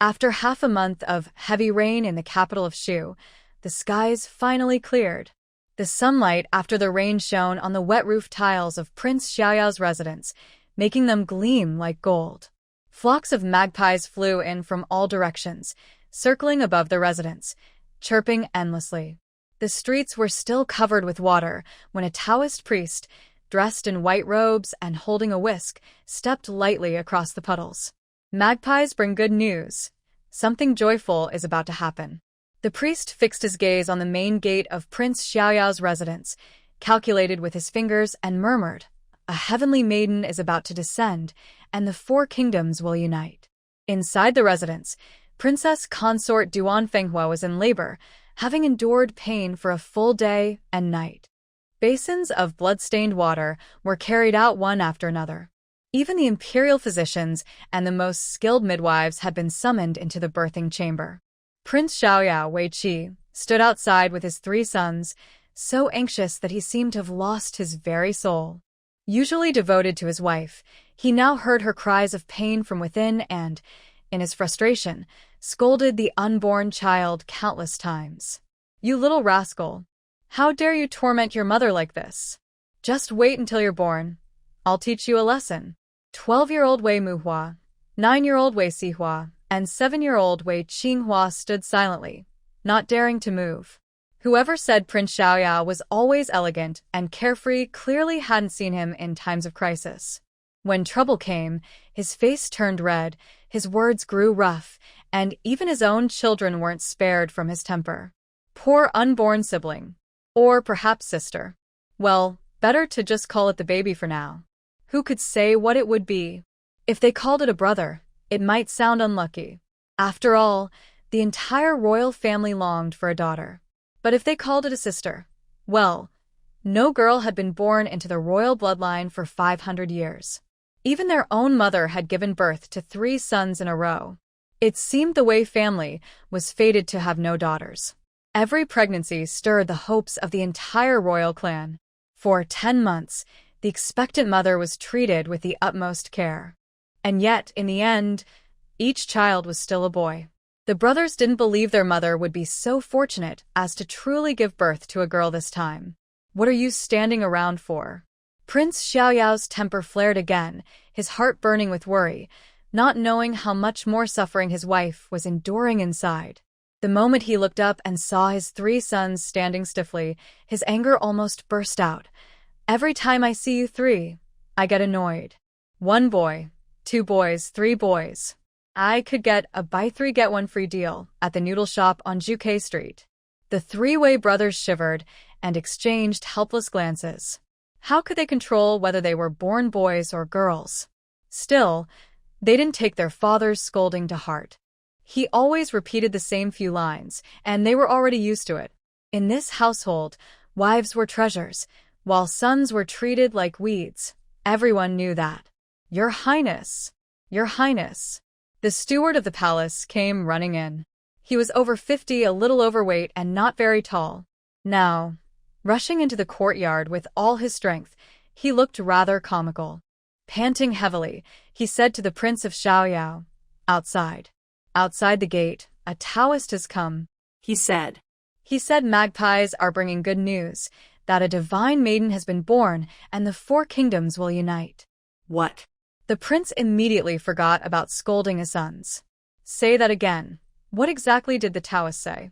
After half a month of heavy rain in the capital of Shu, the skies finally cleared. The sunlight after the rain shone on the wet roof tiles of Prince Xiaoyao's residence, making them gleam like gold. Flocks of magpies flew in from all directions, circling above the residence, chirping endlessly. The streets were still covered with water when a Taoist priest, dressed in white robes and holding a whisk, stepped lightly across the puddles. Magpies bring good news. Something joyful is about to happen. The priest fixed his gaze on the main gate of Prince Xiaoyao's residence, calculated with his fingers, and murmured, "A heavenly maiden is about to descend, and the four kingdoms will unite." Inside the residence, Princess Consort Duan Fenghua was in labor, having endured pain for a full day and night. Basins of blood-stained water were carried out one after another. Even the imperial physicians and the most skilled midwives had been summoned into the birthing chamber. Prince Xiaoyao Weiqi stood outside with his 3 sons, so anxious that he seemed to have lost his very soul. Usually devoted to his wife, he now heard her cries of pain from within and, in his frustration, scolded the unborn child countless times. "You little rascal! How dare you torment your mother like this? Just wait until you're born. I'll teach you a lesson." 12-year-old Wei Muhua, 9-year-old Wei Sihua, and 7-year-old Wei Qinghua stood silently, not daring to move. Whoever said Prince Xiaoyao was always elegant and carefree clearly hadn't seen him in times of crisis. When trouble came, his face turned red, his words grew rough, and even his own children weren't spared from his temper. Poor unborn sibling. Or perhaps sister. Well, better to just call it the baby for now. Who could say what it would be? If they called it a brother, it might sound unlucky. After all, the entire royal family longed for a daughter. But if they called it a sister, well, no girl had been born into the royal bloodline for 500 years. Even their own mother had given birth to 3 sons in a row. It seemed the Wei family was fated to have no daughters. Every pregnancy stirred the hopes of the entire royal clan. For 10 months, the expectant mother was treated with the utmost care. And yet, in the end, each child was still a boy. The brothers didn't believe their mother would be so fortunate as to truly give birth to a girl this time. "What are you standing around for?" Prince Xiaoyao's temper flared again, his heart burning with worry, not knowing how much more suffering his wife was enduring inside. The moment he looked up and saw his 3 sons standing stiffly, his anger almost burst out. "Every time I see you 3, I get annoyed. 1 boy, 2 boys, 3 boys. I could get a buy 3 get 1 free deal at the noodle shop on Juke Street." The 3 Wei brothers shivered and exchanged helpless glances. How could they control whether they were born boys or girls? Still, they didn't take their father's scolding to heart. He always repeated the same few lines, and they were already used to it. In this household, wives were treasures, while sons were treated like weeds. Everyone knew that. "Your Highness! Your Highness!" The steward of the palace came running in. He was over 50, a little overweight, and not very tall. Now, rushing into the courtyard with all his strength, he looked rather comical. Panting heavily, he said to the Prince of Xiaoyao, "Outside. Outside the gate, a Taoist has come," he said. He said magpies are bringing good news, that a divine maiden has been born and the 4 kingdoms will unite. "What?" The prince immediately forgot about scolding his sons. "Say that again. What exactly did the Taoist say?"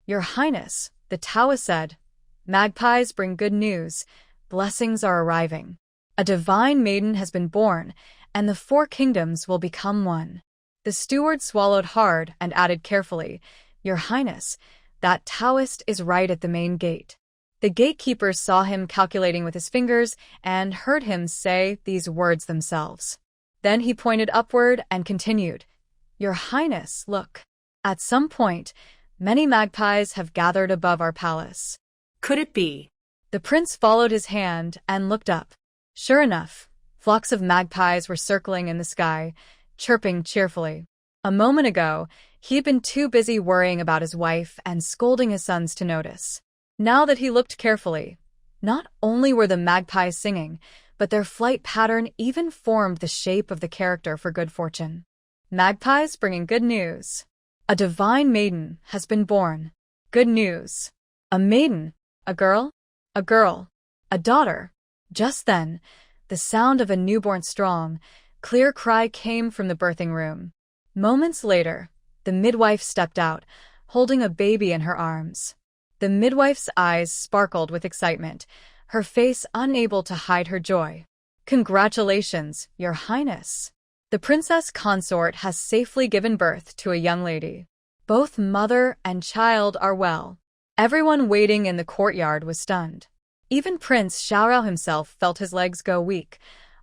"Your Highness," the Taoist said, "magpies bring good news. Blessings are arriving. A divine maiden has been born, and the 4 kingdoms will become one." The steward swallowed hard and added carefully, "Your Highness, that Taoist is right at the main gate." The gatekeepers saw him calculating with his fingers and heard him say these words themselves. Then he pointed upward and continued, "Your Highness, look. At some point, many magpies have gathered above our palace." "Could it be?" The prince followed his hand and looked up. Sure enough, flocks of magpies were circling in the sky, chirping cheerfully. A moment ago, he had been too busy worrying about his wife and scolding his sons to notice. Now that he looked carefully, not only were the magpies singing, but their flight pattern even formed the shape of the character for good fortune. Magpies bringing good news. A divine maiden has been born. Good news. A maiden. A girl. A girl. A daughter. Just then, the sound of a newborn strong, clear cry came from the birthing room. Moments later, the midwife stepped out, holding a baby in her arms. The midwife's eyes sparkled with excitement, her face unable to hide her joy. Congratulations, Your Highness. The princess consort has safely given birth to a young lady. Both mother and child are well. Everyone waiting in the courtyard was stunned. Even Prince Xiaoyao himself felt his legs go weak,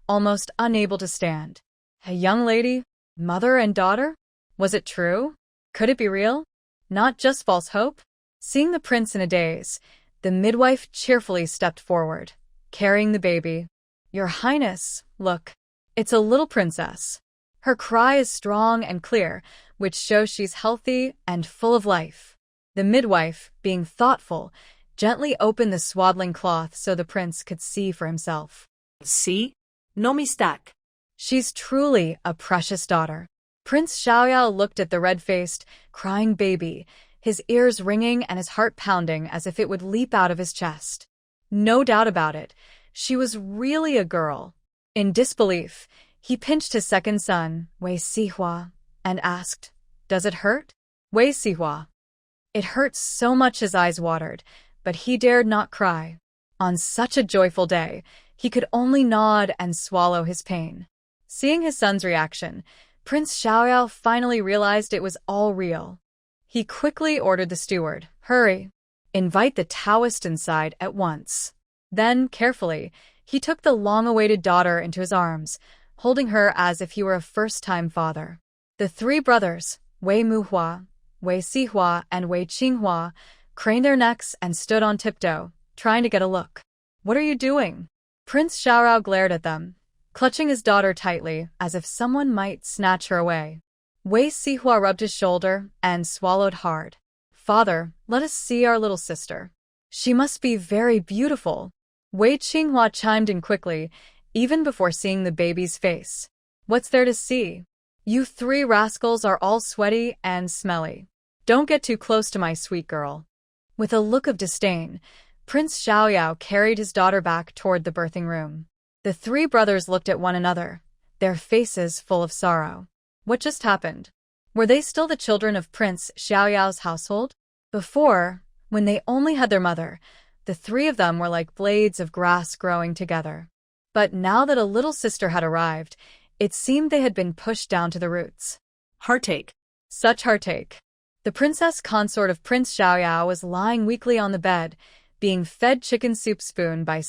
almost unable to stand. A young lady? Mother and daughter? Was it true? Could it be real? Not just false hope? Seeing the prince in a daze, the midwife cheerfully stepped forward, carrying the baby. Your Highness, look. It's a little princess. Her cry is strong and clear, which shows she's healthy and full of life. The midwife, being thoughtful, gently opened the swaddling cloth so the prince could see for himself. See? No mistake. She's truly a precious daughter. Prince Xiaoyao looked at the red-faced, crying baby, his ears ringing and his heart pounding as if it would leap out of his chest. No doubt about it, she was really a girl. In disbelief, he pinched his second son, Wei Sihua, and asked, "Does it hurt?" Wei Sihua. It hurt so much his eyes watered, but he dared not cry. On such a joyful day, he could only nod and swallow his pain. Seeing his son's reaction, Prince Xiaoyao finally realized it was all real. He quickly ordered the steward, "Hurry, invite the Taoist inside at once." Then, carefully, he took the long-awaited daughter into his arms, holding her as if he were a first-time father. The three brothers, Wei Muhua, Wei Sihua, and Wei Qinghua, craned their necks and stood on tiptoe, trying to get a look. "What are you doing?" Prince Xiaorao glared at them, clutching his daughter tightly as if someone might snatch her away. Wei Sihua rubbed his shoulder and swallowed hard. "Father, let us see our little sister. She must be very beautiful." Wei Qinghua chimed in quickly, even before seeing the baby's face. "What's there to see? You three rascals are all sweaty and smelly. Don't get too close to my sweet girl." With a look of disdain, Prince Xiaoyao carried his daughter back toward the birthing room. The three brothers looked at one another, their faces full of sorrow. What just happened? Were they still the children of Prince Xiaoyao's household? Before, when they only had their mother, the three of them were like blades of grass growing together. But now that a little sister had arrived, it seemed they had been pushed down to the roots. Heartache. Such heartache. The princess consort of Prince Xiaoyao was lying weakly on the bed, being fed chicken soup spoon by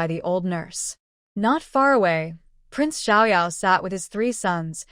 the old nurse. Not far away, Prince Xiaoyao sat with his three sons,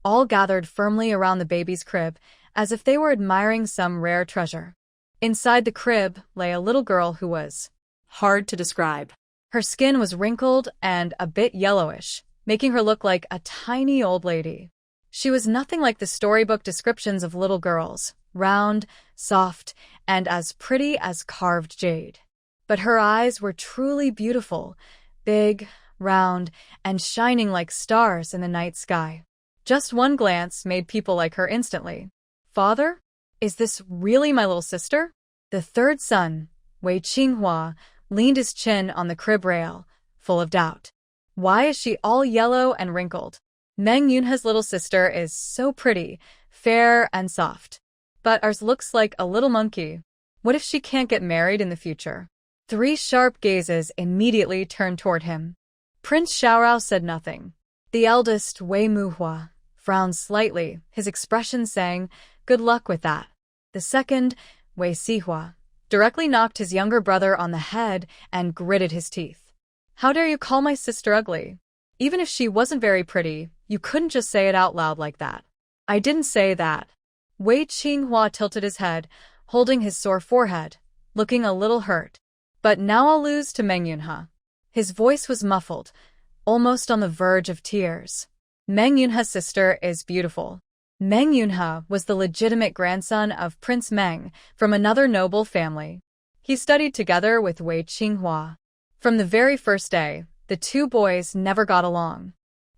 all gathered firmly around the baby's crib, as if they were admiring some rare treasure. Inside the crib lay a little girl who was hard to describe. Her skin was wrinkled and a bit yellowish, making her look like a tiny old lady. She was nothing like the storybook descriptions of little girls, round, soft, and as pretty as carved jade. But her eyes were truly beautiful, big, round, and shining like stars in the night sky. Just one glance made people like her instantly. "Father? Is this really my little sister?" The third son, Wei Qinghua, leaned his chin on the crib rail, full of doubt. "Why is she all yellow and wrinkled? Meng Yunhe's little sister is so pretty, fair and soft. But ours looks like a little monkey. What if she can't get married in the future?" Three sharp gazes immediately turned toward him. Prince Xiaorao said nothing. The eldest, Wei Muhua, frowned slightly, his expression saying, "Good luck with that." The second, Wei Sihua, directly knocked his younger brother on the head and gritted his teeth. "How dare you call my sister ugly? Even if she wasn't very pretty, you couldn't just say it out loud like that." "I didn't say that." Wei Qinghua tilted his head, holding his sore forehead, looking a little hurt. "But now I'll lose to Meng Yunhe." His voice was muffled, almost on the verge of tears. "Meng Yunhe's sister is beautiful." Meng Yunhe was the legitimate grandson of Prince Meng from another noble family. He studied together with Wei Qinghua. From the very first day, the two boys never got along.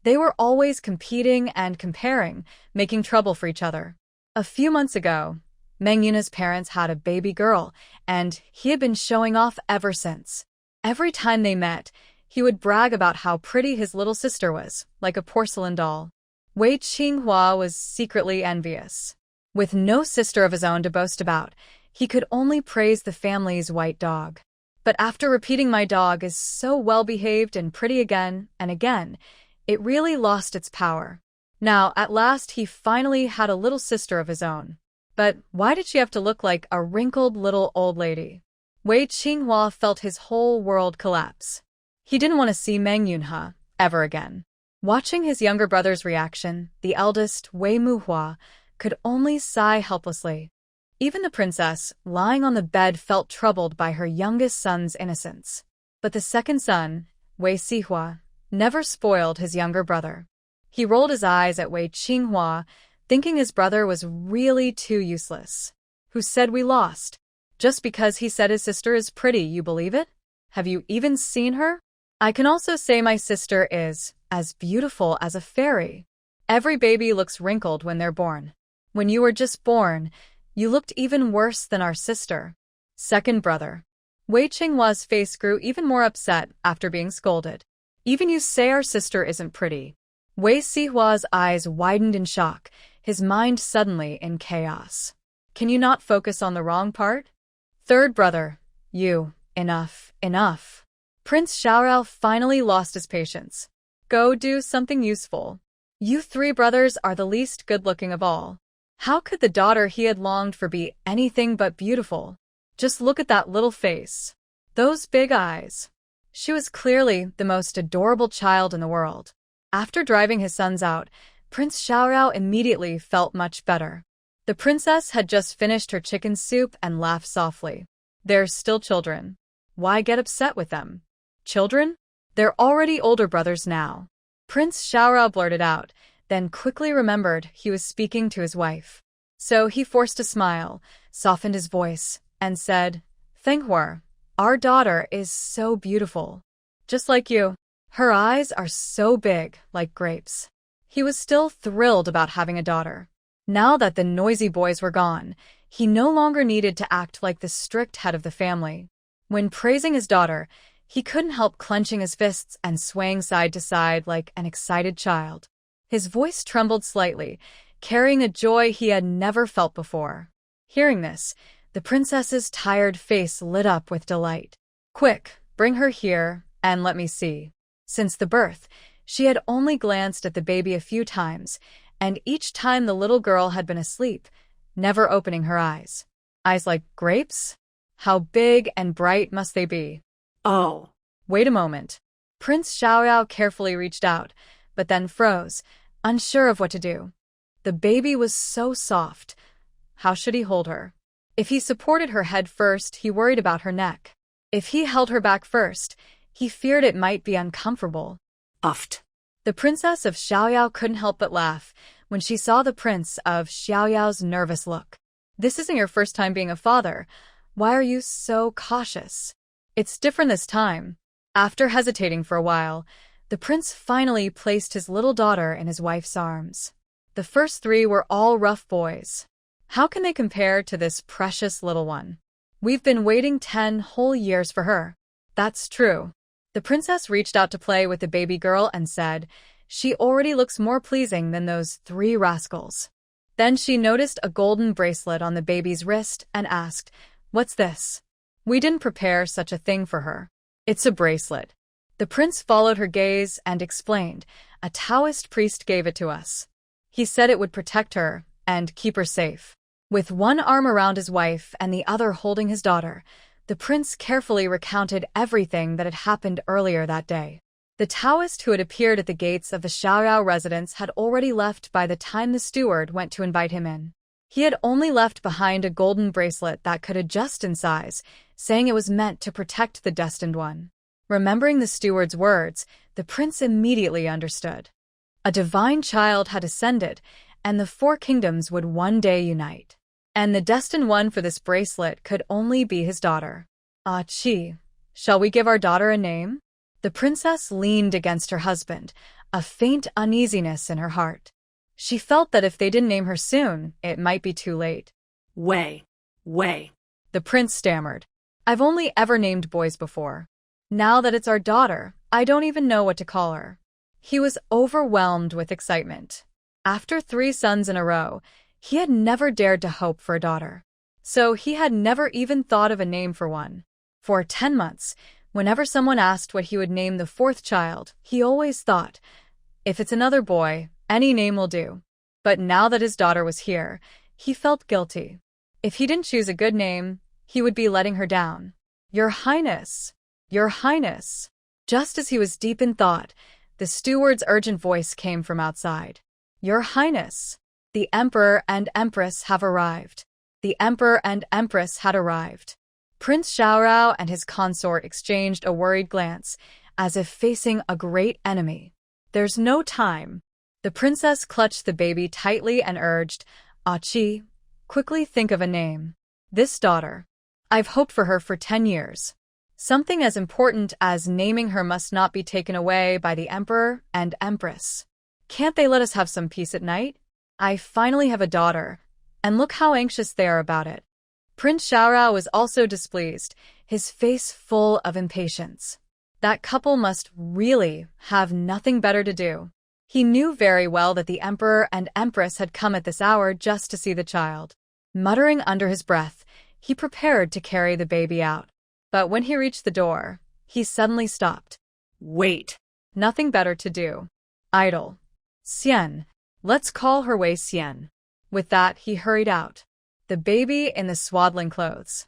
They were always competing and comparing, making trouble for each other. A few months ago, Manhwa's parents had a baby girl, and he had been showing off ever since. Every time they met, he would brag about how pretty his little sister was, like a porcelain doll. Wei Qinghua was secretly envious. With no sister of his own to boast about, he could only praise the family's white dog. But after repeating my dog is so well-behaved and pretty again and again, it really lost its power. Now, at last, he finally had a little sister of his own. But why did she have to look like a wrinkled little old lady? Wei Qinghua felt his whole world collapse. He didn't want to see Manhwa ever again. Watching his younger brother's reaction, the eldest, Wei Muhua, could only sigh helplessly. Even the princess, lying on the bed, felt troubled by her youngest son's innocence. But the second son, Wei Sihua, never spoiled his younger brother. He rolled his eyes at Wei Qinghua, thinking his brother was really too useless. Who said we lost? Just because he said his sister is pretty, you believe it? Have you even seen her? I can also say my sister is as beautiful as a fairy. Every baby looks wrinkled when they're born. When you were just born, you looked even worse than our sister. Second brother. Wei Qinghua's face grew even more upset after being scolded. Even you say our sister isn't pretty. Wei Sihua's eyes widened in shock, his mind suddenly in chaos. Can you not focus on the wrong part? Third brother. You. Enough. Enough. Prince Xiaorao finally lost his patience. Go do something useful. You three brothers are the least good-looking of all. How could the daughter he had longed for be anything but beautiful? Just look at that little face. Those big eyes. She was clearly the most adorable child in the world. After driving his sons out, Prince Xiaorao immediately felt much better. The princess had just finished her chicken soup and laughed softly. They're still children. Why get upset with them? Children? They're already older brothers now. Prince Xiaorao blurted out, then quickly remembered he was speaking to his wife. So he forced a smile, softened his voice, and said, Fenghua, our daughter is so beautiful. Just like you. Her eyes are so big, like grapes. He was still thrilled about having a daughter. Now that the noisy boys were gone, he no longer needed to act like the strict head of the family. When praising his daughter, he couldn't help clenching his fists and swaying side to side like an excited child. His voice trembled slightly, carrying a joy he had never felt before. Hearing this, the princess's tired face lit up with delight. Quick, bring her here, and let me see. Since the birth, she had only glanced at the baby a few times, and each time the little girl had been asleep, never opening her eyes. Eyes like grapes? How big and bright must they be? Oh. Wait a moment. Prince Xiaoyao carefully reached out, but then froze, unsure of what to do. The baby was so soft. How should he hold her? If he supported her head first, he worried about her neck. If he held her back first, he feared it might be uncomfortable. Uffed. The princess of Xiaoyao couldn't help but laugh when she saw the prince of Xiaoyao's nervous look. This isn't your first time being a father. Why are you so cautious? It's different this time. After hesitating for a while, the prince finally placed his little daughter in his wife's arms. The first three were all rough boys. How can they compare to this precious little one? We've been waiting 10 whole years for her. That's true. The princess reached out to play with the baby girl and said, she already looks more pleasing than those 3 rascals. Then she noticed a golden bracelet on the baby's wrist and asked, what's this? We didn't prepare such a thing for her. It's a bracelet. The prince followed her gaze and explained, a Taoist priest gave it to us. He said it would protect her and keep her safe. With one arm around his wife and the other holding his daughter, the prince carefully recounted everything that had happened earlier that day. The Taoist who had appeared at the gates of the Xiaoyao residence had already left by the time the steward went to invite him in. He had only left behind a golden bracelet that could adjust in size, saying it was meant to protect the destined one. Remembering the steward's words, the prince immediately understood. A divine child had ascended, and the 4 kingdoms would one day unite. And the destined one for this bracelet could only be his daughter. Ah, Qi, shall we give our daughter a name? The princess leaned against her husband, a faint uneasiness in her heart. She felt that if they didn't name her soon, it might be too late. Wei. The prince stammered. I've only ever named boys before. Now that it's our daughter, I don't even know what to call her. He was overwhelmed with excitement. After 3 sons in a row, he had never dared to hope for a daughter. So he had never even thought of a name for one. For 10 months, whenever someone asked what he would name the 4th child, he always thought, if it's another boy, any name will do. But now that his daughter was here, he felt guilty. If he didn't choose a good name, he would be letting her down. Your Highness! Your Highness! Just as he was deep in thought, the steward's urgent voice came from outside. Your Highness! The Emperor and Empress have arrived. The Emperor and Empress had arrived. Prince Xiaorao and his consort exchanged a worried glance, as if facing a great enemy. There's no time. The princess clutched the baby tightly and urged, Qi, quickly think of a name. This daughter. I've hoped for her for 10 years. Something as important as naming her must not be taken away by the Emperor and Empress. Can't they let us have some peace at night? I finally have a daughter, and look how anxious they are about it. Prince Xiaorao was also displeased, his face full of impatience. That couple must really have nothing better to do. He knew very well that the Emperor and Empress had come at this hour just to see the child. Muttering under his breath, he prepared to carry the baby out. But when he reached the door, he suddenly stopped. Wait. Nothing better to do. Idle. Xian. Let's call her Wei Xian. With that, he hurried out. The baby in the swaddling clothes.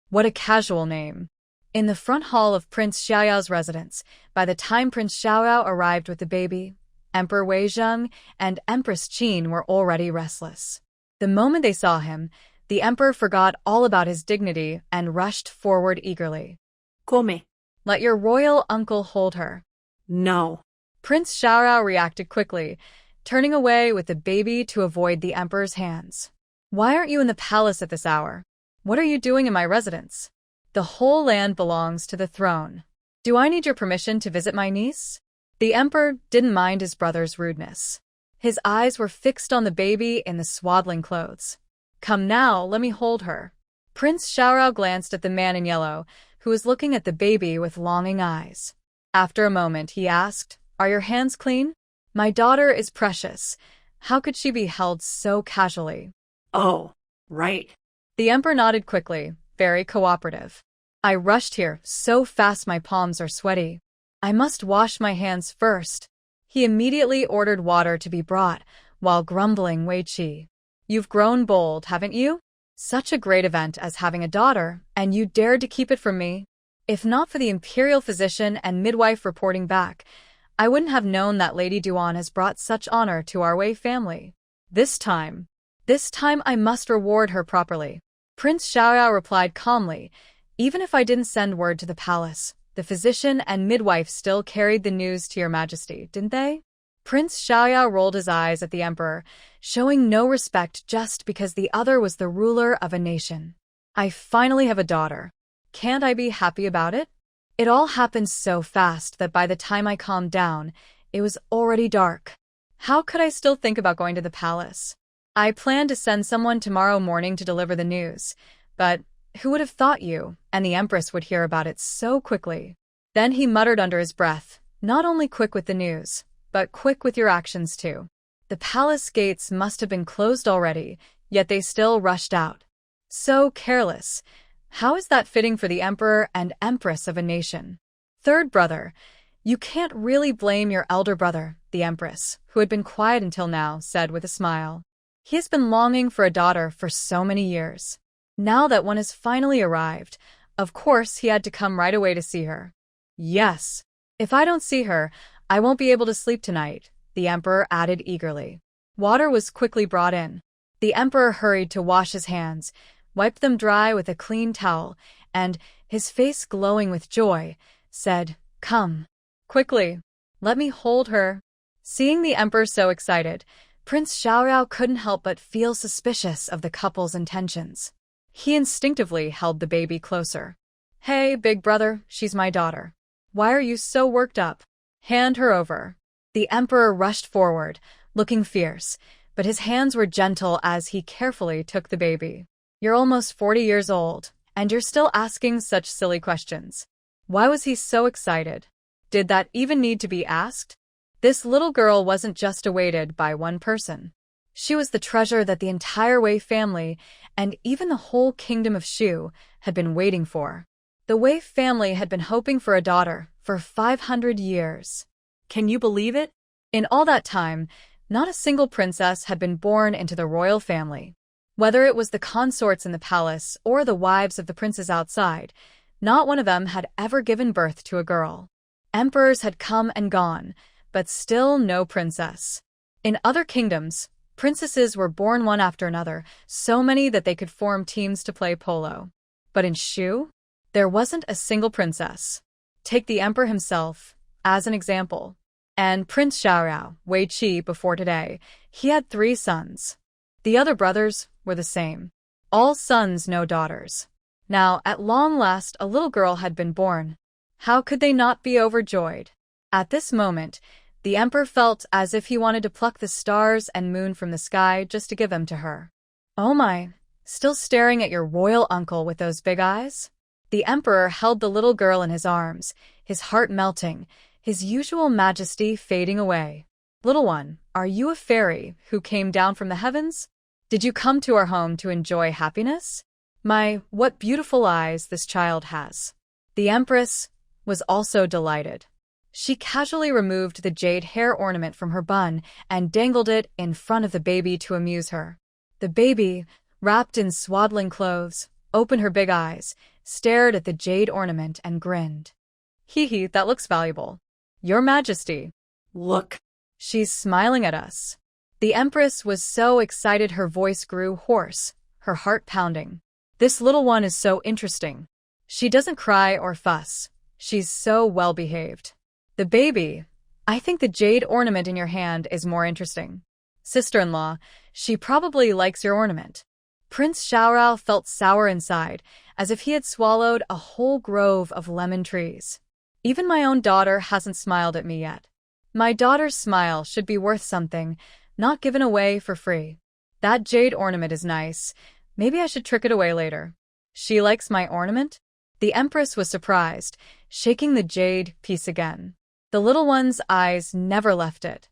What a casual name. In the front hall of Prince Xiaoyao's residence, by the time Prince Xiaoyao arrived with the baby, Emperor Wei Zheng and Empress Qin were already restless. The moment they saw him, the emperor forgot all about his dignity and rushed forward eagerly. Come. Let your royal uncle hold her. No. Prince Xiaorao reacted quickly, turning away with the baby to avoid the emperor's hands. Why aren't you in the palace at this hour? What are you doing in my residence? The whole land belongs to the throne. Do I need your permission to visit my niece? The emperor didn't mind his brother's rudeness. His eyes were fixed on the baby in the swaddling clothes. Come now, let me hold her. Prince Xiaorao glanced at the man in yellow, who was looking at the baby with longing eyes. After a moment, he asked, Are your hands clean? My daughter is precious. How could she be held so casually? Oh, right. The emperor nodded quickly, very cooperative. I rushed here so fast my palms are sweaty. I must wash my hands first. He immediately ordered water to be brought, while grumbling Wei Qi. You've grown bold, haven't you? Such a great event as having a daughter, and you dared to keep it from me. If not for the imperial physician and midwife reporting back, I wouldn't have known that Lady Duan has brought such honor to our Wei family. This time I must reward her properly. Prince Xiaoyao replied calmly, Even if I didn't send word to the palace, the physician and midwife still carried the news to your majesty, didn't they? Prince Xiaoyao rolled his eyes at the emperor, showing no respect just because the other was the ruler of a nation. I finally have a daughter. Can't I be happy about it? It all happened so fast that by the time I calmed down, it was already dark. How could I still think about going to the palace? I planned to send someone tomorrow morning to deliver the news, but who would have thought you and the empress would hear about it so quickly? Then he muttered under his breath, Not only quick with the news, but quick with your actions too. The palace gates must have been closed already, yet they still rushed out. So careless. How is that fitting for the emperor and empress of a nation? Third brother, you can't really blame your elder brother, the empress, who had been quiet until now, said with a smile. He has been longing for a daughter for so many years. Now that one has finally arrived, of course he had to come right away to see her. Yes. If I don't see her, I won't be able to sleep tonight, the emperor added eagerly. Water was quickly brought in. The emperor hurried to wash his hands, wiped them dry with a clean towel, and, his face glowing with joy, said, Come. Quickly. Let me hold her. Seeing the emperor so excited, Prince Xiaoyao couldn't help but feel suspicious of the couple's intentions. He instinctively held the baby closer. Hey, big brother, she's my daughter. Why are you so worked up? Hand her over. The emperor rushed forward, looking fierce, but his hands were gentle as he carefully took the baby. You're almost 40 years old, and you're still asking such silly questions. Why was he so excited? Did that even need to be asked? This little girl wasn't just awaited by one person. She was the treasure that the entire Wei family, and even the whole kingdom of Shu, had been waiting for. The Wei family had been hoping for a daughter for 500 years. Can you believe it? In all that time, not a single princess had been born into the royal family. Whether it was the consorts in the palace or the wives of the princes outside, not one of them had ever given birth to a girl. Emperors had come and gone, but still no princess. In other kingdoms, princesses were born one after another, so many that they could form teams to play polo. But in Shu, there wasn't a single princess. Take the emperor himself as an example. And Prince Xiaoyao, Wei Qi before today, he had 3 sons. The other brothers were the same. All sons, no daughters. Now, at long last, a little girl had been born. How could they not be overjoyed? At this moment, the emperor felt as if he wanted to pluck the stars and moon from the sky just to give them to her. Oh my, still staring at your royal uncle with those big eyes? The emperor held the little girl in his arms, his heart melting, his usual majesty fading away. Little one, are you a fairy who came down from the heavens? Did you come to our home to enjoy happiness? My, what beautiful eyes this child has. The empress was also delighted. She casually removed the jade hair ornament from her bun and dangled it in front of the baby to amuse her. The baby, wrapped in swaddling clothes, opened her big eyes, stared at the jade ornament and grinned. Hee hee, that looks valuable. Your Majesty. Look. She's smiling at us. The empress was so excited her voice grew hoarse, her heart pounding. This little one is so interesting. She doesn't cry or fuss. She's so well-behaved. The baby, I think the jade ornament in your hand is more interesting. Sister-in-law, she probably likes your ornament. Prince Xiaorao felt sour inside, as if he had swallowed a whole grove of lemon trees. Even my own daughter hasn't smiled at me yet. My daughter's smile should be worth something, not given away for free. That jade ornament is nice. Maybe I should trick it away later. She likes my ornament? The empress was surprised, shaking the jade piece again. The little one's eyes never left it.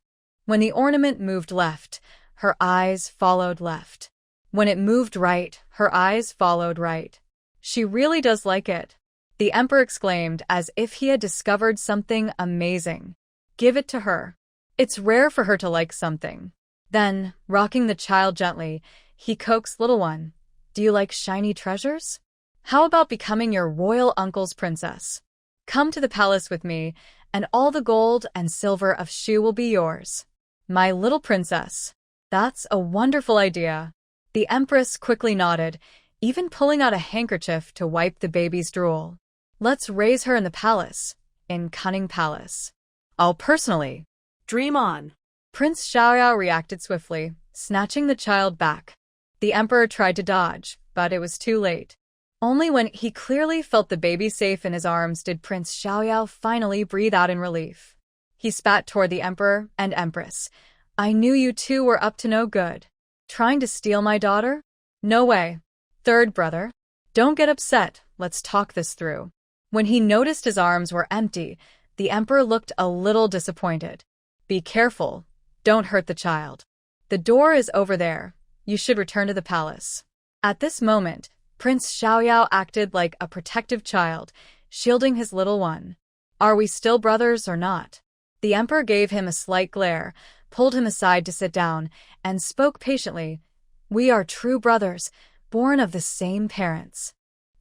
When the ornament moved left, her eyes followed left. When it moved right, her eyes followed right. She really does like it. The emperor exclaimed as if he had discovered something amazing. Give it to her. It's rare for her to like something. Then, rocking the child gently, he coaxed little one. Do you like shiny treasures? How about becoming your royal uncle's princess? Come to the palace with me, and all the gold and silver of Shu will be yours. My little princess. That's a wonderful idea. The empress quickly nodded, even pulling out a handkerchief to wipe the baby's drool. Let's raise her in the palace, in Cunning Palace. I'll personally. Dream on. Prince Xiaoyao reacted swiftly, snatching the child back. The emperor tried to dodge, but it was too late. Only when he clearly felt the baby safe in his arms did Prince Xiaoyao finally breathe out in relief. He spat toward the emperor and empress. I knew you two were up to no good. Trying to steal my daughter? No way. Third brother. Don't get upset, let's talk this through. When he noticed his arms were empty, the emperor looked a little disappointed. Be careful. Don't hurt the child. The door is over there. You should return to the palace. At this moment, Prince Xiaoyao acted like a protective child, shielding his little one. Are we still brothers or not? The emperor gave him a slight glare, pulled him aside to sit down, and spoke patiently. We are true brothers, born of the same parents.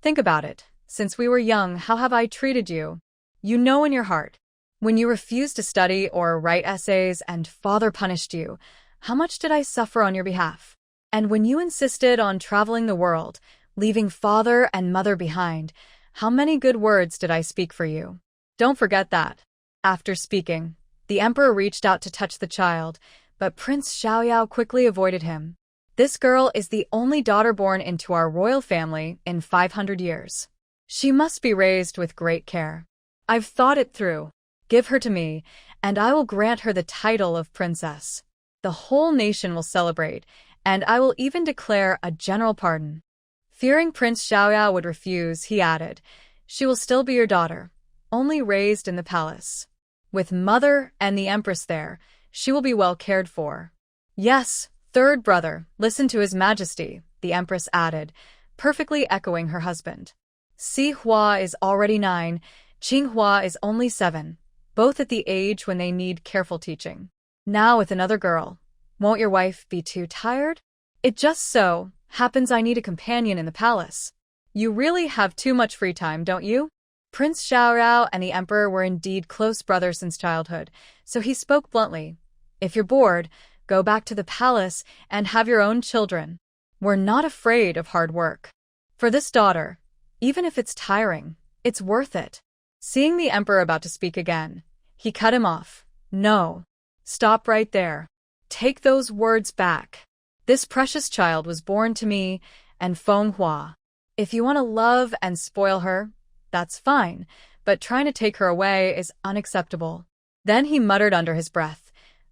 Think about it. Since we were young, how have I treated you? You know in your heart. When you refused to study or write essays and father punished you, how much did I suffer on your behalf? And when you insisted on traveling the world, leaving father and mother behind, how many good words did I speak for you? Don't forget that. After speaking, the emperor reached out to touch the child, but Prince Xiaoyao quickly avoided him. This girl is the only daughter born into our royal family in 500 years. She must be raised with great care. I've thought it through. Give her to me, and I will grant her the title of princess. The whole nation will celebrate, and I will even declare a general pardon." Fearing Prince Xiaoyao would refuse, he added, "She will still be your daughter, only raised in the palace. With mother and the empress there, she will be well cared for." "Yes, third brother, listen to his majesty," the empress added, perfectly echoing her husband. "Si Hua is already 9, Qing Hua is only 7, both at the age when they need careful teaching. Now with another girl. Won't your wife be too tired? It just so happens I need a companion in the palace. You really have too much free time, don't you?" Prince Xiaorao and the emperor were indeed close brothers since childhood, so he spoke bluntly. "If you're bored, go back to the palace and have your own children. We're not afraid of hard work. For this daughter, even if it's tiring, it's worth it." Seeing the emperor about to speak again, he cut him off. "No. Stop right there. Take those words back. This precious child was born to me and Feng Hua. If you want to love and spoil her, that's fine, but trying to take her away is unacceptable." Then he muttered under his breath,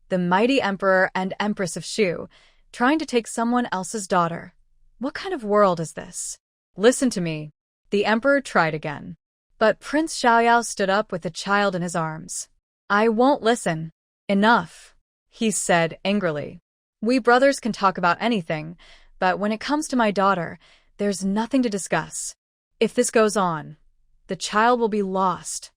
"The mighty emperor and empress of Shu, trying to take someone else's daughter. What kind of world is this? Listen to me." The emperor tried again. But Prince Xiaoyao stood up with the child in his arms. "I won't listen." "Enough," he said angrily. "We brothers can talk about anything, but when it comes to my daughter, there's nothing to discuss. If this goes on, the child will be lost."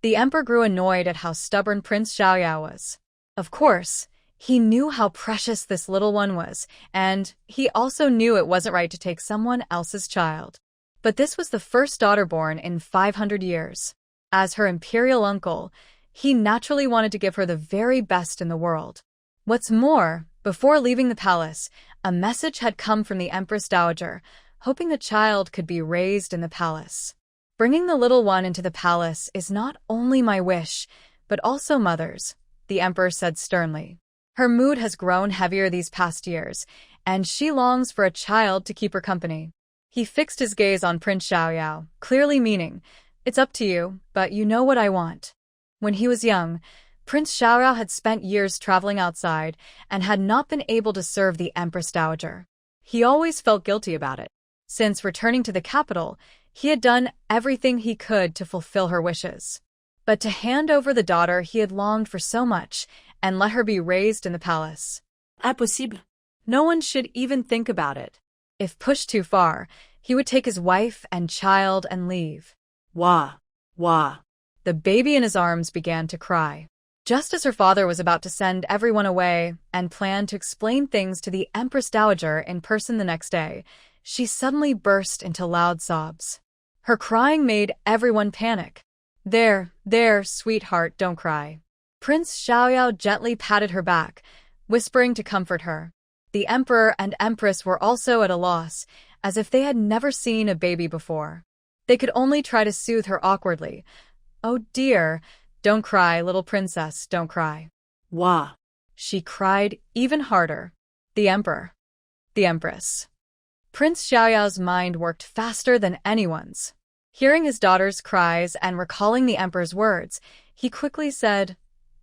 The emperor grew annoyed at how stubborn Prince Xiaoyao was. Of course, he knew how precious this little one was, and he also knew it wasn't right to take someone else's child. But this was the first daughter born in 500 years. As her imperial uncle, he naturally wanted to give her the very best in the world. What's more, before leaving the palace, a message had come from the Empress Dowager, hoping the child could be raised in the palace. "Bringing the little one into the palace is not only my wish, but also mother's," the emperor said sternly. "Her mood has grown heavier these past years, and she longs for a child to keep her company." He fixed his gaze on Prince Xiaoyao, clearly meaning, "It's up to you, but you know what I want." When he was young, Prince Xiaoyao had spent years traveling outside and had not been able to serve the Empress Dowager. He always felt guilty about it. Since returning to the capital, he had done everything he could to fulfill her wishes. But to hand over the daughter he had longed for so much and let her be raised in the palace. Impossible. No one should even think about it. If pushed too far, he would take his wife and child and leave. Wah, wah. The baby in his arms began to cry. Just as her father was about to send everyone away and plan to explain things to the Empress Dowager in person the next day, she suddenly burst into loud sobs. Her crying made everyone panic. There, sweetheart, don't cry." Prince Xiaoyao gently patted her back, whispering to comfort her. The emperor and empress were also at a loss, as if they had never seen a baby before. They could only try to soothe her awkwardly. "Oh dear, don't cry, little princess, don't cry." Wah. She cried even harder. The emperor. The empress. Prince Xiaoyao's mind worked faster than anyone's. Hearing his daughter's cries and recalling the emperor's words, he quickly said,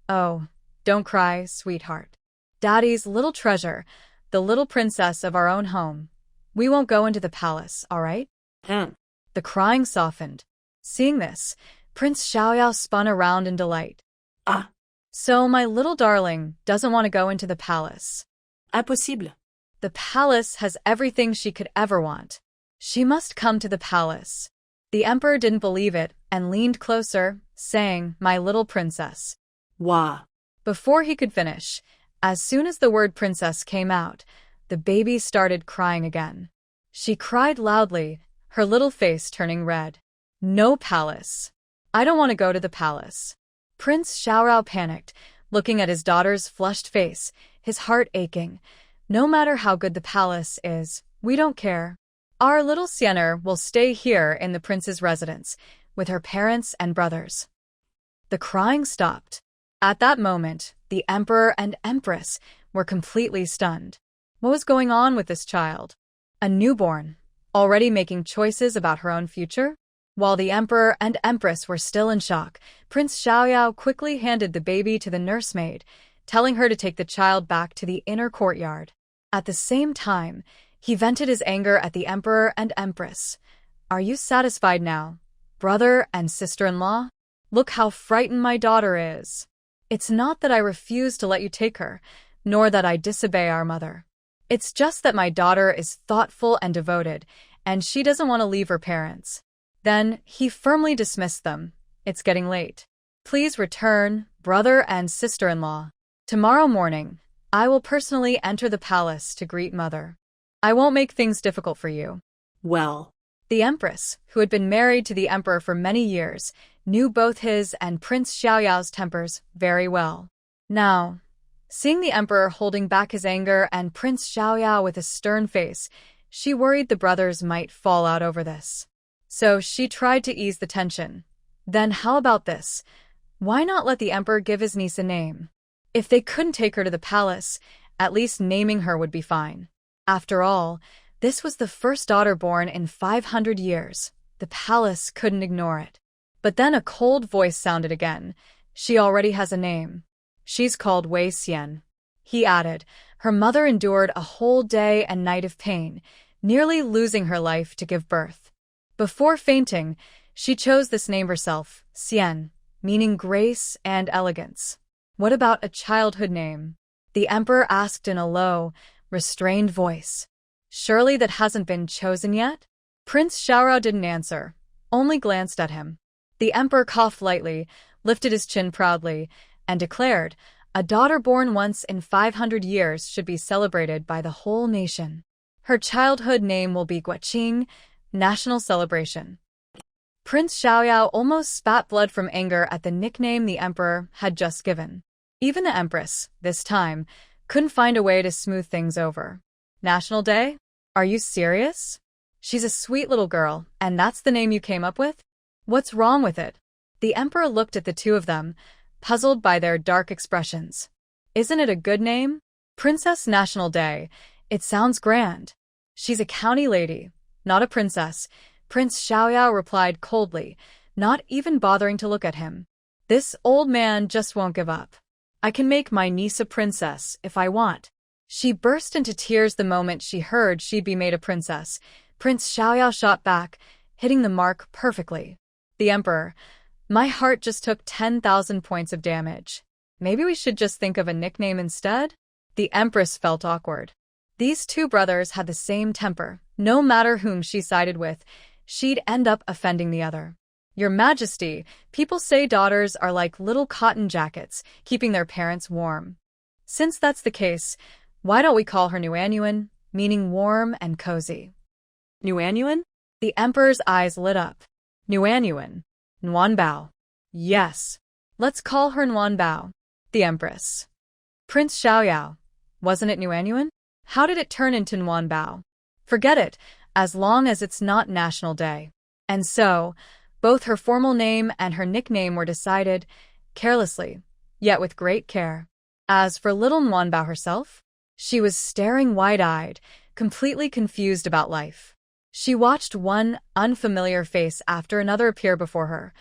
"Oh, don't cry, sweetheart. Daddy's little treasure, the little princess of our own home. We won't go into the palace, all right?" The crying softened. Seeing this, Prince Xiaoyao spun around in delight. "Ah, "So my little darling doesn't want to go into the palace." impossible." The palace has everything she could ever want. She must come to the palace. The emperor didn't believe it and leaned closer, saying, "My little princess." Wah. Before he could finish, as soon as the word princess came out, the baby started crying again. She cried loudly, her little face turning red. "No palace. I don't want to go to the palace." Prince Xiaorao panicked, looking at his daughter's flushed face, his heart aching. "No matter how good the palace is, we don't care. Our little Siener will stay here in the prince's residence, with her parents and brothers." The crying stopped. At that moment, the emperor and empress were completely stunned. What was going on with this child? A newborn, already making choices about her own future? While the emperor and empress were still in shock, Prince Xiaoyao quickly handed the baby to the nursemaid, telling her to take the child back to the inner courtyard. At the same time, he vented his anger at the emperor and empress. Are you satisfied now, brother and sister-in-law? Look how frightened my daughter is. It's not that I refuse to let you take her, nor that I disobey our mother. It's just that my daughter is thoughtful and devoted, and she doesn't want to leave her parents. Then he firmly dismissed them. It's getting late. Please return, brother and sister-in-law. Tomorrow morning, I will personally enter the palace to greet mother. I won't make things difficult for you. Well. The empress, who had been married to the emperor for many years, knew both his and Prince Xiaoyao's tempers very well. Now, seeing the emperor holding back his anger and Prince Xiaoyao with a stern face, she worried the brothers might fall out over this. So she tried to ease the tension. Then how about this? Why not let the emperor give his niece a name? If they couldn't take her to the palace, at least naming her would be fine. After all, this was the first daughter born in 500 years. The palace couldn't ignore it. But then a cold voice sounded again. She already has a name. She's called Wei Xian. He added, her mother endured a whole day and night of pain, nearly losing her life to give birth. Before fainting, she chose this name herself, Xian, meaning grace and elegance. What about a childhood name? The emperor asked in a low, restrained voice. Surely that hasn't been chosen yet? Prince Xiaorao didn't answer, only glanced at him. The emperor coughed lightly, lifted his chin proudly, and declared, a daughter born once in 500 years should be celebrated by the whole nation. Her childhood name will be Guoqing, national celebration. Prince Xiaoyao almost spat blood from anger at the nickname the emperor had just given. Even the empress, this time, couldn't find a way to smooth things over. National Day? Are you serious? She's a sweet little girl, and that's the name you came up with? What's wrong with it? The emperor looked at the two of them, puzzled by their dark expressions. Isn't it a good name? Princess National Day. It sounds grand. She's a county lady, not a princess. Prince Xiaoyao replied coldly, not even bothering to look at him. This old man just won't give up. I can make my niece a princess if I want. She burst into tears the moment she heard she'd be made a princess. Prince Xiaoyao shot back, hitting the mark perfectly. The emperor, my heart just took 10,000 points of damage. Maybe we should just think of a nickname instead? The empress felt awkward. These two brothers had the same temper. No matter whom she sided with, she'd end up offending the other. Your Majesty, people say daughters are like little cotton jackets, keeping their parents warm. Since that's the case, why don't we call her Nuanyuan, meaning warm and cozy? Nuanyuan? The emperor's eyes lit up. Nuanyuan. Nuanbao. Yes. Let's call her Nuanbao. The empress. Prince Xiaoyao. Wasn't it Nuanyuan? How did it turn into Nuanbao? Forget it, as long as it's not National Day. And so, both her formal name and her nickname were decided, carelessly, yet with great care. As for little Nuanbao herself, she was staring wide-eyed, completely confused about life. She watched one unfamiliar face after another appear before her,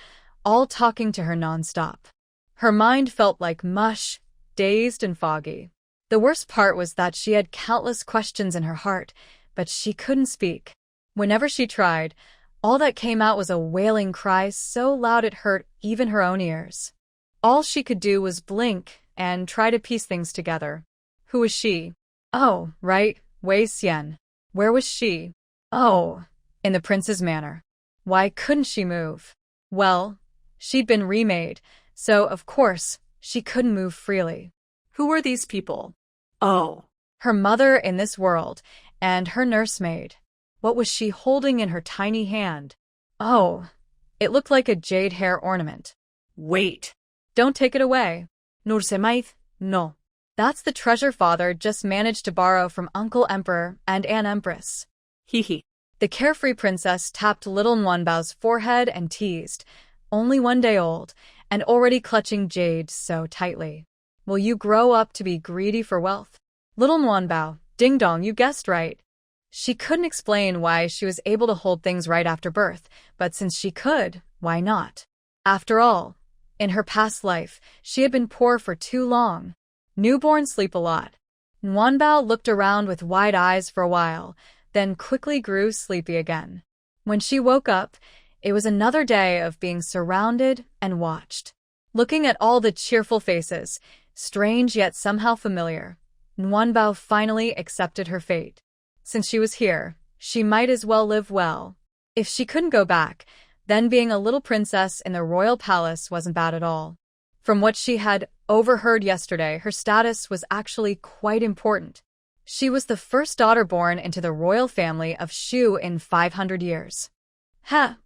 all talking to her non-stop. Her mind felt like mush, dazed and foggy. The worst part was that she had countless questions in her heart, but she couldn't speak. Whenever she tried, all that came out was a wailing cry so loud it hurt even her own ears. All she could do was blink and try to piece things together. Who was she? Oh, right, Wei Xian. Where was she? Oh, in the prince's manor. Why couldn't she move? Well, she'd been remade, so of course, she couldn't move freely. Who were these people? Oh. Her mother in this world, and her nursemaid. What was she holding in her tiny hand? Oh, it looked like a jade hair ornament. Wait. Don't take it away. Nursemaid, no. That's the treasure father just managed to borrow from Uncle Emperor and Aunt Empress. Hee. The carefree princess tapped little Nuanbao's forehead and teased, only 1 day old, and already clutching jade so tightly. Will you grow up to be greedy for wealth? Little Nuanbao, ding dong, you guessed right. She couldn't explain why she was able to hold things right after birth, but since she could, why not? After all, in her past life, she had been poor for too long. Newborns sleep a lot. Nwanbao looked around with wide eyes for a while, then quickly grew sleepy again. When she woke up, it was another day of being surrounded and watched. Looking at all the cheerful faces, strange yet somehow familiar, Nwanbao finally accepted her fate. Since she was here, she might as well live well. If she couldn't go back, then being a little princess in the royal palace wasn't bad at all. From what she had overheard yesterday, her status was actually quite important. She was the first daughter born into the royal family of Shu in 500 years.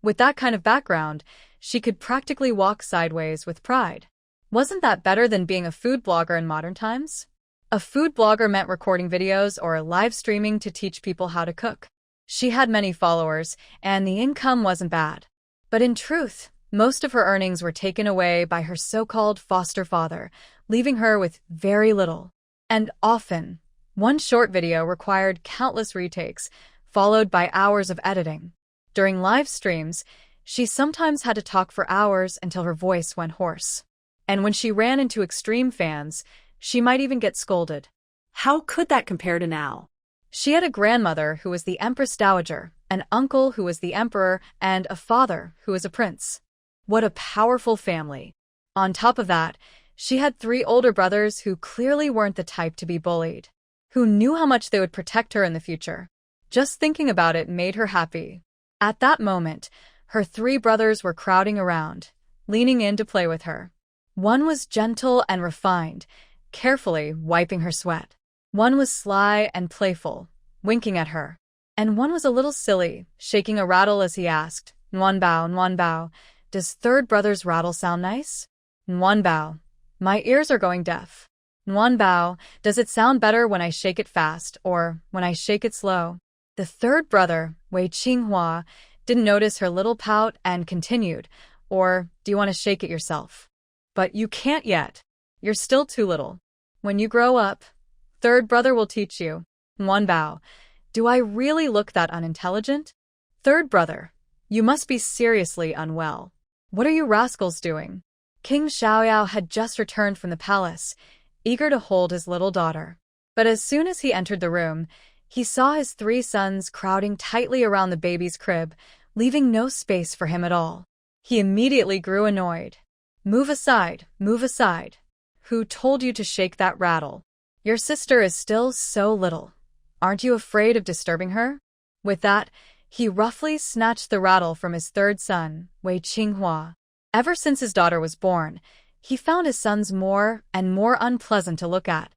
With that kind of background, she could practically walk sideways with pride. Wasn't that better than being a food blogger in modern times? A food blogger meant recording videos or live streaming to teach people how to cook. She had many followers, and the income wasn't bad. But in truth, most of her earnings were taken away by her so-called foster father, leaving her with very little. And often, one short video required countless retakes, followed by hours of editing. During live streams, she sometimes had to talk for hours until her voice went hoarse. And when she ran into extreme fans, she might even get scolded. How could that compare to now? She had a grandmother who was the Empress Dowager, an uncle who was the emperor, and a father who was a prince. What a powerful family. On top of that, she had 3 older brothers who clearly weren't the type to be bullied, who knew how much they would protect her in the future. Just thinking about it made her happy. At that moment, her 3 brothers were crowding around, leaning in to play with her. One was gentle and refined, carefully wiping her sweat. One was sly and playful, winking at her. And one was a little silly, shaking a rattle as he asked, "Nwanbao, Nwanbao, does third brother's rattle sound nice?" "Nwanbao, my ears are going deaf." "Nwanbao, does it sound better when I shake it fast or when I shake it slow?" The third brother, Wei Qinghua, didn't notice her little pout and continued, "Or do you want to shake it yourself?" "But you can't yet. You're still too little. When you grow up, third brother will teach you." "Nwanbao, do I really look that unintelligent?" "Third brother, you must be seriously unwell. What are you rascals doing?" King Xiaoyao had just returned from the palace, eager to hold his little daughter. But as soon as he entered the room, he saw his 3 sons crowding tightly around the baby's crib, leaving no space for him at all. He immediately grew annoyed. Move aside, move aside. Who told you to shake that rattle? Your sister is still so little. Aren't you afraid of disturbing her?" With that, he roughly snatched the rattle from his 3rd son, Wei Qinghua. Ever since his daughter was born, he found his sons more and more unpleasant to look at.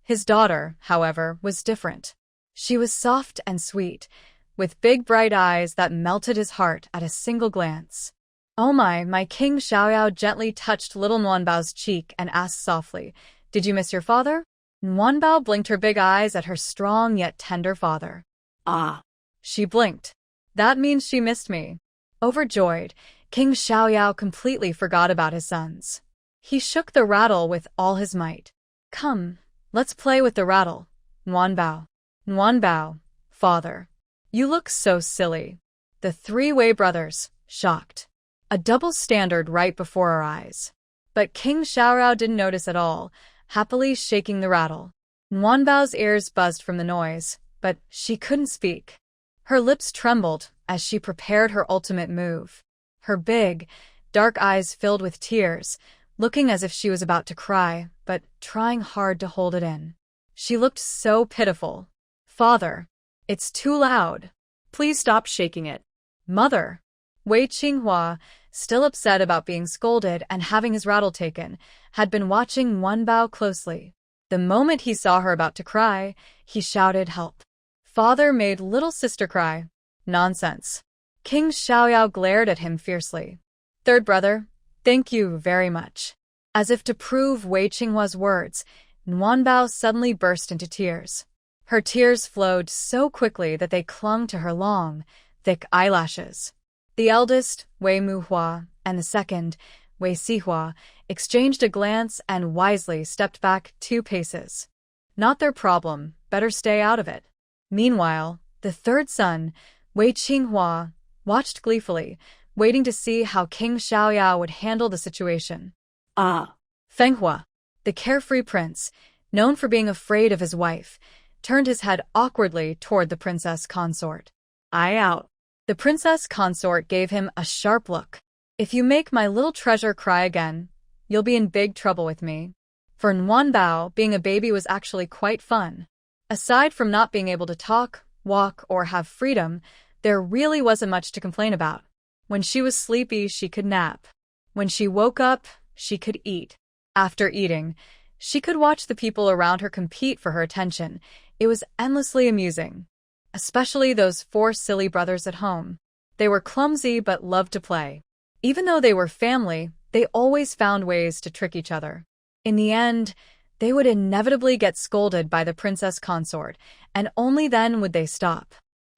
His daughter, however, was different. She was soft and sweet, with big bright eyes that melted his heart at a single glance. "Oh my King Xiaoyao gently touched little Nwanbao's cheek and asked softly, 'Did you miss your father?' Nwanbao blinked her big eyes at her strong yet tender father. Ah. She blinked. That means she missed me. Overjoyed, King Xiaoyao completely forgot about his sons. He shook the rattle with all his might. "Come, let's play with the rattle, Nwanbao." "Nwanbao, father, you look so silly." The 3 Wei brothers, shocked. A double standard right before our eyes. But King Xiaoyao didn't notice at all, happily shaking the rattle. Nwanbao's ears buzzed from the noise, but she couldn't speak. Her lips trembled as she prepared her ultimate move. Her big, dark eyes filled with tears, looking as if she was about to cry, but trying hard to hold it in. She looked so pitiful. "Father, it's too loud. Please stop shaking it." "Mother." Wei Qinghua, still upset about being scolded and having his rattle taken, had been watching Nwanbao closely. The moment he saw her about to cry, he shouted help. "Father made little sister cry." "Nonsense." King Xiaoyao glared at him fiercely. "Third brother, thank you very much." As if to prove Wei Qinghua's words, Nwanbao suddenly burst into tears. Her tears flowed so quickly that they clung to her long, thick eyelashes. The eldest, Wei Muhua, and the second, Wei Sihua, exchanged a glance and wisely stepped back 2 paces. Not their problem, better stay out of it. Meanwhile, The third son, Wei Qinghua, watched gleefully, waiting to see how King Xiaoyao would handle the situation. Fenghua, the carefree prince, known for being afraid of his wife, turned his head awkwardly toward the princess consort. Eye out. The princess consort gave him a sharp look. If you make my little treasure cry again, you'll be in big trouble with me. For Nguanbao, being a baby was actually quite fun. Aside from not being able to talk, walk, or have freedom, there really wasn't much to complain about. When she was sleepy, she could nap. When she woke up, she could eat. After eating, she could watch the people around her compete for her attention. It was endlessly amusing. Especially those 4 silly brothers at home. They were clumsy but loved to play. Even though they were family, they always found ways to trick each other. In the end, they would inevitably get scolded by the princess consort, and only then would they stop.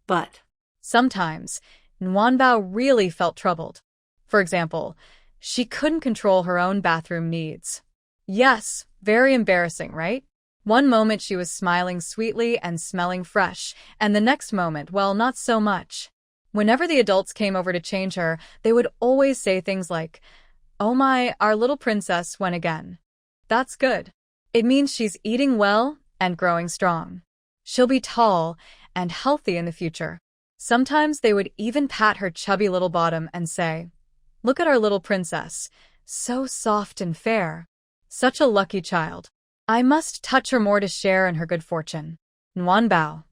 But sometimes, Nguanbao really felt troubled. For example, she couldn't control her own bathroom needs. Yes, very embarrassing, right? One moment she was smiling sweetly and smelling fresh, and the next moment, well, not so much. Whenever the adults came over to change her, they would always say things like, "Oh my, our little princess went again. That's good. It means she's eating well and growing strong. She'll be tall and healthy in the future." Sometimes they would even pat her chubby little bottom and say, "Look at our little princess, so soft and fair. Such a lucky child. I must touch her more to share in her good fortune." Nguanbao.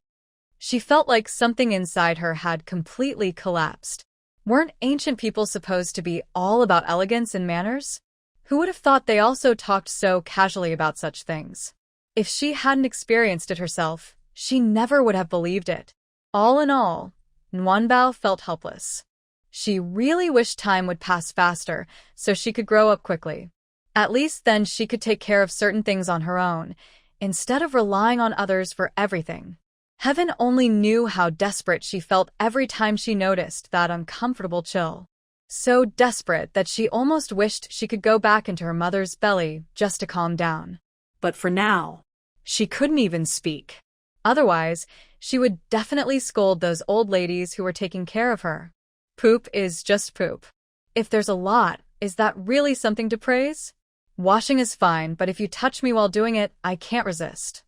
She felt like something inside her had completely collapsed. Weren't ancient people supposed to be all about elegance and manners? Who would have thought they also talked so casually about such things? If she hadn't experienced it herself, she never would have believed it. All in all, Nguanbao felt helpless. She really wished time would pass faster so she could grow up quickly. At least then she could take care of certain things on her own, instead of relying on others for everything. Heaven only knew how desperate she felt every time she noticed that uncomfortable chill. So desperate that she almost wished she could go back into her mother's belly just to calm down. But for now, she couldn't even speak. Otherwise, she would definitely scold those old ladies who were taking care of her. Poop is just poop. If there's a lot, is that really something to praise? Washing is fine, but if you touch me while doing it, I can't resist.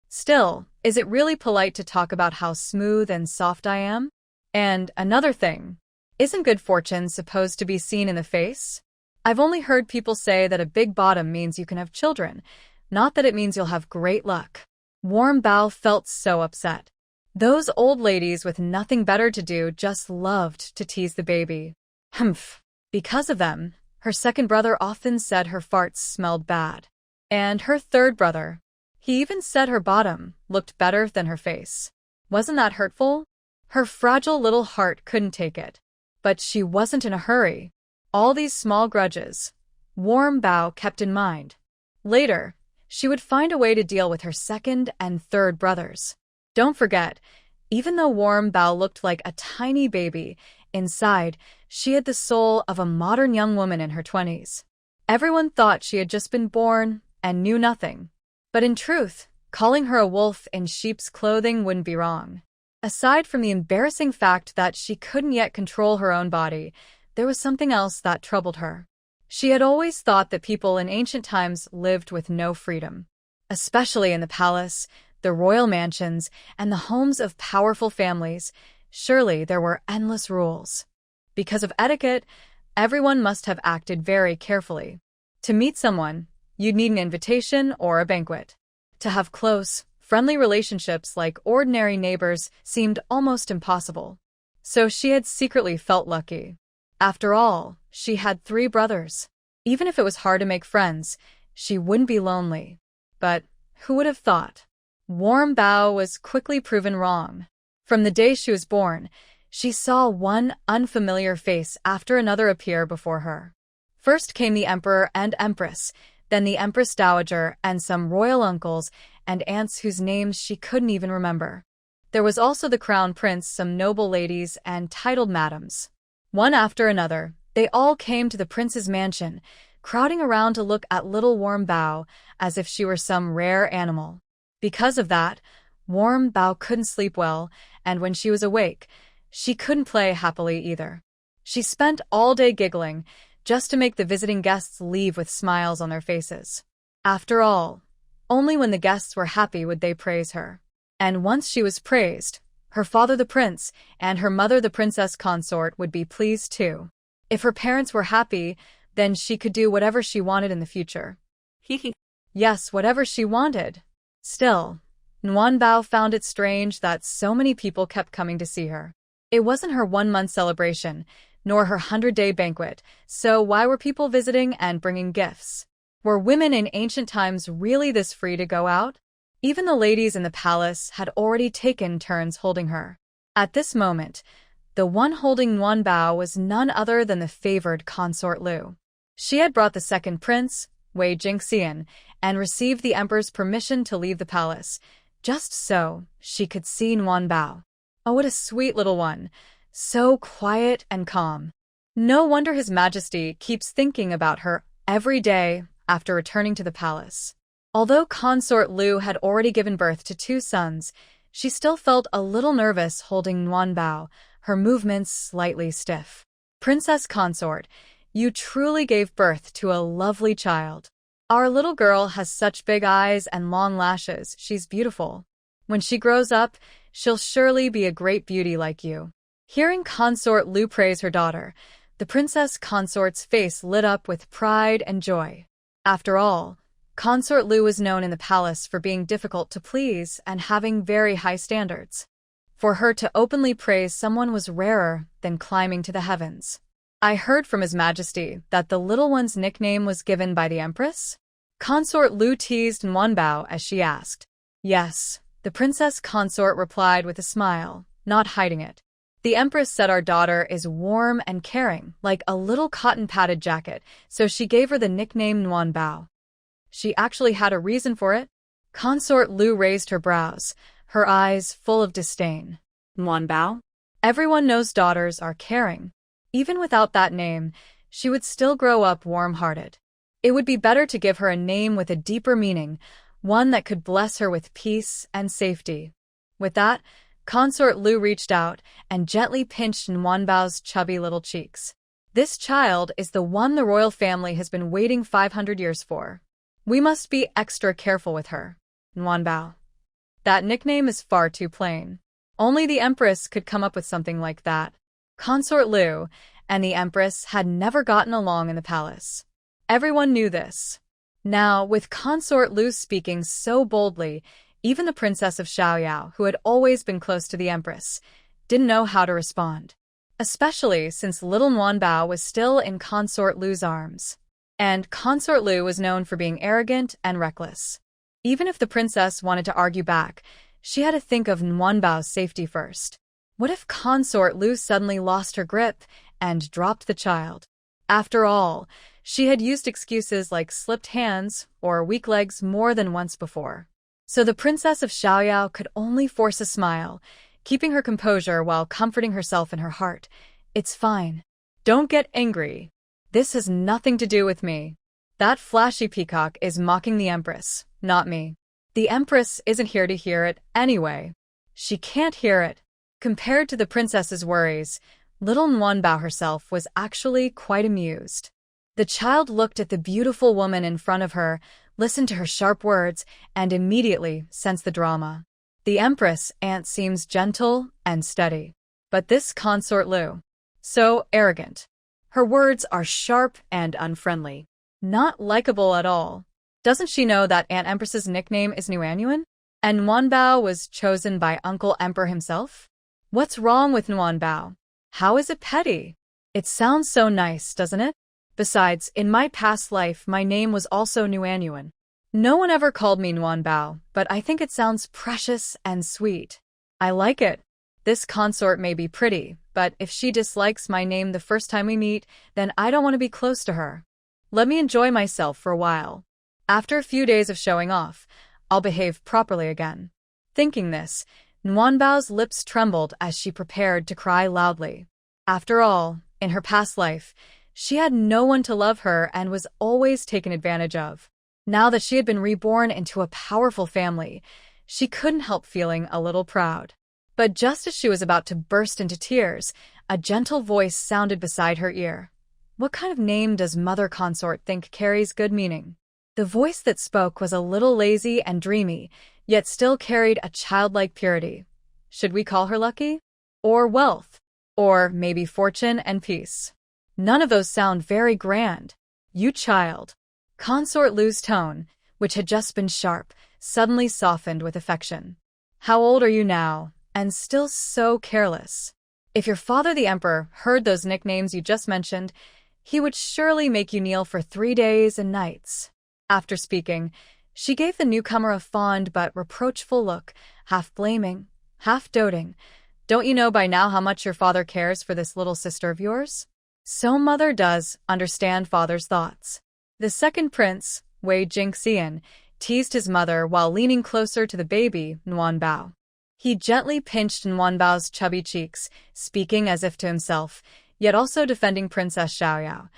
Still, is it really polite to talk about how smooth and soft I am? And another thing, isn't good fortune supposed to be seen in the face? I've only heard people say that a big bottom means you can have children, not that it means you'll have great luck. Nguanbao felt so upset. Those old ladies with nothing better to do just loved to tease the baby. Humph. Because of them, her second brother often said her farts smelled bad. And her third brother, he even said her bottom looked better than her face. Wasn't that hurtful? Her fragile little heart couldn't take it. But she wasn't in a hurry. All these small grudges, Nguanbao kept in mind. Later, she would find a way to deal with her second and third brothers. Don't forget, even though Nguanbao looked like a tiny baby, inside, she had the soul of a modern young woman in her 20s. Everyone thought she had just been born and knew nothing. But in truth, calling her a wolf in sheep's clothing wouldn't be wrong. Aside from the embarrassing fact that she couldn't yet control her own body, there was something else that troubled her. She had always thought that people in ancient times lived with no freedom. Especially in the palace, the royal mansions, and the homes of powerful families, surely there were endless rules. Because of etiquette, everyone must have acted very carefully. To meet someone, you'd need an invitation or a banquet. To have close, friendly relationships like ordinary neighbors seemed almost impossible. So she had secretly felt lucky. After all, she had 3 brothers. Even if it was hard to make friends, she wouldn't be lonely. But who would have thought? Nguanbao was quickly proven wrong. From the day she was born, she saw one unfamiliar face after another appear before her. First came the emperor and empress, then the empress dowager and some royal uncles and aunts whose names she couldn't even remember. There was also the crown prince, some noble ladies, and titled madams. One after another, they all came to the prince's mansion, crowding around to look at little Nguanbao as if she were some rare animal. Because of that, Nguanbao couldn't sleep well, and when she was awake, she couldn't play happily either. She spent all day giggling, just to make the visiting guests leave with smiles on their faces. After all, only when the guests were happy would they praise her. And once she was praised, her father the prince and her mother the princess consort would be pleased too. If her parents were happy, then she could do whatever she wanted in the future. Yes, whatever she wanted. Still, Nguyen found it strange that so many people kept coming to see her. It wasn't her 1-month celebration, nor her 100-day banquet, so why were people visiting and bringing gifts? Were women in ancient times really this free to go out? Even the ladies in the palace had already taken turns holding her. At this moment, the one holding Nguyen was none other than the favored consort Lu. She had brought the second prince, Wei Jingxian, and received the emperor's permission to leave the palace, just so she could see Nguyen. Oh, what a sweet little one, so quiet and calm. No wonder His Majesty keeps thinking about her every day after returning to the palace. Although consort Lu had already given birth to 2 sons, she still felt a little nervous holding Nguyen, her movements slightly stiff. Princess consort, you truly gave birth to a lovely child. Our little girl has such big eyes and long lashes, she's beautiful. When she grows up, she'll surely be a great beauty like you. Hearing consort Lu praise her daughter, the princess consort's face lit up with pride and joy. After all, consort Lu was known in the palace for being difficult to please and having very high standards. For her to openly praise someone was rarer than climbing to the heavens. I heard from His Majesty that the little one's nickname was given by the Empress? Consort Lu teased Nguyen as she asked. Yes, the princess consort replied with a smile, not hiding it. The Empress said our daughter is warm and caring, like a little cotton-padded jacket, so she gave her the nickname Nguyen. She actually had a reason for it? Consort Lu raised her brows, her eyes full of disdain. Manhwa? Everyone knows daughters are caring. Even without that name, she would still grow up warm-hearted. It would be better to give her a name with a deeper meaning, one that could bless her with peace and safety. With that, consort Lu reached out and gently pinched Nguyen's chubby little cheeks. This child is the one the royal family has been waiting 500 years for. We must be extra careful with her. Nguyen. That nickname is far too plain. Only the Empress could come up with something like that. Consort Lu and the Empress had never gotten along in the palace. Everyone knew this. Now, with consort Lu speaking so boldly, even the Princess of Xiaoyao, who had always been close to the Empress, didn't know how to respond. Especially since little Nguyen was still in consort Lu's arms. And consort Lu was known for being arrogant and reckless. Even if the princess wanted to argue back, she had to think of Nguyen's safety first. What if consort Lu suddenly lost her grip and dropped the child? After all, she had used excuses like slipped hands or weak legs more than once before. So the Princess of Xiaoyao could only force a smile, keeping her composure while comforting herself in her heart. It's fine. Don't get angry. This has nothing to do with me. That flashy peacock is mocking the Empress, not me. The Empress isn't here to hear it anyway. She can't hear it. Compared to the princess's worries, little Nguyen herself was actually quite amused. The child looked at the beautiful woman in front of her, listened to her sharp words, and immediately sensed the drama. The Empress aunt seems gentle and steady. But this consort Lu, so arrogant. Her words are sharp and unfriendly. Not likable at all. Doesn't she know that Aunt Empress's nickname is Nguyen? And Nguyen was chosen by Uncle Emperor himself? What's wrong with Nguyen? How is it petty? It sounds so nice, doesn't it? Besides, in my past life, my name was also Nguyen. No one ever called me Nguyen, but I think it sounds precious and sweet. I like it. This consort may be pretty, but if she dislikes my name the first time we meet, then I don't want to be close to her. Let me enjoy myself for a while. After a few days of showing off, I'll behave properly again. Thinking this, Nguyen's lips trembled as she prepared to cry loudly. After all, in her past life, she had no one to love her and was always taken advantage of. Now that she had been reborn into a powerful family, she couldn't help feeling a little proud. But just as she was about to burst into tears, a gentle voice sounded beside her ear. What kind of name does Mother Consort think carries good meaning? The voice that spoke was a little lazy and dreamy, yet still carried a childlike purity. Should we call her Lucky? Or Wealth? Or maybe Fortune and Peace? None of those sound very grand. You child. Consort Lu's tone, which had just been sharp, suddenly softened with affection. How old are you now, and still so careless? If your father the Emperor heard those nicknames you just mentioned, he would surely make you kneel for 3 days and nights. After speaking, she gave the newcomer a fond but reproachful look, half blaming, half doting. Don't you know by now how much your father cares for this little sister of yours? So mother does understand father's thoughts. The second prince, Wei Jingxian, teased his mother while leaning closer to the baby, Nuanbao. He gently pinched Nuanbao's chubby cheeks, speaking as if to himself, yet also defending Princess Xiaoyao.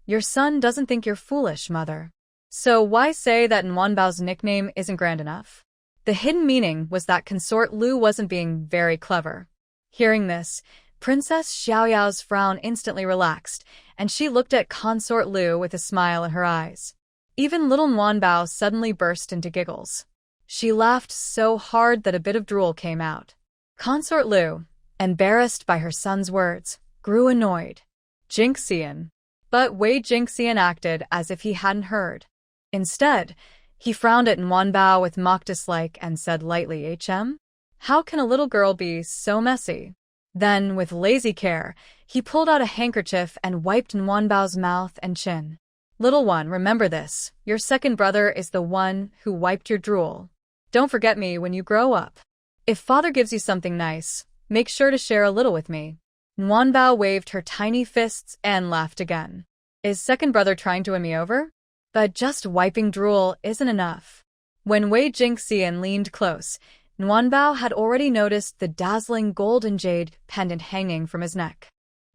Your son doesn't think you're foolish, mother. So why say that Nuanbao's nickname isn't grand enough? The hidden meaning was that Consort Lu wasn't being very clever. Hearing this, Princess Xiaoyao's frown instantly relaxed, and she looked at Consort Lu with a smile in her eyes. Even little Nuanbao suddenly burst into giggles. She laughed so hard that a bit of drool came out. Consort Lu, embarrassed by her son's words, grew annoyed. Jingxian. But Wei Jingxian acted as if he hadn't heard. Instead, he frowned at Nuanbao with mock dislike and said lightly, "HM? How can a little girl be so messy?" Then, with lazy care, he pulled out a handkerchief and wiped Nuanbao's mouth and chin. Little one, remember this. Your second brother is the one who wiped your drool. Don't forget me when you grow up. If father gives you something nice, make sure to share a little with me. Nuanbao waved her tiny fists and laughed again. Is second brother trying to win me over? But just wiping drool isn't enough. When Wei Jingxian leaned close, Nuanbao had already noticed the dazzling gold and jade pendant hanging from his neck.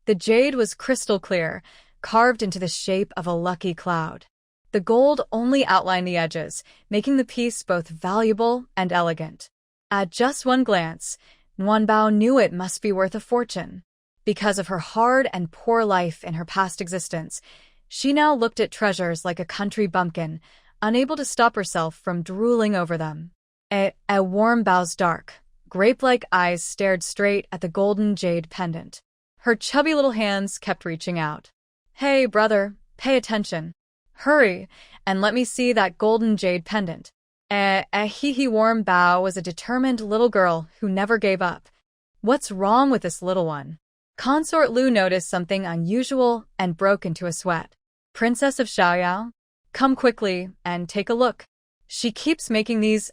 The jade was crystal clear, carved into the shape of a lucky cloud. The gold only outlined the edges, making the piece both valuable and elegant. At just one glance, Nuanbao knew it must be worth a fortune. Because of her hard and poor life in her past existence, she now looked at treasures like a country bumpkin, unable to stop herself from drooling over them. Nuanbao's dark, grape-like eyes stared straight at the golden jade pendant. Her chubby little hands kept reaching out. Hey, brother, pay attention. Hurry, and let me see that golden jade pendant. Nuanbao was a determined little girl who never gave up. What's wrong with this little one? Consort Lu noticed something unusual and broke into a sweat. Princess of Xiaoyao, come quickly and take a look. She keeps making these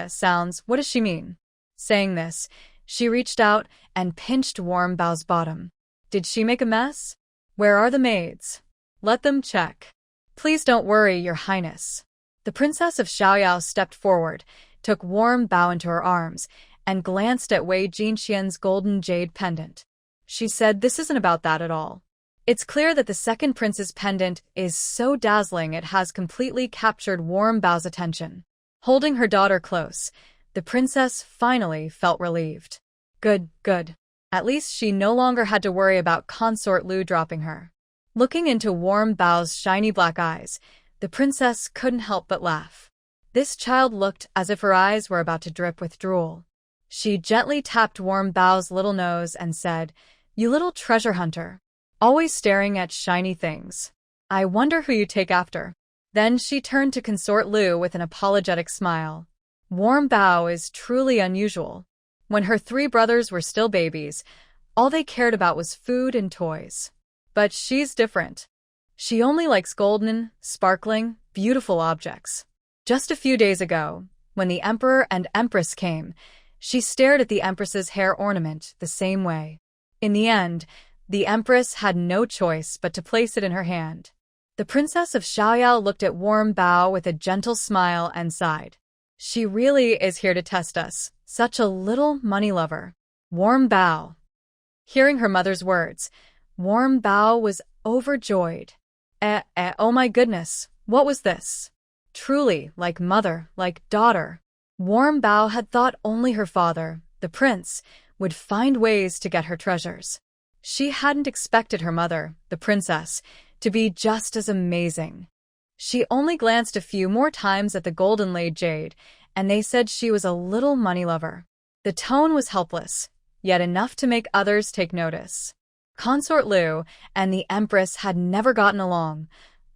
sounds. What does she mean? Saying this, she reached out and pinched Nuanbao's bottom. Did she make a mess? Where are the maids? Let them check. Please don't worry, Your Highness. The Princess of Xiaoyao stepped forward, took Nuanbao into her arms, and glanced at Wei Jingxian's golden jade pendant. She said, this isn't about that at all. It's clear that the second prince's pendant is so dazzling it has completely captured Nuanbao's attention. Holding her daughter close, the princess finally felt relieved. Good, good. At least she no longer had to worry about Consort Lu dropping her. Looking into Nuanbao's shiny black eyes, the princess couldn't help but laugh. This child looked as if her eyes were about to drip with drool. She gently tapped Nuanbao's little nose and said, You little treasure hunter. Always staring at shiny things. I wonder who you take after. Then she turned to Consort Lu with an apologetic smile. Nuanbao is truly unusual. When her 3 brothers were still babies, all they cared about was food and toys. But she's different. She only likes golden, sparkling, beautiful objects. Just a few days ago, when the Emperor and Empress came, she stared at the Empress's hair ornament the same way. In the end, the Empress had no choice but to place it in her hand. The Princess of Xiaoyao looked at Nuanbao with a gentle smile and sighed. She really is here to test us, such a little money lover. Nuanbao. Hearing her mother's words, Nuanbao was overjoyed. Oh my goodness, what was this? Truly, like mother, like daughter. Nuanbao had thought only her father, the prince, would find ways to get her treasures. She hadn't expected her mother, the princess, to be just as amazing. She only glanced a few more times at the gold-inlaid jade, and they said she was a little money lover. The tone was helpless, yet enough to make others take notice. Consort Lu and the Empress had never gotten along,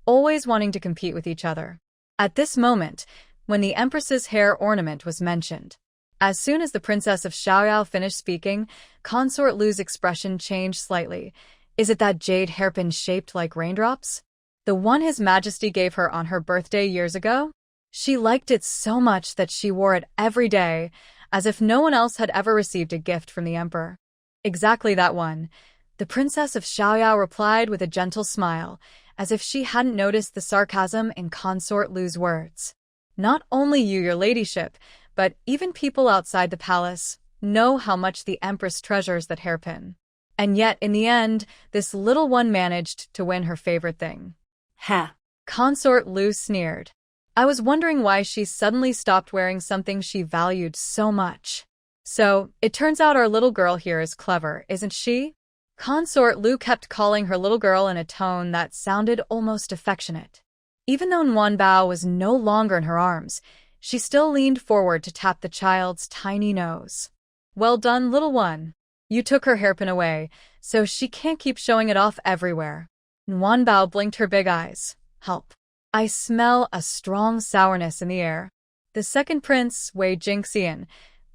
always wanting to compete with each other. At this moment, when the Empress's hair ornament was mentioned, as soon as the Princess of Xiaoyao finished speaking, Consort Lu's expression changed slightly. Is it that jade hairpin shaped like raindrops? The one His Majesty gave her on her birthday years ago? She liked it so much that she wore it every day, as if no one else had ever received a gift from the Emperor. Exactly that one. The Princess of Xiaoyao replied with a gentle smile, as if she hadn't noticed the sarcasm in Consort Lu's words. Not only you, your ladyship, but even people outside the palace know how much the Empress treasures that hairpin. And yet, in the end, this little one managed to win her favorite thing. Ha! Consort Lu sneered. I was wondering why she suddenly stopped wearing something she valued so much. So, it turns out our little girl here is clever, isn't she? Consort Lu kept calling her little girl in a tone that sounded almost affectionate. Even though Nguyen was no longer in her arms, she still leaned forward to tap the child's tiny nose. Well done, little one. You took her hairpin away, so she can't keep showing it off everywhere. Nguyen blinked her big eyes. Help. I smell a strong sourness in the air. The second prince, Wei Jingxian,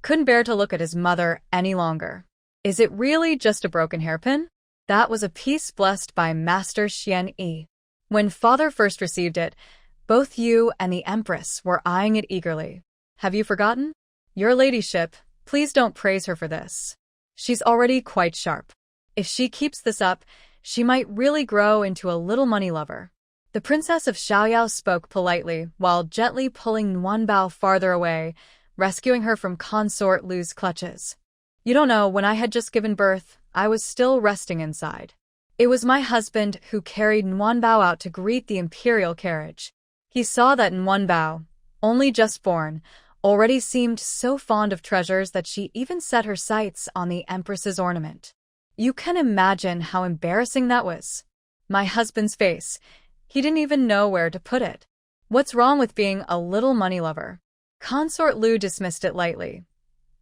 couldn't bear to look at his mother any longer. Is it really just a broken hairpin? That was a piece blessed by Master Xian Yi. When father first received it, both you and the Empress were eyeing it eagerly. Have you forgotten? Your ladyship, please don't praise her for this. She's already quite sharp. If she keeps this up, she might really grow into a little money lover. The Princess of Xiaoyao spoke politely while gently pulling Nguyen farther away, rescuing her from Consort Lu's clutches. You don't know, when I had just given birth, I was still resting inside. It was my husband who carried Nguyen out to greet the imperial carriage. He saw that Nguyen, only just born, already seemed so fond of treasures that she even set her sights on the Empress's ornament. You can imagine how embarrassing that was. My husband's face. He didn't even know where to put it. What's wrong with being a little money lover? Consort Lu dismissed it lightly.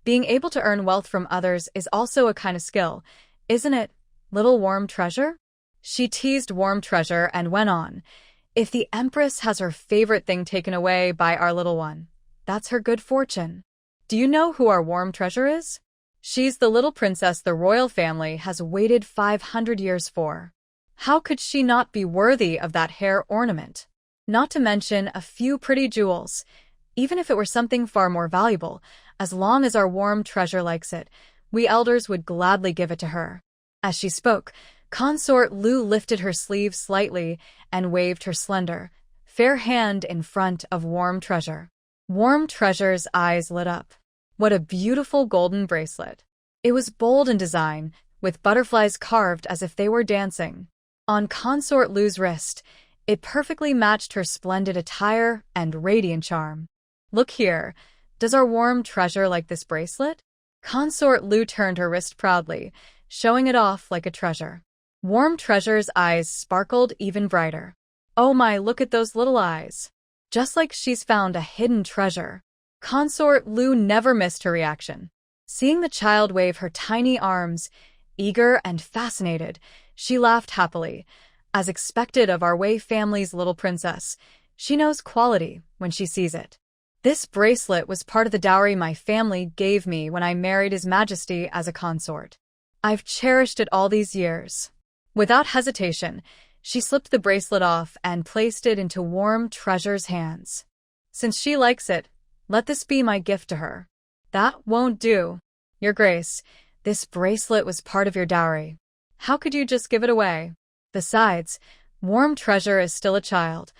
Being able to earn wealth from others is also a kind of skill, isn't it, little warm treasure? She teased warm treasure and went on. If the Empress has her favorite thing taken away by our little one, that's her good fortune. Do you know who our warm treasure is? She's the little princess the royal family has waited 500 years for. How could she not be worthy of that hair ornament? Not to mention a few pretty jewels. Even if it were something far more valuable, as long as our warm treasure likes it, we elders would gladly give it to her. As she spoke, Consort Lu lifted her sleeve slightly and waved her slender, fair hand in front of Warm Treasure. Warm Treasure's eyes lit up. What a beautiful golden bracelet. It was bold in design, with butterflies carved as if they were dancing. On Consort Lu's wrist, it perfectly matched her splendid attire and radiant charm. Look here, does our Warm Treasure like this bracelet? Consort Lu turned her wrist proudly, showing it off like a treasure. Warm Treasure's eyes sparkled even brighter. Oh my, look at those little eyes. Just like she's found a hidden treasure. Consort Lu never missed her reaction. Seeing the child wave her tiny arms, eager and fascinated, she laughed happily. As expected of our Wei family's little princess, she knows quality when she sees it. This bracelet was part of the dowry my family gave me when I married His Majesty as a consort. I've cherished it all these years. Without hesitation, she slipped the bracelet off and placed it into Warm Treasure's hands. Since she likes it, let this be my gift to her. That won't do. Your Grace, this bracelet was part of your dowry. How could you just give it away? Besides, Warm Treasure is still a child.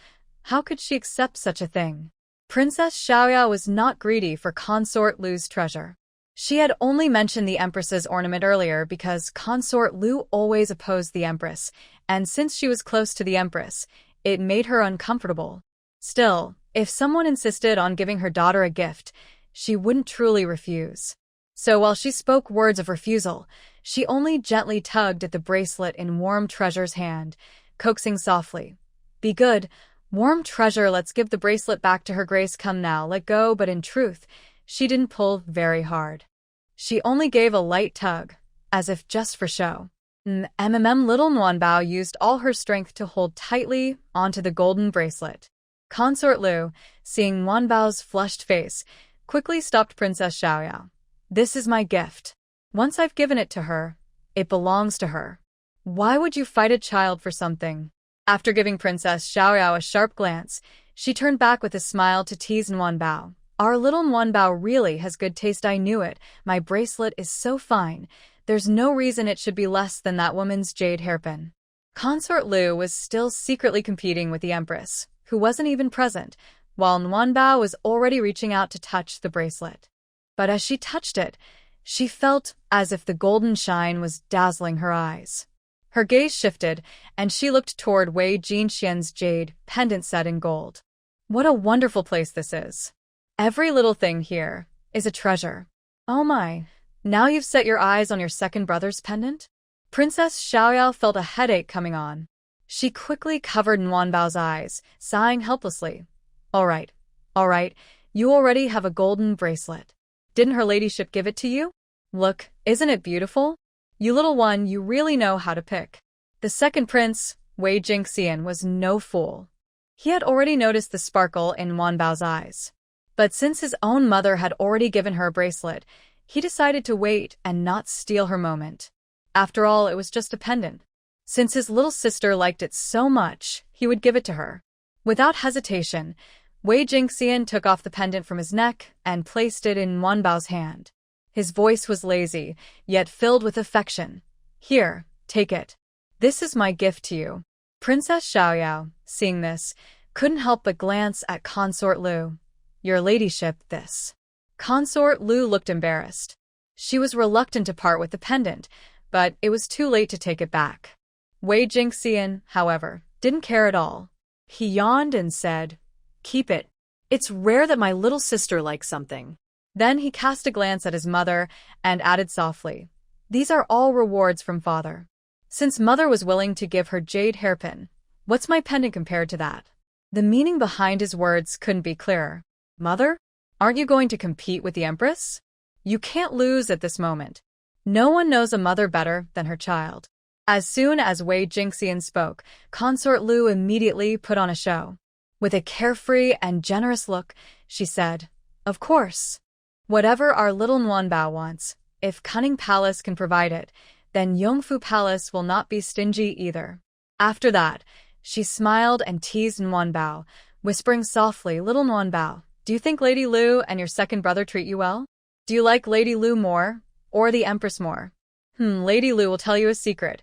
How could she accept such a thing? Princess Xiaoyao was not greedy for Consort Lu's treasure. She had only mentioned the Empress's ornament earlier because Consort Lu always opposed the Empress, and since she was close to the Empress, it made her uncomfortable. Still, if someone insisted on giving her daughter a gift, she wouldn't truly refuse. So while she spoke words of refusal, she only gently tugged at the bracelet in Warm Treasure's hand, coaxing softly. Be good. Warm Treasure, let's give the bracelet back to her grace. Come now, let go. But in truth, she didn't pull very hard. She only gave a light tug, as if just for show. Little Nguyenbao used all her strength to hold tightly onto the golden bracelet. Consort Lu, seeing Nguyenbao's flushed face, quickly stopped Princess Xiaoyao. This is my gift. Once I've given it to her, it belongs to her. Why would you fight a child for something? After giving Princess Xiaoyao a sharp glance, she turned back with a smile to tease Nguyenbao. Our little Nguyenbao really has good taste. I knew it. My bracelet is so fine. There's no reason it should be less than that woman's jade hairpin. Consort Lu was still secretly competing with the Empress, who wasn't even present, while Nguyenbao was already reaching out to touch the bracelet. But as she touched it, she felt as if the golden shine was dazzling her eyes. Her gaze shifted, and she looked toward Wei Jingxian's jade pendant set in gold. What a wonderful place this is. Every little thing here is a treasure. Oh my, now you've set your eyes on your second brother's pendant? Princess Xiaoyao felt a headache coming on. She quickly covered Nguyenbao's eyes, sighing helplessly. All right, you already have a golden bracelet. Didn't her ladyship give it to you? Look, isn't it beautiful? You little one, you really know how to pick. The second prince, Wei Jingxian, was no fool. He had already noticed the sparkle in Nguyenbao's eyes. But since his own mother had already given her a bracelet, he decided to wait and not steal her moment. After all, it was just a pendant. Since his little sister liked it so much, he would give it to her. Without hesitation, Wei Jingxian took off the pendant from his neck and placed it in Nguyenbao's hand. His voice was lazy, yet filled with affection. Here, take it. This is my gift to you. Princess Xiaoyao, seeing this, couldn't help but glance at Consort Lu. Your ladyship, this. Consort Lu looked embarrassed. She was reluctant to part with the pendant, but it was too late to take it back. Wei Jingxian, however, didn't care at all. He yawned and said, Keep it. It's rare that my little sister likes something. Then he cast a glance at his mother and added softly, These are all rewards from father. Since mother was willing to give her jade hairpin, what's my pendant compared to that? The meaning behind his words couldn't be clearer. Mother? Aren't you going to compete with the Empress? You can't lose at this moment. No one knows a mother better than her child. As soon as Wei Jingxian spoke, Consort Lu immediately put on a show. With a carefree and generous look, she said, Of course. Whatever our little Nguyenbao wants, if Cunning Palace can provide it, then Yongfu Palace will not be stingy either. After that, she smiled and teased Nguyenbao, whispering softly, Little Nguyenbao, do you think Lady Lu and your second brother treat you well? Do you like Lady Lu more, or the Empress more? Lady Lu will tell you a secret.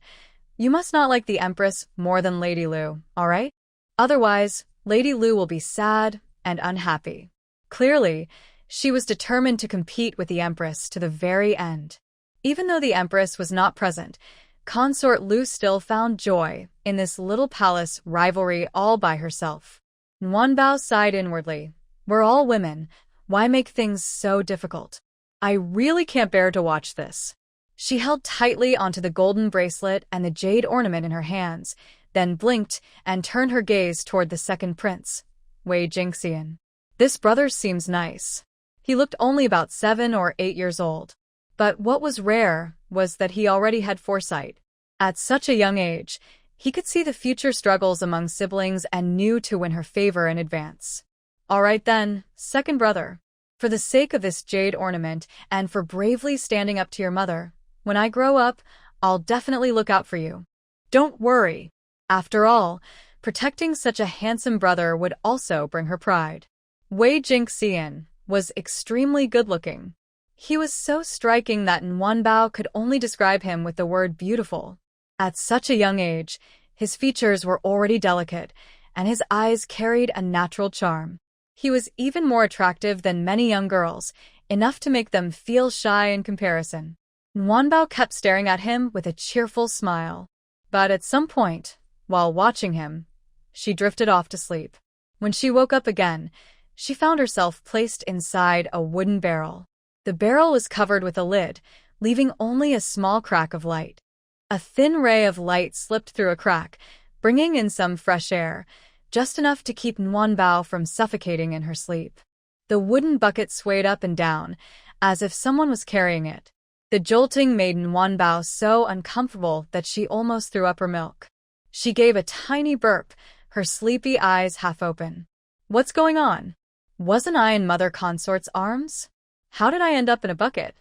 You must not like the Empress more than Lady Lu, all right? Otherwise, Lady Lu will be sad and unhappy. Clearly, she was determined to compete with the Empress to the very end. Even though the Empress was not present, Consort Lu still found joy in this little palace rivalry all by herself. Nguyenbao sighed inwardly. We're all women. Why make things so difficult? I really can't bear to watch this. She held tightly onto the golden bracelet and the jade ornament in her hands, then blinked and turned her gaze toward the second prince, Wei Jingxian. This brother seems nice. He looked only about 7 or 8 years old. But what was rare was that he already had foresight. At such a young age, he could see the future struggles among siblings and knew to win her favor in advance. All right then, second brother. For the sake of this jade ornament and for bravely standing up to your mother, when I grow up, I'll definitely look out for you. Don't worry. After all, protecting such a handsome brother would also bring her pride. Wei Jingxian was extremely good-looking. He was so striking that Nguyenbao could only describe him with the word beautiful. At such a young age, his features were already delicate, and his eyes carried a natural charm. He was even more attractive than many young girls, enough to make them feel shy in comparison. Nguyenbao kept staring at him with a cheerful smile. But at some point, while watching him, she drifted off to sleep. When she woke up again, she found herself placed inside a wooden barrel. The barrel was covered with a lid, leaving only a small crack of light. A thin ray of light slipped through a crack, bringing in some fresh air, just enough to keep Nguyen from suffocating in her sleep. The wooden bucket swayed up and down, as if someone was carrying it. The jolting made Nguyen so uncomfortable that she almost threw up her milk. She gave a tiny burp, her sleepy eyes half open. What's going on? Wasn't I in Mother Consort's arms? How did I end up in a bucket?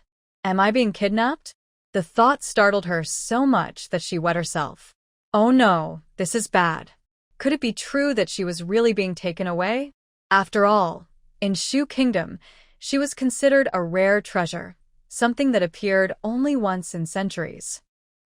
Am I being kidnapped? The thought startled her so much that she wet herself. Oh no, this is bad. Could it be true that she was really being taken away? After all, in Shu Kingdom, she was considered a rare treasure, something that appeared only once in centuries.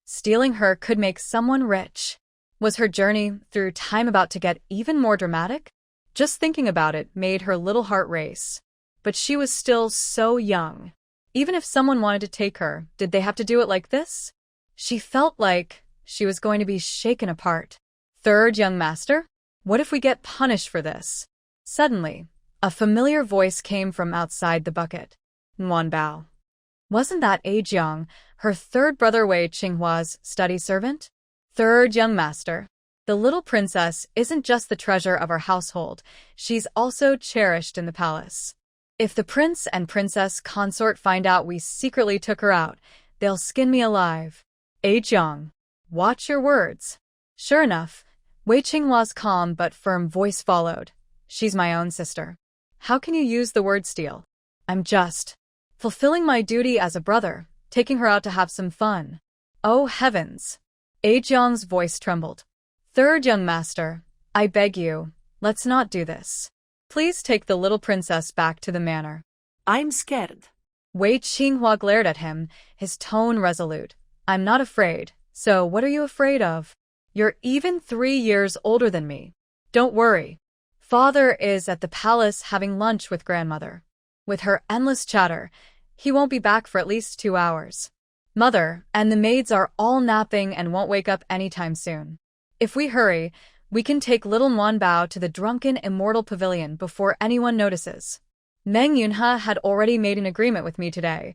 Stealing her could make someone rich. Was her journey through time about to get even more dramatic? Just thinking about it made her little heart race. But she was still so young. Even if someone wanted to take her, did they have to do it like this? She felt like she was going to be shaken apart. Third young master? What if we get punished for this? Suddenly, a familiar voice came from outside the bucket. Nguyen. Wasn't that Jiang, her third brother Wei Qinghua's study servant? Third young master. The little princess isn't just the treasure of our household, she's also cherished in the palace. If the prince and princess consort find out we secretly took her out, they'll skin me alive. Jiang, watch your words. Sure enough, Wei Qinghua's calm but firm voice followed. She's my own sister. How can you use the word steal? I'm just fulfilling my duty as a brother, taking her out to have some fun. Oh heavens! Jiang's voice trembled. Third young master, I beg you, let's not do this. Please take the little princess back to the manor. I'm scared. Wei Qinghua glared at him, his tone resolute. I'm not afraid, so what are you afraid of? You're even 3 years older than me. Don't worry. Father is at the palace having lunch with grandmother. With her endless chatter, he won't be back for at least 2 hours. Mother and the maids are all napping and won't wake up anytime soon. If we hurry, we can take little Nguyen to the drunken immortal pavilion before anyone notices. Meng Yunhe had already made an agreement with me today.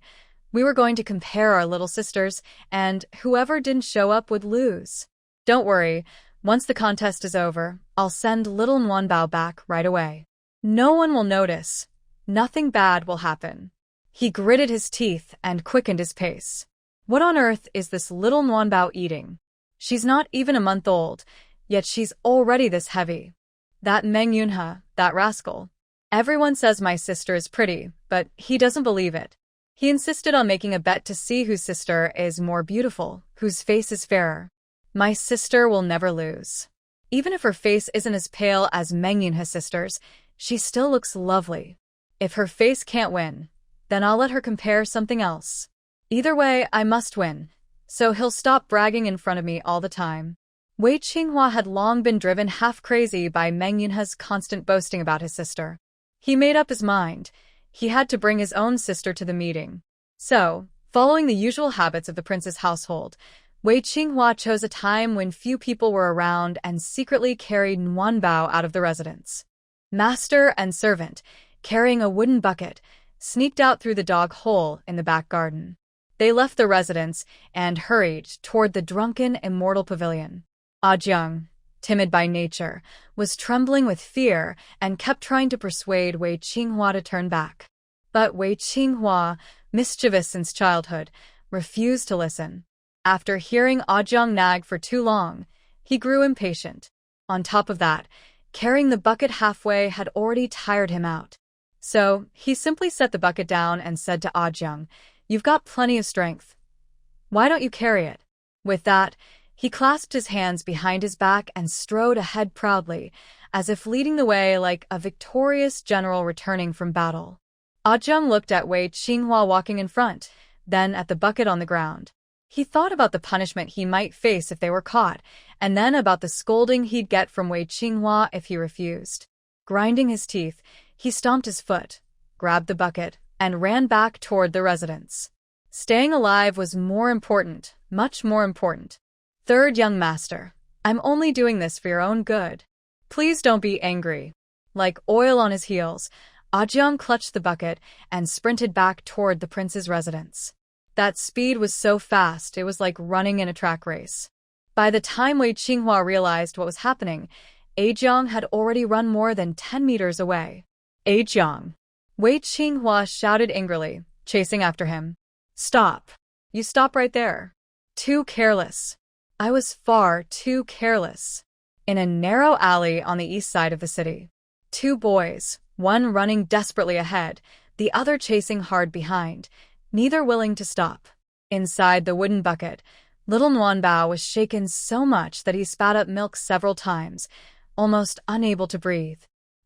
We were going to compare our little sisters, and whoever didn't show up would lose. Don't worry, once the contest is over, I'll send little Nguyen back right away. No one will notice. Nothing bad will happen. He gritted his teeth and quickened his pace. What on earth is this little Nguyen eating? She's not even a month old, yet she's already this heavy. That Meng Yunhe, that rascal. Everyone says my sister is pretty, but he doesn't believe it. He insisted on making a bet to see whose sister is more beautiful, whose face is fairer. My sister will never lose. Even if her face isn't as pale as Meng Yunhe's sister's, she still looks lovely. If her face can't win, then I'll let her compare something else. Either way, I must win, so he'll stop bragging in front of me all the time. Wei Qinghua had long been driven half-crazy by Meng Yunhe's constant boasting about his sister. He made up his mind. He had to bring his own sister to the meeting. So, following the usual habits of the prince's household, Wei Qinghua chose a time when few people were around and secretly carried Nguyen out of the residence. Master and servant, carrying a wooden bucket, sneaked out through the dog hole in the back garden. They left the residence and hurried toward the drunken immortal pavilion. Jiang, timid by nature, was trembling with fear and kept trying to persuade Wei Qinghua to turn back. But Wei Qinghua, mischievous since childhood, refused to listen. After hearing Jiang nag for too long, he grew impatient. On top of that, carrying the bucket halfway had already tired him out. So, he simply set the bucket down and said to Jiang, "You've got plenty of strength. Why don't you carry it?" With that, he clasped his hands behind his back and strode ahead proudly, as if leading the way like a victorious general returning from battle. Jiang looked at Wei Qinghua walking in front, then at the bucket on the ground. He thought about the punishment he might face if they were caught, and then about the scolding he'd get from Wei Qinghua if he refused. Grinding his teeth, he stomped his foot, grabbed the bucket, and ran back toward the residence. Staying alive was more important, much more important. Third young master, I'm only doing this for your own good. Please don't be angry. Like oil on his heels, Jiang clutched the bucket and sprinted back toward the prince's residence. That speed was so fast it was like running in a track race. By the time Wei Qinghua realized what was happening, Jiang had already run more than 10 meters away. Jiang! Wei Qinghua shouted angrily, chasing after him. Stop! You stop right there. Too careless. I was far too careless. In a narrow alley on the east side of the city, two boys, one running desperately ahead, the other chasing hard behind, neither willing to stop. Inside the wooden bucket, little Nguanbao was shaken so much that he spat up milk several times, almost unable to breathe.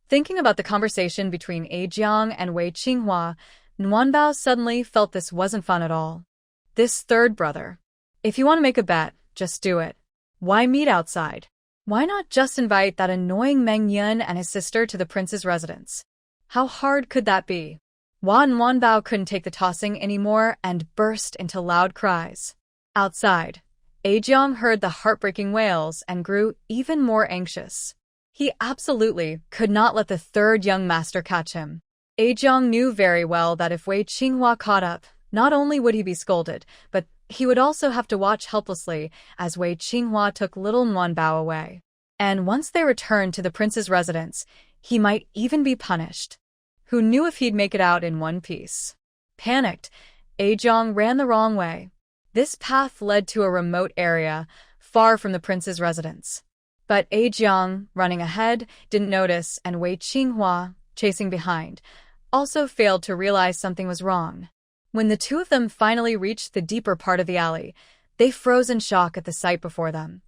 Thinking about the conversation between Jiang and Wei Qinghua, Nguanbao suddenly felt this wasn't fun at all. This third brother. If you want to make a bet, just do it. Why meet outside? Why not just invite that annoying Meng Yun and his sister to the prince's residence? How hard could that be? Nguanbao couldn't take the tossing anymore and burst into loud cries. Outside, Jiang heard the heartbreaking wails and grew even more anxious. He absolutely could not let the third young master catch him. Jiang knew very well that if Wei Qinghua caught up, not only would he be scolded, but he would also have to watch helplessly as Wei Qinghua took little Nguanbao away. And once they returned to the prince's residence, he might even be punished. Who knew if he'd make it out in one piece? Panicked, Jiang ran the wrong way. This path led to a remote area, far from the prince's residence. But Jiang, running ahead, didn't notice, and Wei Qinghua, chasing behind, also failed to realize something was wrong. When the two of them finally reached the deeper part of the alley, they froze in shock at the sight before them.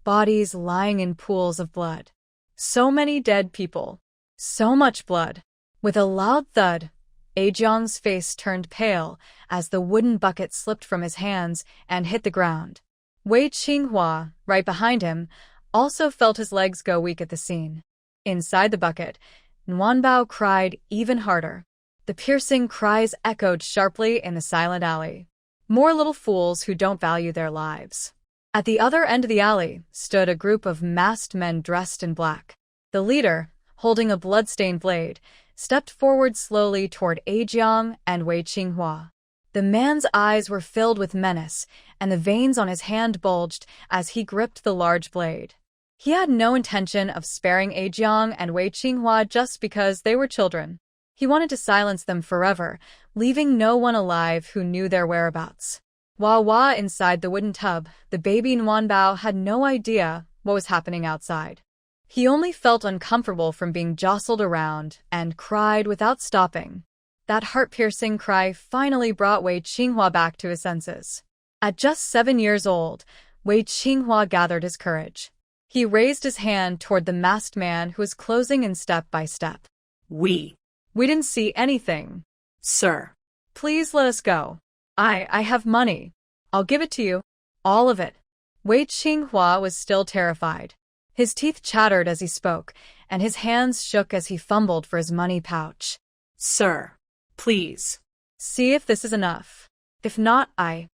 Bodies lying in pools of blood. So many dead people. So much blood. With a loud thud, Jiang's face turned pale as the wooden bucket slipped from his hands and hit the ground. Wei Qinghua, right behind him, also felt his legs go weak at the scene. Inside the bucket, Nguanbao cried even harder. The piercing cries echoed sharply in the silent alley. More little fools who don't value their lives. At the other end of the alley stood a group of masked men dressed in black. The leader, holding a blood-stained blade, stepped forward slowly toward Jiang and Wei Qinghua. The man's eyes were filled with menace, and the veins on his hand bulged as he gripped the large blade. He had no intention of sparing Jiang and Wei Qinghua just because they were children. He wanted to silence them forever, leaving no one alive who knew their whereabouts. Wah inside the wooden tub, the baby Nguanbao had no idea what was happening outside. He only felt uncomfortable from being jostled around and cried without stopping. That heart-piercing cry finally brought Wei Qinghua back to his senses. At just 7 years old, Wei Qinghua gathered his courage. He raised his hand toward the masked man who was closing in step by step. We didn't see anything. Sir. Please let us go. I have money. I'll give it to you. All of it. Wei Qinghua was still terrified. His teeth chattered as he spoke, and his hands shook as he fumbled for his money pouch. Sir, please. See if this is enough. If not, I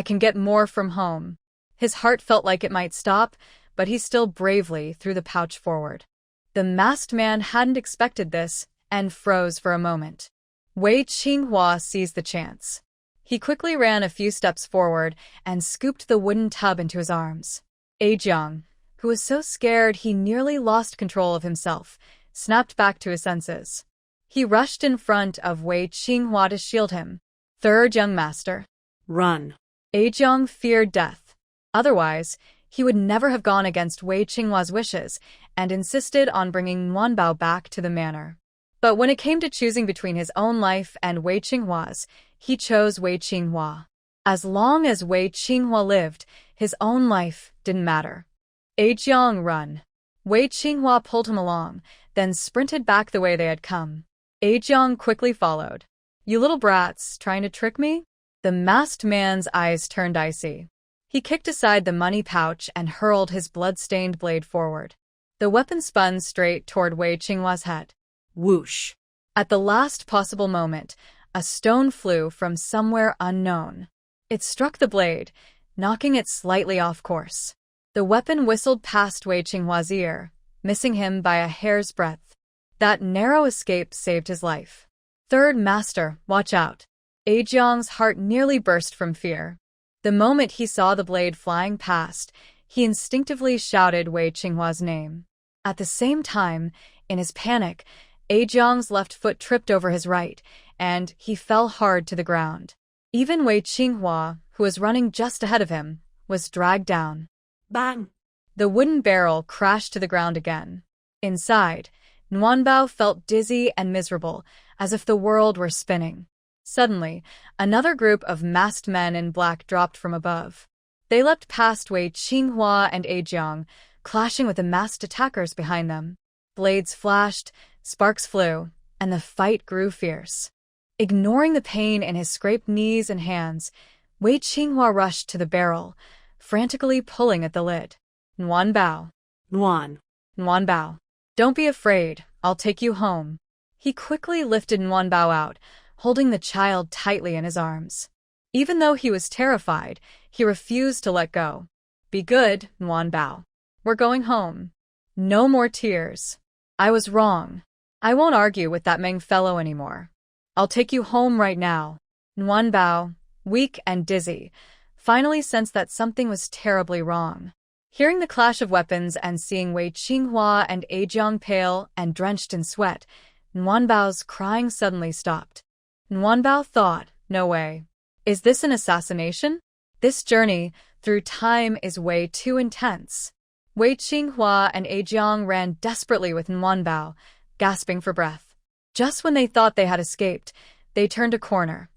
can get more from home. His heart felt like it might stop, but he still bravely threw the pouch forward. The masked man hadn't expected this and froze for a moment. Wei Qinghua seized the chance. He quickly ran a few steps forward and scooped the wooden tub into his arms. Jiang, who was so scared he nearly lost control of himself, snapped back to his senses. He rushed in front of Wei Qinghua to shield him. Third young master. Run. Jiang feared death. Otherwise, he would never have gone against Wei Qinghua's wishes and insisted on bringing Nguanbao back to the manor. But when it came to choosing between his own life and Wei Qinghua's, he chose Wei Qinghua. As long as Wei Qinghua lived, his own life didn't matter. Jiang, run. Wei Qinghua pulled him along, then sprinted back the way they had come. Jiang quickly followed. You little brats, trying to trick me? The masked man's eyes turned icy. He kicked aside the money pouch and hurled his blood-stained blade forward. The weapon spun straight toward Wei Qinghua's head. Whoosh! At the last possible moment, a stone flew from somewhere unknown. It struck the blade, knocking it slightly off course. The weapon whistled past Wei Qinghua's ear, missing him by a hair's breadth. That narrow escape saved his life. Third Master, watch out. Ajiang's heart nearly burst from fear. The moment he saw the blade flying past, he instinctively shouted Wei Qinghua's name. At the same time, in his panic, Ajiang's left foot tripped over his right, and he fell hard to the ground. Even Wei Qinghua, who was running just ahead of him, was dragged down. Bang! The wooden barrel crashed to the ground again. Inside, Nguanbao felt dizzy and miserable, as if the world were spinning. Suddenly, another group of masked men in black dropped from above. They leapt past Wei Qinghua and Ajiang, clashing with the masked attackers behind them. Blades flashed, sparks flew, and the fight grew fierce. Ignoring the pain in his scraped knees and hands, Wei Qinghua rushed to the barrel, frantically pulling at the lid. Nguanbao. Nguanbao. Don't be afraid, I'll take you home. He quickly lifted Nguanbao out, holding the child tightly in his arms. Even though he was terrified, he refused to let go. Be good, Nguanbao. We're going home. No more tears. I was wrong. I won't argue with that Meng fellow anymore. I'll take you home right now. Nguanbao, weak and dizzy, finally sensed that something was terribly wrong. Hearing the clash of weapons and seeing Wei Qinghua and Ajiang pale and drenched in sweat, Nguanbao's crying suddenly stopped. Nguanbao thought, no way. Is this an assassination? This journey through time is way too intense. Wei Qinghua and Ajiang ran desperately with Nguanbao, gasping for breath. Just when they thought they had escaped, they turned a corner,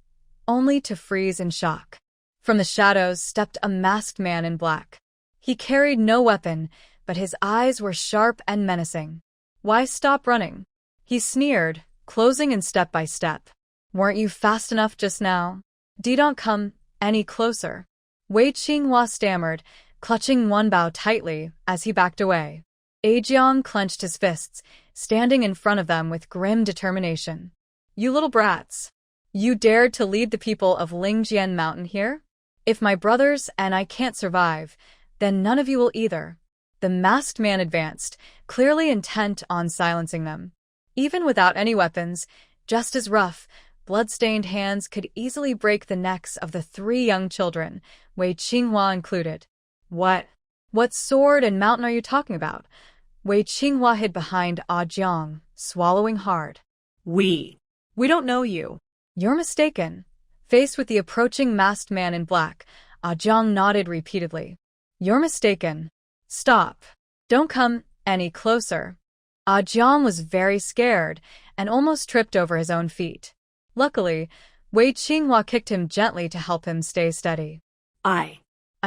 only to freeze in shock. From the shadows stepped a masked man in black. He carried no weapon, but his eyes were sharp and menacing. Why stop running? He sneered, closing in step by step. Weren't you fast enough just now? Don't come any closer. Wei Qinghua stammered, clutching Nguanbao tightly as he backed away. Ajiang clenched his fists, standing in front of them with grim determination. You little brats! You dared to lead the people of Lingjian Mountain here? If my brothers and I can't survive, then none of you will either. The masked man advanced, clearly intent on silencing them. Even without any weapons, just as rough, blood-stained hands could easily break the necks of the 3 young children, Wei Qinghua included. What sword and mountain are you talking about? Wei Qinghua hid behind Ajiang, swallowing hard. We don't know you. You're mistaken. Faced with the approaching masked man in black, Ajiang nodded repeatedly. You're mistaken. Stop. Don't come any closer. Ajiang was very scared and almost tripped over his own feet. Luckily, Wei Qinghua kicked him gently to help him stay steady. I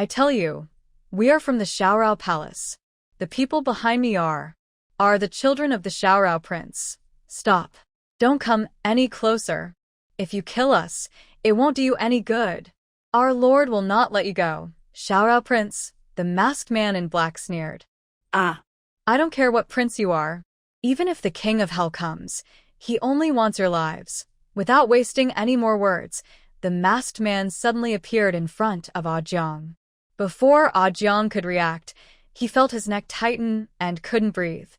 tell you, we are from the Xiaorao Palace. The people behind me are the children of the Xiaorao Prince. Stop. Don't come any closer. If you kill us, it won't do you any good. Our lord will not let you go. Xiaorao Prince, the masked man in black sneered. I don't care what prince you are. Even if the king of hell comes, he only wants your lives. Without wasting any more words, the masked man suddenly appeared in front of Ajiang. Before Ajiang could react, he felt his neck tighten and couldn't breathe.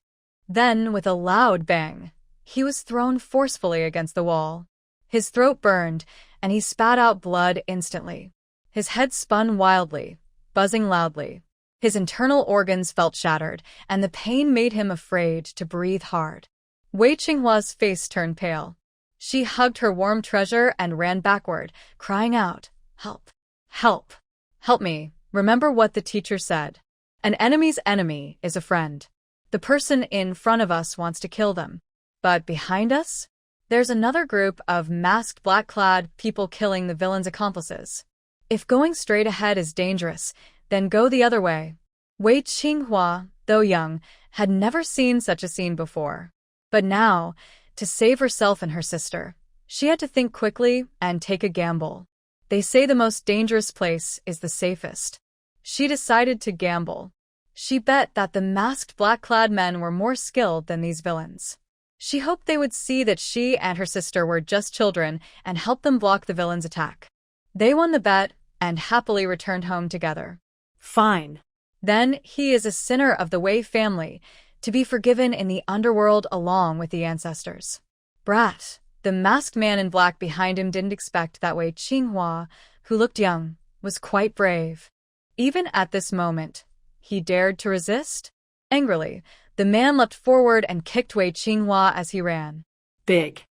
Then, with a loud bang, he was thrown forcefully against the wall. His throat burned, and he spat out blood instantly. His head spun wildly, buzzing loudly. His internal organs felt shattered, and the pain made him afraid to breathe hard. Wei Qinghua's face turned pale. She hugged her warm treasure and ran backward, crying out, "Help! Help! Help me! Remember what the teacher said. An enemy's enemy is a friend. The person in front of us wants to kill them. But behind us? There's another group of masked black-clad people killing the villain's accomplices. If going straight ahead is dangerous, then go the other way." Wei Qinghua, though young, had never seen such a scene before. But now, to save herself and her sister, she had to think quickly and take a gamble. They say the most dangerous place is the safest. She decided to gamble. She bet that the masked black-clad men were more skilled than these villains. She hoped they would see that she and her sister were just children and help them block the villain's attack. They won the bet and happily returned home together. Fine. Then he is a sinner of the Wei family. to be forgiven in the underworld along with the ancestors. Brat, the masked man in black behind him didn't expect that Wei Qinghua, who looked young, was quite brave. Even at this moment, he dared to resist? Angrily, the man leapt forward and kicked Wei Qinghua as he ran. Big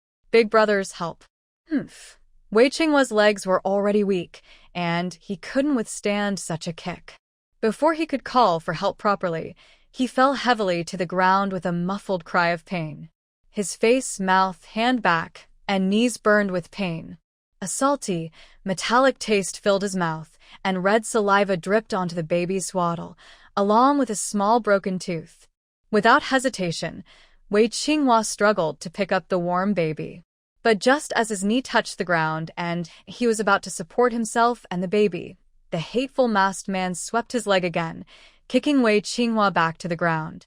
Brother's help. Humph. Wei Qinghua's legs were already weak, and he couldn't withstand such a kick. Before he could call for help properly, he fell heavily to the ground with a muffled cry of pain. His face, mouth, hand, back, and knees burned with pain. A salty, metallic taste filled his mouth, and red saliva dripped onto the baby's swaddle, along with a small broken tooth. Without hesitation, Wei Qinghua struggled to pick up the warm baby. But just as his knee touched the ground and he was about to support himself and the baby, the hateful masked man swept his leg again, kicking Wei Qinghua back to the ground.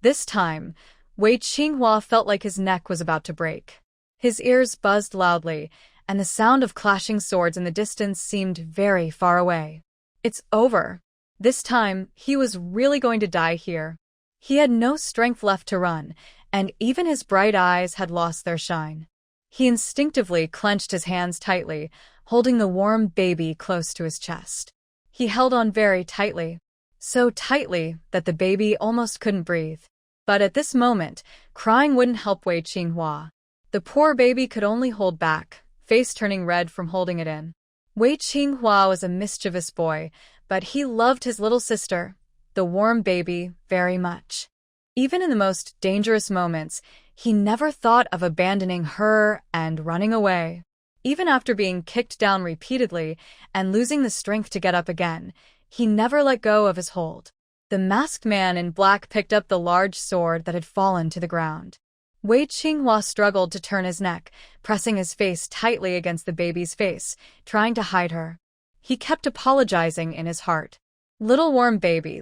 This time, Wei Qinghua felt like his neck was about to break. His ears buzzed loudly, and the sound of clashing swords in the distance seemed very far away. It's over. This time, he was really going to die here. He had no strength left to run, and even his bright eyes had lost their shine. He instinctively clenched his hands tightly, holding the warm baby close to his chest. He held on very tightly, so tightly that the baby almost couldn't breathe. But at this moment, crying wouldn't help Wei Qinghua. The poor baby could only hold back, face turning red from holding it in. Wei Qinghua was a mischievous boy, but he loved his little sister, the warm baby, very much. Even in the most dangerous moments, he never thought of abandoning her and running away. Even after being kicked down repeatedly and losing the strength to get up again, he never let go of his hold. The masked man in black picked up the large sword that had fallen to the ground. Wei Qinghua struggled to turn his neck, pressing his face tightly against the baby's face, trying to hide her. He kept apologizing in his heart. Little warm baby,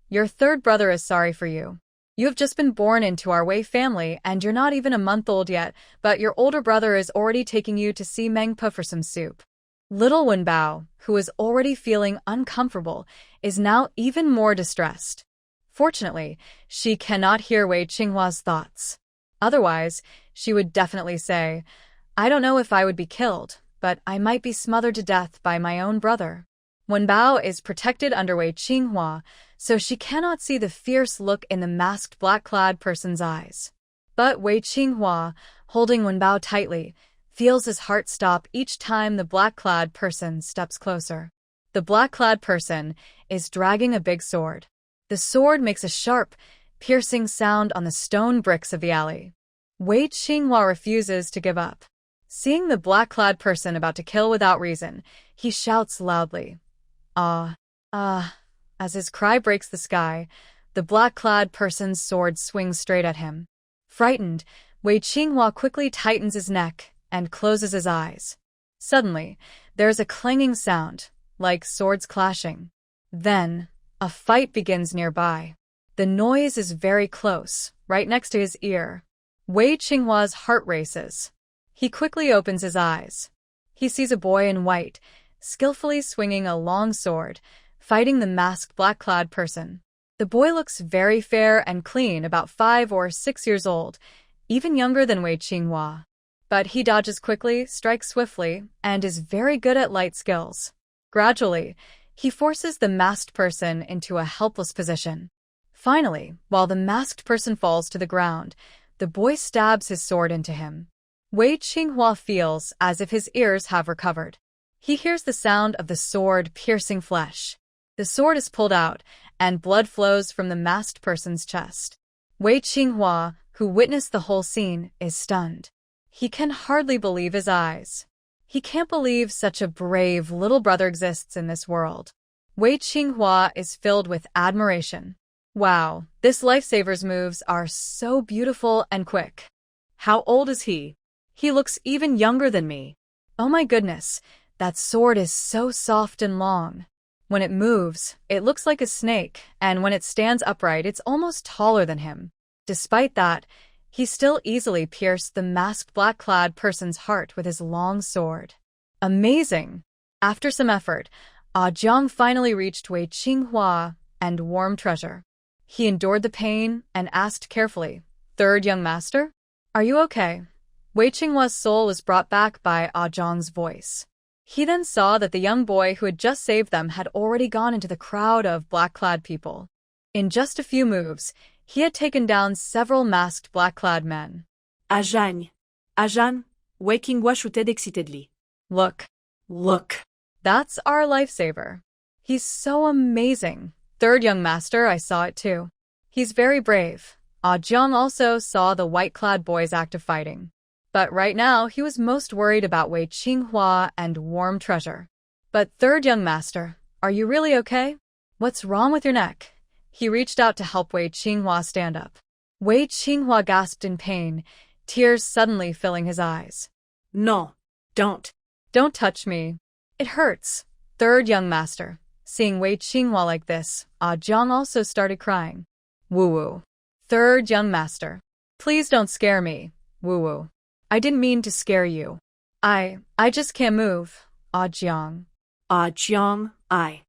your third brother is sorry for you. You have just been born into our Wei family and you're not even a month old yet, but your older brother is already taking you to see Mengpa for some soup. Little Wenbao, who is already feeling uncomfortable, is now even more distressed. Fortunately, she cannot hear Wei Qinghua's thoughts. Otherwise, she would definitely say, I don't know if I would be killed, but I might be smothered to death by my own brother. Wenbao is protected under Wei Qinghua, so she cannot see the fierce look in the masked black-clad person's eyes. But Wei Qinghua, holding Wenbao tightly, feels his heart stop each time the black-clad person steps closer. The black-clad person is dragging a big sword. The sword makes a sharp, piercing sound on the stone bricks of the alley. Wei Qinghua refuses to give up. Seeing the black-clad person about to kill without reason, he shouts loudly, "Ah, ah." As his cry breaks the sky, the black-clad person's sword swings straight at him. Frightened, Wei Qinghua quickly tightens his neck and closes his eyes. Suddenly, there is a clanging sound, like swords clashing. Then, a fight begins nearby. The noise is very close, right next to his ear. Wei Qinghua's heart races. He quickly opens his eyes. He sees a boy in white, skillfully swinging a long sword, fighting the masked black-clad person. The boy looks very fair and clean, about 5 or 6 years old, even younger than Wei Qinghua. But he dodges quickly, strikes swiftly, and is very good at light skills. Gradually, he forces the masked person into a helpless position. Finally, while the masked person falls to the ground, the boy stabs his sword into him. Wei Qinghua feels as if his ears have recovered. He hears the sound of the sword piercing flesh. The sword is pulled out, and blood flows from the masked person's chest. Wei Qinghua, who witnessed the whole scene, is stunned. He can hardly believe his eyes. He can't believe such a brave little brother exists in this world. Wei Qinghua is filled with admiration. Wow, this lifesaver's moves are so beautiful and quick. How old is he? He looks even younger than me. Oh my goodness, that sword is so soft and long. When it moves, it looks like a snake, and when it stands upright, it's almost taller than him. Despite that, he still easily pierced the masked black-clad person's heart with his long sword. Amazing! After some effort, Ah Jiang finally reached Wei Qinghua and warm treasure. He endured the pain and asked carefully, "Third young master? Are you okay?" Wei Qinghua's soul was brought back by Ah Zhang's voice. He then saw that the young boy who had just saved them had already gone into the crowd of black-clad people. In just a few moves, he had taken down several masked black-clad men. Ajahn, Wei Qinghua shouted excitedly. Look. That's our lifesaver. He's so amazing. Third young master, I saw it too. He's very brave. Ah Jiang also saw the white-clad boy's act of fighting. But right now, he was most worried about Wei Qinghua and Warm Treasure. But third young master, are you really okay? What's wrong with your neck? He reached out to help Wei Qinghua stand up. Wei Qinghua gasped in pain, tears suddenly filling his eyes. No, don't. Don't touch me. It hurts. Third young master. Seeing Wei Qinghua like this, Ah Jiang also started crying. Woo-woo. Third young master. Please don't scare me. Woo-woo. I didn't mean to scare you. I just can't move. Ah Jiang. Ah Jiang, I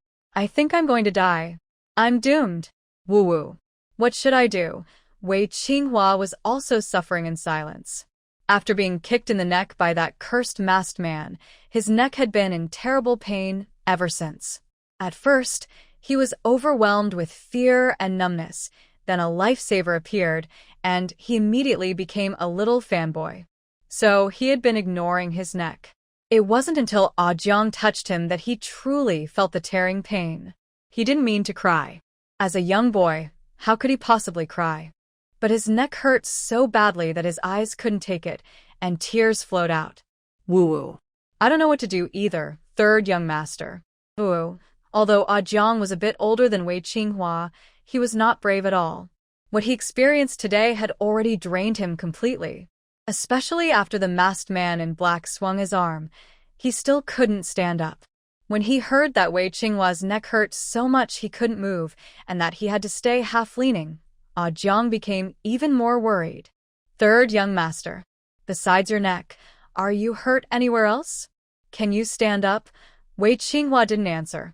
think I'm going to die. I'm doomed. Woo-woo. What should I do? Wei Qinghua was also suffering in silence. After being kicked in the neck by that cursed masked man, his neck had been in terrible pain ever since. At first, he was overwhelmed with fear and numbness. Then a lifesaver appeared, and he immediately became a little fanboy. So he had been ignoring his neck. It wasn't until Ah Jiang touched him that he truly felt the tearing pain. He didn't mean to cry. As a young boy, how could he possibly cry? But his neck hurt so badly that his eyes couldn't take it, and tears flowed out. Woo-woo. I don't know what to do either, third young master. Woo-woo. Although Ah Jiang was a bit older than Wei Qinghua, he was not brave at all. What he experienced today had already drained him completely. Especially after the masked man in black swung his arm, he still couldn't stand up. When he heard that Wei Qinghua's neck hurt so much he couldn't move and that he had to stay half-leaning, Ah Jiang became even more worried. Third young master. Besides your neck, are you hurt anywhere else? Can you stand up? Wei Qinghua didn't answer.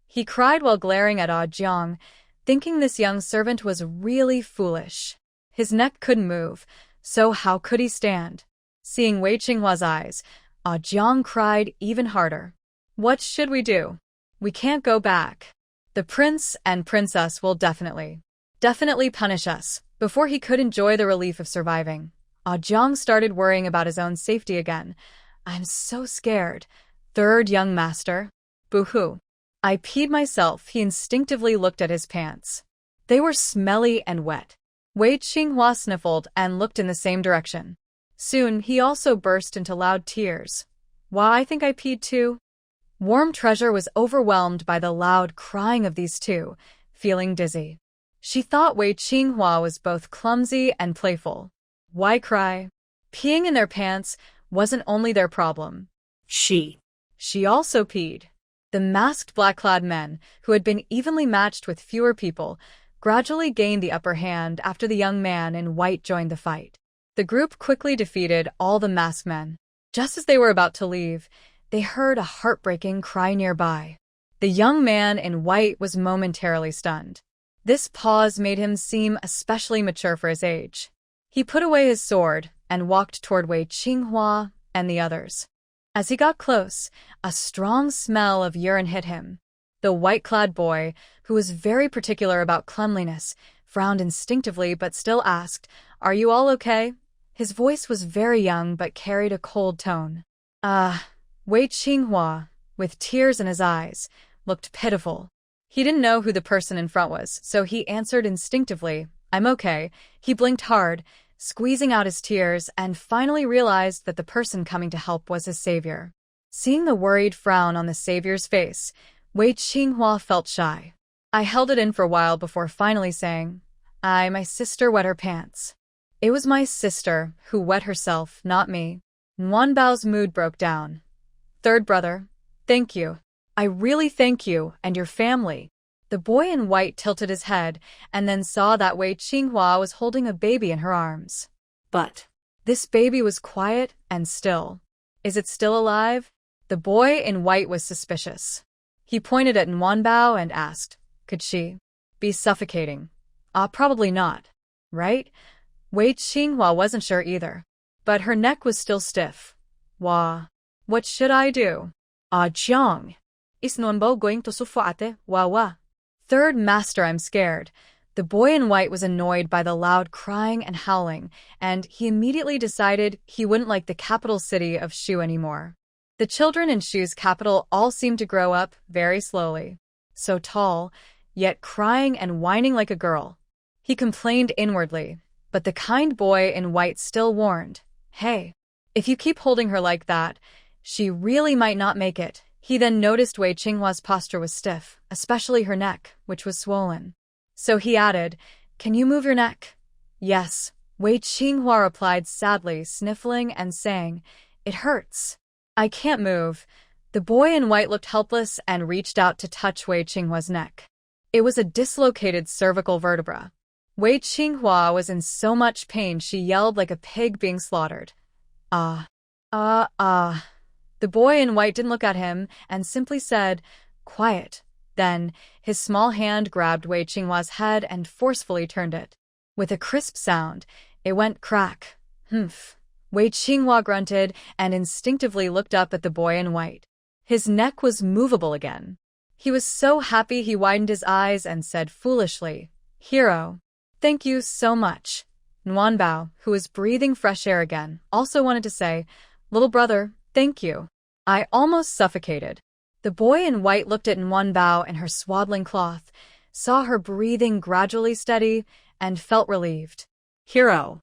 He cried while glaring at Ah Jiang, thinking this young servant was really foolish. His neck couldn't move, so how could he stand? Seeing Wei Qinghua's eyes, Ah Jiang cried even harder. What should we do? We can't go back. The prince and princess will definitely punish us. Before he could enjoy the relief of surviving, Ah Jiang started worrying about his own safety again. I'm so scared. Third young master. Boo-hoo. I peed myself. He instinctively looked at his pants. They were smelly and wet. Wei Qinghua sniffled and looked in the same direction. Soon, he also burst into loud tears. Why, I think I peed too. Warm Treasure was overwhelmed by the loud crying of these two, feeling dizzy. She thought Wei Qinghua was both clumsy and playful. Why cry? Peeing in their pants wasn't only their problem. She also peed. The masked black-clad men, who had been evenly matched with fewer people, gradually gained the upper hand after the young man in white joined the fight. The group quickly defeated all the masked men. Just as they were about to leave, they heard a heartbreaking cry nearby. The young man in white was momentarily stunned. This pause made him seem especially mature for his age. He put away his sword and walked toward Wei Qinghua and the others. As he got close, a strong smell of urine hit him. The white-clad boy, who was very particular about cleanliness, frowned instinctively but still asked, "Are you all okay?" His voice was very young but carried a cold tone. Wei Qinghua, with tears in his eyes, looked pitiful. He didn't know who the person in front was, so he answered instinctively, "I'm okay." He blinked hard, squeezing out his tears, and finally realized that the person coming to help was his savior. Seeing the worried frown on the savior's face, Wei Qinghua felt shy. I held it in for a while before finally saying, My sister wet her pants." It was my sister who wet herself, not me. Nguanbao's mood broke down. "Third brother, thank you. I really thank you and your family." The boy in white tilted his head and then saw that Wei Qinghua was holding a baby in her arms. But this baby was quiet and still. Is it still alive? The boy in white was suspicious. He pointed at Nguanbao and asked, "Could she be suffocating?" Probably not. Right? Wei Qinghua wasn't sure either. But her neck was still stiff. What should I do? Jiang. Is Nunbo going to suffer ate? Third master, I'm scared. The boy in white was annoyed by the loud crying and howling, and he immediately decided he wouldn't like the capital city of Shu anymore. The children in Shu's capital all seemed to grow up very slowly. So tall, yet crying and whining like a girl. He complained inwardly, but the kind boy in white still warned, "Hey, if you keep holding her like that, she really might not make it." He then noticed Wei Qinghua's posture was stiff, especially her neck, which was swollen. So he added, "Can you move your neck?" "Yes," Wei Qinghua replied sadly, sniffling and saying, "It hurts. I can't move." The boy in white looked helpless and reached out to touch Wei Qinghua's neck. It was a dislocated cervical vertebra. Wei Qinghua was in so much pain she yelled like a pig being slaughtered. The boy in white didn't look at him and simply said, "Quiet." Then, his small hand grabbed Wei Qinghua's head and forcefully turned it. With a crisp sound, it went crack. "Humph." Wei Qinghua grunted and instinctively looked up at the boy in white. His neck was movable again. He was so happy he widened his eyes and said foolishly, "Hero, thank you so much." Nuanbao, who was breathing fresh air again, also wanted to say, "Little brother, thank you." I almost suffocated. The boy in white looked at Nuanbao and her swaddling cloth, saw her breathing gradually steady, and felt relieved. "Hero,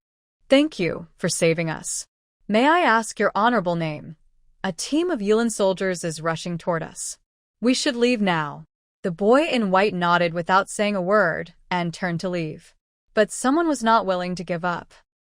thank you for saving us. May I ask your honorable name?" A team of Yulin soldiers is rushing toward us. "We should leave now." The boy in white nodded without saying a word and turned to leave. But someone was not willing to give up.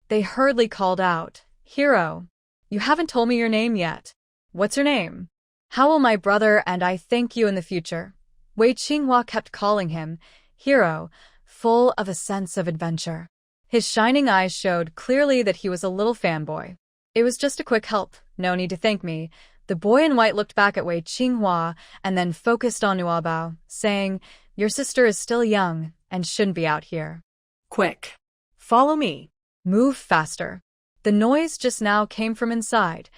They hurriedly called out, "Hero, you haven't told me your name yet. What's your name? How will my brother and I thank you in the future?" Wei Qinghua kept calling him Hero, full of a sense of adventure. His shining eyes showed clearly that he was a little fanboy. "It was just a quick help, no need to thank me." The boy in white looked back at Wei Qinghua and then focused on Nuabao, saying, "Your sister is still young and shouldn't be out here. Quick. Follow me." Move faster." The noise just now came from inside.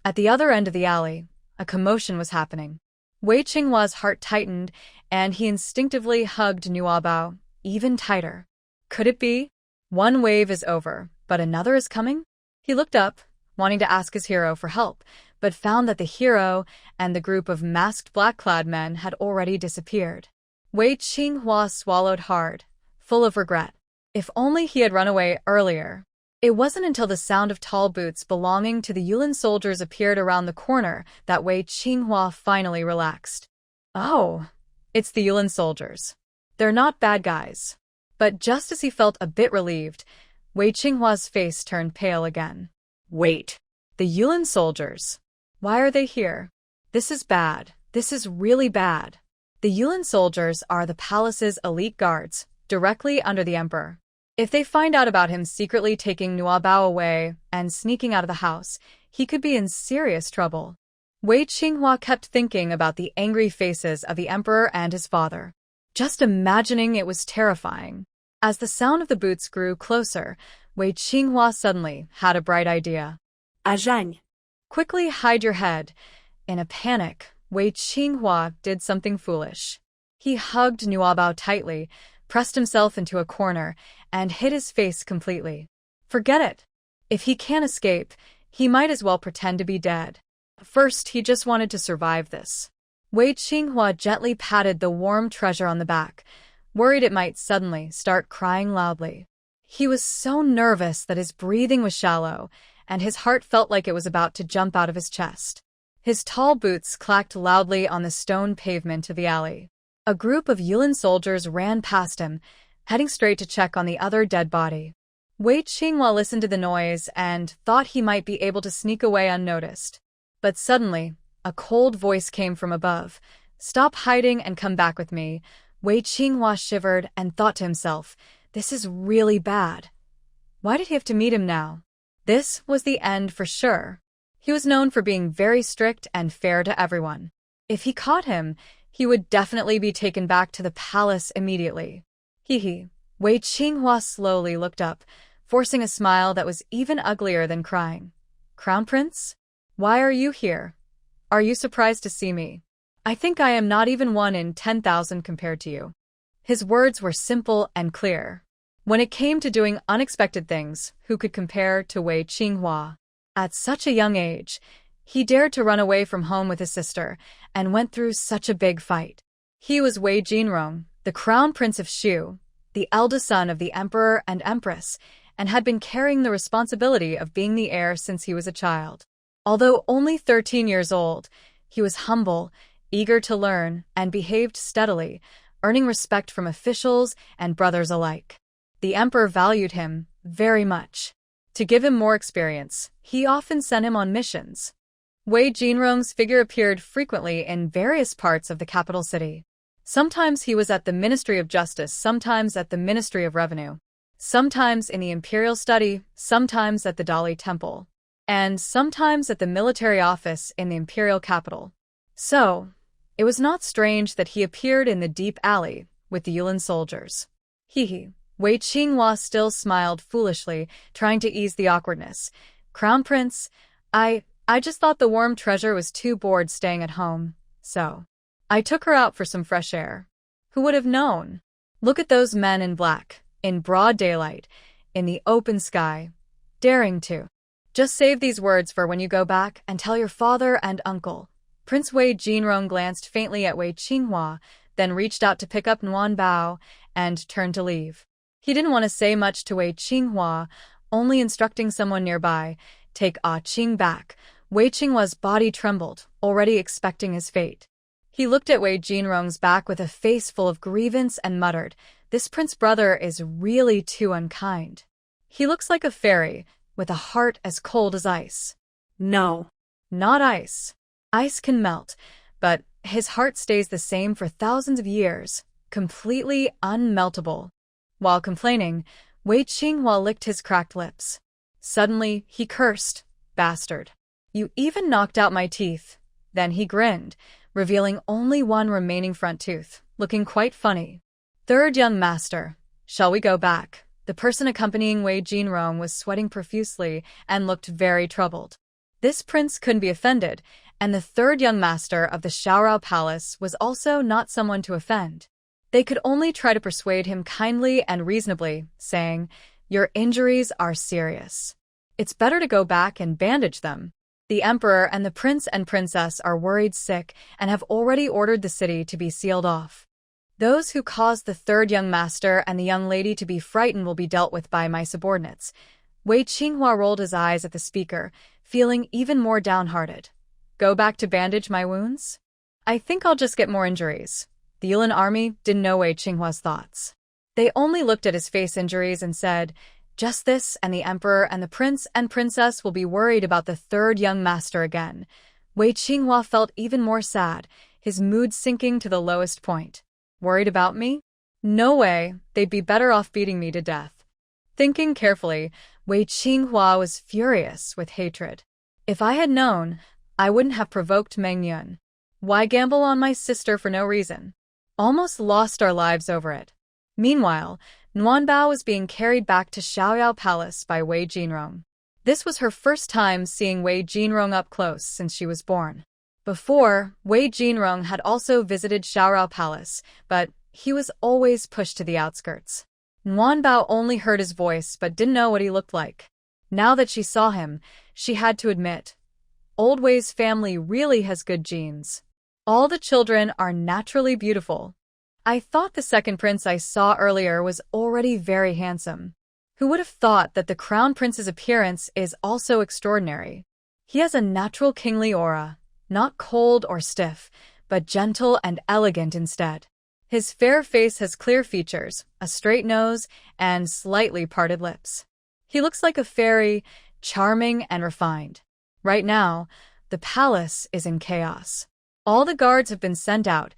At the other end of the alley, a commotion was happening. Wei Qinghua's heart tightened, and he instinctively hugged Nuabao even tighter. Could it be? One wave is over, but another is coming? He looked up, wanting to ask his hero for help, but found that the hero and the group of masked black-clad men had already disappeared. Wei Qinghua swallowed hard, full of regret. If only he had run away earlier. It wasn't until the sound of tall boots belonging to the Yulin soldiers appeared around the corner that Wei Qinghua finally relaxed. Oh, it's the Yulin soldiers. They're not bad guys. But just as he felt a bit relieved, Wei Qinghua's face turned pale again. Wait. The Yulin soldiers. Why are they here? This is bad. This is really bad. The Yulin soldiers are the palace's elite guards, directly under the emperor. If they find out about him secretly taking Nuabao away and sneaking out of the house, he could be in serious trouble. Wei Qinghua kept thinking about the angry faces of the emperor and his father. Just imagining it was terrifying. As the sound of the boots grew closer, Wei Qinghua suddenly had a bright idea. Zhang. Quickly hide your head. In a panic, Wei Qinghua did something foolish. He hugged Nuabao tightly, pressed himself into a corner, and hid his face completely. Forget it. If he can't escape, he might as well pretend to be dead. First, he just wanted to survive this. Wei Qinghua gently patted the warm treasure on the back, worried it might suddenly start crying loudly. He was so nervous that his breathing was shallow, and his heart felt like it was about to jump out of his chest. His tall boots clacked loudly on the stone pavement of the alley. A group of Yulin soldiers ran past him, heading straight to check on the other dead body. Wei Qinghua listened to the noise and thought he might be able to sneak away unnoticed. But suddenly, a cold voice came from above. "Stop hiding and come back with me." Wei Qinghua shivered and thought to himself, "This is really bad. Why did he have to meet him now?" This was the end for sure. He was known for being very strict and fair to everyone. If he caught him, he would definitely be taken back to the palace immediately. Wei Wei Qinghua slowly looked up, forcing a smile that was even uglier than crying. Crown Prince? Why are you here? Are you surprised to see me? I think I am not even 1 in 10,000 compared to you. His words were simple and clear. When it came to doing unexpected things, who could compare to Wei Qinghua? At such a young age, he dared to run away from home with his sister and went through such a big fight. He was Wei Jinrong, the crown prince of Shu, the eldest son of the emperor and empress, and had been carrying the responsibility of being the heir since he was a child. Although only 13 years old, he was humble, eager to learn, and behaved steadily, earning respect from officials and brothers alike. The emperor valued him very much. To give him more experience, he often sent him on missions. Wei Jinrong's figure appeared frequently in various parts of the capital city. Sometimes he was at the Ministry of Justice, sometimes at the Ministry of Revenue, sometimes in the Imperial Study, sometimes at the Dali Temple, and sometimes at the military office in the imperial capital. So, it was not strange that he appeared in the deep alley with the Yulin soldiers. Hee. Wei Qinghua still smiled foolishly, trying to ease the awkwardness. Crown Prince, I just thought the warm treasure was too bored staying at home, so I took her out for some fresh air. Who would have known? Look at those men in black, in broad daylight, in the open sky, daring to. Just save these words for when you go back and tell your father and uncle. Prince Wei Jinrong glanced faintly at Wei Qinghua, then reached out to pick up Nuan Bao and turned to leave. He didn't want to say much to Wei Qinghua, only instructing someone nearby, take Ah Qing back. Wei Qinghua's body trembled, already expecting his fate. He looked at Wei Jinrong's back with a face full of grievance and muttered, "This prince brother is really too unkind. He looks like a fairy, with a heart as cold as ice." No. Not ice. Ice can melt, but his heart stays the same for thousands of years, completely unmeltable. While complaining, Wei Qinghua licked his cracked lips. Suddenly, he cursed, "Bastard. You even knocked out my teeth." Then he grinned, revealing only one remaining front tooth, looking quite funny. Third young master, shall we go back? The person accompanying Wei Jinrong was sweating profusely and looked very troubled. This prince couldn't be offended, and the third young master of the Shaorao Palace was also not someone to offend. They could only try to persuade him kindly and reasonably, saying, "Your injuries are serious. It's better to go back and bandage them. The emperor and the prince and princess are worried sick and have already ordered the city to be sealed off. Those who caused the third young master and the young lady to be frightened will be dealt with by my subordinates." Wei Qinghua rolled his eyes at the speaker, feeling even more downhearted. "Go back to bandage my wounds? I think I'll just get more injuries." The Yulin army didn't know Wei Qinghua's thoughts. They only looked at his face injuries and said, "Just this, and the emperor and the prince and princess will be worried about the third young master again." Wei Qinghua felt even more sad, his mood sinking to the lowest point. Worried about me? No way, they'd be better off beating me to death. Thinking carefully, Wei Qinghua was furious with hatred. If I had known, I wouldn't have provoked Meng Yun. Why gamble on my sister for no reason? Almost lost our lives over it. Meanwhile, Nuan Bao was being carried back to Shaoyao Palace by Wei Jinrong. This was her first time seeing Wei Jinrong up close since she was born. Before, Wei Jinrong had also visited Shaoyao Palace, but he was always pushed to the outskirts. Nuan Bao only heard his voice but didn't know what he looked like. Now that she saw him, she had to admit, Old Wei's family really has good genes. All the children are naturally beautiful. I thought the second prince I saw earlier was already very handsome. Who would have thought that the crown prince's appearance is also extraordinary? He has a natural kingly aura, not cold or stiff, but gentle and elegant instead. His fair face has clear features, a straight nose, and slightly parted lips. He looks like a fairy, charming and refined. Right now, the palace is in chaos. All the guards have been sent out.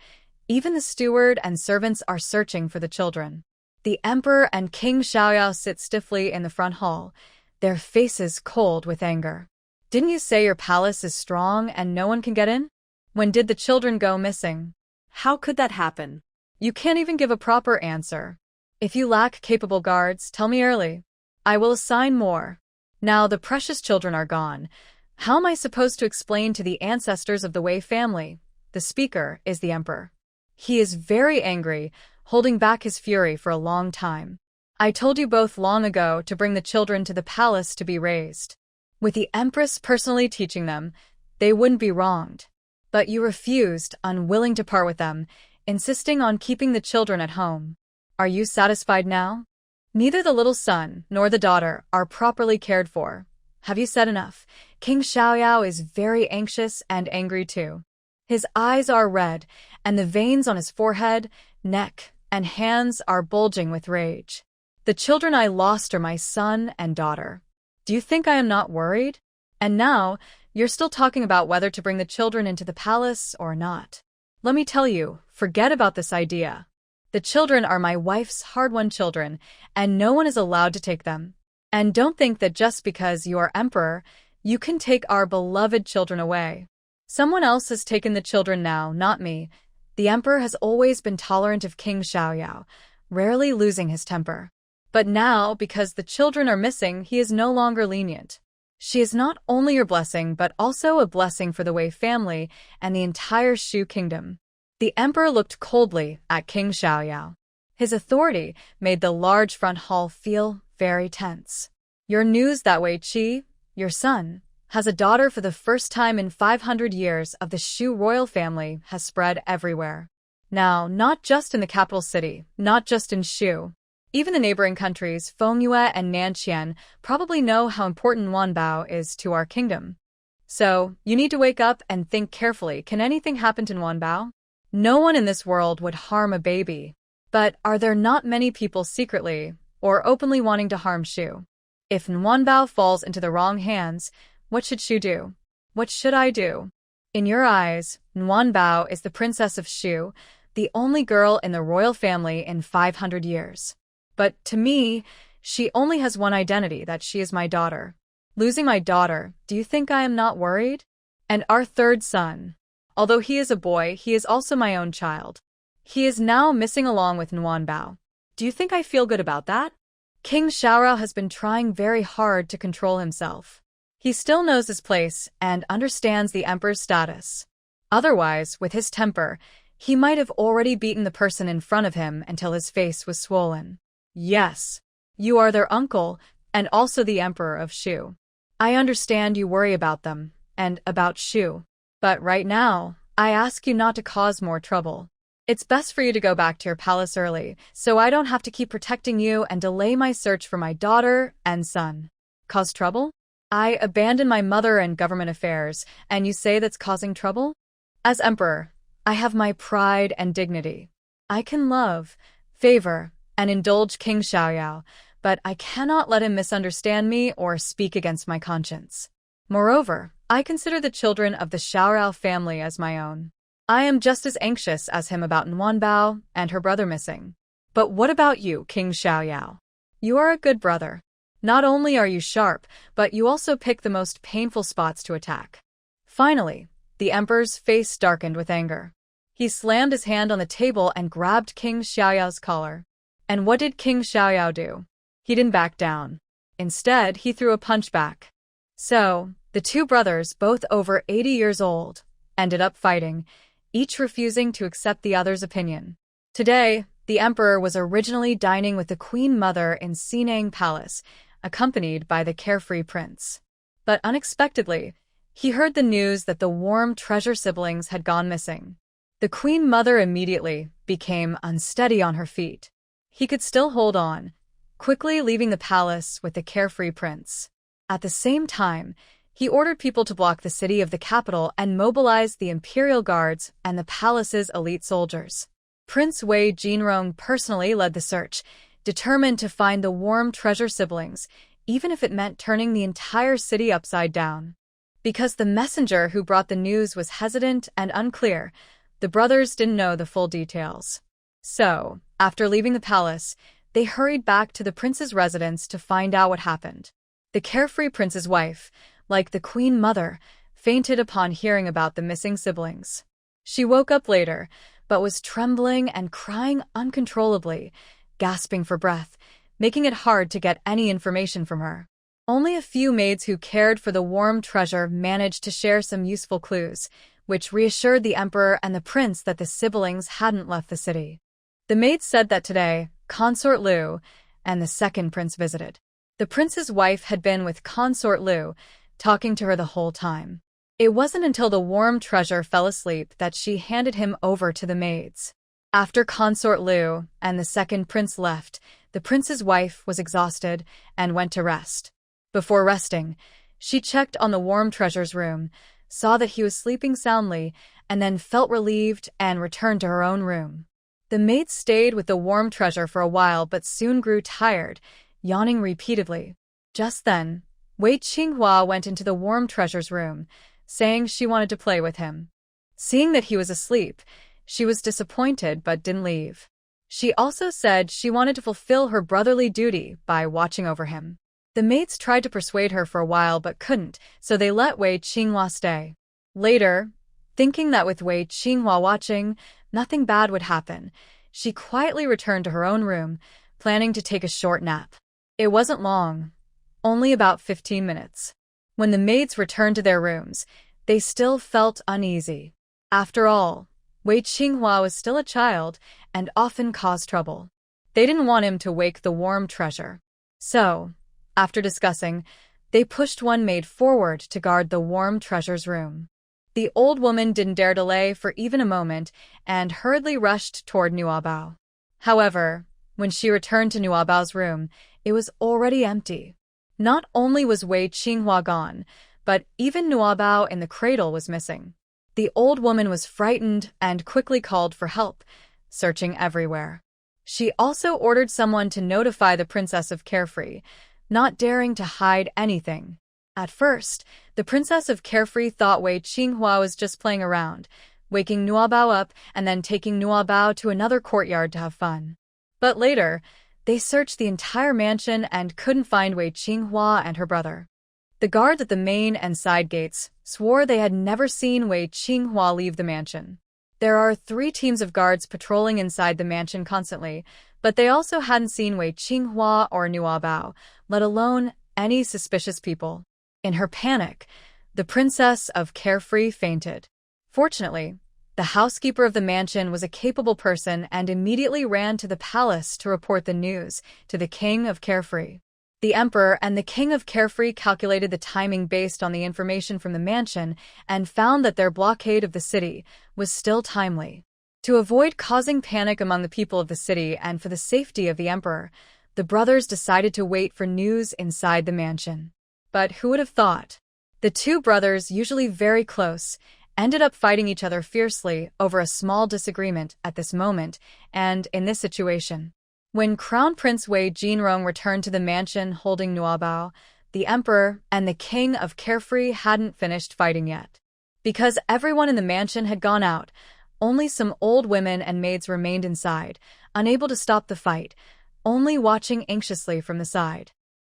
Even the steward and servants are searching for the children. The emperor and King Xiaoyao sit stiffly in the front hall, their faces cold with anger. Didn't you say your palace is strong and no one can get in? When did the children go missing? How could that happen? You can't even give a proper answer. If you lack capable guards, tell me early. I will assign more. Now the precious children are gone. How am I supposed to explain to the ancestors of the Wei family? The speaker is the emperor. He is very angry, holding back his fury for a long time. I told you both long ago to bring the children to the palace to be raised. With the empress personally teaching them, they wouldn't be wronged. But you refused, unwilling to part with them, insisting on keeping the children at home. Are you satisfied now? Neither the little son nor the daughter are properly cared for. Have you said enough? King Xiaoyao is very anxious and angry too. His eyes are red, and the veins on his forehead, neck, and hands are bulging with rage. The children I lost are my son and daughter. Do you think I am not worried? And now, you're still talking about whether to bring the children into the palace or not. Let me tell you, forget about this idea. The children are my wife's hard-won children, and no one is allowed to take them. And don't think that just because you are emperor, you can take our beloved children away. Someone else has taken the children now, not me. The emperor has always been tolerant of King Xiaoyao, rarely losing his temper. But now, because the children are missing, he is no longer lenient. She is not only your blessing, but also a blessing for the Wei family and the entire Shu kingdom. The emperor looked coldly at King Xiaoyao. His authority made the large front hall feel very tense. Your news that Wei Qi, your son, has a daughter for the first time in 500 years of the Shu royal family has spread everywhere. Now, not just in the capital city, not just in Shu. Even the neighboring countries, Fengyue and Nanqian, probably know how important Wanbao is to our kingdom. So, you need to wake up and think carefully. Can anything happen to Wanbao? No one in this world would harm a baby. But are there not many people secretly or openly wanting to harm Shu? If Nwanbao falls into the wrong hands, what should Shu do? What should I do? In your eyes, Nwanbao is the princess of Shu, the only girl in the royal family in 500 years. But to me, she only has one identity, that she is my daughter. Losing my daughter, do you think I am not worried? And our third son. Although he is a boy, he is also my own child. He is now missing along with Nwanbao. Do you think I feel good about that? King Xiaorao has been trying very hard to control himself. He still knows his place and understands the emperor's status. Otherwise, with his temper, he might have already beaten the person in front of him until his face was swollen. Yes, you are their uncle and also the emperor of Shu. I understand you worry about them and about Shu. But right now, I ask you not to cause more trouble. It's best for you to go back to your palace early, so I don't have to keep protecting you and delay my search for my daughter and son. Cause trouble? I abandon my mother and government affairs, and you say that's causing trouble? As emperor, I have my pride and dignity. I can love, favor, and indulge King Xiaoyao, but I cannot let him misunderstand me or speak against my conscience. Moreover, I consider the children of the Xiaorao family as my own. I am just as anxious as him about Nwanbao and her brother missing. But what about you, King Xiaoyao? You are a good brother. Not only are you sharp, but you also pick the most painful spots to attack. Finally, the emperor's face darkened with anger. He slammed his hand on the table and grabbed King Xiaoyao's collar. And what did King Xiaoyao do? He didn't back down. Instead, he threw a punch back. So, the two brothers, both over 80 years old, ended up fighting, each refusing to accept the other's opinion. Today, the emperor was originally dining with the queen mother in Sinang Palace, accompanied by the carefree prince. But unexpectedly, he heard the news that the warm treasure siblings had gone missing. The queen mother immediately became unsteady on her feet. He could still hold on, quickly leaving the palace with the carefree prince. At the same time, he ordered people to block the city of the capital and mobilized the imperial guards and the palace's elite soldiers. Prince Wei Jinrong personally led the search, determined to find the warm treasure siblings, even if it meant turning the entire city upside down. Because the messenger who brought the news was hesitant and unclear, the brothers didn't know the full details. So, after leaving the palace, they hurried back to the prince's residence to find out what happened. The carefree prince's wife, like the queen mother, fainted upon hearing about the missing siblings. She woke up later, but was trembling and crying uncontrollably, gasping for breath, making it hard to get any information from her. Only a few maids who cared for the warm treasure managed to share some useful clues, which reassured the emperor and the prince that the siblings hadn't left the city. The maids said that today, Consort Liu and the second prince visited. The prince's wife had been with Consort Liu, talking to her the whole time. It wasn't until the warm treasure fell asleep that she handed him over to the maids. After Consort Liu and the second prince left, the prince's wife was exhausted and went to rest. Before resting, she checked on the warm treasure's room, saw that he was sleeping soundly, and then felt relieved and returned to her own room. The maids stayed with the warm treasure for a while but soon grew tired, yawning repeatedly. Just then, Wei Qinghua went into the warm treasure's room, saying she wanted to play with him. Seeing that he was asleep, she was disappointed but didn't leave. She also said she wanted to fulfill her brotherly duty by watching over him. The maids tried to persuade her for a while but couldn't, so they let Wei Qinghua stay. Later, thinking that with Wei Qinghua watching, nothing bad would happen, she quietly returned to her own room, planning to take a short nap. It wasn't long, only about 15 minutes. When the maids returned to their rooms, they still felt uneasy. After all, Wei Qinghua was still a child and often caused trouble. They didn't want him to wake the warm treasure. So, after discussing, they pushed one maid forward to guard the warm treasure's room. The old woman didn't dare delay for even a moment and hurriedly rushed toward Nuabao. However, when she returned to Nuabao's room, it was already empty. Not only was Wei Qinghua gone, but even Nuabao in the cradle was missing. The old woman was frightened and quickly called for help, searching everywhere. She also ordered someone to notify the Princess of Carefree, not daring to hide anything. At first, the Princess of Carefree thought Wei Qinghua was just playing around, waking Nuabao up and then taking Nuabao to another courtyard to have fun. But later, they searched the entire mansion and couldn't find Wei Qinghua and her brother. The guards at the main and side gates swore they had never seen Wei Qinghua leave the mansion. There are 3 teams of guards patrolling inside the mansion constantly, but they also hadn't seen Wei Qinghua or Nuabao, let alone any suspicious people. In her panic, the Princess of Carefree fainted. Fortunately, the housekeeper of the mansion was a capable person and immediately ran to the palace to report the news to the King of Carefree. The Emperor and the King of Carefree calculated the timing based on the information from the mansion and found that their blockade of the city was still timely. To avoid causing panic among the people of the city and for the safety of the Emperor, the brothers decided to wait for news inside the mansion. But who would have thought? The 2 brothers, usually very close, ended up fighting each other fiercely over a small disagreement at this moment and in this situation. When Crown Prince Wei Jinrong returned to the mansion holding Nuabao, the Emperor and the King of Carefree hadn't finished fighting yet. Because everyone in the mansion had gone out, only some old women and maids remained inside, unable to stop the fight, only watching anxiously from the side.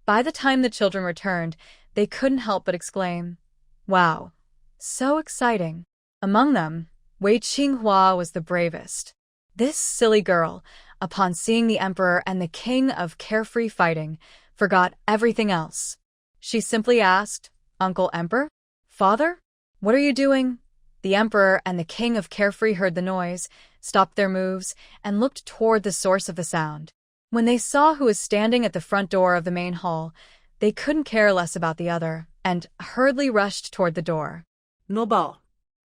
By the time the children returned, they couldn't help but exclaim, "Wow! So exciting." Among them, Wei Qinghua was the bravest. This silly girl, upon seeing the Emperor and the King of Carefree fighting, forgot everything else. She simply asked, "Uncle Emperor? Father? What are you doing?" The Emperor and the King of Carefree heard the noise, stopped their moves, and looked toward the source of the sound. When they saw who was standing at the front door of the main hall, they couldn't care less about the other, and hurriedly rushed toward the door. "Noble."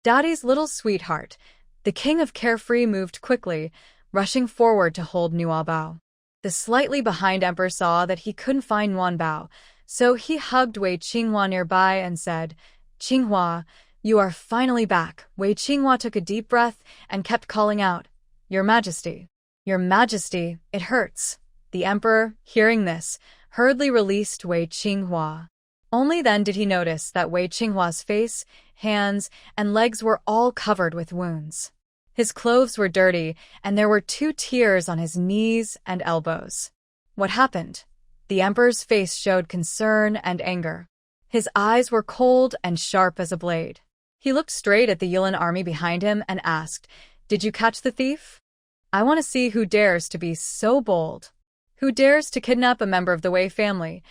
Daddy's little sweetheart, the King of Carefree moved quickly, rushing forward to hold Nuabao. The slightly behind Emperor saw that he couldn't find Nuanbao, so he hugged Wei Qinghua nearby and said, "Qinghua, you are finally back." Wei Qinghua took a deep breath and kept calling out, "Your Majesty. Your Majesty, it hurts." The Emperor, hearing this, hurriedly released Wei Qinghua. Only then did he notice that Wei Qinghua's face, hands, and legs were all covered with wounds. His clothes were dirty, and there were 2 tears on his knees and elbows. What happened? The Emperor's face showed concern and anger. His eyes were cold and sharp as a blade. He looked straight at the Yulin army behind him and asked, "Did you catch the thief?" I want to see who dares to be so bold. Who dares to kidnap a member of the Wei family?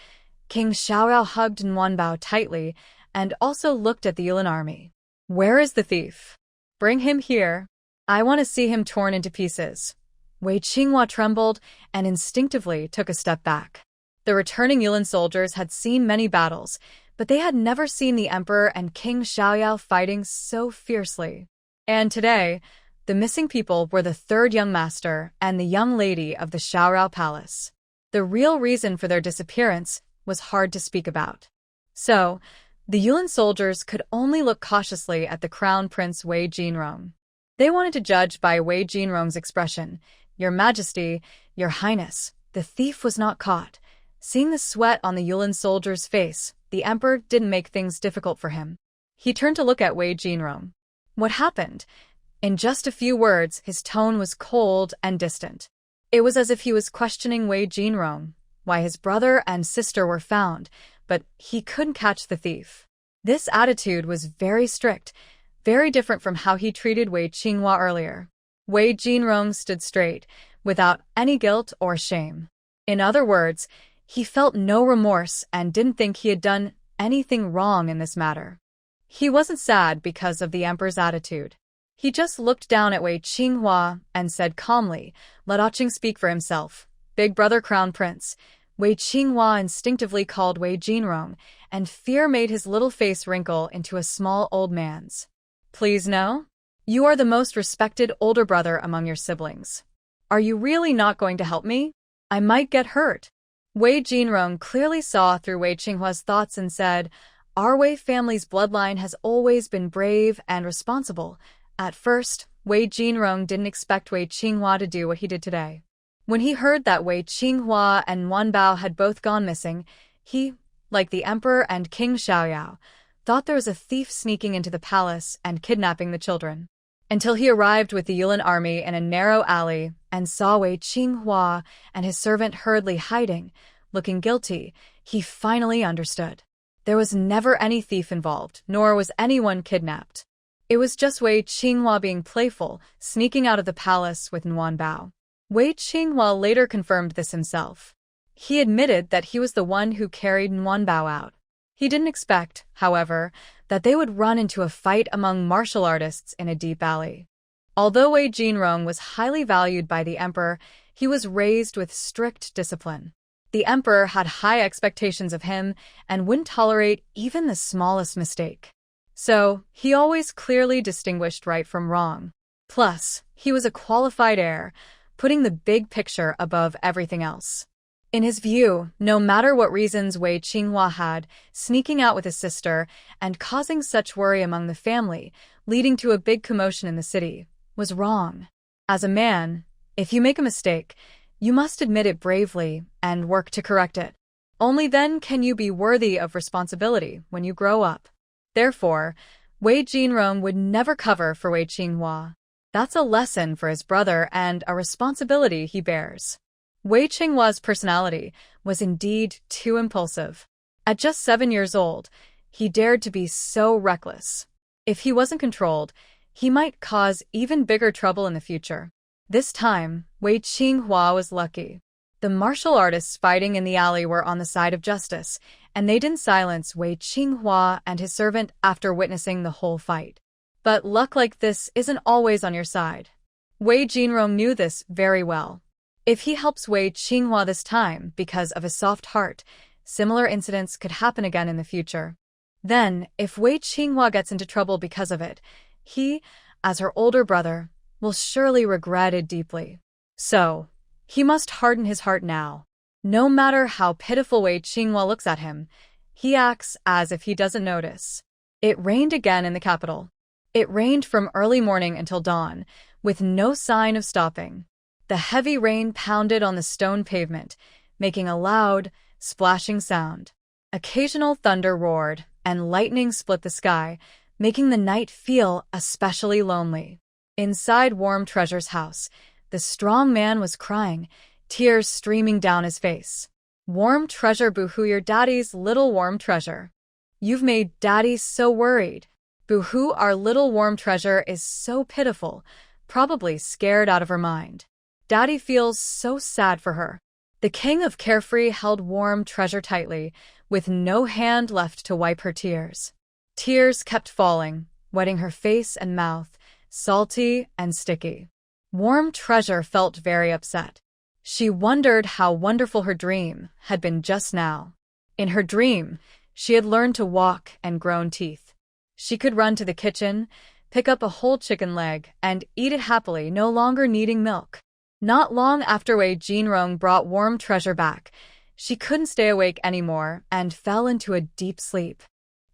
King Xiaoyao hugged Nwanbao tightly and also looked at the Yulin army. Where is the thief? Bring him here. I want to see him torn into pieces. Wei Qinghua trembled and instinctively took a step back. The returning Yulin soldiers had seen many battles, but they had never seen the emperor and King Xiaoyao fighting so fiercely. And today, the missing people were the third young master and the young lady of the Xiaorao Palace. The real reason for their disappearance was hard to speak about. So, the Yulin soldiers could only look cautiously at the Crown Prince Wei Jinrong. They wanted to judge by Wei Jinrong's expression. Your Majesty, Your Highness, the thief was not caught. Seeing the sweat on the Yulin soldier's face, the emperor didn't make things difficult for him. He turned to look at Wei Jinrong. What happened? In just a few words, his tone was cold and distant. It was as if he was questioning Wei Jinrong, why his brother and sister were found, but he couldn't catch the thief. This attitude was very strict, very different from how he treated Wei Qinghua earlier. Wei Jinrong stood straight, without any guilt or shame. In other words, he felt no remorse and didn't think he had done anything wrong in this matter. He wasn't sad because of the emperor's attitude. He just looked down at Wei Qinghua and said calmly, "Let Qing speak for himself. Big brother Crown Prince." Wei Qinghua instinctively called Wei Jinrong, and fear made his little face wrinkle into a small old man's. "Please no? You are the most respected older brother among your siblings. Are you really not going to help me? I might get hurt." Wei Jinrong clearly saw through Wei Qinghua's thoughts and said, "Our Wei family's bloodline has always been brave and responsible." At first, Wei Jinrong didn't expect Wei Qinghua to do what he did today. When he heard that Wei Qinghua and Nwanbao had both gone missing, he, like the emperor and King Xiaoyao, thought there was a thief sneaking into the palace and kidnapping the children. Until he arrived with the Yulin army in a narrow alley and saw Wei Qinghua and his servant hurriedly hiding, looking guilty, he finally understood. There was never any thief involved, nor was anyone kidnapped. It was just Wei Qinghua being playful, sneaking out of the palace with Nwanbao. Wei Qinghua later confirmed this himself. He admitted that he was the one who carried Nwanbao out. He didn't expect, however, that they would run into a fight among martial artists in a deep alley. Although Wei Jinrong was highly valued by the emperor, he was raised with strict discipline. The emperor had high expectations of him and wouldn't tolerate even the smallest mistake. So, he always clearly distinguished right from wrong. Plus, he was a qualified heir, putting the big picture above everything else. In his view, no matter what reasons Wei Qinghua had, sneaking out with his sister and causing such worry among the family, leading to a big commotion in the city, was wrong. As a man, if you make a mistake, you must admit it bravely and work to correct it. Only then can you be worthy of responsibility when you grow up. Therefore, Wei Jinrong would never cover for Wei Qinghua. That's a lesson for his brother and a responsibility he bears. Wei Qinghua's personality was indeed too impulsive. At just 7 years old, he dared to be so reckless. If he wasn't controlled, he might cause even bigger trouble in the future. This time, Wei Qinghua was lucky. The martial artists fighting in the alley were on the side of justice, and they didn't silence Wei Qinghua and his servant after witnessing the whole fight. But luck like this isn't always on your side. Wei Jinrong knew this very well. If he helps Wei Qinghua this time because of his soft heart, similar incidents could happen again in the future. Then, if Wei Qinghua gets into trouble because of it, he, as her older brother, will surely regret it deeply. So, he must harden his heart now. No matter how pitiful Wei Qinghua looks at him, he acts as if he doesn't notice. It rained again in the capital. It rained from early morning until dawn, with no sign of stopping. The heavy rain pounded on the stone pavement, making a loud, splashing sound. Occasional thunder roared, and lightning split the sky, making the night feel especially lonely. Inside Warm Treasure's house, the strong man was crying, tears streaming down his face. "Warm Treasure, boo-hoo, your daddy's little Warm Treasure. You've made daddy so worried. Boo-hoo, our little Warm Treasure is so pitiful, probably scared out of her mind." Daddy feels so sad for her. The king of Carefree held Warm Treasure tightly, with no hand left to wipe her tears. Tears kept falling, wetting her face and mouth, salty and sticky. Warm Treasure felt very upset. She wondered how wonderful her dream had been just now. In her dream, she had learned to walk and grown teeth. She could run to the kitchen, pick up a whole chicken leg, and eat it happily, no longer needing milk. Not long after Wei Jinrong brought Warm Treasure back, she couldn't stay awake anymore and fell into a deep sleep.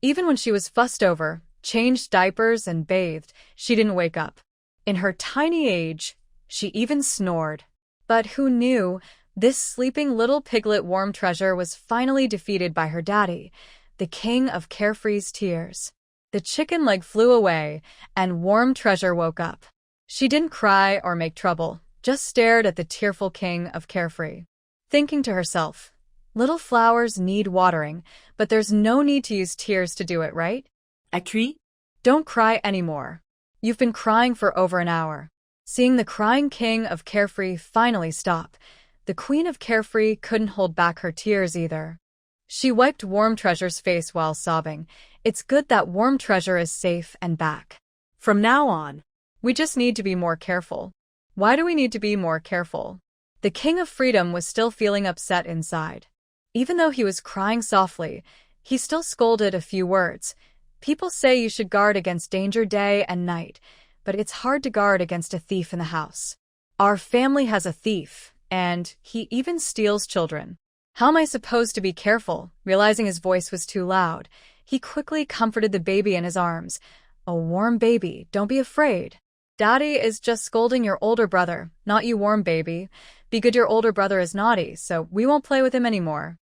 Even when she was fussed over, changed diapers, and bathed, she didn't wake up. In her tiny age, she even snored. But who knew, this sleeping little piglet Warm Treasure was finally defeated by her daddy, the king of Carefree's tears. The chicken leg flew away, and Warm Treasure woke up. She didn't cry or make trouble, just stared at the tearful king of Carefree, thinking to herself, little flowers need watering, but there's no need to use tears to do it, right? Acri? Don't cry anymore. You've been crying for over an hour. Seeing the crying king of Carefree finally stop, the queen of Carefree couldn't hold back her tears either. She wiped Warm Treasure's face while sobbing. It's good that Warm Treasure is safe and back. From now on, we just need to be more careful. Why do we need to be more careful? The King of Freedom was still feeling upset inside. Even though he was crying softly, he still scolded a few words. People say you should guard against danger day and night, but it's hard to guard against a thief in the house. Our family has a thief, and he even steals children. How am I supposed to be careful? Realizing his voice was too loud, he quickly comforted the baby in his arms. A warm baby, don't be afraid. Daddy is just scolding your older brother, not you, warm baby. Be good, your older brother is naughty, so we won't play with him anymore.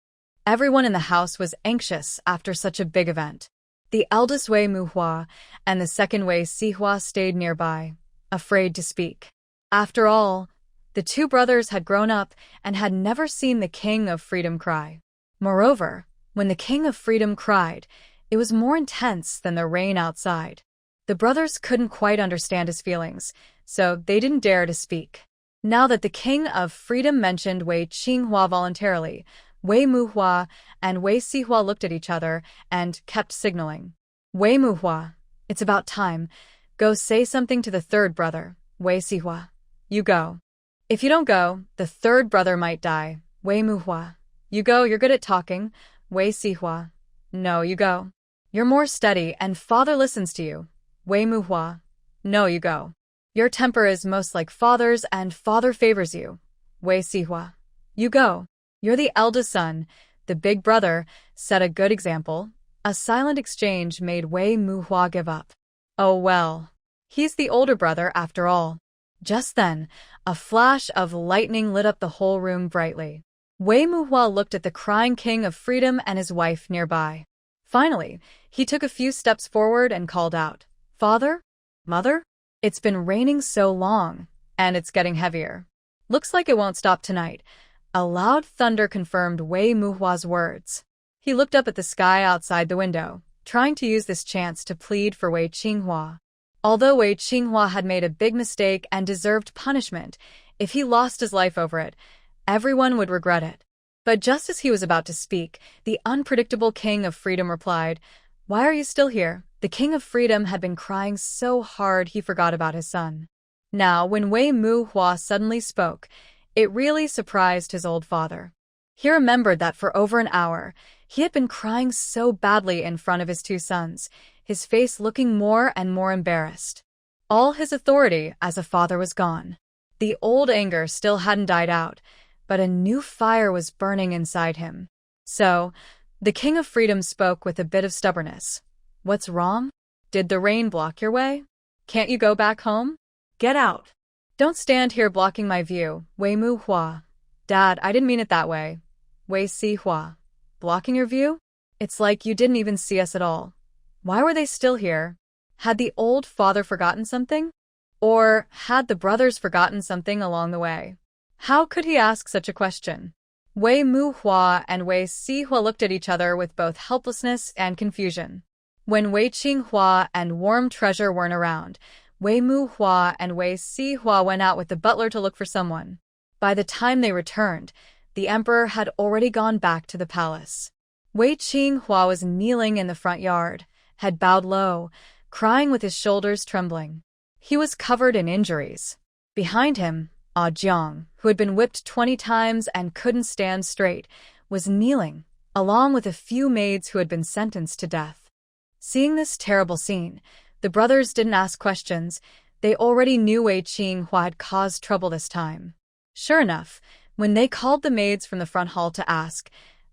Everyone in the house was anxious after such a big event. The eldest Wei Manhwa and the second Wei Sihua stayed nearby, afraid to speak. After all, the two brothers had grown up and had never seen the King of Freedom cry. Moreover, when the King of Freedom cried, it was more intense than the rain outside. The brothers couldn't quite understand his feelings, so they didn't dare to speak. Now that the King of Freedom mentioned Wei Qinghua voluntarily, Wei Manhwa and Wei Sihua looked at each other and kept signaling. Wei Manhwa, it's about time. Go say something to the third brother. Wei Sihua, you go. If you don't go, the third brother might die. Wei Manhwa, you go, you're good at talking. Wei Sihua, no, you go. You're more steady and father listens to you. Wei Manhwa, no, you go. Your temper is most like father's and father favors you. Wei Sihua, you go. You're the eldest son. The big brother set a good example. A silent exchange made Wei Manhwa give up. Oh well, he's the older brother after all. Just then, a flash of lightning lit up the whole room brightly. Wei Manhwa looked at the crying King of Freedom and his wife nearby. Finally, he took a few steps forward and called out, Father? Mother? It's been raining so long, and it's getting heavier. Looks like it won't stop tonight. A loud thunder confirmed Wei Manhwa's words. He looked up at the sky outside the window, trying to use this chance to plead for Wei Qinghua. Although Wei Qinghua had made a big mistake and deserved punishment, if he lost his life over it, everyone would regret it. But just as he was about to speak, the unpredictable King of Freedom replied, Why are you still here? The King of Freedom had been crying so hard he forgot about his son. Now, when Wei Manhwa suddenly spoke, it really surprised his old father. He remembered that for over an hour, he had been crying so badly in front of his two sons, his face looking more and more embarrassed. All his authority as a father was gone. The old anger still hadn't died out, but a new fire was burning inside him. So, the King of Freedom spoke with a bit of stubbornness. What's wrong? Did the rain block your way? Can't you go back home? Get out. Don't stand here blocking my view, Wei Manhwa. Dad, I didn't mean it that way. Wei Sihua. Blocking your view? It's like you didn't even see us at all. Why were they still here? Had the old father forgotten something? Or had the brothers forgotten something along the way? How could he ask such a question? Wei Manhwa and Wei Sihua looked at each other with both helplessness and confusion. When Wei Qinghua and Warm Treasure weren't around, Wei Manhwa and Wei Sihua went out with the butler to look for someone. By the time they returned, the emperor had already gone back to the palace. Wei Qinghua was kneeling in the front yard, head bowed low, crying with his shoulders trembling. He was covered in injuries. Behind him, Ah Jiang, who had been whipped 20 times and couldn't stand straight, was kneeling, along with a few maids who had been sentenced to death. Seeing this terrible scene, the brothers didn't ask questions. They already knew Wei Qinghua had caused trouble this time. Sure enough, when they called the maids from the front hall to ask,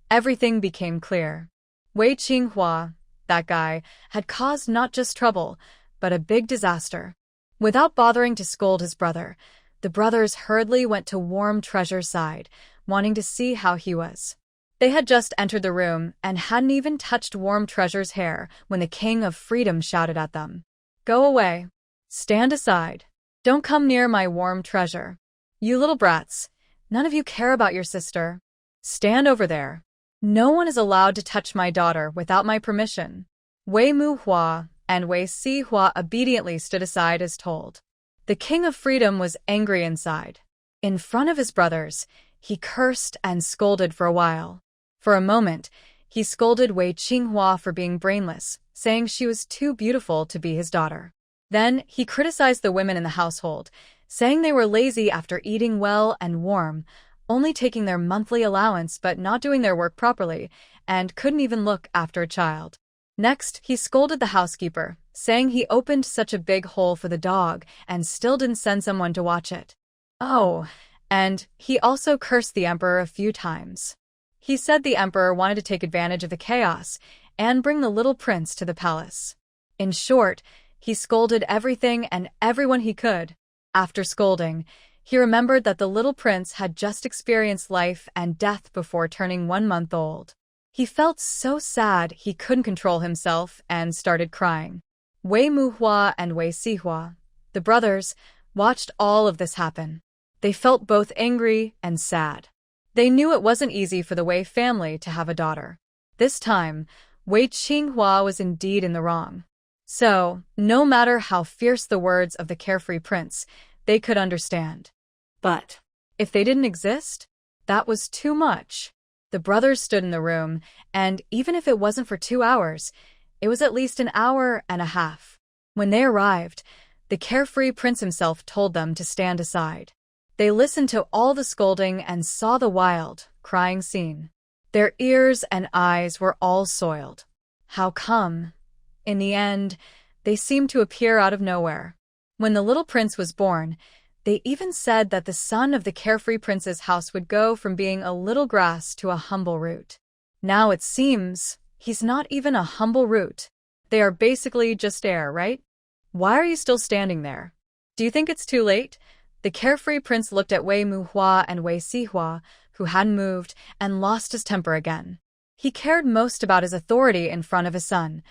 everything became clear. Wei Qinghua, that guy, had caused not just trouble, but a big disaster. Without bothering to scold his brother, the brothers hurriedly went to Warm Treasure's side, wanting to see how he was. They had just entered the room and hadn't even touched Warm Treasure's hair when the King of Freedom shouted at them. "Go away. Stand aside. Don't come near my Warm Treasure. You little brats. None of you care about your sister. Stand over there. No one is allowed to touch my daughter without my permission." Wei Muhua and Wei Sihua obediently stood aside as told. The King of Freedom was angry inside. In front of his brothers, he cursed and scolded for a while. For a moment, he scolded Wei Qinghua for being brainless, saying she was too beautiful to be his daughter. Then he criticized the women in the household, saying they were lazy after eating well and warm, only taking their monthly allowance but not doing their work properly, and couldn't even look after a child. Next, he scolded the housekeeper, saying he opened such a big hole for the dog and still didn't send someone to watch it. Oh, and he also cursed the emperor a few times. He said the emperor wanted to take advantage of the chaos and bring the little prince to the palace. In short, he scolded everything and everyone he could. After scolding, he remembered that the little prince had just experienced life and death before turning 1 month old. He felt so sad he couldn't control himself and started crying. Wei Muhua and Wei Sihua, the brothers, watched all of this happen. They felt both angry and sad. They knew it wasn't easy for the Wei family to have a daughter. This time, Wei Qinghua was indeed in the wrong. So, no matter how fierce the words of the carefree prince, they could understand. But if they didn't exist, that was too much. The brothers stood in the room, and even if it wasn't for 2 hours, it was at least 1.5 hours. When they arrived, the carefree prince himself told them to stand aside. They listened to all the scolding and saw the wild, crying scene. Their ears and eyes were all soiled. How come? In the end, they seemed to appear out of nowhere. When the little prince was born, they even said that the son of the carefree prince's house would go from being a little grass to a humble root. Now it seems he's not even a humble root. They are basically just air, right? Why are you still standing there? Do you think it's too late? The carefree prince looked at Wei Muhua and Wei Sihua, who hadn't moved, and lost his temper again. He cared most about his authority in front of his son,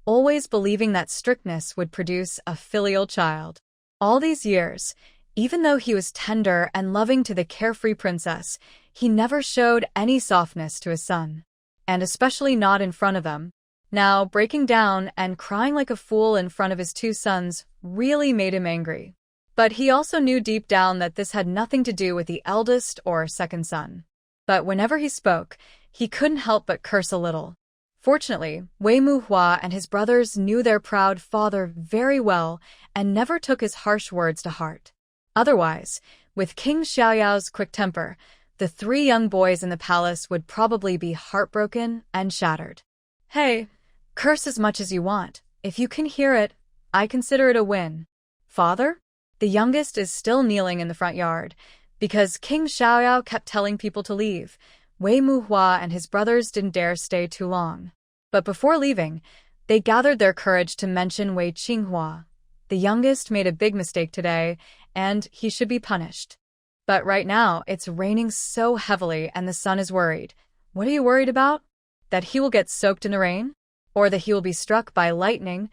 always believing that strictness would produce a filial child. All these years, even though he was tender and loving to the carefree princess, he never showed any softness to his son, and especially not in front of them. Now, breaking down and crying like a fool in front of his 2 sons really made him angry. But he also knew deep down that this had nothing to do with the eldest or second son. But whenever he spoke, he couldn't help but curse a little. Fortunately, Wei Muhua and his brothers knew their proud father very well and never took his harsh words to heart. Otherwise, with King Xiaoyao's quick temper, the 3 young boys in the palace would probably be heartbroken and shattered. Hey, curse as much as you want. If you can hear it, I consider it a win. Father? The youngest is still kneeling in the front yard. Because King Xiaoyao kept telling people to leave, Wei Muhua and his brothers didn't dare stay too long. But before leaving, they gathered their courage to mention Wei Qinghua. The youngest made a big mistake today, and he should be punished. But right now, it's raining so heavily and the sun is worried. What are you worried about? That he will get soaked in the rain? Or that he will be struck by lightning?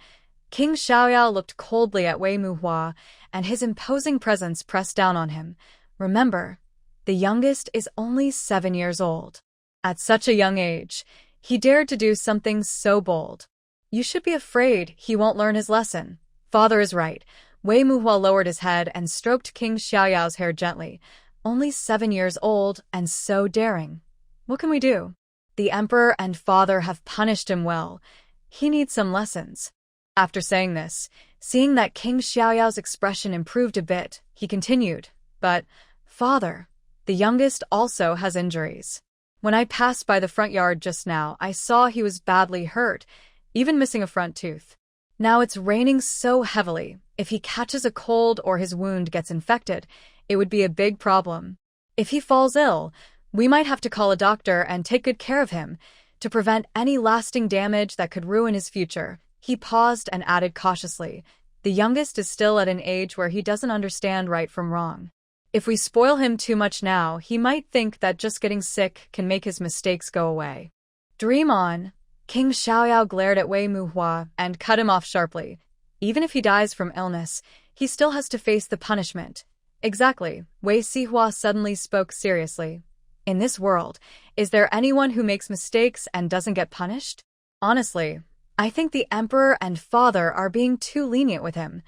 King Xiaoyao looked coldly at Wei Muhua, and his imposing presence pressed down on him. Remember, the youngest is only 7 years old. At such a young age, he dared to do something so bold. You should be afraid he won't learn his lesson. Father is right. Wei Muhua lowered his head and stroked King Xiaoyao's hair gently, only 7 years old and so daring. What can we do? The emperor and father have punished him well. He needs some lessons. After saying this, seeing that King Xiaoyao's expression improved a bit, he continued, "But, father, the youngest also has injuries. When I passed by the front yard just now, I saw he was badly hurt, even missing a front tooth. Now it's raining so heavily. If he catches a cold or his wound gets infected, it would be a big problem. If he falls ill, we might have to call a doctor and take good care of him to prevent any lasting damage that could ruin his future." He paused and added cautiously, "The youngest is still at an age where he doesn't understand right from wrong. If we spoil him too much now, he might think that just getting sick can make his mistakes go away." "Dream on." King Xiaoyao glared at Wei Muhua and cut him off sharply. "Even if he dies from illness, he still has to face the punishment." "Exactly," Wei Sihua suddenly spoke seriously. "In this world, is there anyone who makes mistakes and doesn't get punished? Honestly, I think the emperor and father are being too lenient with him."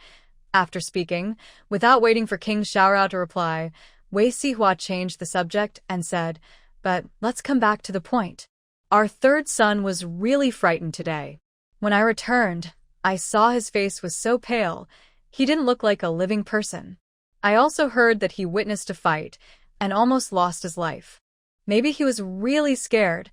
After speaking, without waiting for King Xiaorao to reply, Wei Sihua changed the subject and said, "But let's come back to the point. Our third son was really frightened today. When I returned, I saw his face was so pale, he didn't look like a living person. I also heard that he witnessed a fight and almost lost his life. Maybe he was really scared."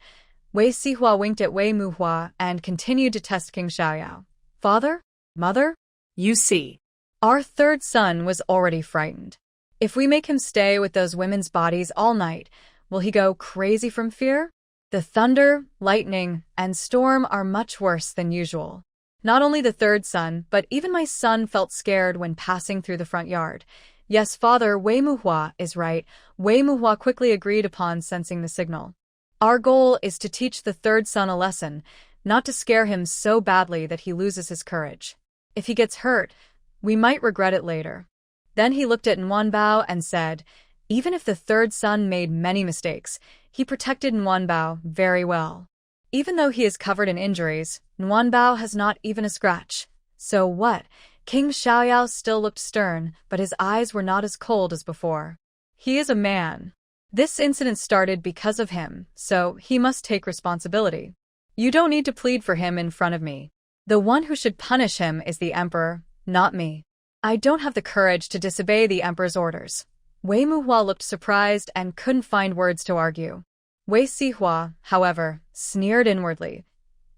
Wei Sihua winked at Wei Muhua and continued to test King Xiaoyao. "Father? Mother? You see. Our third son was already frightened. If we make him stay with those women's bodies all night, will he go crazy from fear? The thunder, lightning, and storm are much worse than usual. Not only the third son, but even my son felt scared when passing through the front yard." "Yes, father, Wei Muhua is right," Wei Muhua quickly agreed upon sensing the signal. "Our goal is to teach the third son a lesson, not to scare him so badly that he loses his courage. If he gets hurt, we might regret it later." Then he looked at Nwanbao and said, "Even if the third son made many mistakes, he protected Nwanbao very well. Even though he is covered in injuries, Nwanbao has not even a scratch. So what?" King Xiaoyao still looked stern, but his eyes were not as cold as before. "He is a man. This incident started because of him, so he must take responsibility. You don't need to plead for him in front of me. The one who should punish him is the emperor, not me. I don't have the courage to disobey the emperor's orders." Wei Muhua looked surprised and couldn't find words to argue. Wei Sihua, however, sneered inwardly.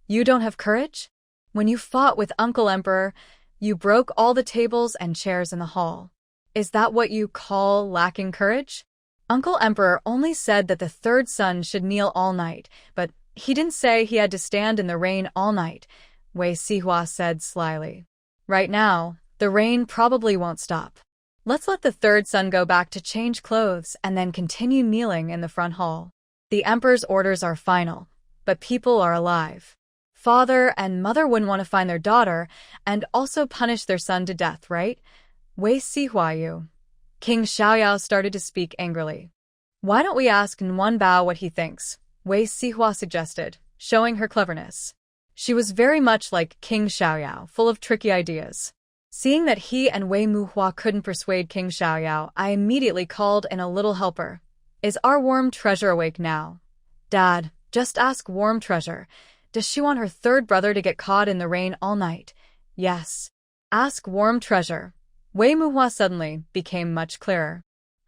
"You don't have courage? When you fought with Uncle Emperor, you broke all the tables and chairs in the hall. Is that what you call lacking courage? Uncle Emperor only said that the third son should kneel all night, but he didn't say he had to stand in the rain all night," Wei Sihua said slyly. "Right now, the rain probably won't stop. Let's let the third son go back to change clothes and then continue kneeling in the front hall. The emperor's orders are final, but people are alive. Father and mother wouldn't want to find their daughter and also punish their son to death, right? Wei Sihua, you." King Xiaoyao started to speak angrily. "Why don't we ask Nwanbao what he thinks?" Wei Sihua suggested, showing her cleverness. She was very much like King Xiaoyao, full of tricky ideas. Seeing that he and Wei Muhua couldn't persuade King Xiaoyao, I immediately called in a little helper. "Is our warm treasure awake now?" "Dad, just ask Warm Treasure. Does she want her third brother to get caught in the rain all night?" "Yes. Ask Warm Treasure." Wei Muhua suddenly became much clearer.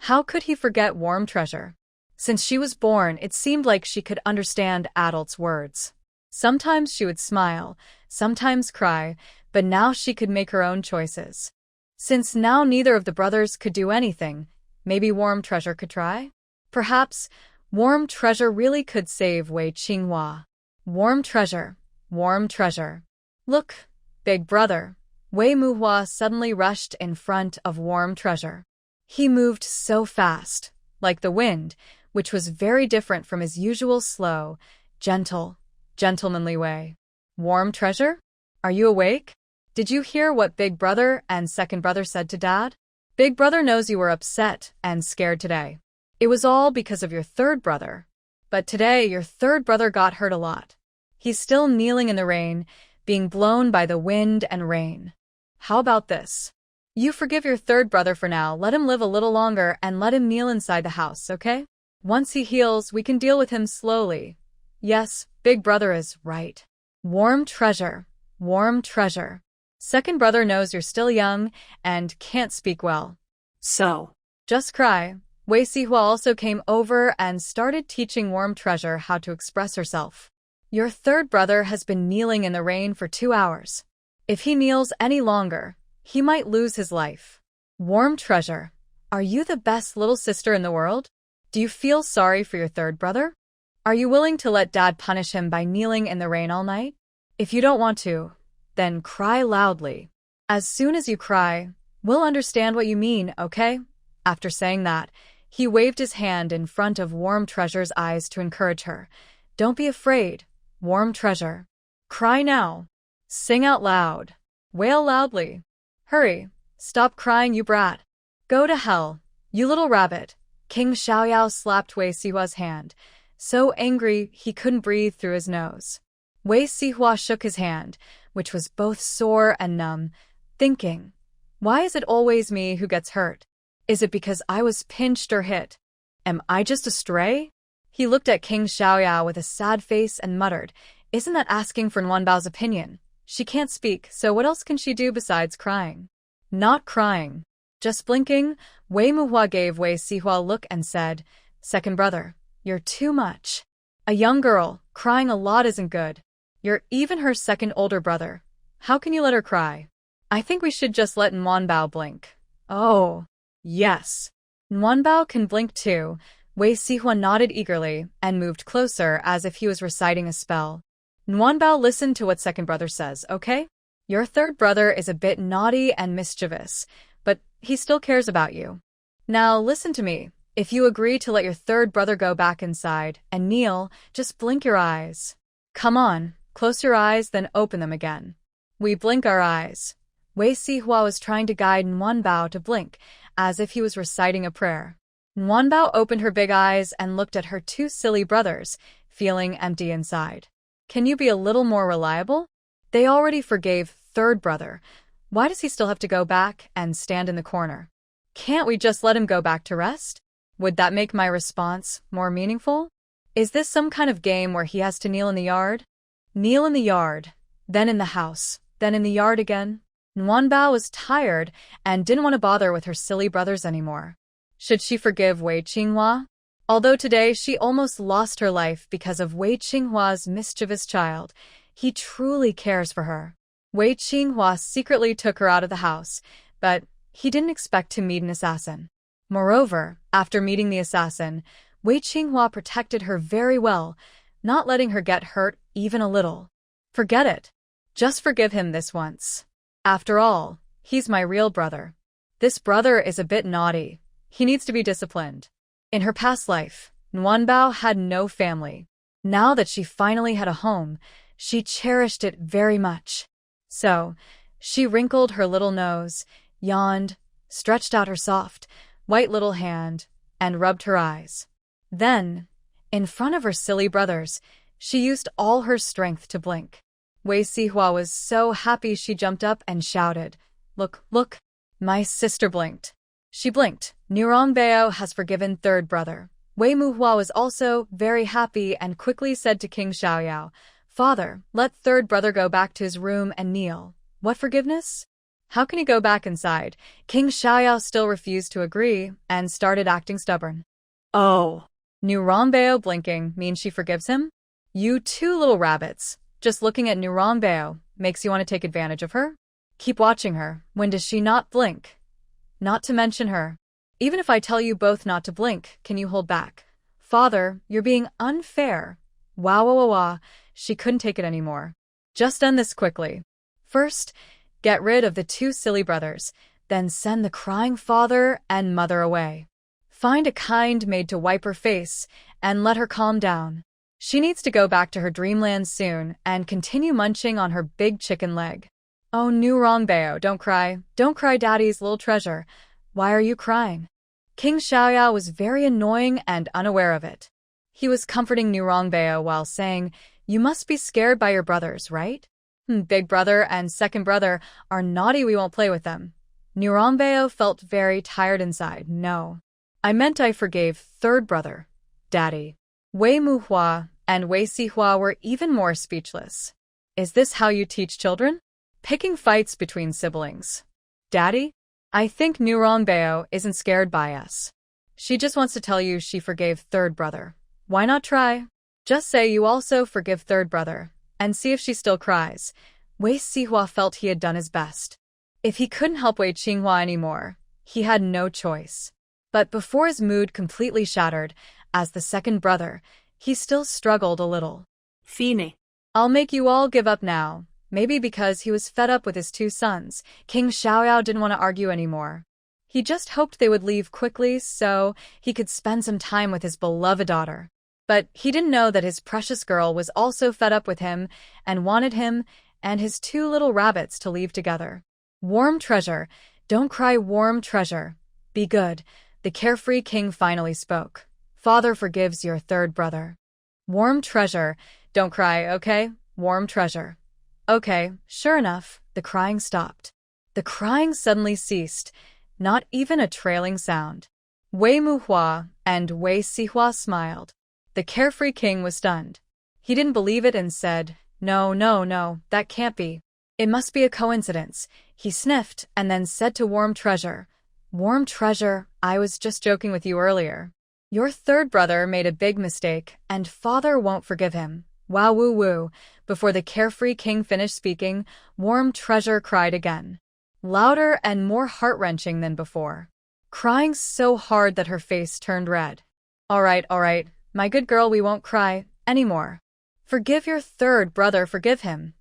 How could he forget Warm Treasure? Since she was born, it seemed like she could understand adults' words. Sometimes she would smile, sometimes cry, but now she could make her own choices. Since now neither of the brothers could do anything, maybe Warm Treasure could try? Perhaps Warm Treasure really could save Wei Qinghua. Warm Treasure, Warm Treasure. "Look, big brother." Wei Muhua suddenly rushed in front of Warm Treasure. He moved so fast, like the wind, which was very different from his usual slow, gentle, gentlemanly way. "Warm Treasure? Are you awake? Did you hear what Big Brother and Second Brother said to Dad? Big Brother knows you were upset and scared today. It was all because of your third brother. But today your third brother got hurt a lot. He's still kneeling in the rain, being blown by the wind and rain. How about this? You forgive your third brother for now, let him live a little longer and let him kneel inside the house, okay? Once he heals, we can deal with him slowly. Yes, big brother is right. Warm treasure. Warm treasure. Second brother knows you're still young and can't speak well. So, Just cry. Wei Sihua also came over and started teaching Warm Treasure how to express herself. Your third brother has been kneeling in the rain for 2 hours. If he kneels any longer, he might lose his life. Warm Treasure, are you the best little sister in the world? Do you feel sorry for your third brother? Are you willing to let Dad punish him by kneeling in the rain all night? If you don't want to, then cry loudly. As soon as you cry, we'll understand what you mean, okay? After saying that, he waved his hand in front of Warm Treasure's eyes to encourage her. Don't be afraid, Warm Treasure. Cry now. Sing out loud. Wail loudly. Hurry. Stop crying, you brat. Go to hell, you little rabbit. King Xiaoyao slapped Wei Sihua's hand, so angry he couldn't breathe through his nose. Wei Sihua shook his hand, which was both sore and numb, thinking, why is it always me who gets hurt? Is it because I was pinched or hit? Am I just a stray? He looked at King Xiaoyao with a sad face and muttered, isn't that asking for Nwanbao's opinion? She can't speak, so what else can she do besides crying? Not crying. Just blinking, Wei Manhwa gave Wei Sihua a look and said, second brother, you're too much. A young girl, crying a lot isn't good. You're even her second older brother. How can you let her cry? I think we should just let Nwanbao blink. Oh. Yes. Nwanbao can blink too. Wei Sihua nodded eagerly and moved closer as if he was reciting a spell. Nwanbao, listen to what second brother says, okay? Your third brother is a bit naughty and mischievous, but he still cares about you. Now listen to me. If you agree to let your third brother go back inside and kneel, just blink your eyes. Come on, close your eyes, then open them again. We blink our eyes. Wei Sihua was trying to guide Nwanbao to blink, as if he was reciting a prayer. Nwanbao opened her big eyes and looked at her two silly brothers, feeling empty inside. Can you be a little more reliable? They already forgave third brother. Why does he still have to go back and stand in the corner? Can't we just let him go back to rest? Would that make my response more meaningful? Is this some kind of game where he has to kneel in the yard? Kneel in the yard, then in the house, then in the yard again? Nwanbao was tired and didn't want to bother with her silly brothers anymore. Should she forgive Wei Qinghua? Although today she almost lost her life because of Wei Qinghua's mischievous child, he truly cares for her. Wei Qinghua secretly took her out of the house, but he didn't expect to meet an assassin. Moreover, after meeting the assassin, Wei Qinghua protected her very well, not letting her get hurt even a little. Forget it. Just forgive him this once. After all, he's my real brother. This brother is a bit naughty. He needs to be disciplined. In her past life, Nwanbao had no family. Now that she finally had a home, she cherished it very much. So, she wrinkled her little nose, yawned, stretched out her soft, white little hand, and rubbed her eyes. Then, in front of her silly brothers, she used all her strength to blink. Wei Sihua was so happy she jumped up and shouted, Look, look! My sister blinked. She blinked. Nurongbao has forgiven third brother. Wei Manhwa was also very happy and quickly said to King Xiaoyao, Father, let third brother go back to his room and kneel. What forgiveness? How can he go back inside? King Xiaoyao still refused to agree and started acting stubborn. Oh. Nurongbao blinking means she forgives him? You two little rabbits. Just looking at Nurongbao makes you want to take advantage of her? Keep watching her. When does she not blink? Not to mention her. Even if I tell you both not to blink, can you hold back? Father, you're being unfair. Wah. She couldn't take it anymore. Just end this quickly. First, get rid of the two silly brothers, then send the crying father and mother away. Find a kind maid to wipe her face and let her calm down. She needs to go back to her dreamland soon and continue munching on her big chicken leg. Oh, Nurongbao, don't cry. Don't cry, Daddy's little treasure. Why are you crying? King Xiaoyao was very annoying and unaware of it. He was comforting Nurongbao while saying, You must be scared by your brothers, right? Big brother and second brother are naughty, we won't play with them. Nuronbeo felt very tired inside. No. I meant I forgave third brother, Daddy. Wei Muhua and Wei Sihua were even more speechless. Is this how you teach children? Picking fights between siblings. Daddy? I think Nuronbeo isn't scared by us. She just wants to tell you she forgave third brother. Why not try? Just say you also forgive third brother, and see if she still cries. Wei Sihua felt he had done his best. If he couldn't help Wei Qinghua anymore, he had no choice. But before his mood completely shattered, as the second brother, he still struggled a little. Fine. I'll make you all give up now. Maybe because he was fed up with his two sons, King Xiaoyao didn't want to argue anymore. He just hoped they would leave quickly so he could spend some time with his beloved daughter. But he didn't know that his precious girl was also fed up with him and wanted him and his two little rabbits to leave together. Warm treasure, don't cry, warm treasure. Be good. The carefree king finally spoke. Father forgives your third brother. Warm treasure, don't cry, okay? Warm treasure. Okay, sure enough, the crying stopped. The crying suddenly ceased, not even a trailing sound. Wei Muhua and Wei Sihua smiled. The carefree king was stunned. He didn't believe it and said, No, no, no, that can't be. It must be a coincidence. He sniffed and then said to Warm Treasure, Warm Treasure, I was just joking with you earlier. Your third brother made a big mistake, and father won't forgive him. Wow woo woo. Before the carefree king finished speaking, Warm Treasure cried again. Louder and more heart-wrenching than before. Crying so hard that her face turned red. All right, my good girl, we won't cry anymore. Forgive your third brother, forgive him.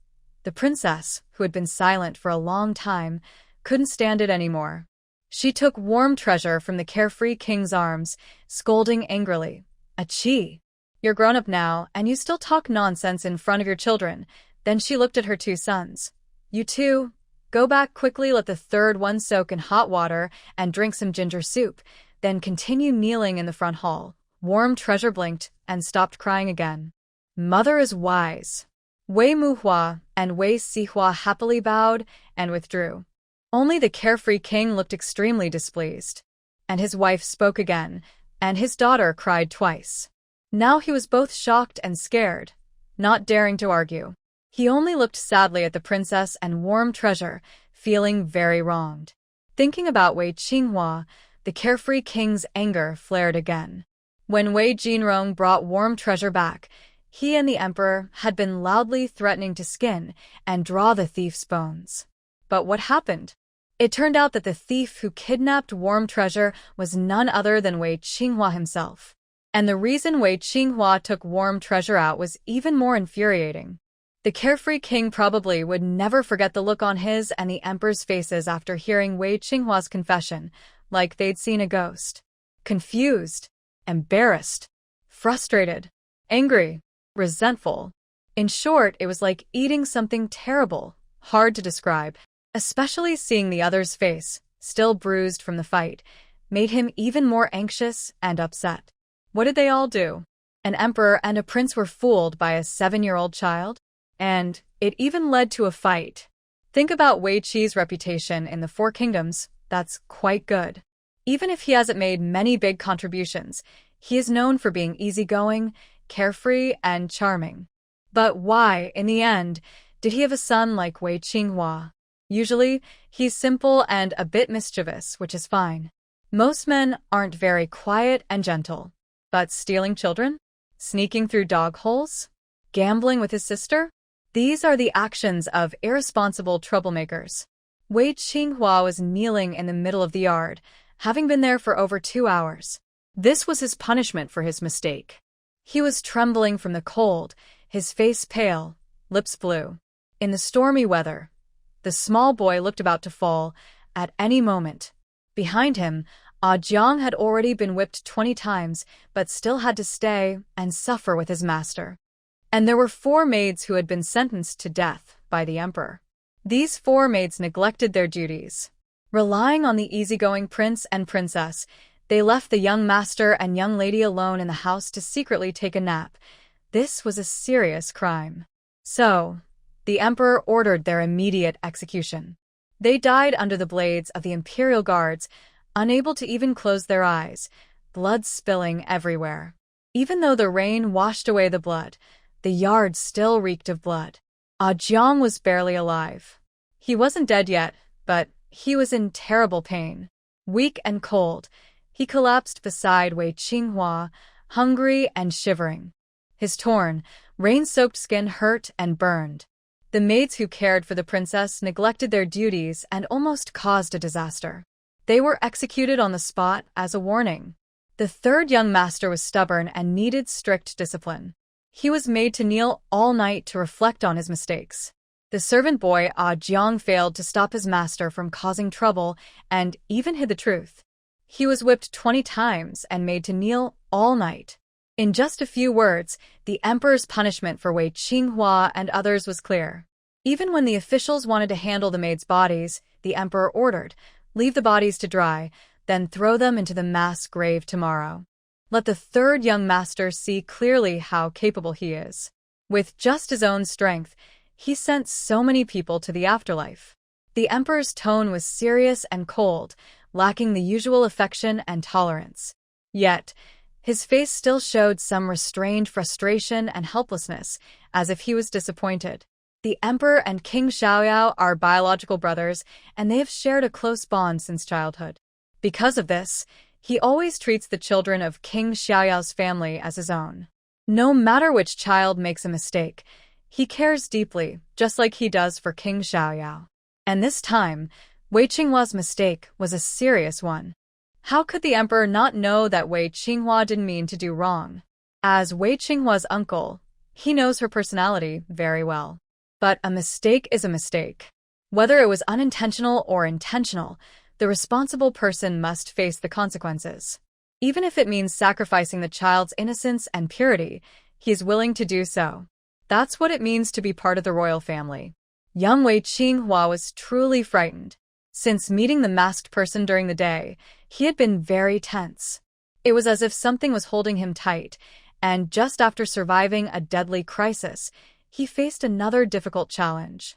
The princess, who had been silent for a long time, couldn't stand it anymore. She took Warm Treasure from the carefree king's arms, scolding angrily. Achoo! You're grown up now, and you still talk nonsense in front of your children. Then she looked at her two sons. You two, go back quickly, let the third one soak in hot water and drink some ginger soup, then continue kneeling in the front hall. Warm Treasure blinked and stopped crying again. Mother is wise. Wei Muhua and Wei Sihua happily bowed and withdrew. Only the carefree king looked extremely displeased. And his wife spoke again, and his daughter cried twice. Now he was both shocked and scared, not daring to argue. He only looked sadly at the princess and Warm Treasure, feeling very wronged. Thinking about Wei Qinghua, the carefree king's anger flared again. When Wei Jinrong brought Warm Treasure back, he and the emperor had been loudly threatening to skin and draw the thief's bones. But what happened? It turned out that the thief who kidnapped Warm Treasure was none other than Wei Qinghua himself. And the reason Wei Qinghua took Warm Treasure out was even more infuriating. The carefree king probably would never forget the look on his and the emperor's faces after hearing Wei Qinghua's confession, like they'd seen a ghost. Confused, embarrassed, frustrated, angry, resentful. In short, it was like eating something terrible, hard to describe. Especially seeing the other's face, still bruised from the fight, made him even more anxious and upset. What did they all do? An emperor and a prince were fooled by a 7-year-old child? And it even led to a fight. Think about Wei Qi's reputation in the Four Kingdoms. That's quite good. Even if he hasn't made many big contributions, he is known for being easygoing, carefree, and charming. But why, in the end, did he have a son like Wei Qinghua? Usually, he's simple and a bit mischievous, which is fine. Most men aren't very quiet and gentle. But stealing children? Sneaking through dog holes? Gambling with his sister? These are the actions of irresponsible troublemakers. Wei Qinghua was kneeling in the middle of the yard, having been there for over 2 hours. This was his punishment for his mistake. He was trembling from the cold, his face pale, lips blue. In the stormy weather, the small boy looked about to fall at any moment. Behind him, Ah Jiang had already been whipped 20 times, but still had to stay and suffer with his master. And there were 4 maids who had been sentenced to death by the emperor. These 4 maids neglected their duties. Relying on the easygoing prince and princess, they left the young master and young lady alone in the house to secretly take a nap. This was a serious crime. So, the emperor ordered their immediate execution. They died under the blades of the imperial guards, unable to even close their eyes, blood spilling everywhere. Even though the rain washed away the blood, the yard still reeked of blood. Jiang was barely alive. He wasn't dead yet, but he was in terrible pain. Weak and cold, he collapsed beside Wei Qinghua, hungry and shivering. His torn, rain-soaked skin hurt and burned. The maids who cared for the princess neglected their duties and almost caused a disaster. They were executed on the spot as a warning. The third young master was stubborn and needed strict discipline. He was made to kneel all night to reflect on his mistakes. The servant boy Jiang failed to stop his master from causing trouble and even hid the truth. He was whipped 20 times and made to kneel all night. In just a few words, the emperor's punishment for Wei Qinghua and others was clear. Even when the officials wanted to handle the maids' bodies, the emperor ordered, "Leave the bodies to dry, then throw them into the mass grave tomorrow. Let the third young master see clearly how capable he is." With just his own strength, he sent so many people to the afterlife. The emperor's tone was serious and cold, lacking the usual affection and tolerance. Yet, his face still showed some restrained frustration and helplessness, as if he was disappointed. The emperor and King Xiaoyao are biological brothers, and they have shared a close bond since childhood. Because of this, he always treats the children of King Xiaoyao's family as his own. No matter which child makes a mistake, he cares deeply, just like he does for King Xiaoyao. And this time, Wei Qinghua's mistake was a serious one. How could the emperor not know that Wei Qinghua didn't mean to do wrong? As Wei Qinghua's uncle, he knows her personality very well. But a mistake is a mistake. Whether it was unintentional or intentional, the responsible person must face the consequences. Even if it means sacrificing the child's innocence and purity, he is willing to do so. That's what it means to be part of the royal family. Young Wei Qinghua was truly frightened. Since meeting the masked person during the day, he had been very tense. It was as if something was holding him tight, and just after surviving a deadly crisis, he faced another difficult challenge.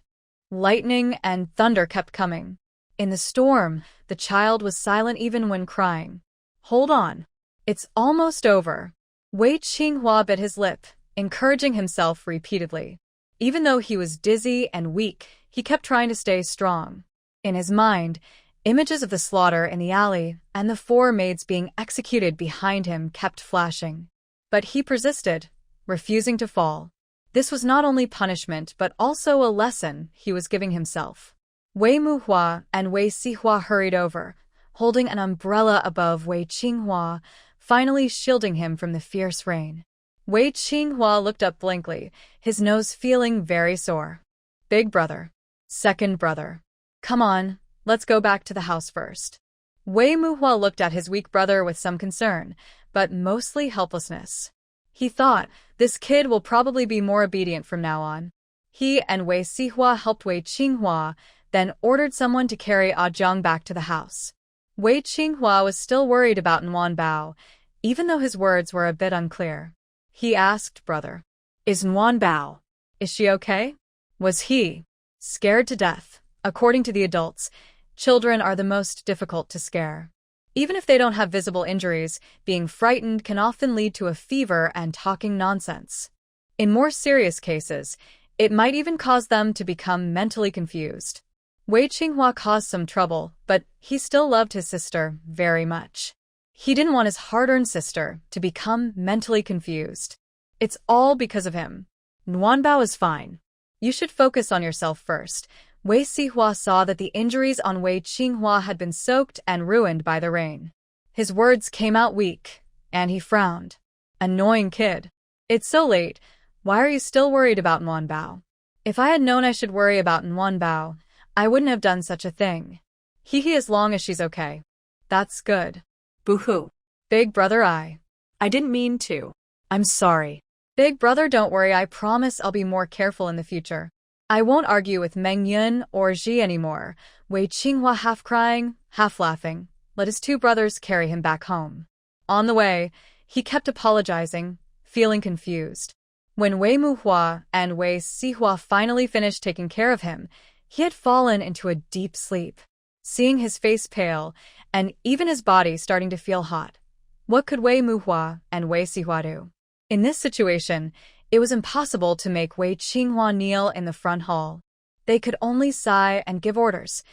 Lightning and thunder kept coming. In the storm, the child was silent even when crying. "Hold on. It's almost over." Wei Qinghua bit his lip, encouraging himself repeatedly. Even though he was dizzy and weak, he kept trying to stay strong. In his mind, images of the slaughter in the alley and the 4 maids being executed behind him kept flashing. But he persisted, refusing to fall. This was not only punishment but also a lesson he was giving himself. Wei Muhua and Wei Sihua hurried over, holding an umbrella above Wei Qinghua, finally shielding him from the fierce rain. Wei Qinghua looked up blankly, his nose feeling very sore. "Big brother. Second brother. Come on, let's go back to the house first." Wei Muhua looked at his weak brother with some concern, but mostly helplessness. He thought, this kid will probably be more obedient from now on. He and Wei Sihua helped Wei Qinghua, then ordered someone to carry Jiang back to the house. Wei Qinghua was still worried about Bao, even though his words were a bit unclear. He asked, "Brother, is Bao? Is she okay?" Was he scared to death? According to the adults, children are the most difficult to scare. Even if they don't have visible injuries, being frightened can often lead to a fever and talking nonsense. In more serious cases, it might even cause them to become mentally confused. Wei Qinghua caused some trouble, but he still loved his sister very much. He didn't want his hard-earned sister to become mentally confused. It's all because of him. "Bao is fine. You should focus on yourself first." Wei Sihua saw that the injuries on Wei Qinghua had been soaked and ruined by the rain. His words came out weak, and he frowned. "Annoying kid. It's so late. Why are you still worried about Bao? If I had known I should worry about Bao, I wouldn't have done such a thing. He as long as she's okay. That's good." Boo-hoo. "Big brother, I didn't mean to. I'm sorry." "Big brother, don't worry, I promise I'll be more careful in the future. I won't argue with Meng Yun or Ji anymore." Wei Qinghua half crying, half laughing, let his 2 brothers carry him back home. On the way, he kept apologizing, feeling confused. When Wei Muhua and Wei Sihua finally finished taking care of him, He had fallen into a deep sleep, seeing his face pale and even his body starting to feel hot. What could Wei Muhua and Wei Sihua do? In this situation, it was impossible to make Wei Qinghua kneel in the front hall. They could only sigh and give orders.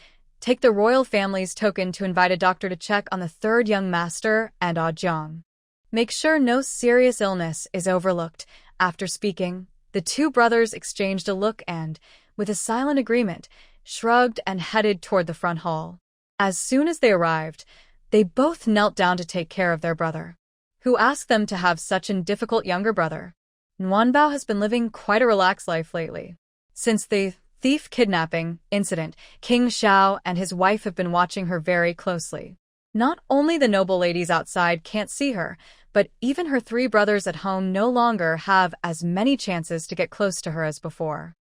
Take the royal family's token to invite a doctor to check on the third young master and Jiang. Make sure no serious illness is overlooked. After speaking, the two brothers exchanged a look and, with a silent agreement, shrugged and headed toward the front hall. As soon as they arrived, they both knelt down to take care of their brother. Who asked them to have such a difficult younger brother? Nuanbao has been living quite a relaxed life lately. Since the thief kidnapping incident, King Xiao and his wife have been watching her very closely. Not only the noble ladies outside can't see her, but even her three brothers at home no longer have as many chances to get close to her as before.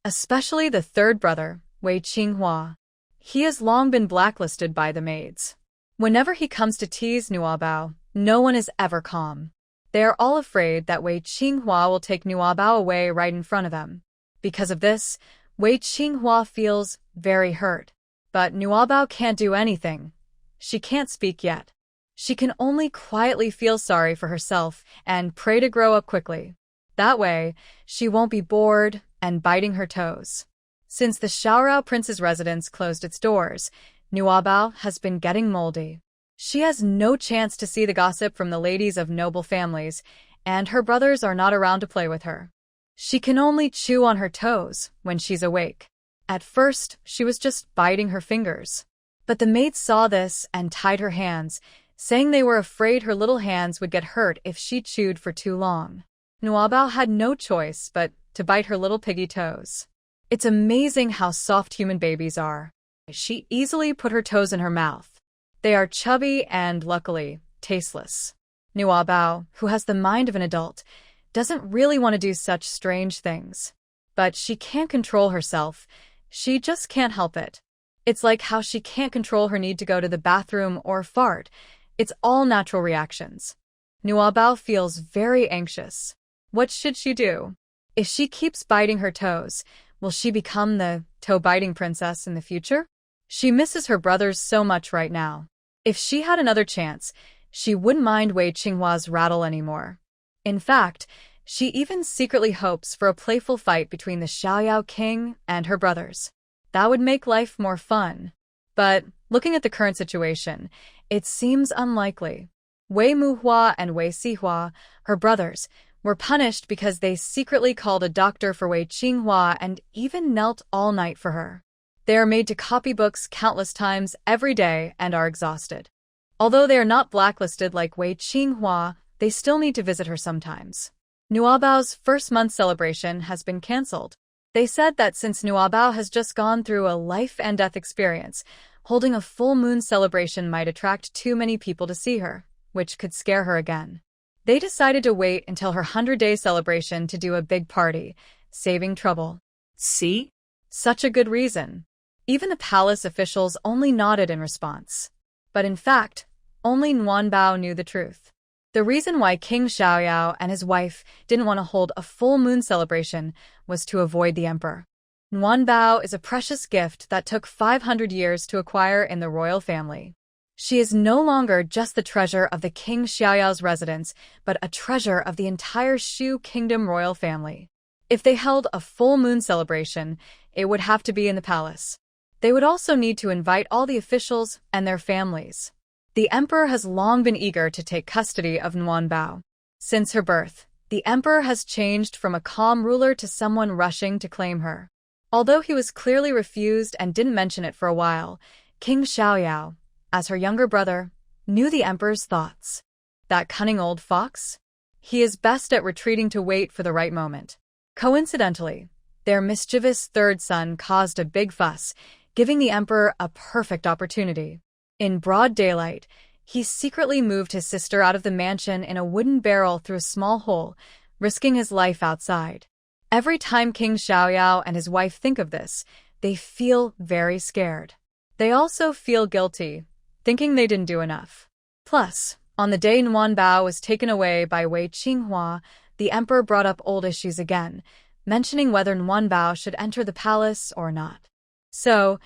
Especially the third brother, Wei Qinghua. He has long been blacklisted by the maids. Whenever he comes to tease Nuabao, no one is ever calm. They are all afraid that Wei Qinghua will take Nuabao away right in front of them. Because of this, Wei Qinghua feels very hurt. But Nuabao can't do anything. She can't speak yet. She can only quietly feel sorry for herself and pray to grow up quickly. That way, she won't be bored and biting her toes. Since the Xiaorao prince's residence closed its doors, Nuabao has been getting moldy. She has no chance to see the gossip from the ladies of noble families, and her brothers are not around to play with her. She can only chew on her toes when she's awake. At first, she was just biting her fingers. But the maids saw this and tied her hands, saying they were afraid her little hands would get hurt if she chewed for too long. Nuabao had no choice but to bite her little piggy toes. It's amazing how soft human babies are. She easily put her toes in her mouth. They are chubby and, luckily, tasteless. Nuabao, who has the mind of an adult, doesn't really want to do such strange things. But she can't control herself. She just can't help it. It's like how she can't control her need to go to the bathroom or fart. It's all natural reactions. Nuabao feels very anxious. What should she do? If she keeps biting her toes, will she become the toe-biting princess in the future? She misses her brothers so much right now. If she had another chance, she wouldn't mind Wei Qinghua's rattle anymore. In fact, she even secretly hopes for a playful fight between the Xiaoyao king and her brothers. That would make life more fun. But, looking at the current situation, it seems unlikely. Wei Muhua and Wei Sihua, her brothers, were punished because they secretly called a doctor for Wei Qinghua and even knelt all night for her. They are made to copy books countless times every day and are exhausted. Although they are not blacklisted like Wei Qinghua, they still need to visit her sometimes. Nuabao's first-month celebration has been cancelled. They said that since Nuabao has just gone through a life-and-death experience, holding a full moon celebration might attract too many people to see her, which could scare her again. They decided to wait until her 100-day celebration to do a big party, saving trouble. See? Such a good reason. Even the palace officials only nodded in response. But in fact, only Nuanbao knew the truth. The reason why King Xiaoyao and his wife didn't want to hold a full moon celebration was to avoid the emperor. Nuanbao is a precious gift that took 500 years to acquire in the royal family. She is no longer just the treasure of the King Xiaoyao's residence, but a treasure of the entire Shu Kingdom royal family. If they held a full moon celebration, it would have to be in the palace. They would also need to invite all the officials and their families. The emperor has long been eager to take custody of Nuanbao. Since her birth, the emperor has changed from a calm ruler to someone rushing to claim her. Although he was clearly refused and didn't mention it for a while, King Xiaoyao, as her younger brother, knew the emperor's thoughts. That cunning old fox? He is best at retreating to wait for the right moment. Coincidentally, their mischievous third son caused a big fuss, giving the emperor a perfect opportunity. In broad daylight, he secretly moved his sister out of the mansion in a wooden barrel through a small hole, risking his life outside. Every time King Xiaoyao and his wife think of this, they feel very scared. They also feel guilty, thinking they didn't do enough. Plus, on the day Nuanbao was taken away by Wei Qinghua, the emperor brought up old issues again, mentioning whether Nuanbao should enter the palace or not. So,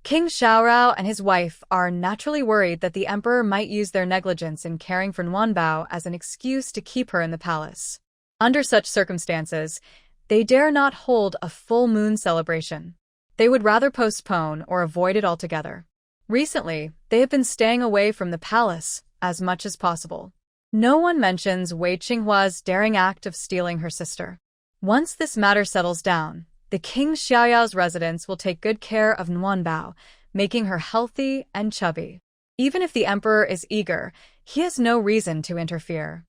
King Xiaorao and his wife are naturally worried that the emperor might use their negligence in caring for Nuanbao as an excuse to keep her in the palace. Under such circumstances, they dare not hold a full moon celebration. They would rather postpone or avoid it altogether. Recently, they have been staying away from the palace as much as possible. No one mentions Wei Qinghua's daring act of stealing her sister. Once this matter settles down, the King Xiaoyao's residence will take good care of Nuanbao, making her healthy and chubby. Even if the emperor is eager, he has no reason to interfere.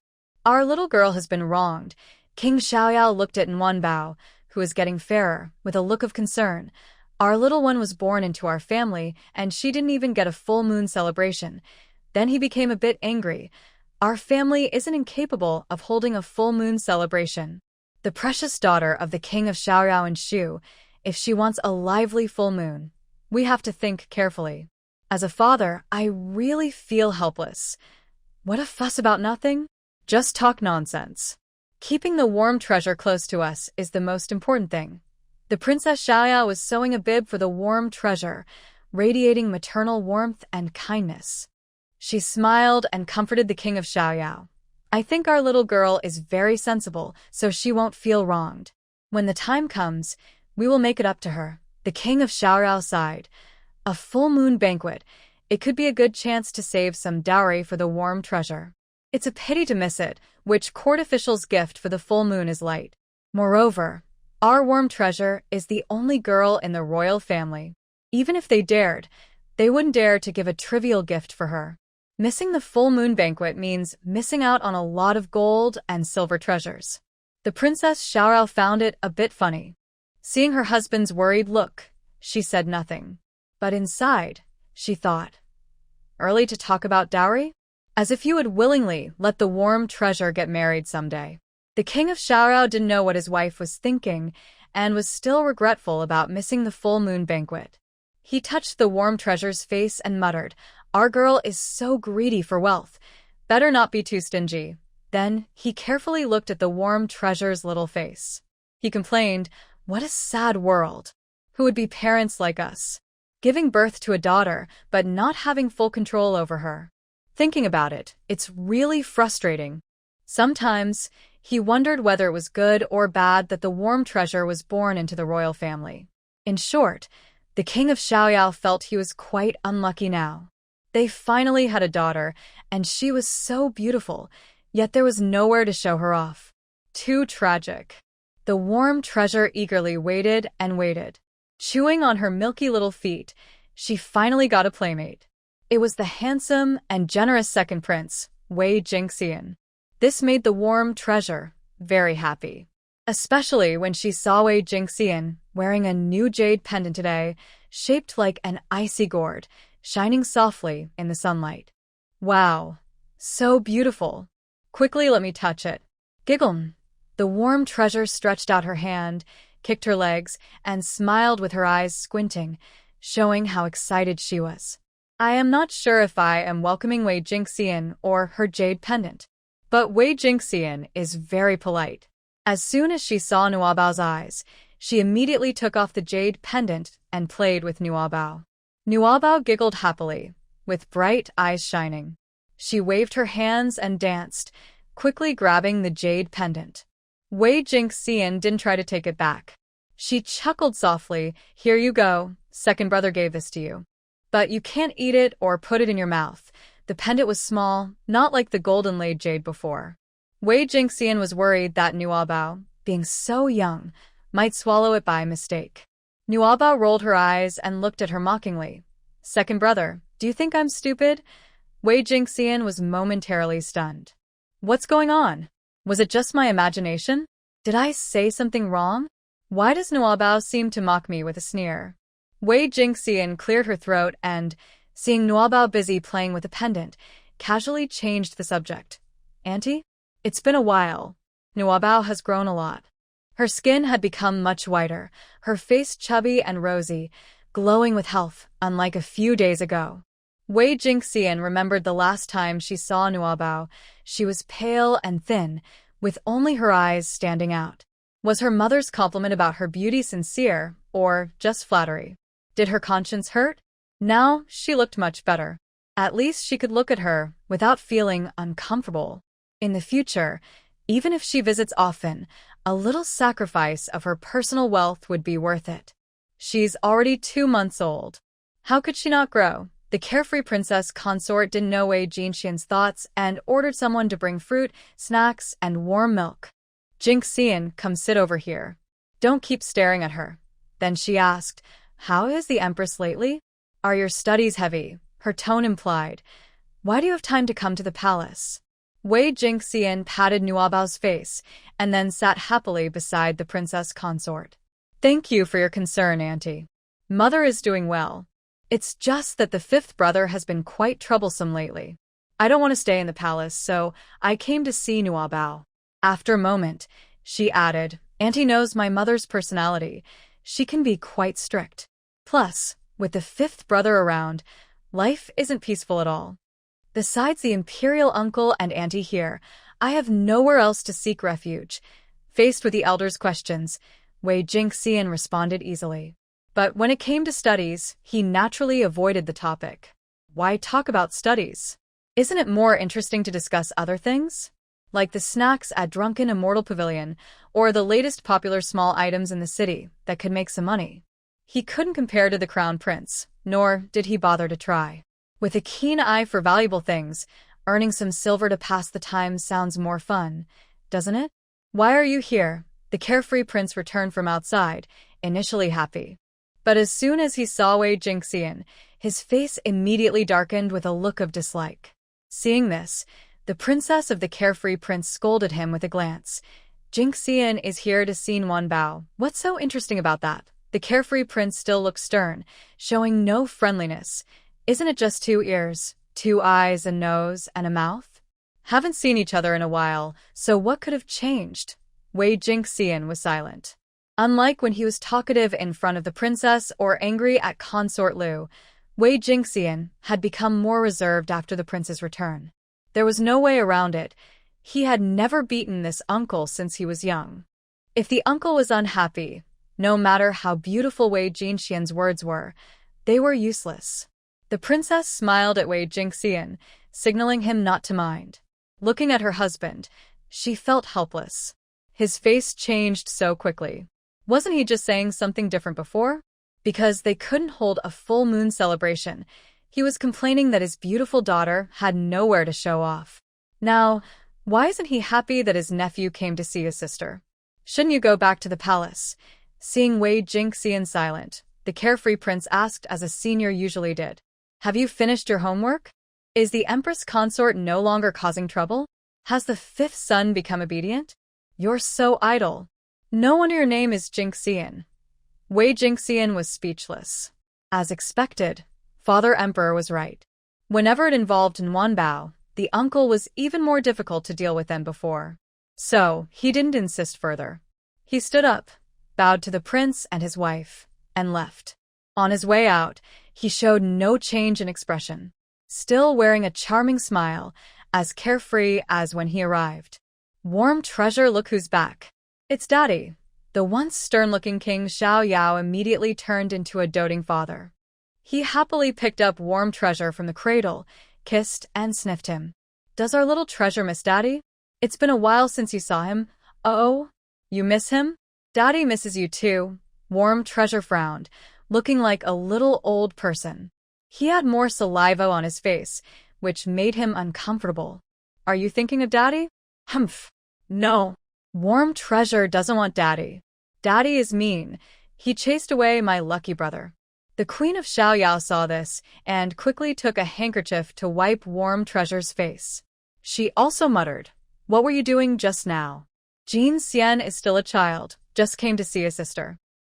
Our little girl has been wronged. King Xiaoyao looked at Nuanbao, who is getting fairer, with a look of concern. Our little one was born into our family, and she didn't even get a full moon celebration. Then he became a bit angry. Our family isn't incapable of holding a full moon celebration. The precious daughter of the king of Xiaoyao and Shu, if she wants a lively full moon, we have to think carefully. As a father, I really feel helpless. What a fuss about nothing? Just talk nonsense. Keeping the warm treasure close to us is the most important thing. The Princess Xiaoyao was sewing a bib for the warm treasure, radiating maternal warmth and kindness. She smiled and comforted the king of Xiaoyao. I think our little girl is very sensible, so she won't feel wronged. When the time comes, we will make it up to her. The king of Xiaoyao sighed. A full moon banquet. It could be a good chance to save some dowry for the warm treasure. It's a pity to miss it, which court official's gift for the full moon is light. Moreover, our warm treasure is the only girl in the royal family. Even if they dared, they wouldn't dare to give a trivial gift for her. Missing the full moon banquet means missing out on a lot of gold and silver treasures. The Princess Xiaorao found it a bit funny. Seeing her husband's worried look, she said nothing. But inside, she thought, early to talk about dowry? As if you would willingly let the warm treasure get married someday. The king of Xiaorao didn't know what his wife was thinking and was still regretful about missing the full moon banquet. He touched the warm treasure's face and muttered, "Our girl is so greedy for wealth. Better not be too stingy." Then he carefully looked at the warm treasure's little face. He complained, "What a sad world. Who would be parents like us? Giving birth to a daughter, but not having full control over her. Thinking about it, it's really frustrating." Sometimes, he wondered whether it was good or bad that the warm treasure was born into the royal family. In short, the king of Xiaoyao felt he was quite unlucky now. They finally had a daughter, and she was so beautiful, yet there was nowhere to show her off. Too tragic. The warm treasure eagerly waited and waited. Chewing on her milky little feet, she finally got a playmate. It was the handsome and generous second prince, Wei Jingxian. This made the warm treasure very happy. Especially when she saw Wei Jingxian wearing a new jade pendant today, shaped like an icy gourd, shining softly in the sunlight. Wow, so beautiful. Quickly let me touch it. Giggle. The warm treasure stretched out her hand, kicked her legs, and smiled with her eyes squinting, showing how excited she was. I am not sure if I am welcoming Wei Jingxian or her jade pendant. But Wei Jingxian is very polite. As soon as she saw Nuabao's eyes, she immediately took off the jade pendant and played with Nuabao. Nuabao giggled happily, with bright eyes shining. She waved her hands and danced, quickly grabbing the jade pendant. Wei Jingxian didn't try to take it back. She chuckled softly, "Here you go, second brother gave this to you. But you can't eat it or put it in your mouth." The pendant was small, not like the golden laid jade before. Wei Jingxian was worried that Nuabao, being so young, might swallow it by mistake. Nuabao rolled her eyes and looked at her mockingly. "Second brother, do you think I'm stupid?" Wei Jingxian was momentarily stunned. "What's going on? Was it just my imagination? Did I say something wrong? Why does Nuabao seem to mock me with a sneer?" Wei Jingxian cleared her throat and, seeing Nuabao busy playing with a pendant, casually changed the subject. "Auntie? It's been a while. Nuabao has grown a lot." Her skin had become much whiter, her face chubby and rosy, glowing with health, unlike a few days ago. Wei Jingxian remembered the last time she saw Nuabao. She was pale and thin, with only her eyes standing out. Was her mother's compliment about her beauty sincere, or just flattery? Did her conscience hurt? Now she looked much better. At least she could look at her without feeling uncomfortable. In the future, even if she visits often, a little sacrifice of her personal wealth would be worth it. She's already 2 months old. How could she not grow? The carefree princess consort didn't know Wei Jinxian's thoughts and ordered someone to bring fruit, snacks, and warm milk. Jinxian, come sit over here. Don't keep staring at her. Then she asked, how is the empress lately? Are your studies heavy? Her tone implied. Why do you have time to come to the palace? Wei Jinxian patted Nuabao's face and then sat happily beside the princess consort. Thank you for your concern, Auntie. Mother is doing well. It's just that the fifth brother has been quite troublesome lately. I don't want to stay in the palace, so I came to see Nuabao. After a moment, she added, Auntie knows my mother's personality. She can be quite strict. Plus, with the fifth brother around, life isn't peaceful at all. Besides the imperial uncle and auntie here, I have nowhere else to seek refuge. Faced with the elder's questions, Wei Jinxian responded easily. But when it came to studies, he naturally avoided the topic. Why talk about studies? Isn't it more interesting to discuss other things? Like the snacks at Drunken Immortal Pavilion, or the latest popular small items in the city that could make some money. He couldn't compare to the crown prince, nor did he bother to try. With a keen eye for valuable things, earning some silver to pass the time sounds more fun, doesn't it? Why are you here? The carefree prince returned from outside, initially happy. But as soon as he saw Wei Jinxian, his face immediately darkened with a look of dislike. Seeing this, the princess of the carefree prince scolded him with a glance. Jinxian is here to see Nuanbao. What's so interesting about that? The carefree prince still looked stern, showing no friendliness. Isn't it just 2 ears, 2 eyes, a nose, and a mouth? Haven't seen each other in a while, so what could have changed? Wei Jinxian was silent. Unlike when he was talkative in front of the princess or angry at consort Lu, Wei Jinxian had become more reserved after the prince's return. There was no way around it. He had never beaten this uncle since he was young. If the uncle was unhappy, no matter how beautiful Wei Jinxian's words were, they were useless. The princess smiled at Wei Jinxian, signaling him not to mind. Looking at her husband, she felt helpless. His face changed so quickly. Wasn't he just saying something different before? Because they couldn't hold a full moon celebration, he was complaining that his beautiful daughter had nowhere to show off. Now, why isn't he happy that his nephew came to see his sister? Shouldn't you go back to the palace? Seeing Wei Jinxian silent, the carefree prince asked as a senior usually did. Have you finished your homework? Is the empress consort no longer causing trouble? Has the fifth son become obedient? You're so idle. No wonder your name is Jinxian. Wei Jinxian was speechless. As expected, Father Emperor was right. Whenever it involved Nuanbao, the uncle was even more difficult to deal with than before. So, he didn't insist further. He stood up, bowed to the prince and his wife, and left. On his way out, he showed no change in expression, still wearing a charming smile, as carefree as when he arrived. Warm treasure, look who's back. It's Daddy. The once stern-looking King Xiao Yao immediately turned into a doting father. He happily picked up warm treasure from the cradle, kissed and sniffed him. Does our little treasure miss Daddy? It's been a while since you saw him. Oh, you miss him? Daddy misses you too. Warm treasure frowned, looking like a little old person. He had more saliva on his face, which made him uncomfortable. Are you thinking of Daddy? Humph. No. Warm treasure doesn't want Daddy. Daddy is mean. He chased away my lucky brother. The Queen of Xiaoyao saw this and quickly took a handkerchief to wipe Warm Treasure's face. She also muttered, "What were you doing just now?" Jean Xian is still a child, just came to see his sister.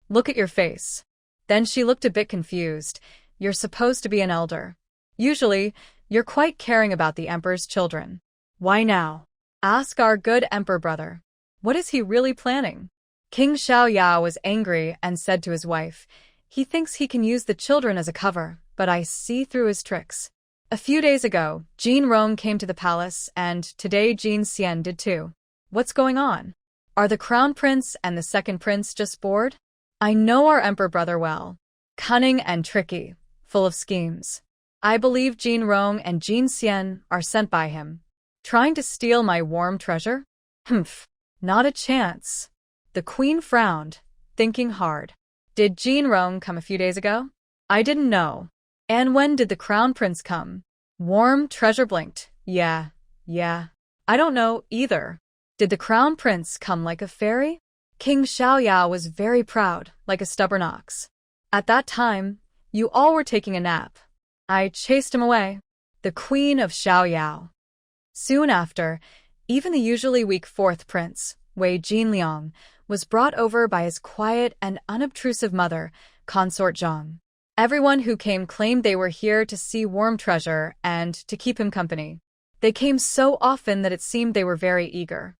Look at your face. Then she looked a bit confused. You're supposed to be an elder. Usually, you're quite caring about the emperor's children. Why now? Ask our good emperor brother. What is he really planning? King Xiaoyao was angry and said to his wife, he thinks he can use the children as a cover, but I see through his tricks. A few days ago, Jean Rong came to the palace, and today Jean Xian did too. What's going on? Are the crown prince and the second prince just bored? I know our emperor brother well. cunning and tricky, full of schemes. I believe Jin Rong and Jin Xian are sent by him. Trying to steal my warm treasure? Humph, not a chance. The queen frowned, thinking hard. Did Jin Rong come a few days ago? I didn't know. And when did the crown prince come? Warm treasure blinked. Yeah. I don't know either. Did the crown prince come like a fairy? King Xiaoyao was very proud, like a stubborn ox. At that time, you all were taking a nap. I chased him away. The queen of Xiaoyao. Soon after, even the usually weak fourth prince, Wei Jinliang, was brought over by his quiet and unobtrusive mother, consort Zhang. Everyone who came claimed they were here to see warm treasure and to keep him company. They came so often that it seemed they were very eager.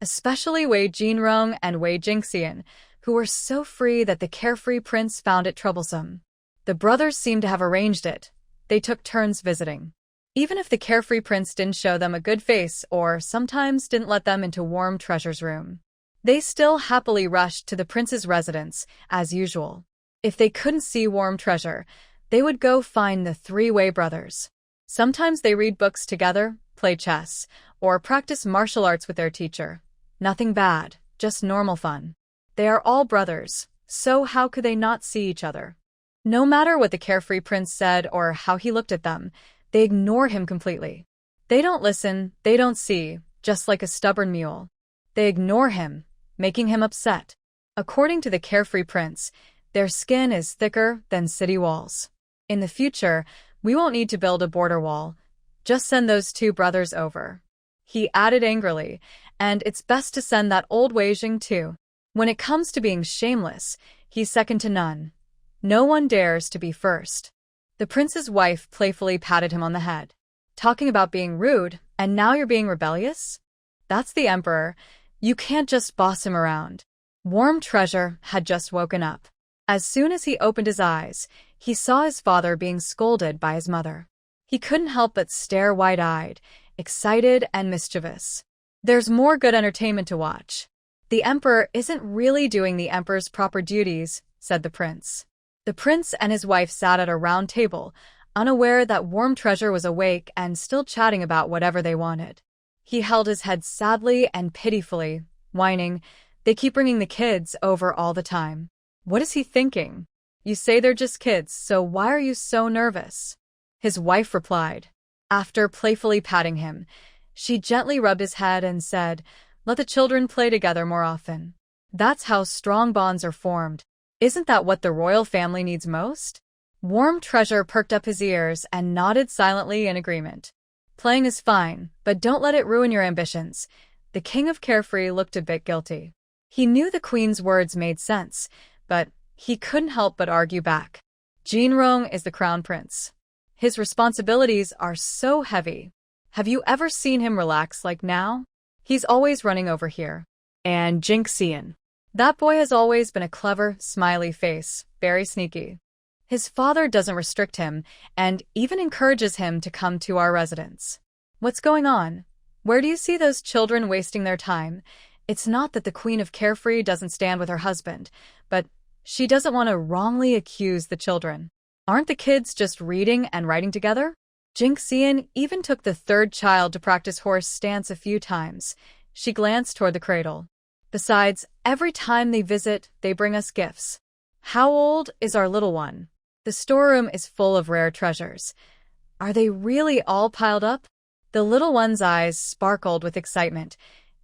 Especially Wei Jinrong and Wei Jingxian, who were so free that the carefree prince found it troublesome. The brothers seemed to have arranged it. They took turns visiting. Even if the carefree prince didn't show them a good face or sometimes didn't let them into warm treasure's room, they still happily rushed to the prince's residence, as usual. If they couldn't see warm treasure, they would go find the three Wei brothers. Sometimes they read books together, play chess, or practice martial arts with their teacher. Nothing bad, just normal fun. They are all brothers, so how could they not see each other? No matter what the carefree prince said or how he looked at them, they ignore him completely. They don't listen, they don't see, just like a stubborn mule. They ignore him, making him upset. According to the carefree prince, their skin is thicker than city walls. In the future, we won't need to build a border wall. Just send those two brothers over. He added angrily, and it's best to send that old Wei Jing too. When it comes to being shameless, he's second to none. No one dares to be first. The prince's wife playfully patted him on the head. Talking about being rude, and now you're being rebellious? That's the emperor. You can't just boss him around. Warm treasure had just woken up. As soon as he opened his eyes, he saw his father being scolded by his mother. He couldn't help but stare wide-eyed, excited and mischievous. There's more good entertainment to watch. The emperor isn't really doing the emperor's proper duties, said the prince. The prince and his wife sat at a round table, unaware that warm treasure was awake and still chatting about whatever they wanted. He held his head sadly and pitifully, whining, "They keep bringing the kids over all the time. What is he thinking? You say they're just kids, so why are you so nervous?" His wife replied. After playfully patting him, she gently rubbed his head and said, "Let the children play together more often. That's how strong bonds are formed. Isn't that what the royal family needs most?" Warm treasure perked up his ears and nodded silently in agreement. Playing is fine, but don't let it ruin your ambitions. The king of Carefree looked a bit guilty. He knew the queen's words made sense, but he couldn't help but argue back. Jinrong is the crown prince. His responsibilities are so heavy. Have you ever seen him relax like now? He's always running over here. And Jinxian. That boy has always been a clever, smiley face, very sneaky. His father doesn't restrict him and even encourages him to come to our residence. What's going on? Where do you see those children wasting their time? It's not that the Queen of Carefree doesn't stand with her husband, but she doesn't want to wrongly accuse the children. Aren't the kids just reading and writing together? Jinxian even took the third child to practice horse stance a few times. She glanced toward the cradle. Besides, every time they visit, they bring us gifts. How old is our little one? The storeroom is full of rare treasures. Are they really all piled up? The little one's eyes sparkled with excitement,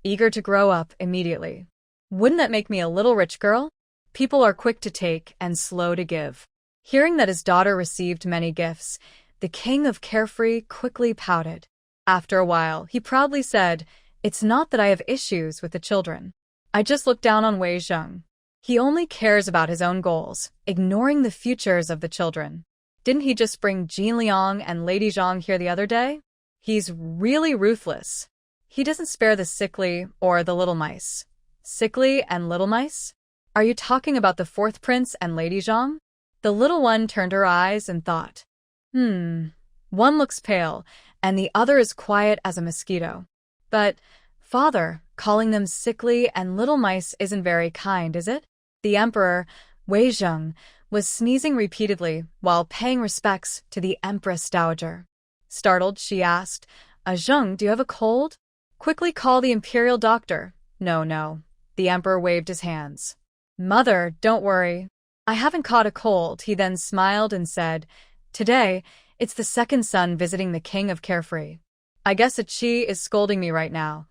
eager to grow up immediately. Wouldn't that make me a little rich girl? People are quick to take and slow to give. Hearing that his daughter received many gifts, the king of Carefree quickly pouted. After a while, he proudly said, "It's not that I have issues with the children. I just look down on Wei Zheng. He only cares about his own goals, ignoring the futures of the children. Didn't he just bring Jin Liang and Lady Zhang here the other day? He's really ruthless. He doesn't spare the sickly or the little mice." Sickly and little mice? Are you talking about the fourth prince and Lady Zhang? The little one turned her eyes and thought. One looks pale, and the other is quiet as a mosquito. But, father, calling them sickly and little mice isn't very kind, is it? The emperor, Wei Zheng, was sneezing repeatedly while paying respects to the Empress Dowager. Startled, she asked, Zheng, do you have a cold? Quickly call the imperial doctor. No, no. The emperor waved his hands. Mother, don't worry. I haven't caught a cold. He then smiled and said, Today, it's the second son visiting the king of Carefree. I guess a chi is scolding me right now.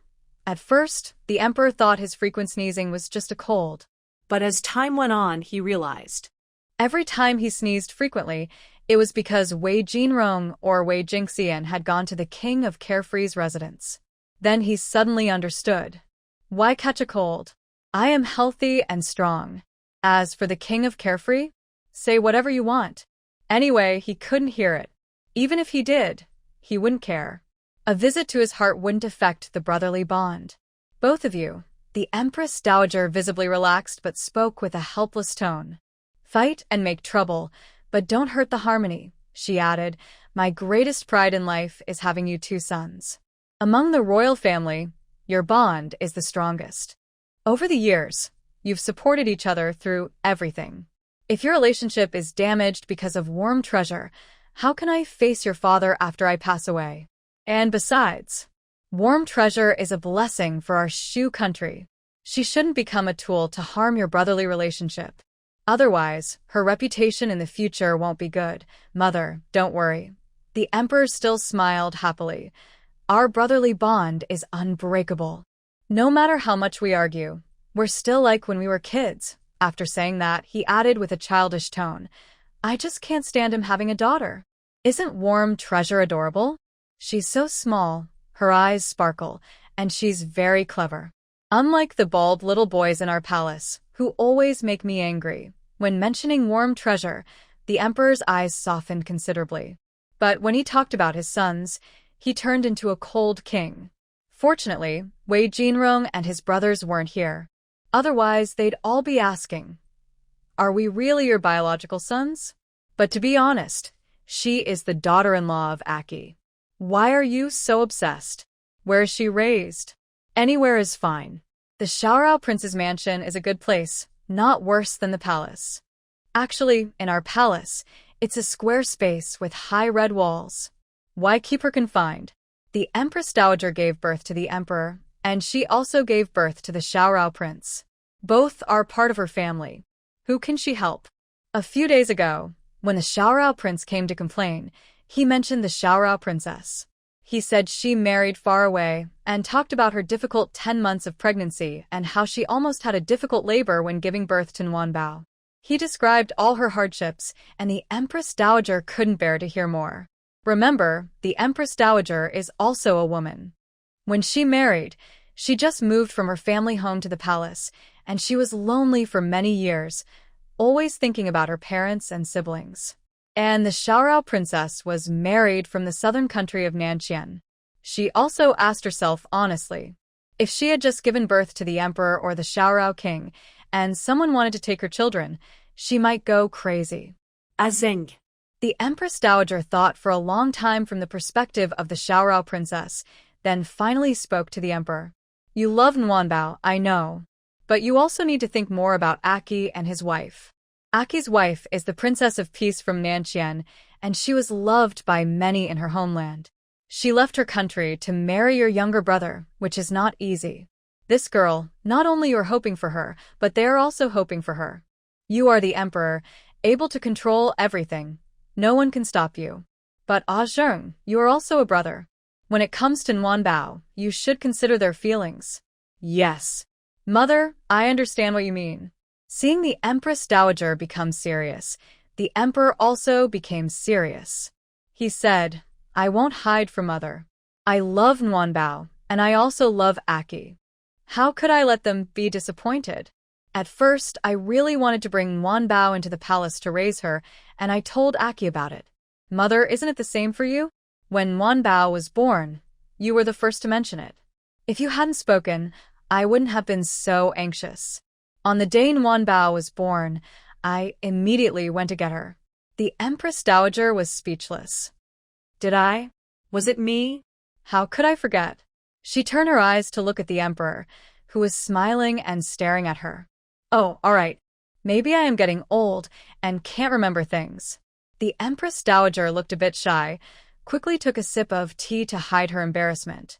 At first, the emperor thought his frequent sneezing was just a cold. But as time went on, he realized. Every time he sneezed frequently, it was because Wei Jinrong or Wei Jingxian had gone to the king of Carefree's residence. Then he suddenly understood. Why catch a cold? I am healthy and strong. As for the king of Carefree, say whatever you want. Anyway, he couldn't hear it. Even if he did, he wouldn't care. A visit to his heart wouldn't affect the brotherly bond. Both of you. The Empress Dowager visibly relaxed but spoke with a helpless tone. Fight and make trouble, but don't hurt the harmony, she added. My greatest pride in life is having you two sons. Among the royal family, your bond is the strongest. Over the years, you've supported each other through everything. If your relationship is damaged because of warm treasure, how can I face your father after I pass away? And besides, warm treasure is a blessing for our Shu country. She shouldn't become a tool to harm your brotherly relationship. Otherwise, her reputation in the future won't be good. Mother, don't worry. The emperor still smiled happily. Our brotherly bond is unbreakable. No matter how much we argue, we're still like when we were kids. After saying that, he added with a childish tone, I just can't stand him having a daughter. Isn't warm treasure adorable? She's so small, her eyes sparkle, and she's very clever. Unlike the bald little boys in our palace, who always make me angry. When mentioning warm treasure, the emperor's eyes softened considerably. But when he talked about his sons, he turned into a cold king. Fortunately, Wei Jinrong and his brothers weren't here. Otherwise, they'd all be asking, Are we really your biological sons? But to be honest, she is the daughter-in-law of Aki. Why are you so obsessed? Where is she raised? Anywhere is fine. The Xiaorao Prince's mansion is a good place, not worse than the palace. Actually, in our palace, it's a square space with high red walls. Why keep her confined? The Empress Dowager gave birth to the emperor, and she also gave birth to the Xiaorao Prince. Both are part of her family. Who can she help? A few days ago, when the Xiaorao Prince came to complain, he mentioned the Xiaorao Princess. He said she married far away and talked about her difficult 10 months of pregnancy and how she almost had a difficult labor when giving birth to Nuanbao. He described all her hardships, and the Empress Dowager couldn't bear to hear more. Remember, the Empress Dowager is also a woman. When she married, she just moved from her family home to the palace, and she was lonely for many years, always thinking about her parents and siblings. And the Xiaorao Princess was married from the southern country of Nanqian. She also asked herself honestly, if she had just given birth to the emperor or the Xiaorao king, and someone wanted to take her children, she might go crazy. Azeng. The Empress Dowager thought for a long time from the perspective of the Xiaorao Princess, then finally spoke to the emperor. You love Nuanbao, I know. But you also need to think more about Aki and his wife. Aki's wife is the Princess of Peace from Nanqian, and she was loved by many in her homeland. She left her country to marry your younger brother, which is not easy. This girl, not only you're hoping for her, but they are also hoping for her. You are the emperor, able to control everything. No one can stop you. But Zheng, you are also a brother. When it comes to Nuanbao, you should consider their feelings. Yes. Mother, I understand what you mean. Seeing the Empress Dowager become serious, the emperor also became serious. He said, I won't hide from Mother. I love Nuanbao, and I also love Aki. How could I let them be disappointed? At first, I really wanted to bring Nuanbao into the palace to raise her, and I told Aki about it. Mother, isn't it the same for you? When Nuanbao was born, you were the first to mention it. If you hadn't spoken, I wouldn't have been so anxious. On the day Nuanbao was born, I immediately went to get her. The Empress Dowager was speechless. Did I? Was it me? How could I forget? She turned her eyes to look at the emperor, who was smiling and staring at her. Oh, all right. Maybe I am getting old and can't remember things. The Empress Dowager looked a bit shy, quickly took a sip of tea to hide her embarrassment.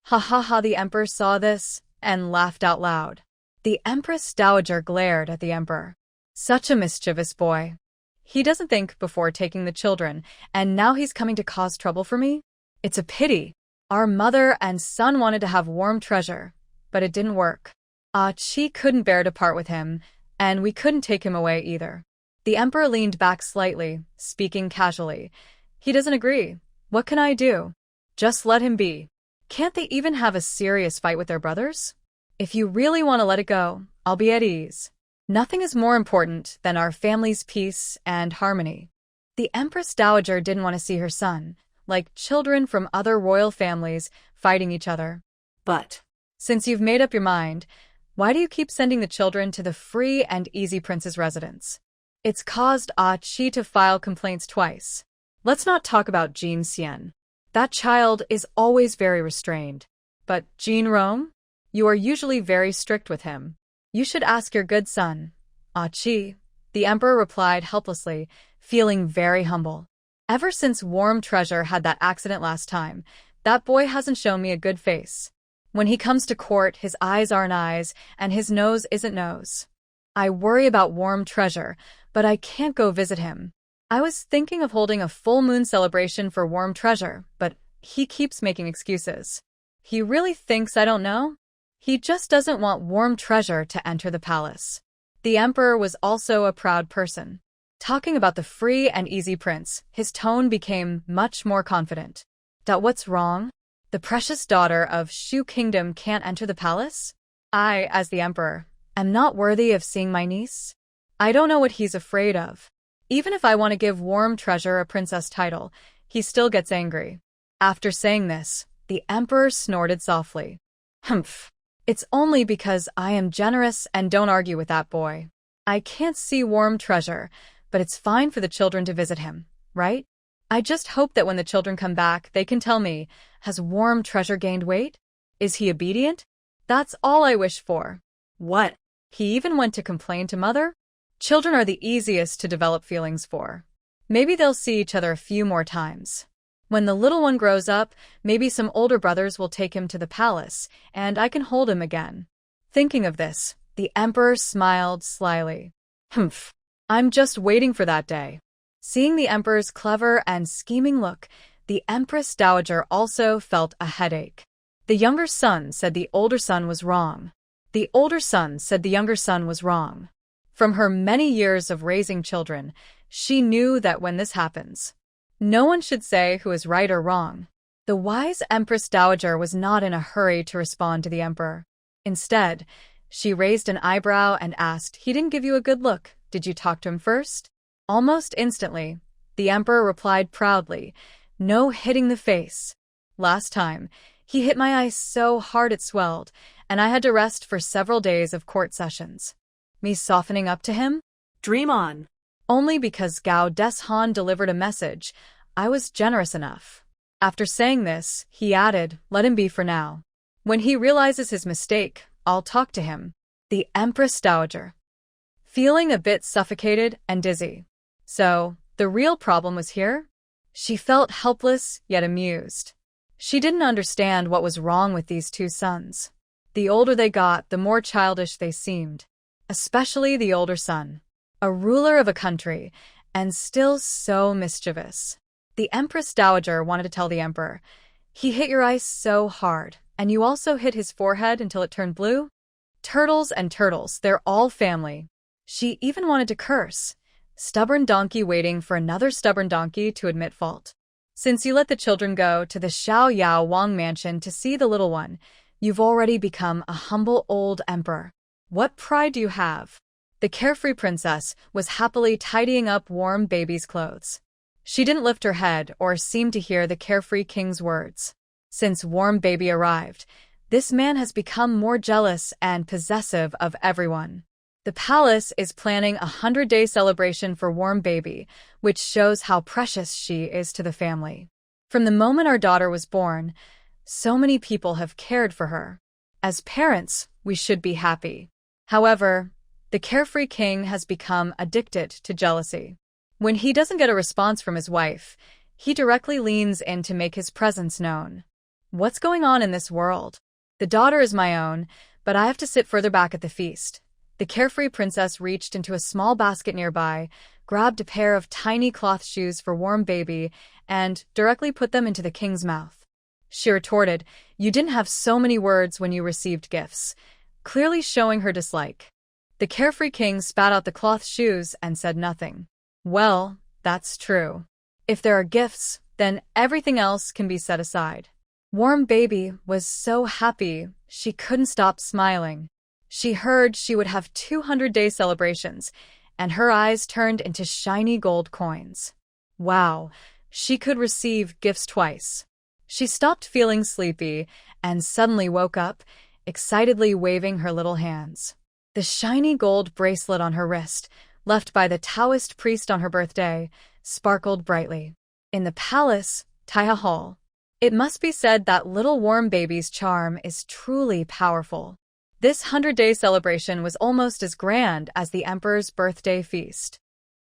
Ha ha ha, the Emperor saw this and laughed out loud. The Empress Dowager glared at the Emperor. Such a mischievous boy. He doesn't think before taking the children, and now he's coming to cause trouble for me? It's a pity. Our mother and son wanted to have warm treasure, but it didn't work. She couldn't bear to part with him, and we couldn't take him away either. The Emperor leaned back slightly, speaking casually. He doesn't agree. What can I do? Just let him be. Can't they even have a serious fight with their brothers? If you really want to let it go, I'll be at ease. Nothing is more important than our family's peace and harmony. The Empress Dowager didn't want to see her son, like children from other royal families, fighting each other. But Since you've made up your mind, why do you keep sending the children to the free and easy prince's residence? It's caused Chi to file complaints twice. Let's not talk about Jean Xian. That child is always very restrained. But Jean Rome? You are usually very strict with him. You should ask your good son. Chi, the Emperor replied helplessly, feeling very humble. Ever since Warm Treasure had that accident last time, that boy hasn't shown me a good face. When he comes to court, his eyes aren't eyes, and his nose isn't nose. I worry about Warm Treasure, but I can't go visit him. I was thinking of holding a full moon celebration for Warm Treasure, but he keeps making excuses. He really thinks I don't know? He just doesn't want Warm Treasure to enter the palace. The Emperor was also a proud person. Talking about the free and easy prince, his tone became much more confident. What's wrong? The precious daughter of Shu Kingdom can't enter the palace? I, as the Emperor, am not worthy of seeing my niece? I don't know what he's afraid of. Even if I want to give Warm Treasure a princess title, he still gets angry. After saying this, the Emperor snorted softly. Humph. It's only because I am generous and don't argue with that boy. I can't see Warm Treasure, but it's fine for the children to visit him, right? I just hope that when the children come back, they can tell me, has Warm Treasure gained weight? Is he obedient? That's all I wish for. what? He even went to complain to Mother? Children are the easiest to develop feelings for. Maybe they'll see each other a few more times. When the little one grows up, maybe some older brothers will take him to the palace, and I can hold him again. Thinking of this, the Emperor smiled slyly. Humph. I'm just waiting for that day. Seeing the Emperor's clever and scheming look, the Empress Dowager also felt a headache. The younger son said the older son was wrong. The older son said the younger son was wrong. From her many years of raising children, she knew that when this happens, no one should say who is right or wrong. The wise Empress Dowager was not in a hurry to respond to the Emperor. Instead, she raised an eyebrow and asked, "He didn't give you a good look. Did you talk to him first?" Almost instantly, the Emperor replied proudly, "No, hitting the face. Last time, he hit my eye so hard it swelled, and I had to rest for several days of court sessions." Me softening up to him? Dream on. Only because Gao Deshan delivered a message, I was generous enough. After saying this, he added, "Let him be for now. When he realizes his mistake, I'll talk to him." The Empress Dowager, feeling a bit suffocated and dizzy. So, the real problem was here? She felt helpless yet amused. She didn't understand what was wrong with these two sons. The older they got, the more childish they seemed. Especially the older son. A ruler of a country, and still so mischievous. The Empress Dowager wanted to tell the Emperor, "He hit your eye so hard, and you also hit his forehead until it turned blue?" Turtles and turtles, they're all family. She even wanted to curse. Stubborn donkey waiting for another stubborn donkey to admit fault. Since you let the children go to the Xiao Yao Wang mansion to see the little one, you've already become a humble old emperor. What pride do you have? The carefree princess was happily tidying up Warm Baby's clothes. She didn't lift her head or seem to hear the carefree king's words. Since Warm Baby arrived, this man has become more jealous and possessive of everyone. The palace is planning a 100-day celebration for Warm Baby, which shows how precious she is to the family. From the moment our daughter was born, so many people have cared for her. As parents, we should be happy. However, The carefree king has become addicted to jealousy. When he doesn't get a response from his wife, he directly leans in to make his presence known. What's going on in this world? The daughter is my own, but I have to sit further back at the feast. The carefree princess reached into a small basket nearby, grabbed a pair of tiny cloth shoes for warm baby, and directly put them into the king's mouth. She retorted, "You didn't have so many words when you received gifts," clearly showing her dislike. The carefree king spat out the cloth shoes and said nothing. Well, that's true. If there are gifts, then everything else can be set aside. Warm baby was so happy she couldn't stop smiling. She heard she would have 200-day celebrations, and her eyes turned into shiny gold coins. Wow, she could receive gifts twice. She stopped feeling sleepy and suddenly woke up, excitedly waving her little hands. The shiny gold bracelet on her wrist, left by the Taoist priest on her birthday, sparkled brightly. In the palace, Taiha Hall. It must be said that little warm baby's charm is truly powerful. This 100-day celebration was almost as grand as the emperor's birthday feast.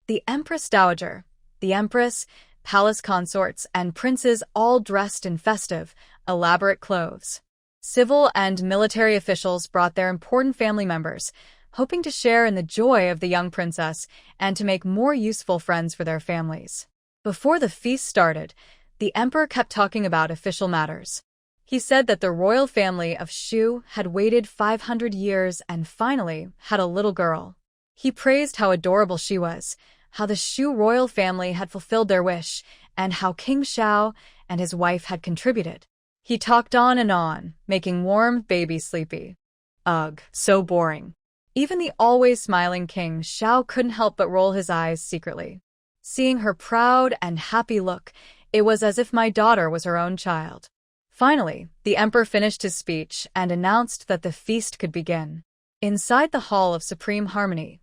The Empress Dowager, the Empress, palace consorts, and princes all dressed in festive, elaborate clothes. Civil and military officials brought their important family members, hoping to share in the joy of the young princess and to make more useful friends for their families. Before the feast started, the emperor kept talking about official matters. He said that the royal family of Shu had waited 500 years and finally had a little girl. He praised how adorable she was, how the Shu royal family had fulfilled their wish, and how King Xiao and his wife had contributed. He talked on and on, making warm baby sleepy. Ugh, so boring. Even the always smiling King Xiao couldn't help but roll his eyes secretly. Seeing her proud and happy look, it was as if my daughter was her own child. Finally, the emperor finished his speech and announced that the feast could begin. Inside the Hall of Supreme Harmony,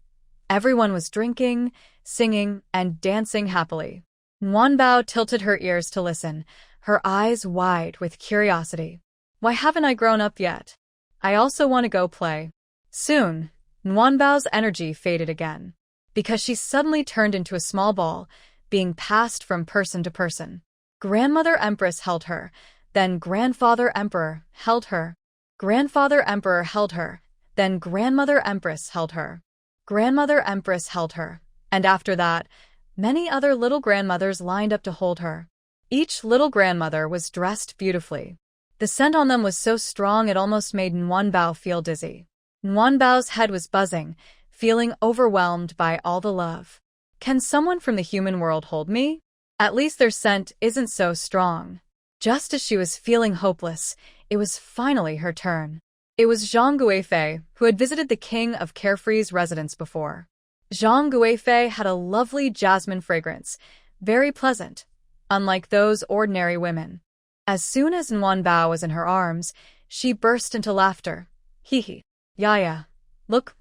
everyone was drinking, singing, and dancing happily. Nguanbao tilted her ears to listen, her eyes wide with curiosity. Why haven't I grown up yet? I also want to go play. Soon, Nguanbao's energy faded again, because she suddenly turned into a small ball, being passed from person to person. Grandmother Empress held her, then Grandfather Emperor held her. Grandfather Emperor held her, then Grandmother Empress held her. Grandmother Empress held her, and after that, many other little grandmothers lined up to hold her. Each little grandmother was dressed beautifully. The scent on them was so strong it almost made Nguanbao feel dizzy. Nguanbao's head was buzzing, feeling overwhelmed by all the love. Can someone from the human world hold me? At least their scent isn't so strong. Just as she was feeling hopeless, it was finally her turn. It was Zhang Guifei, who had visited the king of Carefree's residence before. Zhang Guifei had a lovely jasmine fragrance, very pleasant, unlike those ordinary women. As soon as Nguanbao was in her arms, she burst into laughter. Hee hee. Yeah. Look.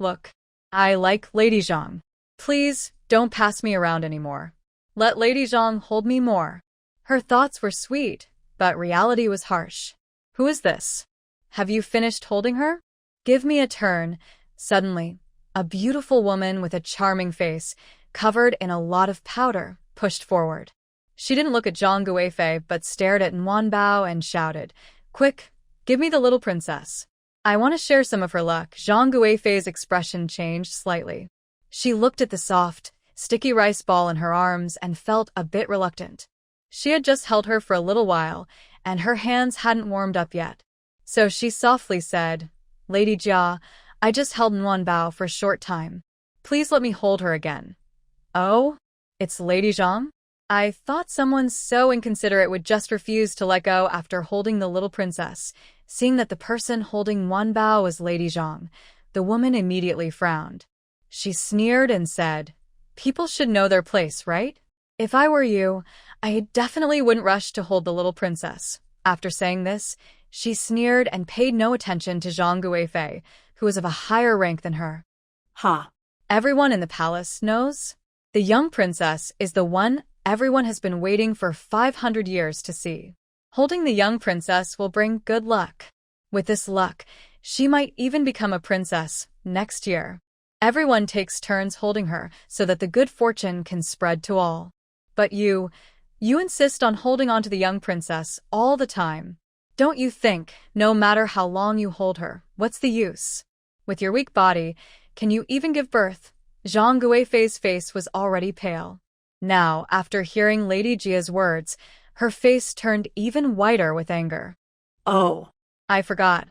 I like Lady Zhang. Please, don't pass me around anymore. Let Lady Zhang hold me more. Her thoughts were sweet, but reality was harsh. Who is this? Have you finished holding her? Give me a turn. Suddenly, a beautiful woman with a charming face, covered in a lot of powder, pushed forward. She didn't look at Zhang Guifei but stared at Nguanbao and shouted, "Quick, give me the little princess. I want to share some of her luck." Zhang Guifei's expression changed slightly. She looked at the soft, sticky rice ball in her arms and felt a bit reluctant. She had just held her for a little while, and her hands hadn't warmed up yet. So she softly said, "Lady Jia, I just held Nguanbao for a short time. Please let me hold her again." "Oh? It's Lady Zhang?" I thought someone so inconsiderate would just refuse to let go after holding the little princess. Seeing that the person holding Nguanbao was Lady Zhang, the woman immediately frowned. She sneered and said, "People should know their place, right? If I were you, I definitely wouldn't rush to hold the little princess." After saying this, she sneered and paid no attention to Zhang Guifei, who was of a higher rank than her. Ha! Everyone in the palace knows? The young princess is the one everyone has been waiting for 500 years to see. Holding the young princess will bring good luck. With this luck, she might even become a princess next year. Everyone takes turns holding her so that the good fortune can spread to all. But you insist on holding on to the young princess all the time. Don't you think, no matter how long you hold her, what's the use? With your weak body, can you even give birth? Zhang Guifei's face was already pale. Now, after hearing Lady Jia's words, her face turned even whiter with anger. Oh, I forgot.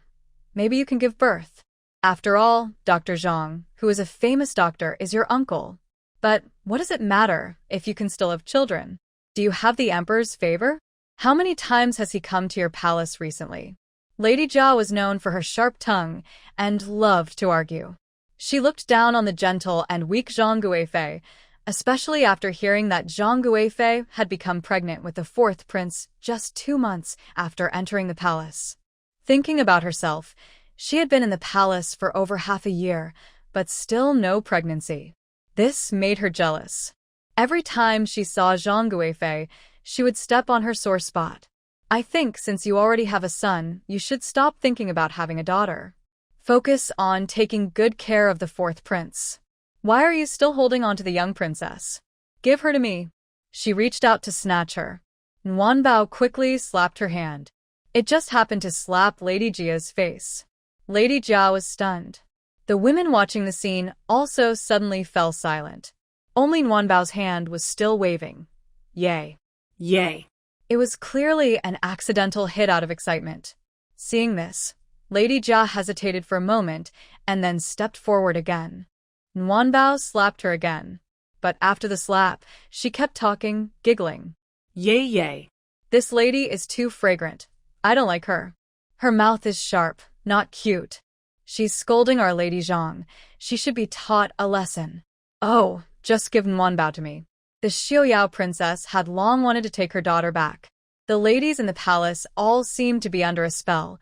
Maybe you can give birth. After all, Dr. Zhang, who is a famous doctor, is your uncle. But what does it matter if you can still have children? Do you have the emperor's favor? How many times has he come to your palace recently? Lady Jia was known for her sharp tongue and loved to argue. She looked down on the gentle and weak Zhang Guifei, especially after hearing that Zhang Guifei had become pregnant with the fourth prince just 2 months after entering the palace. Thinking about herself, she had been in the palace for over half a year, but still no pregnancy. This made her jealous. Every time she saw Zhang Guifei, she would step on her sore spot. I think since you already have a son, you should stop thinking about having a daughter. Focus on taking good care of the fourth prince. Why are you still holding on to the young princess? Give her to me. She reached out to snatch her. Nguanbao quickly slapped her hand. It just happened to slap Lady Jia's face. Lady Jia was stunned. The women watching the scene also suddenly fell silent. Only Nguanbao's hand was still waving. Yay. yay. It was clearly an accidental hit out of excitement. Seeing this, Lady Jia hesitated for a moment and then stepped forward again. Nguanbao slapped her again. But after the slap, she kept talking, giggling. Yay, yay. This lady is too fragrant. I don't like her. Her mouth is sharp, not cute. She's scolding our Lady Zhang. She should be taught a lesson. Oh, just give Nguanbao to me. The Xiaoyao princess had long wanted to take her daughter back. The ladies in the palace all seemed to be under a spell,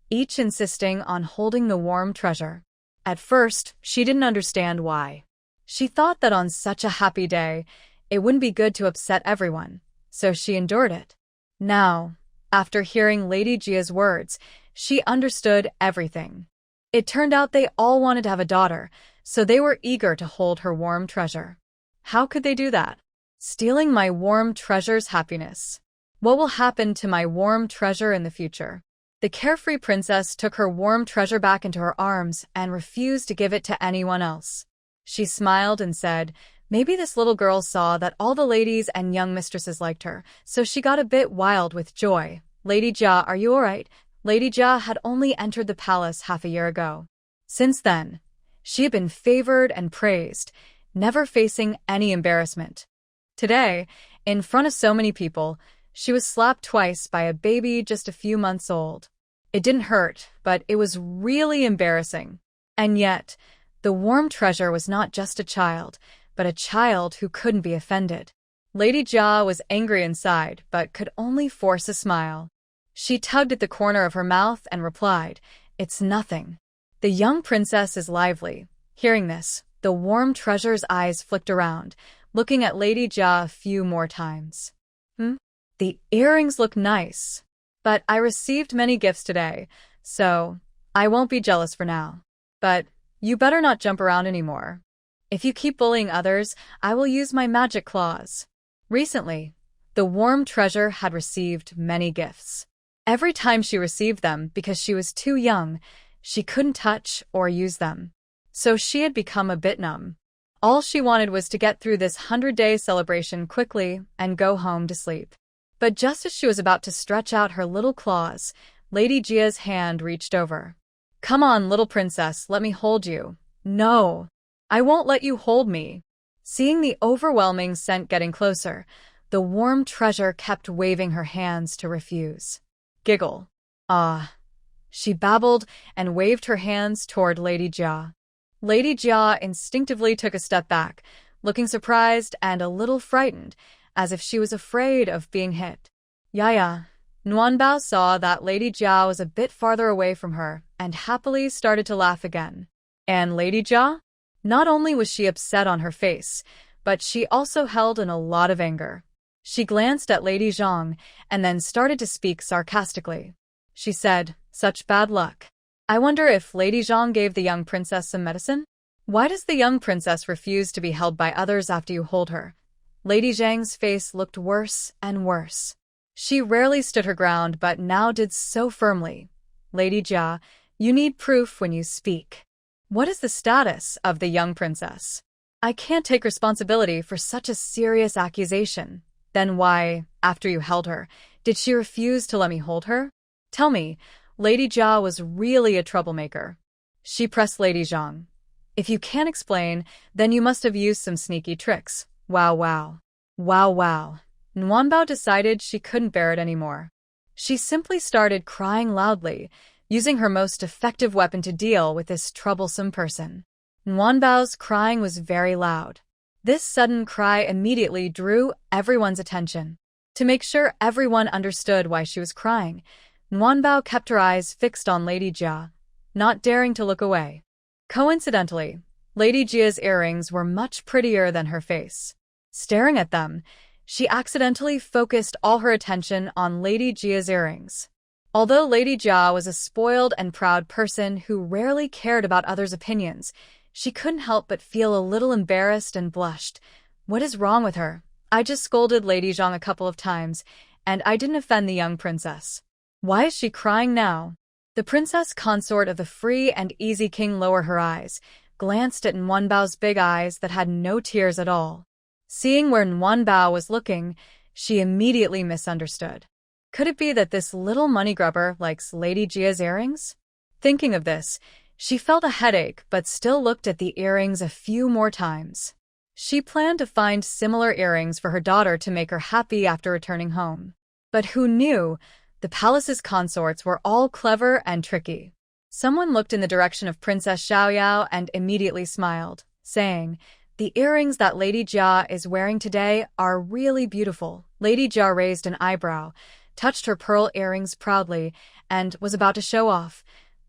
each insisting on holding the warm treasure. At first, she didn't understand why. She thought that on such a happy day, it wouldn't be good to upset everyone, so she endured it. Now, after hearing Lady Jia's words, she understood everything. It turned out they all wanted to have a daughter, so they were eager to hold her warm treasure. How could they do that? Stealing my warm treasure's happiness. What will happen to my warm treasure in the future? The carefree princess took her warm treasure back into her arms and refused to give it to anyone else. She smiled and said, maybe this little girl saw that all the ladies and young mistresses liked her, so she got a bit wild with joy. Lady Jia, are you all right? Lady Jia had only entered the palace half a year ago. Since then, she had been favored and praised, never facing any embarrassment. Today, in front of so many people, she was slapped twice by a baby just a few months old. It didn't hurt, but it was really embarrassing. And yet, the warm treasure was not just a child, but a child who couldn't be offended. Lady Jia was angry inside, but could only force a smile. She tugged at the corner of her mouth and replied, "It's nothing." The young princess is lively. Hearing this, the warm treasure's eyes flicked around, looking at Lady Jia a few more times. The earrings look nice, but I received many gifts today, so I won't be jealous for now. But you better not jump around anymore. If you keep bullying others, I will use my magic claws. Recently, the warm treasure had received many gifts. Every time she received them, because she was too young, she couldn't touch or use them. So she had become a bit numb. All she wanted was to get through this 100-day celebration quickly and go home to sleep. But just as she was about to stretch out her little claws, Lady Jia's hand reached over. "Come on, little princess, let me hold you." "No, I won't let you hold me." Seeing the overwhelming scent getting closer, the warm treasure kept waving her hands to refuse. Giggle. "Ah." She babbled and waved her hands toward Lady Jia. Lady Jia instinctively took a step back, looking surprised and a little frightened, as if she was afraid of being hit. Yaya. Nguanbao saw that Lady Jia was a bit farther away from her and happily started to laugh again. And Lady Jia? Not only was she upset on her face, but she also held in a lot of anger. She glanced at Lady Zhang and then started to speak sarcastically. She said, "Such bad luck. I wonder if Lady Zhang gave the young princess some medicine?" Why does the young princess refuse to be held by others after you hold her? Lady Zhang's face looked worse and worse. She rarely stood her ground but now did so firmly. Lady Jia, you need proof when you speak. What is the status of the young princess? I can't take responsibility for such a serious accusation. Then why, after you held her, did she refuse to let me hold her? Tell me, Lady Jia was really a troublemaker. She pressed Lady Zhang. If you can't explain, then you must have used some sneaky tricks. Wow, wow. Wow, wow. Nguyenbao decided she couldn't bear it anymore. She simply started crying loudly, using her most effective weapon to deal with this troublesome person. Nguyenbao's crying was very loud. This sudden cry immediately drew everyone's attention. To make sure everyone understood why she was crying, Nguyenbao kept her eyes fixed on Lady Jia, not daring to look away. Coincidentally, Lady Jia's earrings were much prettier than her face. Staring at them, she accidentally focused all her attention on Lady Jia's earrings. Although Lady Jia was a spoiled and proud person who rarely cared about others' opinions, she couldn't help but feel a little embarrassed and blushed. What is wrong with her? I just scolded Lady Zhang a couple of times, and I didn't offend the young princess. Why is she crying now? The princess consort of the free and easy king lowered her eyes, glanced at Nguyenbao's big eyes that had no tears at all. Seeing where Nguyenbao was looking, she immediately misunderstood. Could it be that this little money grubber likes Lady Jia's earrings? Thinking of this, she felt a headache but still looked at the earrings a few more times. She planned to find similar earrings for her daughter to make her happy after returning home. But who knew? The palace's consorts were all clever and tricky. Someone looked in the direction of Princess Xiaoyao and immediately smiled, saying, "The earrings that Lady Jia is wearing today are really beautiful." Lady Jia raised an eyebrow, touched her pearl earrings proudly, and was about to show off.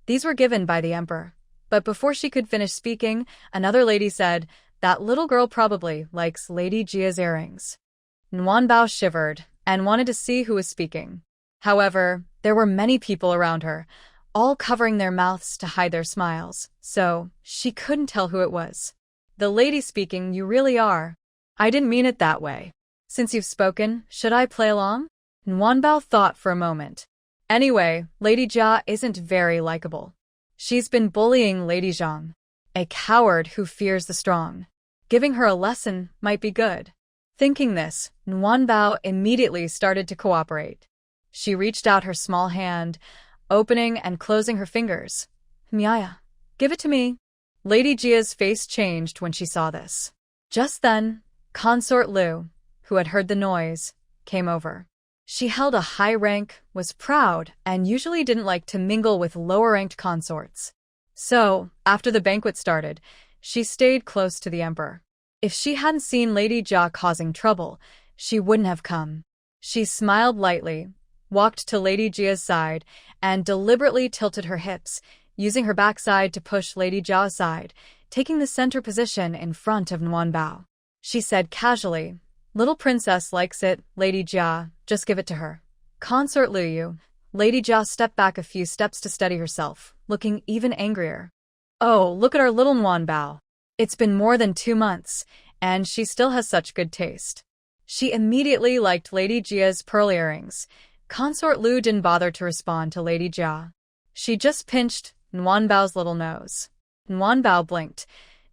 These were given by the emperor. But before she could finish speaking, another lady said, "That little girl probably likes Lady Jia's earrings." Nguyenbao shivered and wanted to see who was speaking. However, there were many people around her, all covering their mouths to hide their smiles, so she couldn't tell who it was. "The lady speaking, you really are. I didn't mean it that way. Since you've spoken, should I play along?" Nguyenbao thought for a moment. Anyway, Lady Jia isn't very likable. She's been bullying Lady Zhang, a coward who fears the strong. Giving her a lesson might be good. Thinking this, Nguyenbao immediately started to cooperate. She reached out her small hand, opening and closing her fingers. "Miaya, give it to me." Lady Jia's face changed when she saw this. Just then, Consort Lu, who had heard the noise, came over. She held a high rank, was proud, and usually didn't like to mingle with lower-ranked consorts. So, after the banquet started, she stayed close to the emperor. If she hadn't seen Lady Jia causing trouble, she wouldn't have come. She smiled lightly, walked to Lady Jia's side, and deliberately tilted her hips, using her backside to push Lady Jia aside, taking the center position in front of Nguyenbao. She said casually, "Little princess likes it, Lady Jia, just give it to her." Consort Liu. Lady Jia stepped back a few steps to steady herself, looking even angrier. "Oh, look at our little Nguyenbao. It's been more than 2 months, and she still has such good taste." She immediately liked Lady Jia's pearl earrings. Consort Lu didn't bother to respond to Lady Jia. She just pinched Nguyenbao's little nose. Nguyenbao blinked.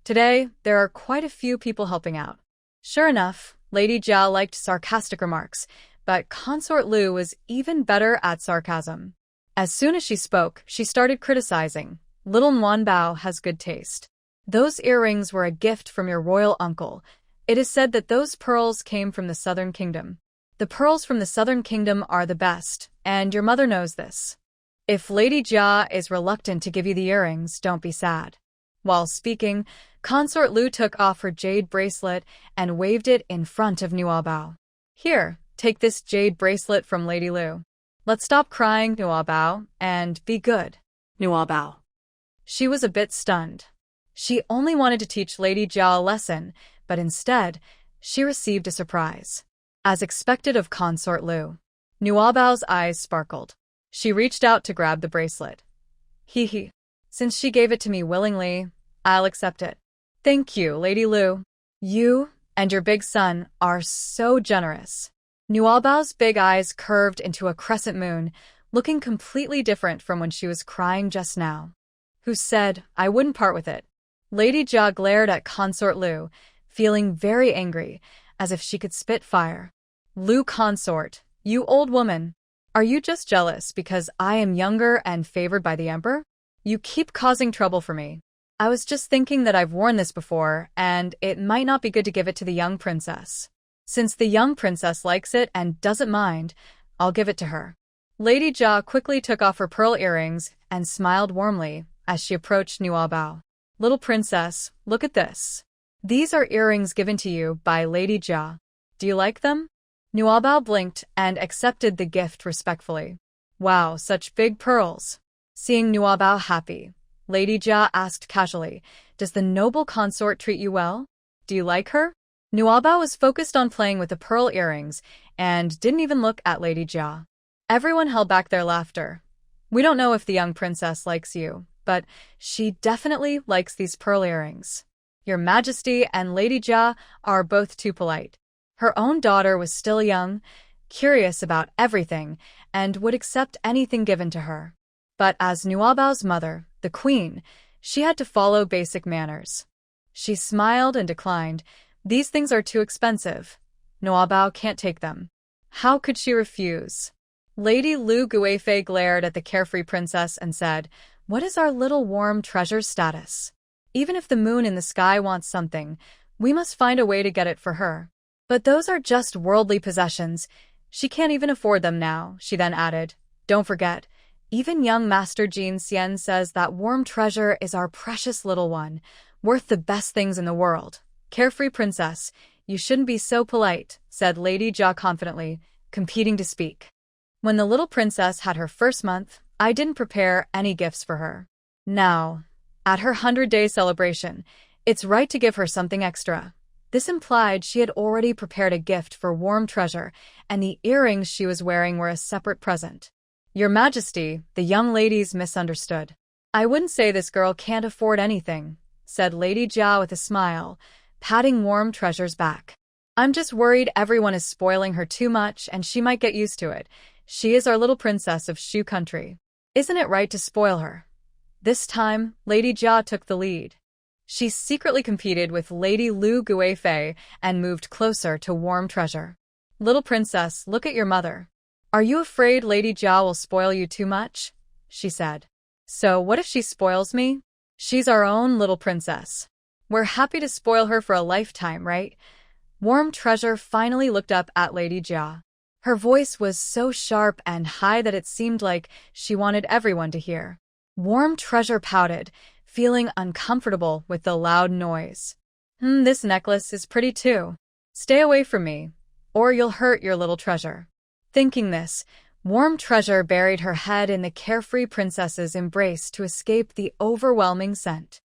Today, there are quite a few people helping out. Sure enough, Lady Jia liked sarcastic remarks, but Consort Lu was even better at sarcasm. As soon as she spoke, she started criticizing. "Little Nguyenbao has good taste. Those earrings were a gift from your royal uncle. It is said that those pearls came from the Southern Kingdom. The pearls from the Southern Kingdom are the best, and your mother knows this. If Lady Jia is reluctant to give you the earrings, don't be sad." While speaking, Consort Lu took off her jade bracelet and waved it in front of Nguyenbao. "Here, take this jade bracelet from Lady Lu. Let's stop crying, Nguyenbao, and be good." Nguyenbao. She was a bit stunned. She only wanted to teach Lady Jia a lesson, but instead, she received a surprise. As expected of Consort Lu, Nguyenbao's eyes sparkled. She reached out to grab the bracelet. Hee. Since she gave it to me willingly, I'll accept it." Thank you, Lady Lu. You and your big son are so generous. Nuabao's big eyes curved into a crescent moon, looking completely different from when she was crying just now. Who said I wouldn't part with it? Lady Jia glared at Consort Lu, feeling very angry, as if she could spit fire. Lu Consort, you old woman. Are you just jealous because I am younger and favored by the emperor? You keep causing trouble for me. I was just thinking that I've worn this before, and it might not be good to give it to the young princess. Since the young princess likes it and doesn't mind, I'll give it to her. Lady Jia quickly took off her pearl earrings and smiled warmly as she approached Nuabao. Little princess, look at this. These are earrings given to you by Lady Jia. Do you like them? Nuabao blinked and accepted the gift respectfully. Wow, such big pearls. Seeing Nuabao happy, Lady Jia asked casually, does the noble consort treat you well? Do you like her? Nuabao was focused on playing with the pearl earrings and didn't even look at Lady Jia. Everyone held back their laughter. We don't know if the young princess likes you, but she definitely likes these pearl earrings. Your Majesty and Lady Jia are both too polite. Her own daughter was still young, curious about everything, and would accept anything given to her. But as Nuabao's mother, the queen, she had to follow basic manners. She smiled and declined. These things are too expensive. Nuabao can't take them. How could she refuse? Lady Lu Guifei glared at the carefree princess and said, what is our little warm treasure's status? Even if the moon in the sky wants something, we must find a way to get it for her. But those are just worldly possessions. She can't even afford them now, she then added. Don't forget, even young Master Jin Xian says that warm treasure is our precious little one, worth the best things in the world. Carefree princess, you shouldn't be so polite, said Lady Jia confidently, competing to speak. When the little princess had her first month, I didn't prepare any gifts for her. Now, at her 100-day celebration, it's right to give her something extra. This implied she had already prepared a gift for warm treasure, and the earrings she was wearing were a separate present. Your Majesty, the young ladies misunderstood. I wouldn't say this girl can't afford anything, said Lady Jia with a smile, patting warm treasure's back. I'm just worried everyone is spoiling her too much and she might get used to it. She is our little princess of Shu country. Isn't it right to spoil her? This time, Lady Jia took the lead. She secretly competed with Lady Lu Guifei and moved closer to warm treasure. Little princess, look at your mother. Are you afraid Lady Jia will spoil you too much? She said. So what if she spoils me? She's our own little princess. We're happy to spoil her for a lifetime, right? Warm treasure finally looked up at Lady Jia. Her voice was so sharp and high that it seemed like she wanted everyone to hear. Warm treasure pouted, feeling uncomfortable with the loud noise. This necklace is pretty too. Stay away from me, or you'll hurt your little treasure. Thinking this, warm treasure buried her head in the carefree princess's embrace to escape the overwhelming scent.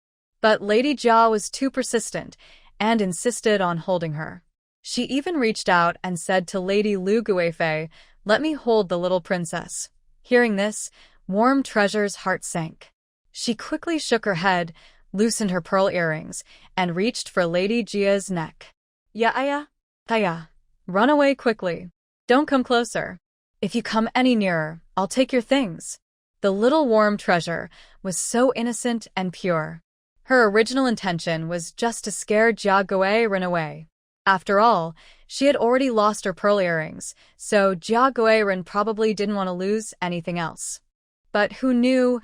But Lady Jia was too persistent and insisted on holding her. She even reached out and said to Lady Lu Guifei, let me hold the little princess. Hearing this, warm treasure's heart sank. She quickly shook her head, loosened her pearl earrings, and reached for Lady Jia's neck. Taya. Run away quickly. Don't come closer. If you come any nearer, I'll take your things. The little warm treasure was so innocent and pure. Her original intention was just to scare Jia Guiren away. After all, she had already lost her pearl earrings, so Jia Guiren probably didn't want to lose anything else. But who knew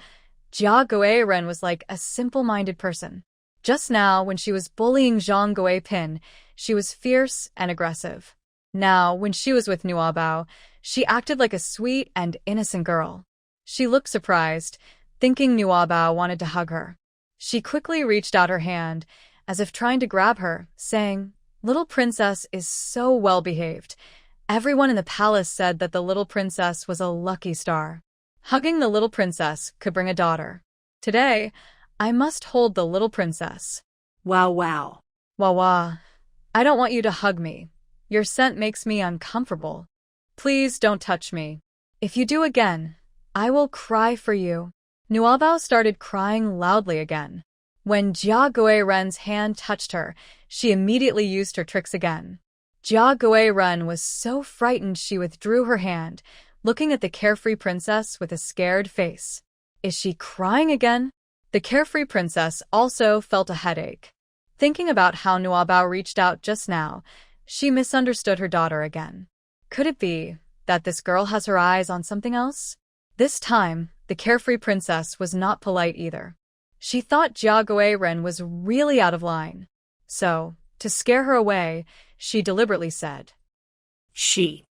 Jia Guiren was like a simple-minded person. Just now, when she was bullying Zhang Guipin, she was fierce and aggressive. Now, when she was with Nuabao, she acted like a sweet and innocent girl. She looked surprised, thinking Nuabao wanted to hug her. She quickly reached out her hand, as if trying to grab her, saying, little princess is so well-behaved. Everyone in the palace said that the little princess was a lucky star. Hugging the little princess could bring a daughter. Today, I must hold the little princess. Wow. Wah. I don't want you to hug me. Your scent makes me uncomfortable. Please don't touch me. If you do again, I will cry for you. Nuabao started crying loudly again. When Jia Guiren's hand touched her, she immediately used her tricks again. Jia Guiren was so frightened she withdrew her hand, looking at the carefree princess with a scared face. Is she crying again? The carefree princess also felt a headache. Thinking about how Nuabao reached out just now, she misunderstood her daughter again. Could it be that this girl has her eyes on something else? This time, the carefree princess was not polite either. She thought Jia Guiren was really out of line. So, to scare her away, she deliberately said, She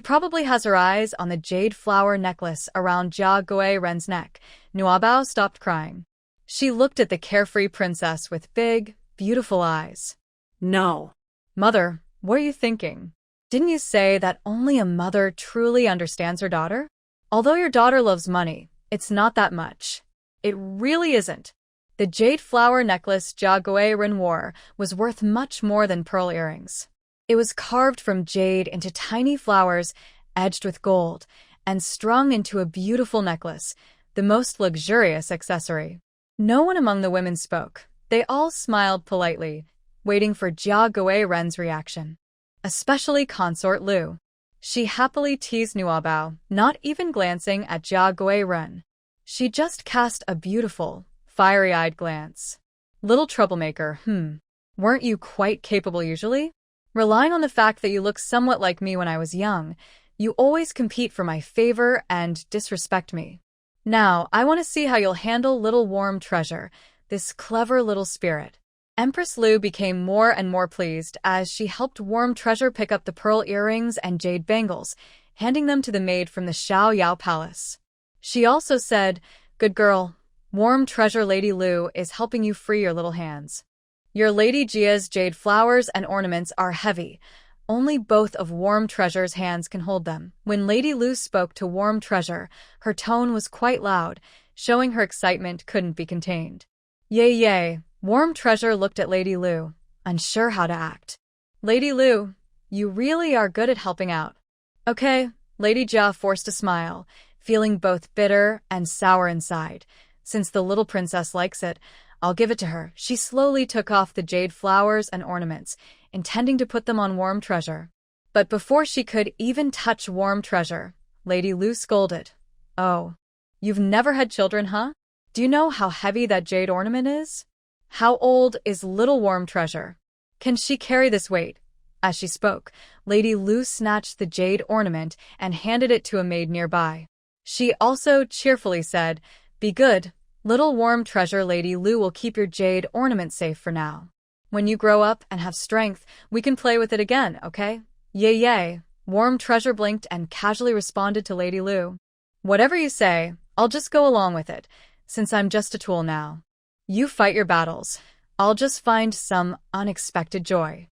probably has her eyes on the jade flower necklace around Jia Guiren's neck. Nuabao stopped crying. She looked at the carefree princess with big, beautiful eyes. No. Mother, what are you thinking? Didn't you say that only a mother truly understands her daughter? Although your daughter loves money, it's not that much. It really isn't. The jade flower necklace Jia Guiren wore was worth much more than pearl earrings. It was carved from jade into tiny flowers, edged with gold, and strung into a beautiful necklace, the most luxurious accessory. No one among the women spoke. They all smiled politely, waiting for Jia Guiren's reaction. Especially Consort Lu. She happily teased Nuabao, not even glancing at Jia Guiren. She just cast a beautiful, fiery-eyed glance. Little troublemaker, weren't you quite capable usually? Relying on the fact that you look somewhat like me when I was young, you always compete for my favor and disrespect me. Now, I want to see how you'll handle little warm treasure, this clever little spirit. Empress Lu became more and more pleased as she helped Warm Treasure pick up the pearl earrings and jade bangles, handing them to the maid from the Xiao Yao Palace. She also said, "Good girl, Warm Treasure Lady Lu is helping you free your little hands. Your Lady Jia's jade flowers and ornaments are heavy. Only both of Warm Treasure's hands can hold them." When Lady Lu spoke to Warm Treasure, her tone was quite loud, showing her excitement couldn't be contained. Yay. Warm Treasure looked at Lady Lu, unsure how to act. Lady Lu, you really are good at helping out. Okay, Lady Jia forced a smile, feeling both bitter and sour inside. Since the little princess likes it, I'll give it to her. She slowly took off the jade flowers and ornaments, intending to put them on Warm Treasure. But before she could even touch Warm Treasure, Lady Lu scolded. Oh, you've never had children, huh? Do you know how heavy that jade ornament is? How old is little Warm Treasure? Can she carry this weight? As she spoke, Lady Lu snatched the jade ornament and handed it to a maid nearby. She also cheerfully said, "Be good, little Warm Treasure. Lady Lu will keep your jade ornament safe for now. When you grow up and have strength, we can play with it again, okay?" Yay. Warm Treasure blinked and casually responded to Lady Lu. "Whatever you say, I'll just go along with it, since I'm just a tool now. You fight your battles. I'll just find some unexpected joy."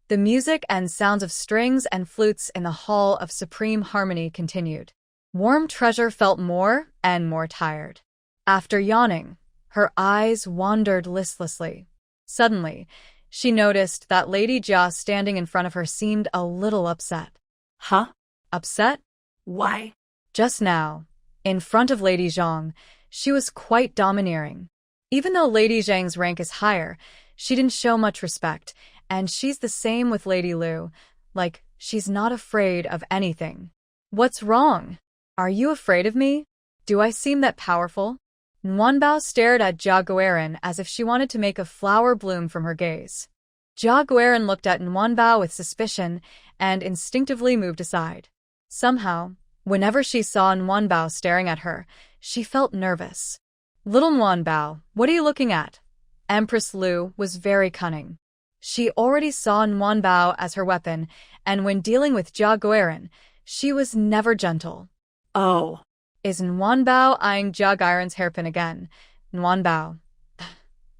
The music and sounds of strings and flutes in the Hall of Supreme Harmony continued. Warm Treasure felt more and more tired. After yawning, her eyes wandered listlessly. Suddenly, she noticed that Lady Jia standing in front of her seemed a little upset. Huh? Upset? Why? Just now, in front of Lady Zhang, she was quite domineering. Even though Lady Zhang's rank is higher, she didn't show much respect, and she's the same with Lady Lu, like she's not afraid of anything. What's wrong? Are you afraid of me? Do I seem that powerful? Nguanbao stared at Jia Guiren as if she wanted to make a flower bloom from her gaze. Jia Guiren looked at Nguanbao with suspicion and instinctively moved aside. Somehow, whenever she saw Nguanbao staring at her, she felt nervous. "Little Nguanbao, what are you looking at?" Empress Lu was very cunning. She already saw Nguanbao as her weapon, and when dealing with Jia Guiren, she was never gentle. Oh. Is Nguanbao eyeing Jia Guiren's hairpin again? Nguanbao.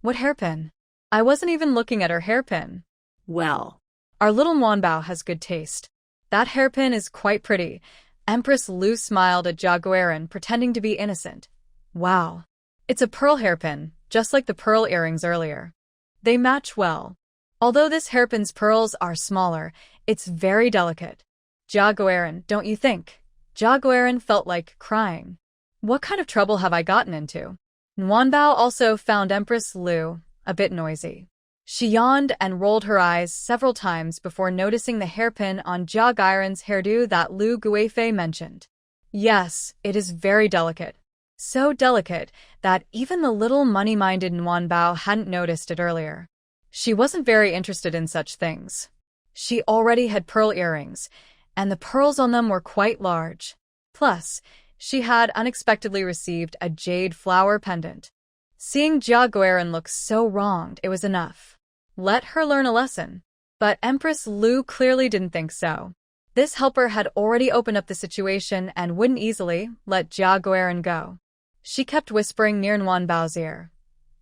What hairpin? I wasn't even looking at her hairpin. Well. Our little Nguanbao has good taste. That hairpin is quite pretty. Empress Lu smiled at Jia Guiren, pretending to be innocent. Wow. It's a pearl hairpin, just like the pearl earrings earlier. They match well. Although this hairpin's pearls are smaller, it's very delicate. Jia Guiren, don't you think? Jia Guiren felt like crying. What kind of trouble have I gotten into? Nguyenbao also found Empress Lu a bit noisy. She yawned and rolled her eyes several times before noticing the hairpin on Jia Gairen's hairdo that Lu Guifei mentioned. Yes, it is very delicate. So delicate that even the little money-minded Nguyenbao hadn't noticed it earlier. She wasn't very interested in such things. She already had pearl earrings, and the pearls on them were quite large. Plus, she had unexpectedly received a jade flower pendant. Seeing Jia Guiren look so wronged, it was enough. Let her learn a lesson. But Empress Lu clearly didn't think so. This helper had already opened up the situation and wouldn't easily let Jia Guiren go. She kept whispering near Nguyenbao's ear.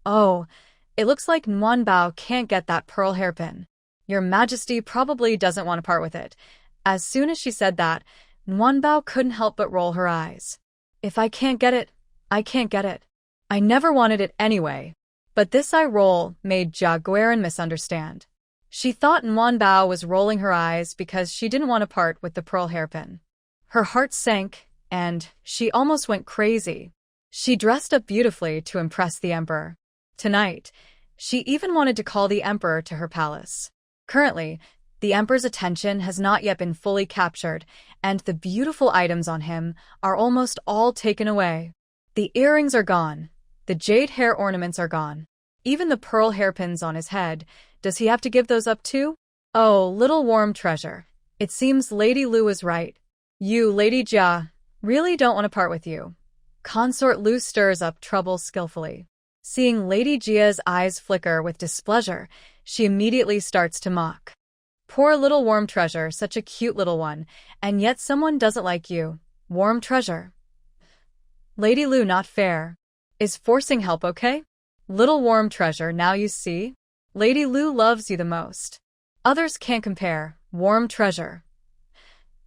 Oh, it looks like Nguyenbao can't get that pearl hairpin. Your Majesty probably doesn't want to part with it. As soon as she said that, Nguyenbao couldn't help but roll her eyes. If I can't get it, I can't get it. I never wanted it anyway. But this eye roll made Jia Guiren misunderstand. She thought Nguyenbao was rolling her eyes because she didn't want to part with the pearl hairpin. Her heart sank, and she almost went crazy. She dressed up beautifully to impress the emperor. Tonight, she even wanted to call the emperor to her palace. Currently, the emperor's attention has not yet been fully captured, and the beautiful items on him are almost all taken away. The earrings are gone. The jade hair ornaments are gone. Even the pearl hairpins on his head, does he have to give those up too? Oh, little warm treasure. It seems Lady Lu is right. You, Lady Jia, really don't want to part with you. Consort Lu stirs up trouble skillfully. Seeing Lady Jia's eyes flicker with displeasure, she immediately starts to mock. Poor little warm treasure, such a cute little one, and yet someone doesn't like you. Warm treasure. Lady Lu, not fair. Is forcing help okay? Little warm treasure, now you see? Lady Lu loves you the most. Others can't compare. Warm treasure.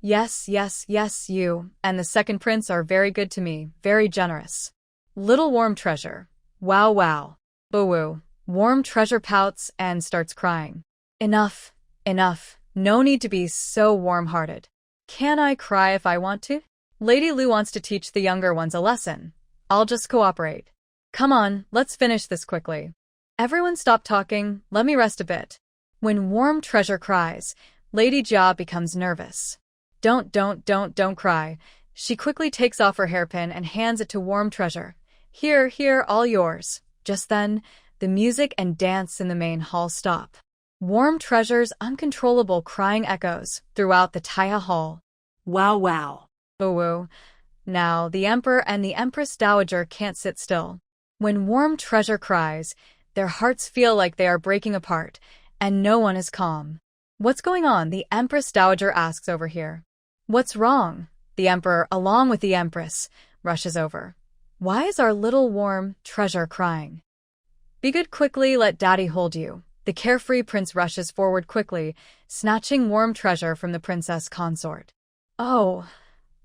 Yes, yes, yes, you and the second prince are very good to me, very generous. Little warm treasure. Wow, wow. Boo-woo. Warm treasure pouts and starts crying. Enough, enough. No need to be so warm-hearted. Can I cry if I want to? Lady Lu wants to teach the younger ones a lesson. I'll just cooperate. Come on, let's finish this quickly. Everyone stop talking, let me rest a bit. When warm treasure cries, Lady Jia becomes nervous. Don't cry. She quickly takes off her hairpin and hands it to warm treasure. Here, all yours. Just then, the music and dance in the main hall stop. Warm treasure's uncontrollable crying echoes throughout the Taiya hall. Wow, wow. Boo-woo. Now, the emperor and the empress dowager can't sit still. When warm treasure cries, their hearts feel like they are breaking apart, and no one is calm. What's going on? The empress dowager asks over here. What's wrong? The emperor, along with the empress, rushes over. Why is our little warm treasure crying? Be good, quickly, let daddy hold you. The carefree prince rushes forward quickly, snatching warm treasure from the princess consort. Oh,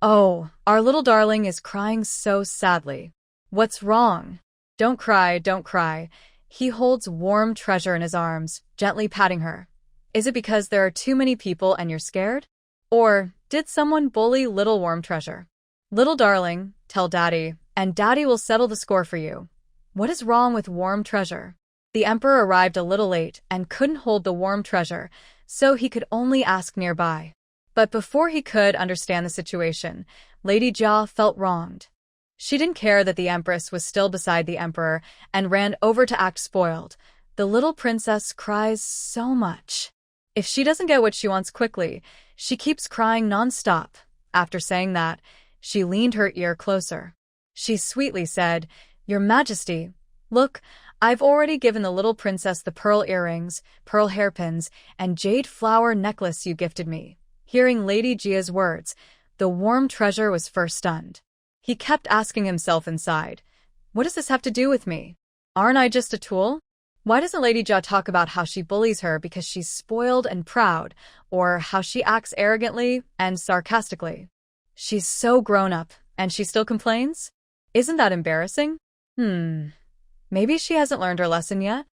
our little darling is crying so sadly. What's wrong? Don't cry. He holds warm treasure in his arms, gently patting her. Is it because there are too many people and you're scared? Or did someone bully little warm treasure? Little darling, tell daddy, and daddy will settle the score for you. What is wrong with warm treasure? The emperor arrived a little late and couldn't hold the warm treasure, so he could only ask nearby. But before he could understand the situation, Lady Jia felt wronged. She didn't care that the empress was still beside the emperor and ran over to act spoiled. The little princess cries so much. If she doesn't get what she wants quickly, she keeps crying non-stop. After saying that, she leaned her ear closer. She sweetly said, Your Majesty, look, I've already given the little princess the pearl earrings, pearl hairpins, and jade flower necklace you gifted me. Hearing Lady Jia's words, the warm treasure was first stunned. He kept asking himself inside, what does this have to do with me? Aren't I just a tool? Why doesn't Lady Jia talk about how she bullies her because she's spoiled and proud, or how she acts arrogantly and sarcastically? She's so grown up, and she still complains? Isn't that embarrassing? Maybe she hasn't learned her lesson yet?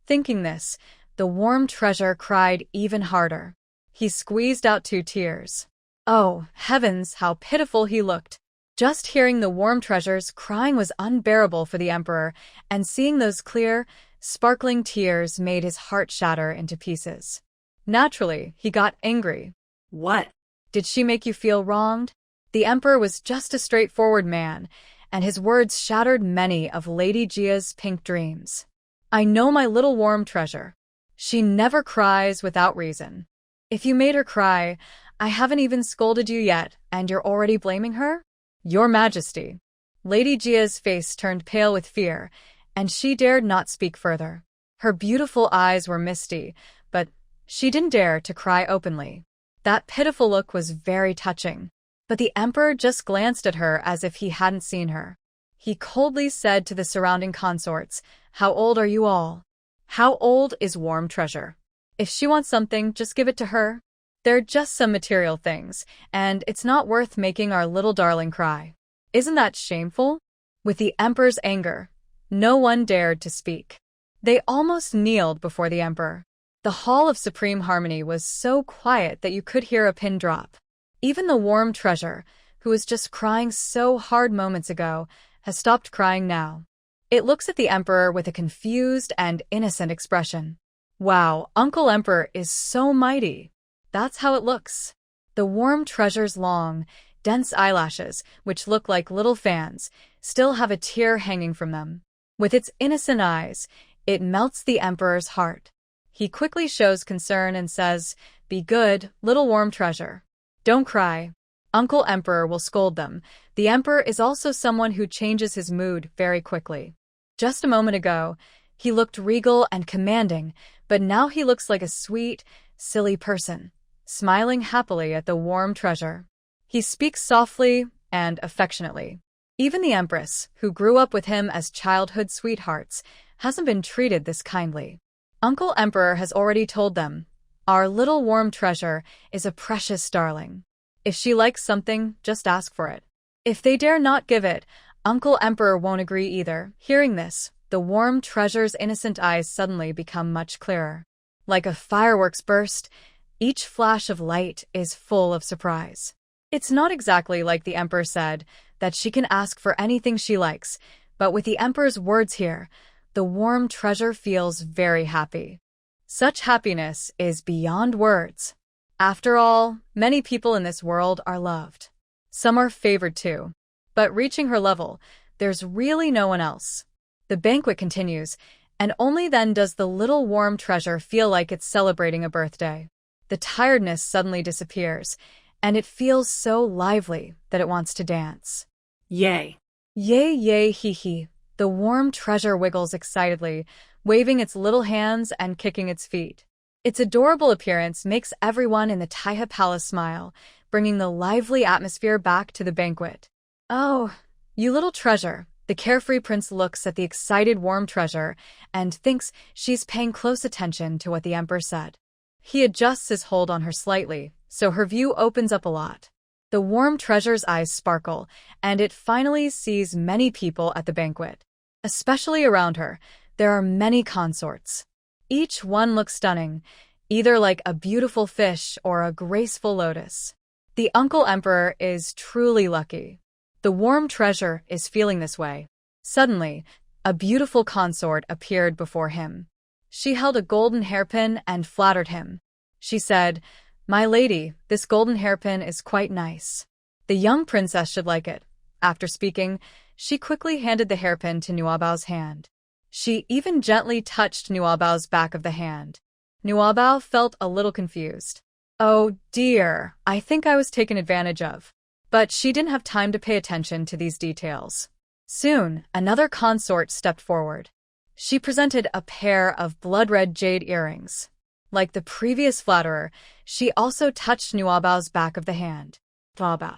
Thinking this, the warm treasure cried even harder. He squeezed out 2 tears. Oh, heavens, how pitiful he looked. Just hearing the warm treasures crying was unbearable for the emperor, and seeing those clear, sparkling tears made his heart shatter into pieces. Naturally, he got angry. What? Did she make you feel wronged? The emperor was just a straightforward man, and his words shattered many of Lady Jia's pink dreams. I know my little warm treasure. She never cries without reason. If you made her cry, I haven't even scolded you yet, and you're already blaming her? Your Majesty. Lady Jia's face turned pale with fear, and she dared not speak further. Her beautiful eyes were misty, but she didn't dare to cry openly. That pitiful look was very touching, but the emperor just glanced at her as if he hadn't seen her. He coldly said to the surrounding consorts, "How old are you all? How old is warm treasure? If she wants something, just give it to her. They're just some material things, and it's not worth making our little darling cry." Isn't that shameful? With the emperor's anger, no one dared to speak. They almost kneeled before the emperor. The Hall of Supreme Harmony was so quiet that you could hear a pin drop. Even the warm treasure, who was just crying so hard moments ago, has stopped crying now. It looks at the emperor with a confused and innocent expression. Wow, Uncle Emperor is so mighty. That's how it looks. The warm treasure's long, dense eyelashes, which look like little fans, still have a tear hanging from them. With its innocent eyes, it melts the emperor's heart. He quickly shows concern and says, "Be good, little warm treasure. Don't cry." Uncle Emperor will scold them. The emperor is also someone who changes his mood very quickly. Just a moment ago, he looked regal and commanding, but now he looks like a sweet, silly person, smiling happily at the warm treasure. He speaks softly and affectionately. Even the empress, who grew up with him as childhood sweethearts, hasn't been treated this kindly. Uncle Emperor has already told them, "Our little warm treasure is a precious darling. If she likes something, just ask for it." If they dare not give it, Uncle Emperor won't agree either. Hearing this, the warm treasure's innocent eyes suddenly become much clearer. Like a fireworks burst, each flash of light is full of surprise. It's not exactly like the emperor said, that she can ask for anything she likes, but with the emperor's words here, the warm treasure feels very happy. Such happiness is beyond words. After all, many people in this world are loved. Some are favored too. But reaching her level, there's really no one else. The banquet continues, and only then does the little warm treasure feel like it's celebrating a birthday. The tiredness suddenly disappears, and it feels so lively that it wants to dance. Yay. Yay, yay, hee hee. The warm treasure wiggles excitedly, waving its little hands and kicking its feet. Its adorable appearance makes everyone in the Taihe Palace smile, bringing the lively atmosphere back to the banquet. "Oh, you little treasure." The carefree prince looks at the excited warm treasure and thinks she's paying close attention to what the emperor said. He adjusts his hold on her slightly, so her view opens up a lot. The warm treasure's eyes sparkle, and it finally sees many people at the banquet. Especially around her, there are many consorts. Each one looks stunning, either like a beautiful fish or a graceful lotus. The Uncle Emperor is truly lucky. The warm treasure is feeling this way. Suddenly, a beautiful consort appeared before him. She held a golden hairpin and flattered him. She said, "My lady, this golden hairpin is quite nice. The young princess should like it." After speaking, she quickly handed the hairpin to Nuabao's hand. She even gently touched Nuabao's back of the hand. Nuabao felt a little confused. "Oh dear, I think I was taken advantage of." But she didn't have time to pay attention to these details. Soon, another consort stepped forward. She presented a pair of blood-red jade earrings. Like the previous flatterer, she also touched Nuabao's back of the hand. "Nuabao,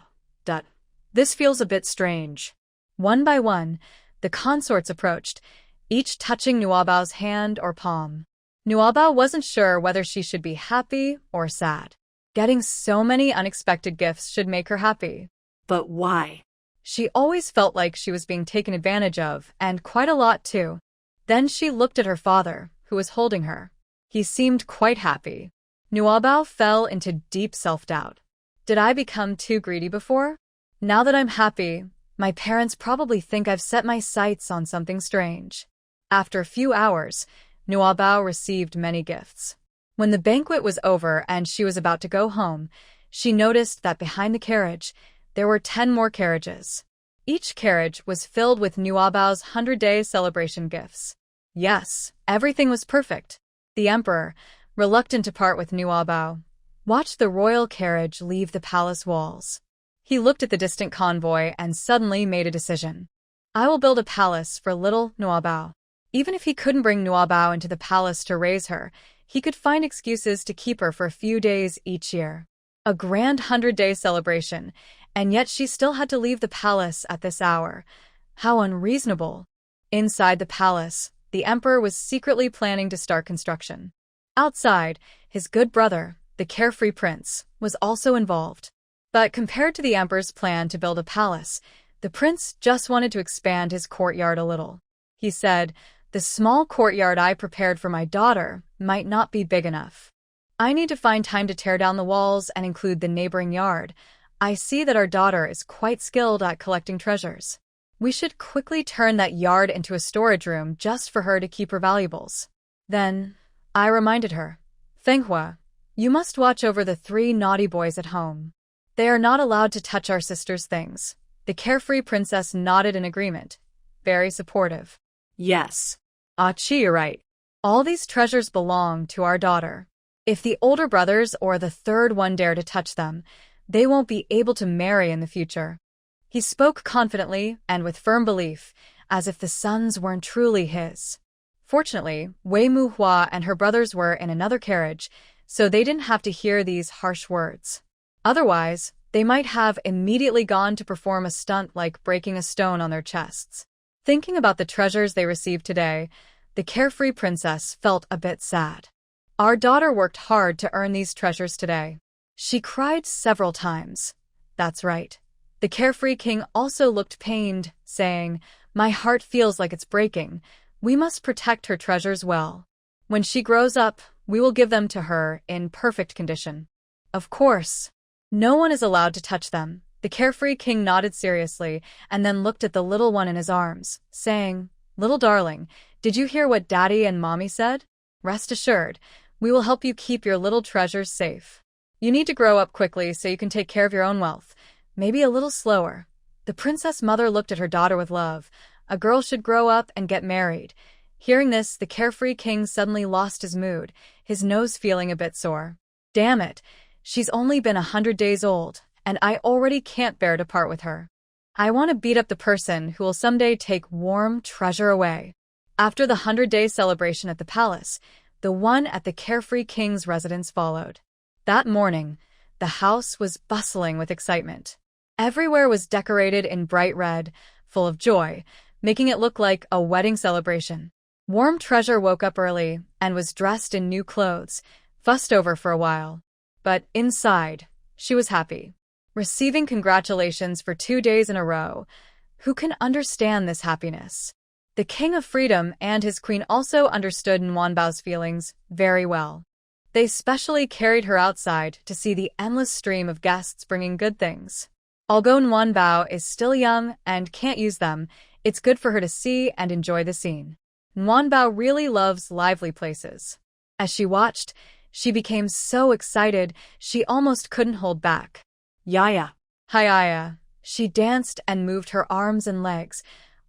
this feels a bit strange." One by one, the consorts approached, each touching Nuabao's hand or palm. Nuabao wasn't sure whether she should be happy or sad. Getting so many unexpected gifts should make her happy. But why? She always felt like she was being taken advantage of, and quite a lot too. Then she looked at her father, who was holding her. He seemed quite happy. Nuabao fell into deep self-doubt. Did I become too greedy before? Now that I'm happy, my parents probably think I've set my sights on something strange. After a few hours, Nuabao received many gifts. When the banquet was over and she was about to go home, she noticed that behind the carriage, there were 10 more carriages. Each carriage was filled with Nuabao's 100-day celebration gifts. Yes, everything was perfect. The emperor, reluctant to part with Nuabao, watched the royal carriage leave the palace walls. He looked at the distant convoy and suddenly made a decision. I will build a palace for little Nuabao. Even if he couldn't bring Nuabao into the palace to raise her, he could find excuses to keep her for a few days each year. A grand 100-day celebration, and yet she still had to leave the palace at this hour. How unreasonable. Inside the palace, the emperor was secretly planning to start construction. Outside, his good brother, the carefree prince, was also involved. But compared to the emperor's plan to build a palace, the prince just wanted to expand his courtyard a little. He said, "The small courtyard I prepared for my daughter might not be big enough. I need to find time to tear down the walls and include the neighboring yard. I see that our daughter is quite skilled at collecting treasures. We should quickly turn that yard into a storage room just for her to keep her valuables." Then, I reminded her, "Manhwa, you must watch over the 3 naughty boys at home. They are not allowed to touch our sister's things." The carefree princess nodded in agreement, very supportive. Yes. Achi, you're right. All these treasures belong to our daughter. If the older brothers or the third one dare to touch them, they won't be able to marry in the future. He spoke confidently and with firm belief, as if the sons weren't truly his. Fortunately, Wei Muhua and her brothers were in another carriage, so they didn't have to hear these harsh words. Otherwise, they might have immediately gone to perform a stunt like breaking a stone on their chests. Thinking about the treasures they received today, the carefree princess felt a bit sad. Our daughter worked hard to earn these treasures today. She cried several times. That's right. The carefree king also looked pained, saying, "My heart feels like it's breaking. We must protect her treasures well. When she grows up, we will give them to her in perfect condition." Of course. No one is allowed to touch them. The carefree king nodded seriously and then looked at the little one in his arms, saying, "Little darling, did you hear what Daddy and Mommy said? Rest assured, we will help you keep your little treasures safe. You need to grow up quickly so you can take care of your own wealth, maybe a little slower." The princess mother looked at her daughter with love. A girl should grow up and get married. Hearing this, the carefree king suddenly lost his mood, his nose feeling a bit sore. Damn it. She's only been 100 days old, and I already can't bear to part with her. I want to beat up the person who will someday take warm treasure away. After the 100-day celebration at the palace, the one at the carefree king's residence followed. That morning, the house was bustling with excitement. Everywhere was decorated in bright red, full of joy, making it look like a wedding celebration. Warm Treasure woke up early and was dressed in new clothes, fussed over for a while. But inside, she was happy. Receiving congratulations for 2 days in a row. Who can understand this happiness? The King of Freedom and his queen also understood Nwanbao's feelings very well. They specially carried her outside to see the endless stream of guests bringing good things. Although Nwanbao is still young and can't use them, it's good for her to see and enjoy the scene. Nwanbao really loves lively places. As she watched, she became so excited she almost couldn't hold back. Yaya. Hayaya. She danced and moved her arms and legs,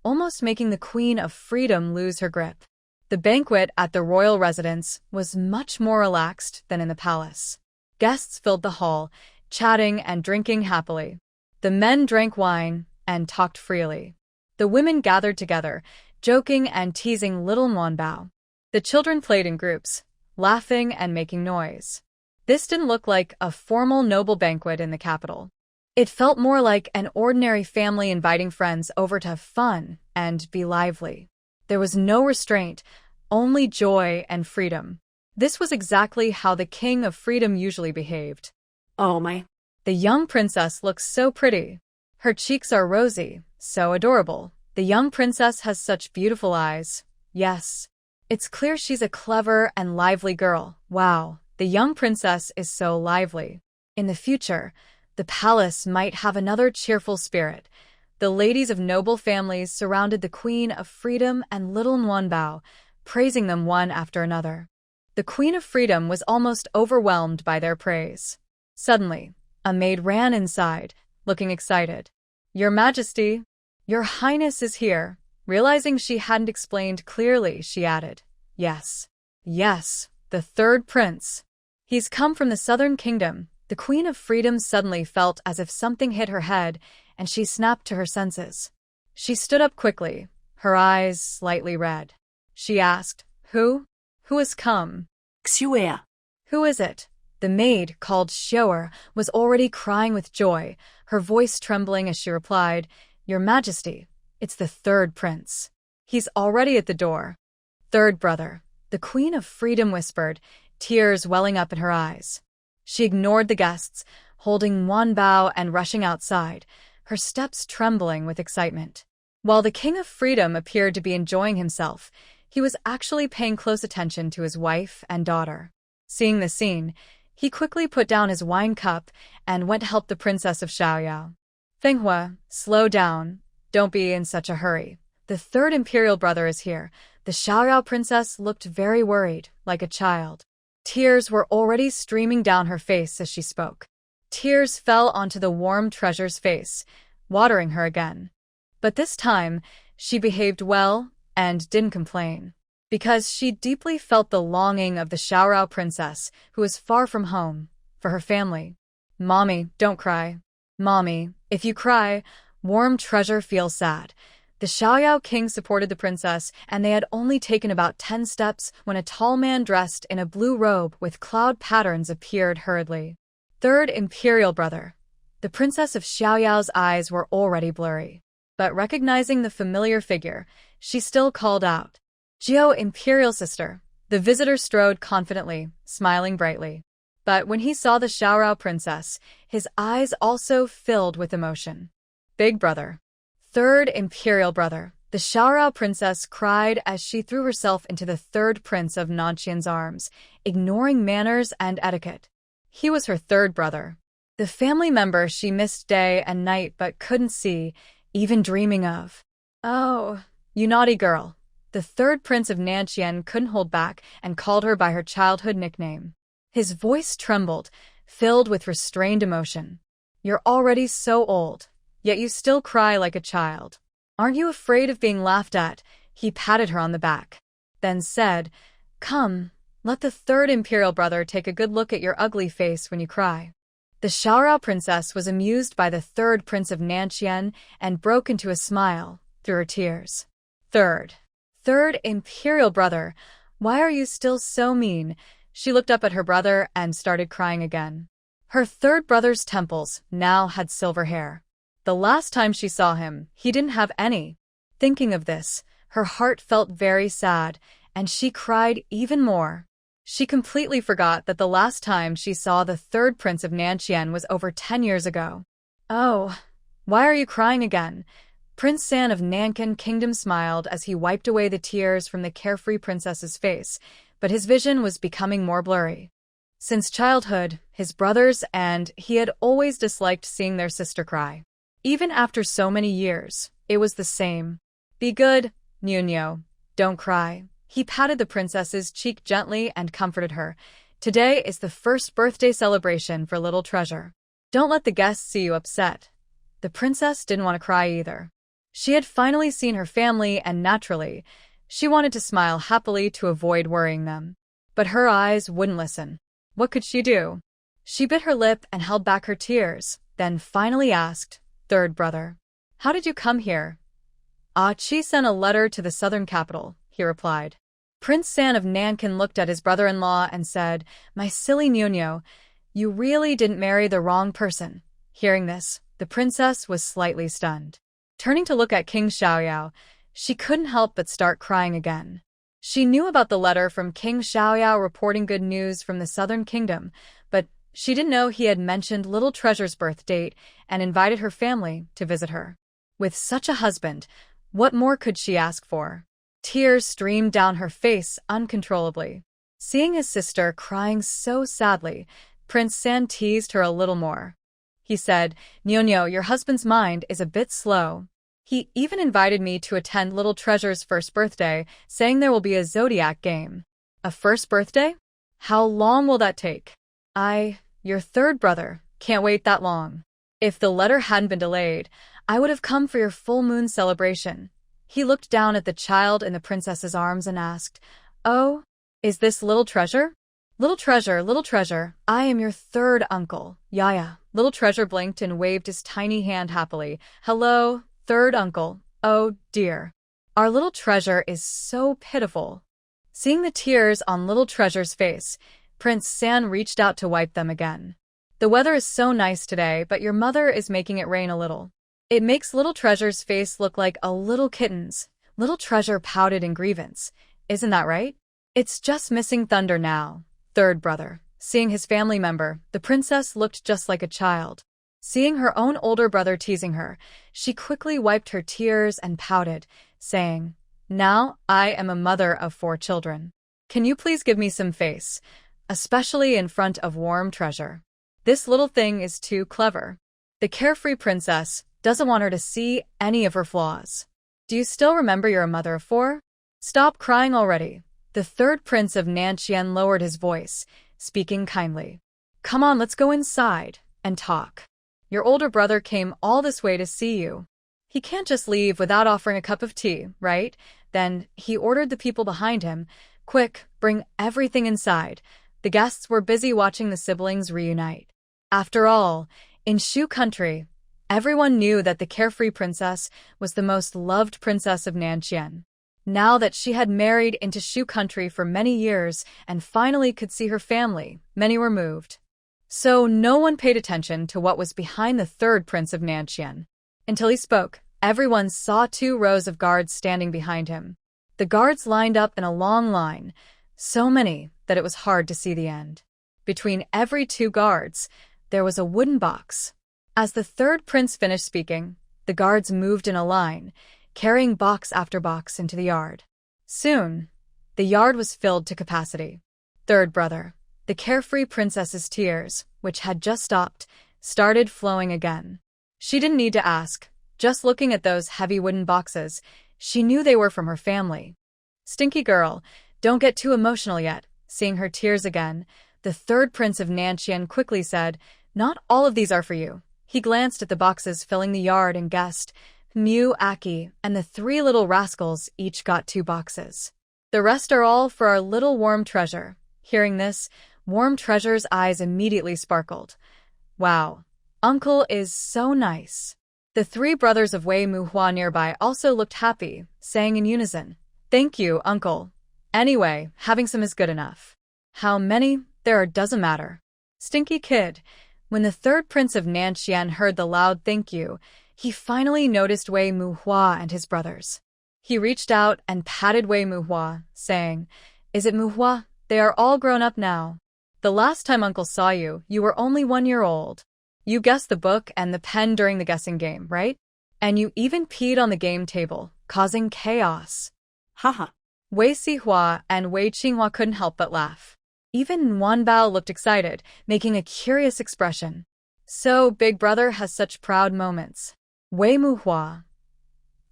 almost making the Queen of Freedom lose her grip. The banquet at the royal residence was much more relaxed than in the palace. Guests filled the hall, chatting and drinking happily. The men drank wine and talked freely. The women gathered together, joking and teasing little Nwanbao. The children played in groups, laughing and making noise. This didn't look like a formal noble banquet in the capital. It felt more like an ordinary family inviting friends over to have fun and be lively. There was no restraint, only joy and freedom. This was exactly how the King of Freedom usually behaved. Oh my. The young princess looks so pretty. Her cheeks are rosy, so adorable. The young princess has such beautiful eyes. Yes. It's clear she's a clever and lively girl. Wow, the young princess is so lively. In the future, The palace might have another cheerful spirit. The ladies of noble families surrounded the Queen of Freedom and little Manhwa, praising them one after another. The Queen of Freedom was almost overwhelmed by their praise. Suddenly, a maid ran inside, looking excited. "Your Majesty, your Highness is here." Realizing she hadn't explained clearly, she added, "Yes, yes, the third prince. He's come from the Southern Kingdom." The Queen of Freedom suddenly felt as if something hit her head, and she snapped to her senses. She stood up quickly, her eyes slightly red. She asked, Who? Who has come?" "Xiuer." "Who is it?" The maid, called Xiuer, was already crying with joy, her voice trembling as she replied, "Your Majesty, it's the third prince. He's already at the door." "Third brother," the Queen of Freedom whispered, tears welling up in her eyes. She ignored the guests, holding one bow and rushing outside, her steps trembling with excitement. While the King of Freedom appeared to be enjoying himself, he was actually paying close attention to his wife and daughter. Seeing the scene, he quickly put down his wine cup and went to help the Princess of Xiaoyao. "Manhwa, slow down. Don't be in such a hurry. The third imperial brother is here." The Xiaoyao princess looked very worried, like a child. Tears were already streaming down her face as she spoke. Tears fell onto the warm treasure's face, watering her again. But this time, she behaved well and didn't complain, because she deeply felt the longing of the Xiaoyao princess, who was far from home, for her family. "Mommy, don't cry. Mommy, if you cry, warm treasure feels sad." The Xiaoyao king supported the princess, and they had only taken about 10 steps when a tall man dressed in a blue robe with cloud patterns appeared hurriedly. "Third imperial brother." The princess of Xiaoyao's eyes were already blurry, but recognizing the familiar figure, she still called out, "Jiao, imperial sister." The visitor strode confidently, smiling brightly. But when he saw the Xiaoyao princess, his eyes also filled with emotion. "Big brother." "Third imperial brother." The Xiaoyao princess cried as she threw herself into the third prince of Nanqian's arms, ignoring manners and etiquette. He was her third brother, the family member she missed day and night but couldn't see, even dreaming of. "Oh, you naughty girl." The third prince of Nanqian couldn't hold back and called her by her childhood nickname. His voice trembled, filled with restrained emotion. "You're already so old, yet you still cry like a child. Aren't you afraid of being laughed at?" He patted her on the back, then said, "Come, let the third imperial brother take a good look at your ugly face when you cry." The Xiaoyao princess was amused by the third prince of Nanqian and broke into a smile through her tears. Third imperial brother, why are you still so mean?" She looked up at her brother and started crying again. Her third brother's temples now had silver hair. The last time she saw him, he didn't have any. Thinking of this, her heart felt very sad, and she cried even more. She completely forgot that the last time she saw the third prince of Nanqian was over 10 years ago. "Oh, why are you crying again?" Prince San of Nankin Kingdom smiled as he wiped away the tears from the carefree princess's face, but his vision was becoming more blurry. Since childhood, his brothers and he had always disliked seeing their sister cry. Even after so many years, it was the same. "Be good, Nuno. Don't cry." He patted the princess's cheek gently and comforted her. "Today is the first birthday celebration for Little Treasure. Don't let the guests see you upset." The princess didn't want to cry either. She had finally seen her family, and naturally, she wanted to smile happily to avoid worrying them. But her eyes wouldn't listen. What could she do? She bit her lip and held back her tears, then finally asked, "Third brother, how did you come here?" "She sent a letter to the southern capital," he replied. Prince San of Nankin looked at his brother-in-law and said, "My silly Nuno, you really didn't marry the wrong person." Hearing this, the princess was slightly stunned. Turning to look at King Xiaoyao, she couldn't help but start crying again. She knew about the letter from King Xiaoyao reporting good news from the Southern Kingdom, but she didn't know he had mentioned Little Treasure's birth date and invited her family to visit her. With such a husband, what more could she ask for? Tears streamed down her face uncontrollably. Seeing his sister crying so sadly, Prince San teased her a little more. He said, "Nyo, your husband's mind is a bit slow. He even invited me to attend Little Treasure's first birthday, saying there will be a zodiac game." A first birthday? How long will that take? Your third brother, can't wait that long. If the letter hadn't been delayed, I would have come for your full moon celebration. He looked down at the child in the princess's arms and asked, "Oh, is this Little Treasure?" Little Treasure, I am your third uncle, Yaya." Little Treasure blinked and waved his tiny hand happily. "Hello, third uncle. Oh, dear. Our Little Treasure is so pitiful." Seeing the tears on Little Treasure's face, Prince San reached out to wipe them again. "The weather is so nice today, but your mother is making it rain a little. It makes Little Treasure's face look like a little kitten's." Little Treasure pouted in grievance. "Isn't that right? It's just missing thunder now." Third brother. Seeing his family member, the princess looked just like a child. Seeing her own older brother teasing her, she quickly wiped her tears and pouted, saying, "Now I am a mother of 4 children. Can you please give me some face, especially in front of Warm Treasure? This little thing is too clever." The carefree princess doesn't want her to see any of her flaws. "Do you still remember you're a mother of 4? Stop crying already." The third prince of Nanxian lowered his voice, speaking kindly. "Come on, let's go inside and talk. Your older brother came all this way to see you. He can't just leave without offering a cup of tea, right?" Then he ordered the people behind him, "Quick, bring everything inside." The guests were busy watching the siblings reunite. After all, in Shu country, everyone knew that the carefree princess was the most loved princess of Nanxian. Now that she had married into Shu country for many years and finally could see her family, many were moved. So no one paid attention to what was behind the third prince of Nanxian. Until he spoke, everyone saw 2 rows of guards standing behind him. The guards lined up in a long line, so many that it was hard to see the end. Between every 2 guards, there was a wooden box. As the third prince finished speaking, the guards moved in a line, carrying box after box into the yard. Soon, the yard was filled to capacity. Third brother. The carefree princess's tears, which had just stopped, started flowing again. She didn't need to ask. Just looking at those heavy wooden boxes, she knew they were from her family. "Stinky girl, don't get too emotional yet." Seeing her tears again, the third prince of Nanxian quickly said, "Not all of these are for you." He glanced at the boxes filling the yard and guessed, Mew, Aki, and the 3 little rascals each got 2 boxes. "The rest are all for our little Warm Treasure." Hearing this, Warm Treasure's eyes immediately sparkled. "Wow, Uncle is so nice." The 3 brothers of Wei Muhua nearby also looked happy, saying in unison, "Thank you, Uncle. Anyway, having some is good enough. How many there are doesn't matter." Stinky kid. When the third prince of Nanxian heard the loud thank you, he finally noticed Wei Muhua and his brothers. He reached out and patted Wei Muhua, saying, "Is it Muhua? They are all grown up now. The last time Uncle saw you, you were only 1 year old. You guessed the book and the pen during the guessing game, right? And you even peed on the game table, causing chaos." Haha. Wei Sihua and Wei Qinghua couldn't help but laugh. Even Wanbao looked excited, making a curious expression. So, Big Brother has such proud moments. Wei Muhua.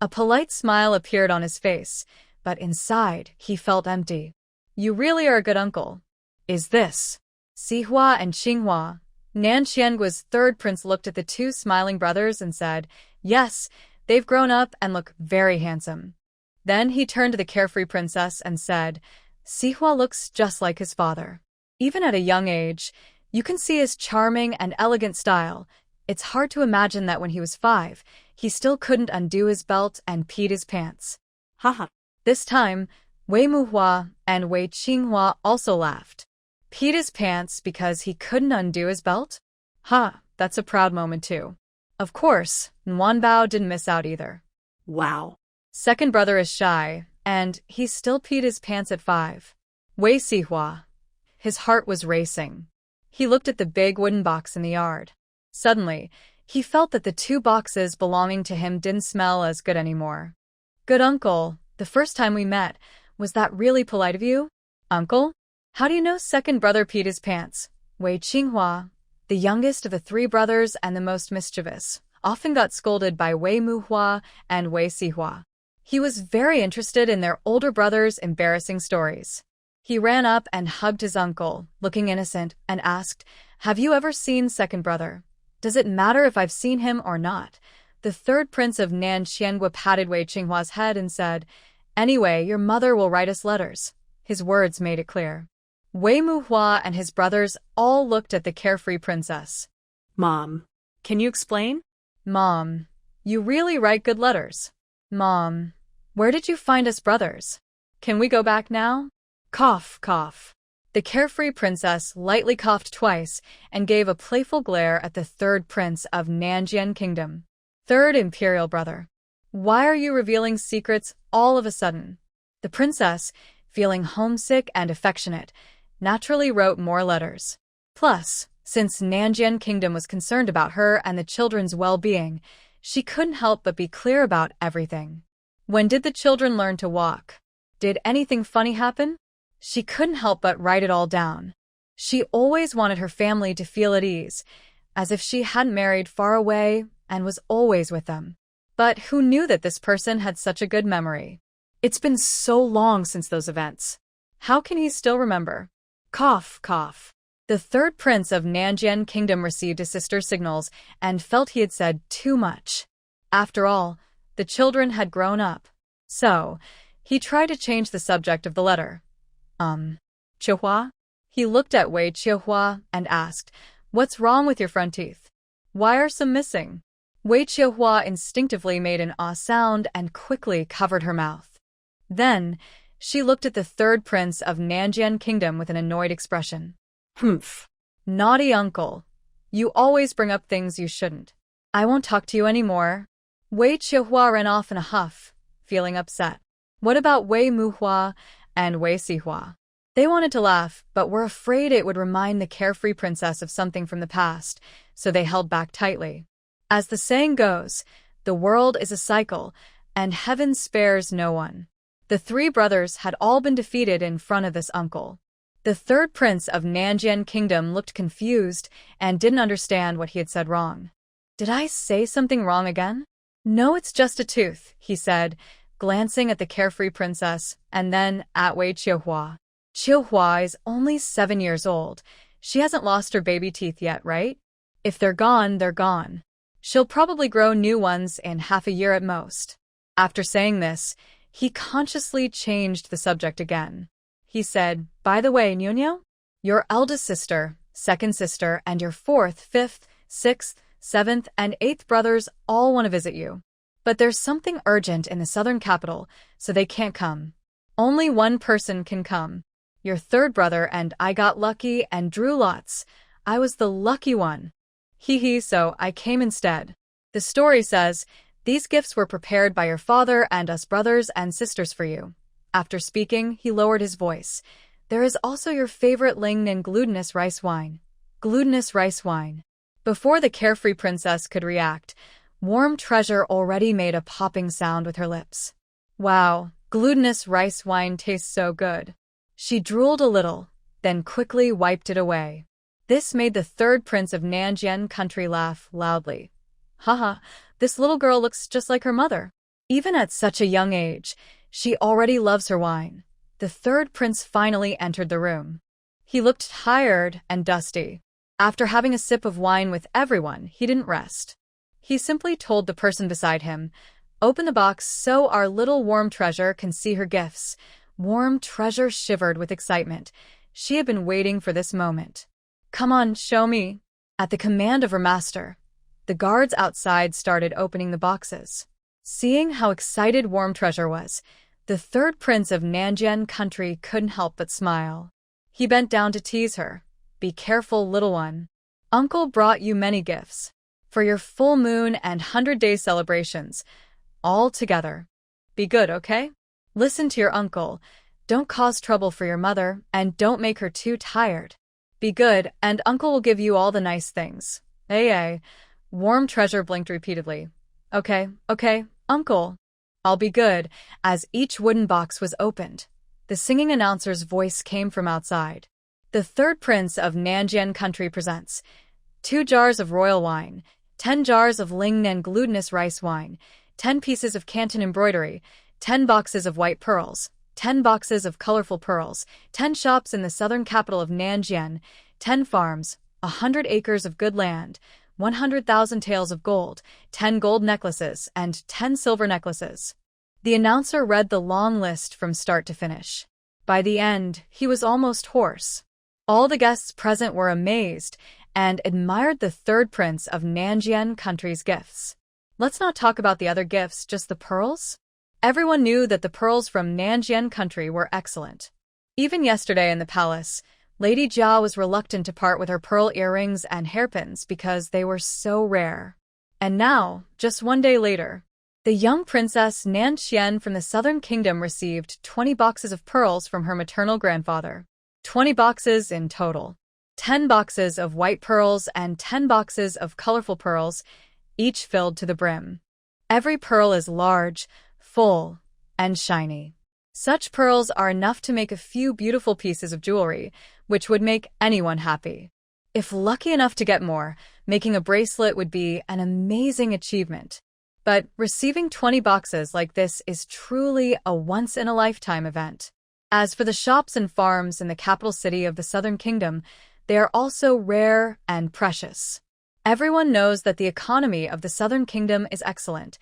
A polite smile appeared on his face, but inside, he felt empty. "You really are a good uncle." "Is this?" Sihua and Qinghua. Nanxiangua's third prince looked at the 2 smiling brothers and said, "Yes, they've grown up and look very handsome." Then he turned to the carefree princess and said, "Sihua looks just like his father. Even at a young age, you can see his charming and elegant style. It's hard to imagine that when he was 5, he still couldn't undo his belt and peed his pants." Haha. This time, Wei Muhua and Wei Qinghua also laughed. Peed his pants because he couldn't undo his belt? That's a proud moment too. Of course, Wanbao didn't miss out either. Wow. Second brother is shy, and he still peed his pants at 5. Wei Sihua. His heart was racing. He looked at the big wooden box in the yard. Suddenly, he felt that the 2 boxes belonging to him didn't smell as good anymore. "Good uncle, the first time we met, was that really polite of you?" "Uncle? How do you know second brother peed his pants?" Wei Qinghua. the youngest of the three brothers and the most mischievous, often got scolded by Wei Muhua and Wei Sihua. He was very interested in their older brother's embarrassing stories. He ran up and hugged his uncle, looking innocent, and asked, "Have you ever seen second brother? Does it matter if I've seen him or not?" The third prince of Nanxiangua patted Wei Qinghua's head and said, "Anyway, your mother will write us letters." His words made it clear. Wei Muhua and his brothers all looked at the carefree princess. Mom, can you explain? Mom, you really write good letters. Mom, where did you find us brothers? Can we go back now? Cough, cough. The carefree princess lightly coughed twice and gave a playful glare at the third prince of Nanjian Kingdom. Third imperial brother. Why are you revealing secrets all of a sudden? The princess, feeling homesick and affectionate, naturally wrote more letters. Plus, since Nanjian Kingdom was concerned about her and the children's well-being, she couldn't help but be clear about everything. When did the children learn to walk? Did anything funny happen? She couldn't help but write it all down. She always wanted her family to feel at ease, as if she hadn't married far away and was always with them. But who knew that this person had such a good memory? It's been so long since those events. How can he still remember? Cough, cough. The third prince of Nanjian Kingdom received his sister's signals and felt he had said too much. After all, the children had grown up. So, he tried to change the subject of the letter. Chihua? He looked at Wei Chihua and asked, "What's wrong with your front teeth? Why are some missing?" Wei Chihua instinctively made an ah sound and quickly covered her mouth. Then, she looked at the third prince of Nanjian Kingdom with an annoyed expression. "Humph. Naughty uncle. You always bring up things you shouldn't. I won't talk to you anymore." Wei Chihua ran off in a huff, feeling upset. What about Wei Muhua and Wei Sihua? They wanted to laugh, but were afraid it would remind the carefree princess of something from the past, so they held back tightly. As the saying goes, the world is a cycle, and heaven spares no one. The three brothers had all been defeated in front of this uncle. The third prince of Nanjian Kingdom looked confused and didn't understand what he had said wrong. "Did I say something wrong again?" "No, it's just a tooth," he said, glancing at the carefree princess and then at Wei Chihua. "Chihua is only 7 years old. She hasn't lost her baby teeth yet, right? If they're gone, they're gone. She'll probably grow new ones in half a year at most." After saying this, he consciously changed the subject again. He said, "By the way, Nuno, your eldest sister, second sister, and your fourth, fifth, sixth, seventh, and eighth brothers all want to visit you. But there's something urgent in the southern capital, so they can't come. Only one person can come. Your third brother and I got lucky and drew lots. I was the lucky one. So I came instead. The story says, these gifts were prepared by your father and us brothers and sisters for you." After speaking, he lowered his voice. "There is also your favorite lignin glutinous rice wine." Glutinous rice wine. Before the carefree princess could react, Warm Treasure already made a popping sound with her lips. "Wow, glutinous rice wine tastes so good." She drooled a little, then quickly wiped it away. This made the third prince of Nanjian country laugh loudly. "Haha, this little girl looks just like her mother. Even at such a young age, she already loves her wine." The third prince finally entered the room. He looked tired and dusty. After having a sip of wine with everyone, he didn't rest. He simply told the person beside him, "Open the box so our little Warm Treasure can see her gifts." Warm Treasure shivered with excitement. She had been waiting for this moment. "Come on, show me." At the command of her master, the guards outside started opening the boxes. Seeing how excited Warm Treasure was, the third prince of Nanjian country couldn't help but smile. He bent down to tease her. "Be careful, little one. Uncle brought you many gifts. For your full moon and 100-day celebrations. All together. Be good, okay? Listen to your uncle. Don't cause trouble for your mother, and don't make her too tired. Be good, and uncle will give you all the nice things." Ay. Warm Treasure blinked repeatedly. Okay, uncle. I'll be good." As each wooden box was opened, the singing announcer's voice came from outside. "The third prince of Nanjian country presents 2 jars of royal wine, 10 jars of Ling and glutinous rice wine, 10 pieces of Canton embroidery, 10 boxes of white pearls, 10 boxes of colorful pearls, 10 shops in the southern capital of Nanjian, 10 farms, 100 acres of good land, 100,000 taels of gold, 10 gold necklaces, and 10 silver necklaces. The announcer read the long list from start to finish. By the end, he was almost hoarse. All the guests present were amazed and admired the third prince of Nanjian country's gifts. Let's not talk about the other gifts, just the pearls. Everyone knew that the pearls from Nanjian country were excellent. Even yesterday in the palace, Lady Jia was reluctant to part with her pearl earrings and hairpins because they were so rare. And now, just one day later, the young princess Nanxian from the southern kingdom received 20 boxes of pearls from her maternal grandfather. 20 boxes in total. 10 boxes of white pearls and 10 boxes of colorful pearls, each filled to the brim. Every pearl is large, full, and shiny. Such pearls are enough to make a few beautiful pieces of jewelry, which would make anyone happy. If lucky enough to get more, making a bracelet would be an amazing achievement. But receiving 20 boxes like this is truly a once-in-a-lifetime event. As for the shops and farms in the capital city of the Southern Kingdom, they are also rare and precious. Everyone knows that the economy of the Southern Kingdom is excellent,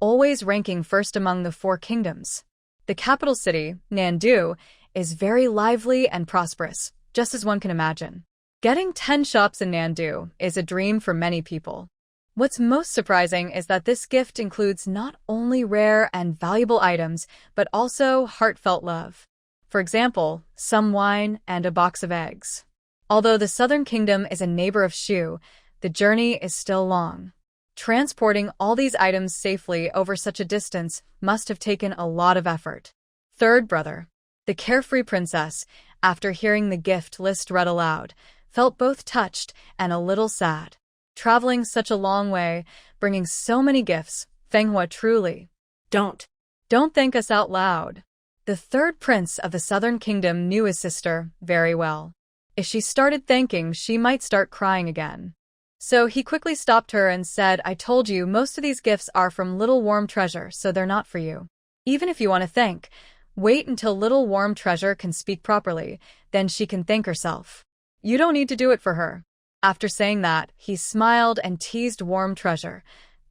always ranking first among the 4 kingdoms. The capital city, Nandu, is very lively and prosperous, just as one can imagine. Getting 10 shops in Nandu is a dream for many people. What's most surprising is that this gift includes not only rare and valuable items, but also heartfelt love. For example, some wine and a box of eggs. Although the Southern Kingdom is a neighbor of Shu, the journey is still long. Transporting all these items safely over such a distance must have taken a lot of effort. Third brother. The carefree princess, after hearing the gift list read aloud, felt both touched and a little sad. Traveling such a long way, bringing so many gifts, Manhwa truly. Don't thank us out loud. The third prince of the Southern Kingdom knew his sister very well. If she started thanking, she might start crying again. So he quickly stopped her and said, I told you most of these gifts are from Little Warm Treasure, so they're not for you. Even if you want to thank, wait until Little Warm Treasure can speak properly, then she can thank herself. You don't need to do it for her. After saying that, he smiled and teased Warm Treasure.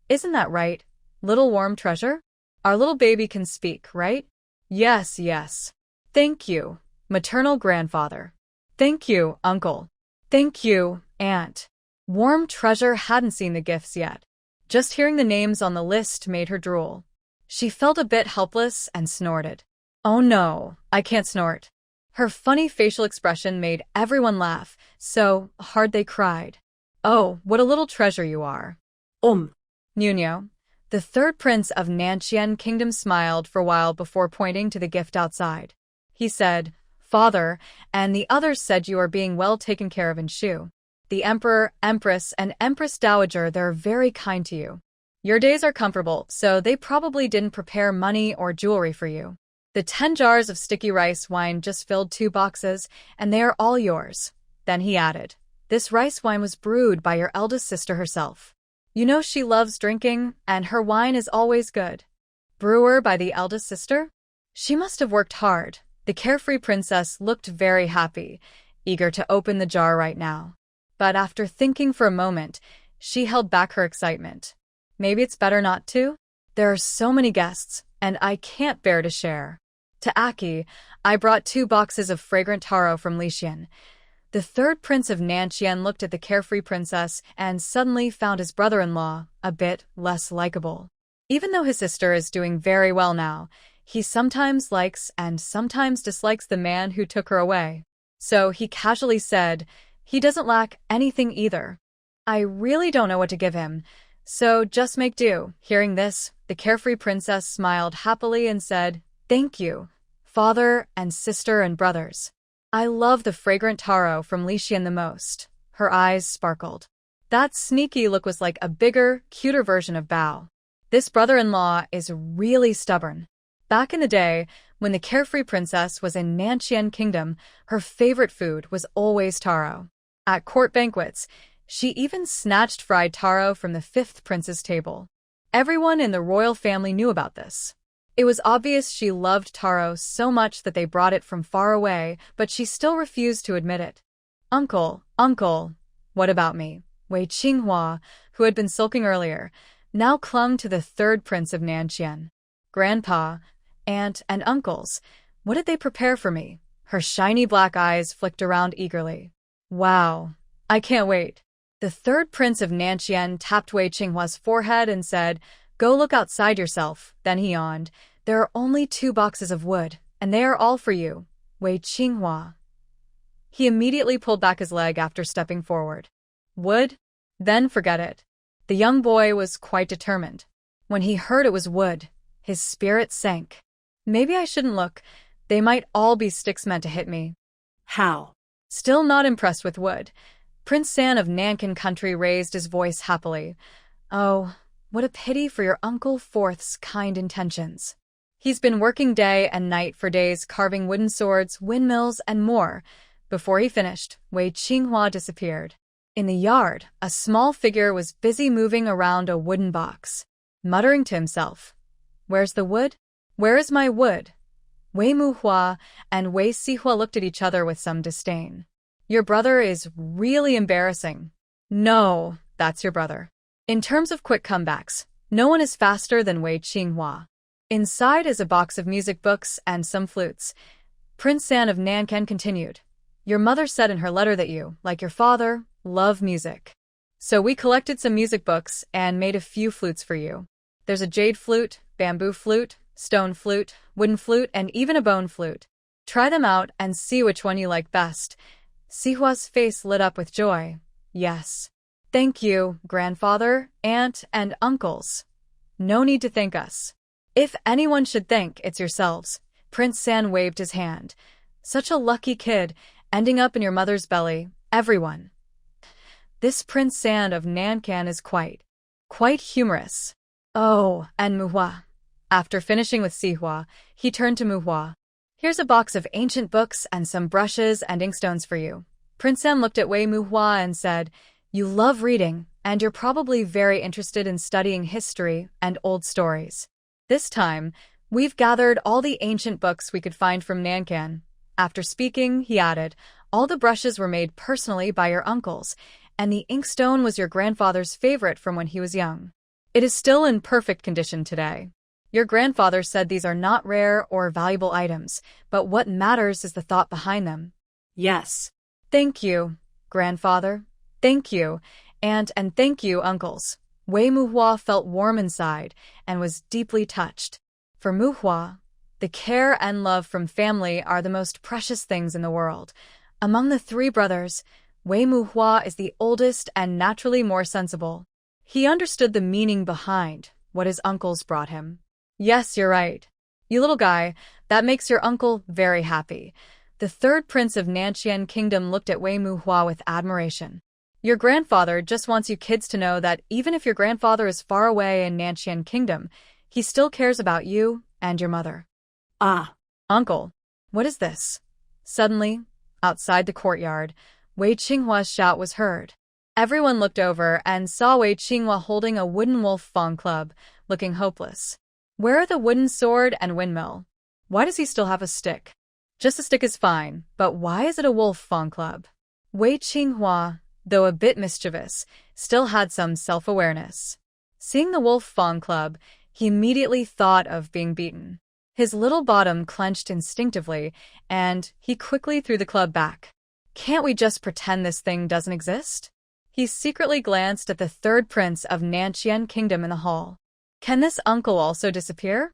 Isn't that right, Little Warm Treasure? Our little baby can speak, right? Yes, yes. Thank you, maternal grandfather. Thank you, uncle. Thank you, aunt. Warm Treasure hadn't seen the gifts yet. Just hearing the names on the list made her drool. She felt a bit helpless and snorted. Oh no, I can't snort. Her funny facial expression made everyone laugh, so hard they cried. Oh, what a little treasure you are. Nuno, the third prince of Nanxian Kingdom, smiled for a while before pointing to the gift outside. He said, Father, and the others said you are being well taken care of in Shu. The Emperor, Empress, and Empress Dowager, they're very kind to you. Your days are comfortable, so they probably didn't prepare money or jewelry for you. The 10 jars of sticky rice wine just filled 2 boxes, and they are all yours. Then he added, this rice wine was brewed by your eldest sister herself. You know she loves drinking, and her wine is always good. Brewer by the eldest sister? She must have worked hard. The carefree princess looked very happy, eager to open the jar right now. But after thinking for a moment, she held back her excitement. Maybe it's better not to? There are so many guests, and I can't bear to share. To Aki, I brought 2 boxes of fragrant taro from Lixian. The third prince of Nanxian looked at the carefree princess and suddenly found his brother-in-law a bit less likable. Even though his sister is doing very well now, he sometimes likes and sometimes dislikes the man who took her away. So he casually said, he doesn't lack anything either. I really don't know what to give him, so just make do. Hearing this, the carefree princess smiled happily and said, thank you, father and sister and brothers. I love the fragrant taro from Lixian the most. Her eyes sparkled. That sneaky look was like a bigger, cuter version of Bao. This brother-in-law is really stubborn. Back in the day, when the carefree princess was in Nanxian Kingdom, her favorite food was always taro. At court banquets, She even snatched fried taro from the fifth prince's table. Everyone in the royal family knew about this. It was obvious she loved taro so much that they brought it from far away, but she still refused to admit it. Uncle, what about me? Wei Qinghua, who had been sulking earlier, now clung to the third prince of Nanqian. Grandpa, aunt, and uncles, what did they prepare for me? Her shiny black eyes flicked around eagerly. Wow, I can't wait. The third prince of Nanqian tapped Wei Qinghua's forehead and said, Go look outside yourself. Then he yawned. There are only 2 boxes of wood, and they are all for you, Wei Qinghua. He immediately pulled back his leg after stepping forward. Wood? Then forget it. The young boy was quite determined. When he heard it was wood, his spirit sank. Maybe I shouldn't look. They might all be sticks meant to hit me. How? Still not impressed with wood, Prince San of Nankin Country raised his voice happily. Oh, what a pity for your Uncle Fourth's kind intentions. He's been working day and night for days carving wooden swords, windmills, and more. Before he finished, Wei Qinghua disappeared. In the yard, a small figure was busy moving around a wooden box, muttering to himself. Where's the wood? Where is my wood? Wei Muhua and Wei Sihua looked at each other with some disdain. Your brother is really embarrassing. No, that's your brother. In terms of quick comebacks, no one is faster than Wei Qinghua. Inside is a box of music books and some flutes. Prince San of Nankan continued. Your mother said in her letter that you, like your father, love music. So we collected some music books and made a few flutes for you. There's a jade flute, bamboo flute, stone flute, wooden flute, and even a bone flute. Try them out and see which one you like best. Sihua's face lit up with joy. Yes. Thank you, grandfather, aunt, and uncles. No need to thank us. If anyone should thank, it's yourselves. Prince San waved his hand. Such a lucky kid, ending up in your mother's belly, everyone. This Prince San of Nankan is quite humorous. Oh, and Muhua. After finishing with Sihua, he turned to Muhua. Here's a box of ancient books and some brushes and inkstones for you. Prince San looked at Wei Muhua and said, You love reading, and you're probably very interested in studying history and old stories. This time, we've gathered all the ancient books we could find from Nankan. After speaking, he added, All the brushes were made personally by your uncles, and the inkstone was your grandfather's favorite from when he was young. It is still in perfect condition today. Your grandfather said these are not rare or valuable items, but what matters is the thought behind them. Yes. Thank you, grandfather. Thank you, aunt, and thank you, uncles. Wei Muhua felt warm inside and was deeply touched. For Muhua, the care and love from family are the most precious things in the world. Among the 3 brothers, Wei Muhua is the oldest and naturally more sensible. He understood the meaning behind what his uncles brought him. Yes, you're right. You little guy, that makes your uncle very happy. The third prince of Nanqian Kingdom looked at Wei Muhua with admiration. Your grandfather just wants you kids to know that even if your grandfather is far away in Nanqian Kingdom, he still cares about you and your mother. Ah. Uncle, what is this? Suddenly, outside the courtyard, Wei Qinghua's shout was heard. Everyone looked over and saw Wei Qinghua holding a wooden wolf fang club, looking hopeless. Where are the wooden sword and windmill? Why does he still have a stick? Just a stick is fine, but why is it a wolf fang club? Wei Qinghua, though a bit mischievous, still had some self-awareness. Seeing the wolf fang club, he immediately thought of being beaten. His little bottom clenched instinctively, and he quickly threw the club back. Can't we just pretend this thing doesn't exist? He secretly glanced at the third prince of Nanqian Kingdom in the hall. Can this uncle also disappear?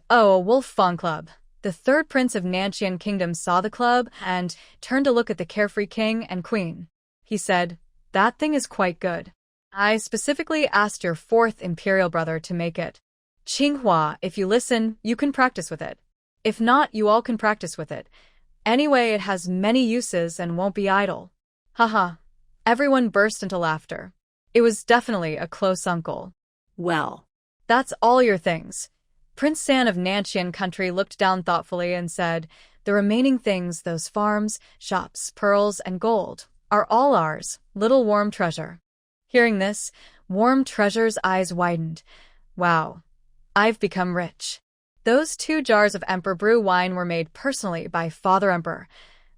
Oh, a wolf fang club. The third prince of Nanqian Kingdom saw the club and turned to look at the carefree king and queen. He said, That thing is quite good. I specifically asked your 4th imperial brother to make it. Qinghua, if you listen, you can practice with it. If not, you all can practice with it. Anyway, it has many uses and won't be idle. Haha. Everyone burst into laughter. It was definitely a close uncle. Well. That's all your things. Prince San of Nanqian Country looked down thoughtfully and said, The remaining things, those farms, shops, pearls, and gold, are all ours, little warm treasure. Hearing this, Warm Treasure's eyes widened. Wow, I've become rich. Those 2 jars of Emperor Brew wine were made personally by Father Emperor.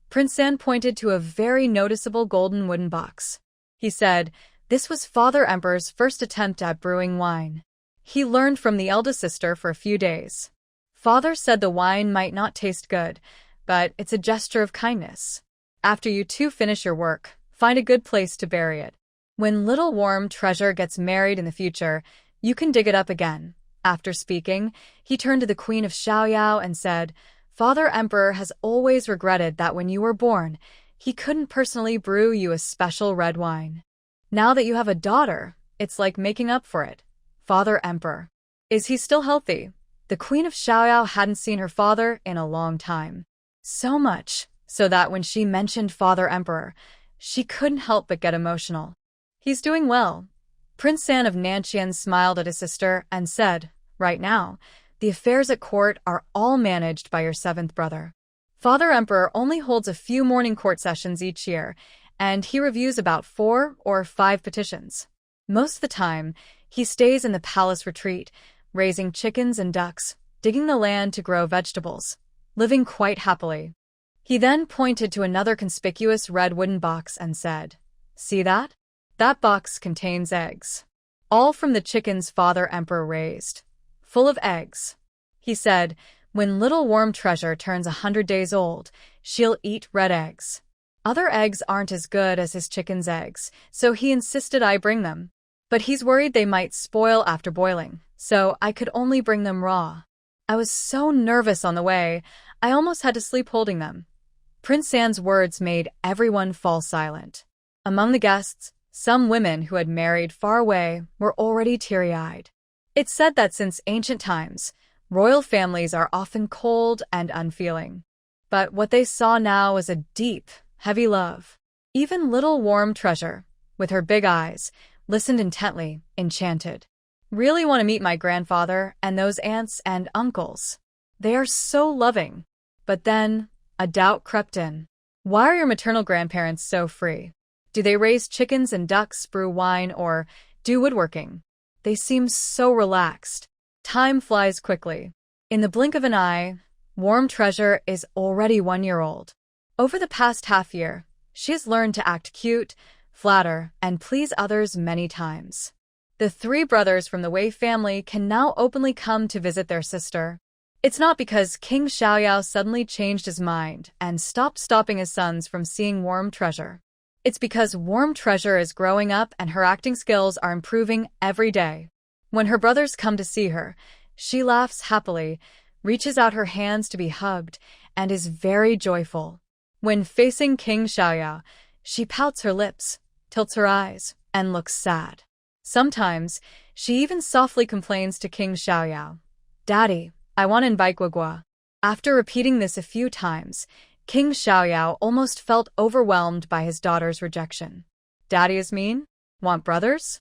Prince San pointed to a very noticeable golden wooden box. He said, this was Father Emperor's first attempt at brewing wine. He learned from the eldest sister for a few days. Father said the wine might not taste good, but it's a gesture of kindness. After you 2 finish your work, find a good place to bury it. When little Warm Treasure gets married in the future, you can dig it up again. After speaking, he turned to the Queen of Xiaoyao and said, Father Emperor has always regretted that when you were born, he couldn't personally brew you a special red wine. Now that you have a daughter, it's like making up for it. Father Emperor. Is he still healthy? The Queen of Xiaoyao hadn't seen her father in a long time. So much, so that when she mentioned Father Emperor, she couldn't help but get emotional. He's doing well. Prince San of Nanqian smiled at his sister and said, right now, the affairs at court are all managed by your 7th brother. Father Emperor only holds a few morning court sessions each year, and he reviews about 4 or 5 petitions. Most of the time, he stays in the palace retreat, raising chickens and ducks, digging the land to grow vegetables, living quite happily. He then pointed to another conspicuous red wooden box and said, see that? That box contains eggs. All from the chickens Father Emperor raised. Full of eggs. He said, when little Warm Treasure turns 100 days old, she'll eat red eggs. Other eggs aren't as good as his chicken's eggs, so he insisted I bring them. But he's worried they might spoil after boiling, so I could only bring them raw. I was so nervous on the way, I almost had to sleep holding them. Prince San's words made everyone fall silent. Among the guests, some women who had married far away were already teary-eyed. It's said that since ancient times, royal families are often cold and unfeeling. But what they saw now was a deep, heavy love. Even little Warm Treasure, with her big eyes, listened intently, enchanted. Really want to meet my grandfather and those aunts and uncles. They are so loving. But then, a doubt crept in. Why are your maternal grandparents so free? Do they raise chickens and ducks, brew wine, or do woodworking? They seem so relaxed. Time flies quickly. In the blink of an eye, Warm Treasure is already 1 year old. Over the past half year, she has learned to act cute, flatter, and please others many times. The 3 brothers from the Wei family can now openly come to visit their sister. It's not because King Xiaoyao suddenly changed his mind and stopped stopping his sons from seeing Warm Treasure. It's because Warm Treasure is growing up and her acting skills are improving every day. When her brothers come to see her, she laughs happily, reaches out her hands to be hugged, and is very joyful. When facing King Xiaoyao, she pouts her lips, tilts her eyes, and looks sad. Sometimes, she even softly complains to King Xiaoyao, Daddy, I want to invite Guagua. After repeating this a few times, King Xiaoyao almost felt overwhelmed by his daughter's rejection. Daddy is mean? Want brothers?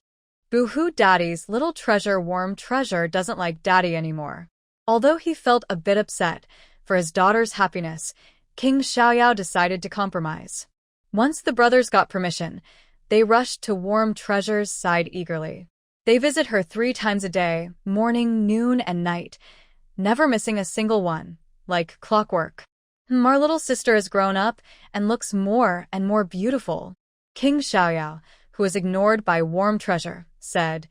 Boo-hoo, Daddy's little treasure Warm Treasure doesn't like Daddy anymore. Although he felt a bit upset for his daughter's happiness, King Xiaoyao decided to compromise. Once the brothers got permission, they rushed to Warm Treasure's side eagerly. They visit her 3 times a day, morning, noon, and night, never missing a single one, like clockwork. Our little sister has grown up and looks more and more beautiful. King Xiaoyao, who was ignored by Warm Treasure, said,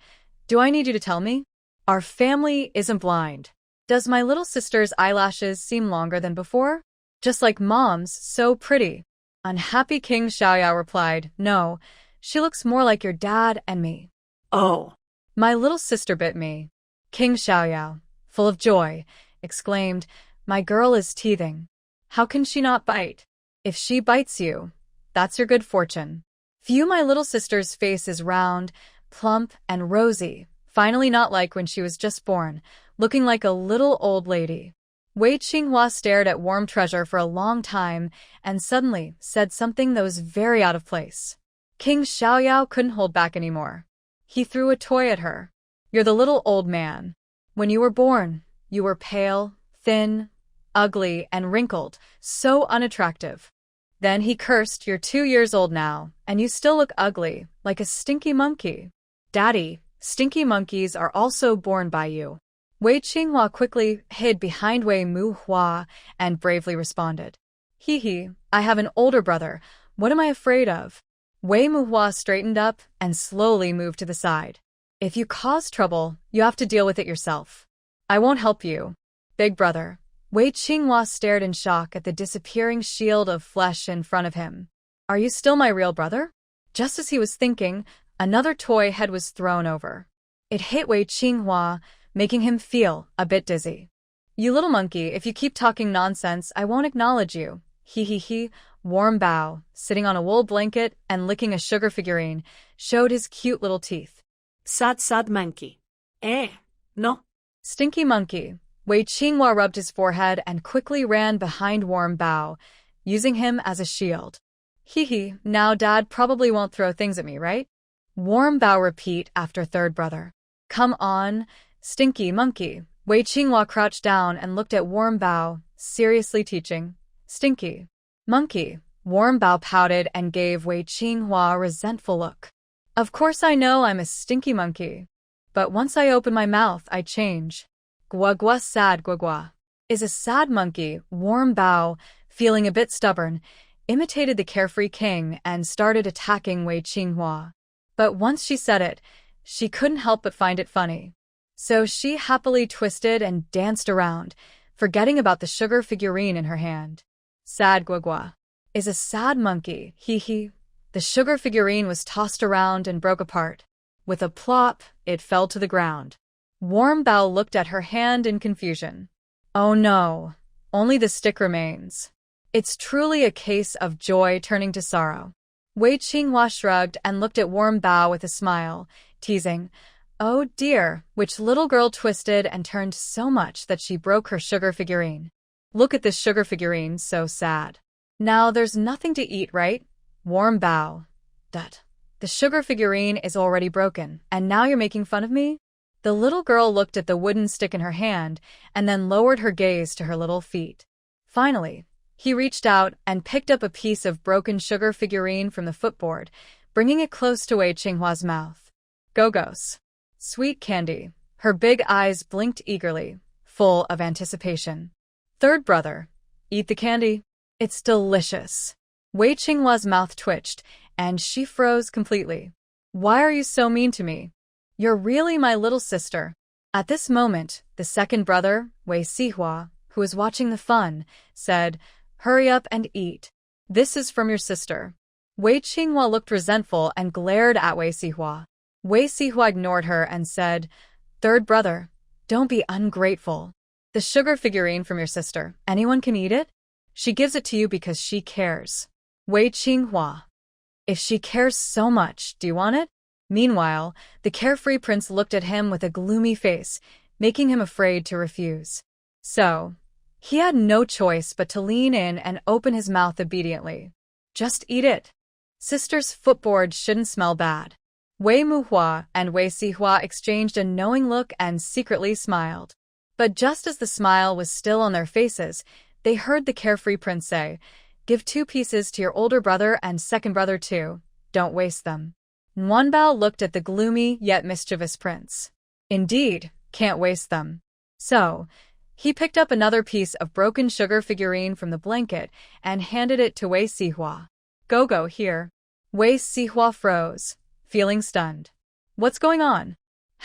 Do I need you to tell me? Our family isn't blind. Does my little sister's eyelashes seem longer than before? Just like Mom's, so pretty. Unhappy King Xiaoyao replied, No, she looks more like your dad and me. Oh. My little sister bit me. King Xiaoyao, full of joy, exclaimed, My girl is teething. How can she not bite? If she bites you, that's your good fortune. View my little sister's face is round, plump, and rosy, finally not like when she was just born, looking like a little old lady. Wei Qinghua stared at Warm Treasure for a long time and suddenly said something that was very out of place. King Xiaoyao couldn't hold back anymore. He threw a toy at her. You're the little old man. When you were born, you were pale, thin, ugly, and wrinkled, so unattractive. Then he cursed, "You're 2 years old now, and you still look ugly, like a stinky monkey." Daddy, stinky monkeys are also born by you. Wei Qinghua quickly hid behind Wei Muhua and bravely responded, "Hee hee, I have an older brother. What am I afraid of?" Wei Muhua straightened up and slowly moved to the side. "If you cause trouble, you have to deal with it yourself. I won't help you, big brother." Wei Qinghua stared in shock at the disappearing shield of flesh in front of him. "Are you still my real brother?" Just as he was thinking, another toy head was thrown over. It hit Wei Qinghua, making him feel a bit dizzy. "You little monkey, if you keep talking nonsense, I won't acknowledge you." Hee hee hee. Warm Bao, sitting on a wool blanket and licking a sugar figurine, showed his cute little teeth. Sad monkey. No. Stinky monkey. Wei Qinghua rubbed his forehead and quickly ran behind Warm Bao, using him as a shield. "Hee hee, now Dad probably won't throw things at me, right?" Warm Bao repeat after third brother. "Come on, stinky monkey." Wei Qinghua crouched down and looked at Warm Bao, seriously teaching. "Stinky monkey." Warm Bao pouted and gave Wei Qinghua a resentful look. "Of course I know I'm a stinky monkey. But once I open my mouth, I change. Gua sad gua. Is a sad monkey." Warm Bao, feeling a bit stubborn, imitated the carefree king and started attacking Wei Qinghua. But once she said it, she couldn't help but find it funny. So she happily twisted and danced around, forgetting about the sugar figurine in her hand. "Sad gua. Is a sad monkey, hee hee." The sugar figurine was tossed around and broke apart. With a plop, it fell to the ground. Warm Bao looked at her hand in confusion. "Oh no, only the stick remains." It's truly a case of joy turning to sorrow. Wei Qinghua shrugged and looked at Warm Bao with a smile, teasing, "Oh dear," which little girl twisted and turned so much that she broke her sugar figurine. "Look at this sugar figurine, so sad. Now there's nothing to eat, right?" Warm Bao. The sugar figurine is already broken, and now you're making fun of me?" The little girl looked at the wooden stick in her hand and then lowered her gaze to her little feet. Finally, he reached out and picked up a piece of broken sugar figurine from the footboard, bringing it close to Wei Qinghua's mouth. "Gogos. Sweet candy." Her big eyes blinked eagerly, full of anticipation. "Third brother, eat the candy. It's delicious." Wei Qinghua's mouth twitched, and she froze completely. "Why are you so mean to me? You're really my little sister." At this moment, the second brother, Wei Sihua, who was watching the fun, said, "Hurry up and eat. This is from your sister." Wei Qinghua looked resentful and glared at Wei Sihua. Wei Sihua ignored her and said, "Third brother, don't be ungrateful. The sugar figurine from your sister, anyone can eat it? She gives it to you because she cares." Wei Qinghua. "If she cares so much, do you want it?" Meanwhile, the carefree prince looked at him with a gloomy face, making him afraid to refuse. So, he had no choice but to lean in and open his mouth obediently. "Just eat it. Sister's footboard shouldn't smell bad." Wei Muhua and Wei Sihua exchanged a knowing look and secretly smiled. But just as the smile was still on their faces, they heard the carefree prince say, "Give 2 pieces to your older brother and second brother too. Don't waste them." Nguanbao looked at the gloomy yet mischievous prince. "Indeed, can't waste them." So, he picked up another piece of broken sugar figurine from the blanket and handed it to Wei Sihua. Go here." Wei Sihua froze, feeling stunned. "What's going on?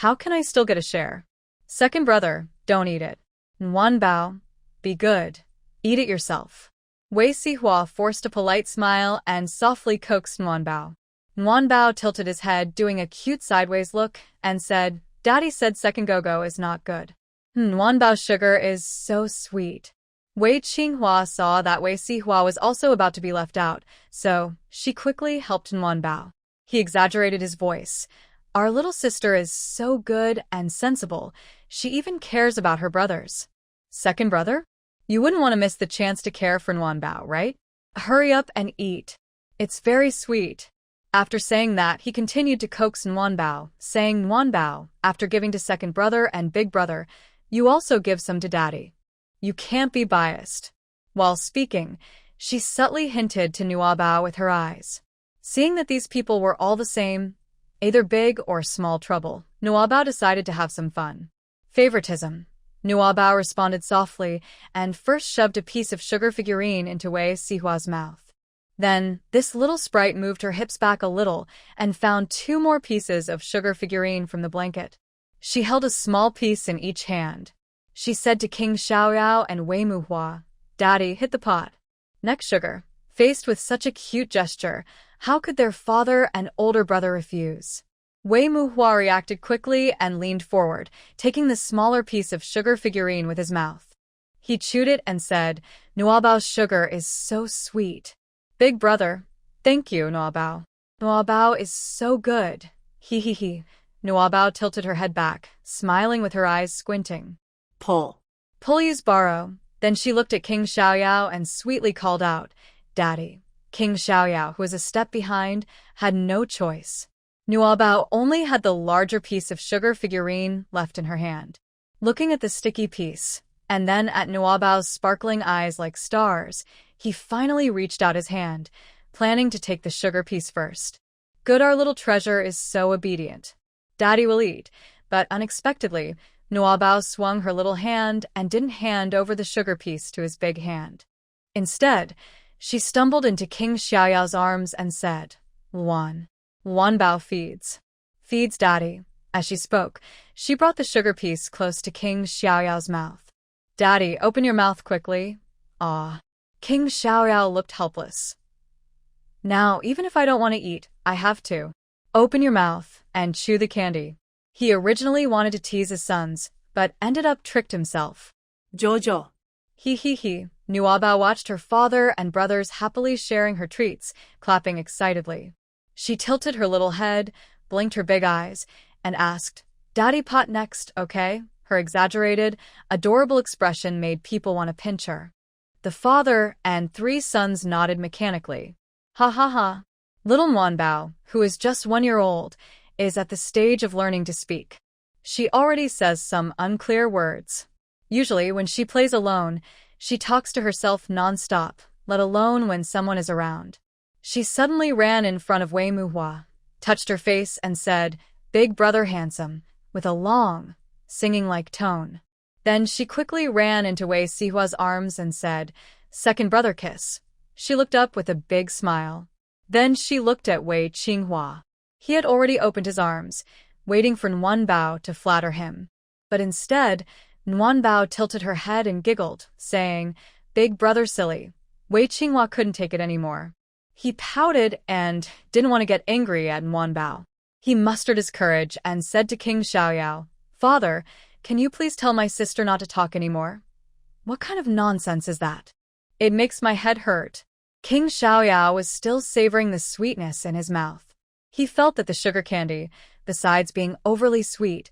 How can I still get a share?" "Second brother, don't eat it." Nguanbao, be good. Eat it yourself." Wei Sihua forced a polite smile and softly coaxed Nguanbao. Nguanbao tilted his head, doing a cute sideways look, and said, "Daddy said second go-go is not good." Nguanbao's sugar is so sweet." Wei Qinghua saw that Wei Sihua was also about to be left out, so she quickly helped Nguanbao. He exaggerated his voice. "Our little sister is so good and sensible. She even cares about her brothers." "Second brother? You wouldn't want to miss the chance to care for Nguanbao, right? Hurry up and eat. It's very sweet." After saying that, he continued to coax Nguanbao, saying, "Nguanbao, after giving to second brother and big brother, you also give some to daddy. You can't be biased." While speaking, She subtly hinted to Nuabao with her eyes. Seeing that these people were all the same, either big or small trouble, Nuabao decided to have some fun. Favoritism. Nuabao responded softly and first shoved a piece of sugar figurine into Wei Sihua's mouth. Then, this little sprite moved her hips back a little and found 2 more pieces of sugar figurine from the blanket. She held a small piece in each hand. She said to King Xiaoyao and Wei Muhua, "Daddy, hit the pot." Next sugar. Faced with such a cute gesture, how could their father and older brother refuse? Wei Muhua reacted quickly and leaned forward, taking the smaller piece of sugar figurine with his mouth. He chewed it and said, "Nuabao's sugar is so sweet." "Big brother." "Thank you, Nuabao." "Nuabao is so good." He. Nuabao tilted her head back, smiling with her eyes squinting. Pull. "Pull use borrow." Then she looked at King Xiaoyao and sweetly called out, "Daddy." King Xiaoyao, who was a step behind, had no choice. Nuabao only had the larger piece of sugar figurine left in her hand. Looking at the sticky piece, and then at Nuabao's sparkling eyes like stars, he finally reached out his hand, planning to take the sugar piece first. Good, our little treasure is so obedient. Daddy will eat, but unexpectedly, Nuabao swung her little hand and didn't hand over the sugar piece to his big hand. Instead, she stumbled into King Xiaoyao's arms and said, Wanbao feeds. Feeds Daddy." As she spoke, she brought the sugar piece close to King Xiaoyao's mouth. "Daddy, open your mouth quickly." "Ah." King Xiaoyao looked helpless. "Now, even if I don't want to eat, I have to. Open your mouth and chew the candy." He originally wanted to tease his sons, but ended up tricked himself. Jojo. He. Nuabao watched her father and brothers happily sharing her treats, clapping excitedly. She tilted her little head, blinked her big eyes, and asked, "Daddy pot next, okay?" Her exaggerated, adorable expression made people want to pinch her. The father and 3 sons nodded mechanically. Ha. Little Wanbao, who is just 1 year old, is at the stage of learning to speak. She already says some unclear words. Usually, when she plays alone, she talks to herself non-stop, let alone when someone is around. She suddenly ran in front of Wei Muhua, touched her face and said, "Big brother handsome," with a long, singing-like tone. Then she quickly ran into Wei Sihua's arms and said, "Second brother kiss." She looked up with a big smile. Then she looked at Wei Qinghua. He had already opened his arms, waiting for Nuanbao to flatter him. But instead, Nuanbao tilted her head and giggled, saying, "Big brother silly." Wei Qinghua couldn't take it anymore. He pouted and didn't want to get angry at Nuanbao. He mustered his courage and said to King Xiaoyao, "Father, can you please tell my sister not to talk anymore?" "What kind of nonsense is that?" "It makes my head hurt." King Xiaoyao was still savoring the sweetness in his mouth. He felt that the sugar candy, besides being overly sweet,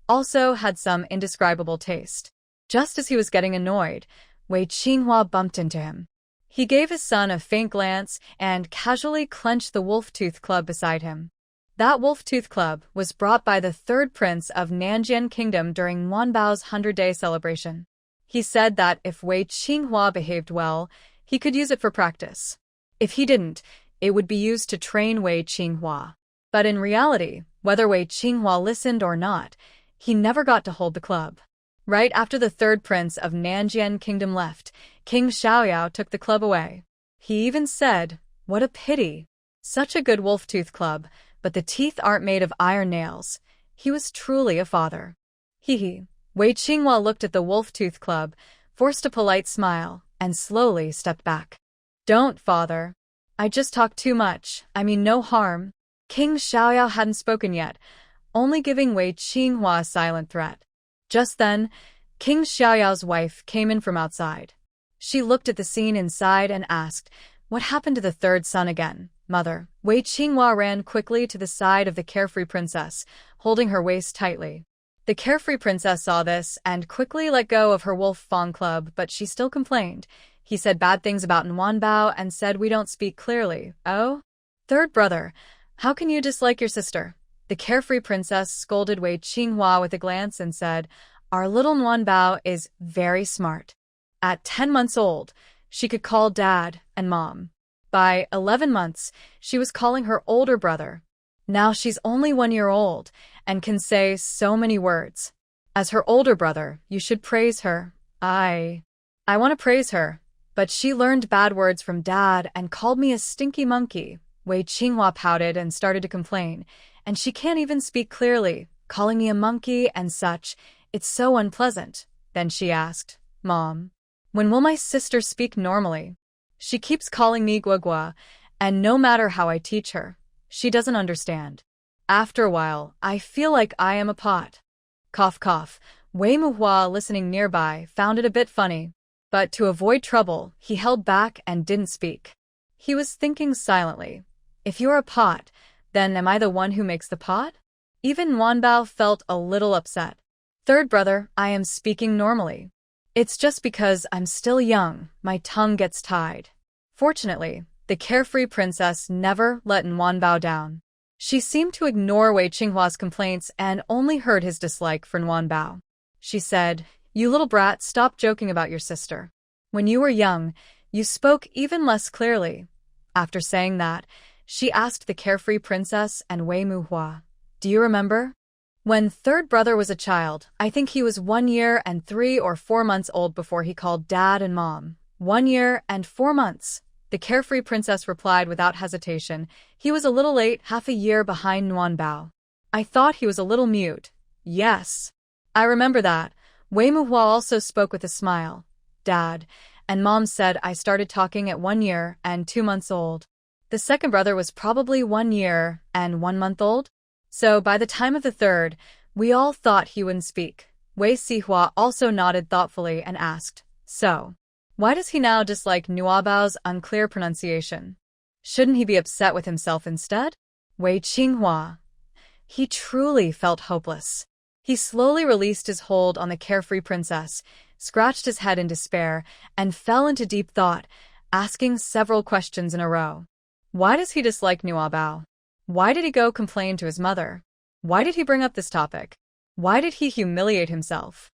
also had some indescribable taste. Just as he was getting annoyed, Wei Qinghua bumped into him. He gave his son a faint glance and casually clenched the wolf-tooth club beside him. That wolf-tooth club was brought by the 3rd prince of Nanjian Kingdom during Wanbao's 100-day celebration. He said that if Wei Qinghua behaved well, he could use it for practice. If he didn't, it would be used to train Wei Qinghua. But in reality, whether Wei Qinghua listened or not, he never got to hold the club. Right after the 3rd prince of Nanjian Kingdom left, King Xiaoyao took the club away. He even said, "What a pity. Such a good wolf-tooth club, but the teeth aren't made of iron nails." He was truly a father. He. Wei Qinghua looked at the wolf-tooth club, forced a polite smile, and slowly stepped back. "Don't, father. I just talk too much. I mean no harm." King Xiaoyao hadn't spoken yet, only giving Wei Qinghua a silent threat. Just then, King Xiaoyao's wife came in from outside. She looked at the scene inside and asked, "What happened to the 3rd son again, mother?" Wei Qinghua ran quickly to the side of the carefree princess, holding her waist tightly. The carefree princess saw this and quickly let go of her wolf fawn club, but she still complained. He said bad things about Nuanbao and said we don't speak clearly. "Oh? 3rd brother, how can you dislike your sister?" The carefree princess scolded Wei Qinghua with a glance and said, "Our little Nuanbao is very smart. At 10 months old, She could call Dad and Mom. By 11 months, she was calling her older brother. Now she's only 1 year old and can say so many words. As her older brother, you should praise her. I want to praise her, but she learned bad words from Dad and called me a stinky monkey. Wei Qinghua pouted and started to complain, and she can't even speak clearly, calling me a monkey and such. It's so unpleasant. Then she asked, Mom, when will my sister speak normally? She keeps calling me Guagua, and no matter how I teach her, she doesn't understand. After a while, I feel like I am a pot. Cough cough. Wei Muhua, listening nearby, found it a bit funny. But to avoid trouble, he held back and didn't speak. He was thinking silently. If you're a pot, then am I the one who makes the pot? Even Wanbao felt a little upset. Third brother, I am speaking normally. It's just because I'm still young, my tongue gets tied. Fortunately, the carefree princess never let Wanbao down. She seemed to ignore Wei Qinghua's complaints and only heard his dislike for Wanbao. She said, You little brat, stop joking about your sister. When you were young, you spoke even less clearly. After saying that, she asked the carefree princess and Wei Muhua, Do you remember? When third brother was a child, I think he was 1 year and 3 or 4 months old before he called Dad and Mom. 1 year and 4 months. The carefree princess replied without hesitation. He was a little late, half a year behind Wanbao. I thought he was a little mute. Yes. I remember that. Wei Muhua also spoke with a smile. Dad and Mom said I started talking at 1 year and 2 months old. The second brother was probably 1 year and 1 month old. So by the time of the third, we all thought he wouldn't speak. Wei Sihua also nodded thoughtfully and asked, So, why does he now dislike Nuabao's unclear pronunciation? Shouldn't he be upset with himself instead? Wei Qinghua. He truly felt hopeless. He slowly released his hold on the carefree princess, scratched his head in despair, and fell into deep thought, asking several questions in a row. Why does he dislike Nuabao? Why did he go complain to his mother? Why did he bring up this topic? Why did he humiliate himself?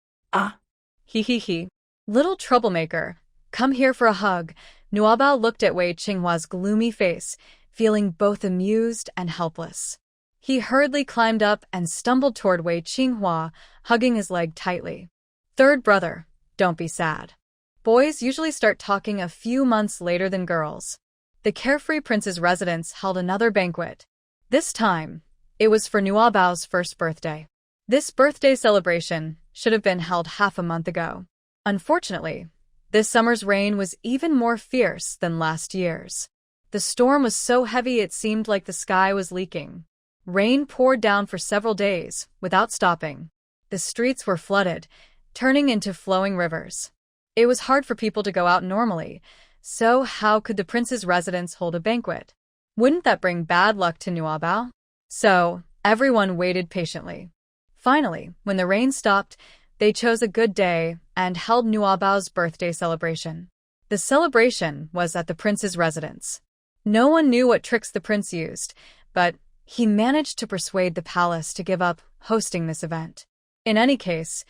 He. Little troublemaker. Come here for a hug. Nuabao looked at Wei Qinghua's gloomy face, feeling both amused and helpless. He hurriedly climbed up and stumbled toward Wei Qinghua, hugging his leg tightly. Third brother, don't be sad. Boys usually start talking a few months later than girls. The carefree prince's residence held another banquet. This time, it was for Nuabao's first birthday. This birthday celebration should have been held half a month ago. Unfortunately, this summer's rain was even more fierce than last year's. The storm was so heavy it seemed like the sky was leaking. Rain poured down for several days, without stopping. The streets were flooded, turning into flowing rivers. It was hard for people to go out normally, so how could the prince's residence hold a banquet? Wouldn't that bring bad luck to Nuabao? So, everyone waited patiently. Finally, when the rain stopped, they chose a good day and held Nuabao's birthday celebration. The celebration was at the prince's residence. No one knew what tricks the prince used, but he managed to persuade the palace to give up hosting this event. In any case,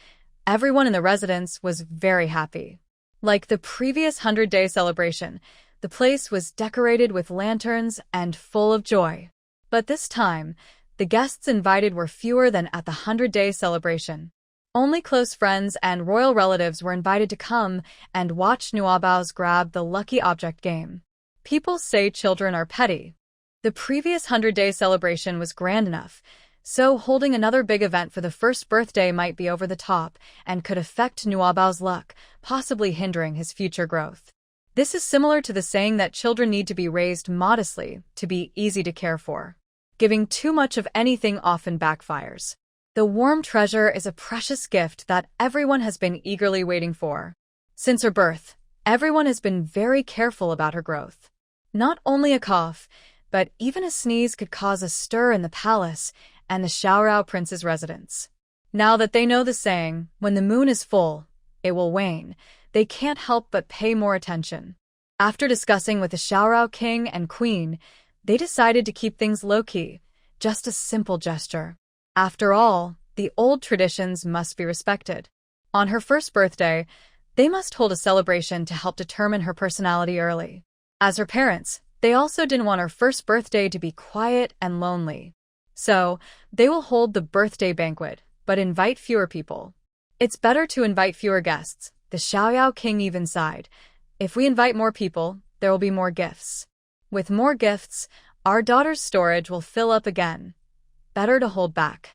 everyone in the residence was very happy. Like the previous 100-day celebration, the place was decorated with lanterns and full of joy. But this time, the guests invited were fewer than at the 100-day celebration. Only close friends and royal relatives were invited to come and watch Nuabao's grab the lucky object game. People say children are petty. The previous 100-day celebration was grand enough, so holding another big event for the first birthday might be over the top and could affect Nuabao's luck, possibly hindering his future growth. This is similar to the saying that children need to be raised modestly to be easy to care for. Giving too much of anything often backfires. The warm treasure is a precious gift that everyone has been eagerly waiting for. Since her birth, everyone has been very careful about her growth. Not only a cough, but even a sneeze could cause a stir in the palace and the Xiaorao prince's residence. Now that they know the saying, when the moon is full, it will wane, they can't help but pay more attention. After discussing with the Xiaorao king and queen, they decided to keep things low-key, just a simple gesture. After all, the old traditions must be respected. On her first birthday, They must hold a celebration to help determine her personality early. As her parents, they also didn't want her first birthday to be quiet and lonely. So, they will hold the birthday banquet, but invite fewer people. It's better to invite fewer guests, the Xiaoyao king even sighed. If we invite more people, there will be more gifts. With more gifts, our daughter's storage will fill up again. Better to hold back.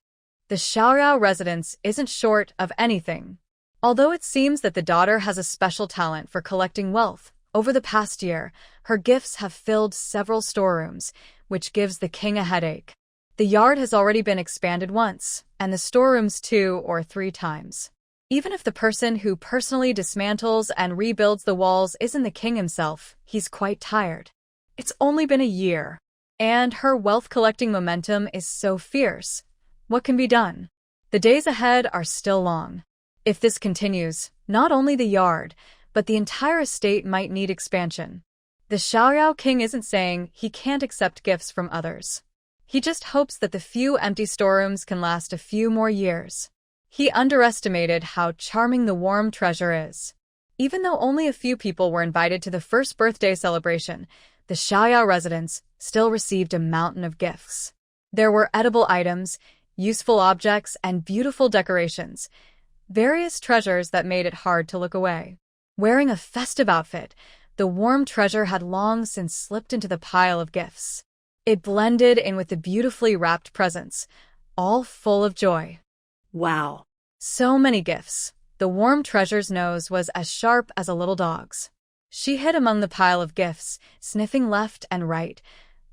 The Xiaoyao residence isn't short of anything. Although it seems that the daughter has a special talent for collecting wealth, over the past year, her gifts have filled several storerooms, which gives the king a headache. The yard has already been expanded once, and the storerooms 2 or 3 times. Even if the person who personally dismantles and rebuilds the walls isn't the king himself, he's quite tired. It's only been a year, and her wealth-collecting momentum is so fierce. What can be done? The days ahead are still long. If this continues, not only the yard, but the entire estate might need expansion. The Xiaoyao king isn't saying he can't accept gifts from others. He just hopes that the few empty storerooms can last a few more years. He underestimated how charming the warm treasure is. Even though only a few people were invited to the first birthday celebration, the Xiaoyao residents still received a mountain of gifts. There were edible items, useful objects, and beautiful decorations. Various treasures that made it hard to look away. Wearing a festive outfit, the warm treasure had long since slipped into the pile of gifts. It blended in with the beautifully wrapped presents, all full of joy. Wow. So many gifts. The warm treasure's nose was as sharp as a little dog's. She hid among the pile of gifts, sniffing left and right,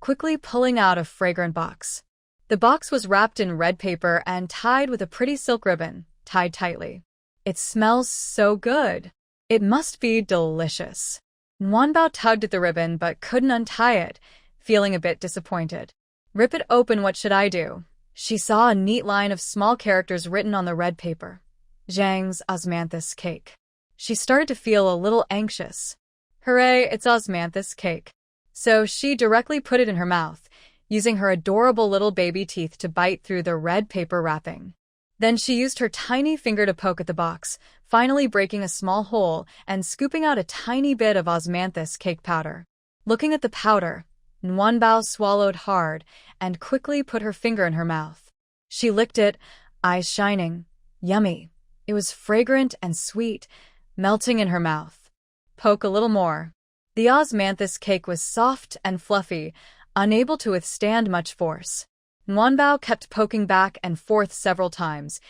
quickly pulling out a fragrant box. The box was wrapped in red paper and tied with a pretty silk ribbon, tied tightly. It smells so good. It must be delicious. Nguanbao tugged at the ribbon but couldn't untie it, feeling a bit disappointed. Rip it open, what should I do? She saw a neat line of small characters written on the red paper. Zhang's osmanthus cake. She started to feel a little anxious. Hooray, it's osmanthus cake. So she directly put it in her mouth, using her adorable little baby teeth to bite through the red paper wrapping. Then she used her tiny finger to poke at the box, finally breaking a small hole and scooping out a tiny bit of osmanthus cake powder. Looking at the powder, Nguanbao swallowed hard and quickly put her finger in her mouth. She licked it, eyes shining. Yummy. It was fragrant and sweet, melting in her mouth. Poke a little more. The osmanthus cake was soft and fluffy, unable to withstand much force. Nguanbao kept poking back and forth several times,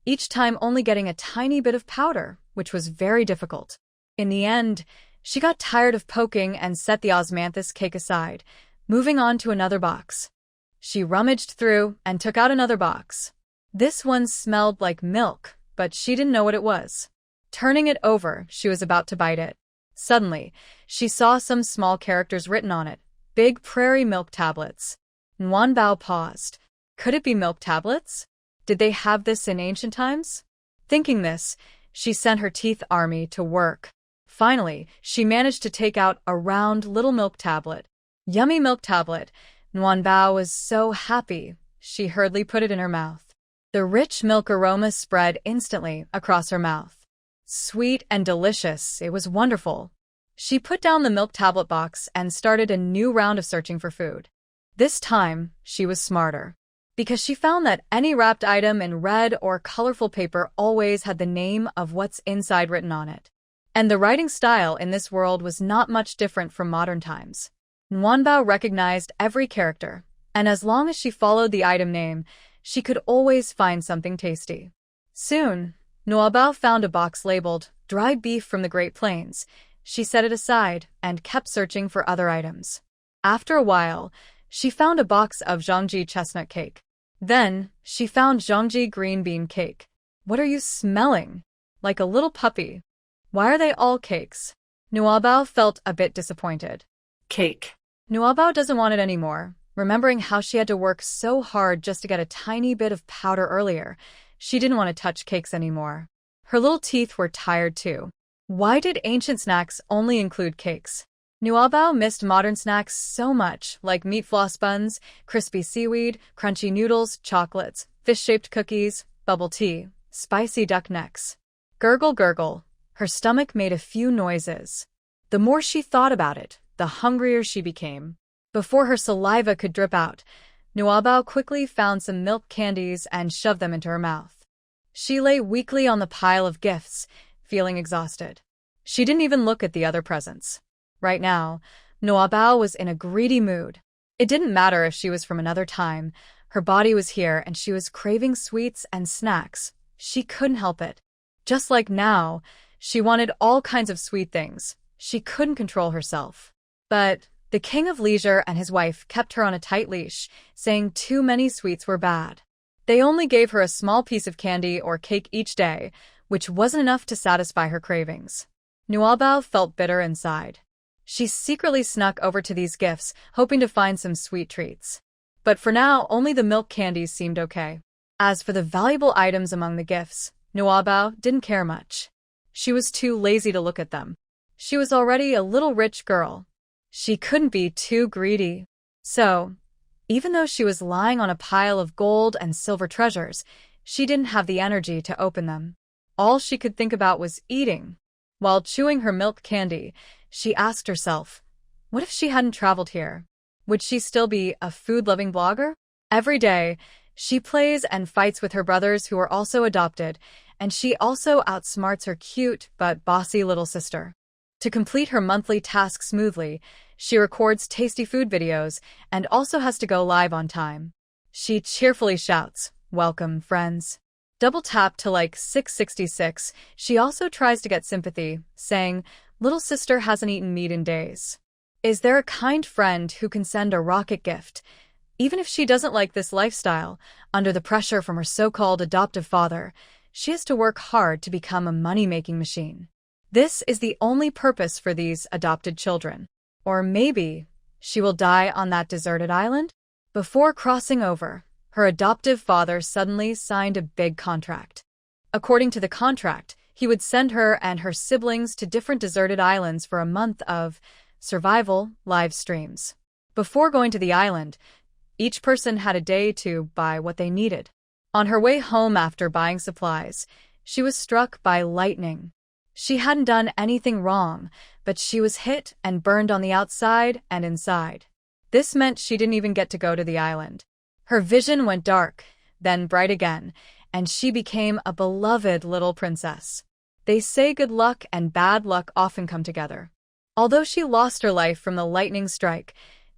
each time only getting a tiny bit of powder, which was very difficult. In the end, she got tired of poking and set the osmanthus cake aside, moving on to another box. She rummaged through and took out another box. This one smelled like milk, but she didn't know what it was. Turning it over, she was about to bite it. Suddenly, she saw some small characters written on it, big prairie milk tablets. Nguanbao paused. Could it be milk tablets? Did they have this in ancient times? Thinking this, she sent her teeth army to work. Finally, she managed to take out a round little milk tablet. Yummy milk tablet. Nguanbao was so happy. She hurriedly put it in her mouth. The rich milk aroma spread instantly across her mouth. Sweet and delicious, it was wonderful. She put down the milk tablet box and started a new round of searching for food. This time, she was smarter, because she found that any wrapped item in red or colorful paper always had the name of what's inside written on it. And the writing style in this world was not much different from modern times. Nguanbao recognized every character, and as long as she followed the item name, she could always find something tasty. Soon, Nguanbao found a box labeled dried beef from the Great Plains. She set it aside and kept searching for other items. After a while, she found a box of Zhangji chestnut cake. Then, she found Zhangji green bean cake. What are you smelling? Like a little puppy. Why are they all cakes? Nguanbao felt a bit disappointed. Cake. Nguanbao doesn't want it anymore. Remembering how she had to work so hard just to get a tiny bit of powder earlier, she didn't want to touch cakes anymore. Her little teeth were tired too. Why did ancient snacks only include cakes? Nguanbao missed modern snacks so much, like meat floss buns, crispy seaweed, crunchy noodles, chocolates, fish-shaped cookies, bubble tea, spicy duck necks. Gurgle gurgle. Her stomach made a few noises. The more she thought about it, the hungrier she became. Before her saliva could drip out, Nuabao quickly found some milk candies and shoved them into her mouth. She lay weakly on the pile of gifts, feeling exhausted. She didn't even look at the other presents. Right now, Nuabao was in a greedy mood. It didn't matter if she was from another time. Her body was here and she was craving sweets and snacks. She couldn't help it. Just like now, she wanted all kinds of sweet things. She couldn't control herself. But the king of leisure and his wife kept her on a tight leash, saying too many sweets were bad. They only gave her a small piece of candy or cake each day, which wasn't enough to satisfy her cravings. Nuabao felt bitter inside. She secretly snuck over to these gifts, hoping to find some sweet treats. But for now, only the milk candies seemed okay. As for the valuable items among the gifts, Nuabao didn't care much. She was too lazy to look at them. She was already a little rich girl. She couldn't be too greedy. So, even though she was lying on a pile of gold and silver treasures, she didn't have the energy to open them. All she could think about was eating. While chewing her milk candy, she asked herself, what if she hadn't traveled here? Would she still be a food-loving blogger? Every day, she plays and fights with her brothers who are also adopted, and she also outsmarts her cute but bossy little sister. To complete her monthly task smoothly, she records tasty food videos and also has to go live on time. She cheerfully shouts, "Welcome, friends." Double tap to like 666, she also tries to get sympathy, saying, "Little sister hasn't eaten meat in days. Is there a kind friend who can send a rocket gift?" Even if she doesn't like this lifestyle, under the pressure from her so-called adoptive father, she has to work hard to become a money-making machine. This is the only purpose for these adopted children. Or maybe she will die on that deserted island? Before crossing over, her adoptive father suddenly signed a big contract. According to the contract, he would send her and her siblings to different deserted islands for a month of survival live streams. Before going to the island, each person had a day to buy what they needed. On her way home after buying supplies, she was struck by lightning. She hadn't done anything wrong, but she was hit and burned on the outside and inside. This meant she didn't even get to go to the island. Her vision went dark, then bright again, and she became a beloved little princess. They say good luck and bad luck often come together. Although she lost her life from the lightning strike,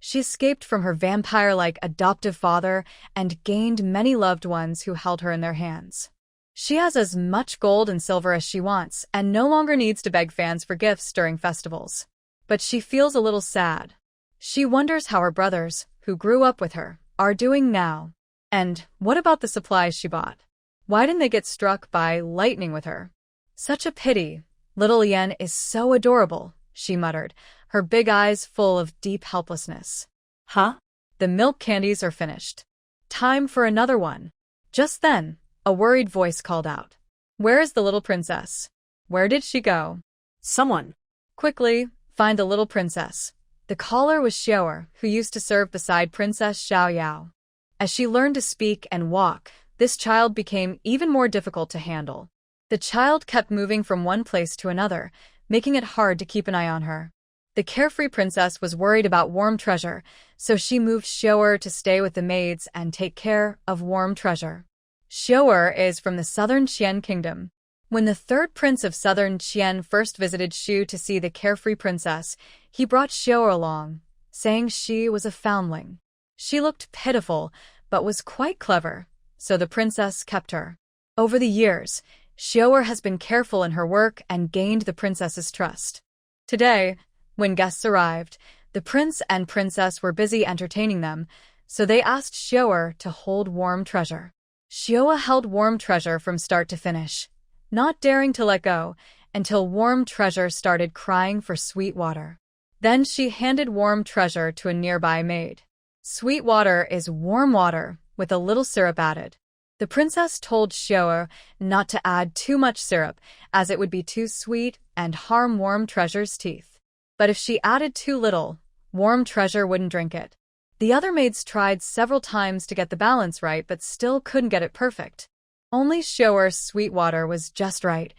she escaped from her vampire-like adoptive father and gained many loved ones who held her in their hands. She has as much gold and silver as she wants and no longer needs to beg fans for gifts during festivals. But she feels a little sad. She wonders how her brothers, who grew up with her, are doing now. And what about the supplies she bought? Why didn't they get struck by lightning with her? Such a pity. Little Yen is so adorable, she muttered, her big eyes full of deep helplessness. Huh? The milk candies are finished. Time for another one. Just then, a worried voice called out. Where is the little princess? Where did she go? Someone. Quickly, find the little princess. The caller was Xiaoer, who used to serve beside Princess Xiaoyao. As she learned to speak and walk, this child became even more difficult to handle. The child kept moving from one place to another, making it hard to keep an eye on her. The carefree princess was worried about Warm Treasure, so she moved Xiaoer to stay with the maids and take care of Warm Treasure. Xiaoer is from the southern Qian kingdom. When the third prince of southern Qian first visited Shu to see the carefree princess, he brought Xiaoer along, saying she was a foundling. She looked pitiful, but was quite clever, so the princess kept her. Over the years, Xiaoer has been careful in her work and gained the princess's trust. Today, when guests arrived, the prince and princess were busy entertaining them, so they asked Xiaoer to hold Warm Treasure. Xiaoer held Warm Treasure from start to finish, not daring to let go, until Warm Treasure started crying for sweet water. Then she handed Warm Treasure to a nearby maid. Sweet water is warm water, with a little syrup added. The princess told Xiaoer not to add too much syrup, as it would be too sweet and harm Warm Treasure's teeth. But if she added too little, Warm Treasure wouldn't drink it. The other maids tried several times to get the balance right but still couldn't get it perfect. Only Xiaoer's sweet water was just right,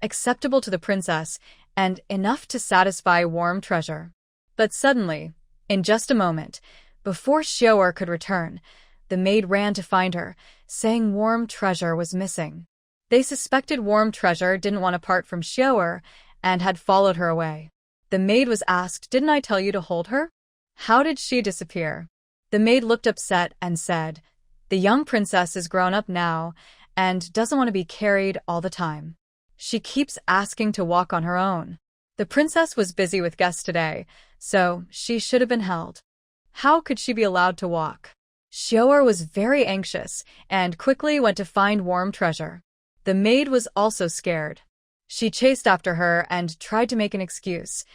acceptable to the princess, and enough to satisfy Warm Treasure. But suddenly, in just a moment, before Xiao'er could return, the maid ran to find her, saying Warm Treasure was missing. They suspected Warm Treasure didn't want to part from Xiao'er and had followed her away. The maid was asked, "Didn't I tell you to hold her? How did she disappear?" The maid looked upset and said, "The young princess is grown up now and doesn't want to be carried all the time. She keeps asking to walk on her own. The princess was busy with guests today, so she should have been held. How could she be allowed to walk?" Xiao'er was very anxious and quickly went to find Warm Treasure. The maid was also scared. She chased after her and tried to make an excuse.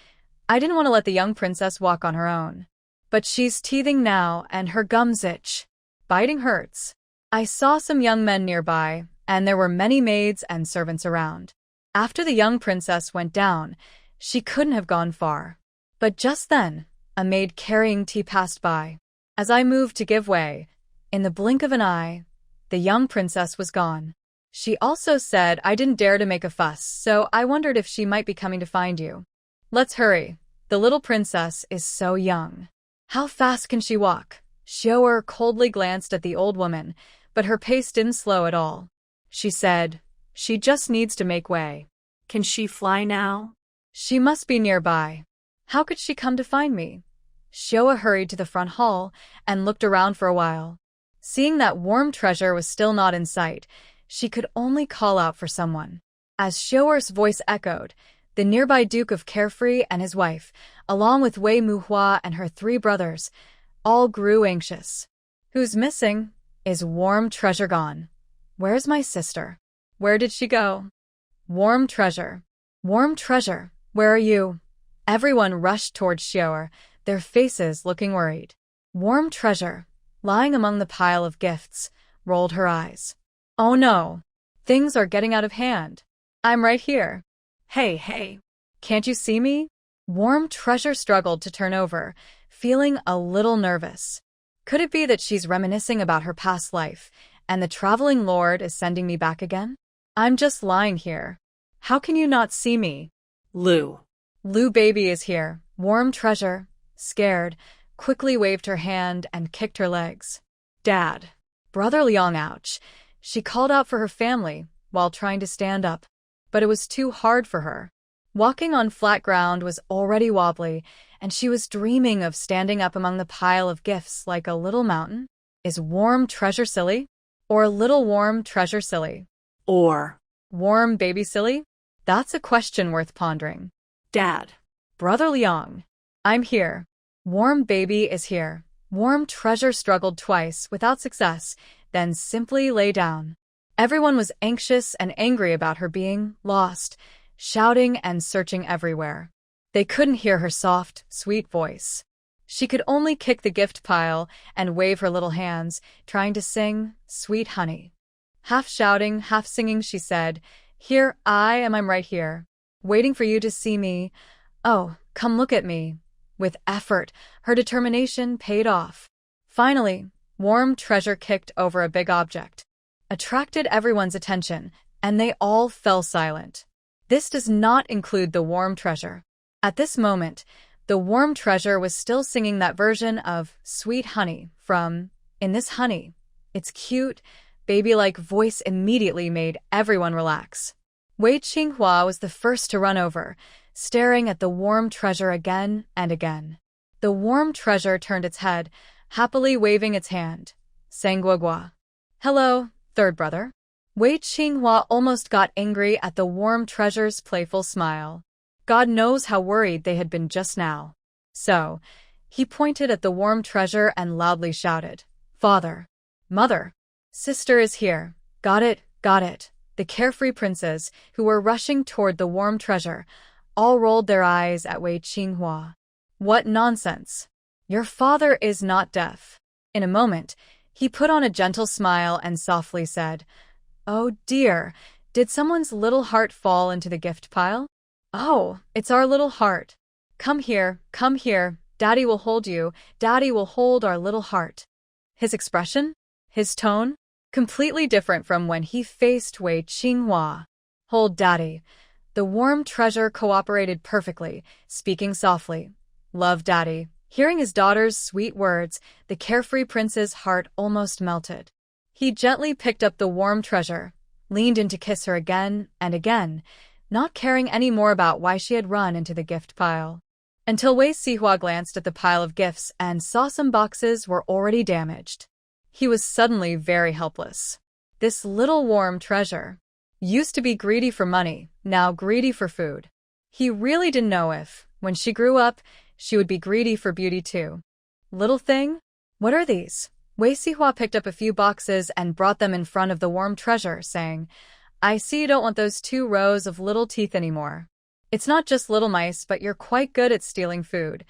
"I didn't want to let the young princess walk on her own. But she's teething now and her gums itch. Biting hurts. I saw some young men nearby, and there were many maids and servants around. After the young princess went down, she couldn't have gone far. But just then, a maid carrying tea passed by. As I moved to give way, in the blink of an eye, the young princess was gone. She also said I didn't dare to make a fuss, so I wondered if she might be coming to find you. Let's hurry. The little princess is so young. How fast can she walk?" Xiao'er coldly glanced at the old woman, but her pace didn't slow at all. She said, "She just needs to make way." Can she fly now? "She must be nearby. How could she come to find me?" Xiao'er hurried to the front hall and looked around for a while. Seeing that Warm Treasure was still not in sight, she could only call out for someone. As Xiao'er's voice echoed, the nearby Duke of Carefree and his wife, along with Wei Muhua and her 3 brothers, all grew anxious. "Who's missing? Is Warm Treasure gone? Where's my sister? Where did she go? Warm Treasure. Warm Treasure, where are you?" Everyone rushed towards Xiao'er, their faces looking worried. Warm Treasure, lying among the pile of gifts, rolled her eyes. "Oh no! Things are getting out of hand. I'm right here. Hey. Can't you see me?" Warm Treasure struggled to turn over, feeling a little nervous. Could it be that she's reminiscing about her past life, and the traveling lord is sending me back again? I'm just lying here. How can you not see me? Lu baby is here. Warm Treasure, scared, quickly waved her hand and kicked her legs. "Dad." Brother Liang, ouch. She called out for her family while trying to stand up, but it was too hard for her. Walking on flat ground was already wobbly, and she was dreaming of standing up among the pile of gifts like a little mountain. Is Warm Treasure silly? Or little Warm Treasure silly? Or Warm Baby silly? That's a question worth pondering. Dad. Brother Liang. I'm here. Warm Baby is here. Warm Treasure struggled twice without success, then simply lay down. Everyone was anxious and angry about her being lost, shouting and searching everywhere. They couldn't hear her soft, sweet voice. She could only kick the gift pile and wave her little hands, trying to sing, "Sweet honey." Half shouting, half singing, she said, "Here I am, I'm right here, waiting for you to see me. Oh, come look at me." With effort, her determination paid off. Finally, Warm Treasure kicked over a big object, attracted everyone's attention, and they all fell silent. This does not include the Warm Treasure. At this moment, the Warm Treasure was still singing that version of "Sweet Honey" from In This Honey. Its cute, baby-like voice immediately made everyone relax. Wei Qinghua was the first to run over, staring at the Warm Treasure again and again. The Warm Treasure turned its head, happily waving its hand. "Sanguagua." "Hello, third brother." Wei Qinghua almost got angry at the Warm Treasure's playful smile. God knows how worried they had been just now. So, he pointed at the Warm Treasure and loudly shouted, "Father, mother, sister is here. Got it, got it." The carefree princes, who were rushing toward the Warm Treasure, all rolled their eyes at Wei Qinghua. "What nonsense! Your father is not deaf." In a moment, he put on a gentle smile and softly said, "Oh dear, did someone's little heart fall into the gift pile? Oh, it's our little heart. Come here, Daddy will hold you, Daddy will hold our little heart." His expression, his tone, completely different from when he faced Wei Qinghua. "Hold Daddy. The warm treasure cooperated perfectly, speaking softly. "Love, Daddy." Hearing his daughter's sweet words, the carefree prince's heart almost melted. He gently picked up the warm treasure, leaned in to kiss her again and again, not caring any more about why she had run into the gift pile. Until Wei Sihua glanced at the pile of gifts and saw some boxes were already damaged. He was suddenly very helpless. This little warm treasure used to be greedy for money, now greedy for food. He really didn't know if, when she grew up, she would be greedy for beauty too. "Little thing? What are these?" Wei Sihua picked up a few boxes and brought them in front of the warm treasure, saying, "I see you don't want those 2 rows of little teeth anymore. It's not just little mice, but you're quite good at stealing food."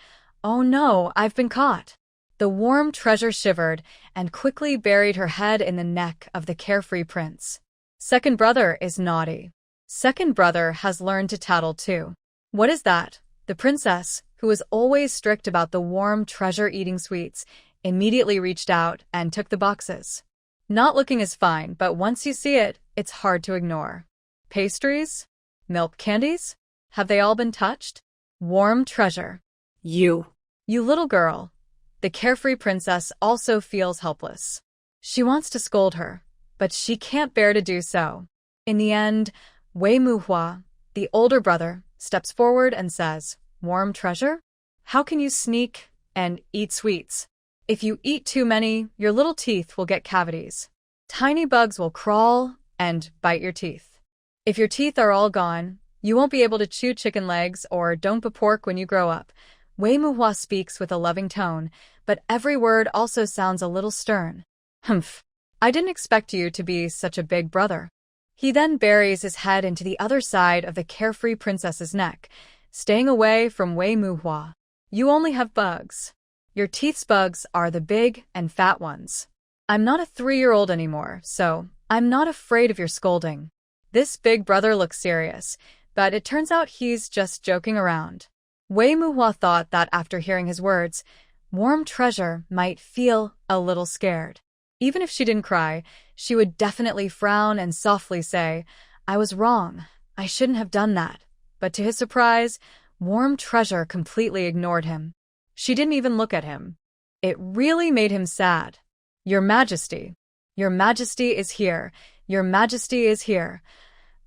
"Oh no, I've been caught." The warm treasure shivered and quickly buried her head in the neck of the carefree prince. Second brother is naughty. Second brother has learned to tattle too. "What is that?" The princess, who was always strict about the warm treasure-eating sweets, immediately reached out and took the boxes. "Not looking as fine, but once you see it, it's hard to ignore. Pastries? Milk candies? Have they all been touched?" "Warm treasure." You little girl." The carefree princess also feels helpless. She wants to scold her, but she can't bear to do so. In the end, Wei Muhua, the older brother, steps forward and says, "Warm treasure? How can you sneak and eat sweets? If you eat too many, your little teeth will get cavities. Tiny bugs will crawl and bite your teeth. If your teeth are all gone, you won't be able to chew chicken legs or don't pork when you grow up." Wei Muhua speaks with a loving tone, but every word also sounds a little stern. "Humph. I didn't expect you to be such a big brother." He then buries his head into the other side of the carefree princess's neck, staying away from Wei Muhua. "You only have bugs. Your teeth's bugs are the big and fat ones. I'm not a 3-year-old anymore, so I'm not afraid of your scolding." This big brother looks serious, but it turns out he's just joking around. Wei Muhua thought that after hearing his words, warm treasure might feel a little scared. Even if she didn't cry, she would definitely frown and softly say, "I was wrong. I shouldn't have done that." But to his surprise, warm treasure completely ignored him. She didn't even look at him. It really made him sad. "Your Majesty. Your Majesty is here. Your Majesty is here."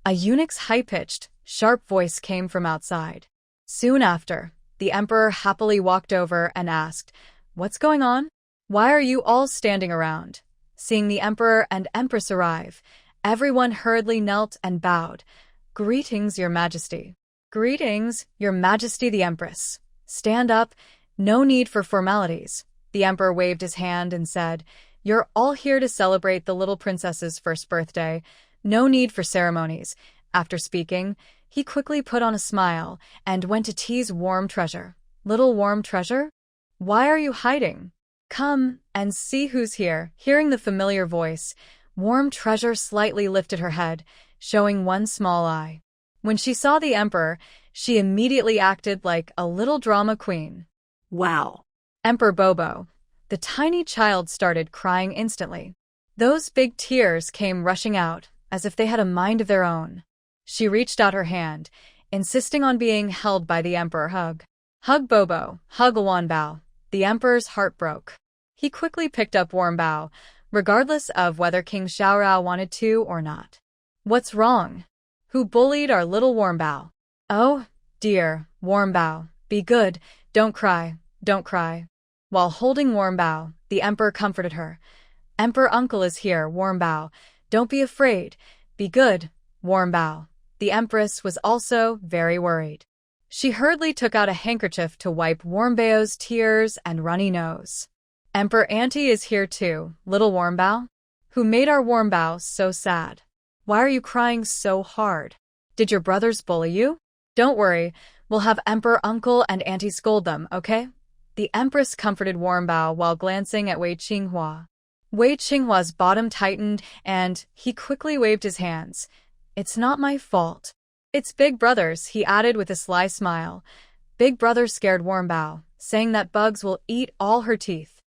A eunuch's high-pitched, sharp voice came from outside. Soon after, the emperor happily walked over and asked, "What's going on? Why are you all standing around?" Seeing the emperor and empress arrive, everyone hurriedly knelt and bowed. "Greetings, Your Majesty." "Greetings, Your Majesty the Empress. Stand up. No need for formalities." The emperor waved his hand and said, "You're all here to celebrate the little princess's first birthday. No need for ceremonies." After speaking, he quickly put on a smile and went to tease Warm Treasure. "Little Warm Treasure? Why are you hiding? Come and see who's here." Hearing the familiar voice, Warm Treasure slightly lifted her head, showing one small eye. When she saw the emperor, she immediately acted like a little drama queen. Wow. Emperor Bobo. The tiny child started crying instantly. Those big tears came rushing out, as if they had a mind of their own. She reached out her hand, insisting on being held by the emperor. "Hug Bobo, hug Bao." The emperor's heart broke. He quickly picked up Warm Bao, regardless of whether King Xiaorao wanted to or not. "What's wrong? Who bullied our little Warm Bao?" "Oh, dear, Warm Bao, be good, don't cry, don't cry." While holding Warm Bao, the emperor comforted her. "Emperor Uncle is here, Warm Bao. Don't be afraid. Be good, Warm Bao." The empress was also very worried. She hurriedly took out a handkerchief to wipe Warm Bao's tears and runny nose. "Emperor Auntie is here too, little Warm Bao. Who made our Warm Bao so sad? Why are you crying so hard? Did your brothers bully you? Don't worry, we'll have Emperor Uncle and Auntie scold them, okay?" The empress comforted Warm Bao while glancing at Wei Qinghua. Wei Qinghua's bottom tightened and he quickly waved his hands. "It's not my fault. It's Big Brother's," he added with a sly smile. Big Brother scared Warm Bao, saying that bugs will eat all her teeth.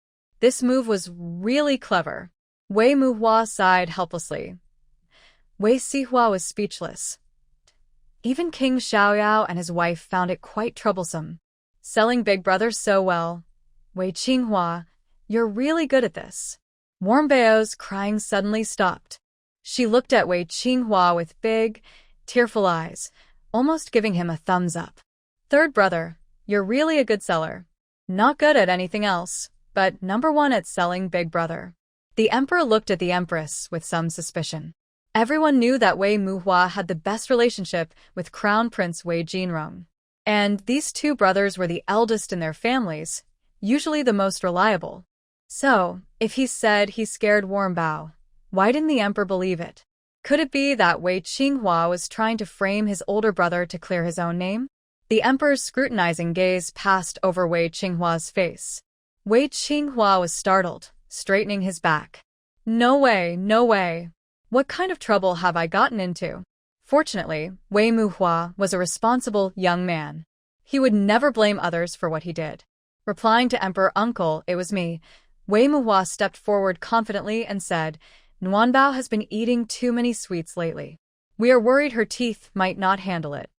This move was really clever. Wei Muhua sighed helplessly. Wei Sihua was speechless. Even King Xiaoyao and his wife found it quite troublesome. Selling Big Brother so well. Wei Qinghua, you're really good at this. Warm Bao's crying suddenly stopped. She looked at Wei Qinghua with big, tearful eyes, almost giving him a thumbs up. Third brother, you're really a good seller. Not good at anything else, but #1 at selling Big Brother. The emperor looked at the empress with some suspicion. Everyone knew that Wei Muhua had the best relationship with Crown Prince Wei Jinrong. And these two brothers were the eldest in their families, usually the most reliable. So, if he said he scared Warm Bao, why didn't the emperor believe it? Could it be that Wei Qinghua was trying to frame his older brother to clear his own name? The emperor's scrutinizing gaze passed over Wei Qinghua's face. Wei Qinghua was startled, straightening his back. No way, no way. What kind of trouble have I gotten into? Fortunately, Wei Muhua was a responsible young man. He would never blame others for what he did. Replying to Emperor Uncle, it was me, Wei Muhua stepped forward confidently and said, Nuanbao has been eating too many sweets lately. We are worried her teeth might not handle it.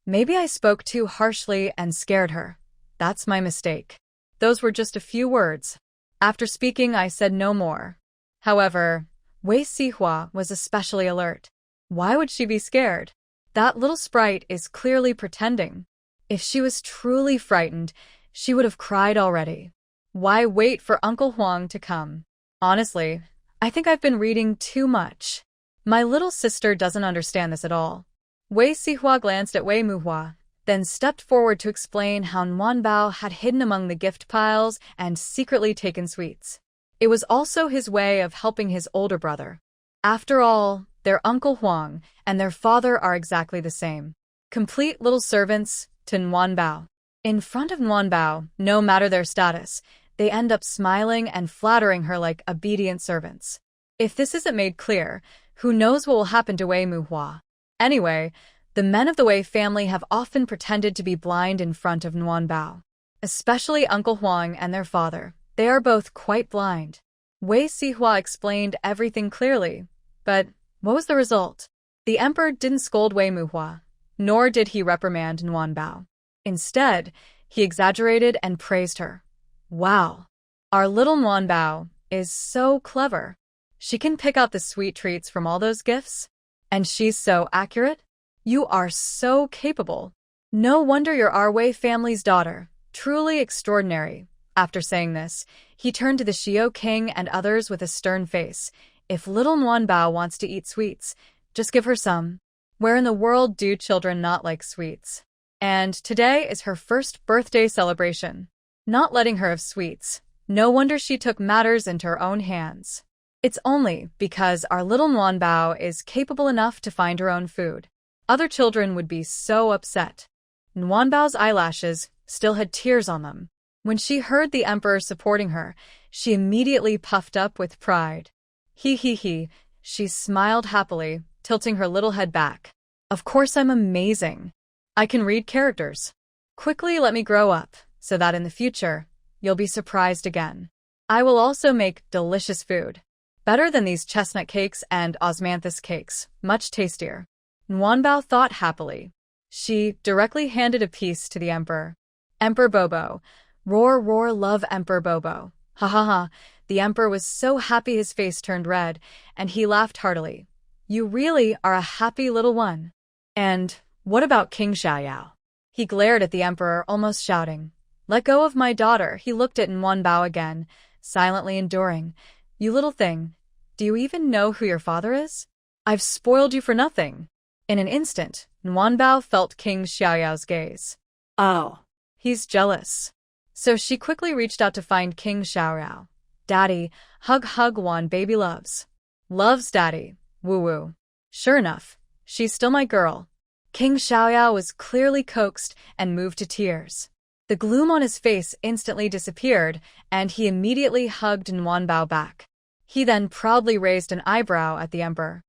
Maybe I spoke too harshly and scared her. That's my mistake. Those were just a few words. After speaking, I said no more. However, Wei Sihua was especially alert. Why would she be scared? That little sprite is clearly pretending. If she was truly frightened, she would have cried already. Why wait for Uncle Huang to come? Honestly, I think I've been reading too much. My little sister doesn't understand this at all. Wei Sihua glanced at Wei Muhua, then stepped forward to explain how Nuanbao had hidden among the gift piles and secretly taken sweets. It was also his way of helping his older brother. After all, their Uncle Huang and their father are exactly the same. Complete little servants to Nuanbao. In front of Nuanbao, no matter their status, they end up smiling and flattering her like obedient servants. If this isn't made clear, who knows what will happen to Wei Muhua? Anyway, the men of the Wei family have often pretended to be blind in front of Nuanbao. Especially Uncle Huang and their father. They are both quite blind. Wei Sihua explained everything clearly, but what was the result? The emperor didn't scold Wei Muhua, nor did he reprimand Nuanbao. Instead, he exaggerated and praised her. Wow, our little Nuanbao is so clever. She can pick out the sweet treats from all those gifts. And she's so accurate? You are so capable. No wonder you're our Wei family's daughter. Truly extraordinary. After saying this, he turned to the Xiao king and others with a stern face. If little Nuanbao wants to eat sweets, just give her some. Where in the world do children not like sweets? And today is her first birthday celebration. Not letting her have sweets. No wonder she took matters into her own hands. It's only because our little Nuanbao is capable enough to find her own food. Other children would be so upset. Nuanbao's eyelashes still had tears on them. When she heard the emperor supporting her, she immediately puffed up with pride. He, she smiled happily, tilting her little head back. Of course I'm amazing. I can read characters. Quickly let me grow up, so that in the future, you'll be surprised again. I will also make delicious food. Better than these chestnut cakes and osmanthus cakes, much tastier. Nuanbao thought happily. She directly handed a piece to the emperor. Emperor Bobo. Roar, roar, love Emperor Bobo. Ha ha ha. The emperor was so happy his face turned red, and he laughed heartily. You really are a happy little one. And what about King Xiaoyao? He glared at the emperor, almost shouting. Let go of my daughter. He looked at Nuanbao again, silently enduring. You little thing. Do you even know who your father is? I've spoiled you for nothing. In an instant, Nuanbao felt King Xiaoyao's gaze. Oh, he's jealous. So she quickly reached out to find King Xiaoyao. Daddy, hug Wan baby loves. Loves daddy, woo-woo. Sure enough, she's still my girl. King Xiaoyao was clearly coaxed and moved to tears. The gloom on his face instantly disappeared, and he immediately hugged Nuanbao back. He then proudly raised an eyebrow at the emperor.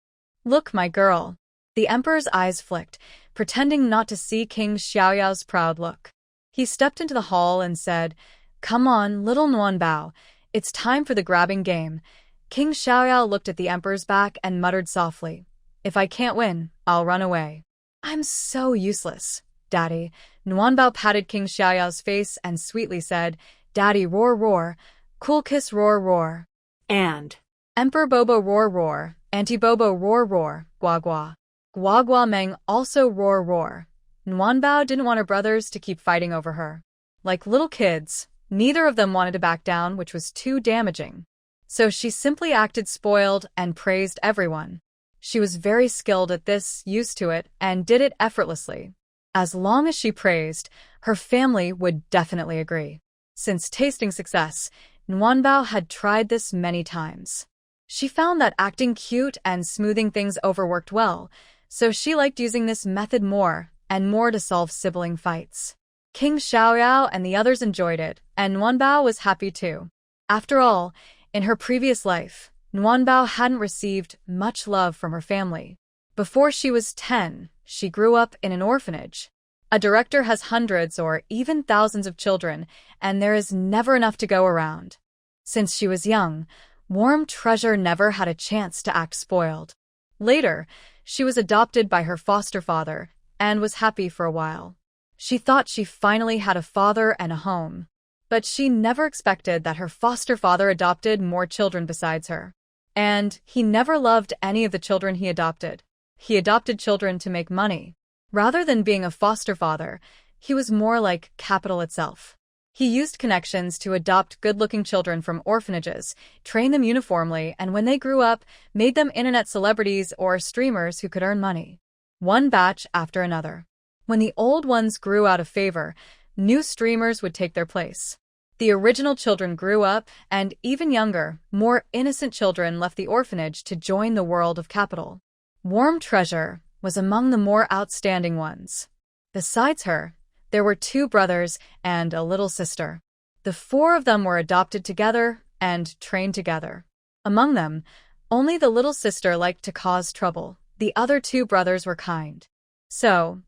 Look, my girl. The emperor's eyes flicked, pretending not to see King Xiaoyao's proud look. He stepped into the hall and said, Come on, little Nuanbao. It's time for the grabbing game. King Xiaoyao looked at the emperor's back and muttered softly, If I can't win, I'll run away. I'm so useless, Daddy. Nuanbao patted King Xiaoyao's face and sweetly said, Daddy, roar, roar. Cool kiss, roar, roar. And Emperor Bobo, roar, roar. Auntie Bobo, roar, roar. Gua, gua. Gua, gua Meng also roar, roar. Nuanbao didn't want her brothers to keep fighting over her. Like little kids, neither of them wanted to back down, which was too damaging. So she simply acted spoiled and praised everyone. She was very skilled at this, used to it, and did it effortlessly. As long as she praised, her family would definitely agree. Since tasting success, Nuanbao had tried this many times. She found that acting cute and smoothing things over worked well, so she liked using this method more and more to solve sibling fights. King Xiaoyao and the others enjoyed it, and Nuanbao was happy too. After all, in her previous life, Nuanbao hadn't received much love from her family. Before she was 10, she grew up in an orphanage. A director has hundreds or even thousands of children, and there is never enough to go around. Since she was young, Warm Treasure never had a chance to act spoiled. Later, she was adopted by her foster father and was happy for a while. She thought she finally had a father and a home. But she never expected that her foster father adopted more children besides her. And he never loved any of the children he adopted. He adopted children to make money. Rather than being a foster father, he was more like capital itself. He used connections to adopt good-looking children from orphanages, train them uniformly, and when they grew up, made them internet celebrities or streamers who could earn money. One batch after another. When the old ones grew out of favor, new streamers would take their place. The original children grew up, and even younger, more innocent children left the orphanage to join the world of capital. Warm Treasure was among the more outstanding ones. Besides her, there were 2 brothers and a little sister. The 4 of them were adopted together and trained together. Among them, only the little sister liked to cause trouble. The other 2 brothers were kind. So,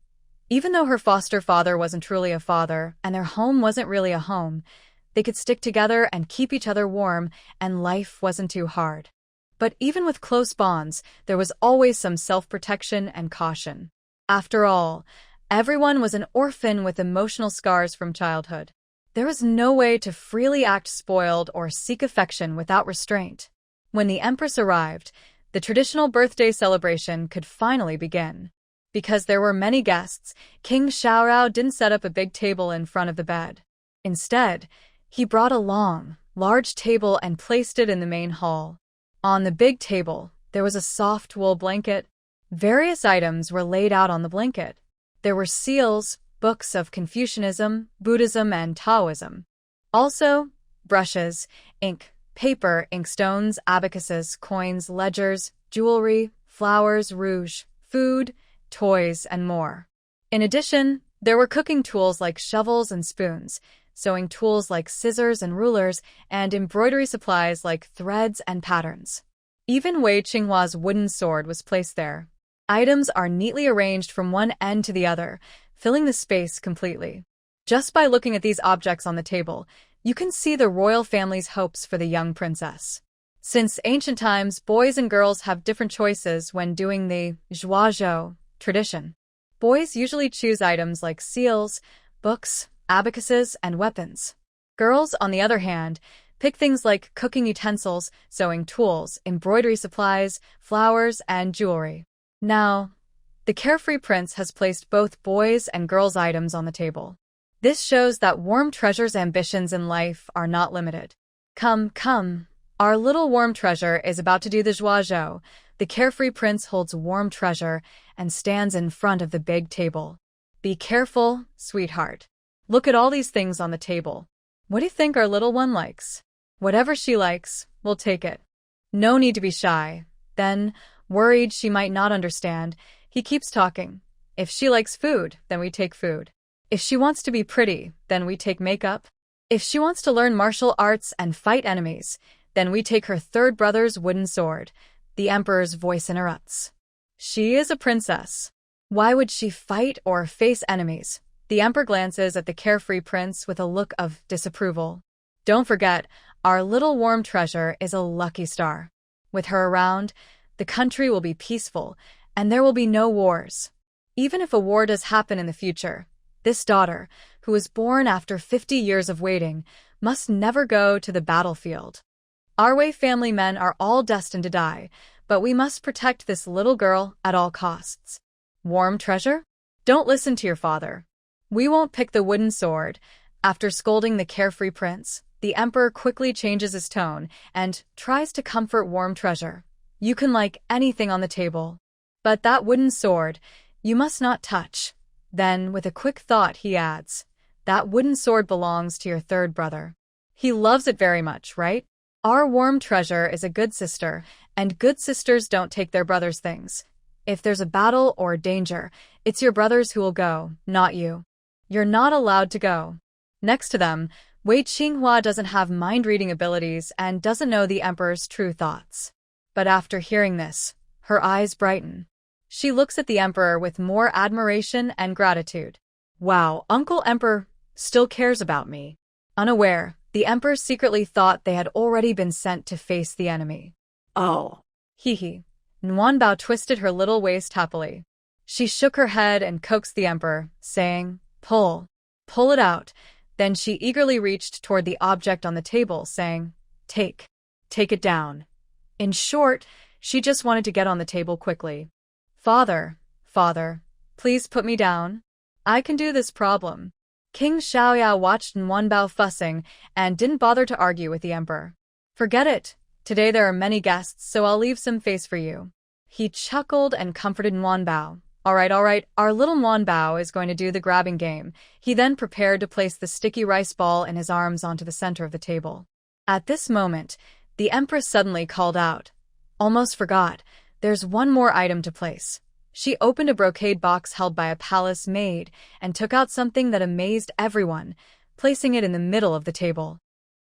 even though her foster father wasn't truly a father and their home wasn't really a home, they could stick together and keep each other warm, and life wasn't too hard. But even with close bonds, there was always some self-protection and caution. After all, everyone was an orphan with emotional scars from childhood. There was no way to freely act spoiled or seek affection without restraint. When the Empress arrived, the traditional birthday celebration could finally begin. Because there were many guests, King Xiaorao didn't set up a big table in front of the bed. Instead, he brought a long, large table and placed it in the main hall. On the big table, there was a soft wool blanket. Various items were laid out on the blanket. There were seals, books of Confucianism, Buddhism, and Taoism. Also, brushes, ink, paper, inkstones, abacuses, coins, ledgers, jewelry, flowers, rouge, food, toys, and more. In addition, there were cooking tools like shovels and spoons, sewing tools like scissors and rulers, and embroidery supplies like threads and patterns. Even Wei Qinghua's wooden sword was placed there. Items are neatly arranged from one end to the other, filling the space completely. Just by looking at these objects on the table, you can see the royal family's hopes for the young princess. Since ancient times, boys and girls have different choices when doing the zhuozhou tradition. Boys usually choose items like seals, books, abacuses, and weapons. Girls, on the other hand, pick things like cooking utensils, sewing tools, embroidery supplies, flowers, and jewelry. Now, the carefree prince has placed both boys' and girls' items on the table. This shows that Warm Treasure's ambitions in life are not limited. Come, come. Our little Warm Treasure is about to do the zhuozhou. The carefree prince holds Warm Treasure and stands in front of the big table. Be careful, sweetheart. Look at all these things on the table. What do you think our little one likes? Whatever she likes, we'll take it. No need to be shy. Then, worried she might not understand, he keeps talking. If she likes food, then we take food. If she wants to be pretty, then we take makeup. If she wants to learn martial arts and fight enemies, then we take her 3rd brother's wooden sword. The emperor's voice interrupts. She is a princess. Why would she fight or face enemies? The emperor glances at the carefree prince with a look of disapproval. Don't forget, our little Warm Treasure is a lucky star. With her around, the country will be peaceful, and there will be no wars. Even if a war does happen in the future, this daughter, who was born after 50 years of waiting, must never go to the battlefield. Our Wei family men are all destined to die, but we must protect this little girl at all costs. Warm treasure? Don't listen to your father. We won't pick the wooden sword. After scolding the carefree prince, the emperor quickly changes his tone and tries to comfort Warm Treasure. You can like anything on the table, but that wooden sword, you must not touch. Then, with a quick thought, he adds, that wooden sword belongs to your third brother. He loves it very much, right? Our Warm Treasure is a good sister, and good sisters don't take their brother's things. If there's a battle or danger, it's your brothers who will go, not you. You're not allowed to go. Next to them, Wei Qinghua doesn't have mind-reading abilities and doesn't know the emperor's true thoughts. But after hearing this, her eyes brighten. She looks at the emperor with more admiration and gratitude. Wow, Uncle Emperor still cares about me. Unaware, the emperor secretly thought they had already been sent to face the enemy. Oh. Hee. Nuanbao twisted her little waist happily. She shook her head and coaxed the emperor, saying, Pull it out. Then she eagerly reached toward the object on the table, saying, Take it down. In short, she just wanted to get on the table quickly. Father, please put me down. I can do this problem. King Xiaoyao watched Nuanbao fussing and didn't bother to argue with the emperor. Forget it. Today there are many guests, so I'll leave some face for you. He chuckled and comforted Nuanbao. All right, our little Nuanbao is going to do the grabbing game. He then prepared to place the sticky rice ball in his arms onto the center of the table. At this moment, the empress suddenly called out. Almost forgot, there's one more item to place. She opened a brocade box held by a palace maid and took out something that amazed everyone, placing it in the middle of the table.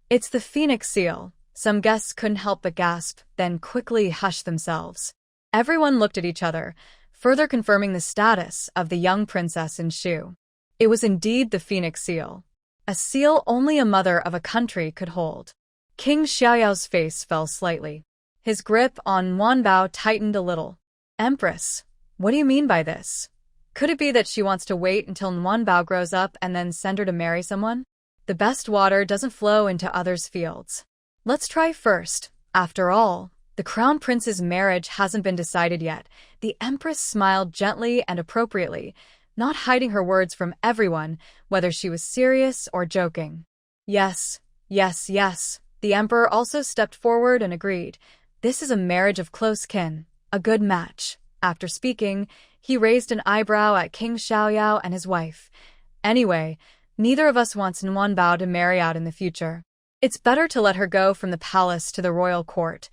It's the phoenix seal. Some guests couldn't help but gasp, then quickly hushed themselves. Everyone looked at each other, further confirming the status of the young princess in Shu. It was indeed the phoenix seal, a seal only a mother of a country could hold. King Xiaoyao's face fell slightly. His grip on Nuanbao tightened a little. Empress, what do you mean by this? Could it be that she wants to wait until Nuanbao grows up and then send her to marry someone? The best water doesn't flow into others' fields. Let's try first. After all, the crown prince's marriage hasn't been decided yet. The empress smiled gently and appropriately, not hiding her words from everyone, whether she was serious or joking. Yes. The emperor also stepped forward and agreed. This is a marriage of close kin, a good match. After speaking, he raised an eyebrow at King Xiaoyao and his wife. Anyway, neither of us wants Nuanbao to marry out in the future. It's better to let her go from the palace to the royal court.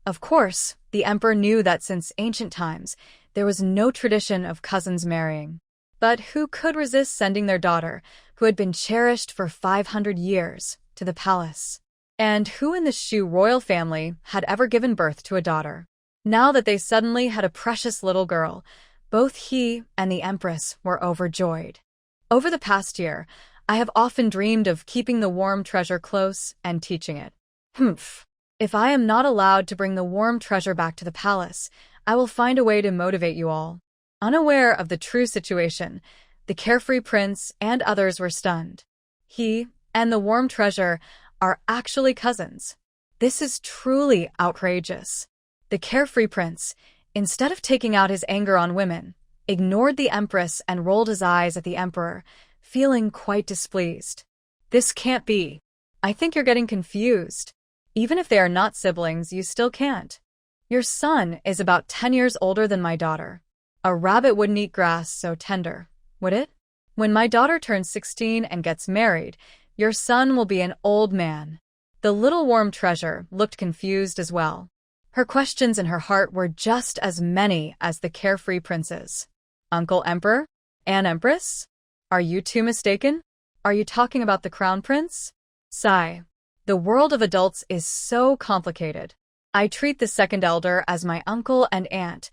Of course, the emperor knew that since ancient times, there was no tradition of cousins marrying. But who could resist sending their daughter, who had been cherished for 500 years, to the palace? And who in the Shu royal family had ever given birth to a daughter? Now that they suddenly had a precious little girl, both he and the empress were overjoyed. Over the past year, I have often dreamed of keeping the Warm Treasure close and teaching it. If I am not allowed to bring the Warm Treasure back to the palace, I will find a way to motivate you all. Unaware of the true situation, the carefree prince and others were stunned. He and the Warm Treasure are actually cousins. This is truly outrageous. The carefree prince, instead of taking out his anger on women, ignored the empress and rolled his eyes at the emperor, feeling quite displeased. This can't be. I think you're getting confused. Even if they are not siblings, you still can't. Your son is about 10 years older than my daughter. A rabbit wouldn't eat grass so tender, would it? When my daughter turns 16 and gets married, your son will be an old man. The little Warm Treasure looked confused as well. Her questions in her heart were just as many as the carefree prince's. Uncle Emperor? Aunt Empress? Are you two mistaken? Are you talking about the crown prince? Sigh. The world of adults is so complicated. I treat the second elder as my uncle and aunt,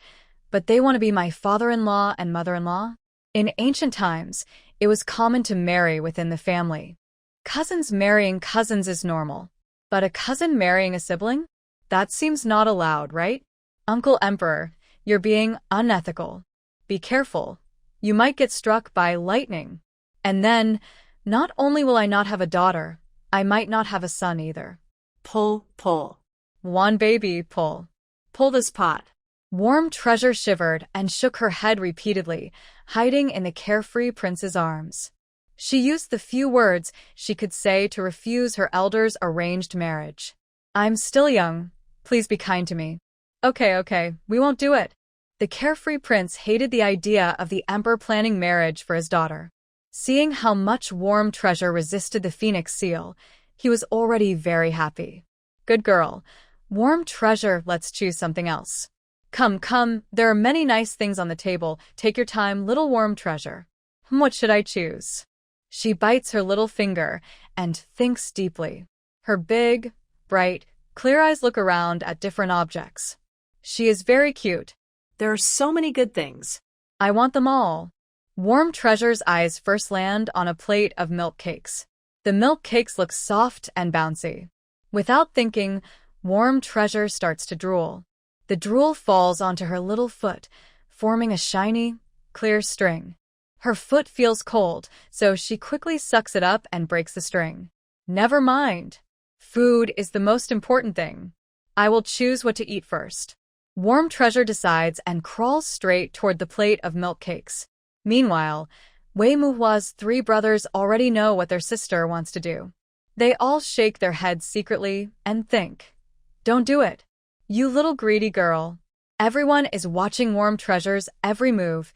but they want to be my father-in-law and mother-in-law. In ancient times, it was common to marry within the family. Cousins marrying cousins is normal, but a cousin marrying a sibling? That seems not allowed, right? Uncle Emperor, you're being unethical. Be careful. You might get struck by lightning. And then, not only will I not have a daughter, I might not have a son either. Pull, pull. One baby, pull. Pull this pot. Warm Treasure shivered and shook her head repeatedly, hiding in the carefree prince's arms. She used the few words she could say to refuse her elder's arranged marriage. I'm still young. Please be kind to me. Okay, we won't do it. The carefree prince hated the idea of the emperor planning marriage for his daughter. Seeing how much Warm Treasure resisted the phoenix seal, he was already very happy. Good girl. Warm Treasure, let's choose something else. Come, there are many nice things on the table. Take your time, little Warm Treasure. What should I choose? She bites her little finger and thinks deeply. Her big, bright, clear eyes look around at different objects. She is very cute. There are so many good things. I want them all. Warm Treasure's eyes first land on a plate of milk cakes. The milk cakes look soft and bouncy. Without thinking, Warm Treasure starts to drool. The drool falls onto her little foot, forming a shiny, clear string. Her foot feels cold, so she quickly sucks it up and breaks the string. Never mind. Food is the most important thing. I will choose what to eat first. Warm Treasure decides and crawls straight toward the plate of milk cakes. Meanwhile, Wei Muhua's three brothers already know what their sister wants to do. They all shake their heads secretly and think, don't do it. You little greedy girl. Everyone is watching Warm Treasure's every move,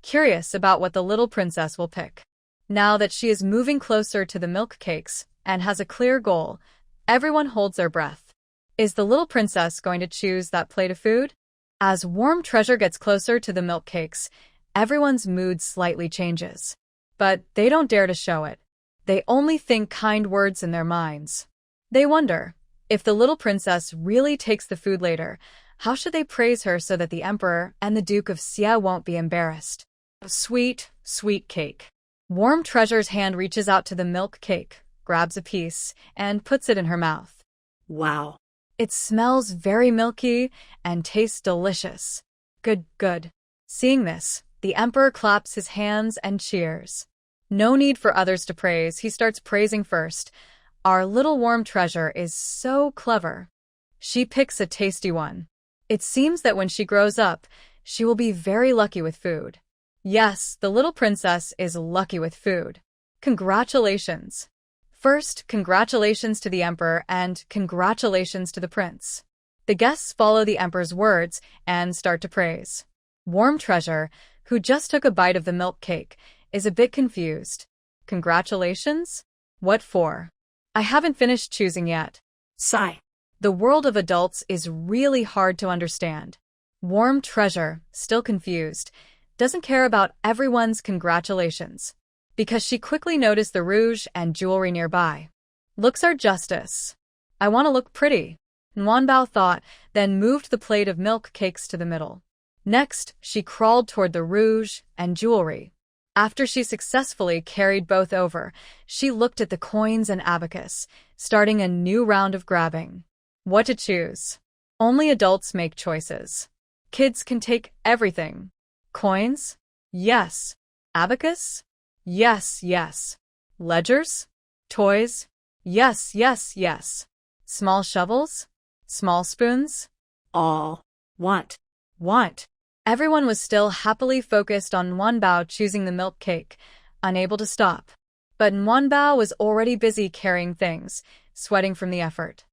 curious about what the little princess will pick. Now that she is moving closer to the milk cakes and has a clear goal, everyone holds their breath. Is the little princess going to choose that plate of food? As Warm Treasure gets closer to the milk cakes, everyone's mood slightly changes. But they don't dare to show it. They only think kind words in their minds. They wonder, if the little princess really takes the food later, how should they praise her so that the emperor and the Duke of Xia won't be embarrassed? Sweet, sweet cake. Warm Treasure's hand reaches out to the milk cake, grabs a piece, and puts it in her mouth. Wow. It smells very milky and tastes delicious. Good. Seeing this, the emperor claps his hands and cheers. No need for others to praise, he starts praising first. Our little Warm Treasure is so clever. She picks a tasty one. It seems that when she grows up, she will be very lucky with food. Yes, the little princess is lucky with food. Congratulations. First, congratulations to the emperor and congratulations to the prince. The guests follow the emperor's words and start to praise. Warm Treasure, who just took a bite of the milk cake, is a bit confused. Congratulations? What for? I haven't finished choosing yet. Sigh. The world of adults is really hard to understand. Warm Treasure, still confused, doesn't care about everyone's congratulations, because she quickly noticed the rouge and jewelry nearby. Looks are justice. I want to look pretty, Nguyenbao thought, then moved the plate of milk cakes to the middle. Next, she crawled toward the rouge and jewelry. After she successfully carried both over, she looked at the coins and abacus, starting a new round of grabbing. What to choose? Only adults make choices. Kids can take everything. Coins? Yes. Abacus? Yes. Ledgers? Toys? Yes. Small shovels? Small spoons? All. Want. Everyone was still happily focused on Nguyenbao choosing the milk cake, unable to stop. But Nguyenbao was already busy carrying things, sweating from the effort.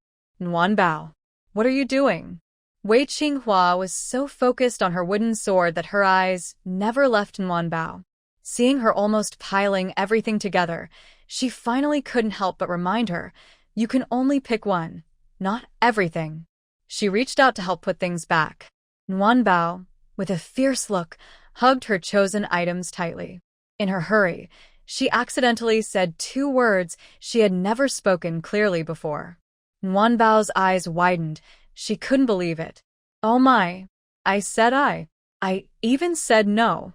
Nguyenbao, what are you doing? Wei Qinghua was so focused on her wooden sword that her eyes never left Nguyenbao. Seeing her almost piling everything together, she finally couldn't help but remind her, you can only pick one, not everything. She reached out to help put things back. Nguyenbao, with a fierce look, hugged her chosen items tightly. In her hurry, she accidentally said two words she had never spoken clearly before. Nguyenbao's eyes widened. She couldn't believe it. Oh my! I said I even said no.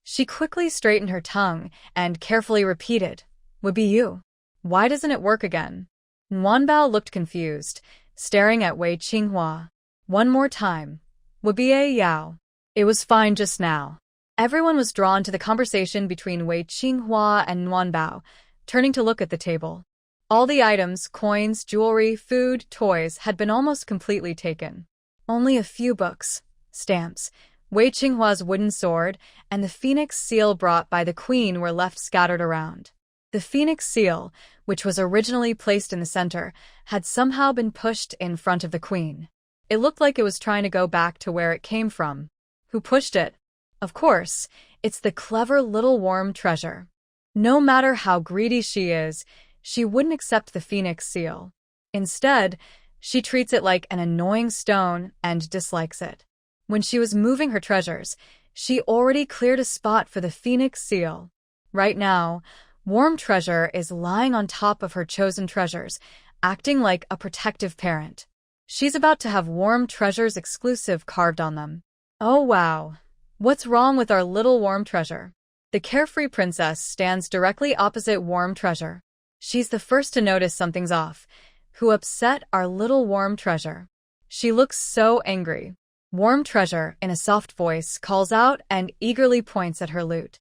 She quickly straightened her tongue and carefully repeated, would be you. Why doesn't it work again? Nguyenbao looked confused, staring at Wei Qinghua. One more time. Would be a Yao. It was fine just now. Everyone was drawn to the conversation between Wei Qinghua and Nuanbao, turning to look at the table. All the items, coins, jewelry, food, toys, had been almost completely taken. Only a few books, stamps, Wei Qinghua's wooden sword, and the phoenix seal brought by the queen were left scattered around. The phoenix seal, which was originally placed in the center, had somehow been pushed in front of the queen. It looked like it was trying to go back to where it came from. Who pushed it? Of course, it's the clever little worm treasure. No matter how greedy she is, she wouldn't accept the phoenix seal. Instead, she treats it like an annoying stone and dislikes it. When she was moving her treasures, she already cleared a spot for the phoenix seal. Right now, Worm Treasure is lying on top of her chosen treasures, acting like a protective parent. She's about to have Worm Treasure's exclusive carved on them. Oh wow! What's wrong with our little Worm Treasure? The carefree princess stands directly opposite Worm Treasure. She's the first to notice something's off. Who upset our little Worm Treasure? She looks so angry. Worm Treasure, in a soft voice, calls out and eagerly points at her loot.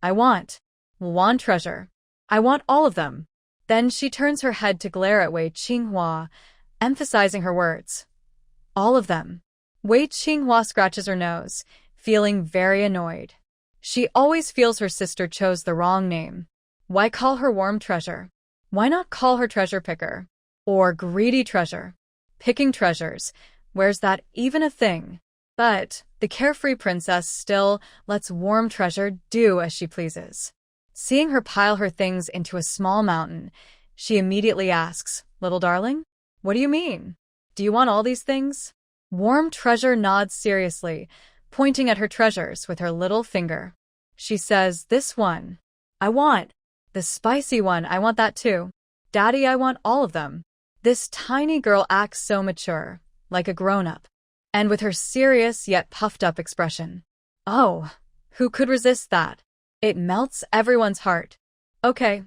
I want treasure. I want all of them. Then she turns her head to glare at Wei Qinghua, emphasizing her words. All of them. Wei Qinghua scratches her nose, feeling very annoyed. She always feels her sister chose the wrong name. Why call her Worm Treasure? Why not call her Treasure Picker? Or Greedy Treasure? Picking treasures. Where's that even a thing? But the carefree princess still lets Worm Treasure do as she pleases. Seeing her pile her things into a small mountain, she immediately asks, Little darling? What do you mean? Do you want all these things? Worm Treasure nods seriously, pointing at her treasures with her little finger. She says, This one. I want. The spicy one, I want that too. Daddy, I want all of them. This tiny girl acts so mature, like a grown-up, and with her serious yet puffed-up expression. Oh, who could resist that? It melts everyone's heart. Okay,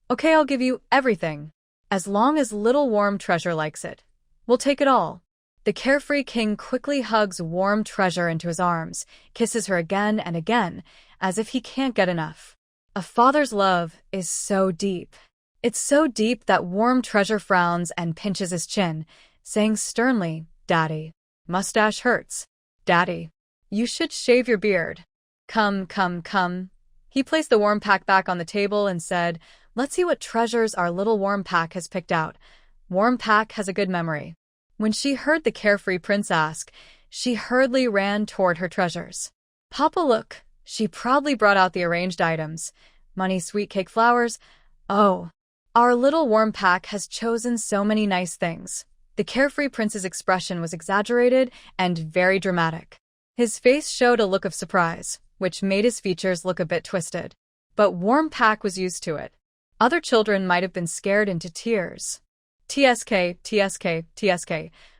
I'll give you everything. As long as little Worm Treasure likes it. We'll take it all. The carefree king quickly hugs Worm Treasure into his arms, kisses her again and again, as if he can't get enough. A father's love is so deep. It's so deep that Worm Treasure frowns and pinches his chin, saying sternly, Daddy, mustache hurts. Daddy, you should shave your beard. Come. He placed the worm pack back on the table and said, Let's see what treasures our little worm pack has picked out. Worm pack has a good memory. When she heard the carefree prince ask, she hurriedly ran toward her treasures. Papa, look, she proudly brought out the arranged items. Money, sweet cake, flowers. Oh, our little worm pack has chosen so many nice things. The carefree prince's expression was exaggerated and very dramatic. His face showed a look of surprise, which made his features look a bit twisted. But Worm Pack was used to it. Other children might have been scared into tears. TSK,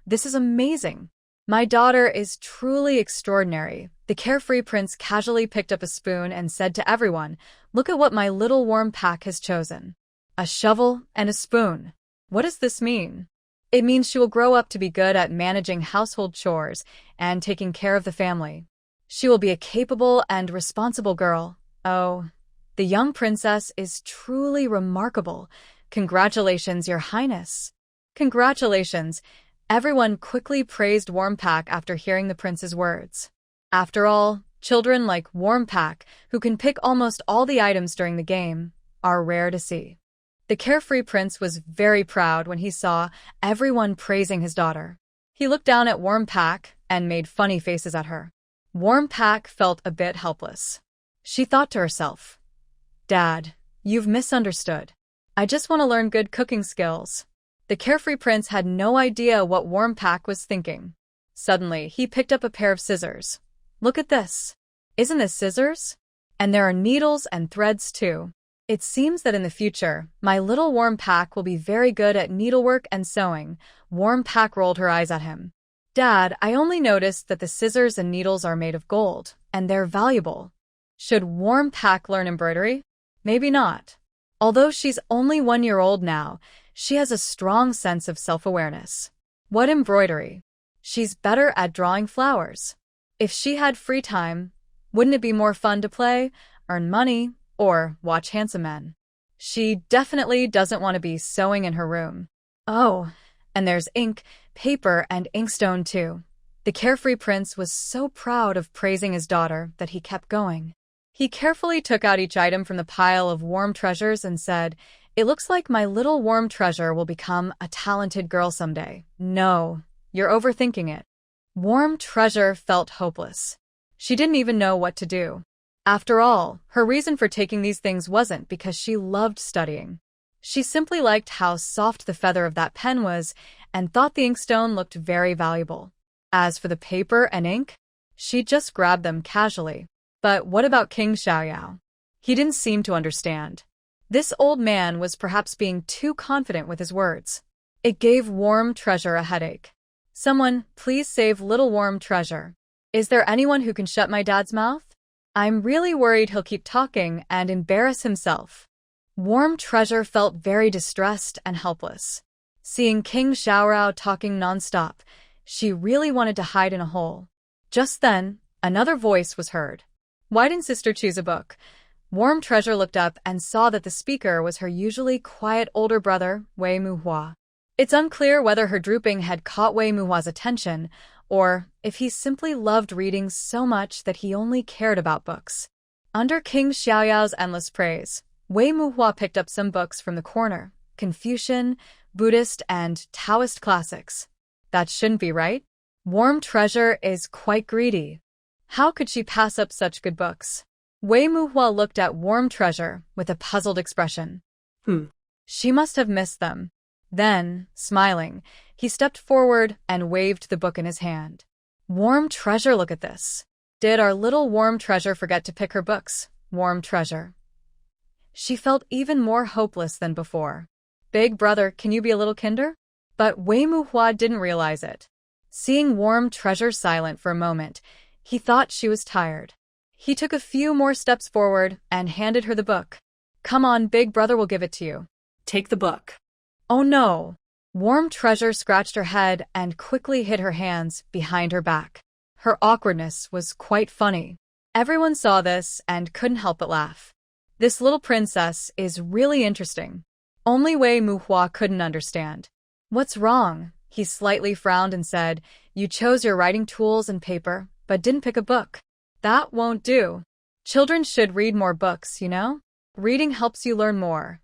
this is amazing. My daughter is truly extraordinary. The carefree prince casually picked up a spoon and said to everyone, Look at what my little worm pack has chosen. A shovel and a spoon. What does this mean? It means she will grow up to be good at managing household chores and taking care of the family. She will be a capable and responsible girl. Oh, the young princess is truly remarkable. Congratulations, Your Highness. Congratulations. Everyone quickly praised Worm Pack after hearing the prince's words. After all, children like Worm Pack, who can pick almost all the items during the game, are rare to see. The carefree prince was very proud when he saw everyone praising his daughter. He looked down at Worm Pack and made funny faces at her. Worm Pack felt a bit helpless. She thought to herself, Dad, you've misunderstood. I just want to learn good cooking skills. The carefree prince had no idea what Worm Pack was thinking. Suddenly, he picked up a pair of scissors. Look at this. Isn't this scissors? And there are needles and threads too. It seems that in the future, my little Worm Pack will be very good at needlework and sewing. Worm Pack rolled her eyes at him. Dad, I only noticed that the scissors and needles are made of gold, and they're valuable. Should Worm Pack learn embroidery? Maybe not. Although she's only 1 year old now, she has a strong sense of self-awareness. What embroidery? She's better at drawing flowers. If she had free time, Wouldn't it be more fun to play, earn money, or watch handsome men? She definitely doesn't want to be sewing in her room. Oh, and there's ink, paper, and inkstone too. The carefree prince was so proud of praising his daughter that he kept going. He carefully took out each item from the pile of warm treasures and said, "It looks like my little warm treasure will become a talented girl someday." No, you're overthinking it. Warm treasure felt hopeless. She didn't even know what to do. After all, her reason for taking these things wasn't because she loved studying. She simply liked how soft the feather of that pen was and thought the inkstone looked very valuable. As for the paper and ink, she just grabbed them casually. But what about King Xiaoyao? He didn't seem to understand. This old man was perhaps being too confident with his words. It gave Warm Treasure a headache. "Someone, please save little Warm Treasure. Is there anyone who can shut my dad's mouth? I'm really worried he'll keep talking and embarrass himself." Warm Treasure felt very distressed and helpless. Seeing King Xiaorao talking nonstop, she really wanted to hide in a hole. Just then, another voice was heard. "Why didn't sister choose a book?" Warm Treasure looked up and saw that the speaker was her usually quiet older brother, Wei Muhua. It's unclear whether her drooping had caught Wei Muhua's attention, or if he simply loved reading so much that he only cared about books. Under King Xiaoyao's endless praise, Wei Muhua picked up some books from the corner, Confucian, Buddhist, and Taoist classics. That shouldn't be right. Warm Treasure is quite greedy. How could she pass up such good books? Wei Muhua looked at Warm Treasure with a puzzled expression. She must have missed them. Then, smiling, he stepped forward and waved the book in his hand. "Warm Treasure, look at this. Did our little Warm Treasure forget to pick her books? Warm Treasure." She felt even more hopeless than before. "Big brother, can you be a little kinder?" But Wei Muhua didn't realize it. Seeing Warm Treasure silent for a moment, he thought she was tired. He took a few more steps forward and handed her the book. "Come on, big brother will give it to you." Take the book. Oh no! Warm Treasure scratched her head and quickly hid her hands behind her back. Her awkwardness was quite funny. Everyone saw this and couldn't help but laugh. This little princess is really interesting. Only Wei Muhua couldn't understand. "What's wrong?" He slightly frowned and said, "You chose your writing tools and paper, but didn't pick a book. That won't do. Children should read more books, you know? Reading helps you learn more."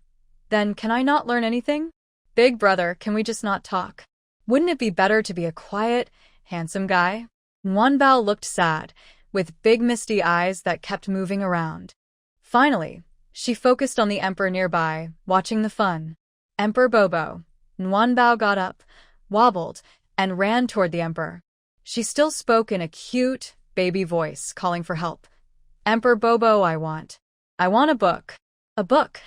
"Then can I not learn anything? Big brother, can we just not talk? Wouldn't it be better to be a quiet, handsome guy?" Nguanbao looked sad, with big misty eyes that kept moving around. Finally, she focused on the emperor nearby, watching the fun. "Emperor Bobo." Nguanbao got up, wobbled, and ran toward the emperor. She still spoke in a cute, baby voice, calling for help. "Emperor Bobo, I want a book." "A book?"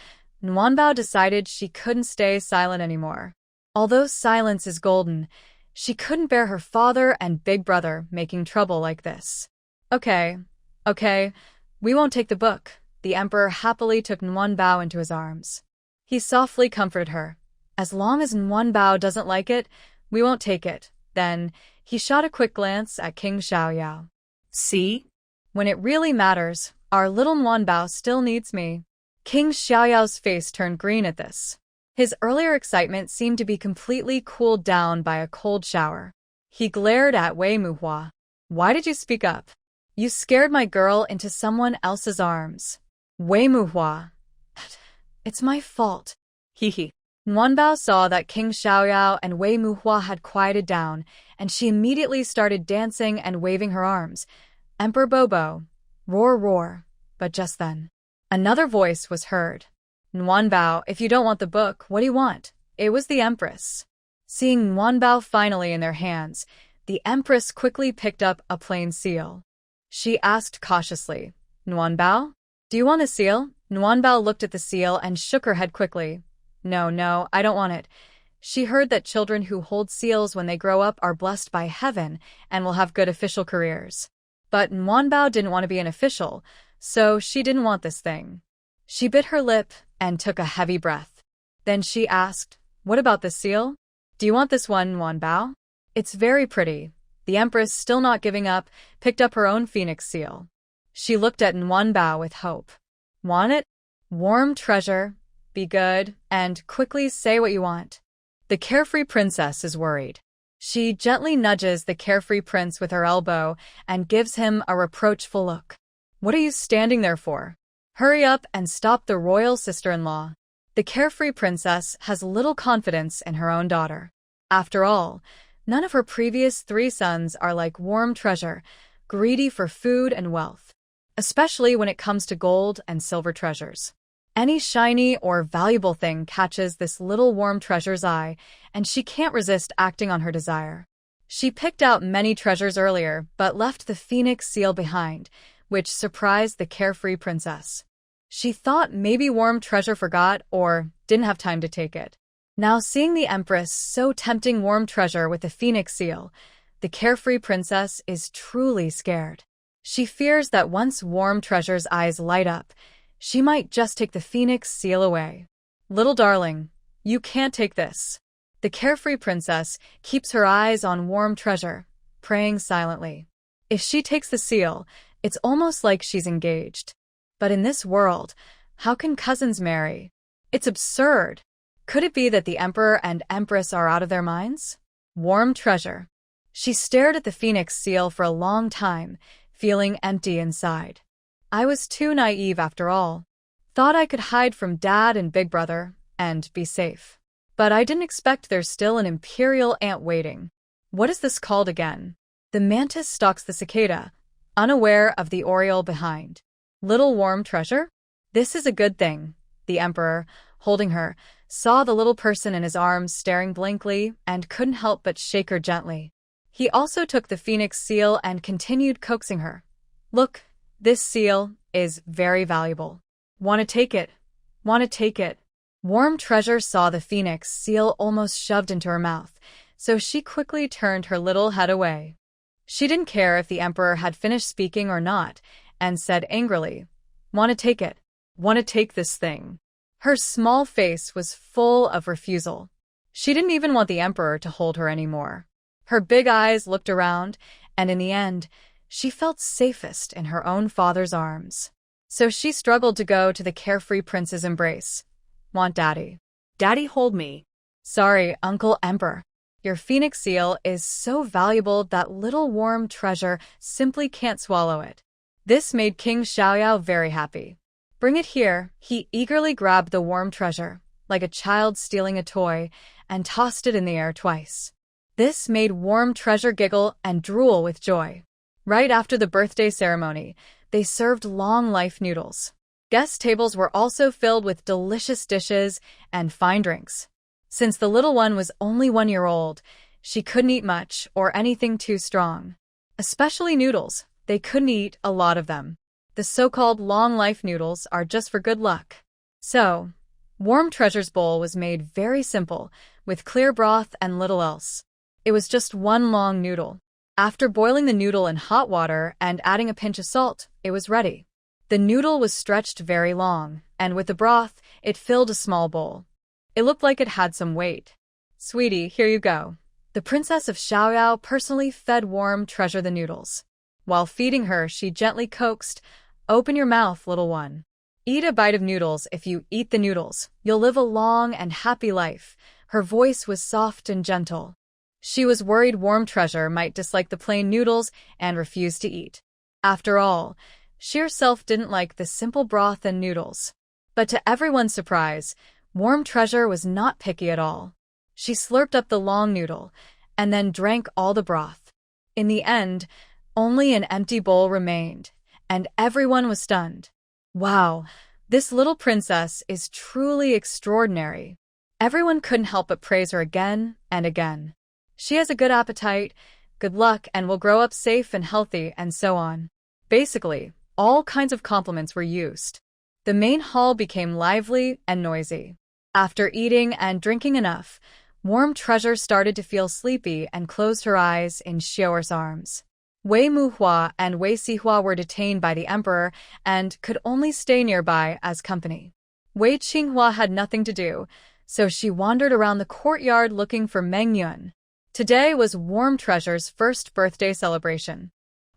Nguanbao decided she couldn't stay silent anymore. Although silence is golden, she couldn't bear her father and big brother making trouble like this. Okay, we won't take the book." The emperor happily took Nguanbao into his arms. He softly comforted her. "As long as Nguanbao doesn't like it, we won't take it." Then, he shot a quick glance at King Xiaoyao. "See? When it really matters, our little Nguanbao still needs me." King Xiaoyao's face turned green at this. His earlier excitement seemed to be completely cooled down by a cold shower. He glared at Wei Muhua. "Why did you speak up? You scared my girl into someone else's arms." Wei Muhua. "It's my fault." Hee. Nguanbao saw that King Xiaoyao and Wei Muhua had quieted down, and she immediately started dancing and waving her arms. "Emperor Bobo." Roar, roar. But just then, another voice was heard. "Nguanbao, if you don't want the book, what do you want?" It was the Empress. Seeing Nguanbao finally in their hands, the Empress quickly picked up a plain seal. She asked cautiously, "Nguanbao, do you want a seal?" Nguanbao looked at the seal and shook her head quickly. No, I don't want it." She heard that children who hold seals when they grow up are blessed by heaven and will have good official careers. But Nguanbao didn't want to be an official, so she didn't want this thing. She bit her lip and took a heavy breath. Then she asked, "What about this seal? Do you want this one, Nguanbao?" "It's very pretty." The Empress, still not giving up, picked up her own phoenix seal. She looked at Nwanbao with hope. Want it? Warm treasure, be good, and quickly say what you want. The carefree princess is worried. She gently nudges the carefree prince with her elbow and gives him a reproachful look. What are you standing there for? Hurry up and stop the royal sister-in-law. The carefree princess has little confidence in her own daughter. After all, none of her previous 3 sons are like warm treasure, greedy for food and wealth, especially when it comes to gold and silver treasures. Any shiny or valuable thing catches this little warm treasure's eye, and she can't resist acting on her desire. She picked out many treasures earlier, but left the phoenix seal behind, which surprised the carefree princess. She thought maybe warm treasure forgot or didn't have time to take it. Now seeing the empress so tempting warm treasure with the phoenix seal, the carefree princess is truly scared. She fears that once warm treasure's eyes light up, she might just take the phoenix seal away. Little darling, you can't take this. The carefree princess keeps her eyes on warm treasure, praying silently. If she takes the seal, it's almost like she's engaged. But in this world, how can cousins marry? It's absurd. Could it be that the emperor and empress are out of their minds? Warm treasure. She stared at the phoenix seal for a long time, feeling empty inside. I was too naive after all. Thought I could hide from Dad and Big Brother and be safe. But I didn't expect there's still an imperial ant waiting. What is this called again? The mantis stalks the cicada, unaware of the oriole behind. Little warm treasure? This is a good thing. The emperor, holding her, saw the little person in his arms staring blankly and couldn't help but shake her gently. He also took the phoenix seal and continued coaxing her. Look, this seal is very valuable. Want to take it? Want to take it? Warm treasure saw the phoenix seal almost shoved into her mouth, so she quickly turned her little head away. She didn't care if the emperor had finished speaking or not, and said angrily, Want to take it? Want to take this thing? Her small face was full of refusal. She didn't even want the emperor to hold her anymore. Her big eyes looked around, and in the end, she felt safest in her own father's arms. So she struggled to go to the carefree prince's embrace. Want Daddy? Daddy, hold me. Sorry, Uncle Emperor. Your phoenix seal is so valuable that little warm treasure simply can't swallow it. This made King Xiaoyao very happy. Bring it here. He eagerly grabbed the warm treasure, like a child stealing a toy, and tossed it in the air twice. This made warm treasure giggle and drool with joy. Right after the birthday ceremony, they served long-life noodles. Guest tables were also filled with delicious dishes and fine drinks. Since the little one was only 1 year old, she couldn't eat much or anything too strong. Especially noodles, they couldn't eat a lot of them. The so-called long-life noodles are just for good luck. So, Warm Treasure's bowl was made very simple, with clear broth and little else. It was just one long noodle. After boiling the noodle in hot water and adding a pinch of salt, it was ready. The noodle was stretched very long, and with the broth, it filled a small bowl. It looked like it had some weight. Sweetie, here you go. The Princess of Xiaoyao personally fed Warm Treasure the noodles. While feeding her, she gently coaxed, Open your mouth, little one. Eat a bite of noodles. If you eat the noodles, you'll live a long and happy life. Her voice was soft and gentle. She was worried Warm Treasure might dislike the plain noodles and refuse to eat. After all, she herself didn't like the simple broth and noodles. But to everyone's surprise, Warm Treasure was not picky at all. She slurped up the long noodle and then drank all the broth. In the end, only an empty bowl remained, and everyone was stunned. Wow, this little princess is truly extraordinary. Everyone couldn't help but praise her again and again. She has a good appetite, good luck, and will grow up safe and healthy, and so on. Basically, all kinds of compliments were used. The main hall became lively and noisy. After eating and drinking enough, Warm Treasure started to feel sleepy and closed her eyes in Xiaoer's arms. Wei Muhua and Wei Sihua were detained by the emperor and could only stay nearby as company. Wei Qinghua had nothing to do, so she wandered around the courtyard looking for Meng Yun. Today was Warm Treasure's first birthday celebration.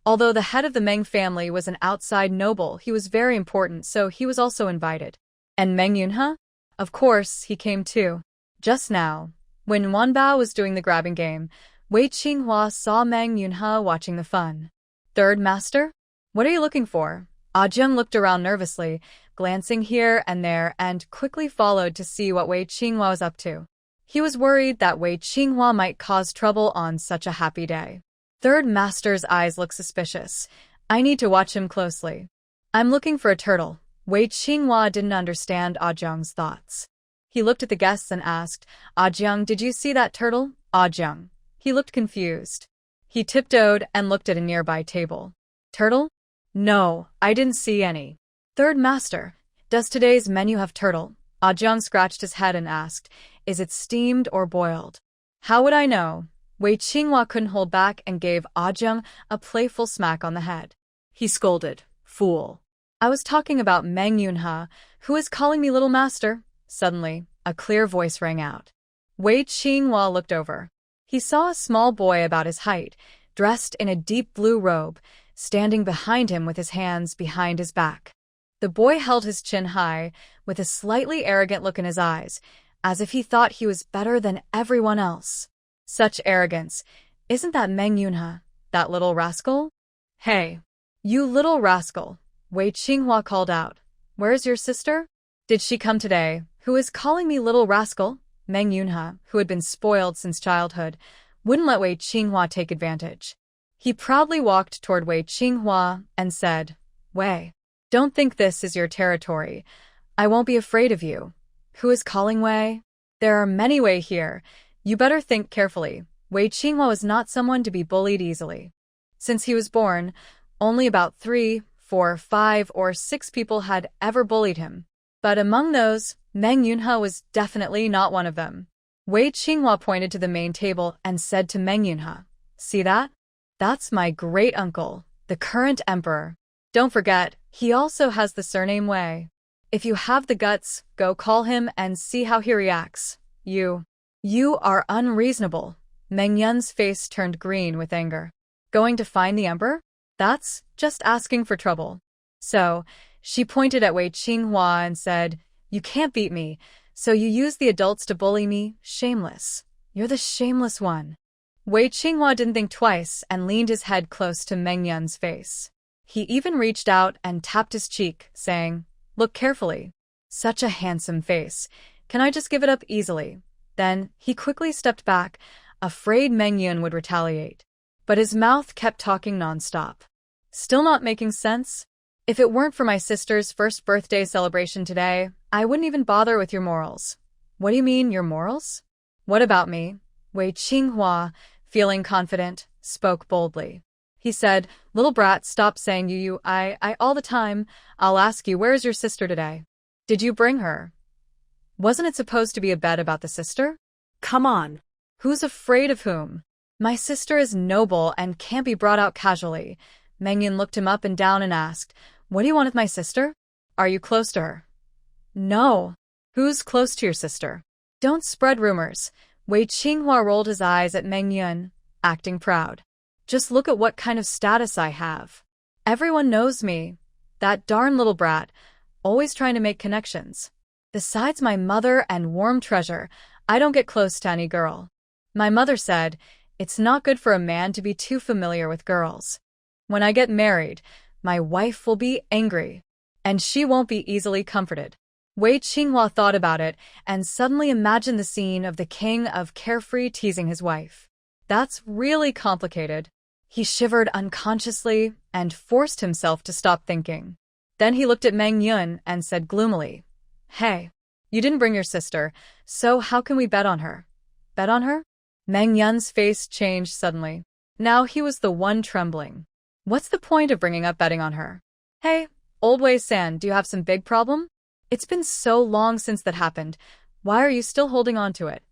Although the head of the Meng family was an outside noble, he was very important, so he was also invited. And Meng Yunhe? Of course, he came too. Just now, when Wanbao was doing the grabbing game, Wei Qinghua saw Meng Yunhe watching the fun. Third master? What are you looking for? Ajeng looked around nervously, glancing here and there, and quickly followed to see what Wei Qinghua was up to. He was worried that Wei Qinghua might cause trouble on such a happy day. Third master's eyes look suspicious. I need to watch him closely. I'm looking for a turtle. Wei Qinghua didn't understand Ajeng's thoughts. He looked at the guests and asked, Ajeng, did you see that turtle? Ajeng. He looked confused. He tiptoed and looked at a nearby table. Turtle? No, I didn't see any. Third master, does today's menu have turtle? Ajeng scratched his head and asked, is it steamed or boiled? How would I know? Wei Qinghua couldn't hold back and gave Ajeng a playful smack on the head. He scolded, fool. I was talking about Meng Yunhe, who is calling me little master. Suddenly, a clear voice rang out. Wei Qinghua looked over. He saw a small boy about his height, dressed in a deep blue robe, standing behind him with his hands behind his back. The boy held his chin high, with a slightly arrogant look in his eyes, as if he thought he was better than everyone else. Such arrogance. Isn't that Meng Yunhe, that little rascal? Hey, you little rascal, Wei Qinghua called out. Where's your sister? Did she come today? Who is calling me little rascal? Meng Yunhe, who had been spoiled since childhood, wouldn't let Wei Qinghua take advantage. He proudly walked toward Wei Qinghua and said, Wei, don't think this is your territory. I won't be afraid of you. Who is calling Wei? There are many Wei here. You better think carefully. Wei Qinghua was not someone to be bullied easily. Since he was born, only about 3, 4, 5, or 6 people had ever bullied him. But among those, Meng Yunhe was definitely not one of them. Wei Qinghua pointed to the main table and said to Meng Yunhe, see that? That's my great-uncle, the current emperor. Don't forget, he also has the surname Wei. If you have the guts, go call him and see how he reacts. You are unreasonable. Meng Yun's face turned green with anger. Going to find the emperor? That's just asking for trouble. So, she pointed at Wei Qinghua and said, you can't beat me, so you use the adults to bully me? Shameless. You're the shameless one. Wei Qinghua didn't think twice and leaned his head close to Meng Yun's face. He even reached out and tapped his cheek, saying, look carefully. Such a handsome face. Can I just give it up easily? Then, he quickly stepped back, afraid Meng Yun would retaliate. But his mouth kept talking nonstop. Still not making sense? If it weren't for my sister's first birthday celebration today, I wouldn't even bother with your morals. What do you mean, your morals? What about me? Wei Qinghua, feeling confident, spoke boldly. He said, little brat, stop saying I all the time. I'll ask you, where is your sister today? Did you bring her? Wasn't it supposed to be a bet about the sister? Come on. Who's afraid of whom? My sister is noble and can't be brought out casually. Meng Yun looked him up and down and asked, what do you want with my sister? Are you close to her? No. Who's close to your sister? Don't spread rumors. Wei Qinghua rolled his eyes at Meng Yun, acting proud. Just look at what kind of status I have. Everyone knows me. That darn little brat, always trying to make connections. Besides my mother and warm treasure, I don't get close to any girl. My mother said, it's not good for a man to be too familiar with girls. When I get married, my wife will be angry, and she won't be easily comforted. Wei Qinghua thought about it and suddenly imagined the scene of the king of Carefree teasing his wife. That's really complicated. He shivered unconsciously and forced himself to stop thinking. Then he looked at Meng Yun and said gloomily, hey, you didn't bring your sister, so how can we bet on her? Bet on her? Meng Yun's face changed suddenly. Now he was the one trembling. What's the point of bringing up betting on her? Hey, old Wei-san, do you have some big problem? It's been so long since that happened. Why are you still holding on to it?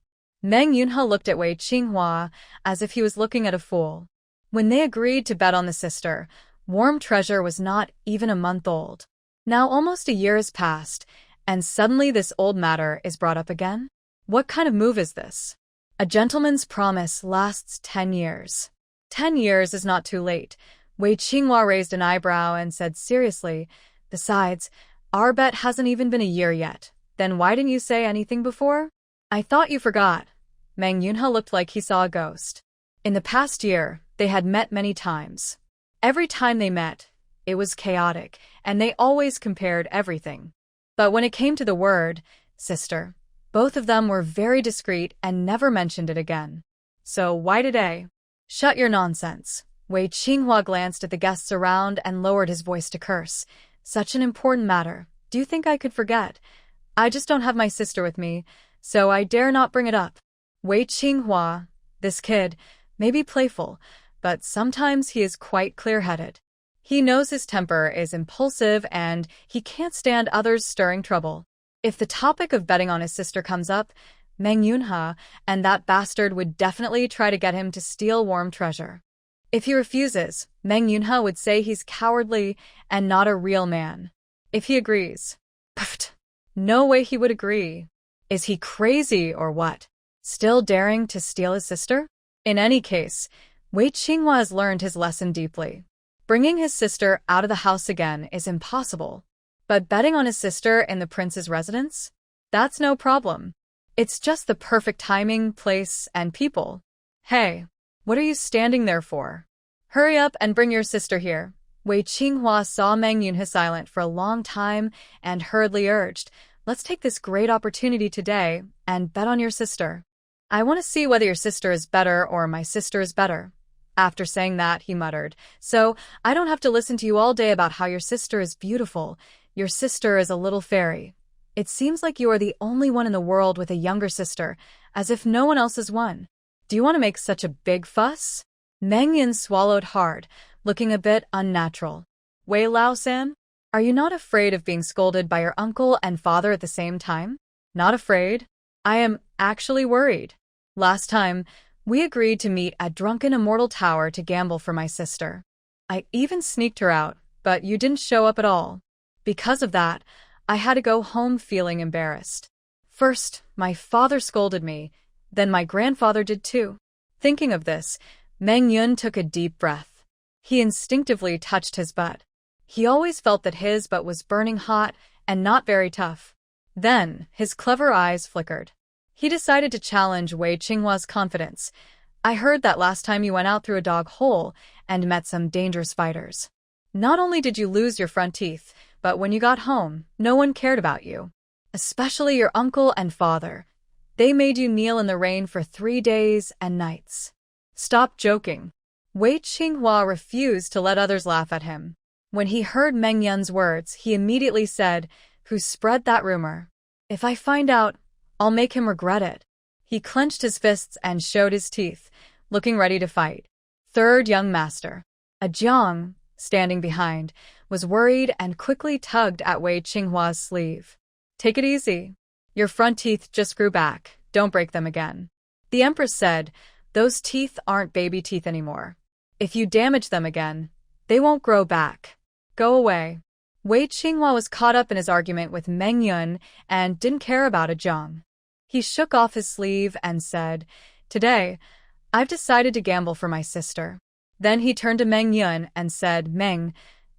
Meng Yunhe looked at Wei Qinghua as if he was looking at a fool. When they agreed to bet on the sister, Warm Treasure was not even a month old. Now almost a year has passed, and suddenly this old matter is brought up again? What kind of move is this? A gentleman's promise lasts 10 years. 10 years is not too late. Wei Qinghua raised an eyebrow and said seriously, "Besides, our bet hasn't even been a year yet. Then why didn't you say anything before?" "I thought you forgot." Meng Yunhe looked like he saw a ghost. In the past year, they had met many times. Every time they met, it was chaotic, and they always compared everything. But when it came to the word, sister, both of them were very discreet and never mentioned it again. So why today? Shut your nonsense. Wei Qinghua glanced at the guests around and lowered his voice to curse. Such an important matter. Do you think I could forget? I just don't have my sister with me, so I dare not bring it up. Wei Qinghua, this kid, may be playful, but sometimes he is quite clear-headed. He knows his temper is impulsive and he can't stand others stirring trouble. If the topic of betting on his sister comes up, Meng Yunhe and that bastard would definitely try to get him to steal warm treasure. If he refuses, Meng Yunhe would say he's cowardly and not a real man. If he agrees, pfft, no way he would agree. Is he crazy or what? Still daring to steal his sister? In any case, Wei Qinghua has learned his lesson deeply. Bringing his sister out of the house again is impossible. But betting on his sister in the prince's residence? That's no problem. It's just the perfect timing, place, and people. Hey, what are you standing there for? Hurry up and bring your sister here. Wei Qinghua saw Meng Yunhe silent for a long time and hurriedly urged, "Let's take this great opportunity today and bet on your sister. I want to see whether your sister is better or my sister is better." After saying that, he muttered, "So I don't have to listen to you all day about how your sister is beautiful. Your sister is a little fairy. It seems like you are the only one in the world with a younger sister, as if no one else is one. Do you want to make such a big fuss?" Meng Yin swallowed hard, looking a bit unnatural. "Wei Lao-san, are you not afraid of being scolded by your uncle and father at the same time?" "Not afraid. I am actually worried. Last time, we agreed to meet at Drunken Immortal Tower to gamble for my sister. I even sneaked her out, but you didn't show up at all. Because of that, I had to go home feeling embarrassed. First, my father scolded me, then my grandfather did too." Thinking of this, Meng Yun took a deep breath. He instinctively touched his butt. He always felt that his butt was burning hot and not very tough. Then, his clever eyes flickered. He decided to challenge Wei Qinghua's confidence. "I heard that last time you went out through a dog hole and met some dangerous fighters. Not only did you lose your front teeth, but when you got home, no one cared about you. Especially your uncle and father. They made you kneel in the rain for 3 days and nights." "Stop joking." Wei Qinghua refused to let others laugh at him. When he heard Meng Yun's words, he immediately said, "Who spread that rumor? If I find out, I'll make him regret it." He clenched his fists and showed his teeth, looking ready to fight. Third young master, a Jiang, standing behind, was worried and quickly tugged at Wei Qinghua's sleeve. "Take it easy. Your front teeth just grew back. Don't break them again." The Empress said, "Those teeth aren't baby teeth anymore. If you damage them again, they won't grow back. Go away." Wei Qinghua was caught up in his argument with Meng Yun and didn't care about a Jiang. He shook off his sleeve and said, "Today, I've decided to gamble for my sister." Then he turned to Meng Yun and said, "Meng,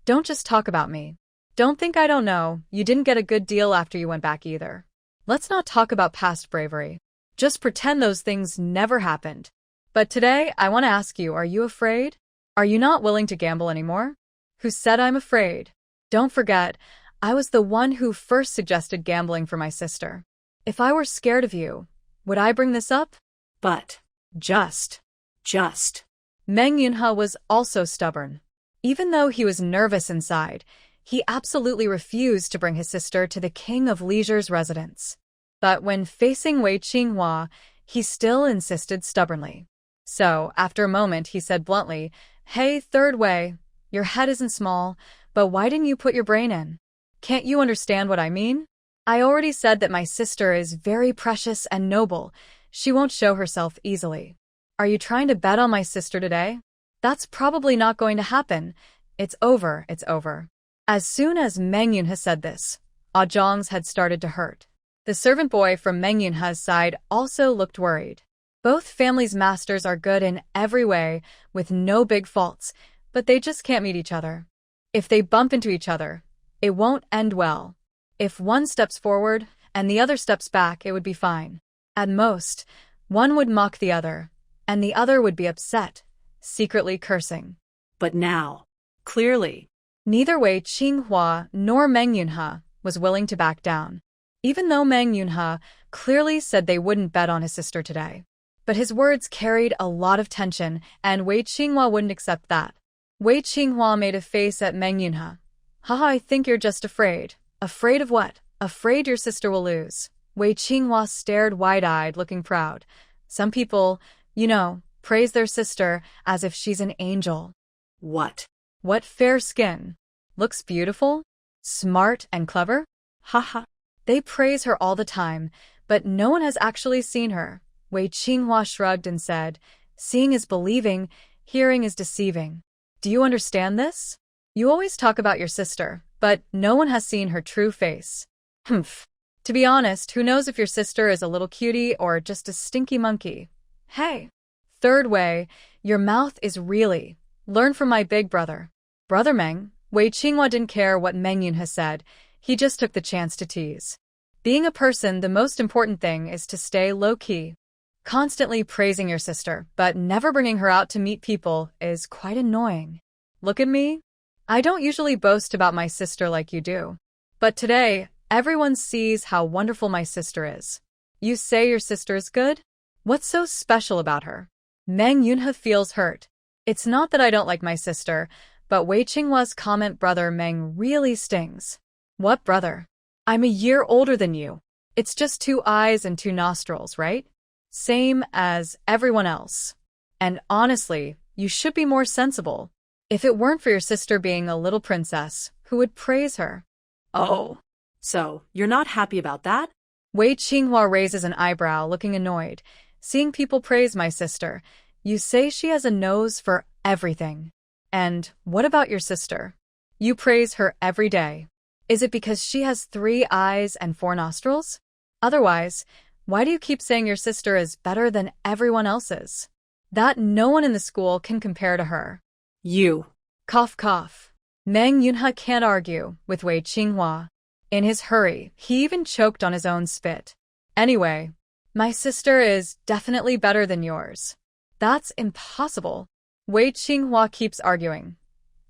don't just talk about me. Don't think I don't know. You didn't get a good deal after you went back either. Let's not talk about past bravery. Just pretend those things never happened. But today, I want to ask you, are you afraid? Are you not willing to gamble anymore?" "Who said I'm afraid? Don't forget, I was the one who first suggested gambling for my sister. If I were scared of you, would I bring this up?" "But, just. Meng Yunhe was also stubborn. Even though he was nervous inside, he absolutely refused to bring his sister to the King of Leisure's residence. But when facing Wei Qinghua, he still insisted stubbornly. So, after a moment, he said bluntly, "Hey, Third Wei, your head isn't small, but why didn't you put your brain in? Can't you understand what I mean? I already said that my sister is very precious and noble. She won't show herself easily. Are you trying to bet on my sister today? That's probably not going to happen. It's over. As soon as Meng Yunhe said this, Ah Zhang's head started to hurt. The servant boy from Meng Yunhe's side also looked worried. Both families' masters are good in every way, with no big faults, but they just can't meet each other. If they bump into each other, it won't end well. If one steps forward and the other steps back, it would be fine. At most, one would mock the other, and the other would be upset, secretly cursing. But now, clearly, Neither Wei Qinghua nor Meng Yunhe was willing to back down, even though Meng Yunhe clearly said they wouldn't bet on his sister today. But his words carried a lot of tension, and Wei Qinghua wouldn't accept that. Wei Qinghua made a face at Meng Yunhe. Haha, I think you're just afraid. Afraid of what? Afraid your sister will lose. Wei Qinghua stared wide-eyed, looking proud. Some people, praise their sister as if she's an angel. what? What fair skin. Looks beautiful, smart and clever. Haha. They praise her all the time, but no one has actually seen her. Wei Qinghua shrugged and said, seeing is believing, hearing is deceiving. Do you understand this? You always talk about your sister, but no one has seen her true face. Humph. To be honest, who knows if your sister is a little cutie or just a stinky monkey? Hey. Third way, your mouth is really. Learn from my big brother. Brother Meng. Wei Qinghua didn't care what Meng Yunhe said. He just took the chance to tease. Being a person, the most important thing is to stay low-key. Constantly praising your sister, but never bringing her out to meet people is quite annoying. Look at me. I don't usually boast about my sister like you do. But today, everyone sees how wonderful my sister is. You say your sister is good? What's so special about her? Meng Yunhe feels hurt. It's not that I don't like my sister, but Wei Qinghua's comment brother Meng really stings. What brother? I'm a year older than you. It's just 2 eyes and 2 nostrils, right? Same as everyone else. And honestly, you should be more sensible. If it weren't for your sister being a little princess, who would praise her? Oh. So, you're not happy about that? Wei Qinghua raises an eyebrow, looking annoyed. Seeing people praise my sister, you say she has a nose for everything. And what about your sister? You praise her every day. Is it because she has 3 eyes and 4 nostrils? Otherwise, why do you keep saying your sister is better than everyone else's? That no one in the school can compare to her. You. Cough, cough. Meng Yunhe can't argue with Wei Qinghua. In his hurry, he even choked on his own spit. Anyway, my sister is definitely better than yours. That's impossible. Wei Qinghua keeps arguing.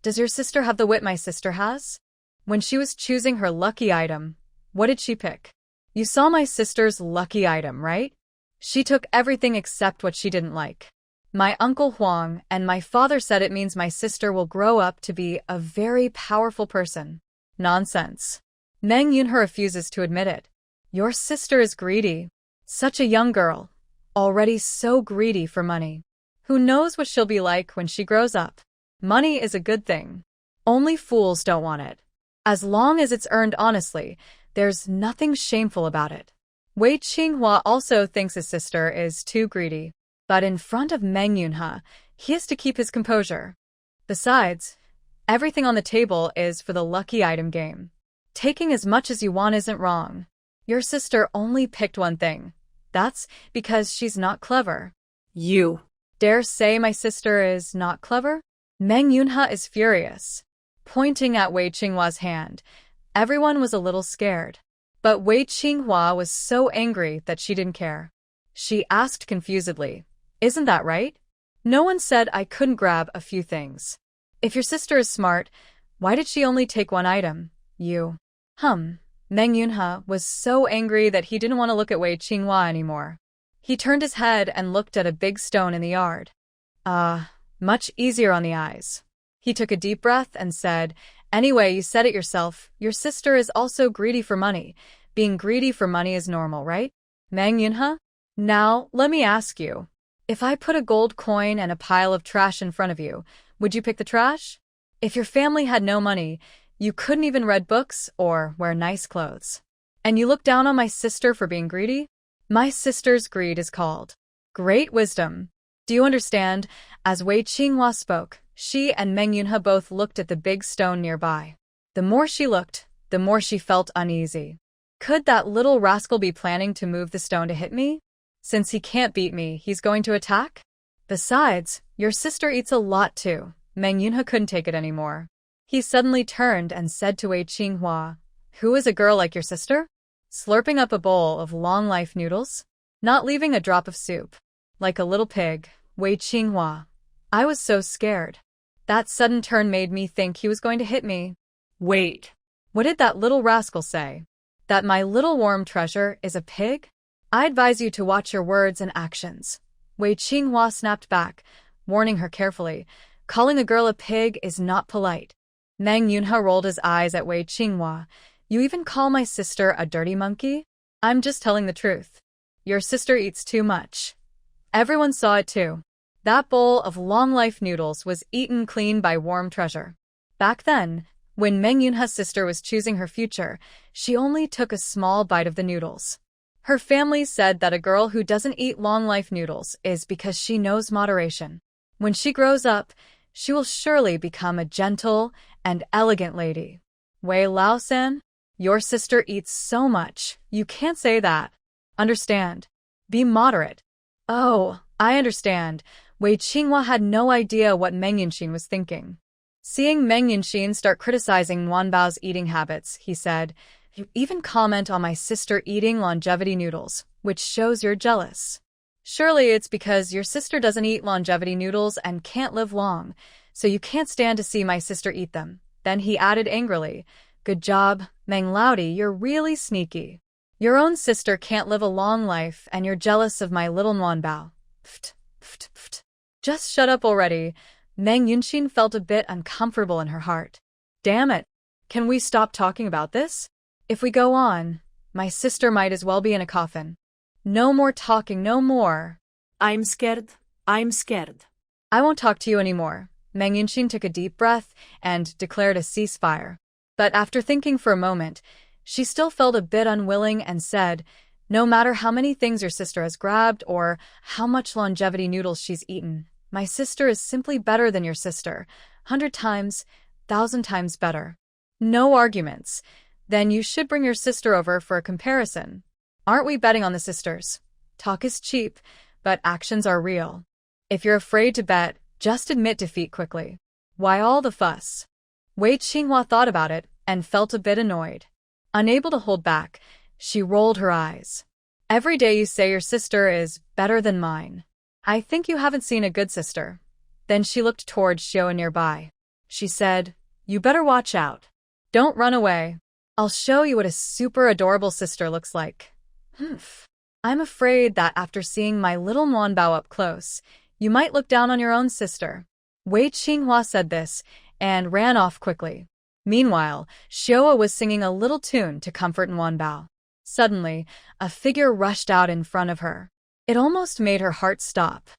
Does your sister have the wit my sister has? When she was choosing her lucky item, what did she pick? You saw my sister's lucky item, right? She took everything except what she didn't like. My uncle Huang and my father said it means my sister will grow up to be a very powerful person. Nonsense. Meng Yunhe refuses to admit it. Your sister is greedy. Such a young girl. Already so greedy for money. Who knows what she'll be like when she grows up? Money is a good thing. Only fools don't want it. As long as it's earned honestly, there's nothing shameful about it. Wei Qinghua also thinks his sister is too greedy. But in front of Meng Yunhe, he has to keep his composure. Besides, everything on the table is for the lucky item game. Taking as much as you want isn't wrong. Your sister only picked one thing. That's because she's not clever. You. Dare say my sister is not clever? Meng Yunhe is furious. Pointing at Wei Qinghua's hand, everyone was a little scared. But Wei Qinghua was so angry that she didn't care. She asked confusedly, isn't that right? No one said I couldn't grab a few things. If your sister is smart, why did she only take one item? You. Meng Yunhe was so angry that he didn't want to look at Wei Qinghua anymore. He turned his head and looked at a big stone in the yard. Much easier on the eyes. He took a deep breath and said, anyway, you said it yourself, your sister is also greedy for money. Being greedy for money is normal, right? Meng Yunhe? Now, let me ask you. If I put a gold coin and a pile of trash in front of you, would you pick the trash? If your family had no money, you couldn't even read books or wear nice clothes. And you look down on my sister for being greedy? My sister's greed is called great wisdom. Do you understand? As Wei Qinghua spoke, she and Meng Yunhe both looked at the big stone nearby. The more she looked, the more she felt uneasy. Could that little rascal be planning to move the stone to hit me? Since he can't beat me, he's going to attack? Besides, your sister eats a lot too. Meng Yunha couldn't take it anymore. He suddenly turned and said to Wei Qinghua, "Who is a girl like your sister?" Slurping up a bowl of long-life noodles, not leaving a drop of soup. Like a little pig, Wei Qinghua. I was so scared. That sudden turn made me think he was going to hit me. Wait. What did that little rascal say? That my little warm treasure is a pig? I advise you to watch your words and actions. Wei Qinghua snapped back, warning her carefully. Calling a girl a pig is not polite. Meng Yunha rolled his eyes at Wei Qinghua. You even call my sister a dirty monkey? I'm just telling the truth. Your sister eats too much. Everyone saw it too. That bowl of long-life noodles was eaten clean by warm treasure. Back then, when Meng Yunha's sister was choosing her future, she only took a small bite of the noodles. Her family said that a girl who doesn't eat long-life noodles is because she knows moderation. When she grows up, she will surely become a gentle and elegant lady. Wei Lao-san, your sister eats so much, you can't say that. Understand? Be moderate. Oh, I understand. Wei Qinghua had no idea what Meng Yunxin was thinking. Seeing Meng Yunxin start criticizing Wanbao's eating habits, he said, "You even comment on my sister eating longevity noodles, which shows you're jealous. Surely it's because your sister doesn't eat longevity noodles and can't live long, so you can't stand to see my sister eat them." Then he added angrily, "Good job, Meng Laodi, you're really sneaky. Your own sister can't live a long life and you're jealous of my little Wanbao. Pft, pft, pft." Just shut up already. Meng Yunxin felt a bit uncomfortable in her heart. Damn it. Can we stop talking about this? If we go on, my sister might as well be in a coffin. No more talking, no more. I'm scared. I'm scared. I won't talk to you anymore. Meng Yunxin took a deep breath and declared a ceasefire. But after thinking for a moment, she still felt a bit unwilling and said, "No matter how many things your sister has grabbed or how much longevity noodles she's eaten, my sister is simply better than your sister. 100 times, 1,000 times better. No arguments. Then you should bring your sister over for a comparison. Aren't we betting on the sisters? Talk is cheap, but actions are real. If you're afraid to bet, just admit defeat quickly. Why all the fuss?" Wei Qinghua thought about it and felt a bit annoyed. Unable to hold back, she rolled her eyes. "Every day you say your sister is better than mine. I think you haven't seen a good sister." Then she looked toward Xiao nearby. She said, "You better watch out. Don't run away. I'll show you what a super adorable sister looks like." Humph. I'm afraid that after seeing my little Wanbao up close, you might look down on your own sister. Wei Qinghua said this and ran off quickly. Meanwhile, Xiao was singing a little tune to comfort Wanbao. Suddenly, a figure rushed out in front of her. It almost made her heart stop.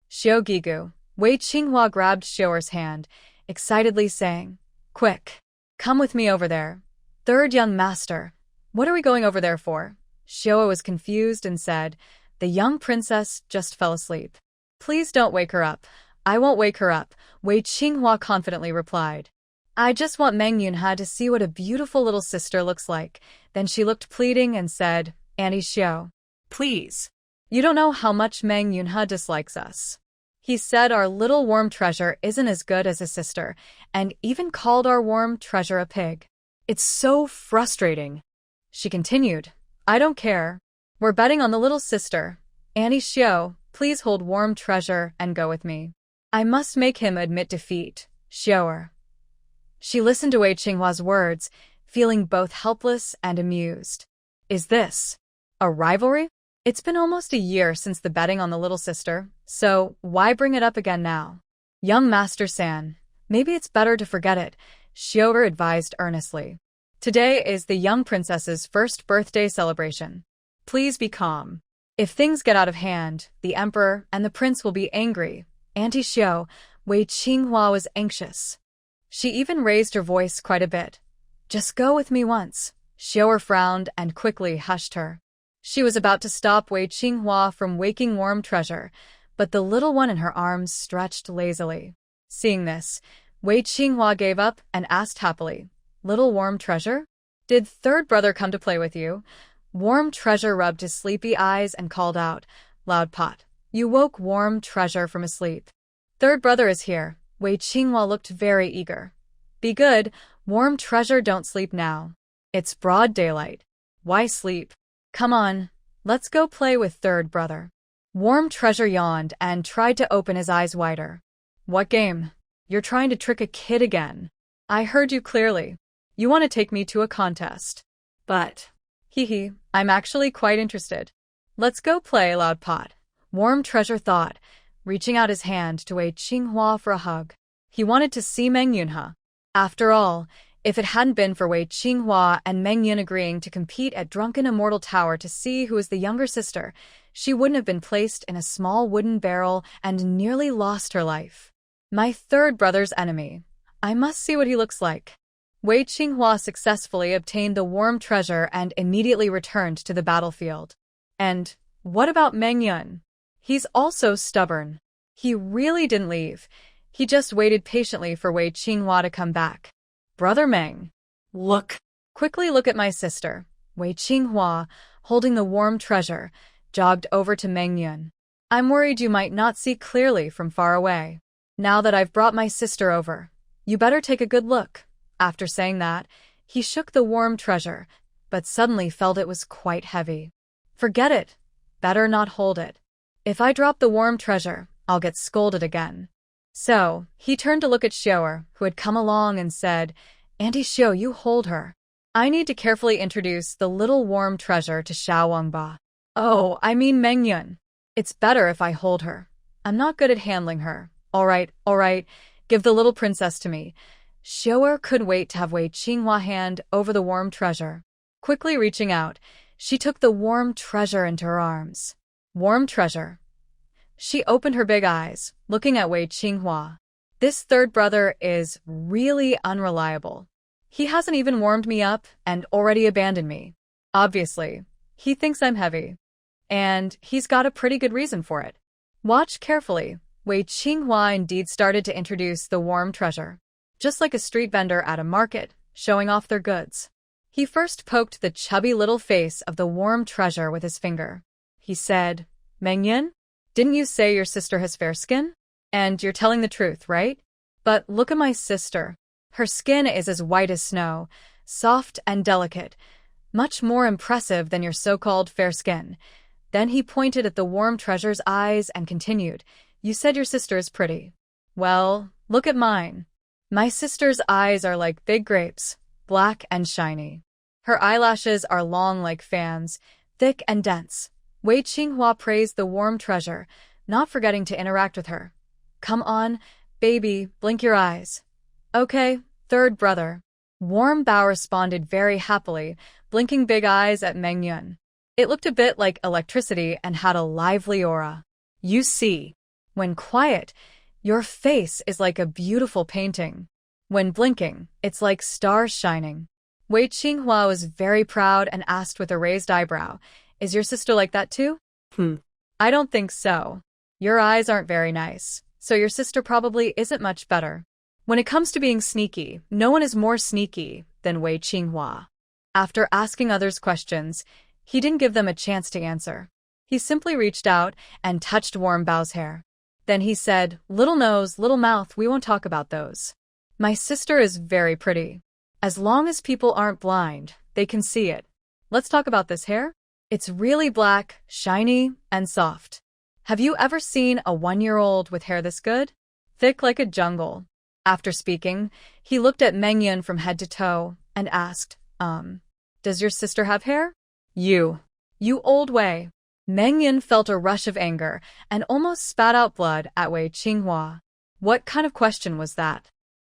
"Xiao Gigu." Wei Qinghua grabbed Xiao's hand, excitedly saying, "Quick, come with me over there." "Third young master, what are we going over there for?" Xiao was confused and said, "The young princess just fell asleep." "Please don't wake her up." "I won't wake her up," Wei Qinghua confidently replied. "I just want Meng Yunha to see what a beautiful little sister looks like." Then she looked pleading and said, "Auntie Xiao, Please. you don't know how much Meng Yunha dislikes us. He said our little warm treasure isn't as good as his sister, and even called our warm treasure a pig. It's so frustrating." She continued, "I don't care. We're betting on the little sister. Auntie Xiao, please hold warm treasure and go with me. I must make him admit defeat, Xiao." She listened to Wei Qinghua's words, feeling both helpless and amused. Is this a rivalry? It's been almost a year since the betting on the little sister, so why bring it up again now? "Young Master San, maybe it's better to forget it," Xiao advised earnestly. "Today is the young princess's first birthday celebration. Please be calm. If things get out of hand, the emperor and the prince will be angry." Auntie Xiao, Wei Qinghua was anxious. She even raised her voice quite a bit. "Just go with me once." Xiao frowned and quickly hushed her. She was about to stop Wei Qinghua from waking warm treasure, but the little one in her arms stretched lazily. Seeing this, Wei Qinghua gave up and asked happily, "Little warm treasure? Did third brother come to play with you?" Warm treasure rubbed his sleepy eyes and called out, "Loud pot, you woke warm treasure from asleep. Third brother is here. Wei Qinghua looked very eager. Be good, warm treasure, don't sleep now. It's broad daylight. Why sleep? Come on, let's go play with third brother. Warm treasure yawned and tried to open his eyes wider. What game? You're trying to trick a kid again. I heard you clearly. You want to take me to a contest. But, I'm actually quite interested. Let's go play, Loud Pot. Warm treasure thought, reaching out his hand to Wei Qinghua for a hug. He wanted to see Meng Yunhe. After all, if it hadn't been for Wei Qinghua and Meng Yun agreeing to compete at Drunken Immortal Tower to see who was the younger sister, she wouldn't have been placed in a small wooden barrel and nearly lost her life. My third brother's enemy. I must see what he looks like. Wei Qinghua successfully obtained the warm treasure and immediately returned to the battlefield. And what about Meng Yun? He's also stubborn. He really didn't leave. He just waited patiently for Wei Qinghua to come back. Brother Meng. Quickly look at my sister. Wei Qinghua, holding the warm treasure, jogged over to Meng Yun. I'm worried you might not see clearly from far away. Now that I've brought my sister over, you better take a good look. After saying that, he shook the warm treasure, but suddenly felt it was quite heavy. Forget it. Better not hold it. If I drop the warm treasure, I'll get scolded again. So, he turned to look at Xiaoer, who had come along and said, Auntie Xiao, you hold her. I need to carefully introduce the little warm treasure to Xiao Wangba. Oh, I mean Meng Yun. It's better if I hold her. I'm not good at handling her. All right, give the little princess to me. Xiaoer couldn't wait to have Wei Qinghua hand over the warm treasure. Quickly reaching out, she took the warm treasure into her arms. Warm treasure. She opened her big eyes, looking at Wei Qinghua. This third brother is really unreliable. He hasn't even warmed me up and already abandoned me. Obviously, he thinks I'm heavy. And he's got a pretty good reason for it. Watch carefully. Wei Qinghua indeed started to introduce the warm treasure, just like a street vendor at a market, showing off their goods. He first poked the chubby little face of the warm treasure with his finger. He said, Meng Yun, didn't you say your sister has fair skin? And you're telling the truth, right? But look at my sister. Her skin is as white as snow, soft and delicate, much more impressive than your so-called fair skin. Then he pointed at the warm treasure's eyes and continued, You said your sister is pretty. Well, look at mine. My sister's eyes are like big grapes, black and shiny. Her eyelashes are long like fans, thick and dense. Wei Qinghua praised the warm treasure, not forgetting to interact with her. Come on, baby, blink your eyes. Okay, third brother. Warm Bao responded very happily, blinking big eyes at Meng Yun. It looked a bit like electricity and had a lively aura. You see, when quiet, your face is like a beautiful painting. When blinking, it's like stars shining. Wei Qinghua was very proud and asked with a raised eyebrow, Is your sister like that too? I don't think so. Your eyes aren't very nice, so your sister probably isn't much better. When it comes to being sneaky, no one is more sneaky than Wei Qinghua. After asking others questions, he didn't give them a chance to answer. He simply reached out and touched Warm Bao's hair. Then he said, Little nose, little mouth, we won't talk about those. My sister is very pretty. As long as people aren't blind, they can see it. Let's talk about this hair. It's really black, shiny, and soft. Have you ever seen a 1-year-old with hair this good? Thick like a jungle. After speaking, he looked at Meng Yun from head to toe and asked, Does your sister have hair? You old Wei. Meng Yun felt a rush of anger and almost spat out blood at Wei Qinghua. What kind of question was that?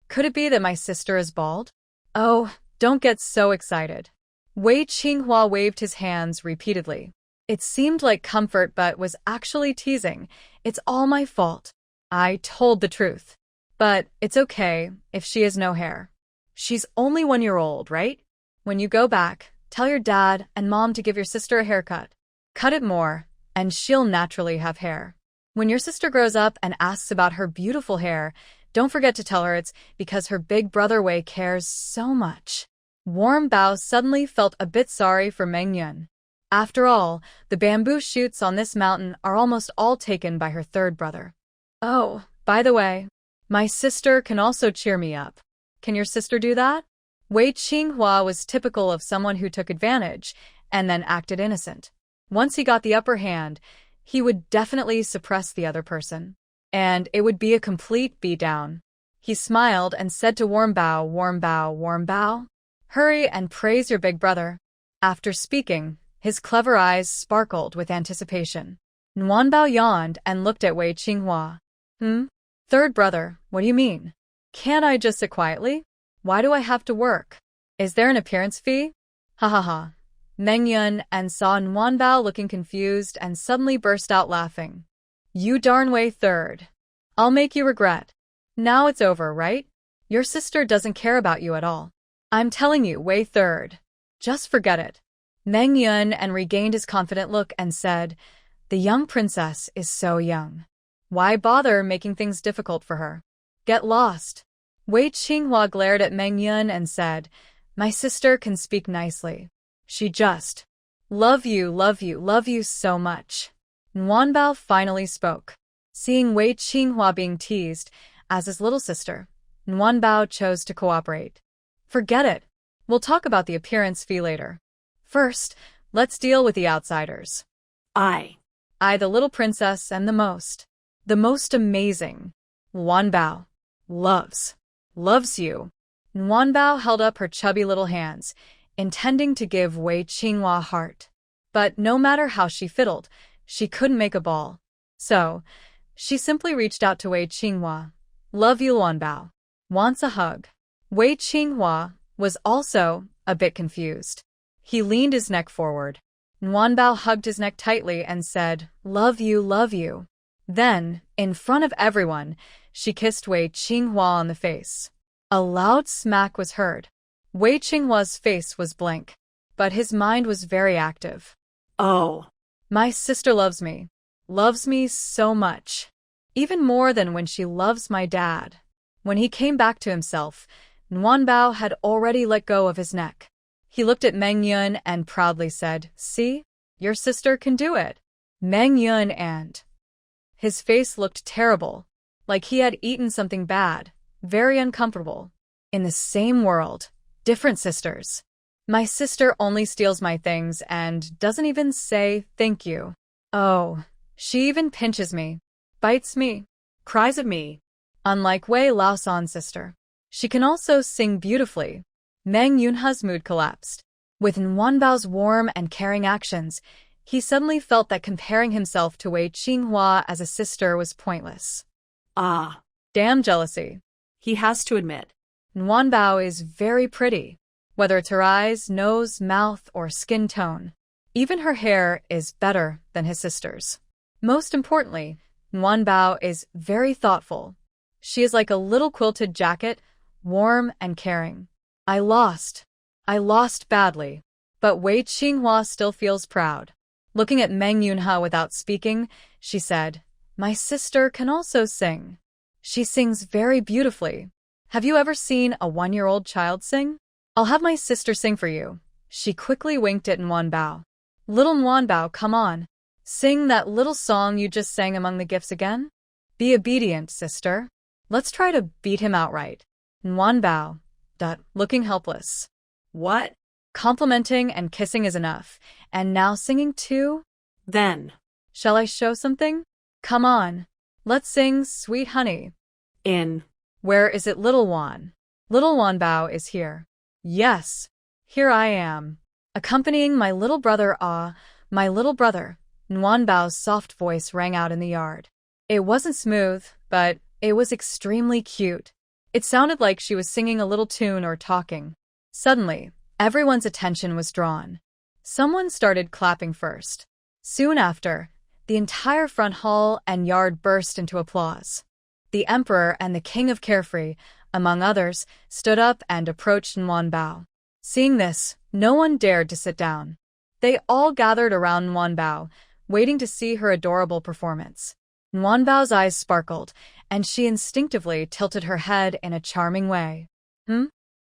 Could it be that my sister is bald? Oh, don't get so excited. Wei Qinghua waved his hands repeatedly. It seemed like comfort but was actually teasing. It's all my fault. I told the truth. But it's okay if she has no hair. She's only 1-year-old, right? When you go back, tell your dad and mom to give your sister a haircut. Cut it more, and she'll naturally have hair. When your sister grows up and asks about her beautiful hair, don't forget to tell her it's because her big brother Wei cares so much. Warm Bao suddenly felt a bit sorry for Meng Yun. After all, the bamboo shoots on this mountain are almost all taken by her third brother. Oh, by the way, My sister can also cheer me up. Can your sister do that? Wei Qinghua was typical of someone who took advantage and then acted innocent. Once he got the upper hand, he would definitely suppress the other person. And it would be a complete beatdown. He smiled and said to Warm Bao, Warm Bao, Warm Bao, hurry and praise your big brother. After speaking, his clever eyes sparkled with anticipation. Nguan Bao yawned and looked at Wei Qinghua. Third brother, what do you mean? Can't I just sit quietly? Why do I have to work? Is there an appearance fee? Ha ha ha. Meng Yun and saw Nguan Bao looking confused and suddenly burst out laughing. You darn Wei third. I'll make you regret. Now it's over, right? Your sister doesn't care about you at all. I'm telling you, Wei third. Just forget it. Meng Yun and regained his confident look and said, the young princess is so young. Why bother making things difficult for her? Get lost. Wei Qinghua glared at Meng Yun and said, my sister can speak nicely. She just love you, love you, love you so much. Nguan Bao finally spoke. Seeing Wei Qinghua being teased as his little sister, Nguan Bao chose to cooperate. Forget it. We'll talk about the appearance fee later. First, let's deal with the outsiders. I, the little princess and the most amazing. Nguan Bao loves you. Nguan Bao held up her chubby little hands, intending to give Wei Qinghua a heart. But no matter how she fiddled, she couldn't make a ball. So, she simply reached out to Wei Qinghua. Love you, Nguan Bao. Wants a hug. Wei Qinghua was also a bit confused. He leaned his neck forward. Nguan Bao hugged his neck tightly and said, love you, love you. Then, in front of everyone, she kissed Wei Qinghua on the face. A loud smack was heard. Wei Qinghua's face was blank, but his mind was very active. Oh. My sister loves me so much. Even more than when she loves my dad. When he came back to himself, Nguan Bao had already let go of his neck. He looked at Meng Yun and proudly said, see, your sister can do it. Meng Yun and his face looked terrible, like he had eaten something bad, very uncomfortable. In the same world, different sisters. My sister only steals my things and doesn't even say thank you. Oh, she even pinches me, bites me, cries at me. Unlike Wei Laosan's sister, she can also sing beautifully. Meng Yunha's mood collapsed. With Nguan Bao's warm and caring actions, he suddenly felt that comparing himself to Wei Qinghua as a sister was pointless. Ah, damn jealousy. He has to admit. Nguan Bao is very pretty, whether it's her eyes, nose, mouth, or skin tone. Even her hair is better than his sister's. Most importantly, Nguan Bao is very thoughtful. She is like a little quilted jacket, warm and caring. I lost badly, but Wei Qinghua still feels proud. Looking at Meng Yunha without speaking, she said, my sister can also sing. She sings very beautifully. Have you ever seen a 1-year-old child sing? I'll have my sister sing for you. She quickly winked at Nguan Bao. Little Nguan Bao, come on. Sing that little song you just sang among the gifts again. Be obedient, sister. Let's try to beat him outright. Nguan Bao, looking helpless. What? Complimenting and kissing is enough. And now singing too? Then. Shall I show something? Come on. Let's sing Sweet Honey. Where is it, little Nguan? Little Nguan Bao is here. Yes. Here I am. Accompanying my little brother, my little brother. Nguan Bao's soft voice rang out in the yard. It wasn't smooth, but it was extremely cute. It sounded like she was singing a little tune or talking. Suddenly, everyone's attention was drawn. Someone started clapping first. Soon after, the entire front hall and yard burst into applause. The emperor and the king of Carefree, among others, stood up and approached Nguan Bao. Seeing this, no one dared to sit down. They all gathered around Nguan Bao, waiting to see her adorable performance. Nguan Bao's eyes sparkled, and she instinctively tilted her head in a charming way.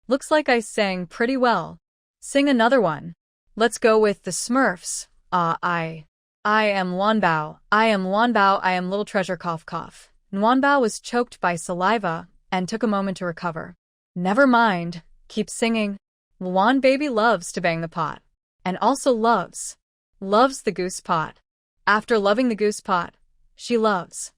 Looks like I sang pretty well. Sing another one. Let's go with the Smurfs. I am Nguan Bao. I am Nguan Bao. I am little treasure cough cough. Nguyenbao was choked by saliva and took a moment to recover. Never mind, keep singing. Luan baby loves to bang the pot. And also loves the goose pot. After loving the goose pot, she loves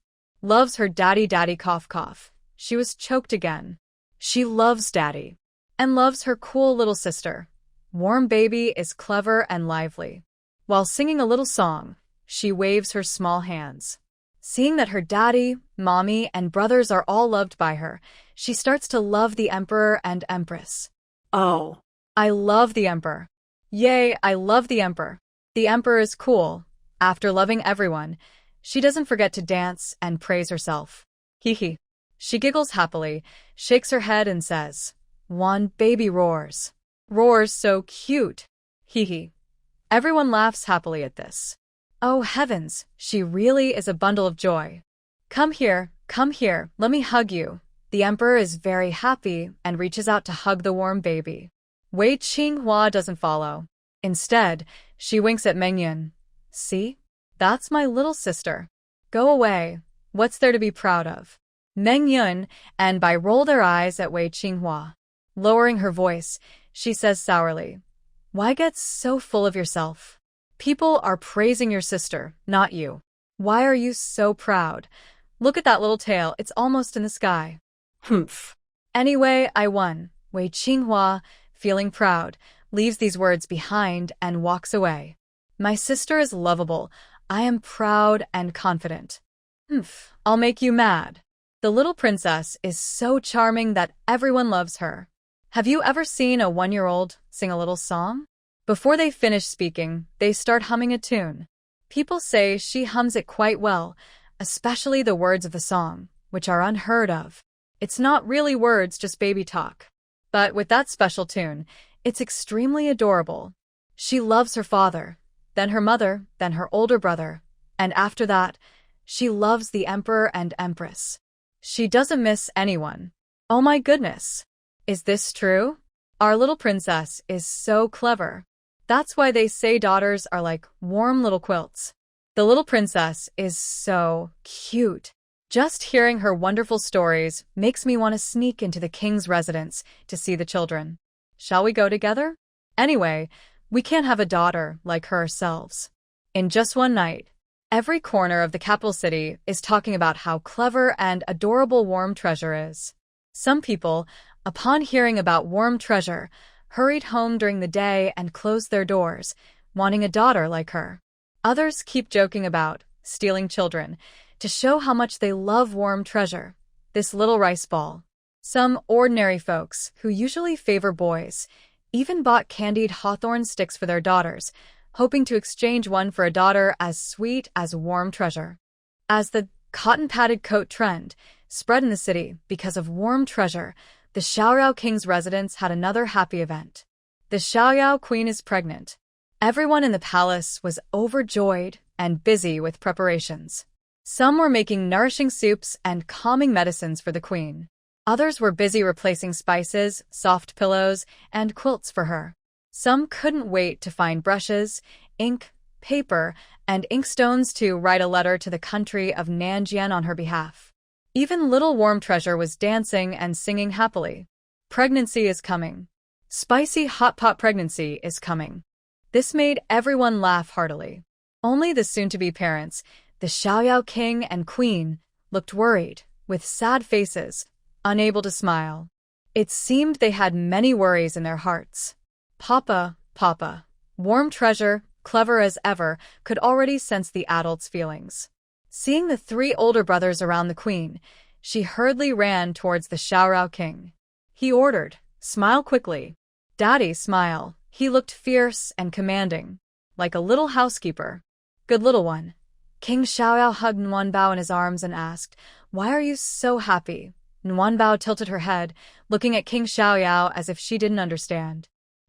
her daddy cough. She was choked again. She loves daddy. And loves her cool little sister. Warm baby is clever and lively. While singing a little song, she waves her small hands. Seeing that her daddy, mommy, and brothers are all loved by her, she starts to love the emperor and empress. Oh, I love the emperor. Yay, I love the emperor. The emperor is cool. After loving everyone, she doesn't forget to dance and praise herself. Hee hee. She giggles happily, shakes her head and says, "One baby roars. Roars so cute." Hee hee. Everyone laughs happily at this. Oh heavens, she really is a bundle of joy. Come here, let me hug you." The emperor is very happy and reaches out to hug the warm baby. Wei Qinghua doesn't follow. Instead, she winks at Mengyun. "See? That's my little sister. Go away. What's there to be proud of?" Mengyun and Bai roll their eyes at Wei Qinghua. Lowering her voice, she says sourly, "Why get so full of yourself? People are praising your sister, not you. Why are you so proud? Look at that little tail, it's almost in the sky." Humph. Anyway, I won. Wei Qinghua, feeling proud, leaves these words behind and walks away. My sister is lovable. I am proud and confident. Humph, I'll make you mad. The little princess is so charming that everyone loves her. Have you ever seen a 1-year-old sing a little song? Before they finish speaking, they start humming a tune. People say she hums it quite well, especially the words of the song, which are unheard of. It's not really words, just baby talk. But with that special tune, it's extremely adorable. She loves her father, then her mother, then her older brother, and after that, she loves the emperor and empress. She doesn't miss anyone. Oh my goodness! Is this true? Our little princess is so clever. That's why they say daughters are like warm little quilts. The little princess is so cute. Just hearing her wonderful stories makes me want to sneak into the king's residence to see the children. Shall we go together? Anyway, we can't have a daughter like her ourselves. In just one night, every corner of the capital city is talking about how clever and adorable Warm Treasure is. Some people, upon hearing about Warm Treasure, hurried home during the day and closed their doors, wanting a daughter like her. Others keep joking about stealing children to show how much they love Warm Treasure, this little rice ball. Some ordinary folks, who usually favor boys, even bought candied hawthorn sticks for their daughters, hoping to exchange one for a daughter as sweet as Warm Treasure. As the cotton-padded coat trend spread in the city because of Warm Treasure, the Xiaoyao King's residence had another happy event. The Xiaoyao Queen is pregnant. Everyone in the palace was overjoyed and busy with preparations. Some were making nourishing soups and calming medicines for the queen. Others were busy replacing spices, soft pillows, and quilts for her. Some couldn't wait to find brushes, ink, paper, and inkstones to write a letter to the country of Nanjian on her behalf. Even little Warm Treasure was dancing and singing happily. Pregnancy is coming. Spicy hot pot pregnancy is coming. This made everyone laugh heartily. Only the soon-to-be parents, the Xiaoyao King and Queen, looked worried, with sad faces, unable to smile. It seemed they had many worries in their hearts. Papa, Warm Treasure, clever as ever, could already sense the adult's feelings. Seeing the 3 older brothers around the queen, she hurriedly ran towards the Xiaoyao King. He ordered, "Smile quickly." "Daddy, smile." He looked fierce and commanding, like a little housekeeper. "Good little one." King Xiaoyao hugged Nguyenbao in his arms and asked, "Why are you so happy?" Nguyenbao tilted her head, looking at King Xiaoyao as if she didn't understand.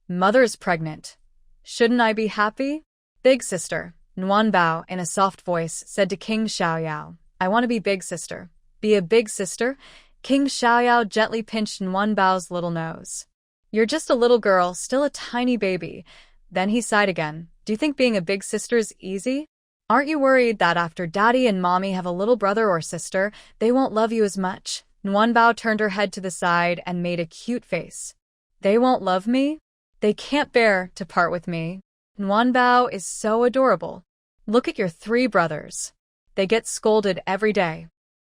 "Mother's pregnant. Shouldn't I be happy?" "Big sister," Nguyenbao, in a soft voice, said to King Xiaoyao. "I want to be big sister." "Be a big sister?" King Xiaoyao gently pinched Nguyenbao's little nose. "You're just a little girl, still a tiny baby." Then he sighed again. "Do you think being a big sister is easy?" Aren't you worried that after Daddy and Mommy have a little brother or sister, they won't love you as much? Nguyenbao turned her head to the side and made a cute face. They won't love me? They can't bear to part with me. Nguyenbao is so adorable. Look at your 3 brothers. They get scolded every day.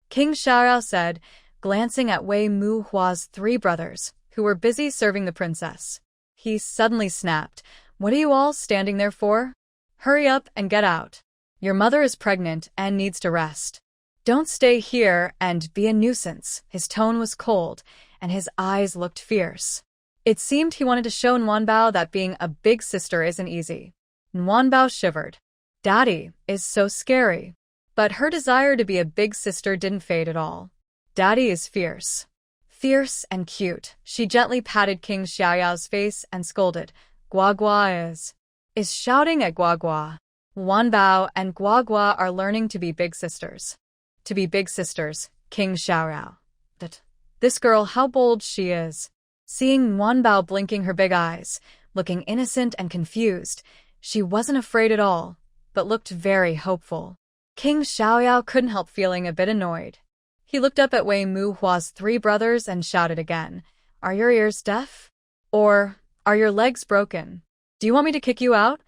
King Xiaoyao said, glancing at Wei Muhua's 3 brothers, who were busy serving the princess. He suddenly snapped. What are you all standing there for? Hurry up and get out. Your mother is pregnant and needs to rest. Don't stay here and be a nuisance. His tone was cold, and his eyes looked fierce. It seemed he wanted to show Nguyenbao that being a big sister isn't easy. Nguyenbao shivered. Daddy is so scary. But her desire to be a big sister didn't fade at all. Daddy is fierce. Fierce and cute. She gently patted King Xiaoyao's face and scolded. Guagua is shouting at Guagua. Nguyenbao and Guagua are learning to be big sisters. To be big sisters, King Xiaoyao. This girl, how bold she is. Seeing Nguyenbao blinking her big eyes, looking innocent and confused, she wasn't afraid at all, but looked very hopeful. King Xiaoyao couldn't help feeling a bit annoyed. He looked up at Wei Muhua's 3 brothers and shouted again, Are your ears deaf? Or are your legs broken? Do you want me to kick you out?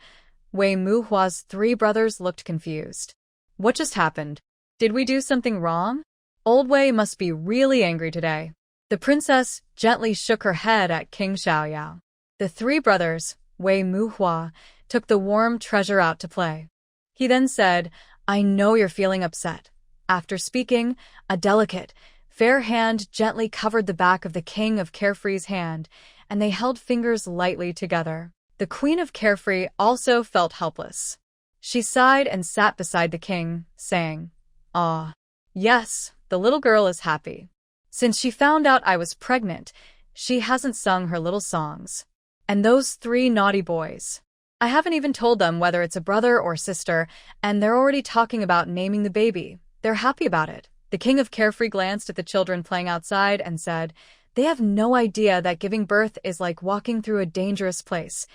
Wei Muhua's 3 brothers looked confused. What just happened? Did we do something wrong? Old Wei must be really angry today. The princess gently shook her head at King Xiaoyao. The 3 brothers, Wei Muhua, took the warm treasure out to play. He then said, I know you're feeling upset. After speaking, a delicate, fair hand gently covered the back of the King of Carefree's hand, and they held fingers lightly together. The Queen of Carefree also felt helpless. She sighed and sat beside the king, saying, Ah, yes, the little girl is happy. Since she found out I was pregnant, she hasn't sung her little songs. And those 3 naughty boys. I haven't even told them whether it's a brother or sister, and they're already talking about naming the baby. They're happy about it. The King of Carefree glanced at the children playing outside and said, They have no idea that giving birth is like walking through a dangerous place.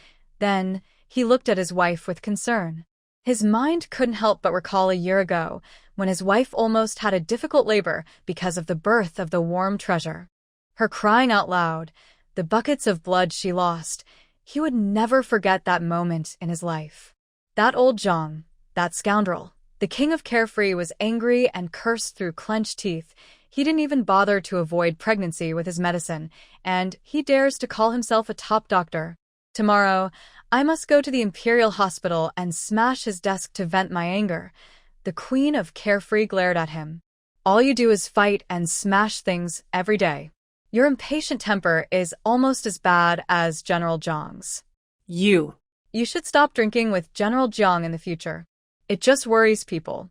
Then, he looked at his wife with concern. His mind couldn't help but recall a year ago, when his wife almost had a difficult labor because of the birth of the warm treasure. Her crying out loud, the buckets of blood she lost, he would never forget that moment in his life. That old Zhang, that scoundrel. The King of Carefree was angry and cursed through clenched teeth. He didn't even bother to avoid pregnancy with his medicine, and he dares to call himself a top doctor. Tomorrow, I must go to the Imperial Hospital and smash his desk to vent my anger. The Queen of Carefree glared at him. All you do is fight and smash things every day. Your impatient temper is almost as bad as General Zhang's. You should stop drinking with General Zhang in the future. It just worries people.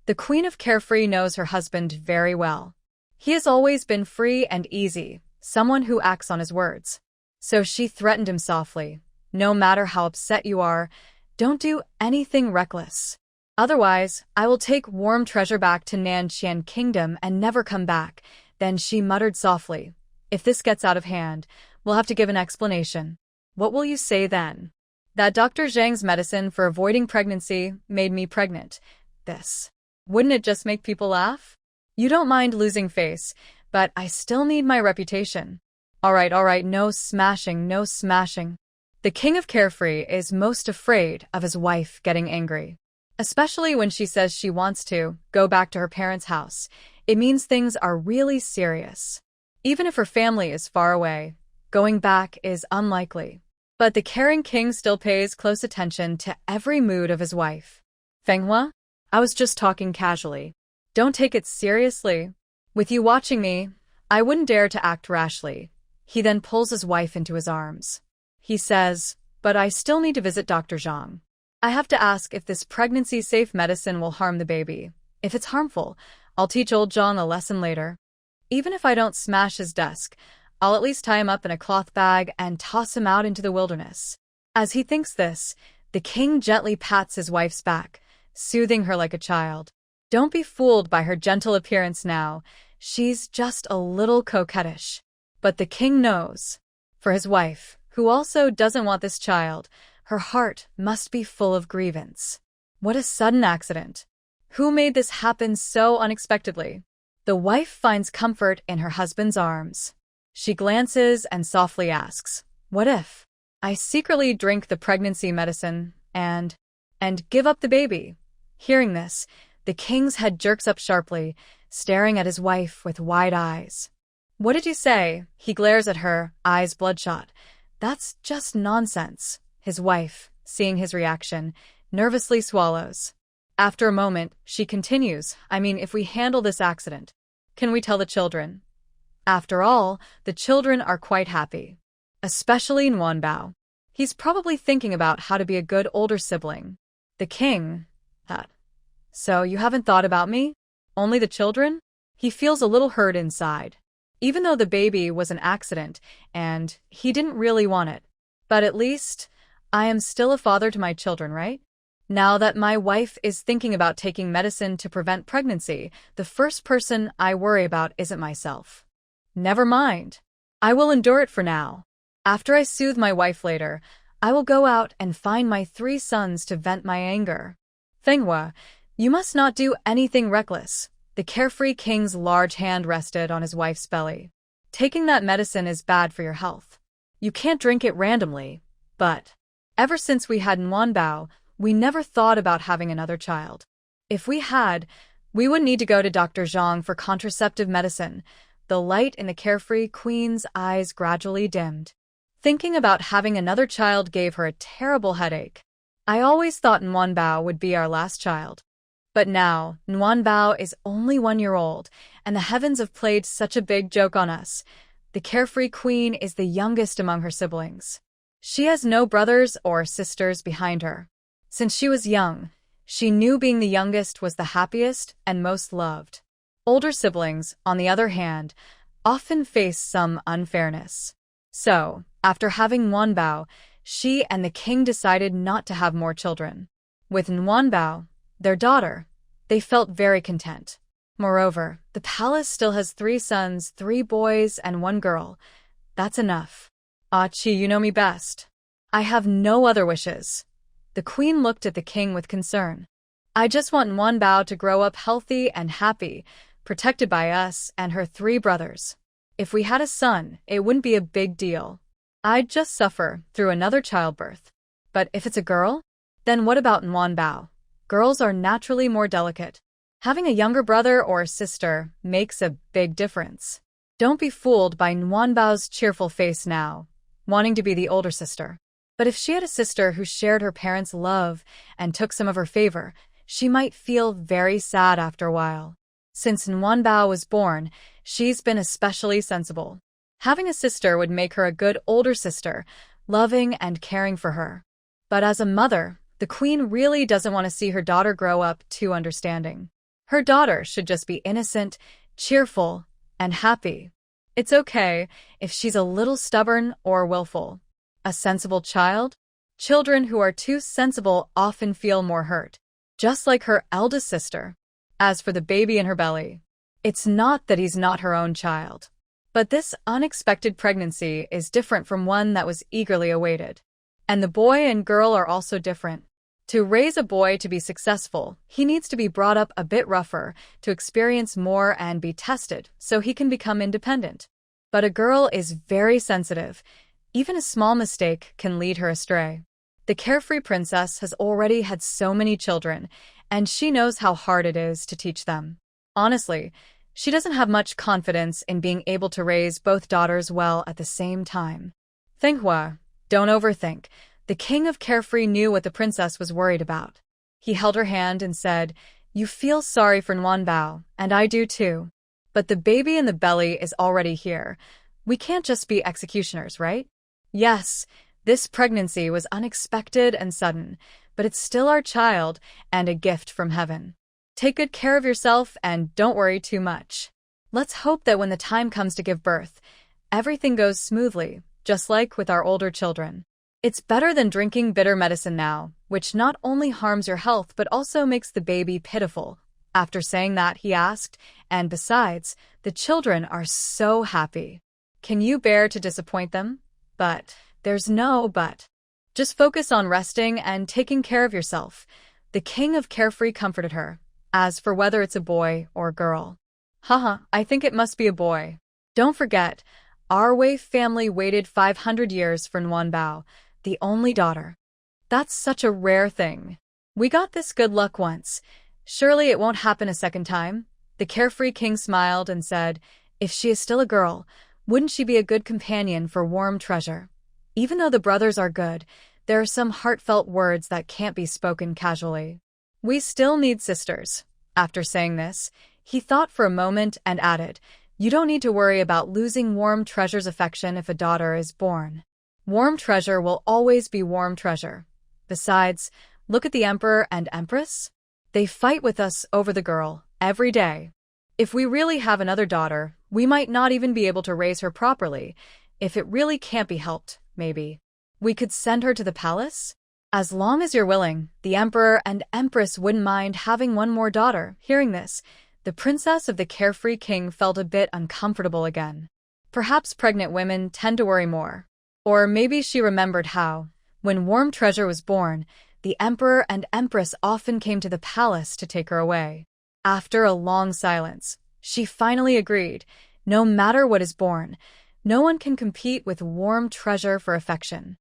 The Queen of Carefree knows her husband very well. He has always been free and easy, someone who acts on his words. So she threatened him softly. No matter how upset you are, don't do anything reckless. Otherwise, I will take warm treasure back to Nanqian Kingdom and never come back. Then she muttered softly, If this gets out of hand, we'll have to give an explanation. What will you say then? That Dr. Zhang's medicine for avoiding pregnancy made me pregnant. This. Wouldn't it just make people laugh? You don't mind losing face, but I still need my reputation. All right, no smashing, no smashing. The King of Carefree is most afraid of his wife getting angry. Especially when she says she wants to go back to her parents' house. It means things are really serious. Even if her family is far away, going back is unlikely. But the caring king still pays close attention to every mood of his wife. Fenghua? I was just talking casually. Don't take it seriously. With you watching me, I wouldn't dare to act rashly. He then pulls his wife into his arms. He says, But I still need to visit Dr. Zhang. I have to ask if this pregnancy-safe medicine will harm the baby. If it's harmful, I'll teach old Zhang a lesson later. Even if I don't smash his desk, I'll at least tie him up in a cloth bag and toss him out into the wilderness. As he thinks this, the king gently pats his wife's back, soothing her like a child. Don't be fooled by her gentle appearance now. She's just a little coquettish. But the king knows. For his wife, who also doesn't want this child, her heart must be full of grievance. What a sudden accident. Who made this happen so unexpectedly? The wife finds comfort in her husband's arms. She glances and softly asks, "What if I secretly drink the pregnancy medicine and give up the baby?" Hearing this, the king's head jerks up sharply, staring at his wife with wide eyes. "What did you say?" He glares at her, eyes bloodshot. "That's just nonsense." His wife, seeing his reaction, nervously swallows. After a moment, she continues, "I mean, if we handle this accident, can we tell the children?" After all, the children are quite happy. Especially Nwanbao. He's probably thinking about how to be a good older sibling. The king, "So you haven't thought about me? Only the children?" He feels a little hurt inside. Even though the baby was an accident, and he didn't really want it. But at least, I am still a father to my children, right? Now that my wife is thinking about taking medicine to prevent pregnancy, the first person I worry about isn't myself. Never mind. I will endure it for now. After I soothe my wife later, I will go out and find my 3 sons to vent my anger. Manhwa, you must not do anything reckless. The carefree king's large hand rested on his wife's belly. Taking that medicine is bad for your health. You can't drink it randomly, but ever since we had Nwanbao, we never thought about having another child. If we had, we would need to go to Dr. Zhang for contraceptive medicine. The light in the carefree queen's eyes gradually dimmed. Thinking about having another child gave her a terrible headache. I always thought Nwanbao would be our last child. But now, Nwanbao is only 1 year old, and the heavens have played such a big joke on us. The carefree queen is the youngest among her siblings. She has no brothers or sisters behind her. Since she was young, she knew being the youngest was the happiest and most loved. Older siblings, on the other hand, often face some unfairness. So, after having Nwanbao, she and the king decided not to have more children. With Nwanbao, their daughter, they felt very content. Moreover, the palace still has 3 sons, 3 boys, and 1 girl. That's enough. Chi, you know me best. I have no other wishes. The queen looked at the king with concern. I just want Nwanbao to grow up healthy and happy, protected by us and her 3 brothers. If we had a son, it wouldn't be a big deal. I'd just suffer through another childbirth. But if it's a girl, then what about Nwanbao? Girls are naturally more delicate. Having a younger brother or sister makes a big difference. Don't be fooled by Nwanbao's cheerful face now, wanting to be the older sister. But if she had a sister who shared her parents' love and took some of her favor, she might feel very sad after a while. Since Nwanbao was born, she's been especially sensible. Having a sister would make her a good older sister, loving and caring for her. But as a mother, the queen really doesn't want to see her daughter grow up too understanding. Her daughter should just be innocent, cheerful, and happy. It's okay if she's a little stubborn or willful. A sensible child? Children who are too sensible often feel more hurt, just like her eldest sister. As for the baby in her belly, it's not that he's not her own child. But this unexpected pregnancy is different from one that was eagerly awaited. And the boy and girl are also different. To raise a boy to be successful, he needs to be brought up a bit rougher, to experience more and be tested, so he can become independent. But a girl is very sensitive. Even a small mistake can lead her astray. The carefree princess has already had so many children, and she knows how hard it is to teach them. Honestly, she doesn't have much confidence in being able to raise both daughters well at the same time. Manhwa, don't overthink. The king of Carefree knew what the princess was worried about. He held her hand and said, "You feel sorry for Nwanbao, and I do too. But the baby in the belly is already here. We can't just be executioners, right? Yes, this pregnancy was unexpected and sudden, but it's still our child and a gift from heaven. Take good care of yourself and don't worry too much. Let's hope that when the time comes to give birth, everything goes smoothly, just like with our older children. It's better than drinking bitter medicine now, which not only harms your health but also makes the baby pitiful." After saying that, he asked, "And besides, the children are so happy. Can you bear to disappoint them?" "But there's no but. Just focus on resting and taking care of yourself. The king of Carefree comforted her. As for whether it's a boy or a girl. Haha, I think it must be a boy. Don't forget, our Wei family waited 500 years for Nwanbao, the only daughter. That's such a rare thing. We got this good luck once. Surely it won't happen a second time? The Carefree king smiled and said, if she is still a girl, wouldn't she be a good companion for Warm Treasure? Even though the brothers are good, there are some heartfelt words that can't be spoken casually. We still need sisters. After saying this, he thought for a moment and added, you don't need to worry about losing Warm Treasure's affection if a daughter is born. Warm Treasure will always be Warm Treasure. Besides, look at the Emperor and Empress. They fight with us over the girl every day. If we really have another daughter, we might not even be able to raise her properly. If it really can't be helped, maybe we could send her to the palace? As long as you're willing, the Emperor and Empress wouldn't mind having one more daughter. Hearing this, the princess of the Carefree king felt a bit uncomfortable again. Perhaps pregnant women tend to worry more. Or maybe she remembered how, when Warm Treasure was born, the Emperor and Empress often came to the palace to take her away. After a long silence, she finally agreed, no matter what is born, no one can compete with Warm Treasure for affection.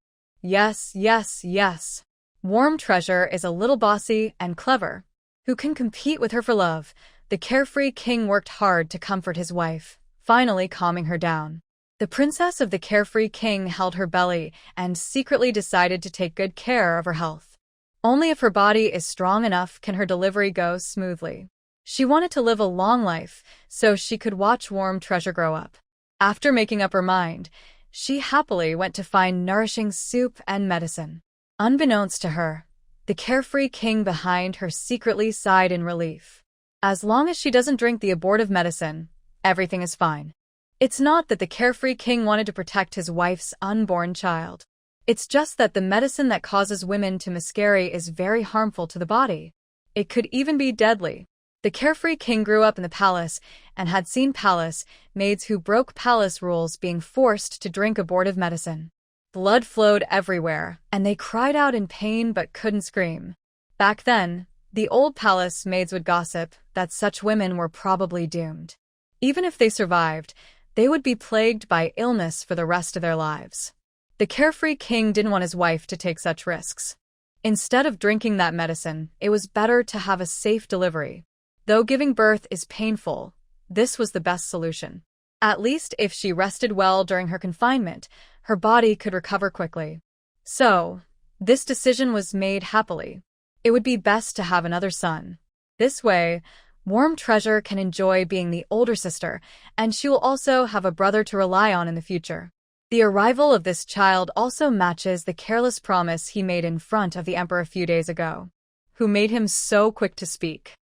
Yes, yes, yes. Warm Treasure is a little bossy and clever. Who can compete with her for love? The Carefree king worked hard to comfort his wife, finally calming her down. The princess of the Carefree king held her belly and secretly decided to take good care of her health. Only if her body is strong enough can her delivery go smoothly. She wanted to live a long life so she could watch Warm Treasure grow up. After making up her mind, she happily went to find nourishing soup and medicine. Unbeknownst to her, the Carefree king behind her secretly sighed in relief. As long as she doesn't drink the abortive medicine, everything is fine. It's not that the Carefree king wanted to protect his wife's unborn child. It's just that the medicine that causes women to miscarry is very harmful to the body. It could even be deadly. The Carefree king grew up in the palace and had seen palace maids who broke palace rules being forced to drink abortive medicine. Blood flowed everywhere, and they cried out in pain but couldn't scream. Back then, the old palace maids would gossip that such women were probably doomed. Even if they survived, they would be plagued by illness for the rest of their lives. The Carefree king didn't want his wife to take such risks. Instead of drinking that medicine, it was better to have a safe delivery. Though giving birth is painful, this was the best solution. At least if she rested well during her confinement, her body could recover quickly. So, this decision was made happily. It would be best to have another son. This way, Warm Treasure can enjoy being the older sister, and she will also have a brother to rely on in the future. The arrival of this child also matches the careless promise he made in front of the Emperor a few days ago, who made him so quick to speak.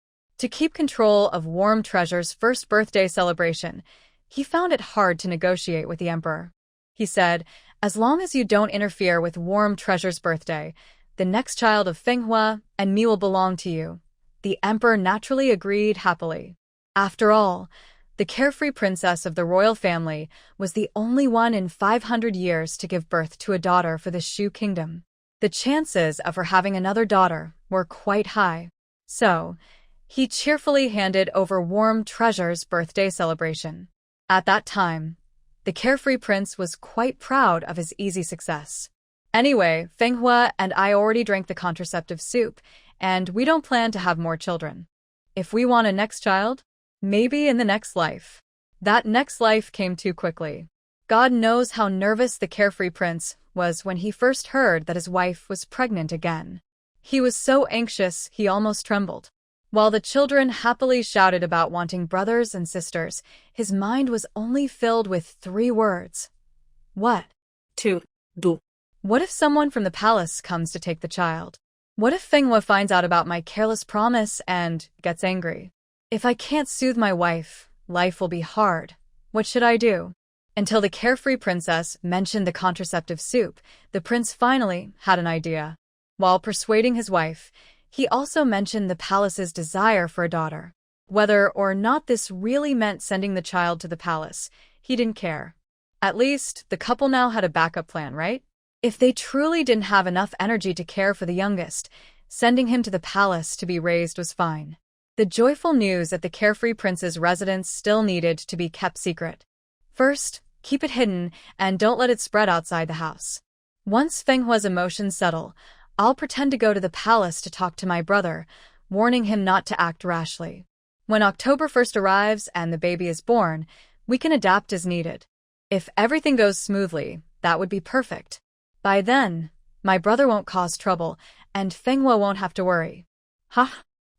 To keep control of Warm Treasure's first birthday celebration, he found it hard to negotiate with the Emperor. He said, as long as you don't interfere with Warm Treasure's birthday, the next child of Manhwa and me will belong to you. The Emperor naturally agreed happily. After all, the Carefree princess of the royal family was the only one in 500 years to give birth to a daughter for the Shu kingdom. The chances of her having another daughter were quite high. So, he cheerfully handed over Warm Treasure's birthday celebration. At that time, the Carefree prince was quite proud of his easy success. Anyway, Manhwa and I already drank the contraceptive soup, and we don't plan to have more children. If we want a next child, maybe in the next life. That next life came too quickly. God knows how nervous the Carefree prince was when he first heard that his wife was pregnant again. He was so anxious he almost trembled. While the children happily shouted about wanting brothers and sisters, his mind was only filled with 3 words. What? To do. What if someone from the palace comes to take the child? What if Manhwa finds out about my careless promise and gets angry? If I can't soothe my wife, life will be hard. What should I do? Until the Carefree princess mentioned the contraceptive soup, the prince finally had an idea. While persuading his wife, he also mentioned the palace's desire for a daughter. Whether or not this really meant sending the child to the palace, he didn't care. At least, the couple now had a backup plan, right? If they truly didn't have enough energy to care for the youngest, Sending him to the palace to be raised was fine. The joyful news at the carefree prince's residence still needed to be kept secret. First, keep it hidden and don't let it spread outside the house. Once Fenghua's emotions settle, I'll pretend to go to the palace to talk to my brother, warning him not to act rashly. When October 1st arrives and the baby is born, we can adapt as needed. If everything goes smoothly, that would be perfect. By then, my brother won't cause trouble, and Fenghua won't have to worry.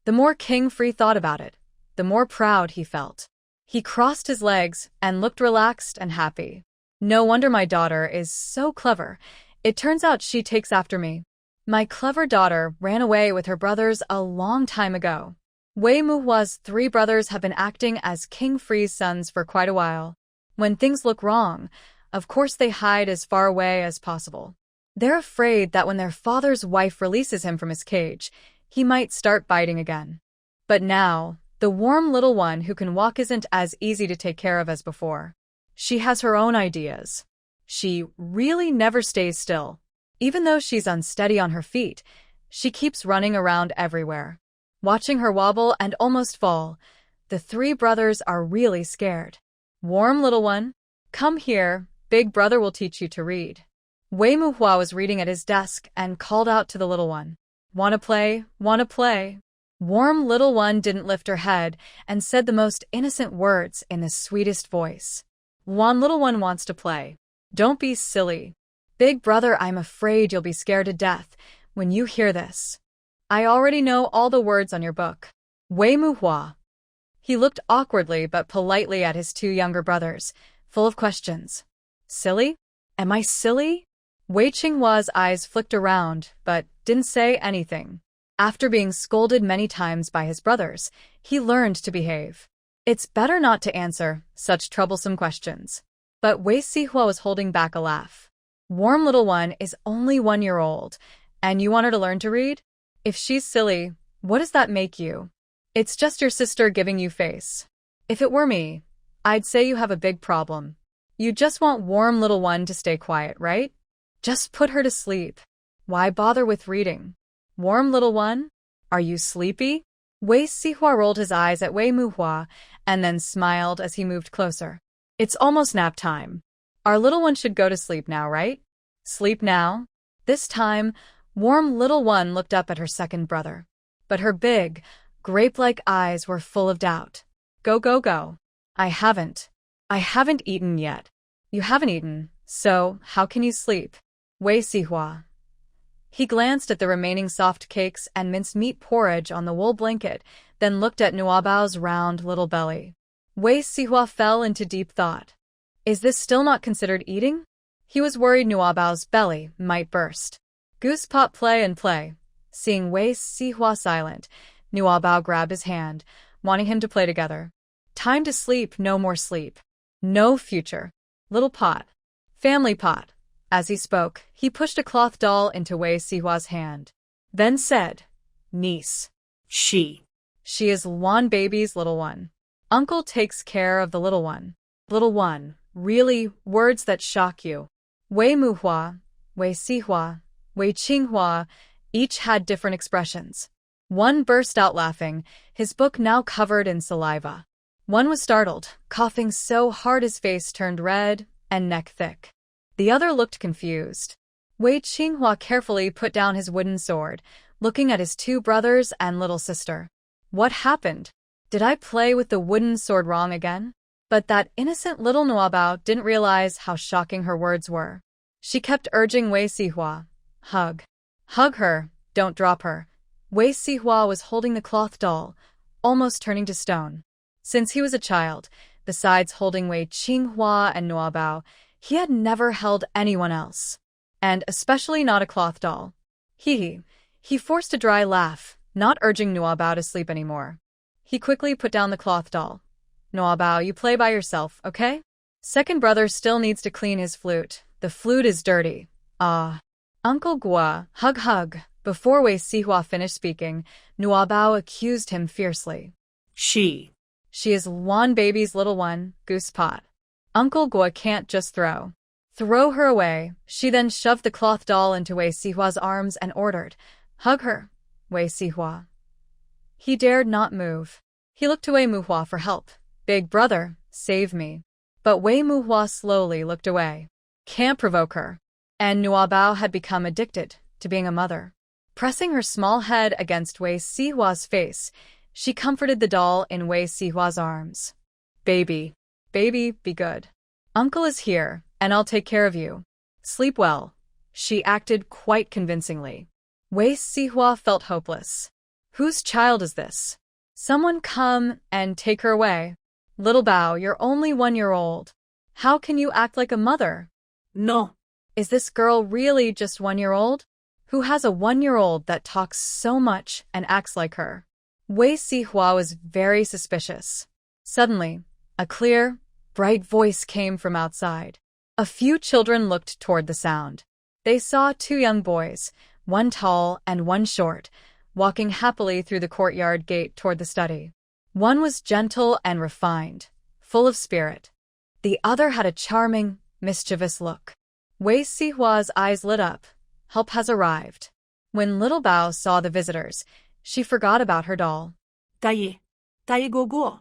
The more King Free thought about it, the more proud he felt. He crossed his legs and looked relaxed and happy. No wonder my daughter is so clever. It turns out she takes after me. My clever daughter ran away with her brothers a long time ago. Wei Muhua's 3 brothers have been acting as King Free's sons for quite a while. When things look wrong, of course they hide as far away as possible. They're afraid that when their father's wife releases him from his cage, he might start biting again. But now, the warm little one who can walk isn't as easy to take care of as before. She has her own ideas. She really never stays still. Even though she's unsteady on her feet, she keeps running around everywhere. Watching her wobble and almost fall, the 3 brothers are really scared. Warm little one, come here, big brother will teach you to read. Wei Muhua was reading at his desk and called out to the little one. Wanna play? Wanna play? Warm little one didn't lift her head and said the most innocent words in the sweetest voice. One little one wants to play. Don't be silly. Big brother, I'm afraid you'll be scared to death when you hear this. I already know all the words on your book. Wei Muhua. He looked awkwardly but politely at his 2 younger brothers, full of questions. Silly? Am I silly? Wei Qinghua's eyes flicked around, but didn't say anything. After being scolded many times by his brothers, he learned to behave. It's better not to answer such troublesome questions. But Wei Sihua was holding back a laugh. Warm little one is only 1 year old, and you want her to learn to read? If she's silly, what does that make you? It's just your sister giving you face. If it were me, I'd say you have a big problem. You just want warm little one to stay quiet, right? Just put her to sleep. Why bother with reading? Warm little one, are you sleepy? Wei Sihua rolled his eyes at Wei Muhua and then smiled as he moved closer. It's almost nap time. Our little one should go to sleep now, right? Sleep now? This time, warm little one looked up at her second brother. But her big, grape-like eyes were full of doubt. Go, go, go. I haven't eaten yet. You haven't eaten, so how can you sleep? Wei Sihua. He glanced at the remaining soft cakes and minced meat porridge on the wool blanket, then looked at Nuabao's round little belly. Wei Sihua fell into deep thought. Is this still not considered eating? He was worried Nuabao's belly might burst. Goose pot play and play. Seeing Wei Sihua silent, Nuabao grabbed his hand, wanting him to play together. Time to sleep, no more sleep. No future. Little pot. Family pot. As he spoke, he pushed a cloth doll into Wei Sihua's hand. Then said, Niece. She is Luan baby's little one. Uncle takes care of the little one. Little one, really, words that shock you. Wei Muhua, Wei Sihua, Wei Qinghua, each had different expressions. One burst out laughing, his book now covered in saliva. One was startled, coughing so hard his face turned red and neck thick. The other looked confused. Wei Qinghua carefully put down his wooden sword, looking at his 2 brothers and little sister. What happened? Did I play with the wooden sword wrong again? But that innocent little Nuabao didn't realize how shocking her words were. She kept urging Wei Sihua, hug. Hug her, don't drop her. Wei Sihua was holding the cloth doll, almost turning to stone. Since he was a child, besides holding Wei Qinghua and Nuabao, he had never held anyone else. And especially not a cloth doll. He forced a dry laugh, not urging Nuabao to sleep anymore. He quickly put down the cloth doll. Nuabao, you play by yourself, okay? Second brother still needs to clean his flute. The flute is dirty. Uncle Gua, hug. Before Wei Sihua finished speaking, Nuabao accused him fiercely. She is Luan baby's little one, goose pot. Uncle Gua can't just throw her away. She then shoved the cloth doll into Wei Sihua's arms and ordered, hug her. Wei Sihua. He dared not move. He looked to Wei Muhua for help. Big brother, save me. But Wei Muhua slowly looked away. Can't provoke her. And Nuabao had become addicted to being a mother. Pressing her small head against Wei Sihua's face, she comforted the doll in Wei Sihua's arms. Baby, be good. Uncle is here, and I'll take care of you. Sleep well. She acted quite convincingly. Wei Sihua felt hopeless. Whose child is this? Someone come and take her away. Little Bao, you're only 1 year old. How can you act like a mother? No. Is this girl really just 1 year old? Who has a 1 year old that talks so much and acts like her? Wei Sihua was very suspicious. Suddenly, a clear, bright voice came from outside. A few children looked toward the sound. They saw 2 young boys, one tall and one short, walking happily through the courtyard gate toward the study. One was gentle and refined, full of spirit. The other had a charming, mischievous look. Wei Sihua's eyes lit up. Help has arrived. When little Bao saw the visitors, she forgot about her doll. Dai Guoguo.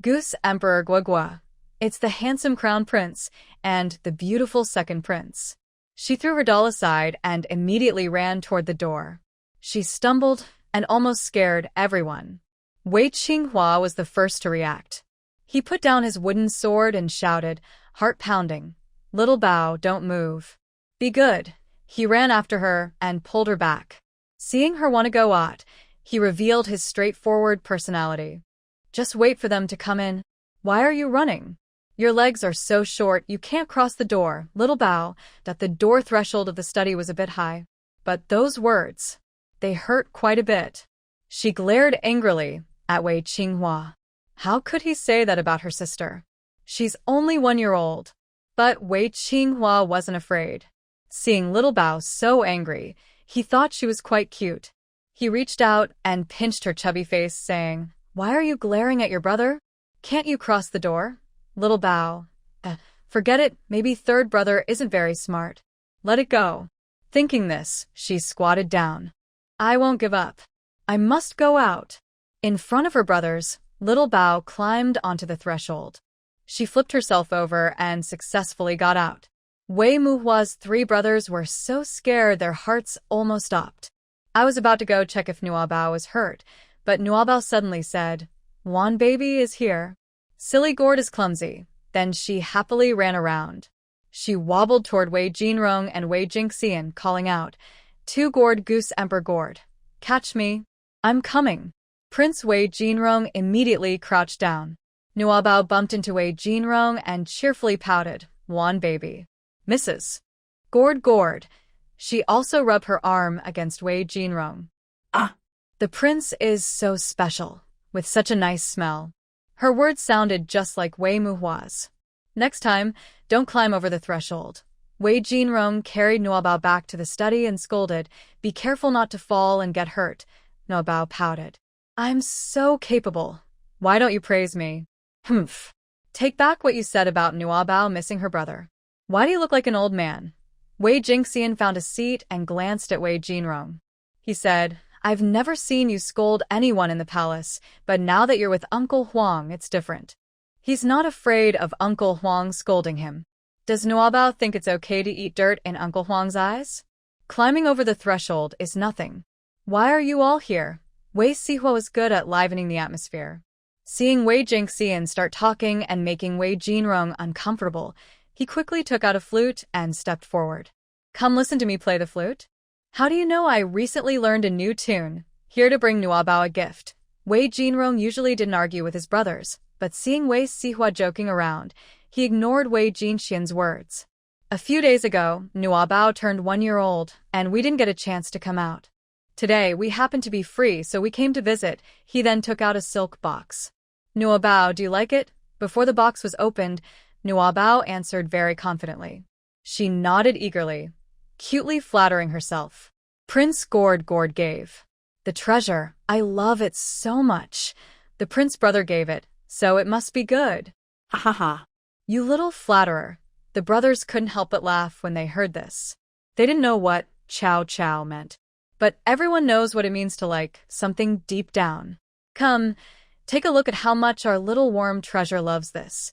Goose Emperor Guogua. It's the handsome crown prince and the beautiful second prince. She threw her doll aside and immediately ran toward the door. She stumbled and almost scared everyone. Wei Qinghua was the first to react. He put down his wooden sword and shouted, heart pounding, Little Bao, don't move. Be good. He ran after her and pulled her back. Seeing her want to go out, he revealed his straightforward personality. Just wait for them to come in. Why are you running? Your legs are so short you can't cross the door, Little Bao, that the door threshold of the study was a bit high. But those words, they hurt quite a bit. She glared angrily at Wei Qinghua. How could he say that about her sister? She's only 1 year old. But Wei Qinghua wasn't afraid. Seeing Little Bao so angry, he thought she was quite cute. He reached out and pinched her chubby face, saying, Why are you glaring at your brother? Can't you cross the door? Little Bao. Forget it, maybe third brother isn't very smart. Let it go. Thinking this, she squatted down. I won't give up. I must go out. In front of her brothers, Little Bao climbed onto the threshold. She flipped herself over and successfully got out. Wei Muhua's 3 brothers were so scared their hearts almost stopped. I was about to go check if Nuabao was hurt, but Nuabao suddenly said, Wan baby is here. Silly gourd is clumsy. Then she happily ran around. She wobbled toward Wei Jinrong and Wei Jingxian, calling out, 2 gourd goose emperor gourd. Catch me. I'm coming. Prince Wei Jinrong immediately crouched down. Nuabao bumped into Wei Jinrong and cheerfully pouted, Wan baby. Mrs. Gourd. She also rubbed her arm against Wei Jinrong. The prince is so special, with such a nice smell. Her words sounded just like Wei Muhua's. Next time, don't climb over the threshold. Wei Jinrong carried Nuabao back to the study and scolded, Be careful not to fall and get hurt. Nuabao pouted. I'm so capable. Why don't you praise me? Humph. Take back what you said about Nuabao missing her brother. Why do you look like an old man? Wei Jingxian found a seat and glanced at Wei Jinrong. He said, I've never seen you scold anyone in the palace, but now that you're with Uncle Huang, it's different. He's not afraid of Uncle Huang scolding him. Does Nuabao think it's okay to eat dirt in Uncle Huang's eyes? Climbing over the threshold is nothing. Why are you all here? Wei Sihua was good at livening the atmosphere. Seeing Wei Jingxian start talking and making Wei Jinrong uncomfortable, he quickly took out a flute and stepped forward. Come listen to me play the flute. How do you know I recently learned a new tune? Here to bring Nuabao a gift. Wei Jinrong usually didn't argue with his brothers, but seeing Wei Sihua joking around, he ignored Wei Jinxian's words. A few days ago, Nuabao turned 1 year old, and we didn't get a chance to come out. Today, we happened to be free, so we came to visit. He then took out a silk box. Nuabao, do you like it? Before the box was opened, Nuabao answered very confidently. She nodded eagerly, cutely flattering herself. Prince Gourd gave. The treasure, I love it so much. The prince brother gave it, so it must be good. Ha ha ha. You little flatterer. The brothers couldn't help but laugh when they heard this. They didn't know what chow chow meant. but everyone knows what it means to like something deep down. Come, take a look at how much our little warm treasure loves this.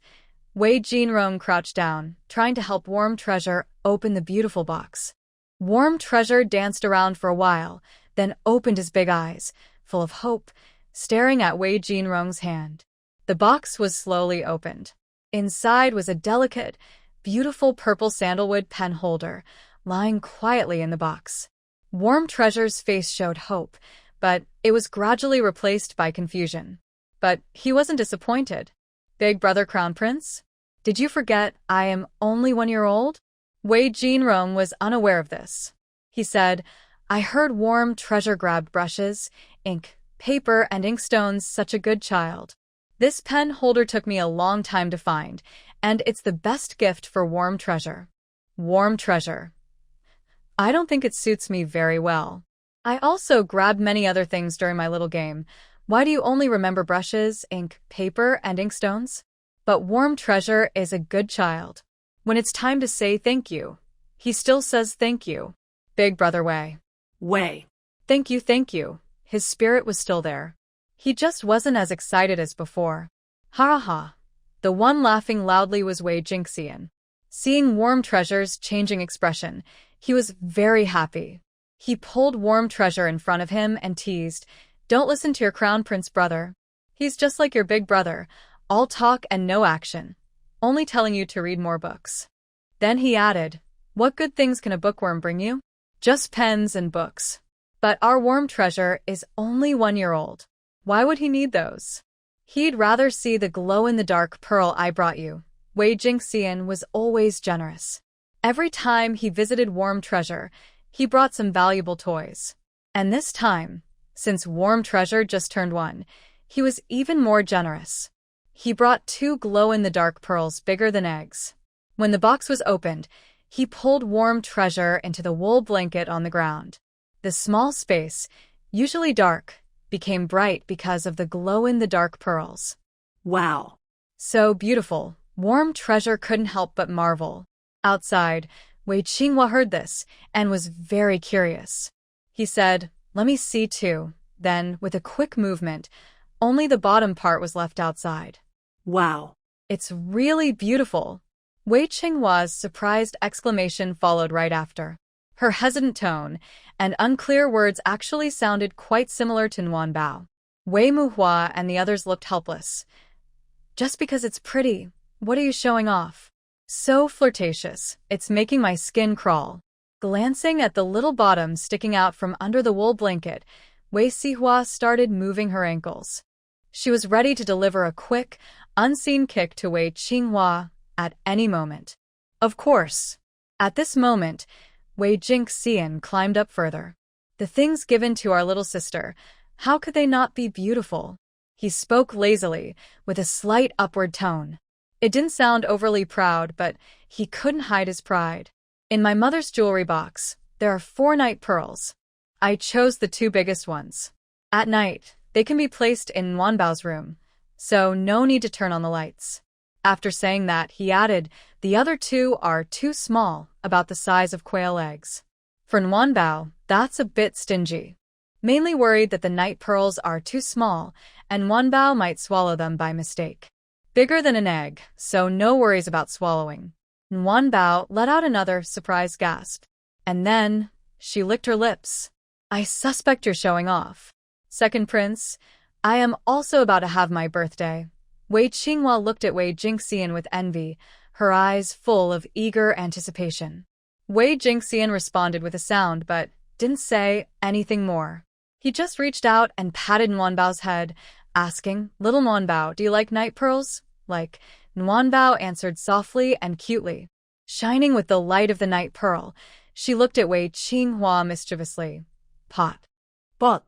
Wei Jinrong crouched down, trying to help Warm Treasure open the beautiful box. Warm Treasure danced around for a while, then opened his big eyes, full of hope, staring at Wei Jinrong's hand. The box was slowly opened. Inside was a delicate, beautiful purple sandalwood pen holder, lying quietly in the box. Warm Treasure's face showed hope, but it was gradually replaced by confusion. But he wasn't disappointed. Big brother Crown Prince? Did you forget I am only 1 year old? Wei Jinrong was unaware of this. He said, I heard Warm Treasure grabbed brushes, ink, paper, and inkstones, such a good child. This pen holder took me a long time to find, and it's the best gift for Warm Treasure. Warm Treasure. I don't think it suits me very well. I also grabbed many other things during my little game. Why do you only remember brushes, ink, paper, and inkstones? But Warm Treasure is a good child. When it's time to say thank you, he still says thank you. Big brother Wei. Wei. Thank you, thank you. His spirit was still there. He just wasn't as excited as before. Ha ha ha. The one laughing loudly was Wei Jingxian. Seeing Warm Treasure's changing expression, he was very happy. He pulled Warm Treasure in front of him and teased, Don't listen to your Crown Prince brother. He's just like your big brother, all talk and no action, only telling you to read more books. Then he added, What good things can a bookworm bring you? Just pens and books. But our Warm Treasure is only 1 year old. Why would he need those? He'd rather see the glow-in-the-dark pearl I brought you. Wei Jingxian was always generous. Every time he visited Warm Treasure, he brought some valuable toys. And this time, since Warm Treasure just turned 1, he was even more generous. He brought 2 glow-in-the-dark pearls bigger than eggs. When the box was opened, he pulled Warm Treasure into the wool blanket on the ground. The small space, usually dark, became bright because of the glow-in-the-dark pearls. Wow. So beautiful, Warm Treasure couldn't help but marvel. Outside, Wei Qinghua heard this and was very curious. He said, Let me see too. Then, with a quick movement, only the bottom part was left outside. Wow. It's really beautiful. Wei Qinghua's surprised exclamation followed right after. Her hesitant tone and unclear words actually sounded quite similar to Nuan Bao. Wei Muhua and the others looked helpless. Just because it's pretty, what are you showing off? So flirtatious, it's making my skin crawl. Glancing at the little bottom sticking out from under the wool blanket, Wei Sihua started moving her ankles. She was ready to deliver a quick, unseen kick to Wei Qinghua at any moment. Of course. At this moment, Wei Jingxian climbed up further. The things given to our little sister, how could they not be beautiful? He spoke lazily, with a slight upward tone. It didn't sound overly proud, but he couldn't hide his pride. In my mother's jewelry box, there are 4 night pearls. I chose the 2 biggest ones. At night, they can be placed in Nuanbao's room, so no need to turn on the lights. After saying that, he added, the other 2 are too small, about the size of quail eggs. For Nuanbao, that's a bit stingy. Mainly worried that the night pearls are too small, and Nuanbao might swallow them by mistake. Bigger than an egg, so no worries about swallowing. Nuanbao let out another surprised gasp. And then, she licked her lips. I suspect you're showing off. Second Prince, I am also about to have my birthday. Wei Qinghua looked at Wei Jingxian with envy, her eyes full of eager anticipation. Wei Jingxian responded with a sound but didn't say anything more. He just reached out and patted Nuanbao's head, asking, Little Nuanbao, do you like night pearls? Like, Nuanbao answered softly and cutely. Shining with the light of the night pearl, she looked at Wei Qinghua mischievously. Pot. Bot.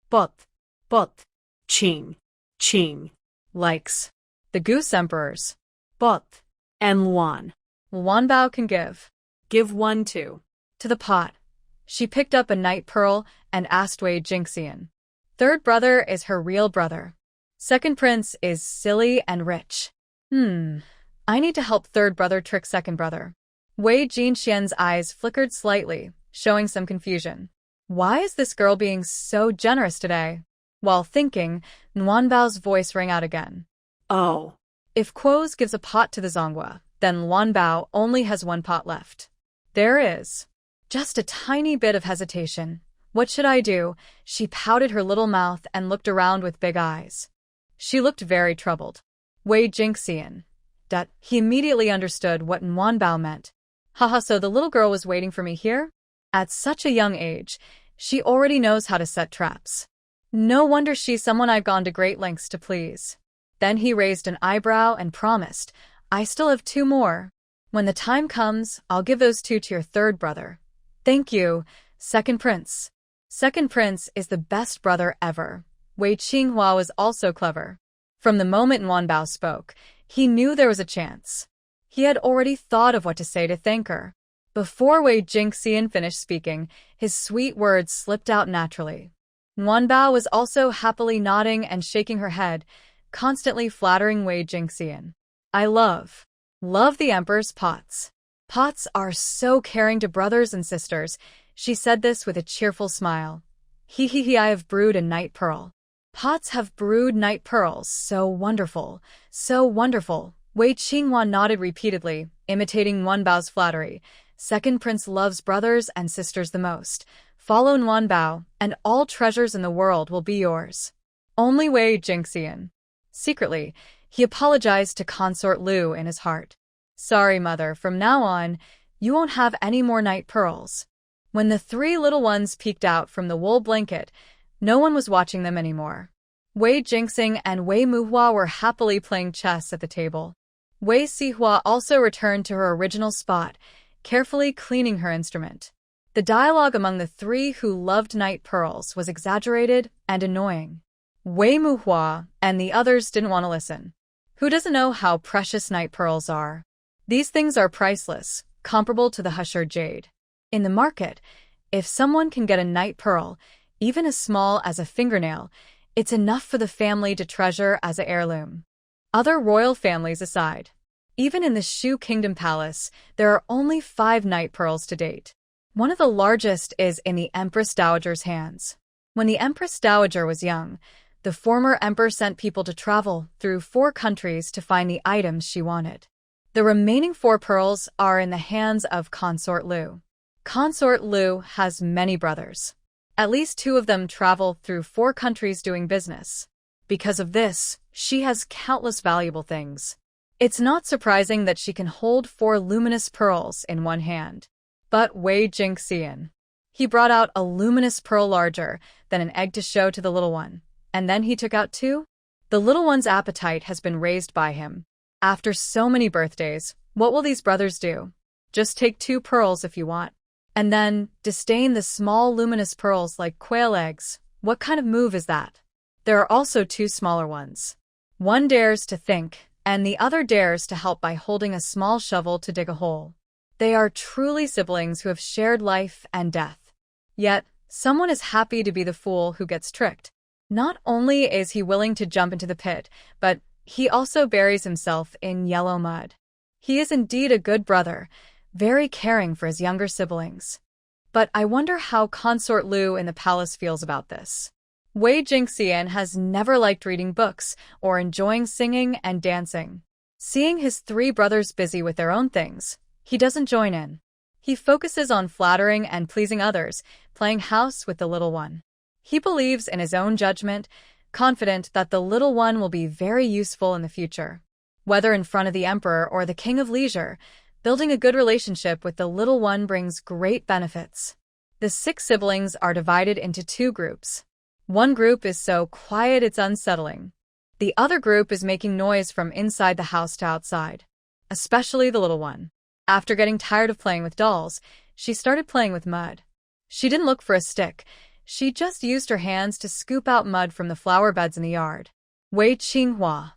Bot. Bot. Ching. Ching. Likes. The Goose Emperors. Bot. And Luan. Luanbao can give. Give 1 too. To the pot. She picked up a night pearl and asked Wei Jingxian. Third brother is her real brother. Second prince is silly and rich. I need to help third brother trick second brother. Wei Jingxian's eyes flickered slightly, showing some confusion. Why is this girl being so generous today? While thinking, Nguyenbao's voice rang out again. Oh. If Quoz gives a pot to the Zongwa, then Nguyenbao only has one pot left. There is just a tiny bit of hesitation. What should I do? She pouted her little mouth and looked around with big eyes. She looked very troubled. Wei Jingxian. He immediately understood what Nguyenbao meant. Haha, so the little girl was waiting for me here? At such a young age, she already knows how to set traps. No wonder she's someone I've gone to great lengths to please. Then he raised an eyebrow and promised, I still have 2 more. When the time comes, I'll give those 2 to your third brother. Thank you, second prince. Second prince is the best brother ever. Wei Qinghua was also clever. From the moment Nguyenbao spoke, he knew there was a chance. He had already thought of what to say to thank her. Before Wei Jingxian finished speaking, his sweet words slipped out naturally. Nguyenbao was also happily nodding and shaking her head, constantly flattering Wei Jingxian. I love the emperor's pots. Pots are so caring to brothers and sisters. She said this with a cheerful smile. I have brewed a night pearl. Pots have brewed night pearls. So wonderful, so wonderful. Wei Qinghua nodded repeatedly, imitating Nguyenbao's flattery. Second prince loves brothers and sisters the most. Follow Nguyenbao, and all treasures in the world will be yours. Only Wei Jingxian. Secretly, he apologized to Consort Lu in his heart. Sorry, mother, from now on, you won't have any more night pearls. When the 3 little ones peeked out from the wool blanket, no one was watching them anymore. Wei Jingxing and Wei Muhua were happily playing chess at the table. Wei Sihua also returned to her original spot, carefully cleaning her instrument. The dialogue among the 3 who loved night pearls was exaggerated and annoying. Wei Muhua and the others didn't want to listen. Who doesn't know how precious night pearls are? These things are priceless, comparable to the Husher jade. In the market, if someone can get a night pearl, even as small as a fingernail, it's enough for the family to treasure as an heirloom. Other royal families aside, even in the Shu Kingdom Palace, there are only 5 night pearls to date. One of the largest is in the Empress Dowager's hands. When the Empress Dowager was young, the former emperor sent people to travel through 4 countries to find the items she wanted. The remaining 4 pearls are in the hands of Consort Lu. Consort Lu has many brothers. At least 2 of them travel through 4 countries doing business. Because of this, she has countless valuable things. It's not surprising that she can hold 4 luminous pearls in one hand. But Wei Jingxian. He brought out a luminous pearl larger than an egg to show to the little one, and then he took out 2. The little one's appetite has been raised by him. After so many birthdays, what will these brothers do? Just take 2 pearls if you want. And then disdain the small luminous pearls like quail eggs. What kind of move is that? There are also 2 smaller ones. One dares to think, and the other dares to help by holding a small shovel to dig a hole. They are truly siblings who have shared life and death. Yet, someone is happy to be the fool who gets tricked. Not only is he willing to jump into the pit, but he also buries himself in yellow mud. He is indeed a good brother, very caring for his younger siblings. But I wonder how Consort Lu in the palace feels about this. Wei Jingxian has never liked reading books or enjoying singing and dancing. Seeing his 3 brothers busy with their own things, he doesn't join in. He focuses on flattering and pleasing others, playing house with the little one. He believes in his own judgment, confident that the little one will be very useful in the future. Whether in front of the emperor or the king of leisure, building a good relationship with the little one brings great benefits. The 6 siblings are divided into 2 groups. One group is so quiet it's unsettling. The other group is making noise from inside the house to outside. Especially the little one. After getting tired of playing with dolls, she started playing with mud. She didn't look for a stick. She just used her hands to scoop out mud from the flower beds in the yard. Wei Qinghua.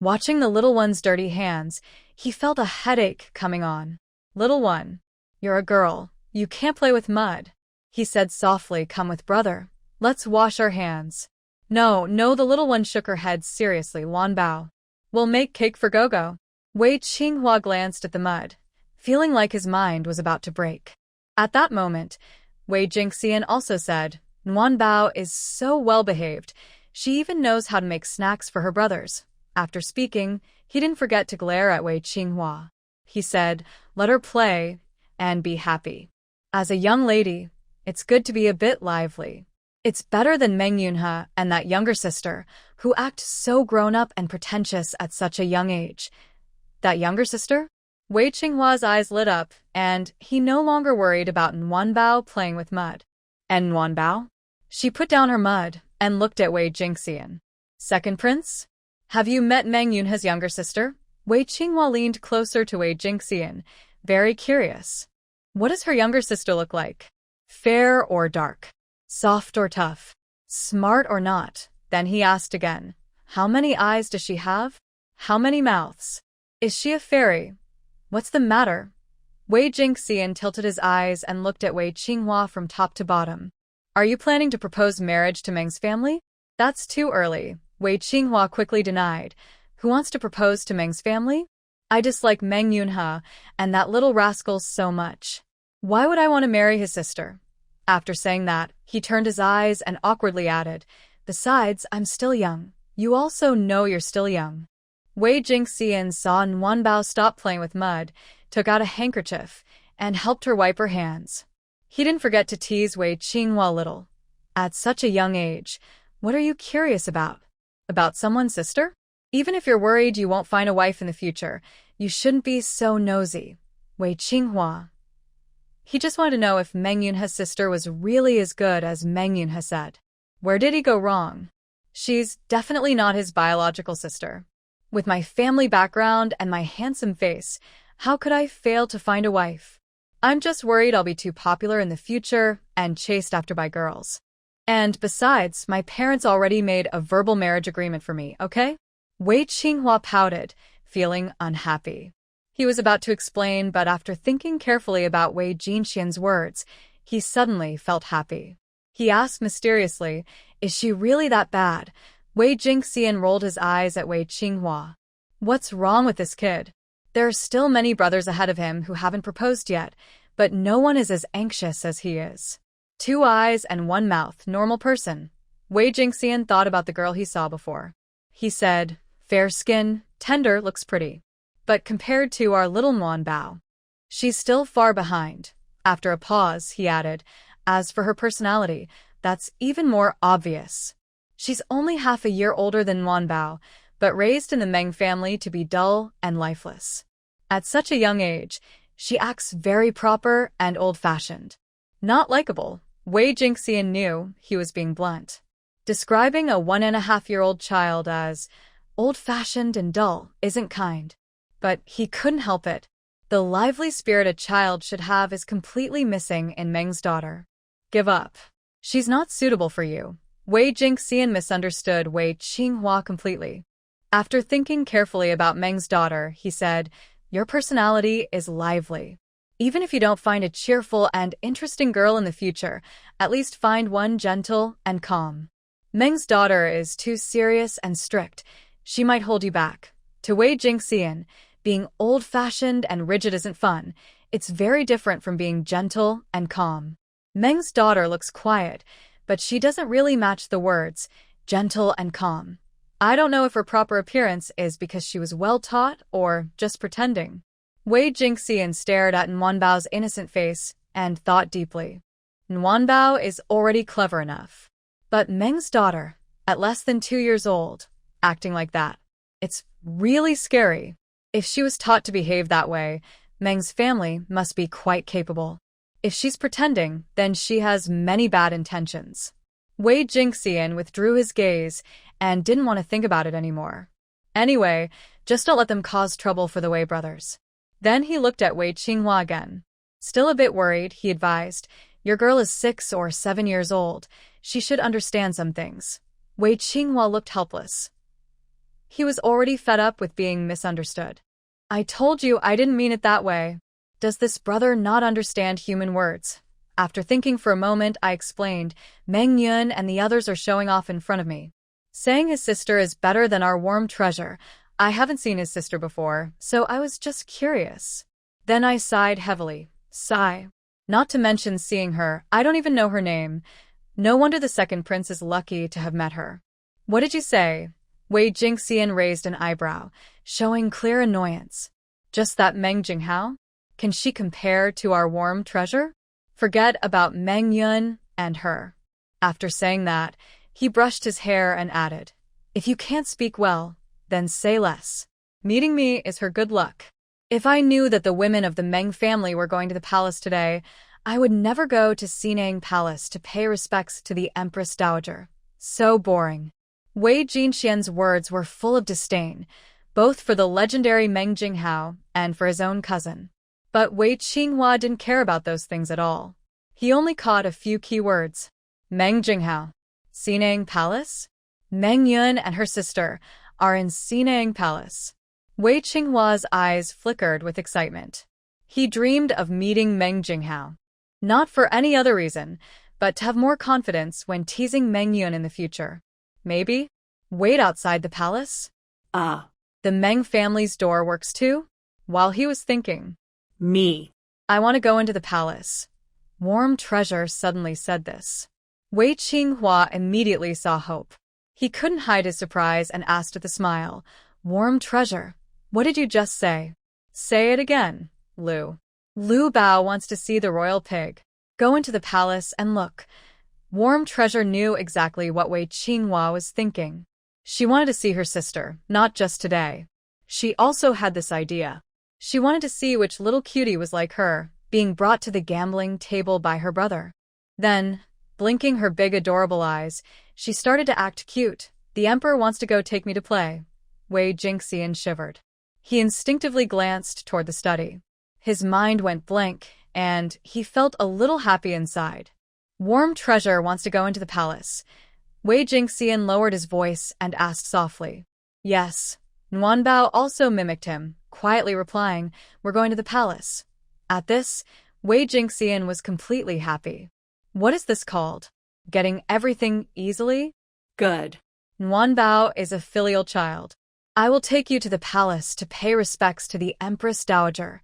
Watching the little one's dirty hands, he felt a headache coming on. Little one, you're a girl. You can't play with mud. He said softly, come with brother. Let's wash our hands. No, the little one shook her head seriously. Nguyenbao. We'll make cake for Gogo. Wei Qinghua glanced at the mud, feeling like his mind was about to break. At that moment, Wei Jingxian also said, Nguyen is so well-behaved. She even knows how to make snacks for her brothers. After speaking, he didn't forget to glare at Wei Qinghua. He said, let her play and be happy. As a young lady, it's good to be a bit lively. It's better than Meng Yunhe and that younger sister, who act so grown-up and pretentious at such a young age. That younger sister? Wei Qinghua's eyes lit up, and he no longer worried about Nguyen playing with mud. And Nguyen? She put down her mud and looked at Wei Jingxian. Second prince? Have you met Meng Yunhe's younger sister? Wei Qinghua leaned closer to Wei Jingxian, very curious. What does her younger sister look like? Fair or dark? Soft or tough? Smart or not? Then he asked again. How many eyes does she have? How many mouths? Is she a fairy? What's the matter? Wei Jingxian tilted his eyes and looked at Wei Qinghua from top to bottom. Are you planning to propose marriage to Meng's family? That's too early, Wei Qinghua quickly denied. Who wants to propose to Meng's family? I dislike Meng Yunhe and that little rascal so much. Why would I want to marry his sister? After saying that, he turned his eyes and awkwardly added, besides, I'm still young. You also know you're still young. Wei Jingxian saw Nguyen stop playing with mud, took out a handkerchief, and helped her wipe her hands. He didn't forget to tease Wei Qinghua a little. At such a young age, what are you curious about? About someone's sister? Even if you're worried you won't find a wife in the future, you shouldn't be so nosy. Wei Qinghua. He just wanted to know if Meng Yunhe's sister was really as good as Meng Yunhe said. Where did he go wrong? She's definitely not his biological sister. With my family background and my handsome face, how could I fail to find a wife? I'm just worried I'll be too popular in the future and chased after by girls. And besides, my parents already made a verbal marriage agreement for me, okay? Wei Qinghua pouted, feeling unhappy. He was about to explain, but after thinking carefully about Wei Jingxian's words, he suddenly felt happy. He asked mysteriously, is she really that bad? Wei Jingxian rolled his eyes at Wei Qinghua. What's wrong with this kid? There are still many brothers ahead of him who haven't proposed yet, but no one is as anxious as he is. 2 eyes and 1 mouth, normal person. Wei Jingxian thought about the girl he saw before. He said, fair skin, tender, looks pretty. But compared to our little Nguyen, she's still far behind. After a pause, he added, as for her personality, that's even more obvious. She's only half a year older than Nguyen, but raised in the Meng family to be dull and lifeless. At such a young age, she acts very proper and old-fashioned. Not likable. Wei Jingxian knew he was being blunt. Describing a 1.5-year-old child as old-fashioned and dull isn't kind. But he couldn't help it. The lively spirit a child should have is completely missing in Meng's daughter. Give up. She's not suitable for you. Wei Jingxian misunderstood Wei Qinghua completely. After thinking carefully about Meng's daughter, he said, your personality is lively. Even if you don't find a cheerful and interesting girl in the future, at least find one gentle and calm. Meng's daughter is too serious and strict. She might hold you back. To Wei Jingxian, being old-fashioned and rigid isn't fun. It's very different from being gentle and calm. Meng's daughter looks quiet, but she doesn't really match the words, gentle and calm. I don't know if her proper appearance is because she was well-taught or just pretending. Wei Jingxian stared at Nguyen's innocent face and thought deeply. Nguyen is already clever enough. But Meng's daughter, at less than 2 years old, acting like that. It's really scary. If she was taught to behave that way, Meng's family must be quite capable. If she's pretending, then she has many bad intentions. Wei Jingxian withdrew his gaze and didn't want to think about it anymore. Anyway, just don't let them cause trouble for the Wei brothers. Then he looked at Wei Qinghua again. Still a bit worried, he advised, your girl is 6 or 7 years old. She should understand some things. Wei Qinghua looked helpless. He was already fed up with being misunderstood. I told you I didn't mean it that way. Does this brother not understand human words? After thinking for a moment, I explained, Meng Yun and the others are showing off in front of me. Saying his sister is better than our warm treasure. I haven't seen his sister before, so I was just curious. Then I sighed heavily. Sigh. Not to mention seeing her, I don't even know her name. No wonder the second prince is lucky to have met her. What did you say? Wei Jingxian raised an eyebrow, showing clear annoyance. Just that Meng Jinghao? Can she compare to our warm treasure? Forget about Meng Yun and her. After saying that, he brushed his hair and added, if you can't speak well, then say less. Meeting me is her good luck. If I knew that the women of the Meng family were going to the palace today, I would never go to Xinang Palace to pay respects to the Empress Dowager. So boring. Wei Jinxian's words were full of disdain, both for the legendary Meng Jinghao and for his own cousin. But Wei Qinghua didn't care about those things at all. He only caught a few key words. Meng Jinghao. Xinang Palace? Meng Yun and her sister are in Xinang Palace. Wei Qinghua's eyes flickered with excitement. He dreamed of meeting Meng Jinghao. Not for any other reason, but to have more confidence when teasing Meng Yun in the future. Maybe? Wait outside the palace? The Meng family's door works too? While he was thinking. Me. I want to go into the palace. Warm Treasure suddenly said this. Wei Qinghua immediately saw hope. He couldn't hide his surprise and asked with a smile, Warm Treasure, what did you just say? Say it again, Lu. Lu Bao wants to see the royal pig. Go into the palace and look. Warm Treasure knew exactly what Wei Qinghua was thinking. She wanted to see her sister, not just today. She also had this idea. She wanted to see which little cutie was like her, being brought to the gambling table by her brother. Then, blinking her big adorable eyes, she started to act cute. The emperor wants to go take me to play. Wei Jingxian shivered. He instinctively glanced toward the study. His mind went blank, and he felt a little happy inside. Warm Treasure wants to go into the palace. Wei Jingxian lowered his voice and asked softly. Yes. Nuanbao also mimicked him, quietly replying, We're going to the palace. At this, Wei Jingxian was completely happy. What is this called? Getting everything easily? Good. Nuanbao is a filial child. I will take you to the palace to pay respects to the Empress Dowager.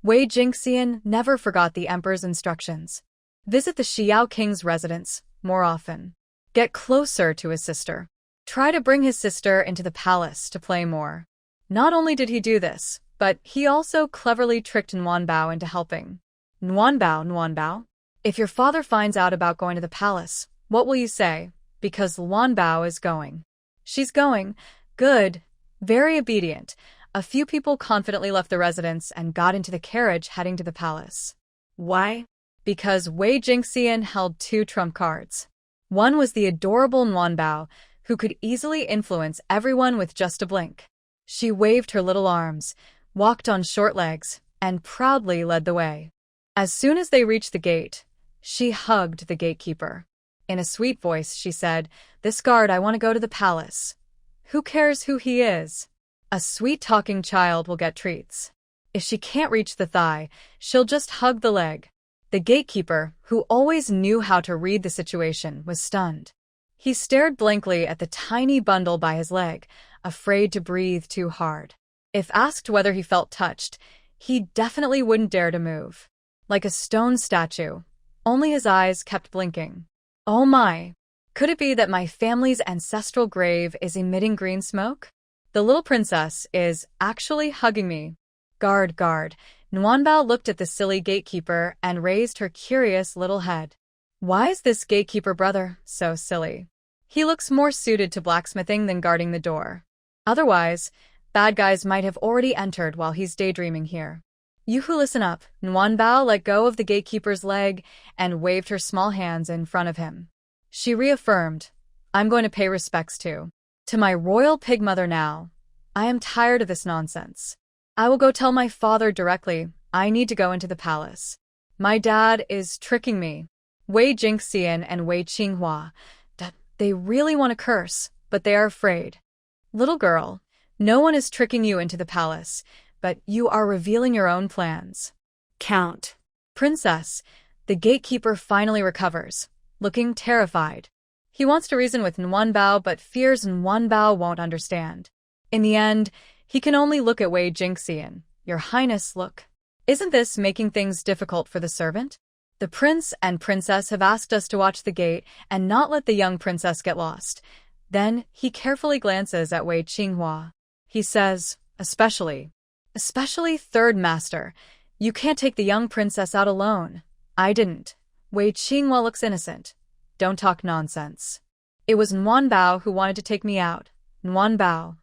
Wei Jingxian never forgot the emperor's instructions. Visit the Xiao King's residence more often. Get closer to his sister. Try to bring his sister into the palace to play more. Not only did he do this, but he also cleverly tricked Nuanbao into helping. Nuanbao. If your father finds out about going to the palace, what will you say? Because Nuanbao is going. She's going. Good. Very obedient. A few people confidently left the residence and got into the carriage heading to the palace. Why? Because Wei Jingxian held two trump cards. One was the adorable Nuanbao, who could easily influence everyone with just a blink. She waved her little arms, walked on short legs, and proudly led the way. As soon as they reached the gate, she hugged the gatekeeper. In a sweet voice, she said, This guard, I want to go to the palace. Who cares who he is? A sweet-talking child will get treats. If she can't reach the thigh, she'll just hug the leg. The gatekeeper, who always knew how to read the situation, was stunned. He stared blankly at the tiny bundle by his leg, afraid to breathe too hard. If asked whether he felt touched, he definitely wouldn't dare to move. Like a stone statue, only his eyes kept blinking. Oh my! Could it be that my family's ancestral grave is emitting green smoke? The little princess is actually hugging me. Guard. Nuanbao looked at the silly gatekeeper and raised her curious little head. Why is this gatekeeper brother so silly? He looks more suited to blacksmithing than guarding the door. Otherwise, bad guys might have already entered while he's daydreaming here. You who listen up. Nuanbao let go of the gatekeeper's leg and waved her small hands in front of him. She reaffirmed, I'm going to pay respects to my royal pig mother now. I am tired of this nonsense. I will go tell my father directly I need to go into the palace. My dad is tricking me. Wei Jingxian and Wei Qinghua, they really want to curse, but they are afraid. Little girl, no one is tricking you into the palace, but you are revealing your own plans. Count. Princess, the gatekeeper finally recovers, looking terrified. He wants to reason with Nuanbao, but fears Nuanbao won't understand. In the end, he can only look at Wei Jingxian. Your Highness, look. Isn't this making things difficult for the servant? The prince and princess have asked us to watch the gate and not let the young princess get lost. Then he carefully glances at Wei Qinghua. He says, especially third master. You can't take the young princess out alone. I didn't. Wei Qinghua looks innocent. Don't talk nonsense. It was Nguan who wanted to take me out. Nguan.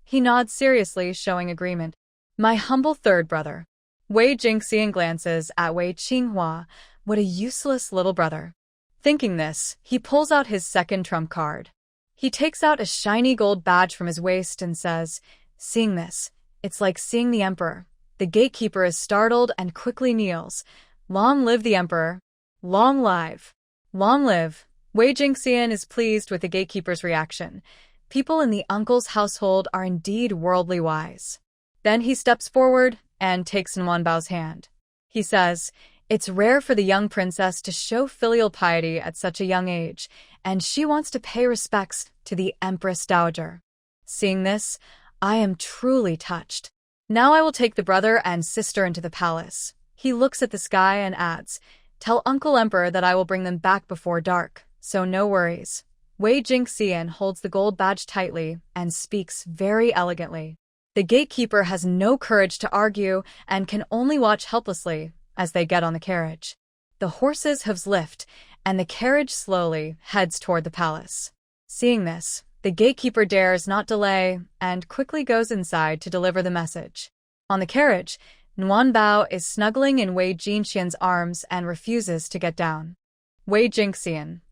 He nods seriously, showing agreement. My humble third brother. Wei Jingxian glances at Wei Qinghua. What a useless little brother. Thinking this, he pulls out his second trump card. He takes out a shiny gold badge from his waist and says, seeing this, it's like seeing the emperor. The gatekeeper is startled and quickly kneels. Long live the emperor. Long live. Long live. Wei Jingxian is pleased with the gatekeeper's reaction. People in the uncle's household are indeed worldly wise. Then he steps forward and takes Nguanbao's hand. He says, it's rare for the young princess to show filial piety at such a young age, and she wants to pay respects to the Empress Dowager. Seeing this, I am truly touched. Now I will take the brother and sister into the palace. He looks at the sky and adds, tell Uncle Emperor that I will bring them back before dark, so no worries. Wei Jingxian holds the gold badge tightly and speaks very elegantly. The gatekeeper has no courage to argue and can only watch helplessly as they get on the carriage. The horses' hooves lift, and the carriage slowly heads toward the palace. Seeing this, the gatekeeper dares not delay and quickly goes inside to deliver the message. On the carriage, Nguanbao is snuggling in Wei Jingxian's arms and refuses to get down. Wei Jingxian.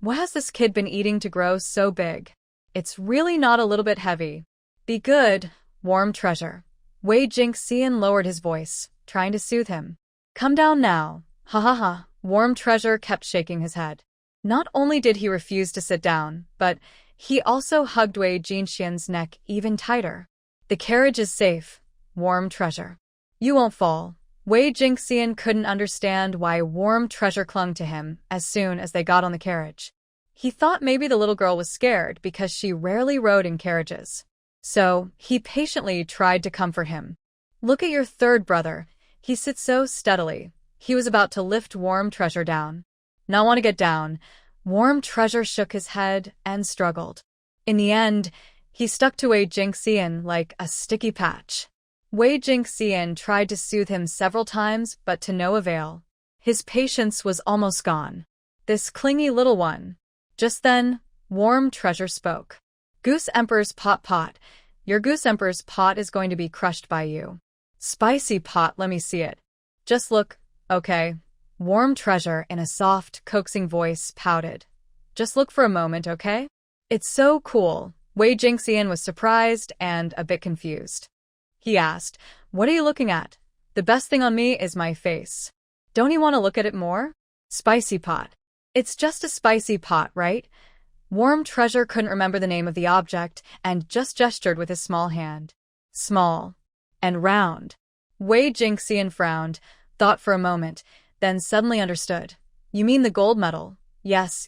What has this kid been eating to grow so big? It's really not a little bit heavy. Be good, warm treasure. Wei Jingxian lowered his voice, trying to soothe him. Come down now. Ha ha ha. Warm treasure kept shaking his head. Not only did he refuse to sit down, but he also hugged Wei Jingxian's neck even tighter. The carriage is safe, warm treasure. You won't fall. Wei Jingxian couldn't understand why warm treasure clung to him as soon as they got on the carriage. He thought maybe the little girl was scared because she rarely rode in carriages. So he patiently tried to comfort him. Look at your third brother. He sits so steadily. He was about to lift warm treasure down. Not want to get down. Warm treasure shook his head and struggled. In the end, he stuck to Wei Jingxian like a sticky patch. Wei Jingxian tried to soothe him several times, but to no avail. His patience was almost gone. This clingy little one. Just then, warm treasure spoke. Goose Emperor's pot. Your Goose Emperor's pot is going to be crushed by you. Spicy pot, let me see it. Just look, okay. Warm treasure in a soft, coaxing voice pouted. Just look for a moment, okay? It's so cool. Wei Jingxian was surprised and a bit confused. He asked, what are you looking at? The best thing on me is my face. Don't you want to look at it more? Spicy pot. It's just a spicy pot, right? Warm treasure couldn't remember the name of the object and just gestured with his small hand. Small. And round. Wei Jingxian frowned, thought for a moment, then suddenly understood. You mean the gold medal? Yes.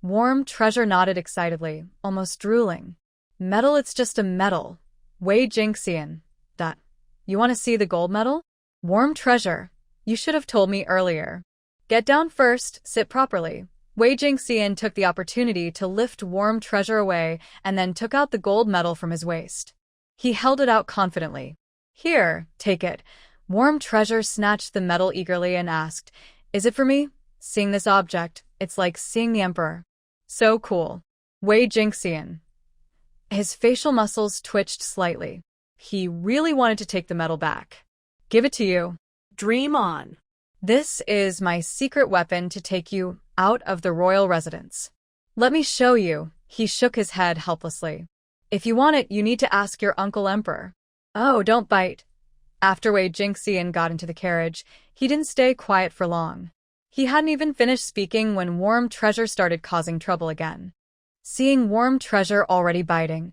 Warm treasure nodded excitedly, almost drooling. Medal, it's just a medal. Wei Jingxian. That. You want to see the gold medal? Warm treasure. You should have told me earlier. Get down first, sit properly. Wei Jingxian took the opportunity to lift warm treasure away and then took out the gold medal from his waist. He held it out confidently. Here, take it. Warm treasure snatched the medal eagerly and asked, is it for me? Seeing this object, it's like seeing the emperor. So cool. Wei Jingxian. His facial muscles twitched slightly. He really wanted to take the medal back. Give it to you. Dream on. This is my secret weapon to take you out of the royal residence. Let me show you. He shook his head helplessly. If you want it, you need to ask your Uncle Emperor. Oh, don't bite. After Wei Jingxian got into the carriage, he didn't stay quiet for long. He hadn't even finished speaking when warm treasure started causing trouble again. Seeing warm treasure already biting,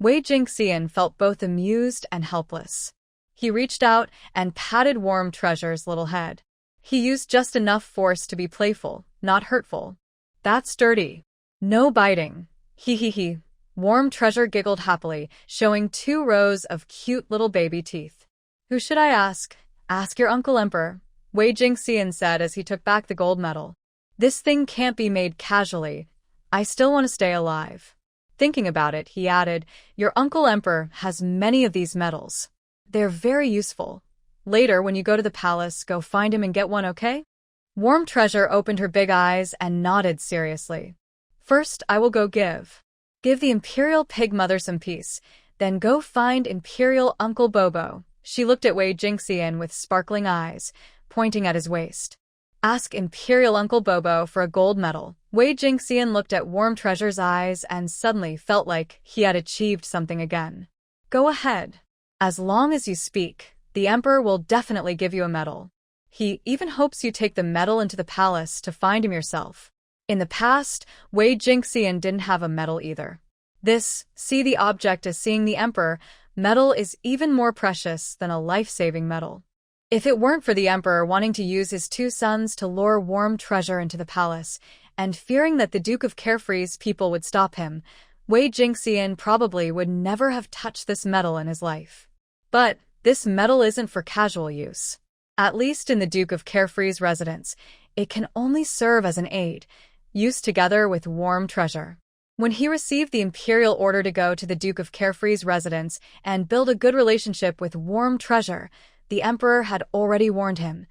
Wei Jingxian felt both amused and helpless. He reached out and patted warm treasure's little head. He used just enough force to be playful, not hurtful. That's dirty. No biting. He. Warm treasure giggled happily, showing 2 rows of cute little baby teeth. Who should I ask? Ask your Uncle Emperor. Wei Jingxian said as he took back the gold medal. This thing can't be made casually. I still want to stay alive. Thinking about it, he added, your uncle Emperor has many of these medals. They're very useful. Later, when you go to the palace, go find him and get one, okay? Warm Treasure opened her big eyes and nodded seriously. First, I will go give the Imperial Pig Mother some peace, then go find Imperial Uncle Bobo. She looked at Wei Jingxian with sparkling eyes, pointing at his waist. Ask Imperial Uncle Bobo for a gold medal. Wei Jingxian looked at Warm Treasure's eyes and suddenly felt like he had achieved something again. Go ahead. As long as you speak, the Emperor will definitely give you a medal. He even hopes you take the medal into the palace to find him yourself. In the past, Wei Jingxian didn't have a medal either. This, see the object as seeing the Emperor, medal is even more precious than a life-saving medal. If it weren't for the Emperor wanting to use his two sons to lure Warm Treasure into the palace, and fearing that the Duke of Carefree's people would stop him, Wei Jingxian probably would never have touched this medal in his life. But this medal isn't for casual use. At least in the Duke of Carefree's residence, it can only serve as an aid, used together with Warm Treasure. When he received the imperial order to go to the Duke of Carefree's residence and build a good relationship with Warm Treasure, the Emperor had already warned him,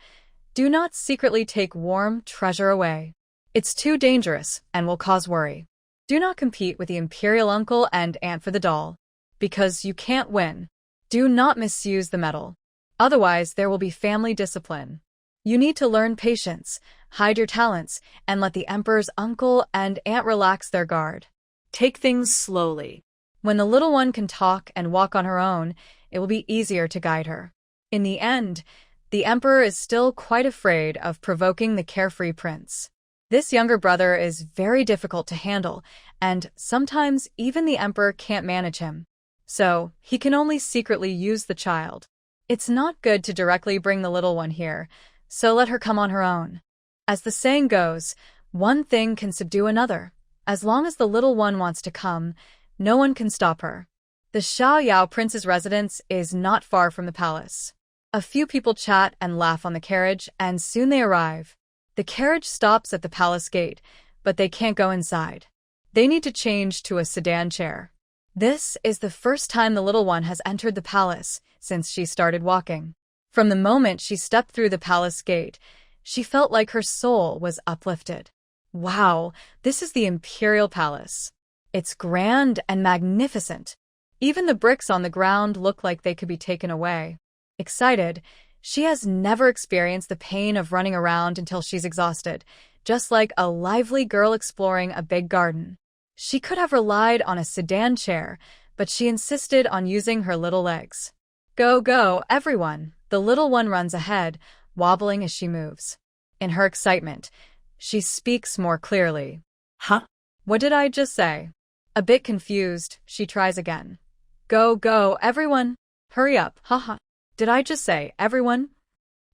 do not secretly take Warm Treasure away. It's too dangerous and will cause worry. Do not compete with the imperial uncle and aunt for the doll, because you can't win. Do not misuse the medal. Otherwise, there will be family discipline. You need to learn patience, hide your talents, and let the Emperor's uncle and aunt relax their guard. Take things slowly. When the little one can talk and walk on her own, it will be easier to guide her. In the end, the Emperor is still quite afraid of provoking the carefree prince. This younger brother is very difficult to handle, and sometimes even the Emperor can't manage him. So, he can only secretly use the child. It's not good to directly bring the little one here, so let her come on her own. As the saying goes, one thing can subdue another. As long as the little one wants to come, no one can stop her. The Xiaoyao prince's residence is not far from the palace. A few people chat and laugh on the carriage, and soon they arrive. The carriage stops at the palace gate, but they can't go inside. They need to change to a sedan chair. This is the first time the little one has entered the palace since she started walking. From the moment she stepped through the palace gate, she felt like her soul was uplifted. Wow, this is the Imperial Palace. It's grand and magnificent. Even the bricks on the ground look like they could be taken away. Excited, she has never experienced the pain of running around until she's exhausted, just like a lively girl exploring a big garden. She could have relied on a sedan chair, but she insisted on using her little legs. Go, go, everyone! The little one runs ahead, wobbling as she moves. In her excitement, she speaks more clearly. Huh? What did I just say? A bit confused, she tries again. Go, go, everyone! Hurry up, haha. Did I just say everyone?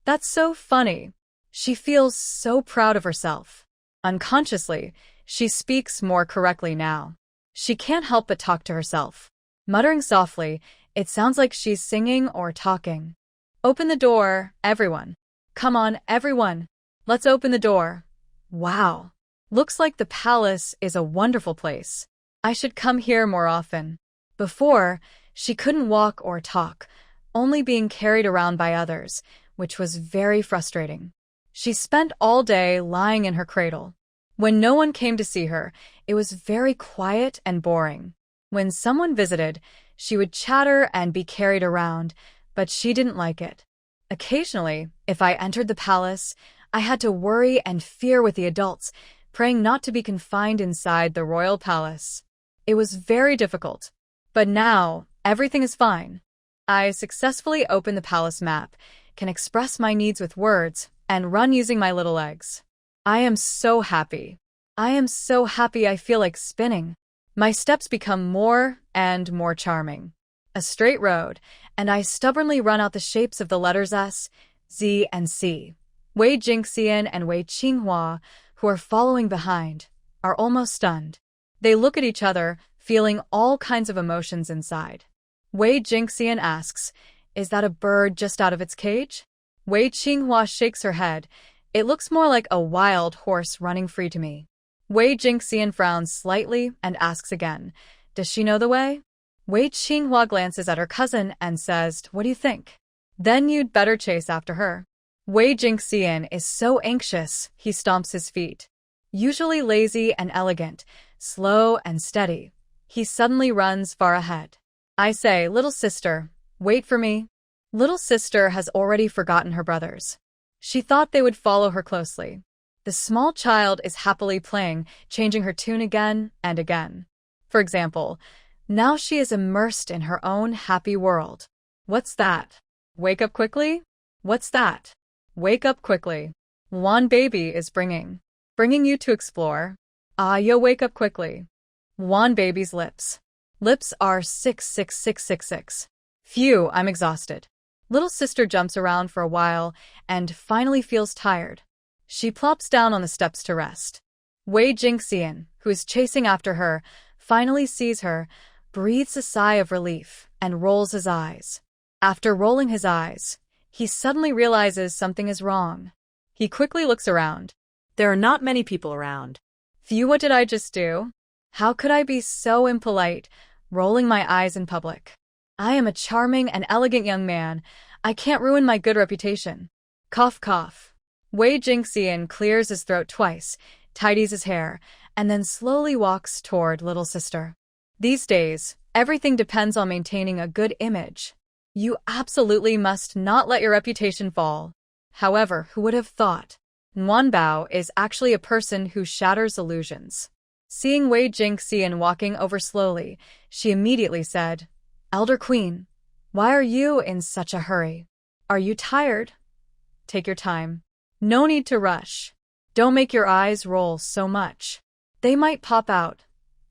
That's so funny. She feels so proud of herself. Unconsciously, she speaks more correctly now. She can't help but talk to herself. Muttering softly, it sounds like she's singing or talking. Open the door, everyone. Come on, everyone. Let's open the door. Wow. Looks like the palace is a wonderful place. I should come here more often. Before, she couldn't walk or talk, only being carried around by others, which was very frustrating. She spent all day lying in her cradle. When no one came to see her, it was very quiet and boring. When someone visited, she would chatter and be carried around, but she didn't like it. Occasionally, if I entered the palace, I had to worry and fear with the adults, praying not to be confined inside the royal palace. It was very difficult. But now, everything is fine. I successfully open the palace map, can express my needs with words, and run using my little legs. I am so happy. I am so happy I feel like spinning. My steps become more and more charming. A straight road, and I stubbornly run out the shapes of the letters S, Z, and C. Wei Jingxian and Wei Qinghua, who are following behind, are almost stunned. They look at each other, feeling all kinds of emotions inside. Wei Jingxian asks, "Is that a bird just out of its cage?" Wei Qinghua shakes her head. It looks more like a wild horse running free to me. Wei Jingxian frowns slightly and asks again, does she know the way? Wei Qinghua glances at her cousin and says, what do you think? Then you'd better chase after her. Wei Jingxian is so anxious, he stomps his feet. Usually lazy and elegant, slow and steady, he suddenly runs far ahead. I say, little sister, wait for me. Little sister has already forgotten her brothers. She thought they would follow her closely. The small child is happily playing, changing her tune again and again. For example, now she is immersed in her own happy world. What's that? Wake up quickly? What's that? Wake up quickly. One baby is bringing you to explore. Ah, yo, wake up quickly. One baby's lips. Lips are 66666. Phew, I'm exhausted. Little sister jumps around for a while and finally feels tired. She plops down on the steps to rest. Wei Jingxian, who is chasing after her, finally sees her, breathes a sigh of relief, and rolls his eyes. After rolling his eyes, he suddenly realizes something is wrong. He quickly looks around. There are not many people around. Phew, what did I just do? How could I be so impolite, rolling my eyes in public? I am a charming and elegant young man. I can't ruin my good reputation. Cough, cough. Wei Jingxian clears his throat twice, tidies his hair, and then slowly walks toward little sister. These days, everything depends on maintaining a good image. You absolutely must not let your reputation fall. However, who would have thought? Nguanbao is actually a person who shatters illusions. Seeing Wei Jingxian walking over slowly, she immediately said, Elder Queen, why are you in such a hurry? Are you tired? Take your time. No need to rush. Don't make your eyes roll so much. They might pop out.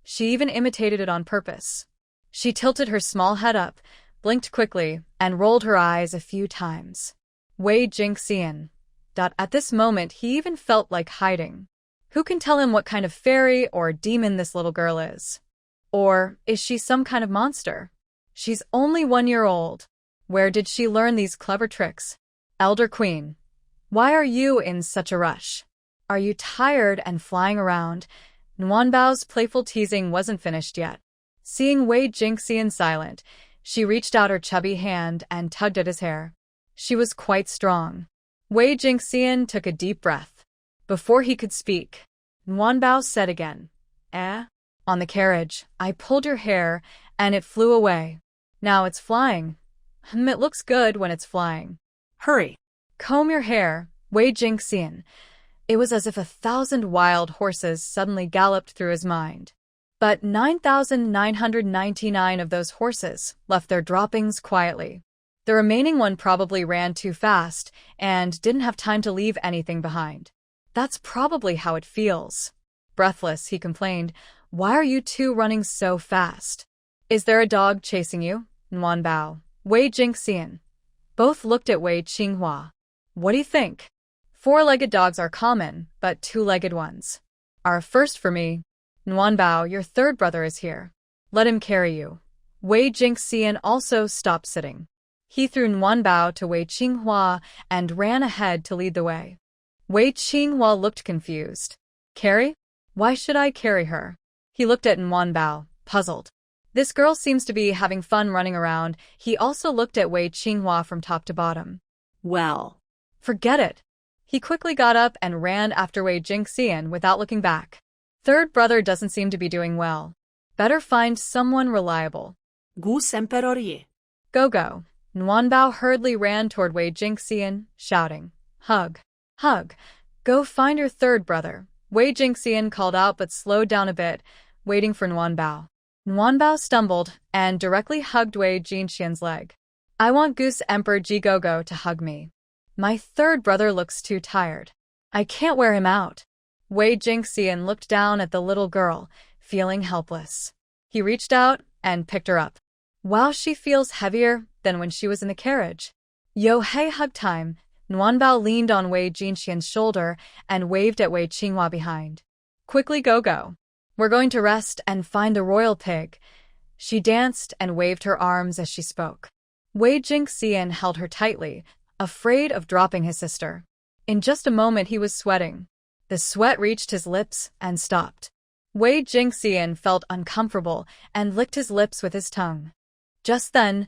She even imitated it on purpose. She tilted her small head up, blinked quickly, and rolled her eyes a few times. Wei Jingxian. At this moment, he even felt like hiding. Who can tell him what kind of fairy or demon this little girl is? Or is she some kind of monster? She's only 1 year old. Where did she learn these clever tricks? Elder Queen, why are you in such a rush? Are you tired and flying around? Nguanbao's playful teasing wasn't finished yet. Seeing Wei Jingxian silent, she reached out her chubby hand and tugged at his hair. She was quite strong. Wei Jingxian took a deep breath. Before he could speak, Nguanbao said again, On the carriage, I pulled your hair, and it flew away. Now it's flying. It looks good when it's flying. Hurry. Comb your hair, Wei Jingxian. It was as if 1,000 wild horses suddenly galloped through his mind. But 9,999 of those horses left their droppings quietly. The remaining one probably ran too fast and didn't have time to leave anything behind. That's probably how it feels. Breathless, he complained, why are you two running so fast? Is there a dog chasing you? Nguanbao, Wei Jingxian. Both looked at Wei Qinghua. What do you think? 4-legged dogs are common, but 2-legged ones are a first for me. Nguanbao, your third brother is here. Let him carry you. Wei Jingxian also stopped sitting. He threw Nguanbao to Wei Qinghua and ran ahead to lead the way. Wei Qinghua looked confused. Carry? Why should I carry her? He looked at Nguanbao, puzzled. This girl seems to be having fun running around. He also looked at Wei Qinghua from top to bottom. Well, forget it. He quickly got up and ran after Wei Jingxian without looking back. Third brother doesn't seem to be doing well. Better find someone reliable. Gu semperori. Go. Nguanbao hurriedly ran toward Wei Jingxian, shouting, Hug. Hug. Go find your third brother. Wei Jingxian called out but slowed down a bit, waiting for Nguanbao. Nguanbao stumbled and directly hugged Wei Jingxian's leg. I want Goose Emperor Jigogo to hug me. My third brother looks too tired. I can't wear him out. Wei Jingxian looked down at the little girl, feeling helpless. He reached out and picked her up. Wow, she feels heavier than when she was in the carriage. Yo, hey, hug time. Nguanbao leaned on Wei Jingxian's shoulder and waved at Wei Qinghua behind. Quickly, go. We're going to rest and find the royal pig. She danced and waved her arms as she spoke. Wei Jingxian held her tightly, afraid of dropping his sister. In just a moment he was sweating. The sweat reached his lips and stopped. Wei Jingxian felt uncomfortable and licked his lips with his tongue. Just then,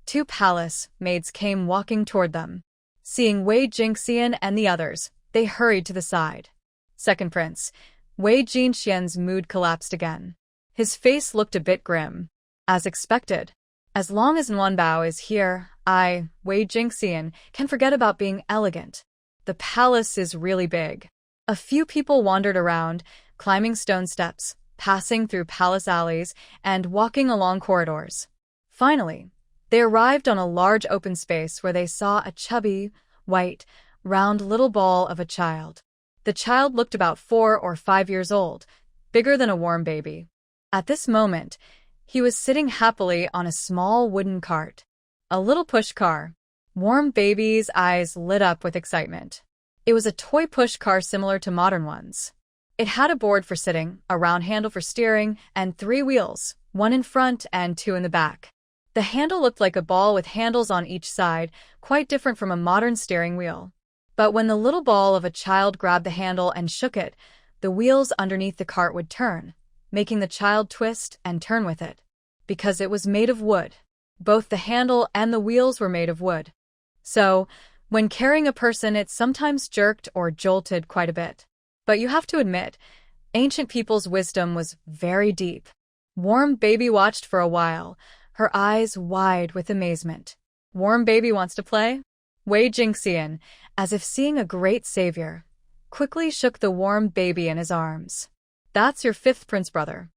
two palace maids came walking toward them. Seeing Wei Jingxian and the others, they hurried to the side. Second prince, Wei Jingxian's mood collapsed again. His face looked a bit grim. As expected. As long as Nguanbao is here, I, Wei Jingxian, can forget about being elegant. The palace is really big. A few people wandered around, climbing stone steps, passing through palace alleys, and walking along corridors. Finally, they arrived on a large open space where they saw a chubby, white, round little ball of a child. The child looked about 4 or 5 years old, bigger than a warm baby. At this moment, he was sitting happily on a small wooden cart. A little push car. Warm baby's eyes lit up with excitement. It was a toy push car similar to modern ones. It had a board for sitting, a round handle for steering, and 3 wheels, 1 in front and 2 in the back. The handle looked like a ball with handles on each side, quite different from a modern steering wheel. But when the little ball of a child grabbed the handle and shook it, the wheels underneath the cart would turn, making the child twist and turn with it. Because it was made of wood. Both the handle and the wheels were made of wood. So, when carrying a person, it sometimes jerked or jolted quite a bit. But you have to admit, ancient people's wisdom was very deep. Warm baby watched for a while, her eyes wide with amazement. Warm baby wants to play? Wei Jingxian, as if seeing a great savior, quickly shook the warm baby in his arms. That's your 5th prince brother.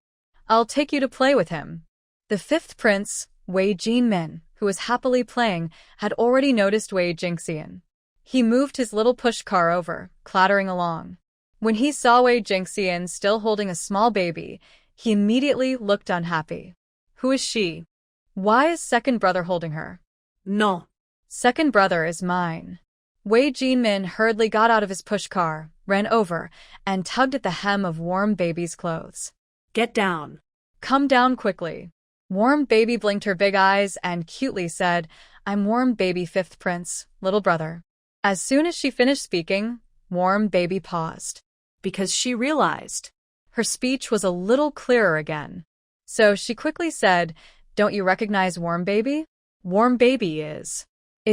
I'll take you to play with him. The 5th prince, Wei Jinmin, who was happily playing, had already noticed Wei Jingxian. He moved his little push car over, clattering along. When he saw Wei Jingxian still holding a small baby, he immediately looked unhappy. Who is she? Why is second brother holding her? No. Second brother is mine. Wei Jinmin hurriedly got out of his push car, ran over, and tugged at the hem of warm baby's clothes. Get down. Come down quickly. Warm baby blinked her big eyes and cutely said, I'm warm baby 5th prince, little brother. As soon as she finished speaking, warm baby paused. Because she realized. Her speech was a little clearer again. So she quickly said, don't you recognize warm baby? Warm baby is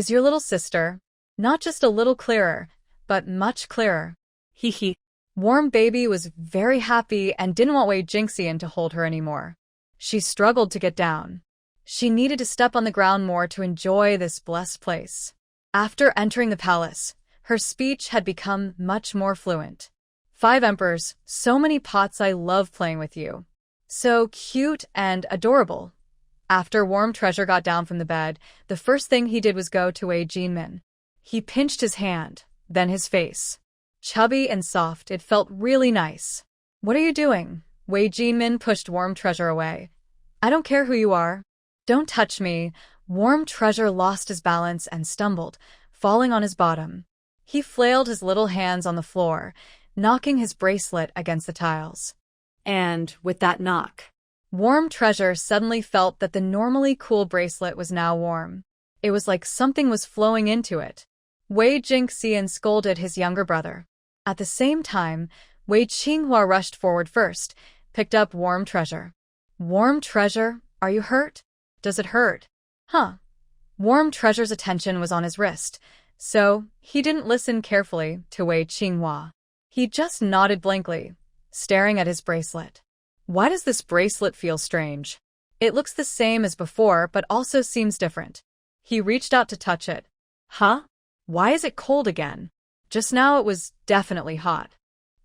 your little sister. Not just a little clearer, but much clearer. Hee hee. Warm baby was very happy and didn't want Wei Jingxian to hold her anymore. She struggled to get down. She needed to step on the ground more to enjoy this blessed place. After entering the palace, her speech had become much more fluent. 5 emperors, so many pots, I love playing with you. So cute and adorable. After Warm Treasure got down from the bed, the first thing he did was go to Wei Jinmin. He pinched his hand, then his face. Chubby and soft, it felt really nice. What are you doing? Wei Jinmin pushed Warm Treasure away. I don't care who you are. Don't touch me. Warm Treasure lost his balance and stumbled, falling on his bottom. He flailed his little hands on the floor, knocking his bracelet against the tiles. And with that knock, Warm Treasure suddenly felt that the normally cool bracelet was now warm. It was like something was flowing into it. Wei Jingxian scolded his younger brother. At the same time, Wei Qinghua rushed forward first, picked up Warm Treasure. Warm Treasure, are you hurt? Does it hurt? Huh. Warm Treasure's attention was on his wrist, so he didn't listen carefully to Wei Qinghua. He just nodded blankly, staring at his bracelet. Why does this bracelet feel strange? It looks the same as before, but also seems different. He reached out to touch it. Huh? Why is it cold again? Just now it was definitely hot.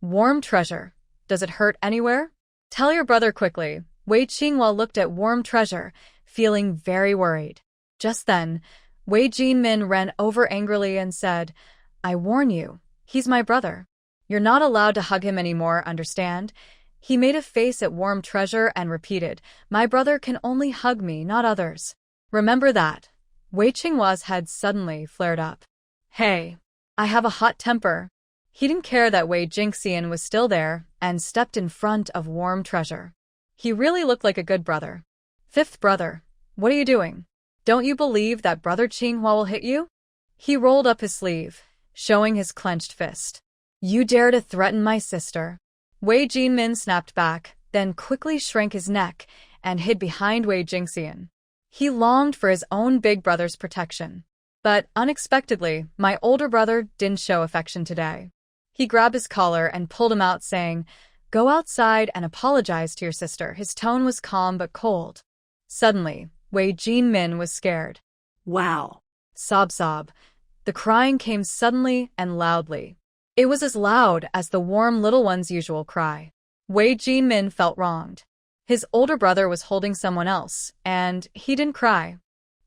Warm Treasure, does it hurt anywhere? Tell your brother quickly. Wei Qinghua looked at Warm Treasure, feeling very worried. Just then, Wei Jinmin ran over angrily and said, I warn you, he's my brother. You're not allowed to hug him anymore, understand? He made a face at Warm Treasure and repeated, my brother can only hug me, not others. Remember that. Wei Qinghua's head suddenly flared up. Hey, I have a hot temper. He didn't care that Wei Jingxian was still there and stepped in front of Warm Treasure. He really looked like a good brother. 5th brother, what are you doing? Don't you believe that Brother Qinghua will hit you? He rolled up his sleeve, showing his clenched fist. You dare to threaten my sister? Wei Jinmin snapped back, then quickly shrank his neck and hid behind Wei Jingxian. He longed for his own big brother's protection. But unexpectedly, my older brother didn't show affection today. He grabbed his collar and pulled him out, saying, Go outside and apologize to your sister. His tone was calm but cold. Suddenly, Wei Jinmin was scared. Wow. Sob sob. The crying came suddenly and loudly. It was as loud as the warm little one's usual cry. Wei Jinmin felt wronged. His older brother was holding someone else, and he didn't cry.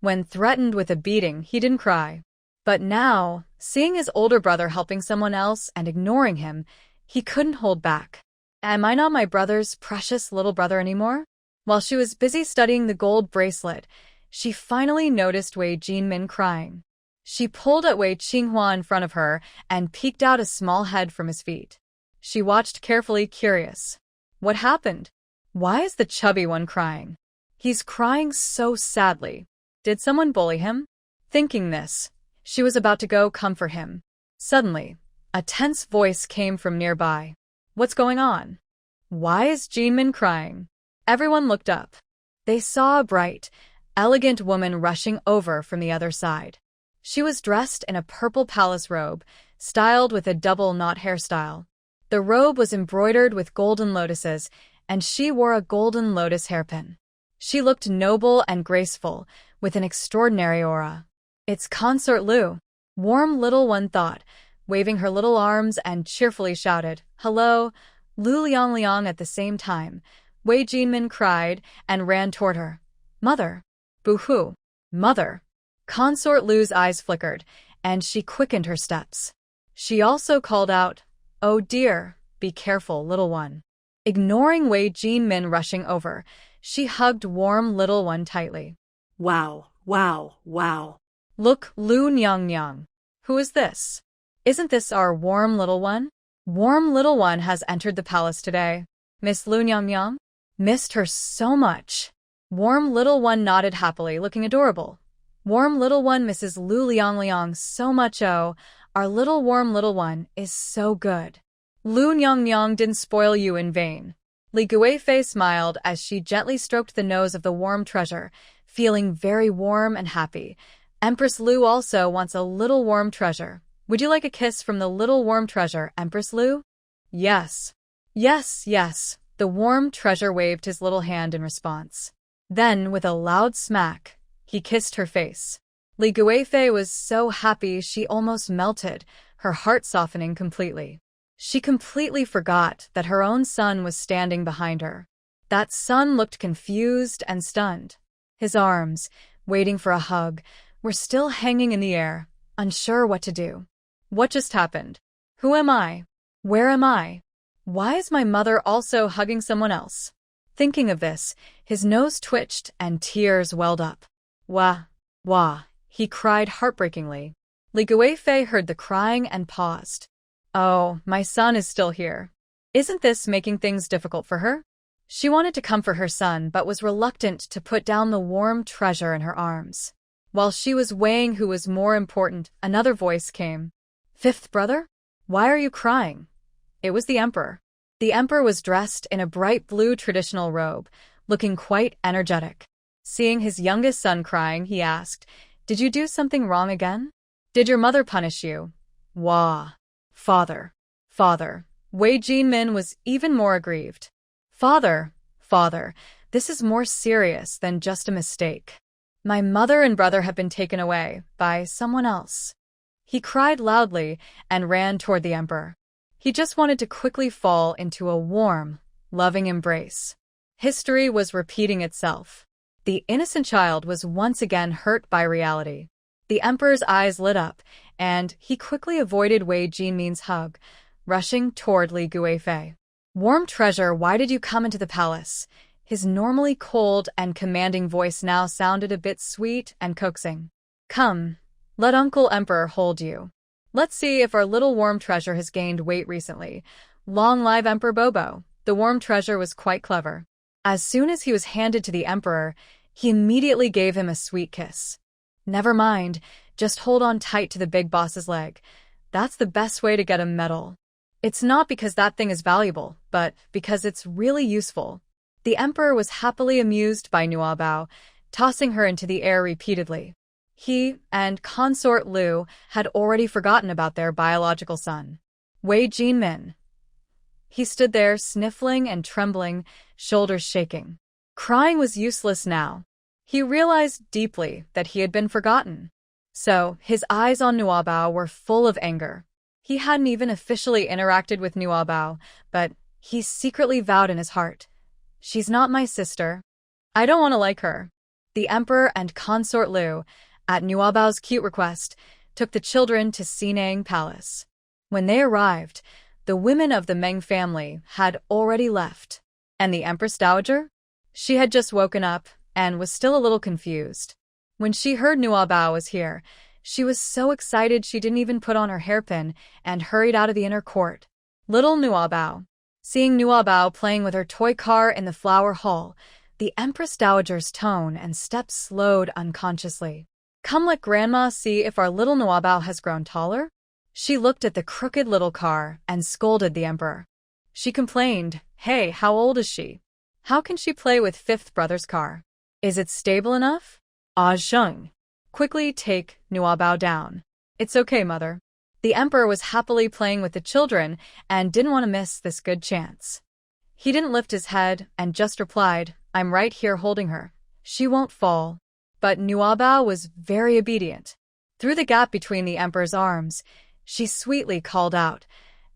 When threatened with a beating, he didn't cry. But now, seeing his older brother helping someone else and ignoring him, he couldn't hold back. Am I not my brother's precious little brother anymore? While she was busy studying the gold bracelet, she finally noticed Wei Jinmin crying. She pulled at Wei Qinghua in front of her and peeked out a small head from his feet. She watched carefully, curious. What happened? Why is the chubby one crying? He's crying so sadly. Did someone bully him? Thinking this, she was about to go comfort him. Suddenly, a tense voice came from nearby. What's going on? Why is Jinmin crying? Everyone looked up. They saw a bright, elegant woman rushing over from the other side. She was dressed in a purple palace robe, styled with a double knot hairstyle. The robe was embroidered with golden lotuses, and she wore a golden lotus hairpin. She looked noble and graceful, with an extraordinary aura. It's Consort Lu, warm little one thought, waving her little arms and cheerfully shouted, Hello, Lu Liang Liang. At the same time, Wei Jinmin cried and ran toward her. Mother! Boo-hoo! Mother! Consort Lu's eyes flickered, and she quickened her steps. She also called out, Oh dear, be careful, little one. Ignoring Wei Jinmin rushing over, she hugged warm little one tightly. Wow, wow, wow. Look, Lu Nyang Nyang. Who is this? Isn't this our warm little one? Warm little one has entered the palace today. Miss Lu Nyang Nyang? Missed her so much. Warm little one nodded happily, looking adorable. Warm little one misses Lu Liang Liang so much. Oh, our little warm little one is so good. Lu Nyang Nyang didn't spoil you in vain. Li Guifei smiled as she gently stroked the nose of the warm treasure, feeling very warm and happy. Empress Lu also wants a little warm treasure. Would you like a kiss from the little warm treasure, Empress Lu? Yes. Yes, yes. The warm treasure waved his little hand in response. Then, with a loud smack, he kissed her face. Li Guifei was so happy she almost melted, her heart softening completely. She completely forgot that her own son was standing behind her. That son looked confused and stunned. His arms, waiting for a hug, were still hanging in the air, unsure what to do. What just happened? Who am I? Where am I? Why is my mother also hugging someone else? Thinking of this, his nose twitched and tears welled up. Wah, wah, he cried heartbreakingly. Li Guifei heard the crying and paused. Oh, my son is still here. Isn't this making things difficult for her? She wanted to comfort her son but was reluctant to put down the warm treasure in her arms. While she was weighing who was more important, another voice came. Fifth brother? Why are you crying? It was the emperor. The emperor was dressed in a bright blue traditional robe, looking quite energetic. Seeing his youngest son crying, he asked, Did you do something wrong again? Did your mother punish you? Wah. Father. Father. Wei Jinmin was even more aggrieved. Father. Father. This is more serious than just a mistake. My mother and brother have been taken away by someone else. He cried loudly and ran toward the emperor. He just wanted to quickly fall into a warm, loving embrace. History was repeating itself. The innocent child was once again hurt by reality. The emperor's eyes lit up, and he quickly avoided Wei Jinmin's hug, rushing toward Li Guifei. Warm treasure, why did you come into the palace? His normally cold and commanding voice now sounded a bit sweet and coaxing. Come, let Uncle Emperor hold you. Let's see if our little warm treasure has gained weight recently. Long live Emperor Bobo. The warm treasure was quite clever. As soon as he was handed to the emperor, he immediately gave him a sweet kiss. Never mind, Just hold on tight to the big boss's leg. That's the best way to get a medal. It's not because that thing is valuable, but because it's really useful. The emperor was happily amused by Nuabao, tossing her into the air repeatedly. He and consort Liu had already forgotten about their biological son, Wei Jinmin. He stood there sniffling and trembling, shoulders shaking. Crying was useless now. He realized deeply that he had been forgotten. So, his eyes on Nuabao were full of anger. He hadn't even officially interacted with Nuabao, but he secretly vowed in his heart, "She's not my sister. I don't want to like her." The emperor and consort Liu, at Nuabao's cute request, took the children to Sinang Palace. When they arrived, the women of the Meng family had already left. And the Empress Dowager? She had just woken up and was still a little confused. When she heard Nuabao was here, she was so excited she didn't even put on her hairpin and hurried out of the inner court. Little Nuabao. Seeing Nuabao playing with her toy car in the flower hall, the Empress Dowager's tone and steps slowed unconsciously. "Come let Grandma see if our little Nuabao has grown taller." She looked at the crooked little car and scolded the emperor. She complained, "Hey, how old is she? How can she play with fifth brother's car? Is it stable enough?" "Ah Sheng, quickly take Nuabao down." "It's okay, mother." The emperor was happily playing with the children and didn't want to miss this good chance. He didn't lift his head and just replied, "I'm right here holding her. She won't fall." But Nuabao was very obedient. Through the gap between the emperor's arms, she sweetly called out.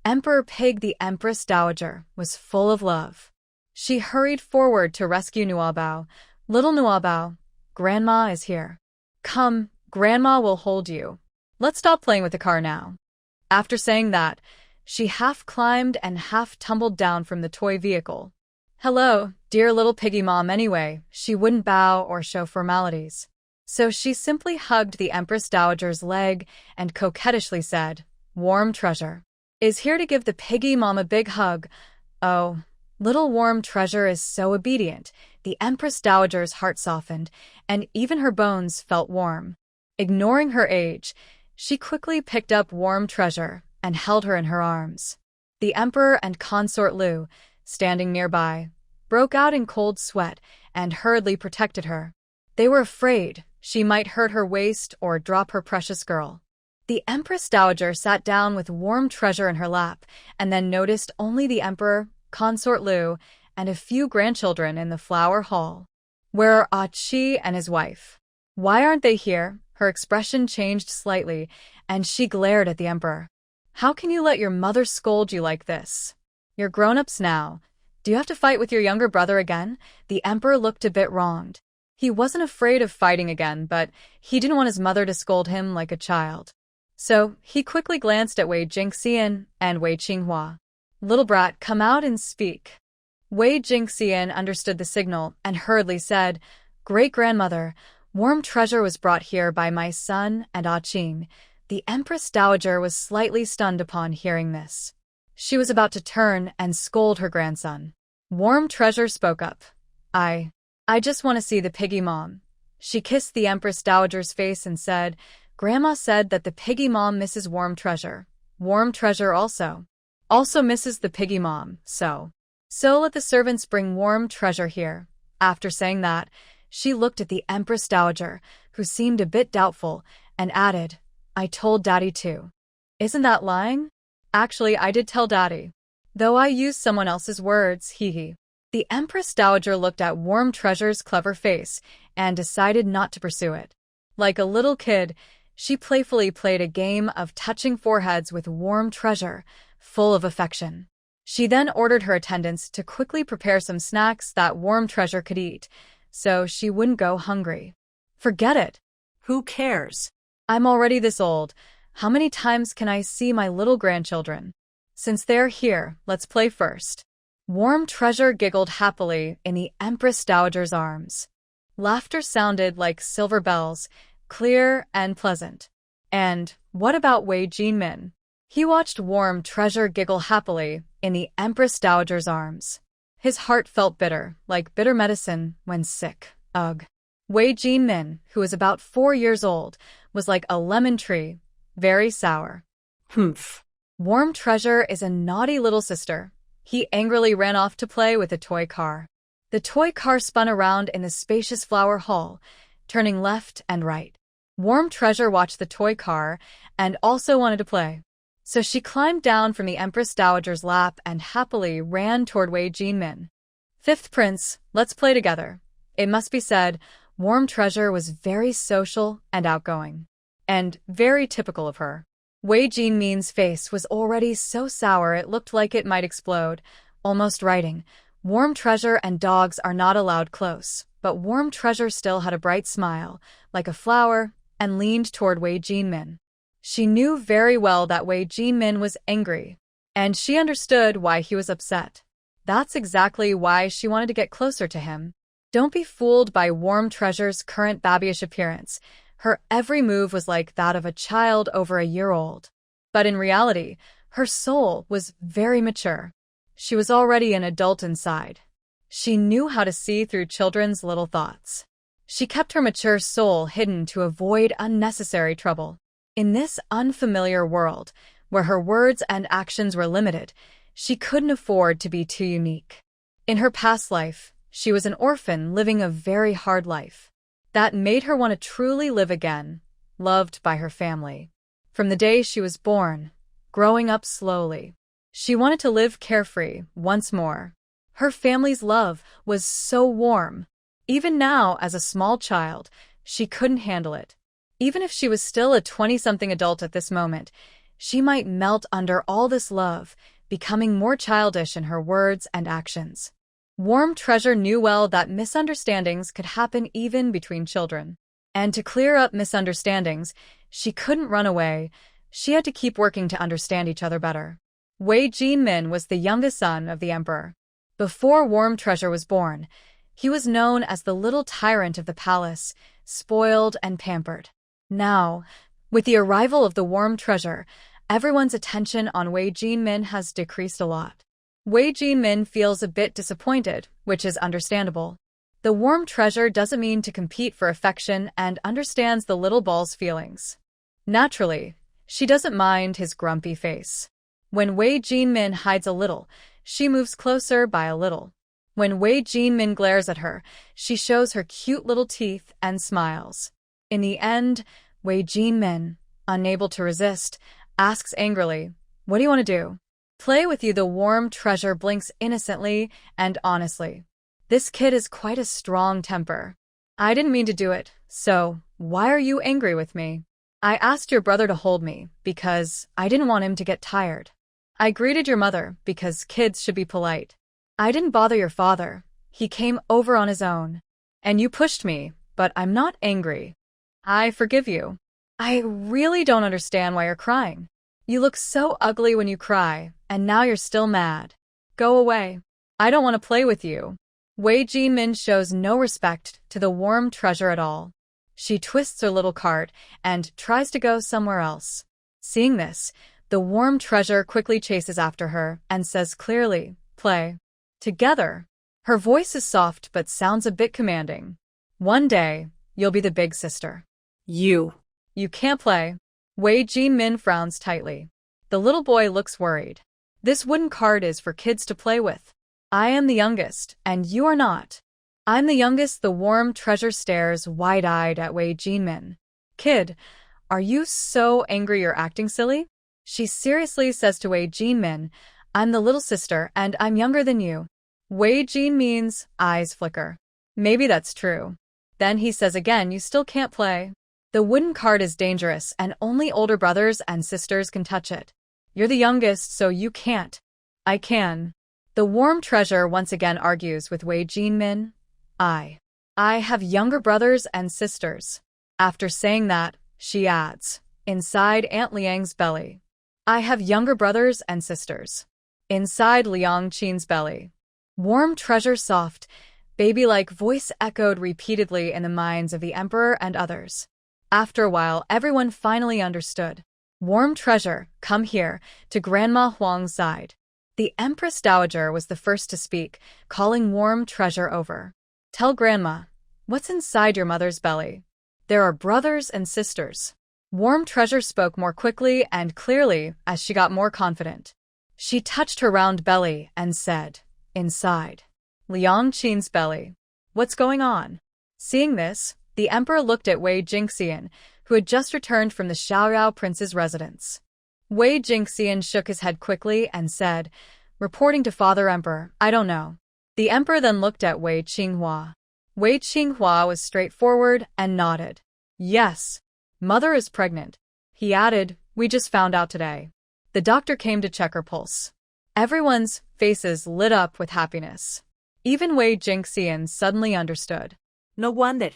Emperor Pig, the Empress Dowager, was full of love. She hurried forward to rescue Nuabao. "Little Nuabao, Grandma is here. Come, Grandma will hold you. Let's stop playing with the car now." After saying that, she half climbed and half tumbled down from the toy vehicle. "Hello, dear little piggy mom." Anyway, she wouldn't bow or show formalities. So she simply hugged the Empress Dowager's leg and coquettishly said, "Warm Treasure is here to give the piggy mom a big hug." Oh, little Warm Treasure is so obedient. The Empress Dowager's heart softened, and even her bones felt warm. Ignoring her age, she quickly picked up Warm Treasure and held her in her arms. The emperor and consort Liu, standing nearby, broke out in cold sweat and hurriedly protected her. They were afraid she might hurt her waist or drop her precious girl. The Empress Dowager sat down with Warm Treasure in her lap and then noticed only the emperor, consort Liu, and a few grandchildren in the flower hall. Where are Ah Chi and his wife? Why aren't they here? Her expression changed slightly, and she glared at the emperor. "How can you let your mother scold you like this? You're grown-ups now. Do you have to fight with your younger brother again?" The emperor looked a bit wronged. He wasn't afraid of fighting again, but he didn't want his mother to scold him like a child. So he quickly glanced at Wei Jingxian and Wei Qinghua. "Little brat, come out and speak." Wei Jingxian understood the signal and hurriedly said, "Great-grandmother, Warm Treasure was brought here by my son and Ah Qing." The Empress Dowager was slightly stunned upon hearing this. She was about to turn and scold her grandson. Warm Treasure spoke up. I just want to see the piggy mom." She kissed the Empress Dowager's face and said, "Grandma said that the piggy mom misses Warm Treasure. Warm Treasure also misses the piggy mom, so let the servants bring Warm Treasure here." After saying that, she looked at the Empress Dowager, who seemed a bit doubtful, and added, "I told Daddy too." "Isn't that lying?" "Actually, I did tell Daddy. Though I used someone else's words, hee. The Empress Dowager looked at Warm Treasure's clever face and decided not to pursue it. Like a little kid, she playfully played a game of touching foreheads with Warm Treasure, full of affection. She then ordered her attendants to quickly prepare some snacks that Warm Treasure could eat, so she wouldn't go hungry. "Forget it. Who cares? I'm already this old. How many times can I see my little grandchildren? Since they're here, let's play first." Warm Treasure giggled happily in the Empress Dowager's arms. Laughter sounded like silver bells, clear and pleasant. And what about Wei Jinmin? He watched Warm Treasure giggle happily in the Empress Dowager's arms. His heart felt bitter, like bitter medicine when sick. Ugh. Wei Jinmin, who was about 4 years old, was like a lemon tree, very sour. Humph. Warm Treasure is a naughty little sister. He angrily ran off to play with a toy car. The toy car spun around in the spacious flower hall, turning left and right. Warm Treasure watched the toy car and also wanted to play. So she climbed down from the Empress Dowager's lap and happily ran toward Wei Jinmin. Fifth Prince, let's play together. It must be said, Warm Treasure was very social and outgoing. And very typical of her. Wei Jinmin's face was already so sour it looked like it might explode, almost writing, Warm Treasure and dogs are not allowed close, but Warm Treasure still had a bright smile, like a flower, and leaned toward Wei Jinmin. She knew very well that Wei Jinmin was angry, and she understood why he was upset. That's exactly why she wanted to get closer to him. Don't be fooled by Warm Treasure's current babyish appearance. Her every move was like that of a child over a year old. But in reality, her soul was very mature. She was already an adult inside. She knew how to see through children's little thoughts. She kept her mature soul hidden to avoid unnecessary trouble. In this unfamiliar world, where her words and actions were limited, she couldn't afford to be too unique. In her past life, she was an orphan living a very hard life. That made her want to truly live again, loved by her family. From the day she was born, growing up slowly, she wanted to live carefree once more. Her family's love was so warm. Even now, as a small child, she couldn't handle it. Even if she was still a 20-something adult at this moment, she might melt under all this love, becoming more childish in her words and actions. Warm Treasure knew well that misunderstandings could happen even between children. And to clear up misunderstandings, she couldn't run away. She had to keep working to understand each other better. Wei Jinmin was the youngest son of the emperor. Before Warm Treasure was born, he was known as the little tyrant of the palace, spoiled and pampered. Now, with the arrival of the Warm Treasure, everyone's attention on Wei Jinmin has decreased a lot. Wei Jinmin feels a bit disappointed, which is understandable. The Warm Treasure doesn't mean to compete for affection and understands the little ball's feelings. Naturally, she doesn't mind his grumpy face. When Wei Jinmin hides a little, she moves closer by a little. When Wei Jinmin glares at her, she shows her cute little teeth and smiles. In the end, Wei Jinmin, unable to resist, asks angrily, "What do you want to do?" "Play with you." The Warm Treasure blinks innocently and honestly. This kid is quite a strong temper. "I didn't mean to do it, so why are you angry with me?" "I asked your brother to hold me because I didn't want him to get tired. I greeted your mother because kids should be polite. I didn't bother your father. He came over on his own. And you pushed me, but I'm not angry. I forgive you." "I really don't understand why you're crying. You look so ugly when you cry, and now you're still mad. Go away. I don't want to play with you." Wei Jinmin shows no respect to the Warm Treasure at all. She twists her little cart and tries to go somewhere else. Seeing this, the Warm Treasure quickly chases after her and says clearly, "Play together." Her voice is soft but sounds a bit commanding. "One day, you'll be the big sister." You can't play." Wei Jinmin frowns tightly. The little boy looks worried. "This wooden cart is for kids to play with. I am the youngest, and you are not." "I'm the youngest." The Warm Treasure stares wide-eyed at Wei Jinmin. "Kid, are you so angry you're acting silly?" She seriously says to Wei Jinmin, "I'm the little sister, and I'm younger than you." Wei Jinmin's eyes flicker. Maybe that's true. Then he says again, "You still can't play. The wooden cart is dangerous, and only older brothers and sisters can touch it. You're the youngest, so you can't." "I can." The Warm Treasure once again argues with Wei Jinmin. I have younger brothers and sisters." After saying that, she adds, "Inside Aunt Liang's belly." "I have younger brothers and sisters." Inside Liang Qin's belly. Warm Treasure's soft, baby-like voice echoed repeatedly in the minds of the emperor and others. After a while, everyone finally understood. "Warm Treasure, come here," to Grandma Huang's side. The Empress Dowager was the first to speak, calling Warm Treasure over. "Tell Grandma, what's inside your mother's belly?" "There are brothers and sisters." Warm Treasure spoke more quickly and clearly as she got more confident. She touched her round belly and said, "Inside." Liang Qin's belly. What's going on? Seeing this, the emperor looked at Wei Jingxian, who had just returned from the Xiaoyao prince's residence. Wei Jingxian shook his head quickly and said, "Reporting to Father Emperor, I don't know." The emperor then looked at Wei Qinghua. Wei Qinghua was straightforward and nodded. "Yes, mother is pregnant." He added, "We just found out today." The doctor came to check her pulse. Everyone's faces lit up with happiness. Even Wei Jingxian suddenly understood. No wonder.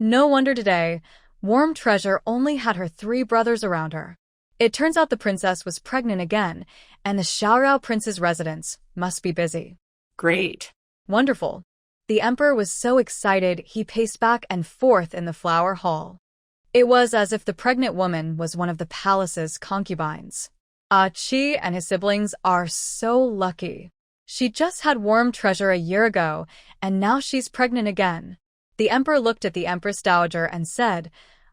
No wonder today, Warm Treasure only had her 3 brothers around her. It turns out the princess was pregnant again, and the Xiaoyao prince's residence must be busy. Great. Wonderful. The emperor was so excited he paced back and forth in the flower hall. It was as if the pregnant woman was one of the palace's concubines. Qi and his siblings are so lucky. She just had Warm Treasure a year ago, and now she's pregnant again. The emperor looked at the Empress Dowager and said,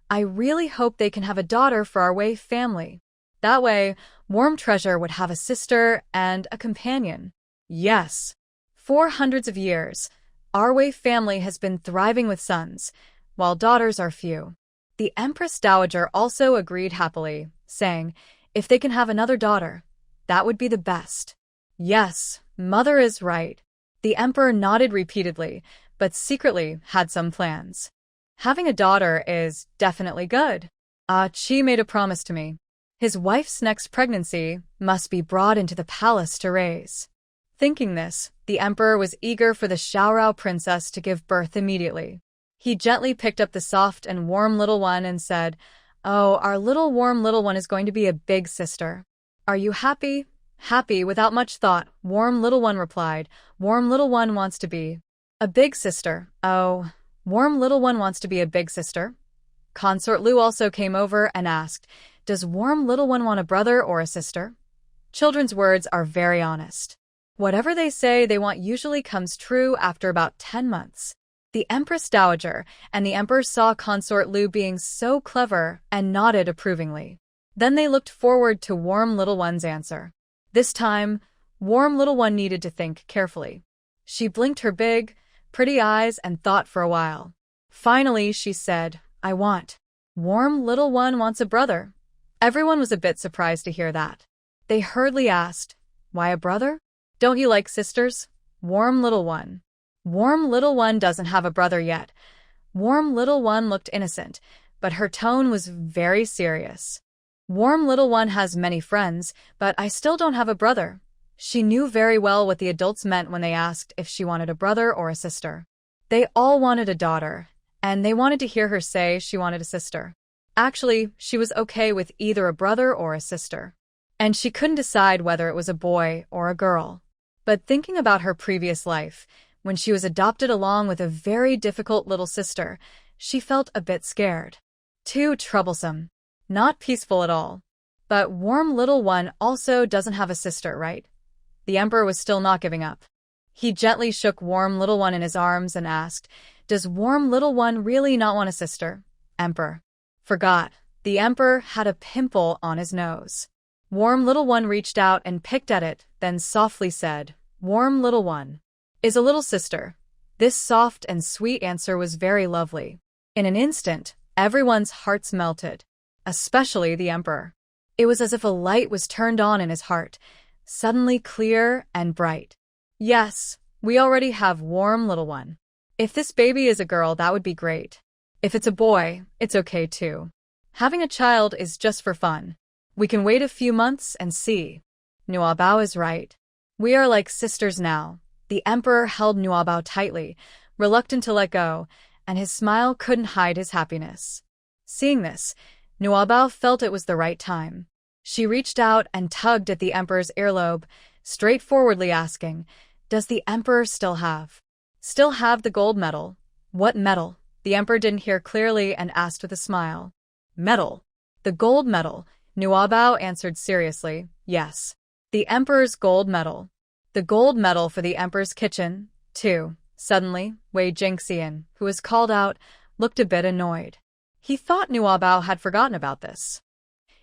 "I really hope they can have a daughter for our Wei family. That way, Warm Treasure would have a sister and a companion." Yes. For hundreds of years, our Wei family has been thriving with sons, while daughters are few. The Empress Dowager also agreed happily, saying, "If they can have another daughter, that would be the best." Yes, mother is right. The emperor nodded repeatedly, but secretly had some plans. Having a daughter is definitely good. Qi made a promise to me. His wife's next pregnancy must be brought into the palace to raise. Thinking this, the emperor was eager for the Xiaorao princess to give birth immediately. He gently picked up the soft and warm little one and said, "Oh, our little warm little one is going to be a big sister. Are you happy?" "Happy without much thought," Warm Little One replied. "Warm Little One wants to be a big sister." "Oh, Warm Little One wants to be a big sister." Consort Lu also came over and asked, "Does Warm Little One want a brother or a sister?" Children's words are very honest. Whatever they say they want usually comes true after about 10 months. The Empress Dowager and the Emperor saw Consort Lu being so clever and nodded approvingly. Then they looked forward to Warm Little One's answer. This time, Warm Little One needed to think carefully. She blinked her big, pretty eyes and thought for a while. Finally, she said, "I want." Warm Little One wants a brother. Everyone was a bit surprised to hear that. They hurriedly asked, "Why a brother? Don't you like sisters?" Warm Little One. Warm Little One doesn't have a brother yet. Warm Little One looked innocent, but her tone was very serious. Warm Little One has many friends, but I still don't have a brother. She knew very well what the adults meant when they asked if she wanted a brother or a sister. They all wanted a daughter, and they wanted to hear her say she wanted a sister. Actually, she was okay with either a brother or a sister. And she couldn't decide whether it was a boy or a girl. But thinking about her previous life, when she was adopted along with a very difficult little sister, she felt a bit scared. Too troublesome. Not peaceful at all. But Warm Little One also doesn't have a sister, right? The emperor was still not giving up. He gently shook Warm Little One in his arms and asked, "Does Warm Little One really not want a sister?" Emperor. Forgot. The emperor had a pimple on his nose. Warm Little One reached out and picked at it, then softly said, "Warm Little One is a little sister." This soft and sweet answer was very lovely. In an instant, everyone's hearts melted. Especially the emperor. It was as if a light was turned on in his heart, suddenly clear and bright. Yes, we already have Warm Little One. If this baby is a girl, that would be great. If it's a boy, it's okay too. Having a child is just for fun. We can wait a few months and see. Nuabao is right. We are like sisters now. The emperor held Nuabao tightly, reluctant to let go, and his smile couldn't hide his happiness. Seeing this, Nuabao felt it was the right time. She reached out and tugged at the emperor's earlobe, straightforwardly asking, "Does the emperor still have the gold medal?" "What medal?" The emperor didn't hear clearly and asked with a smile. "Medal. The gold medal," Nuabao answered seriously. "Yes. The emperor's gold medal. The gold medal for the emperor's kitchen, too." Suddenly, Wei Jingxian, who was called out, looked a bit annoyed. He thought Nuabao had forgotten about this.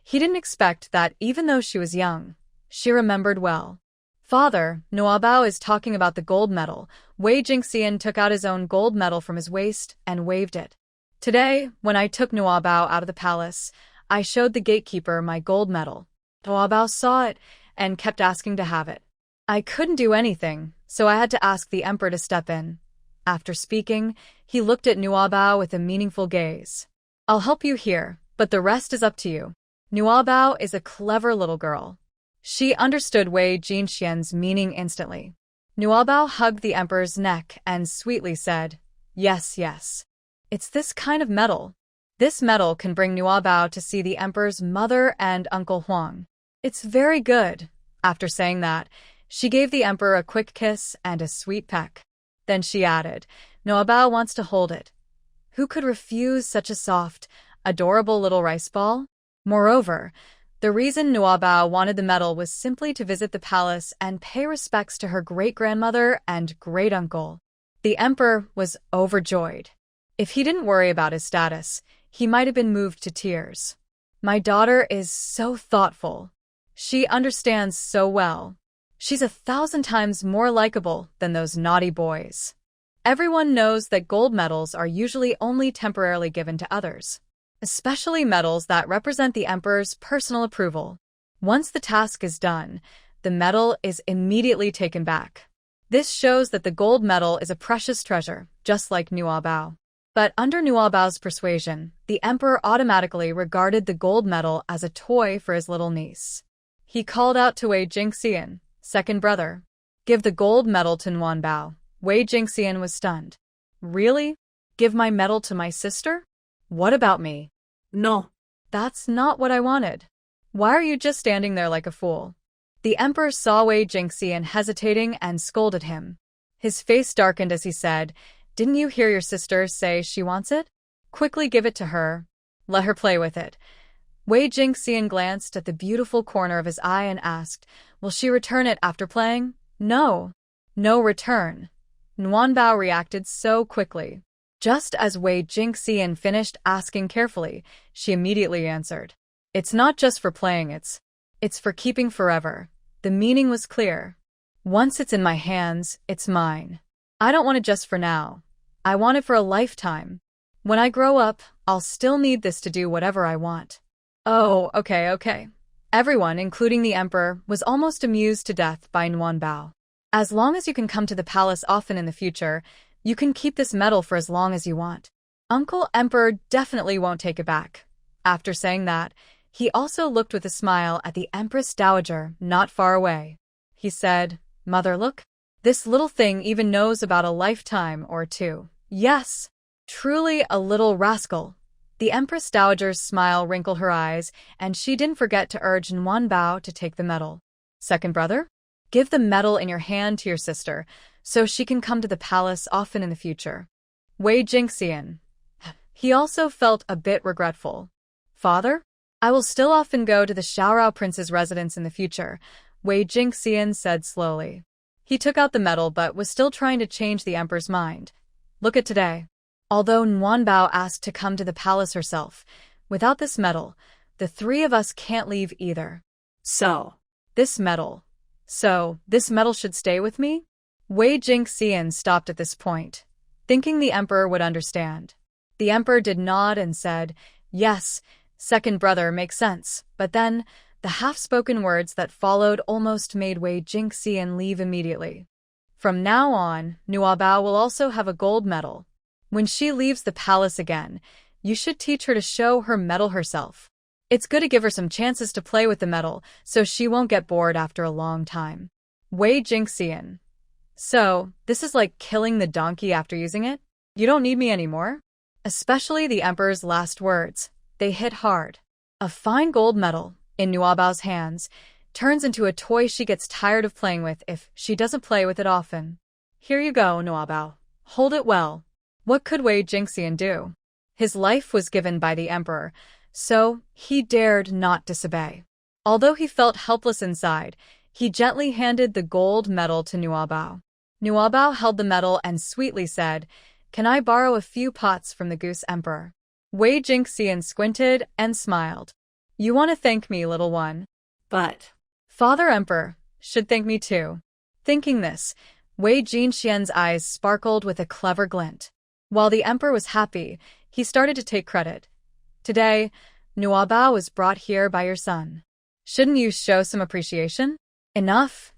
He didn't expect that even though she was young, she remembered well. Father, Nuabao is talking about the gold medal. Wei Jingxian took out his own gold medal from his waist and waved it. Today, when I took Nuabao out of the palace, I showed the gatekeeper my gold medal. Nuabao saw it and kept asking to have it. I couldn't do anything, so I had to ask the emperor to step in. After speaking, he looked at Nuabao with a meaningful gaze. I'll help you here, but the rest is up to you. Nuabao is a clever little girl. She understood Wei Jingxian's meaning instantly. Nuabao hugged the emperor's neck and sweetly said, Yes, yes. It's this kind of medal. This medal can bring Nuabao to see the emperor's mother and Uncle Huang. It's very good. After saying that, she gave the emperor a quick kiss and a sweet peck. Then she added, Nuabao wants to hold it. Who could refuse such a soft, adorable little rice ball? Moreover, the reason Nuabao wanted the medal was simply to visit the palace and pay respects to her great-grandmother and great-uncle. The emperor was overjoyed. If he didn't worry about his status, he might have been moved to tears. My daughter is so thoughtful. She understands so well. She's 1,000 times more likable than those naughty boys. Everyone knows that gold medals are usually only temporarily given to others, especially medals that represent the emperor's personal approval. Once the task is done, the medal is immediately taken back. This shows that the gold medal is a precious treasure, just like Nuabao. But under Nuabao's persuasion, the emperor automatically regarded the gold medal as a toy for his little niece. He called out to Wei Jingxian, second brother, Give the gold medal to Nuanbao. Wei Jingxian was stunned. Really? Give my medal to my sister? What about me? No. That's not what I wanted. Why are you just standing there like a fool? The emperor saw Wei Jingxian hesitating and scolded him. His face darkened as he said, Didn't you hear your sister say she wants it? Quickly give it to her. Let her play with it. Wei Jingxian glanced at the beautiful corner of his eye and asked, Will she return it after playing? No. No return. Nuanbao reacted so quickly. Just as Wei Jingxian finished asking carefully, she immediately answered, It's not just for playing, it's for keeping forever. The meaning was clear. Once it's in my hands, it's mine. I don't want it just for now. I want it for a lifetime. When I grow up, I'll still need this to do whatever I want. Oh, okay. Everyone, including the emperor, was almost amused to death by Nuanbao. As long as you can come to the palace often in the future, you can keep this medal for as long as you want. Uncle Emperor definitely won't take it back. After saying that, he also looked with a smile at the Empress Dowager not far away. He said, Mother, look. This little thing even knows about a lifetime or two. Yes, truly a little rascal. The Empress Dowager's smile wrinkled her eyes, and she didn't forget to urge Nuanbao to take the medal. Second brother? Give the medal in your hand to your sister, so she can come to the palace often in the future. Wei Jingxian. He also felt a bit regretful. Father? I will still often go to the Xiaorao prince's residence in the future, Wei Jingxian said slowly. He took out the medal but was still trying to change the emperor's mind. Look at today. Although Nuanbao asked to come to the palace herself, without this medal, the three of us can't leave either. So, this medal should stay with me? Wei Jingxian stopped at this point, thinking the emperor would understand. The emperor did nod and said, Yes, second brother, makes sense, but then the half-spoken words that followed almost made Wei Jingxian leave immediately. From now on, Nuabao will also have a gold medal. When she leaves the palace again, you should teach her to show her medal herself. It's good to give her some chances to play with the medal, so she won't get bored after a long time. Wei Jingxian. So, this is like killing the donkey after using it? You don't need me anymore? Especially the emperor's last words. They hit hard. A fine gold medal, in Nuabao's hands, turns into a toy she gets tired of playing with if she doesn't play with it often. Here you go, Nuabao. Hold it well. What could Wei Jingxian do? His life was given by the emperor, so he dared not disobey. Although he felt helpless inside, he gently handed the gold medal to Nuabao. Nuabao held the medal and sweetly said, Can I borrow a few pots from the Goose Emperor? Wei Jingxian squinted and smiled. You want to thank me, little one. But Father Emperor should thank me too. Thinking this, Wei Jingxian's eyes sparkled with a clever glint. While the emperor was happy, he started to take credit. Today, Nuabao was brought here by your son. Shouldn't you show some appreciation? Enough,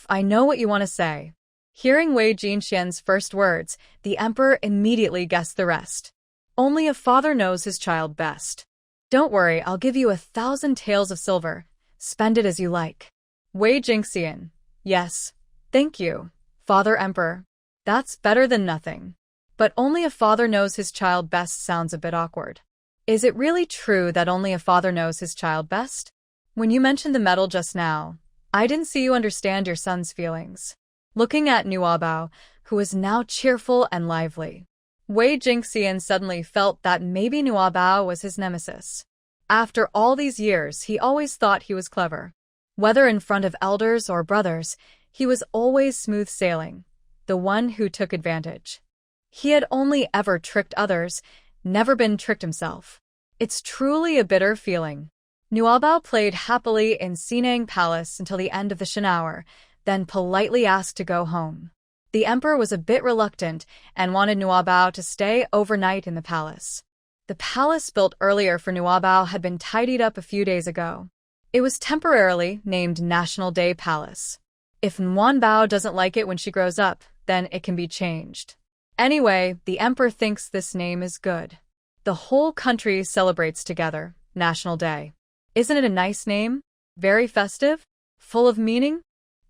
I know what you want to say. Hearing Wei Jingxian's first words, the emperor immediately guessed the rest. Only a father knows his child best. Don't worry, I'll give you 1,000 taels of silver. Spend it as you like. Wei Jingxian. Yes. Thank you, Father Emperor. That's better than nothing. But only a father knows his child best sounds a bit awkward. Is it really true that only a father knows his child best? When you mentioned the medal just now, I didn't see you understand your son's feelings. Looking at Nuabao, who was now cheerful and lively, Wei Jingxian suddenly felt that maybe Nuabao was his nemesis. After all these years, he always thought he was clever. Whether in front of elders or brothers, he was always smooth sailing, the one who took advantage. He had only ever tricked others, never been tricked himself. It's truly a bitter feeling. Nuabao played happily in Sinang Palace until the end of the Shan hour, then politely asked to go home. The emperor was a bit reluctant and wanted Nuabao to stay overnight in the palace. The palace built earlier for Nuabao had been tidied up a few days ago. It was temporarily named National Day Palace. If Nuanbao doesn't like it when she grows up, then it can be changed. Anyway, the emperor thinks this name is good. The whole country celebrates together, National Day. Isn't it a nice name? Very festive? Full of meaning?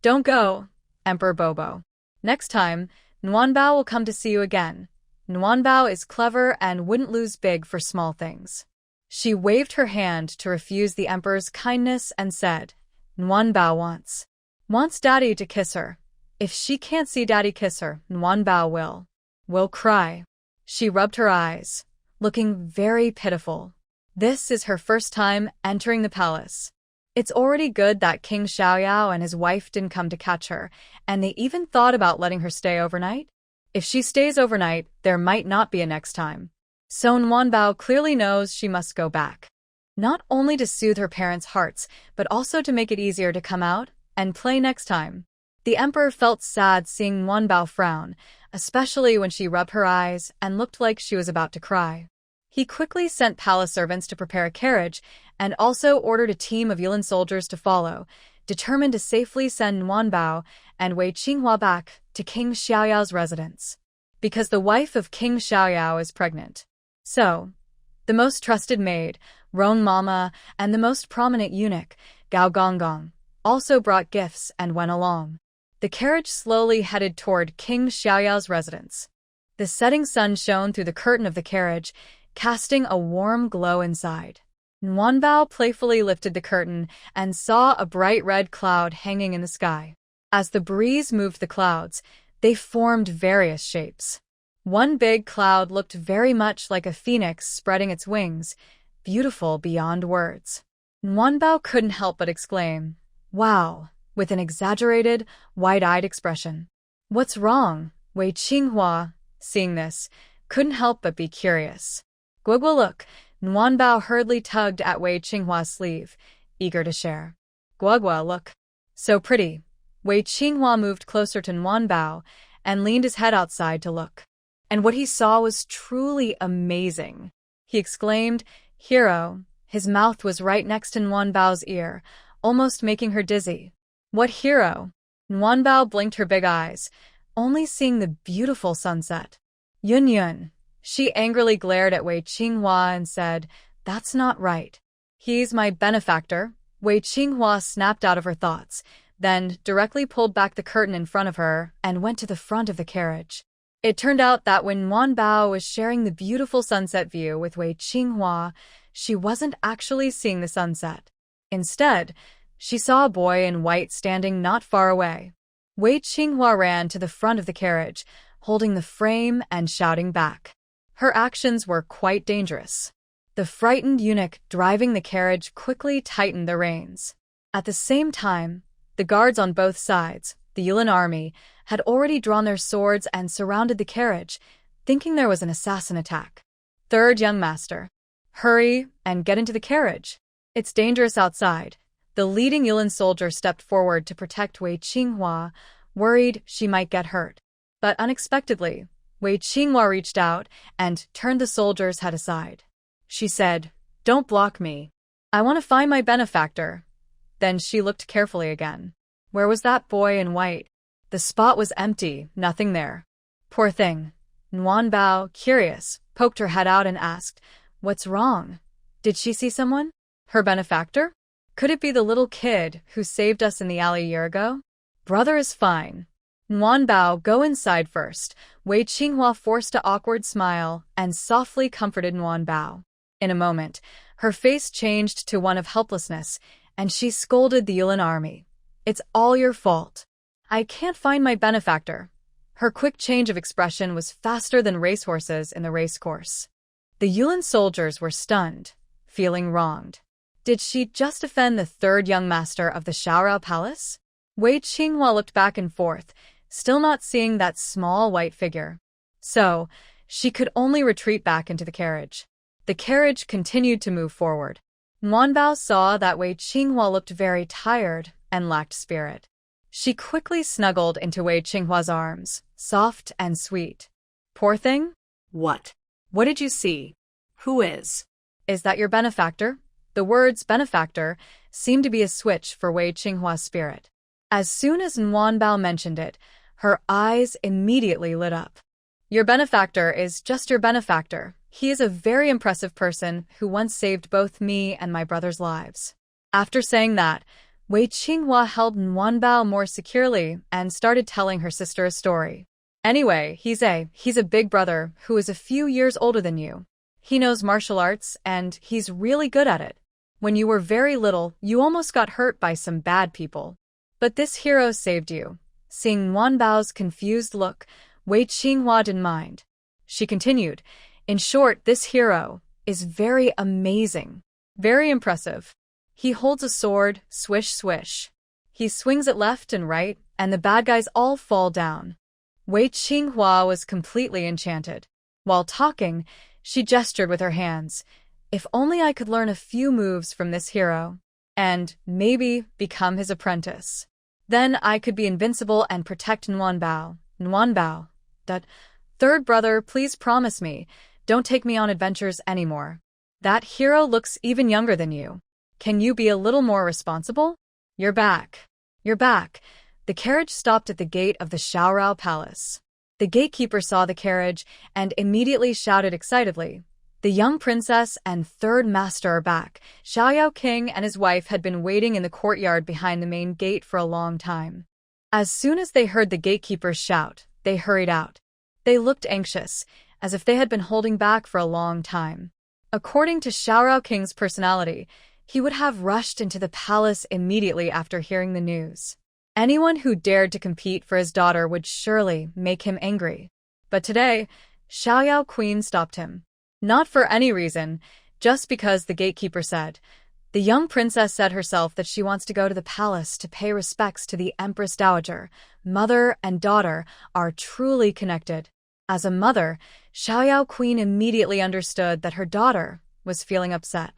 Don't go, Emperor Bobo. Next time, Nuanbao will come to see you again. Nuanbao is clever and wouldn't lose big for small things. She waved her hand to refuse the emperor's kindness and said, Nuanbao wants daddy to kiss her. If she can't see daddy kiss her, Nuanbao will cry. She rubbed her eyes, looking very pitiful. This is her first time entering the palace. It's already good that King Xiaoyao and his wife didn't come to catch her, and they even thought about letting her stay overnight. If she stays overnight, there might not be a next time. So Nuanbao clearly knows she must go back. Not only to soothe her parents' hearts, but also to make it easier to come out and play next time. The emperor felt sad seeing Nuanbao frown, especially when she rubbed her eyes and looked like she was about to cry. He quickly sent palace servants to prepare a carriage and also ordered a team of Yulin soldiers to follow, determined to safely send Nuanbao and Wei Qinghua back to King Xiaoyao's residence. Because the wife of King Xiaoyao is pregnant. So, the most trusted maid, Rong Mama, and the most prominent eunuch, Gao Gonggong, also brought gifts and went along. The carriage slowly headed toward King Xiaoyao's residence. The setting sun shone through the curtain of the carriage, casting a warm glow inside. Nuanbao playfully lifted the curtain and saw a bright red cloud hanging in the sky. As the breeze moved the clouds, they formed various shapes. One big cloud looked very much like a phoenix spreading its wings, beautiful beyond words. Nuanbao couldn't help but exclaim, "Wow," with an exaggerated, wide-eyed expression. "What's wrong?" Wei Qinghua, seeing this, couldn't help but be curious. "Guogua, look." Nuanbao hurriedly tugged at Wei Qinghua's sleeve, eager to share. "Guogua, look. So pretty." Wei Qinghua moved closer to Nuanbao and leaned his head outside to look. And what he saw was truly amazing. He exclaimed, "Hero." His mouth was right next to Nuanbao's ear, almost making her dizzy. "What hero?" Nuanbao blinked her big eyes, only seeing the beautiful sunset. "Yun Yun." She angrily glared at Wei Qinghua and said, "That's not right." "He's my benefactor." Wei Qinghua snapped out of her thoughts, then directly pulled back the curtain in front of her and went to the front of the carriage. It turned out that when Nuanbao was sharing the beautiful sunset view with Wei Qinghua, she wasn't actually seeing the sunset. Instead, she saw a boy in white standing not far away. Wei Qinghua ran to the front of the carriage, holding the frame and shouting back. Her actions were quite dangerous. The frightened eunuch driving the carriage quickly tightened the reins. At the same time, the guards on both sides, the Yulin army, had already drawn their swords and surrounded the carriage, thinking there was an assassin attack. Third young master. Hurry and get into the carriage. It's dangerous outside. The leading Yulin soldier stepped forward to protect Wei Qinghua, worried she might get hurt. But unexpectedly, Wei Qinghua reached out and turned the soldier's head aside. She said, "Don't block me. I want to find my benefactor." Then she looked carefully again. Where was that boy in white? The spot was empty, nothing there. Poor thing. Nguanbao, curious, poked her head out and asked, "What's wrong? Did she see someone? Her benefactor? Could it be the little kid who saved us in the alley a year ago?" "Brother is fine." Nguanbao, go inside first. Wei Qinghua forced an awkward smile and softly comforted Nguanbao. In a moment, her face changed to one of helplessness, and she scolded the Yulin army. "It's all your fault. I can't find my benefactor." Her quick change of expression was faster than racehorses in the racecourse. The Yulin soldiers were stunned, feeling wronged. Did she just offend the third young master of the Xiaorao Palace? Wei Qinghua looked back and forth, still not seeing that small white figure. So, she could only retreat back into the carriage. The carriage continued to move forward. Nguanbao saw that Wei Qinghua looked very tired and lacked spirit. She quickly snuggled into Wei Qinghua's arms, soft and sweet. "Poor thing?" What? What did you see? Who is? "Is that your benefactor?" The words benefactor seemed to be a switch for Wei Qinghua's spirit. As soon as Nguanbao mentioned it, her eyes immediately lit up. "Your benefactor is just your benefactor. He is a very impressive person who once saved both me and my brother's lives." After saying that, Wei Qinghua held Nguanbao more securely and started telling her sister a story. "Anyway, he's a big brother who is a few years older than you. He knows martial arts and he's really good at it. When you were very little, you almost got hurt by some bad people. But this hero saved you." Seeing Nguanbao's confused look, Wei Qinghua didn't mind. She continued, "In short, this hero is very amazing, very impressive. He holds a sword, swish swish. He swings it left and right, and the bad guys all fall down." Wei Qinghua was completely enchanted. While talking, she gestured with her hands. "If only I could learn a few moves from this hero, and maybe become his apprentice. Then I could be invincible and protect Nguanbao. Nguanbao, that third brother, please promise me, don't take me on adventures anymore. That hero looks even younger than you. Can you be a little more responsible? You're back. You're back." The carriage stopped at the gate of the Xiaorao Palace. The gatekeeper saw the carriage and immediately shouted excitedly, "The young princess and third master are back." Xiaoyao King and his wife had been waiting in the courtyard behind the main gate for a long time. As soon as they heard the gatekeeper's shout, they hurried out. They looked anxious, as if they had been holding back for a long time. According to Xiaorao King's personality, he would have rushed into the palace immediately after hearing the news. Anyone who dared to compete for his daughter would surely make him angry. But today, Xiaoyao Queen stopped him. Not for any reason, just because the gatekeeper said. The young princess said herself that she wants to go to the palace to pay respects to the Empress Dowager. Mother and daughter are truly connected. As a mother, Xiaoyao Queen immediately understood that her daughter was feeling upset.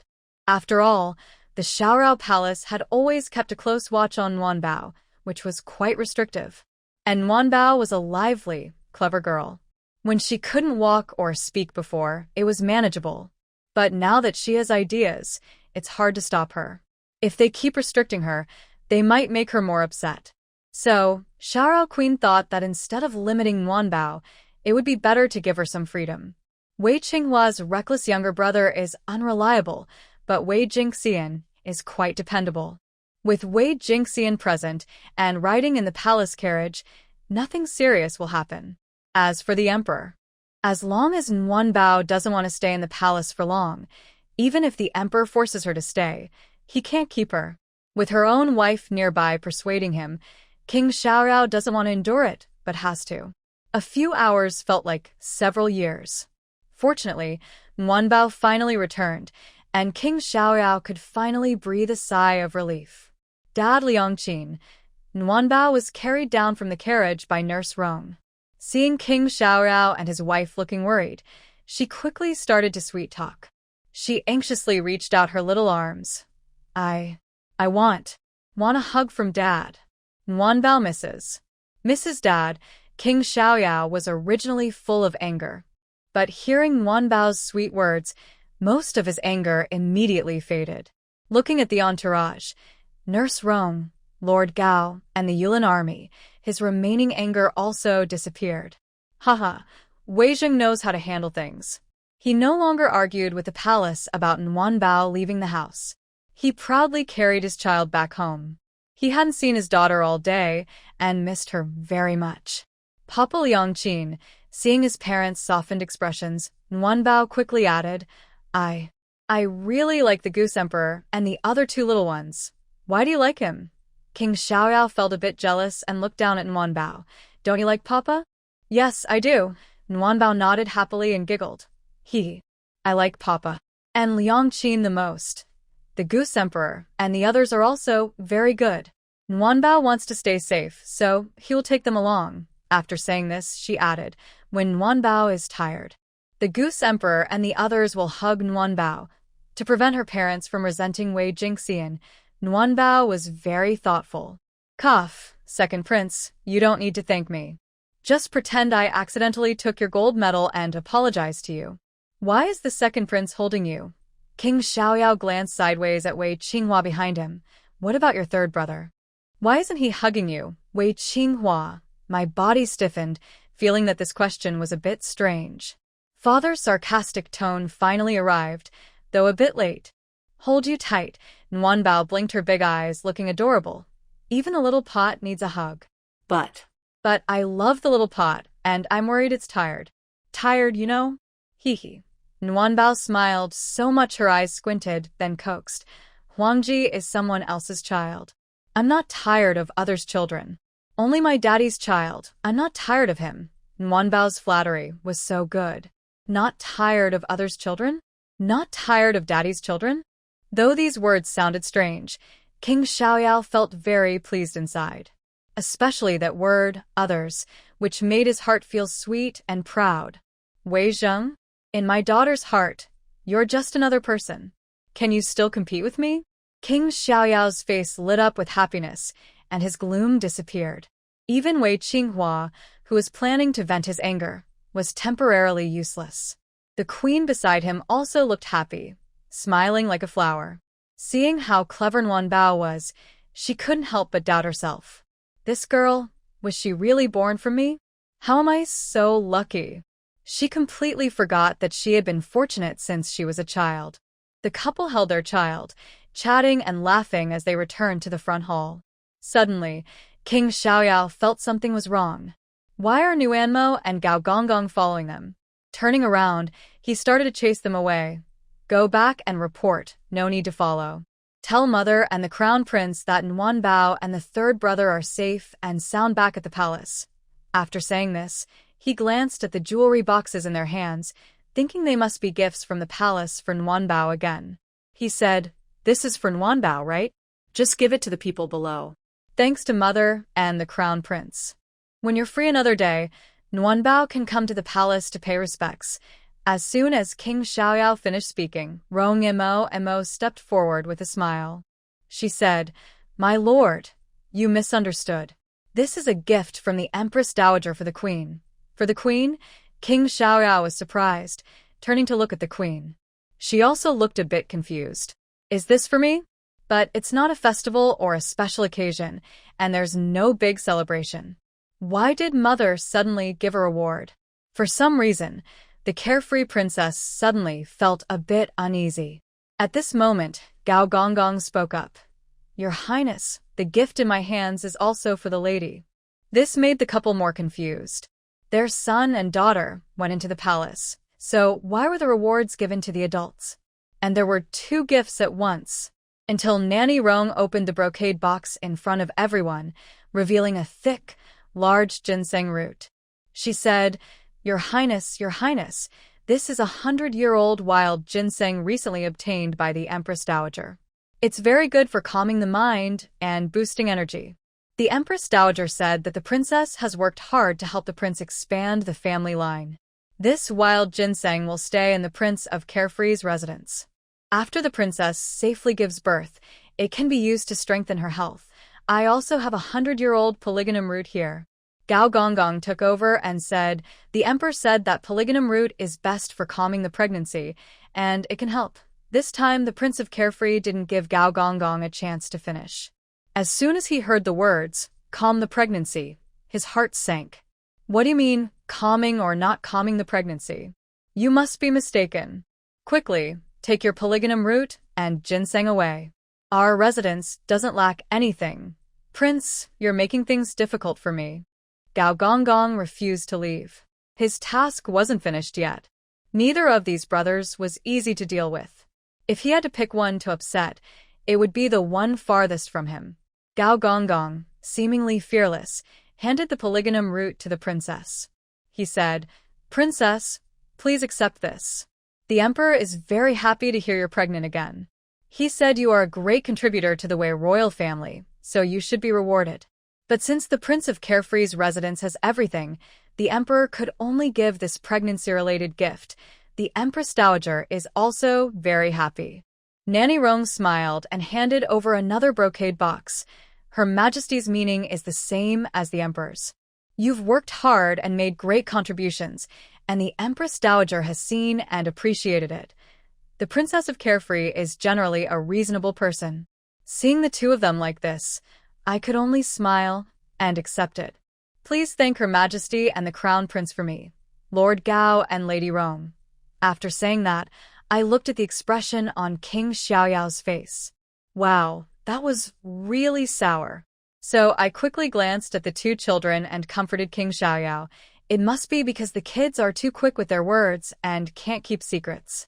After all, the Xiaorao Palace had always kept a close watch on Nguanbao, which was quite restrictive. And Nguanbao was a lively, clever girl. When she couldn't walk or speak before, it was manageable. But now that she has ideas, it's hard to stop her. If they keep restricting her, they might make her more upset. So, Xiaorao Queen thought that instead of limiting Nguanbao, it would be better to give her some freedom. Wei Qinghua's reckless younger brother is unreliable, but Wei Jingxian is quite dependable. With Wei Jingxian present and riding in the palace carriage, nothing serious will happen. As for the emperor, as long as Nguanbao doesn't want to stay in the palace for long, even if the emperor forces her to stay, he can't keep her. With her own wife nearby persuading him, King Xiaorao doesn't want to endure it, but has to. A few hours felt like several years. Fortunately, Nguanbao finally returned, and King Xiaorao could finally breathe a sigh of relief. Dad Liangqin, Nguanbao was carried down from the carriage by Nurse Rong. Seeing King Xiaorao and his wife looking worried, she quickly started to sweet-talk. She anxiously reached out her little arms. I want a hug from Dad. Nguyenbao Mrs. Dad, King Xiaoyao was originally full of anger. But hearing Nguyenbao's sweet words, most of his anger immediately faded. Looking at the entourage, Nurse Rong, Lord Gao, and the Yulin army, his remaining anger also disappeared. Haha, Wei Zheng knows how to handle things. He no longer argued with the palace about Nguyenbao leaving the house. He proudly carried his child back home. He hadn't seen his daughter all day and missed her very much. Papa Liangqin, seeing his parents' softened expressions, Nguyenbao quickly added, I really like the Goose Emperor and the other two little ones. Why do you like him? King Xiaoyao felt a bit jealous and looked down at Nguyenbao. Don't you like Papa? Yes, I do. Nguyenbao nodded happily and giggled. I like Papa. And Liangqin the most. The Goose Emperor and the others are also very good. Nguyenbao wants to stay safe, so he will take them along. After saying this, she added, when Nguyenbao is tired. The Goose Emperor and the others will hug Nguyenbao. To prevent her parents from resenting Wei Jingxian, Nguyenbao was very thoughtful. Cough, Second Prince, you don't need to thank me. Just pretend I accidentally took your gold medal and apologize to you. Why is the Second Prince holding you? King Xiaoyao glanced sideways at Wei Qinghua behind him. What about your third brother? Why isn't he hugging you, Wei Qinghua? My body stiffened, feeling that this question was a bit strange. Father's sarcastic tone finally arrived, though a bit late. Hold you tight. Nguyenbao blinked her big eyes, looking adorable. Even the little pot needs a hug. But I love the little pot, and I'm worried it's tired. Tired, you know? Hee. Nguyenbao smiled so much her eyes squinted, then coaxed. Huangji is someone else's child. I'm not tired of others' children. Only my daddy's child. I'm not tired of him. Nguyenbao's flattery was so good. Not tired of others' children? Not tired of daddy's children? Though these words sounded strange, King Xiaoyao felt very pleased inside. Especially that word, others, which made his heart feel sweet and proud. Wei Zheng? In my daughter's heart, you're just another person. Can you still compete with me? King Xiaoyao's face lit up with happiness, and his gloom disappeared. Even Wei Qinghua, who was planning to vent his anger, was temporarily useless. The queen beside him also looked happy, smiling like a flower. Seeing how clever Nguyenbao was, she couldn't help but doubt herself. This girl, was she really born from me? How am I so lucky? She completely forgot that she had been fortunate since she was a child. The couple held their child, chatting and laughing as they returned to the front hall. Suddenly, King Xiaoyao felt something was wrong. Why are Nguyenmo and Gao Gonggong following them? Turning around, he started to chase them away. Go back and report, no need to follow. Tell Mother and the Crown Prince that Nguyenbao and the third brother are safe and sound back at the palace. After saying this, he glanced at the jewelry boxes in their hands, thinking they must be gifts from the palace for Nguyenbao again. He said, This is for Nguyenbao, right? Just give it to the people below. Thanks to Mother and the Crown Prince. When you're free another day, Nguyenbao can come to the palace to pay respects. As soon as King Xiaoyao finished speaking, Rong Mo stepped forward with a smile. She said, My lord, you misunderstood. This is a gift from the Empress Dowager for the Queen. For the Queen? King Xiaoyao was surprised, turning to look at the Queen. She also looked a bit confused. Is this for me? But it's not a festival or a special occasion, and there's no big celebration. Why did Mother suddenly give a reward? For some reason, the carefree princess suddenly felt a bit uneasy. At this moment, Gao Gonggong spoke up. Your Highness, the gift in my hands is also for the lady. This made the couple more confused. Their son and daughter went into the palace, so why were the rewards given to the adults? And there were two gifts at once, until Nanny Rong opened the brocade box in front of everyone, revealing a thick, large ginseng root. She said, Your Highness, this is 100-year-old wild ginseng recently obtained by the Empress Dowager. It's very good for calming the mind and boosting energy. The Empress Dowager said that the princess has worked hard to help the prince expand the family line. This wild ginseng will stay in the Prince of Carefree's residence. After the princess safely gives birth, it can be used to strengthen her health. I also have 100-year-old polygonum root here. Gao Gonggong took over and said, the emperor said that polygonum root is best for calming the pregnancy, and it can help. This time, the Prince of Carefree didn't give Gao Gonggong a chance to finish. As soon as he heard the words, calm the pregnancy, his heart sank. What do you mean, calming or not calming the pregnancy? You must be mistaken. Quickly, take your polygonum root and ginseng away. Our residence doesn't lack anything. Prince, you're making things difficult for me. Gao Gonggong refused to leave. His task wasn't finished yet. Neither of these brothers was easy to deal with. If he had to pick one to upset, it would be the one farthest from him. Gao Gonggong, seemingly fearless, handed the polygonum root to the princess. He said, Princess, please accept this. The emperor is very happy to hear you're pregnant again. He said you are a great contributor to the Wei royal family, so you should be rewarded. But since the Prince of Carefree's residence has everything, the emperor could only give this pregnancy-related gift. The Empress Dowager is also very happy. Nanny Rong smiled and handed over another brocade box. Her Majesty's meaning is the same as the emperor's. You've worked hard and made great contributions, and the Empress Dowager has seen and appreciated it. The Princess of Carefree is generally a reasonable person. Seeing the two of them like this, I could only smile and accept it. Please thank Her Majesty and the Crown Prince for me, Lord Gao and Lady Rong. After saying that, I looked at the expression on King Xiaoyao's face. Wow, that was really sour. So I quickly glanced at the two children and comforted King Xiaoyao. It must be because the kids are too quick with their words and can't keep secrets.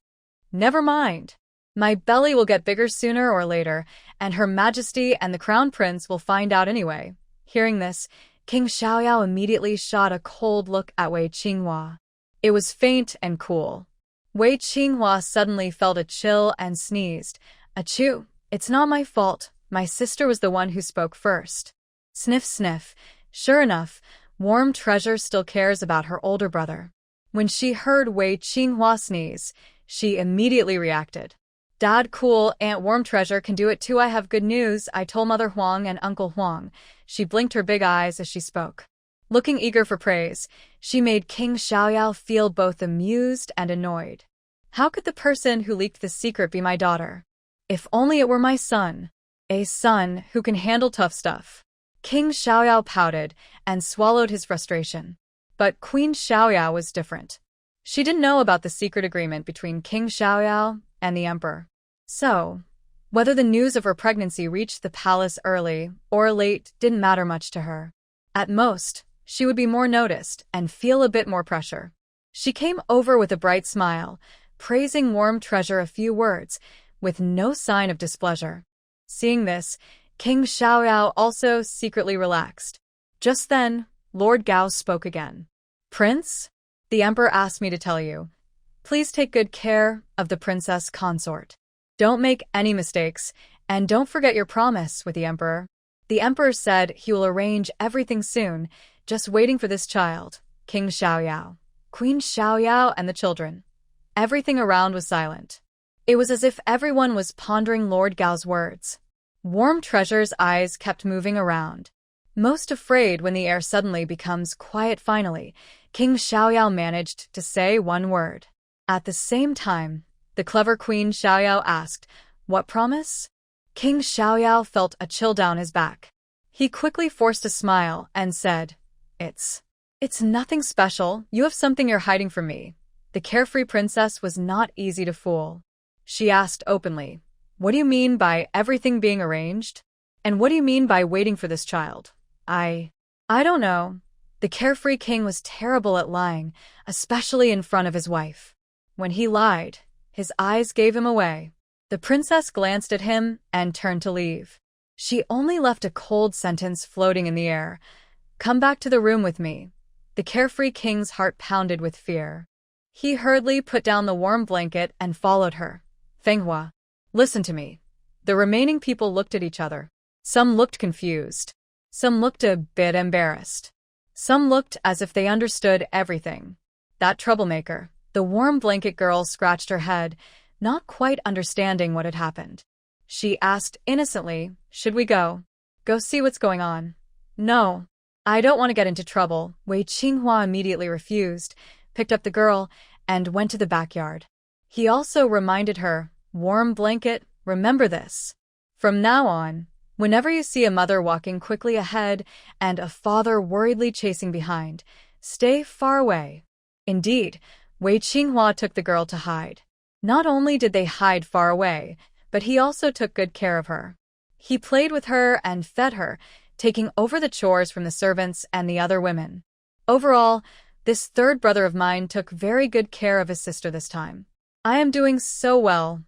Never mind. My belly will get bigger sooner or later, and Her Majesty and the Crown Prince will find out anyway. Hearing this, King Xiaoyao immediately shot a cold look at Wei Qinghua. It was faint and cool. Wei Qinghua suddenly felt a chill and sneezed. Achoo, it's not my fault. My sister was the one who spoke first. Sniff, sniff. Sure enough, Warm Treasure still cares about her older brother. When she heard Wei Qinghua sneeze, she immediately reacted. Dad, cool, Aunt Warm Treasure can do it too. I have good news, I told Mother Huang and Uncle Huang. She blinked her big eyes as she spoke. Looking eager for praise, she made King Xiaoyao feel both amused and annoyed. How could the person who leaked the secret be my daughter? If only it were my son. A son who can handle tough stuff. King Xiaoyao pouted and swallowed his frustration. But Queen Xiaoyao was different. She didn't know about the secret agreement between King Xiaoyao and the emperor. So, whether the news of her pregnancy reached the palace early or late didn't matter much to her. At most, she would be more noticed and feel a bit more pressure. She came over with a bright smile, praising Warm Treasure a few words, with no sign of displeasure. Seeing this, King Xiaoyao also secretly relaxed. Just then, Lord Gao spoke again. Prince? The emperor asked me to tell you. Please take good care of the princess consort. Don't make any mistakes, and don't forget your promise with the emperor. The emperor said he will arrange everything soon, just waiting for this child, King Xiaoyao, Queen Xiaoyao, and the children. Everything around was silent. It was as if everyone was pondering Lord Gao's words. Warm Treasure's eyes kept moving around. Most afraid when the air suddenly becomes quiet finally, King Xiaoyao managed to say one word. At the same time, the clever Queen Xiaoyao asked, What promise? King Xiaoyao felt a chill down his back. He quickly forced a smile and said, It's nothing special. You have something you're hiding from me. The carefree princess was not easy to fool. She asked openly, What do you mean by everything being arranged? And what do you mean by waiting for this child? I don't know. The carefree king was terrible at lying, especially in front of his wife. When he lied, his eyes gave him away. The princess glanced at him and turned to leave. She only left a cold sentence floating in the air. Come back to the room with me. The carefree king's heart pounded with fear. He hurriedly put down the warm blanket and followed her. Fenghua, listen to me. The remaining people looked at each other. Some looked confused. Some looked a bit embarrassed. Some looked as if they understood everything. That troublemaker. The warm blanket girl scratched her head, not quite understanding what had happened. She asked innocently, "Should we go? Go see what's going on?" "No. I don't want to get into trouble." Wei Qinghua immediately refused, picked up the girl, and went to the backyard. He also reminded her, "Warm blanket, remember this. From now on, whenever you see a mother walking quickly ahead and a father worriedly chasing behind, stay far away." Indeed, Wei Qinghua took the girl to hide. Not only did they hide far away, but he also took good care of her. He played with her and fed her, taking over the chores from the servants and the other women. Overall, this third brother of mine took very good care of his sister this time. I am doing so well.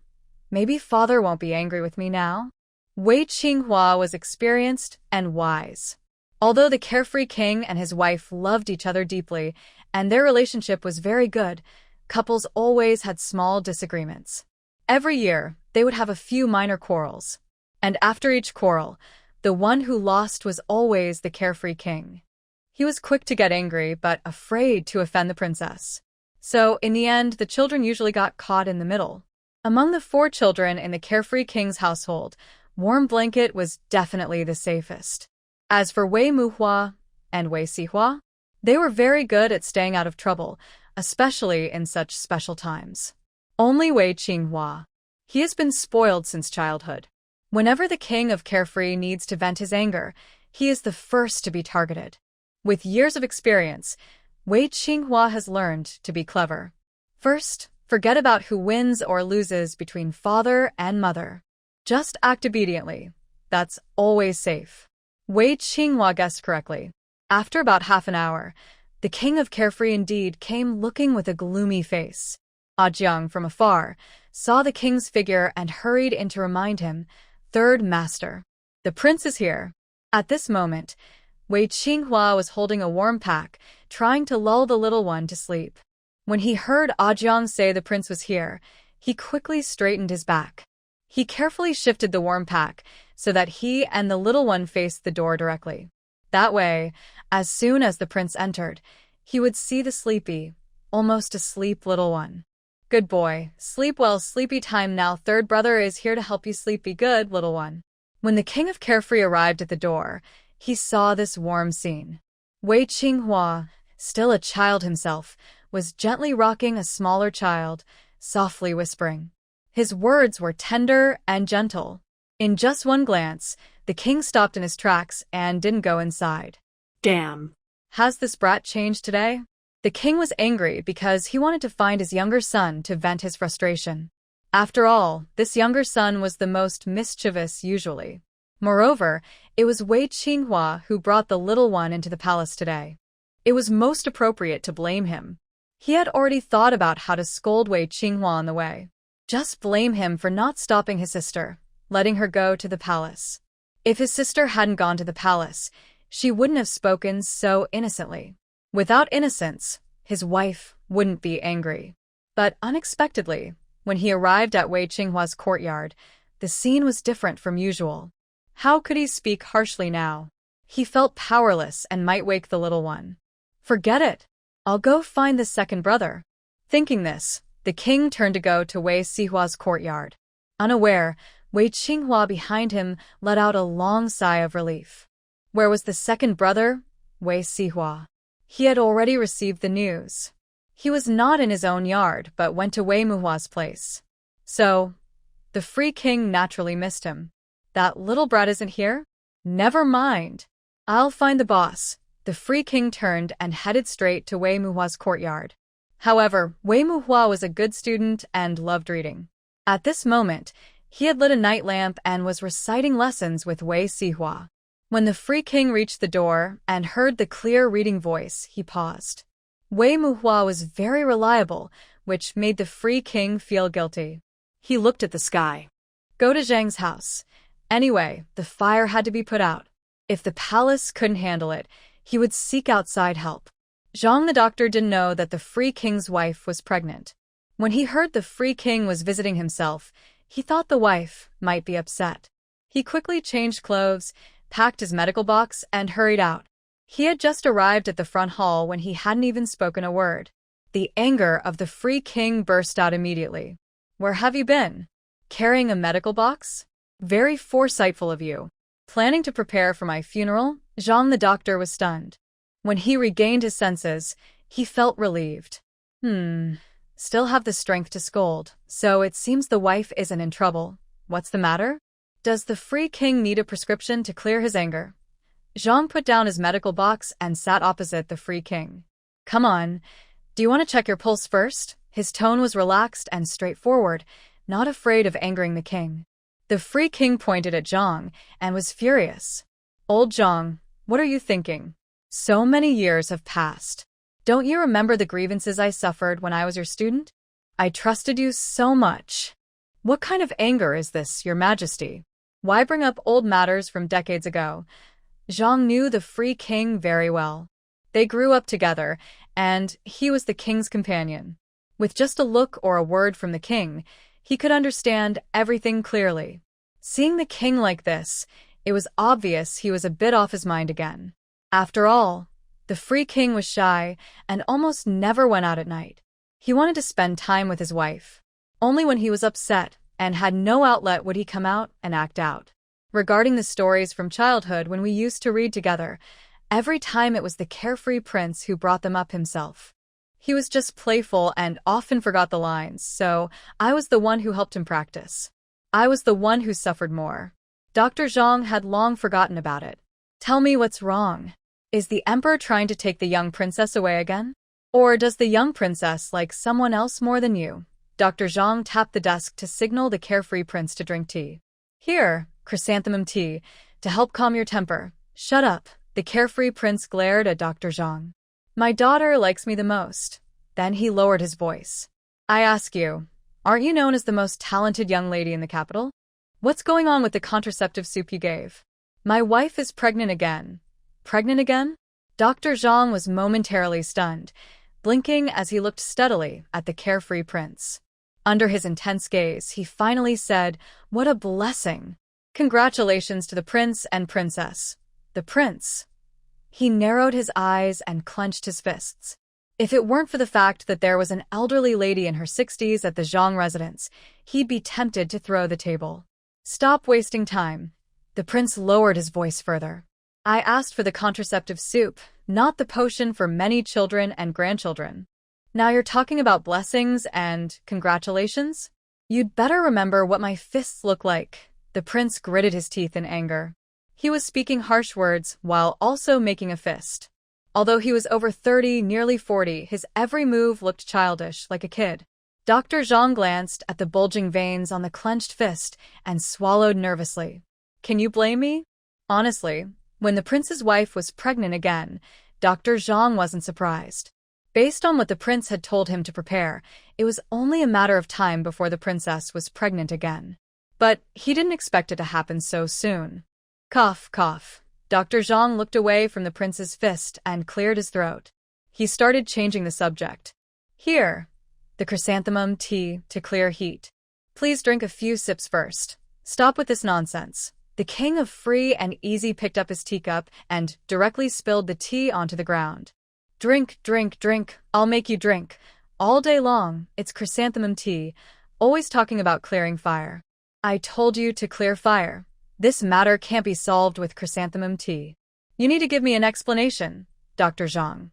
Maybe father won't be angry with me now? Wei Qinghua was experienced and wise. Although the carefree king and his wife loved each other deeply, and their relationship was very good, couples always had small disagreements. Every year, they would have a few minor quarrels. And after each quarrel, the one who lost was always the carefree king. He was quick to get angry, but afraid to offend the princess. So, in the end, the children usually got caught in the middle. Among the 4 children in the carefree king's household, Warm Blanket was definitely the safest. As for Wei Muhua and Wei Sihua, they were very good at staying out of trouble, especially in such special times. Only Wei Qinghua. He has been spoiled since childhood. Whenever the king of Carefree needs to vent his anger, he is the first to be targeted. With years of experience, Wei Qinghua has learned to be clever. First, forget about who wins or loses between father and mother. Just act obediently. That's always safe. Wei Qinghua guessed correctly. After about half an hour, the king of Carefree indeed came looking with a gloomy face. Jiang, from afar, saw the king's figure and hurried in to remind him, "Third master, the prince is here." At this moment, Wei Qinghua was holding a warm pack, trying to lull the little one to sleep. When he heard Jiang say the prince was here, he quickly straightened his back. He carefully shifted the warm pack so that he and the little one faced the door directly. That way, as soon as the prince entered, he would see the sleepy, almost asleep little one. "Good boy, sleep well, sleepy time now. Third brother is here to help you sleep. Be good, little one." When the king of Carefree arrived at the door, he saw this warm scene. Wei Qinghua, still a child himself, was gently rocking a smaller child, softly whispering. His words were tender and gentle. In just one glance, the king stopped in his tracks and didn't go inside. Damn. Has this brat changed today? The king was angry because he wanted to find his younger son to vent his frustration. After all, this younger son was the most mischievous usually. Moreover, it was Wei Qinghua who brought the little one into the palace today. It was most appropriate to blame him. He had already thought about how to scold Wei Qinghua on the way. Just blame him for not stopping his sister, letting her go to the palace. If his sister hadn't gone to the palace, she wouldn't have spoken so innocently. Without innocence, his wife wouldn't be angry. But unexpectedly, when he arrived at Wei Qinghua's courtyard, the scene was different from usual. How could he speak harshly now? He felt powerless and might wake the little one. "Forget it. I'll go find the second brother." Thinking this, the king turned to go to Wei Sihua's courtyard. Unaware, Wei Qinghua behind him let out a long sigh of relief. Where was the second brother? Wei Sihua. He had already received the news. He was not in his own yard, but went to Wei Muhua's place. So, the Free King naturally missed him. That little brat isn't here? Never mind. I'll find the boss. The Free King turned and headed straight to Wei Muhua's courtyard. However, Wei Muhua was a good student and loved reading. At this moment, he had lit a night lamp and was reciting lessons with Wei Sihua. When the Free King reached the door and heard the clear reading voice, he paused. Wei Muhua was very reliable, which made the Free King feel guilty. He looked at the sky. Go to Zhang's house. Anyway, the fire had to be put out. If the palace couldn't handle it, he would seek outside help. Zhang the doctor didn't know that the Free King's wife was pregnant. When he heard the Free King was visiting himself, he thought the wife might be upset. He quickly changed clothes, packed his medical box, and hurried out. He had just arrived at the front hall when he hadn't even spoken a word. The The anger of the Free King burst out immediately. Where have you been? Carrying a medical box? Very foresightful of you. Planning to prepare for my funeral? Zhang the doctor was stunned. When he regained his senses, he felt relieved. Still have the strength to scold, so it seems the wife isn't in trouble. What's the matter? Does the Free King need a prescription to clear his anger? Zhang put down his medical box and sat opposite the Free King. Come on, do you want to check your pulse first? His tone was relaxed and straightforward, not afraid of angering the king. The Free King pointed at Zhang and was furious. Old Zhang, what are you thinking? So many years have passed. Don't you remember the grievances I suffered when I was your student? I trusted you so much. What kind of anger is this, Your Majesty? Why bring up old matters from decades ago? Zhang knew the Free King very well. They grew up together, and he was the king's companion. With just a look or a word from the king, he could understand everything clearly. Seeing the king like this, it was obvious he was a bit off his mind again. After all, the Free King was shy and almost never went out at night. He wanted to spend time with his wife. Only when he was upset and had no outlet would he come out and act out. Regarding the stories from childhood when we used to read together, every time it was the carefree prince who brought them up himself. He was just playful and often forgot the lines, so I was the one who helped him practice. I was the one who suffered more. Dr. Zhang had long forgotten about it. Tell me what's wrong. Is the emperor trying to take the young princess away again? Or does the young princess like someone else more than you? Dr. Zhang tapped the desk to signal the carefree prince to drink tea. Here, chrysanthemum tea, to help calm your temper. Shut up. The carefree prince glared at Dr. Zhang. My daughter likes me the most. Then he lowered his voice. I ask you, aren't you known as the most talented young lady in the capital? What's going on with the contraceptive soup you gave? My wife is pregnant again. Pregnant again? Dr. Zhang was momentarily stunned, blinking as he looked steadily at the carefree prince. Under his intense gaze, he finally said, What a blessing! Congratulations to the prince and princess. The prince. He narrowed his eyes and clenched his fists. If it weren't for the fact that there was an elderly lady in her 60s at the Zhang residence, he'd be tempted to throw the table. Stop wasting time. The prince lowered his voice further. I asked for the contraceptive soup, not the potion for many children and grandchildren. Now you're talking about blessings and congratulations? You'd better remember what my fists look like. The prince gritted his teeth in anger. He was speaking harsh words while also making a fist. Although he was over 30, nearly 40, his every move looked childish, like a kid. Dr. Zhang glanced at the bulging veins on the clenched fist and swallowed nervously. Can you blame me? Honestly, when the prince's wife was pregnant again, Dr. Zhang wasn't surprised. Based on what the prince had told him to prepare, it was only a matter of time before the princess was pregnant again. But he didn't expect it to happen so soon. Cough, cough. Dr. Zhang looked away from the prince's fist and cleared his throat. He started changing the subject. Here, the chrysanthemum tea to clear heat. Please drink a few sips first. Stop with this nonsense. The king of Free and Easy picked up his teacup and directly spilled the tea onto the ground. Drink, drink, drink. I'll make you drink. All day long, it's chrysanthemum tea, always talking about clearing fire. I told you to clear fire. This matter can't be solved with chrysanthemum tea. You need to give me an explanation, Dr. Zhang.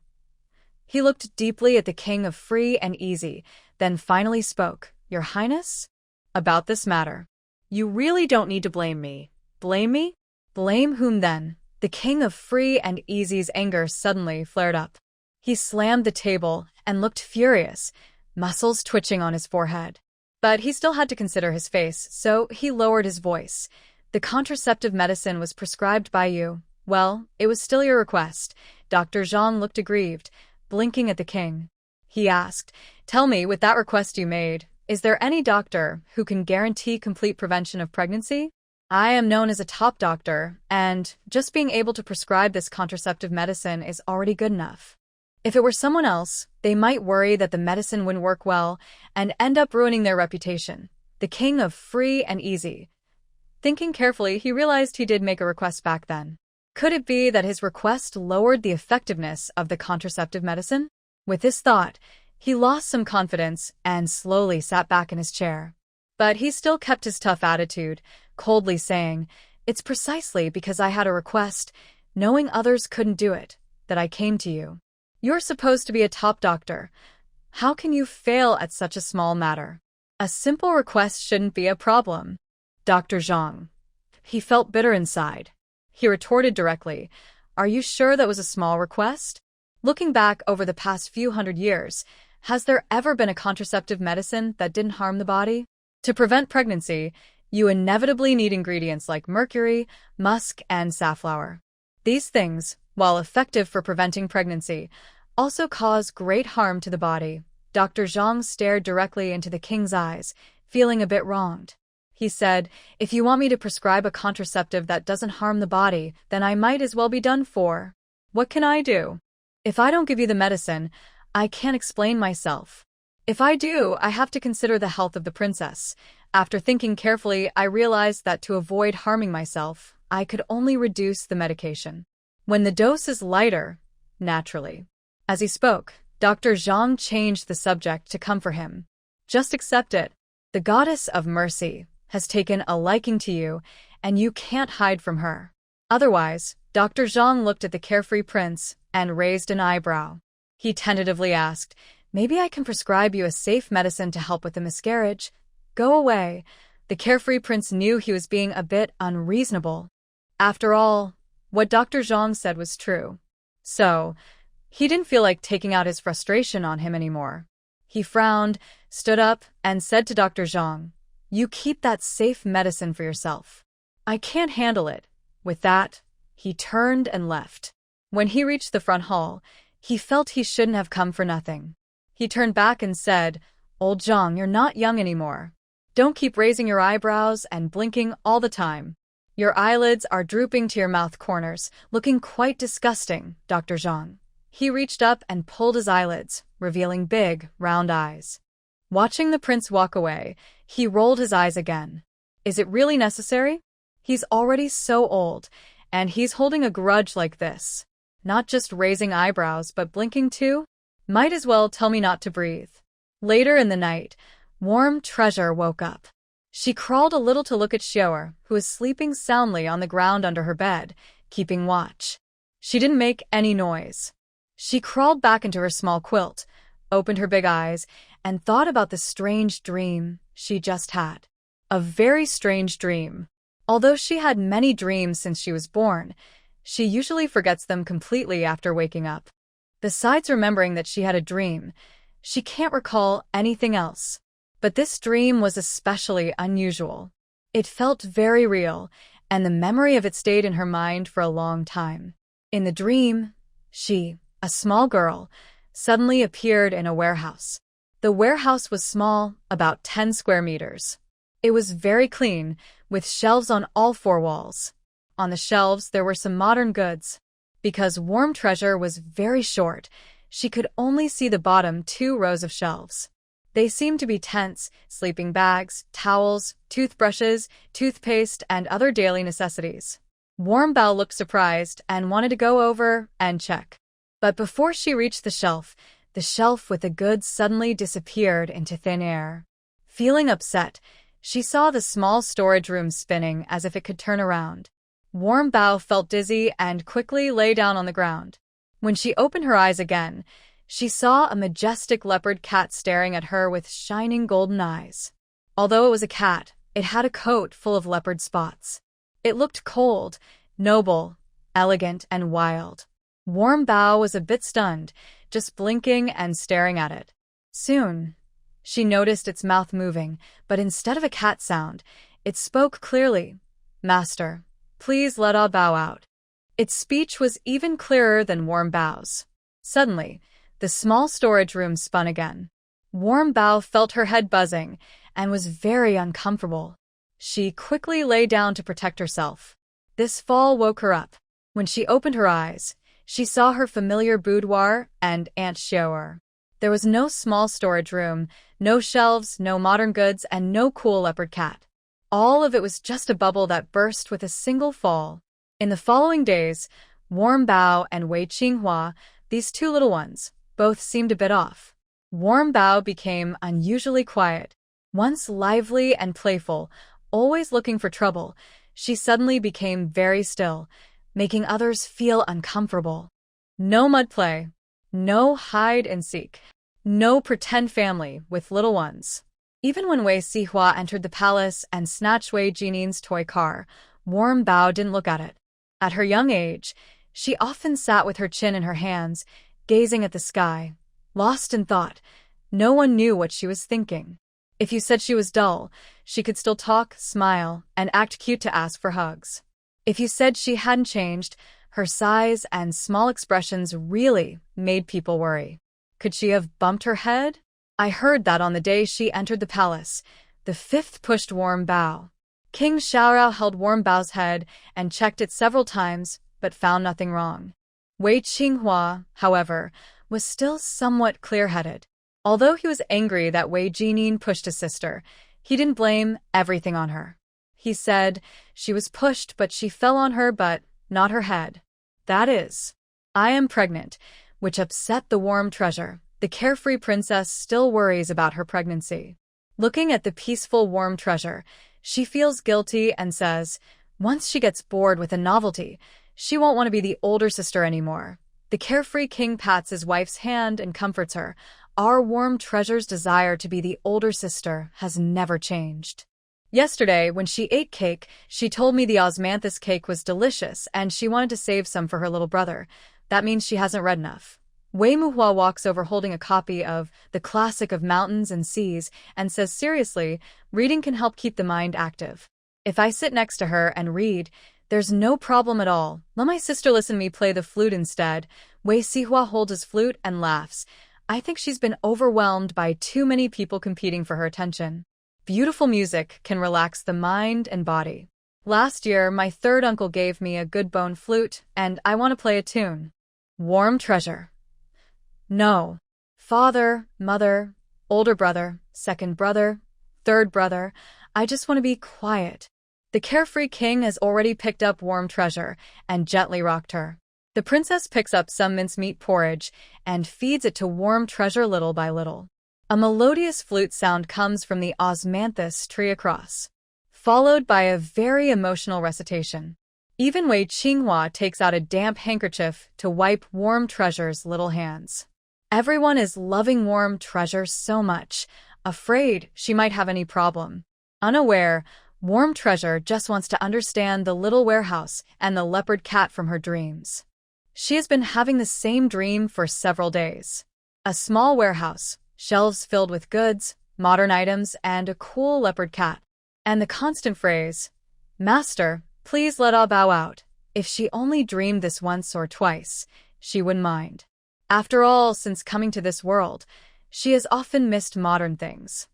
He looked deeply at the king of Free and Easy, then finally spoke. Your Highness? About this matter. You really don't need to blame me. Blame me? Blame whom then? The king of Free and Easy's anger suddenly flared up. He slammed the table and looked furious, muscles twitching on his forehead. But he still had to consider his face, so he lowered his voice. The contraceptive medicine was prescribed by you. Well, it was still your request. Dr. Zhang looked aggrieved, blinking at the king. He asked, Tell me, with that request you made, is there any doctor who can guarantee complete prevention of pregnancy? I am known as a top doctor, and just being able to prescribe this contraceptive medicine is already good enough. If it were someone else, they might worry that the medicine wouldn't work well and end up ruining their reputation. The king of Free and Easy. Thinking carefully, he realized he did make a request back then. Could it be that his request lowered the effectiveness of the contraceptive medicine? With this thought, He lost some confidence and slowly sat back in his chair. But he still kept his tough attitude, coldly saying, "It's precisely because I had a request, knowing others couldn't do it, that I came to you. You're supposed to be a top doctor. How can you fail at such a small matter? A simple request shouldn't be a problem." Dr. Zhang. He felt bitter inside. He retorted directly, "Are you sure that was a small request? Looking back over the past few hundred years, has there ever been a contraceptive medicine that didn't harm the body? To prevent pregnancy, you inevitably need ingredients like mercury, musk, and safflower. These things, while effective for preventing pregnancy, also cause great harm to the body." Dr. Zhang stared directly into the king's eyes, feeling a bit wronged. He said, "If you want me to prescribe a contraceptive that doesn't harm the body, then I might as well be done for. What can I do? If I don't give you the medicine, I can't explain myself. If I do, I have to consider the health of the princess. After thinking carefully, I realized that to avoid harming myself, I could only reduce the medication. When the dose is lighter, naturally." As he spoke, Dr. Zhang changed the subject to comfort him. "Just accept it. The goddess of mercy has taken a liking to you, and you can't hide from her." Otherwise, Dr. Zhang looked at the carefree prince and raised an eyebrow. He tentatively asked, "Maybe I can prescribe you a safe medicine to help with the miscarriage?" "Go away." The carefree prince knew he was being a bit unreasonable. After all, what Dr. Zhang said was true. So, he didn't feel like taking out his frustration on him anymore. He frowned, stood up, and said to Dr. Zhang, "You keep that safe medicine for yourself. I can't handle it." With that, he turned and left. When he reached the front hall, he felt he shouldn't have come for nothing. He turned back and said, "Old Zhang, you're not young anymore. Don't keep raising your eyebrows and blinking all the time. Your eyelids are drooping to your mouth corners, looking quite disgusting, Dr. Zhang." He reached up and pulled his eyelids, revealing big, round eyes. Watching the prince walk away, he rolled his eyes again. Is it really necessary? He's already so old, and he's holding a grudge like this. Not just raising eyebrows, but blinking too? Might as well tell me not to breathe. Later in the night, Warm Treasure woke up. She crawled a little to look at Xiaoer, who was sleeping soundly on the ground under her bed, keeping watch. She didn't make any noise. She crawled back into her small quilt, opened her big eyes, and thought about the strange dream she just had. A very strange dream. Although she had many dreams since she was born, she usually forgets them completely after waking up. Besides remembering that she had a dream, she can't recall anything else. But this dream was especially unusual. It felt very real, and the memory of it stayed in her mind for a long time. In the dream, she, a small girl, suddenly appeared in a warehouse. The warehouse was small, about 10 square meters. It was very clean, with shelves on all 4 walls. On the shelves, there were some modern goods. Because Warm Treasure was very short, she could only see the bottom 2 rows of shelves. They seemed to be tents, sleeping bags, towels, toothbrushes, toothpaste, and other daily necessities. Warm Bao looked surprised and wanted to go over and check. But before she reached the shelf with the goods suddenly disappeared into thin air. Feeling upset, she saw the small storage room spinning as if it could turn around. Warm Bao felt dizzy and quickly lay down on the ground. When she opened her eyes again, she saw a majestic leopard cat staring at her with shining golden eyes. Although it was a cat, it had a coat full of leopard spots. It looked cold, noble, elegant, and wild. Warm Bao was a bit stunned, just blinking and staring at it. Soon, she noticed its mouth moving, but instead of a cat sound, it spoke clearly. "Master, please let Ah Bao out." Its speech was even clearer than Warm Bao's. Suddenly, the small storage room spun again. Warm Bao felt her head buzzing and was very uncomfortable. She quickly lay down to protect herself. This fall woke her up. When she opened her eyes, she saw her familiar boudoir and Aunt Xiaoer. There was no small storage room, no shelves, no modern goods, and no cool leopard cat. All of it was just a bubble that burst with a single fall. In the following days, Warm Bao and Wei Qinghua, these 2 little ones, both seemed a bit off. Warm Bao became unusually quiet. Once lively and playful, always looking for trouble, she suddenly became very still, making others feel uncomfortable. No mud play, no hide and seek, no pretend family with little ones. Even when Wei Sihua entered the palace and snatched Wei Jinin's toy car, Warm Bao didn't look at it. At her young age, she often sat with her chin in her hands, gazing at the sky, lost in thought. No one knew what she was thinking. If you said she was dull, she could still talk, smile, and act cute to ask for hugs. If you said she hadn't changed, her size and small expressions really made people worry. Could she have bumped her head? I heard that on the day she entered the palace, the fifth pushed Warm Bao. King Xiaorao held Warm Bao's head and checked it several times, but found nothing wrong. Wei Qinghua, however, was still somewhat clear-headed. Although he was angry that Wei Jinin pushed his sister, he didn't blame everything on her. He said she was pushed, but she fell on her butt, not her head. That is, I am pregnant, which upset the warm treasure. The carefree princess still worries about her pregnancy. Looking at the peaceful warm treasure, she feels guilty and says, once she gets bored with a novelty, she won't want to be the older sister anymore. The carefree king pats his wife's hand and comforts her. Our warm treasure's desire to be the older sister has never changed. Yesterday, when she ate cake, she told me the osmanthus cake was delicious and she wanted to save some for her little brother. That means she hasn't read enough. Wei Muhua walks over holding a copy of The Classic of Mountains and Seas and says seriously, reading can help keep the mind active. If I sit next to her and read, there's no problem at all. Let my sister listen to me play the flute instead. Wei Sihua holds his flute and laughs. I think she's been overwhelmed by too many people competing for her attention. Beautiful music can relax the mind and body. Last year, my third uncle gave me a good bone flute, and I want to play a tune. Warm treasure. No. Father, mother, older brother, second brother, third brother. I just want to be quiet. The carefree king has already picked up Warm Treasure and gently rocked her. The princess picks up some mincemeat porridge and feeds it to Warm Treasure little by little. A melodious flute sound comes from the osmanthus tree across, followed by a very emotional recitation. Even Wei Qinghua takes out a damp handkerchief to wipe Warm Treasure's little hands. Everyone is loving Warm Treasure so much, afraid she might have any problem. Unaware, Warm Treasure just wants to understand the little warehouse and the leopard cat from her dreams. She has been having the same dream for several days. A small warehouse, shelves filled with goods, modern items, and a cool leopard cat. And the constant phrase, "Master, please let Ah bow out." If she only dreamed this once or twice, she wouldn't mind. After all, since coming to this world, she has often missed modern things.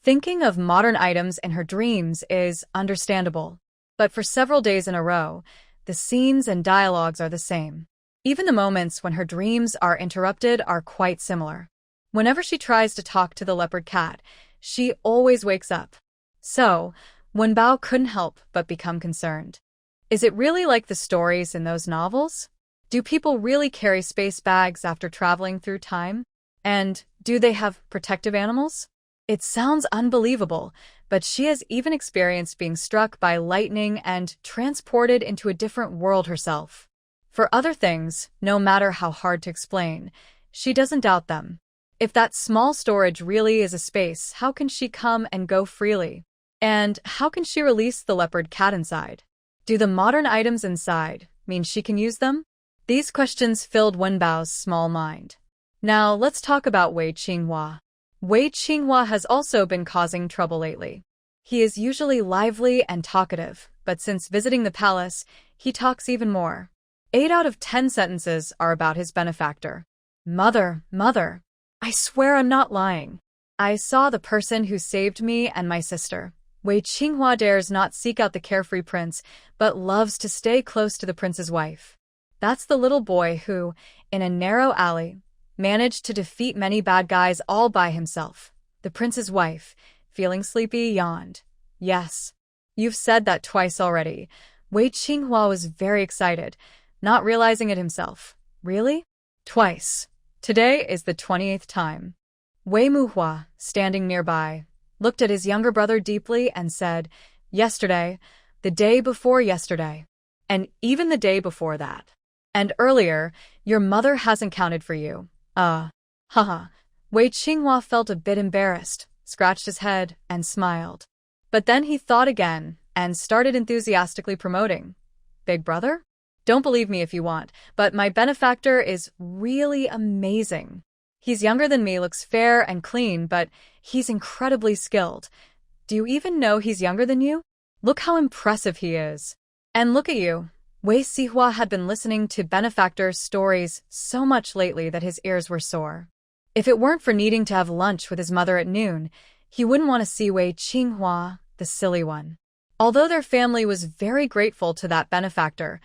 Thinking of modern items in her dreams is understandable, but for several days in a row, the scenes and dialogues are the same. Even the moments when her dreams are interrupted are quite similar. Whenever she tries to talk to the leopard cat, she always wakes up. So, Wen Bao couldn't help but become concerned. Is it really like the stories in those novels? Do people really carry space bags after traveling through time? And do they have protective animals? It sounds unbelievable, but she has even experienced being struck by lightning and transported into a different world herself. For other things, no matter how hard to explain, she doesn't doubt them. If that small storage really is a space, how can she come and go freely? And how can she release the leopard cat inside? Do the modern items inside mean she can use them? These questions filled Wen Bao's small mind. Now, let's talk about Wei Qinghua. Wei Qinghua has also been causing trouble lately. He is usually lively and talkative, but since visiting the palace, he talks even more. 8 out of 10 sentences are about his benefactor. Mother, mother. I swear I'm not lying. I saw the person who saved me and my sister. Wei Qinghua dares not seek out the carefree prince, but loves to stay close to the prince's wife. That's the little boy who, in a narrow alley, managed to defeat many bad guys all by himself. The prince's wife, feeling sleepy, yawned. Yes. You've said that twice already. Wei Qinghua was very excited, not realizing it himself. Really? Twice. Today is the 28th time. Wei Muhua, standing nearby, looked at his younger brother deeply and said, "Yesterday, the day before yesterday, and even the day before that. And earlier, your mother hasn't counted for you. Haha." Wei Qinghua felt a bit embarrassed, scratched his head, and smiled. But then he thought again and started enthusiastically promoting. "Big brother? Don't believe me if you want, but my benefactor is really amazing. He's younger than me, looks fair and clean, but he's incredibly skilled. Do you even know he's younger than you? Look how impressive he is. And look at you." Wei Sihua had been listening to benefactor stories so much lately that his ears were sore. If it weren't for needing to have lunch with his mother at noon, he wouldn't want to see Wei Qinghua, the silly one. Although their family was very grateful to that benefactor,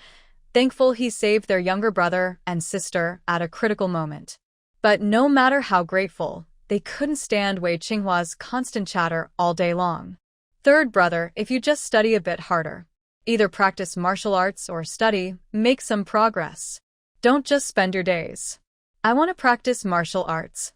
thankful he saved their younger brother and sister at a critical moment. But no matter how grateful, they couldn't stand Wei Qinghua's constant chatter all day long. "Third brother, if you just study a bit harder. Either practice martial arts or study, make some progress. Don't just spend your days." "I want to practice martial arts."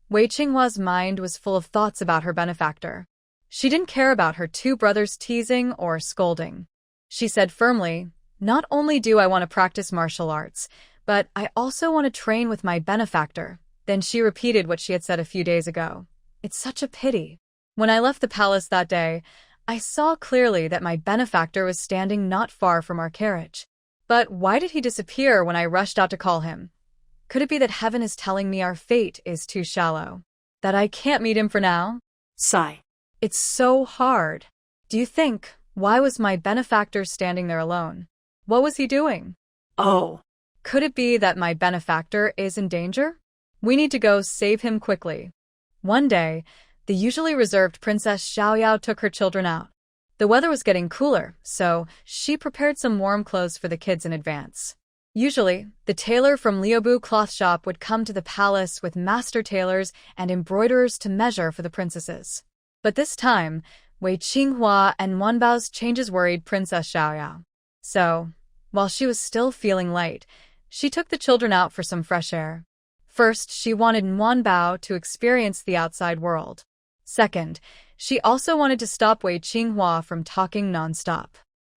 Wei Qinghua's mind was full of thoughts about her benefactor. She didn't care about her two brothers teasing or scolding. She said firmly, "Not only do I want to practice martial arts, but I also want to train with my benefactor." Then she repeated what she had said a few days ago. "It's such a pity. When I left the palace that day, I saw clearly that my benefactor was standing not far from our carriage. But why did he disappear when I rushed out to call him? Could it be that heaven is telling me our fate is too shallow? That I can't meet him for now?" Sigh. "It's so hard. Do you think, why was my benefactor standing there alone? What was he doing? Oh. Could it be that my benefactor is in danger? We need to go save him quickly." One day, the usually reserved Princess Xiaoyao took her children out. The weather was getting cooler, so she prepared some warm clothes for the kids in advance. Usually, the tailor from Liubu cloth shop would come to the palace with master tailors and embroiderers to measure for the princesses. But this time, Wei Qinghua and Wanbao's changes worried Princess Xiaoyao. So, while she was still feeling light, she took the children out for some fresh air. First, she wanted Wanbao to experience the outside world. Second, she also wanted to stop Wei Qinghua from talking nonstop.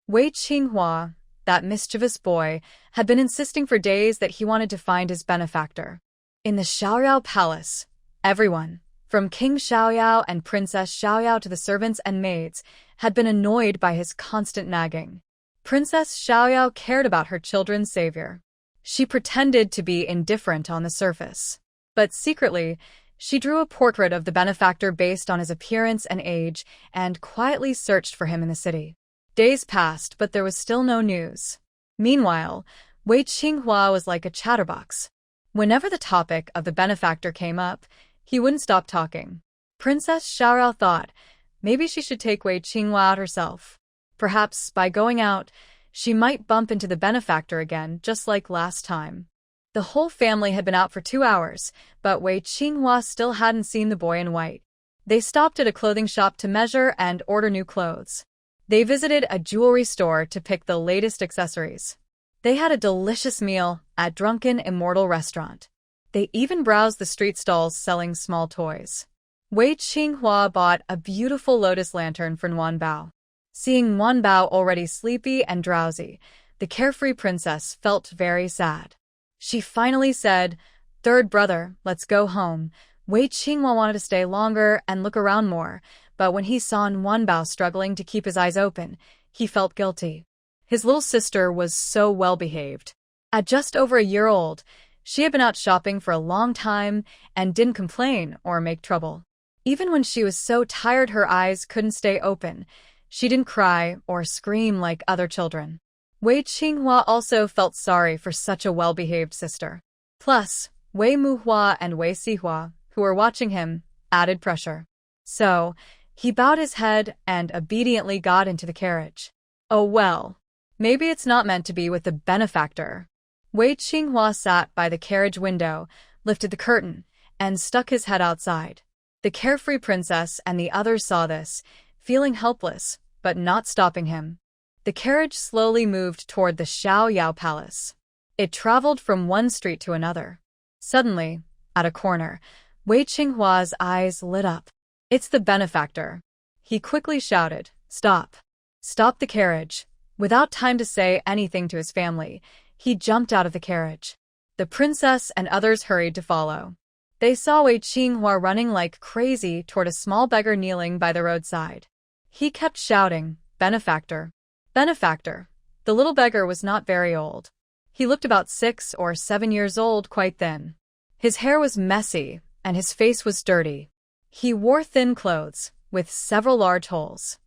Wei Qinghua, that mischievous boy, had been insisting for days that he wanted to find his benefactor. In the Xiaoyao palace, everyone, from King Xiaoyao and Princess Xiaoyao to the servants and maids, had been annoyed by his constant nagging. Princess Xiaoyao cared about her children's savior. She pretended to be indifferent on the surface. But secretly, she drew a portrait of the benefactor based on his appearance and age and quietly searched for him in the city. Days passed, but there was still no news. Meanwhile, Wei Qinghua was like a chatterbox. Whenever the topic of the benefactor came up, he wouldn't stop talking. Princess Xiaoyao thought maybe she should take Wei Qinghua out herself. Perhaps by going out, she might bump into the benefactor again, just like last time. The whole family had been out for 2 hours, but Wei Qinghua still hadn't seen the boy in white. They stopped at a clothing shop to measure and order new clothes. They visited a jewelry store to pick the latest accessories. They had a delicious meal at Drunken Immortal Restaurant. They even browsed the street stalls selling small toys. Wei Qinghua bought a beautiful lotus lantern for Wanbao. Seeing Wanbao already sleepy and drowsy, the carefree princess felt very sad. She finally said, "Third brother, let's go home." Wei Qinghua wanted to stay longer and look around more, but when he saw Wanbao struggling to keep his eyes open, he felt guilty. His little sister was so well-behaved. At just over a year old, she had been out shopping for a long time and didn't complain or make trouble. Even when she was so tired her eyes couldn't stay open, she didn't cry or scream like other children. Wei Qinghua also felt sorry for such a well-behaved sister. Plus, Wei Muhua and Wei Sihua, who were watching him, added pressure. So, he bowed his head and obediently got into the carriage. Oh well, maybe it's not meant to be with the benefactor. Wei Qinghua sat by the carriage window, lifted the curtain, and stuck his head outside. The carefree princess and the others saw this, feeling helpless, but not stopping him. The carriage slowly moved toward the Xiaoyao Palace. It traveled from one street to another. Suddenly, at a corner, Wei Qinghua's eyes lit up. It's the benefactor. He quickly shouted, "Stop! Stop the carriage!" Without time to say anything to his family, he jumped out of the carriage. The princess and others hurried to follow. They saw Wei Qinghua running like crazy toward a small beggar kneeling by the roadside. He kept shouting, "Benefactor! Benefactor!" The little beggar was not very old. He looked about 6 or 7 years old, quite thin. His hair was messy, and his face was dirty. He wore thin clothes, with several large holes.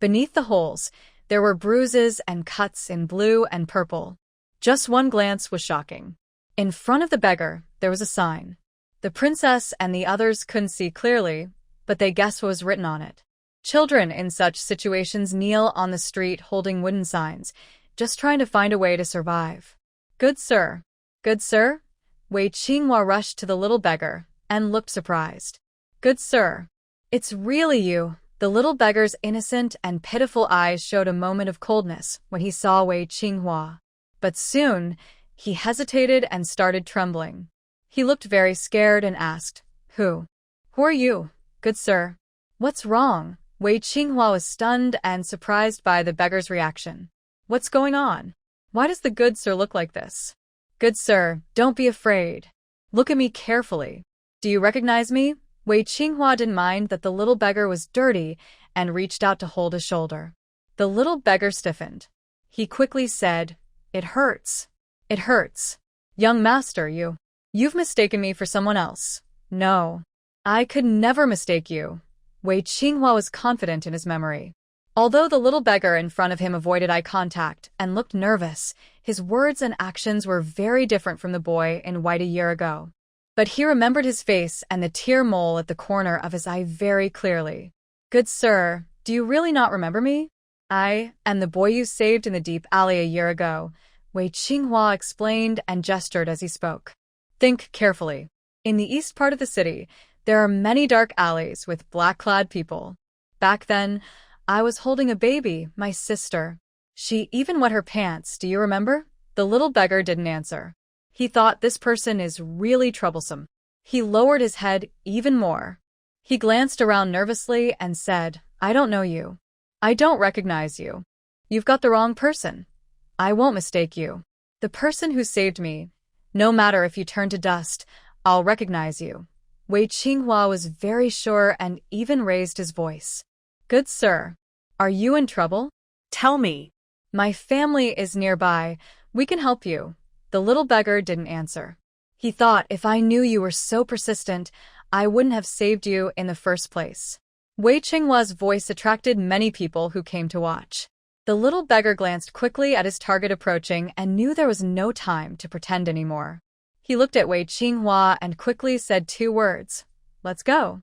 Beneath the holes, there were bruises and cuts in blue and purple. Just one glance was shocking. In front of the beggar, there was a sign. The princess and the others couldn't see clearly, but they guessed what was written on it. Children in such situations kneel on the street holding wooden signs, just trying to find a way to survive. "Good sir. Good sir?" Wei Qinghua rushed to the little beggar and looked surprised. "Good sir. It's really you." The little beggar's innocent and pitiful eyes showed a moment of coldness when he saw Wei Qinghua. But soon, he hesitated and started trembling. He looked very scared and asked, Who are you, good sir?" "What's wrong?" Wei Qinghua was stunned and surprised by the beggar's reaction. "What's going on? Why does the good sir look like this?" "Good sir, don't be afraid. Look at me carefully. Do you recognize me?" Wei Qinghua didn't mind that the little beggar was dirty and reached out to hold his shoulder. The little beggar stiffened. He quickly said, "It hurts. It hurts. Young master, you've mistaken me for someone else." "No, I could never mistake you." Wei Qinghua was confident in his memory. Although the little beggar in front of him avoided eye contact and looked nervous, his words and actions were very different from the boy in white a year ago. But he remembered his face and the tear mole at the corner of his eye very clearly. "Good sir, do you really not remember me? I am the boy you saved in the deep alley a year ago," Wei Qinghua explained and gestured as he spoke. "Think carefully. In the east part of the city, there are many dark alleys with black-clad people. Back then, I was holding a baby, my sister. She even wet her pants, do you remember?" The little beggar didn't answer. He thought, this person is really troublesome. He lowered his head even more. He glanced around nervously and said, "I don't know you. I don't recognize you. You've got the wrong person. I won't mistake you. The person who saved me. No matter if you turn to dust, I'll recognize you." Wei Qinghua was very sure and even raised his voice. "Good sir, are you in trouble?" "Tell me." "My family is nearby. We can help you." The little beggar didn't answer. He thought, if I knew you were so persistent, I wouldn't have saved you in the first place. Wei Qinghua's voice attracted many people who came to watch. The little beggar glanced quickly at his target approaching and knew there was no time to pretend anymore. He looked at Wei Qinghua and quickly said 2 words, "Let's go."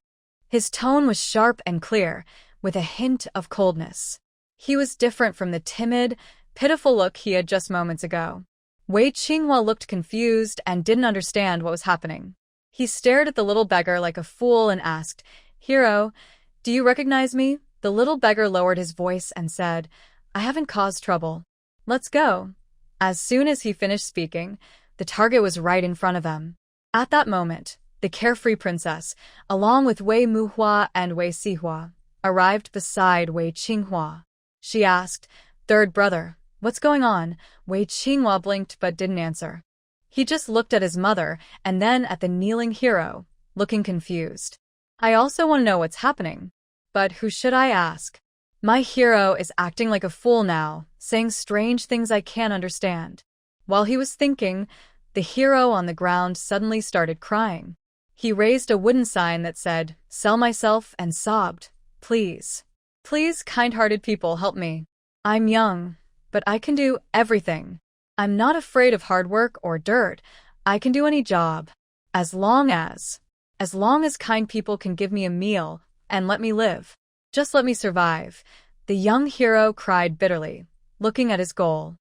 His tone was sharp and clear, with a hint of coldness. He was different from the timid, pitiful look he had just moments ago. Wei Qinghua looked confused and didn't understand what was happening. He stared at the little beggar like a fool and asked, "Hero, do you recognize me?" The little beggar lowered his voice and said, "I haven't caused trouble. Let's go." As soon as he finished speaking, the target was right in front of them. At that moment, the carefree princess, along with Wei Muhua and Wei Sihua, arrived beside Wei Qinghua. She asked, "Third brother, what's going on?" Wei Qinghua blinked but didn't answer. He just looked at his mother and then at the kneeling hero, looking confused. "I also want to know what's happening. But who should I ask? My hero is acting like a fool now, saying strange things I can't understand." While he was thinking, the hero on the ground suddenly started crying. He raised a wooden sign that said, "Sell myself," and sobbed, "Please, please, kind-hearted people, help me. I'm young, but I can do everything. I'm not afraid of hard work or dirt. I can do any job. As long as kind people can give me a meal and let me live. Just let me survive." The young hero cried bitterly, looking at his goal.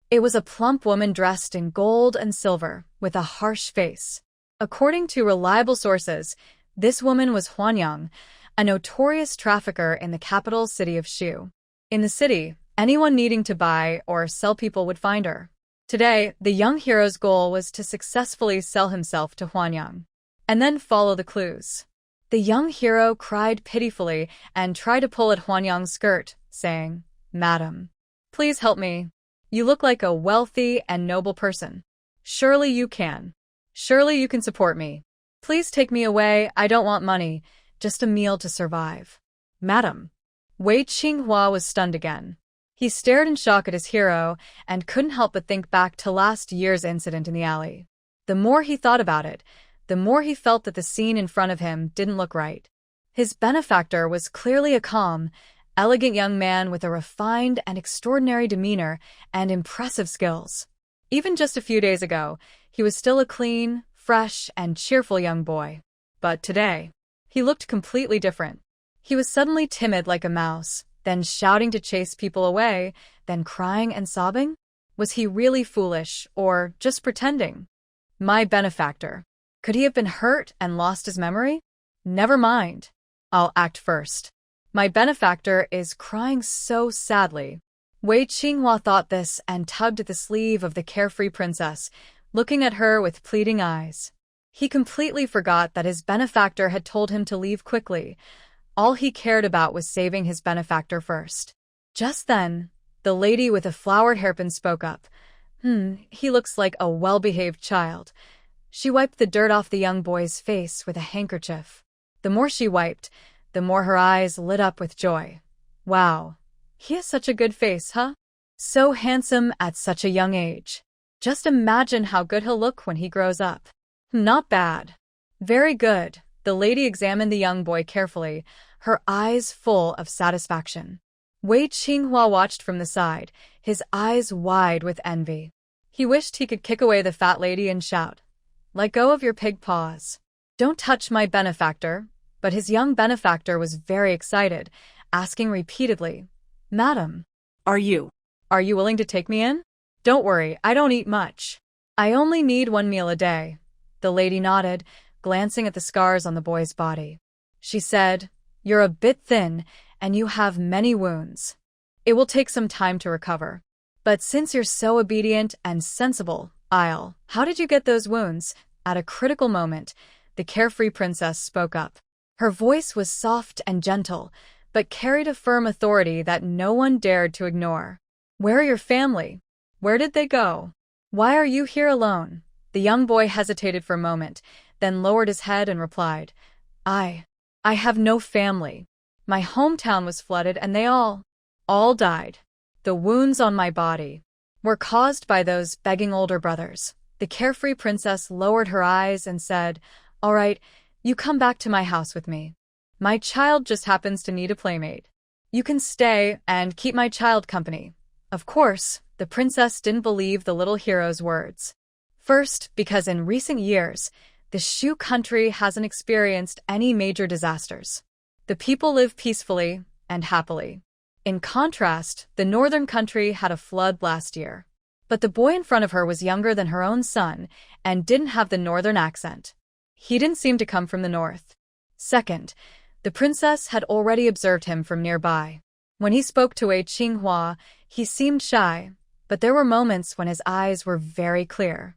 It was a plump woman dressed in gold and silver, with a harsh face. According to reliable sources, this woman was Huanyang, a notorious trafficker in the capital city of Shu. In the city, anyone needing to buy or sell people would find her. Today, the young hero's goal was to successfully sell himself to Huanyang. and then follow the clues. The young hero cried pitifully and tried to pull at Huanyang's skirt, saying, "Madam, please help me. You look like a wealthy and noble person. Surely you can. Surely you can support me. Please take me away. I don't want money, just a meal to survive." "Madam." Wei Qinghua was stunned again. He stared in shock at his hero and couldn't help but think back to last year's incident in the alley. The more he thought about it, the more he felt that the scene in front of him didn't look right. His benefactor was clearly a calm, elegant young man with a refined and extraordinary demeanor and impressive skills. Even just a few days ago, he was still a clean, fresh, and cheerful young boy. But today, he looked completely different. He was suddenly timid like a mouse, then shouting to chase people away, then crying and sobbing? Was he really foolish, or just pretending? My benefactor. Could he have been hurt and lost his memory? Never mind. I'll act first. My benefactor is crying so sadly. Wei Qinghua thought this and tugged at the sleeve of the carefree princess, looking at her with pleading eyes. He completely forgot that his benefactor had told him to leave quickly. All he cared about was saving his benefactor first. Just then, the lady with a flowered hairpin spoke up. He looks like a well-behaved child. She wiped the dirt off the young boy's face with a handkerchief. The more she wiped, the more her eyes lit up with joy. Wow, he has such a good face, huh? So handsome at such a young age. Just imagine how good he'll look when he grows up. Not bad. Very good. The lady examined the young boy carefully, her eyes full of satisfaction. Wei Qinghua watched from the side, his eyes wide with envy. He wished he could kick away the fat lady and shout, "Let go of your pig paws. Don't touch my benefactor." But his young benefactor was very excited, asking repeatedly, "Madam, Are you willing to take me in?" "Don't worry, I don't eat much. I only need 1 meal a day." The lady nodded, glancing at the scars on the boy's body. She said, "You're a bit thin, and you have many wounds. It will take some time to recover. But since you're so obedient and sensible, How did you get those wounds?" At a critical moment, the carefree princess spoke up. Her voice was soft and gentle, but carried a firm authority that no one dared to ignore. "Where are your family? Where did they go? Why are you here alone?" The young boy hesitated for a moment, then lowered his head and replied, I have no family. My hometown was flooded and they all died. The wounds on my body were caused by those begging older brothers." The carefree princess lowered her eyes and said, "All right, you come back to my house with me. My child just happens to need a playmate. You can stay and keep my child company." Of course, the princess didn't believe the little hero's words. First, because in recent years, the Shu country hasn't experienced any major disasters. The people live peacefully and happily. In contrast, the northern country had a flood last year. But the boy in front of her was younger than her own son and didn't have the northern accent. He didn't seem to come from the north. Second, the princess had already observed him from nearby. When he spoke to Wei Qinghua, he seemed shy, but there were moments when his eyes were very clear.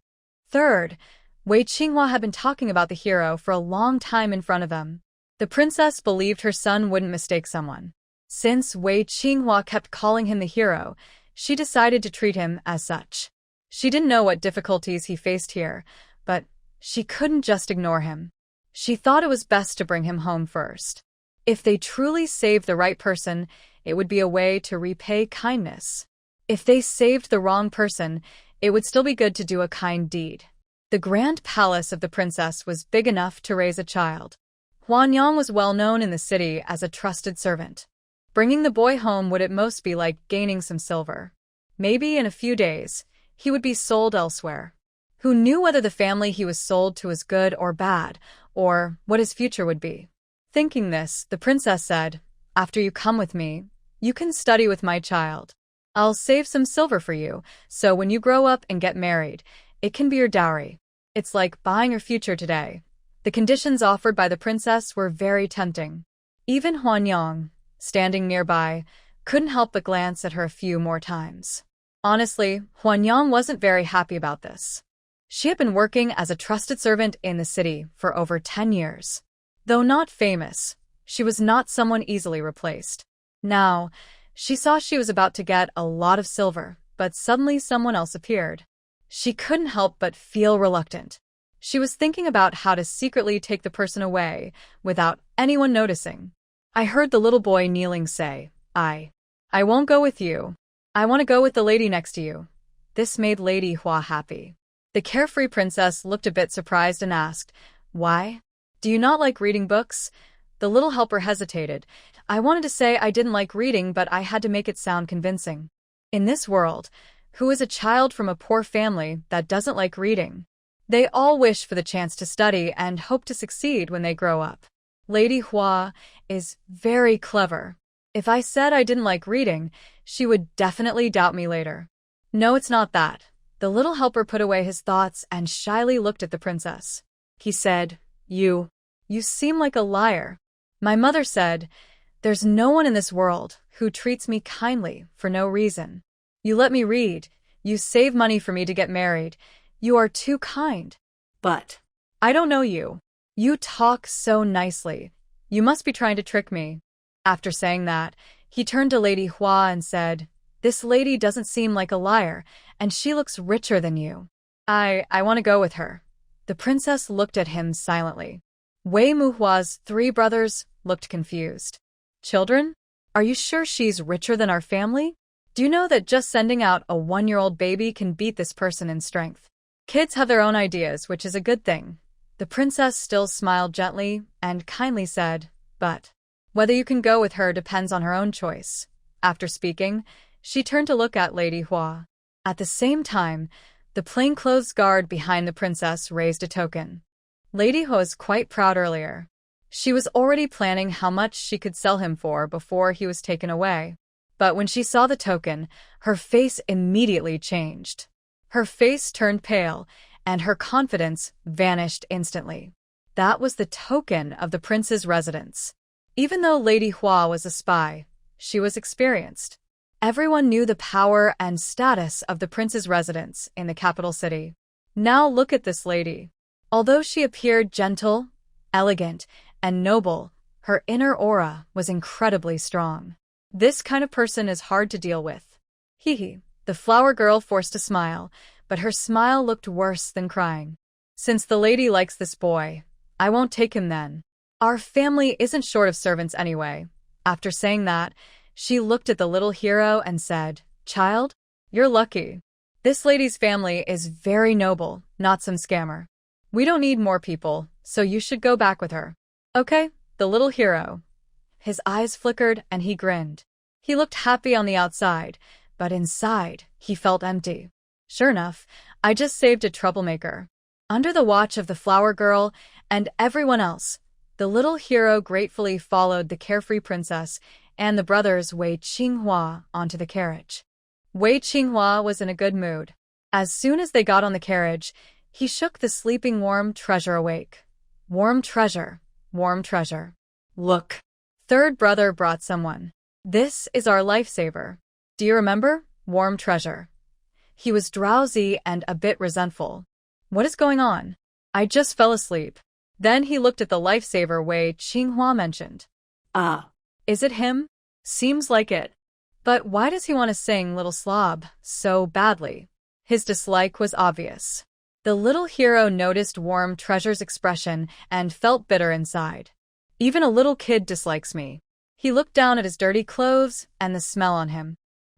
Third, Wei Qinghua had been talking about the hero for a long time in front of them. The princess believed her son wouldn't mistake someone. Since Wei Qinghua kept calling him the hero, she decided to treat him as such. She didn't know what difficulties he faced here, but she couldn't just ignore him. She thought it was best to bring him home first. If they truly saved the right person, it would be a way to repay kindness. If they saved the wrong person, it would still be good to do a kind deed. The grand palace of the princess was big enough to raise a child. Huanyang was well known in the city as a trusted servant. Bringing the boy home would at most be like gaining some silver. Maybe in a few days, he would be sold elsewhere. Who knew whether the family he was sold to was good or bad, or what his future would be? Thinking this, the princess said, "After you come with me, you can study with my child. I'll save some silver for you, so when you grow up and get married, it can be your dowry. It's like buying your future today." The conditions offered by the princess were very tempting. Even Huanyang, standing nearby, couldn't help but glance at her a few more times. Honestly, Huanyang wasn't very happy about this. She had been working as a trusted servant in the city for over 10 years. Though not famous, she was not someone easily replaced. Now, she saw she was about to get a lot of silver, but suddenly someone else appeared. She couldn't help but feel reluctant. She was thinking about how to secretly take the person away without anyone noticing. I heard the little boy kneeling say, I won't go with you. I want to go with the lady next to you. This made Lady Hua happy. The carefree princess looked a bit surprised and asked, Why? Do you not like reading books? The little helper hesitated. I wanted to say I didn't like reading, but I had to make it sound convincing. In this world, who is a child from a poor family that doesn't like reading? They all wish for the chance to study and hope to succeed when they grow up. Lady Hua is very clever. If I said I didn't like reading, she would definitely doubt me later. No, it's not that. The little helper put away his thoughts and shyly looked at the princess. He said, You seem like a liar. My mother said, There's no one in this world who treats me kindly for no reason. You let me read. You save money for me to get married. You are too kind. But I don't know you. You talk so nicely. You must be trying to trick me. After saying that, he turned to Lady Hua and said, This lady doesn't seem like a liar, and she looks richer than you. I want to go with her. The princess looked at him silently. Wei Muhua's 3 brothers looked confused. Children? Are you sure she's richer than our family? Do you know that just sending out a 1-year-old baby can beat this person in strength? Kids have their own ideas, which is a good thing. The princess still smiled gently and kindly said, But whether you can go with her depends on her own choice. After speaking, she turned to look at Lady Hua. At the same time, the plainclothes guard behind the princess raised a token. Lady Hua was quite proud earlier. She was already planning how much she could sell him for before he was taken away. But when she saw the token, her face immediately changed. Her face turned pale, and her confidence vanished instantly. That was the token of the prince's residence. Even though Lady Hua was a spy, she was experienced. Everyone knew the power and status of the prince's residence in the capital city. Now look at this lady. Although she appeared gentle, elegant, and noble, her inner aura was incredibly strong. This kind of person is hard to deal with. Hee. The flower girl forced a smile, but her smile looked worse than crying. Since the lady likes this boy, I won't take him then. Our family isn't short of servants anyway. After saying that, she looked at the little hero and said, Child, you're lucky. This lady's family is very noble, not some scammer. We don't need more people, so you should go back with her. Okay, the little hero. His eyes flickered and he grinned. He looked happy on the outside, but inside, he felt empty. Sure enough, I just saved a troublemaker. Under the watch of the flower girl and everyone else, the little hero gratefully followed the carefree princess and the brothers Wei Qinghua onto the carriage. Wei Qinghua was in a good mood. As soon as they got on the carriage, he shook the sleeping warm treasure awake. Warm treasure, warm treasure. Look. Third brother brought someone. This is our lifesaver. Do you remember? Warm treasure. He was drowsy and a bit resentful. What is going on? I just fell asleep. Then he looked at the lifesaver Wei Qinghua mentioned. Ah. Is it him? Seems like it. But why does he want to sing Little Slob so badly? His dislike was obvious. The little hero noticed Warm Treasure's expression and felt bitter inside. Even a little kid dislikes me. He looked down at his dirty clothes and the smell on him.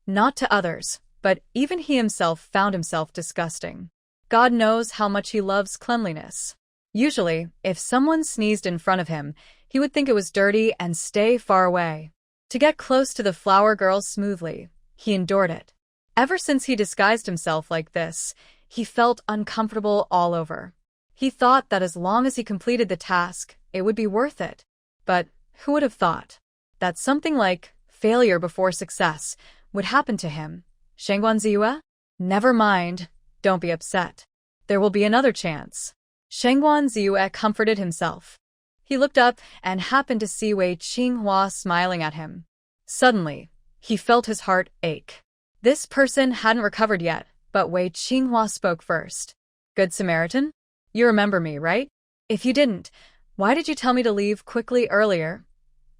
Not to others, but even he himself found himself disgusting. God knows how much he loves cleanliness. Usually, if someone sneezed in front of him, he would think it was dirty and stay far away. To get close to the flower girl smoothly, he endured it. Ever since he disguised himself like this, he felt uncomfortable all over. He thought that as long as he completed the task, it would be worth it. But who would have thought that something like failure before success would happen to him? Shengguan? Never mind, don't be upset. There will be another chance. Shengguan comforted himself. He looked up and happened to see Wei Qinghua smiling at him. Suddenly, he felt his heart ache. This person hadn't recovered yet, but Wei Qinghua spoke first. Good Samaritan? You remember me, right? If you didn't, why did you tell me to leave quickly earlier?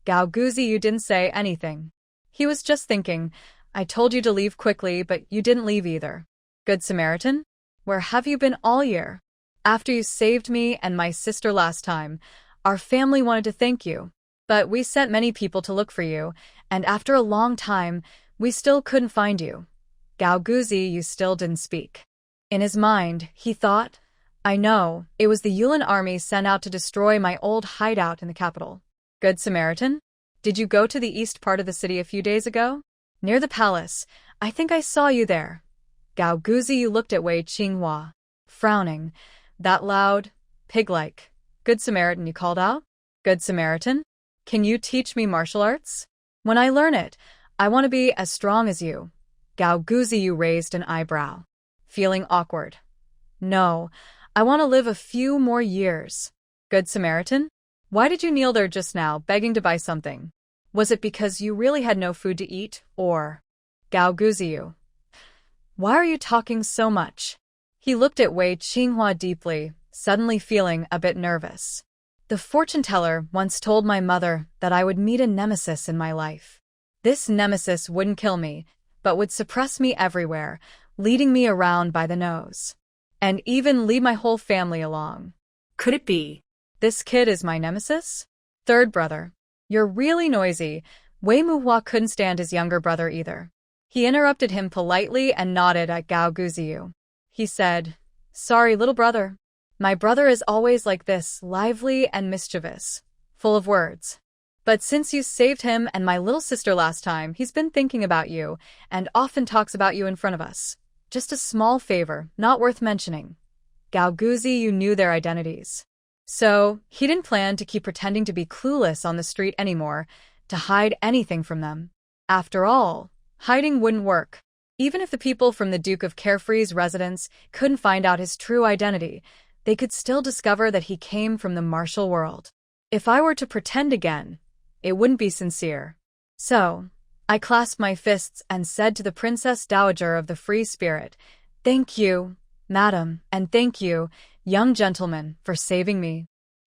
Gao Guzi, you didn't say anything. He was just thinking, I told you to leave quickly, but you didn't leave either. Good Samaritan? Where have you been all year? After you saved me and my sister last time, our family wanted to thank you. But we sent many people to look for you, and after a long time, we still couldn't find you. Gao Guzi, you still didn't speak. In his mind, he thought, I know, it was the Yulin army sent out to destroy my old hideout in the capital. Good Samaritan? Did you go to the east part of the city a few days ago? Near the palace. I think I saw you there. Gao Guzi, you looked at Wei Qinghua, frowning. That loud, pig-like. Good Samaritan, you called out? Good Samaritan? Can you teach me martial arts? When I learn it, I want to be as strong as you. Gao Guzi, you raised an eyebrow, feeling awkward. No, I want to live a few more years. Good Samaritan? Why did you kneel there just now, begging to buy something? Was it because you really had no food to eat, or… Gao Guzi, you. Why are you talking so much? He looked at Wei Qinghua deeply, suddenly feeling a bit nervous. The fortune teller once told my mother that I would meet a nemesis in my life. This nemesis wouldn't kill me, but would suppress me everywhere, leading me around by the nose. And even lead my whole family along. Could it be? This kid is my nemesis? Third brother. You're really noisy. Wei Muhua couldn't stand his younger brother either. He interrupted him politely and nodded at Gao Guziyu. He said, Sorry, little brother. My brother is always like this, lively and mischievous, full of words. But since you saved him and my little sister last time, he's been thinking about you and often talks about you in front of us. Just a small favor, not worth mentioning. Gao Guzi, you knew their identities. So, he didn't plan to keep pretending to be clueless on the street anymore, to hide anything from them. After all, hiding wouldn't work. Even if the people from the Duke of Carefree's residence couldn't find out his true identity, they could still discover that he came from the martial world. If I were to pretend again, it wouldn't be sincere. So, I clasped my fists and said to the Princess Dowager of the Free Spirit, Thank you, madam, and thank you, young gentleman, for saving me.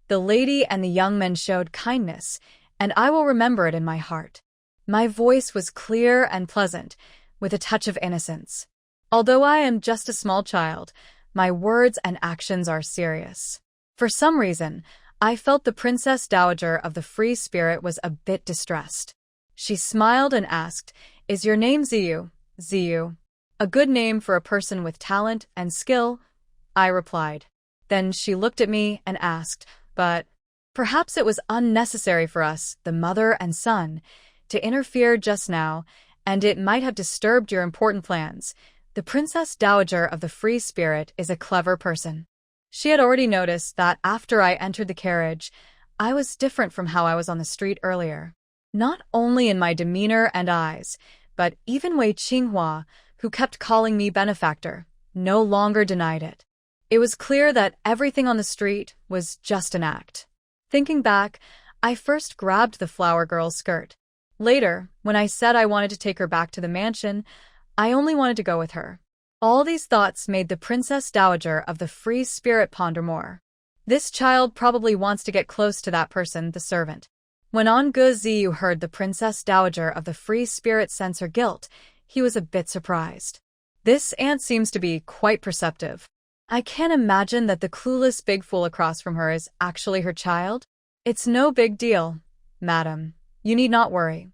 The lady and the young men showed kindness, and I will remember it in my heart. My voice was clear and pleasant, with a touch of innocence. Although I am just a small child, my words and actions are serious. For some reason, I felt the Princess Dowager of the Free Spirit was a bit distressed. She smiled and asked, Is your name Ziyu? Ziyu. A good name for a person with talent and skill, I replied. Then she looked at me and asked, But perhaps it was unnecessary for us, the mother and son, to interfere just now, and it might have disturbed your important plans. The Princess Dowager of the Free Spirit is a clever person. She had already noticed that after I entered the carriage, I was different from how I was on the street earlier. Not only in my demeanor and eyes, but even Wei Qinghua, who kept calling me benefactor, no longer denied it. It was clear that everything on the street was just an act. Thinking back, I first grabbed the flower girl's skirt. Later, when I said I wanted to take her back to the mansion, I only wanted to go with her. All these thoughts made the Princess Dowager of the Free Spirit ponder more. This child probably wants to get close to that person, the servant. When An Guziyu heard the Princess Dowager of the Free Spirit sense her guilt, he was a bit surprised. This aunt seems to be quite perceptive. I can't imagine that the clueless big fool across from her is actually her child. It's no big deal, madam. You need not worry.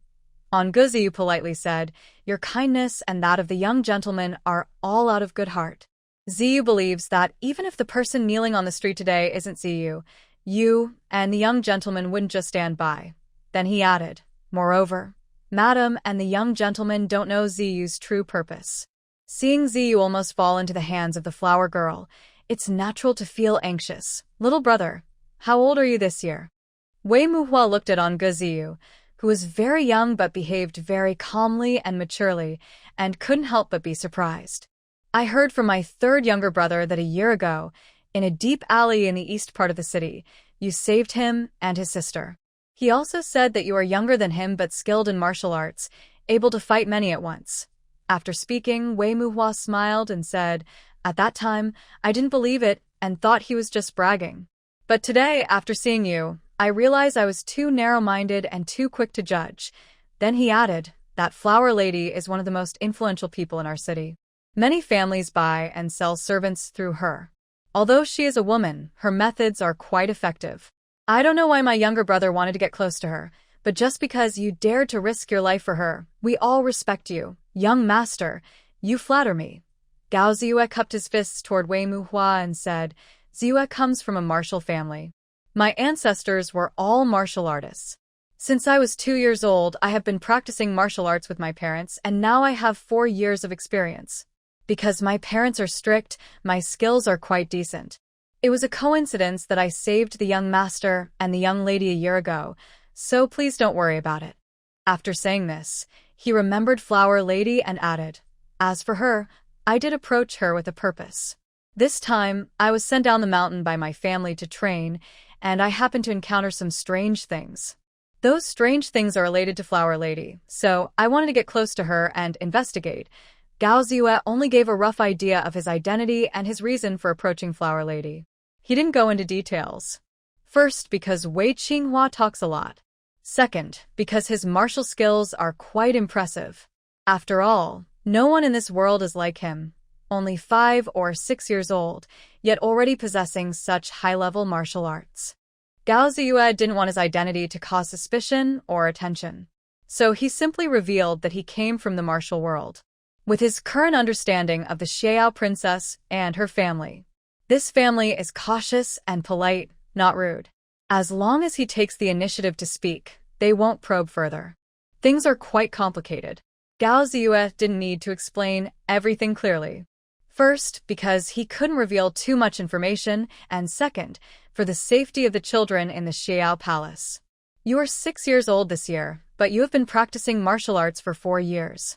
An Guziyu politely said, Your kindness and that of the young gentleman are all out of good heart. Ziyu believes that even if the person kneeling on the street today isn't Ziyu, you and the young gentleman wouldn't just stand by. Then he added, Moreover, madam and the young gentleman don't know Ziyu's true purpose. Seeing Ziyu almost fall into the hands of the flower girl, it's natural to feel anxious. Little brother, how old are you this year? Wei Muhua looked at An Guziyu, who was very young but behaved very calmly and maturely, and couldn't help but be surprised. I heard from my third younger brother that a year ago, in a deep alley in the east part of the city, you saved him and his sister. He also said that you are younger than him but skilled in martial arts, able to fight many at once. After speaking, Wei Muhua smiled and said, At that time, I didn't believe it and thought he was just bragging. But today, after seeing you, I realize I was too narrow-minded and too quick to judge. Then he added, that flower lady is one of the most influential people in our city. Many families buy and sell servants through her. Although she is a woman, her methods are quite effective. I don't know why my younger brother wanted to get close to her, but just because you dared to risk your life for her, we all respect you. Young master, you flatter me. Gao Ziyue cupped his fists toward Wei Muhua and said, Ziyue comes from a martial family. My ancestors were all martial artists. Since I was 2 years old, I have been practicing martial arts with my parents, and now I have 4 years of experience. Because my parents are strict, my skills are quite decent. It was a coincidence that I saved the young master and the young lady a year ago, so please don't worry about it. After saying this, he remembered Flower Lady and added, as for her, I did approach her with a purpose. This time, I was sent down the mountain by my family to train, and I happened to encounter some strange things. Those strange things are related to Flower Lady, so I wanted to get close to her and investigate. Gao Ziyue only gave a rough idea of his identity and his reason for approaching Flower Lady. He didn't go into details. First, because Wei Qinghua talks a lot. Second, because his martial skills are quite impressive. After all, no one in this world is like him, only 5 or 6 years old, yet already possessing such high-level martial arts. Gao Ziyue didn't want his identity to cause suspicion or attention, so he simply revealed that he came from the martial world. With his current understanding of the Xiao princess and her family, this family is cautious and polite, not rude. As long as he takes the initiative to speak, they won't probe further. Things are quite complicated. Gao Ziyue didn't need to explain everything clearly. First, because he couldn't reveal too much information, and second, for the safety of the children in the Xiao Palace. You are 6 years old this year, but you have been practicing martial arts for 4 years.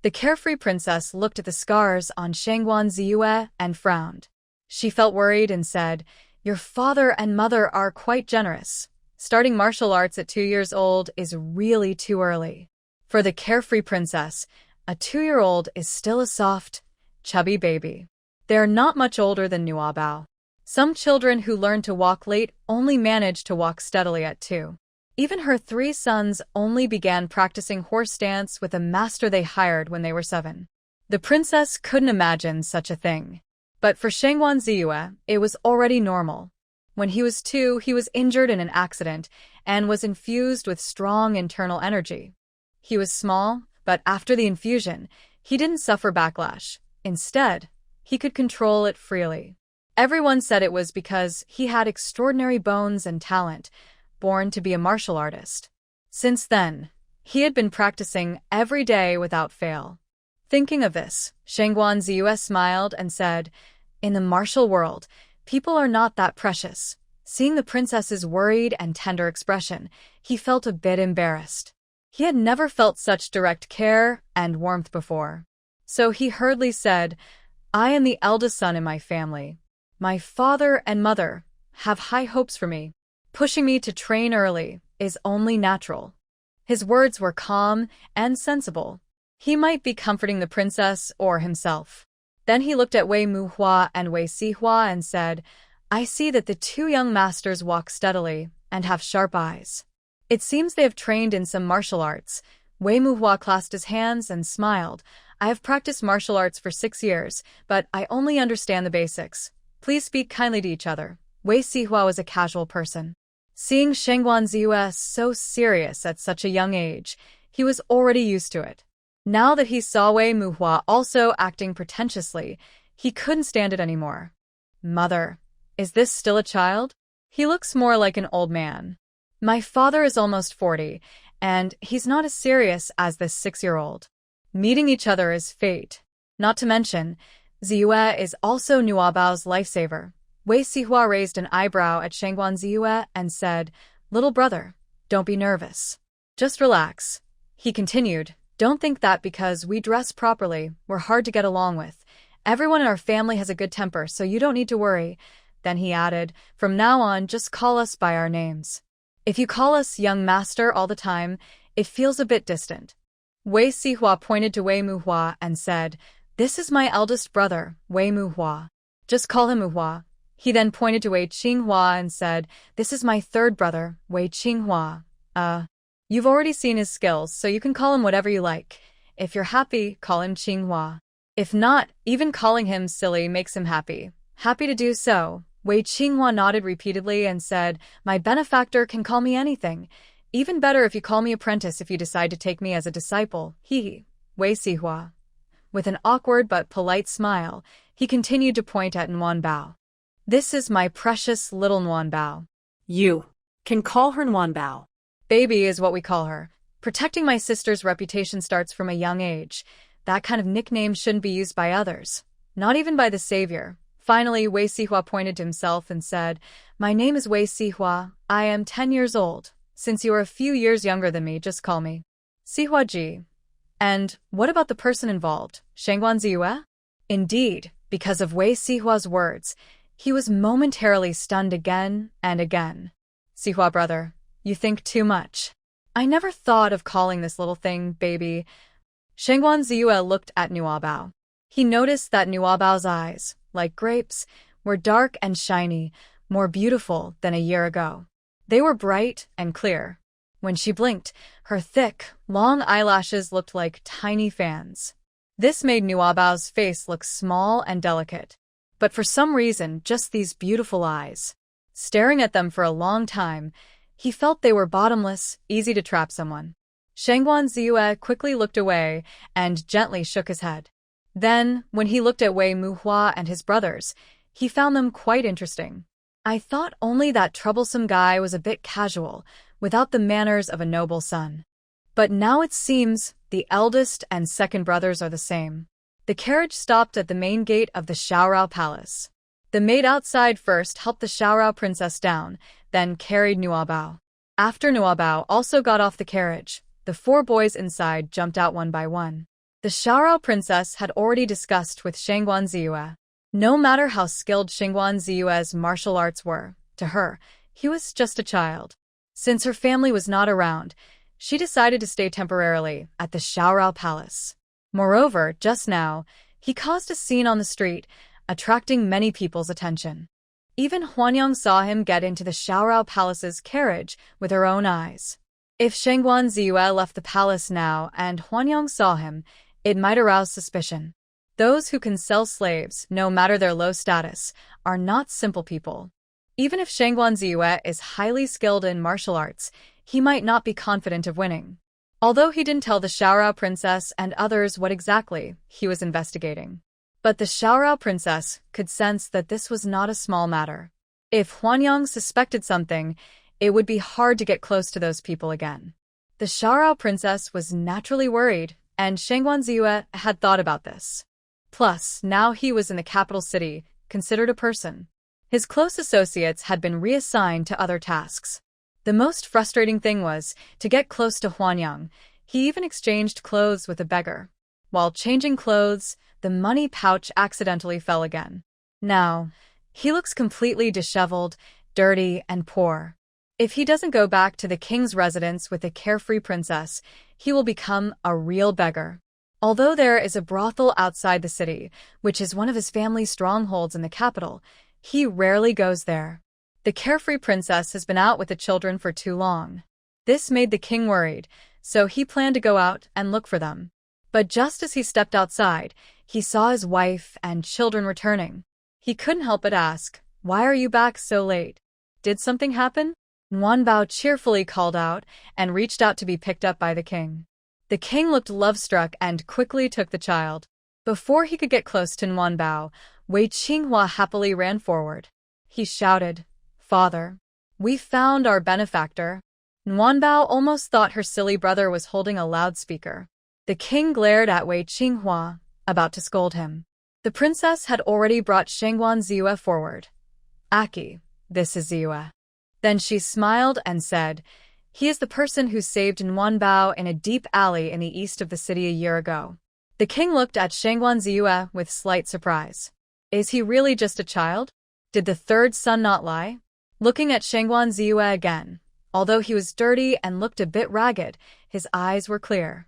The carefree princess looked at the scars on Shangguan Ziyue and frowned. She felt worried and said, your father and mother are quite generous. Starting martial arts at 2 years old is really too early. For the carefree princess, a 2-year-old is still a soft, chubby baby. They are not much older than Nuabao. Some children who learn to walk late only manage to walk steadily at 2. Even her 3 sons only began practicing horse dance with a master they hired when they were 7. The princess couldn't imagine such a thing. But for Shangguan Ziyue, it was already normal. When he was 2, he was injured in an accident and was infused with strong internal energy. He was small, but after the infusion, he didn't suffer backlash. Instead, he could control it freely. Everyone said it was because he had extraordinary bones and talent, born to be a martial artist. Since then, he had been practicing every day without fail. Thinking of this, Shangguan Ziyue smiled and said, in the martial world, people are not that precious. Seeing the princess's worried and tender expression, he felt a bit embarrassed. He had never felt such direct care and warmth before. So he hurriedly said, I am the eldest son in my family. My father and mother have high hopes for me. Pushing me to train early is only natural. His words were calm and sensible. He might be comforting the princess or himself. Then he looked at Wei Muhua and Wei Sihua and said, I see that the 2 young masters walk steadily and have sharp eyes. It seems they have trained in some martial arts. Wei Muhua clasped his hands and smiled. I have practiced martial arts for 6 years, but I only understand the basics. Please speak kindly to each other. Wei Sihua was a casual person. Seeing Shangguan Ziyue so serious at such a young age, he was already used to it. Now that he saw Wei Muhua also acting pretentiously, he couldn't stand it anymore. Mother, is this still a child? He looks more like an old man. My father is almost 40, and he's not as serious as this 6-year-old. Meeting each other is fate. Not to mention, Ziyue is also Nuabao's lifesaver. Wei Sihua raised an eyebrow at Shangguan Ziyue and said, little brother, don't be nervous. Just relax. He continued, don't think that because we dress properly, we're hard to get along with. Everyone in our family has a good temper, so you don't need to worry. Then he added, from now on, just call us by our names. If you call us young master all the time, it feels a bit distant. Wei Sihua pointed to Wei Muhua and said, "This is my eldest brother, Wei Muhua. Just call him Muhua." He then pointed to Wei Qinghua and said, "This is my third brother, Wei Qinghua. You've already seen his skills, so you can call him whatever you like. If you're happy, call him Qinghua. If not, even calling him silly makes him happy." "Happy to do so." Wei Qinghua nodded repeatedly and said, "My benefactor can call me anything. Even better if you call me apprentice if you decide to take me as a disciple. Hee." Wei Sihua. With an awkward but polite smile, he continued to point at Nguanbao. "This is my precious little Nguanbao." You can call her Nguanbao. "Baby is what we call her. Protecting my sister's reputation starts from a young age. That kind of nickname shouldn't be used by others. Not even by the savior." Finally, Wei Sihua pointed to himself and said, "My name is Wei Sihua. I am 10 years old. Since you are a few years younger than me, just call me Sihua Ji." "And what about the person involved, Shengguan Ziyue?" Indeed, because of Wei Sihua's words, he was momentarily stunned again and again. "Sihua brother, you think too much. I never thought of calling this little thing baby." Shengguan Ziyue looked at Nuabao. He noticed that Nuabao's eyes, like grapes, were dark and shiny, more beautiful than a year ago. They were bright and clear. When she blinked, her thick, long eyelashes looked like tiny fans. This made Nuabao's face look small and delicate. But for some reason, just these beautiful eyes. Staring at them for a long time, he felt they were bottomless, easy to trap someone. Shengguan Ziyue quickly looked away and gently shook his head. Then, when he looked at Wei Muhua and his brothers, he found them quite interesting. "I thought only that troublesome guy was a bit casual, without the manners of a noble son. But now it seems the eldest and second brothers are the same." The carriage stopped at the main gate of the Xiaorao Palace. The maid outside first helped the Xiaorao princess down, then carried Nuabao. After Nuabao also got off the carriage, the 4 boys inside jumped out one by one. The Xiaorao princess had already discussed with Shengguan Ziyue. No matter how skilled Shengguan Ziyue's martial arts were, to her, he was just a child. Since her family was not around, she decided to stay temporarily at the Xiaorao Palace. Moreover, just now, he caused a scene on the street, attracting many people's attention. Even Huanyang saw him get into the Xiaorao Palace's carriage with her own eyes. If Shengguan Ziyue left the palace now and Huanyang saw him, it might arouse suspicion. Those who can sell slaves, no matter their low status, are not simple people. Even if Shengguan Ziyue is highly skilled in martial arts, he might not be confident of winning. Although he didn't tell the Xiaorao princess and others what exactly he was investigating. But the Xiaorao princess could sense that this was not a small matter. If Huanyang suspected something, it would be hard to get close to those people again. The Xiaorao princess was naturally worried, and Shengguan Ziyue had thought about this. Plus, now he was in the capital city, considered a person. His close associates had been reassigned to other tasks. The most frustrating thing was, to get close to Huanyang, he even exchanged clothes with a beggar. While changing clothes, the money pouch accidentally fell again. Now, he looks completely disheveled, dirty, and poor. If he doesn't go back to the king's residence with the carefree princess, he will become a real beggar. Although there is a brothel outside the city, which is one of his family's strongholds in the capital, he rarely goes there. The carefree princess has been out with the children for too long. This made the king worried, so he planned to go out and look for them. But just as he stepped outside, he saw his wife and children returning. He couldn't help but ask, "Why are you back so late? Did something happen?" Nguanbao cheerfully called out and reached out to be picked up by the king. The king looked love-struck and quickly took the child. Before he could get close to Nguanbao, Wei Qinghua happily ran forward. He shouted, "Father, we found our benefactor." Nguanbao almost thought her silly brother was holding a loudspeaker. The king glared at Wei Qinghua, about to scold him. The princess had already brought Shengguan Ziyue forward. "Aki, this is Ziyue." Then she smiled and said, "He is the person who saved Nguanbao in a deep alley in the east of the city a year ago." The king looked at Shengguan Ziyue with slight surprise. Is he really just a child? Did the third son not lie? Looking at Shengguan Ziyue again, although he was dirty and looked a bit ragged, his eyes were clear.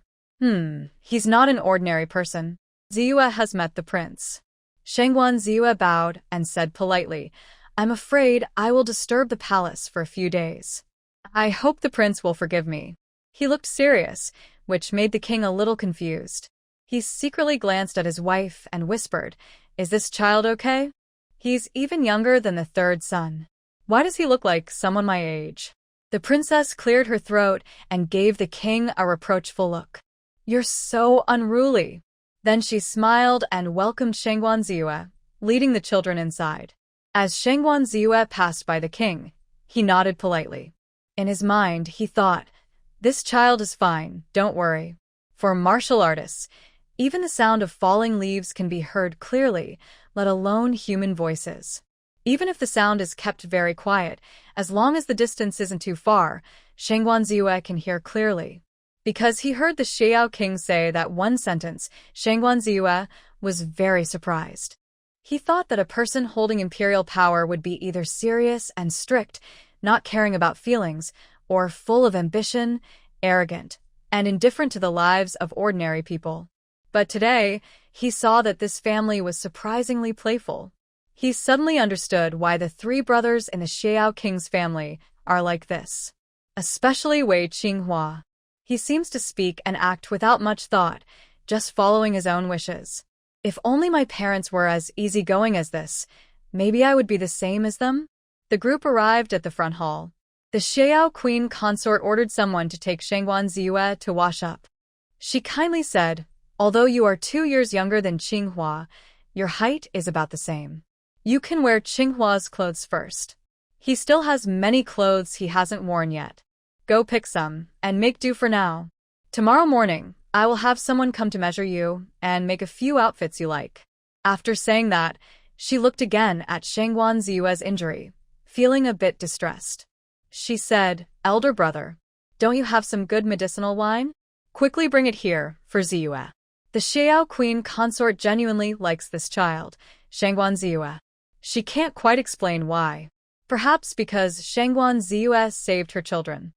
He's not an ordinary person. Ziyue has met the prince. Shangguan Ziyue bowed and said politely, I'm afraid I will disturb the palace for a few days. I hope the prince will forgive me. He looked serious, which made the king a little confused. He secretly glanced at his wife and whispered, Is this child okay? He's even younger than the third son. Why does he look like someone my age? The princess cleared her throat and gave the king a reproachful look. You're so unruly. Then she smiled and welcomed Shangguan Ziyue, leading the children inside. As Shangguan Ziyue passed by the king, he nodded politely. In his mind, he thought, This child is fine, don't worry. For martial artists, even the sound of falling leaves can be heard clearly, let alone human voices. Even if the sound is kept very quiet, as long as the distance isn't too far, Shangguan Ziyue can hear clearly. Because he heard the Xiao king say that one sentence, Shangguan Ziyue was very surprised. He thought that a person holding imperial power would be either serious and strict, not caring about feelings, or full of ambition, arrogant, and indifferent to the lives of ordinary people. But today, he saw that this family was surprisingly playful. He suddenly understood why the three brothers in the Xiao king's family are like this. Especially Wei Qinghua. He seems to speak and act without much thought, just following his own wishes. If only my parents were as easygoing as this, maybe I would be the same as them? The group arrived at the front hall. The Xiao queen consort ordered someone to take Shangguan Ziyue to wash up. She kindly said, Although you are 2 years younger than Qinghua, your height is about the same. You can wear Qinghua's clothes first. He still has many clothes he hasn't worn yet. Go pick some, and make do for now. Tomorrow morning, I will have someone come to measure you and make a few outfits you like. After saying that, she looked again at Shangguan Ziyue's injury, feeling a bit distressed. She said, Elder brother, don't you have some good medicinal wine? Quickly bring it here, for Ziyue. The Xiao queen consort genuinely likes this child, Shangguan Ziyue. She can't quite explain why. Perhaps because Shangguan Ziyue saved her children.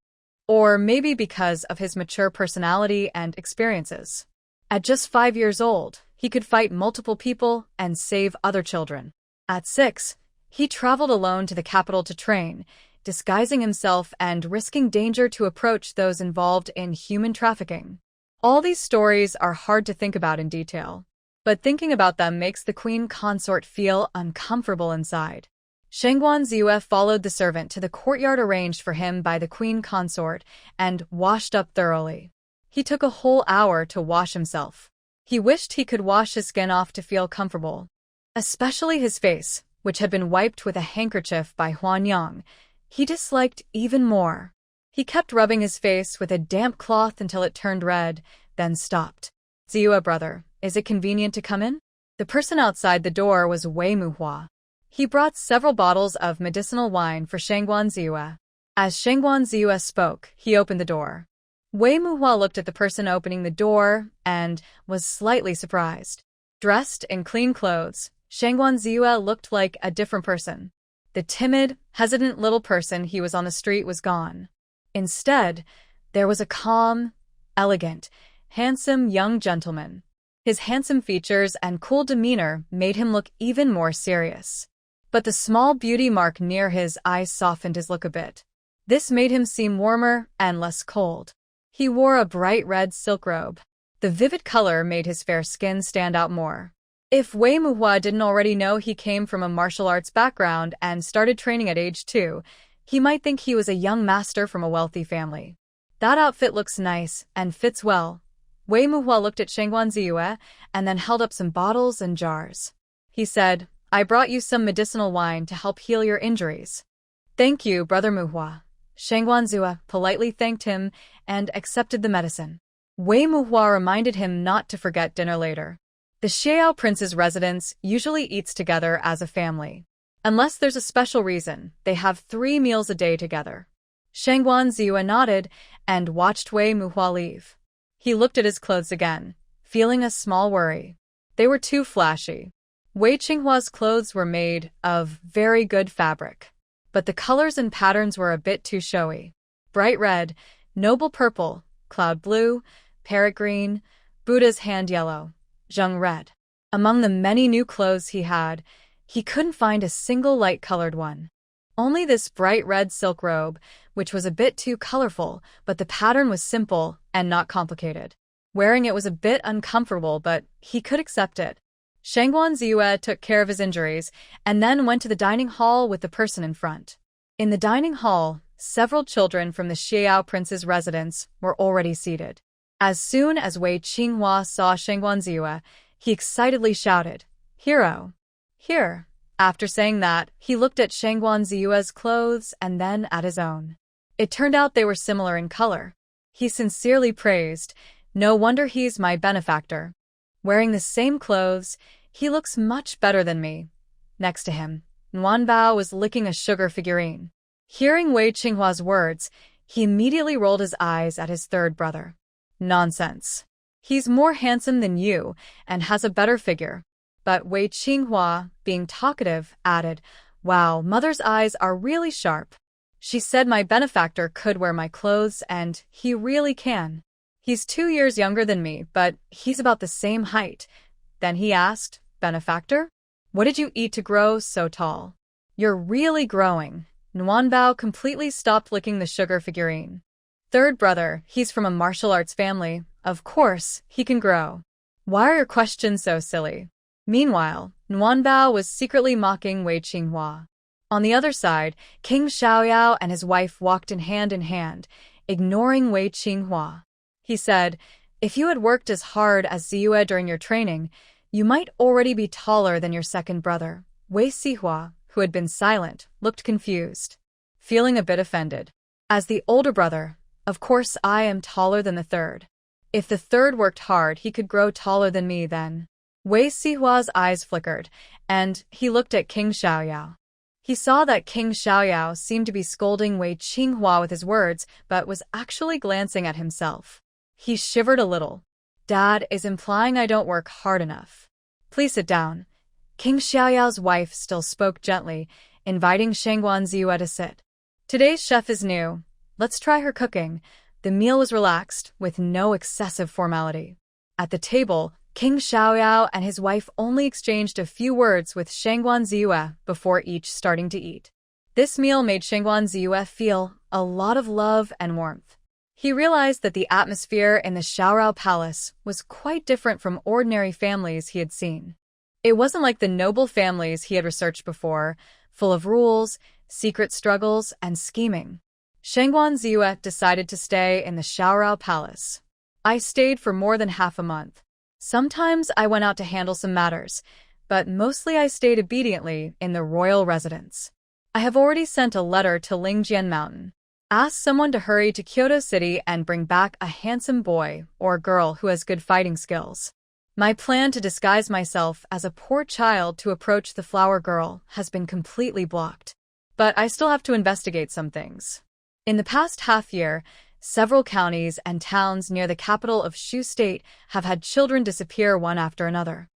Or maybe because of his mature personality and experiences. At just 5 years old, he could fight multiple people and save other children. At 6, he traveled alone to the capital to train, disguising himself and risking danger to approach those involved in human trafficking. All these stories are hard to think about in detail, but thinking about them makes the queen consort feel uncomfortable inside. Shangguan Ziyue followed the servant to the courtyard arranged for him by the queen consort and washed up thoroughly. He took a whole hour to wash himself. He wished he could wash his skin off to feel comfortable. Especially his face, which had been wiped with a handkerchief by Huanyang, he disliked even more. He kept rubbing his face with a damp cloth until it turned red, then stopped. Ziyue brother, is it convenient to come in? The person outside the door was Wei Manhwa. He brought several bottles of medicinal wine for Shangguan Ziyue. As Shangguan Ziyue spoke, he opened the door. Wei Manhwa looked at the person opening the door and was slightly surprised. Dressed in clean clothes, Shangguan Ziyue looked like a different person. The timid, hesitant little person he was on the street was gone. Instead, there was a calm, elegant, handsome young gentleman. His handsome features and cool demeanor made him look even more serious. But the small beauty mark near his eyes softened his look a bit. This made him seem warmer and less cold. He wore a bright red silk robe. The vivid color made his fair skin stand out more. If Wei Manhwa didn't already know he came from a martial arts background and started training at age 2, he might think he was a young master from a wealthy family. That outfit looks nice and fits well. Wei Manhwa looked at Shangguan Ziyue and then held up some bottles and jars. He said, I brought you some medicinal wine to help heal your injuries. Thank you, Brother Manhwa. Shangguan Ziyue politely thanked him and accepted the medicine. Wei Manhwa reminded him not to forget dinner later. The Xiao prince's residence usually eats together as a family. Unless there's a special reason, they have 3 meals a day together. Shangguan Ziyue nodded and watched Wei Manhwa leave. He looked at his clothes again, feeling a small worry. They were too flashy. Wei Qinghua's clothes were made of very good fabric, but the colors and patterns were a bit too showy. Bright red, noble purple, cloud blue, parrot green, Buddha's hand yellow. Zheng read. Among the many new clothes he had, he couldn't find a single light-colored one. Only this bright red silk robe, which was a bit too colorful, but the pattern was simple and not complicated. Wearing it was a bit uncomfortable, but he could accept it. Shangguan Ziyue took care of his injuries and then went to the dining hall with the person in front. In the dining hall, several children from the Xiao prince's residence were already seated. As soon as Wei Qinghua saw Shangguan Ziyue, he excitedly shouted, "Hero! Here!" After saying that, he looked at Shangguan Ziyue's clothes and then at his own. It turned out they were similar in color. He sincerely praised, "No wonder he's my benefactor. Wearing the same clothes, he looks much better than me." Next to him, Nuanbao was licking a sugar figurine. Hearing Wei Qinghua's words, he immediately rolled his eyes at his third brother. "Nonsense. He's more handsome than you and has a better figure." But Wei Qinghua, being talkative, added, "Wow, mother's eyes are really sharp. She said my benefactor could wear my clothes, and he really can. He's 2 years younger than me, but he's about the same height." Then he asked, "Benefactor? What did you eat to grow so tall?" "You're really growing." Nuanbao completely stopped licking the sugar figurine. "Third brother, he's from a martial arts family. Of course, he can grow. Why are your questions so silly?" Meanwhile, Nuanbao was secretly mocking Wei Qinghua. On the other side, King Xiaoyao and his wife walked in hand, ignoring Wei Qinghua. He said, "If you had worked as hard as Ziyue during your training, you might already be taller than your second brother." Wei Sihua, who had been silent, looked confused, feeling a bit offended. "As the older brother, of course I am taller than the third. If the third worked hard, he could grow taller than me then." Wei Sihua's eyes flickered, and he looked at King Xiaoyao. He saw that King Xiaoyao seemed to be scolding Wei Qinghua with his words, but was actually glancing at himself. He shivered a little. "Dad is implying I don't work hard enough. Please sit down." King Xiaoyao's wife still spoke gently, inviting Shangguan Ziyue to sit. "Today's chef is new. Let's try her cooking." The meal was relaxed, with no excessive formality. At the table, King Xiaoyao and his wife only exchanged a few words with Shangguan Ziyue before each starting to eat. This meal made Shangguan Ziyue feel a lot of love and warmth. He realized that the atmosphere in the Xiaorao Palace was quite different from ordinary families he had seen. It wasn't like the noble families he had researched before, full of rules, secret struggles, and scheming. Shangguan Ziyue decided to stay in the Xiaorao Palace. "I stayed for more than half a month. Sometimes I went out to handle some matters, but mostly I stayed obediently in the royal residence. I have already sent a letter to Lingjian Mountain. Ask someone to hurry to Kyoto City and bring back a handsome boy or girl who has good fighting skills. My plan to disguise myself as a poor child to approach the flower girl has been completely blocked. But I still have to investigate some things." In the past half-year, several counties and towns near the capital of Shu State have had children disappear one after another.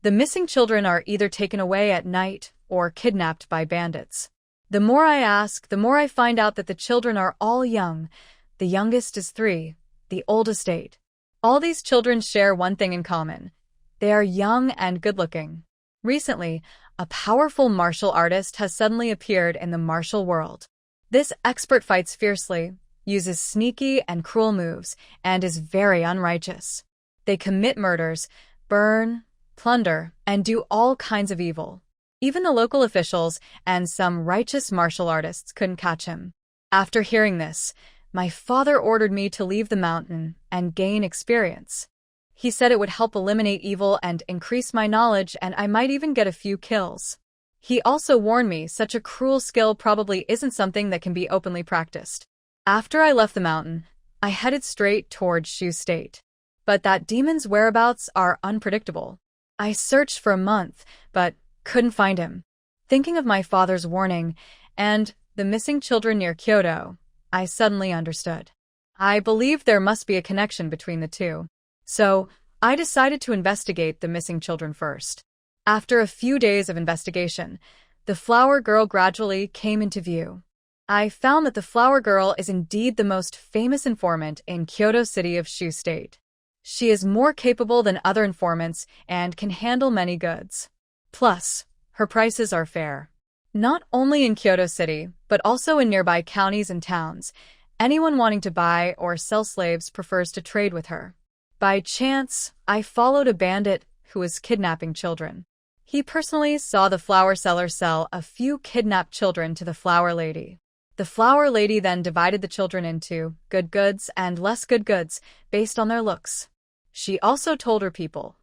The missing children are either taken away at night or kidnapped by bandits. The more I ask, the more I find out that the children are all young. The youngest is 3, the oldest 8. All these children share one thing in common. They are young and good-looking. Recently, a powerful martial artist has suddenly appeared in the martial world. This expert fights fiercely, uses sneaky and cruel moves, and is very unrighteous. They commit murders, burn, plunder, and do all kinds of evil. Even the local officials and some righteous martial artists couldn't catch him. After hearing this, my father ordered me to leave the mountain and gain experience. He said it would help eliminate evil and increase my knowledge, and I might even get a few kills. He also warned me such a cruel skill probably isn't something that can be openly practiced. After I left the mountain, I headed straight towards Shu State. But that demon's whereabouts are unpredictable. I searched for a month, but couldn't find him. Thinking of my father's warning and the missing children near Kyoto, I suddenly understood. I believed there must be a connection between the two. So, I decided to investigate the missing children first. After a few days of investigation, the flower girl gradually came into view. I found that the flower girl is indeed the most famous informant in Kyoto City of Shu State. She is more capable than other informants and can handle many goods. Plus, her prices are fair. Not only in Kyoto City, but also in nearby counties and towns. Anyone wanting to buy or sell slaves prefers to trade with her. By chance, I followed a bandit who was kidnapping children. He personally saw the flower seller sell a few kidnapped children to the flower lady. The flower lady then divided the children into good goods and less good goods based on their looks. She also told her people,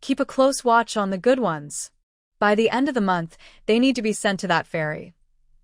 keep a close watch on the good ones. By the end of the month, they need to be sent to that fairy.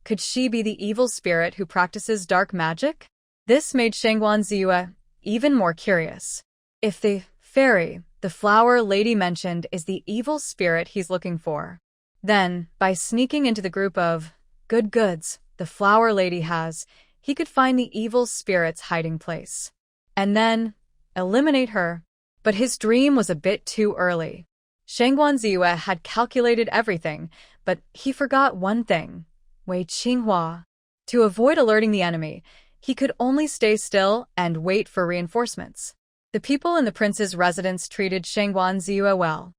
Could she be the evil spirit who practices dark magic? This made Shangguan Ziyue even more curious. If the fairy the flower lady mentioned is the evil spirit he's looking for, then, by sneaking into the group of good goods the flower lady has, he could find the evil spirit's hiding place. And then, eliminate her. But his dream was a bit too early. Shangguan Ziyue had calculated everything, but he forgot one thing. Wei Qinghua. To avoid alerting the enemy, he could only stay still and wait for reinforcements. The people in the prince's residence treated Shangguan Ziyue well.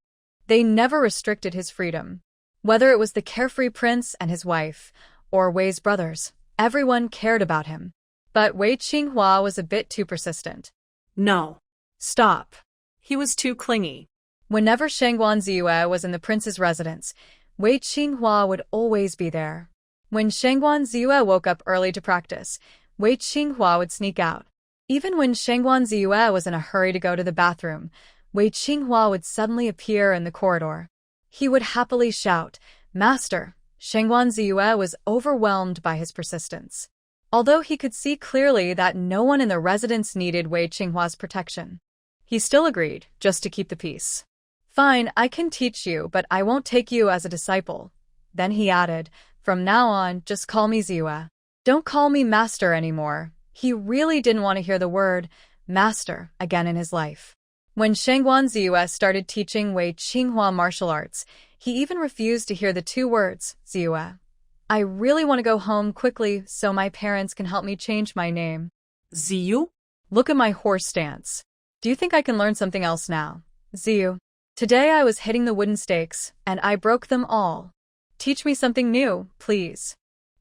They never restricted his freedom. Whether it was the carefree prince and his wife, or Wei's brothers, everyone cared about him. But Wei Qinghua was a bit too persistent. No. Stop. He was too clingy. Whenever Shangguan Ziyue was in the prince's residence, Wei Qinghua would always be there. When Shangguan Ziyue woke up early to practice, Wei Qinghua would sneak out. Even when Shangguan Ziyue was in a hurry to go to the bathroom, Wei Qinghua would suddenly appear in the corridor. He would happily shout, "Master!" Shangguan Ziyue was overwhelmed by his persistence. Although he could see clearly that no one in the residence needed Wei Qinghua's protection, he still agreed, just to keep the peace. "Fine, I can teach you, but I won't take you as a disciple." Then he added, "From now on, just call me Ziyue. Don't call me master anymore." He really didn't want to hear the word master again in his life. When Shangguan Ziyue started teaching Wei Qinghua martial arts, he even refused to hear the two words, Ziyue. "I really want to go home quickly so my parents can help me change my name." Ziyu? Look at my horse stance. Do you think I can learn something else now? Ziyu. Today I was hitting the wooden stakes, and I broke them all. Teach me something new, please.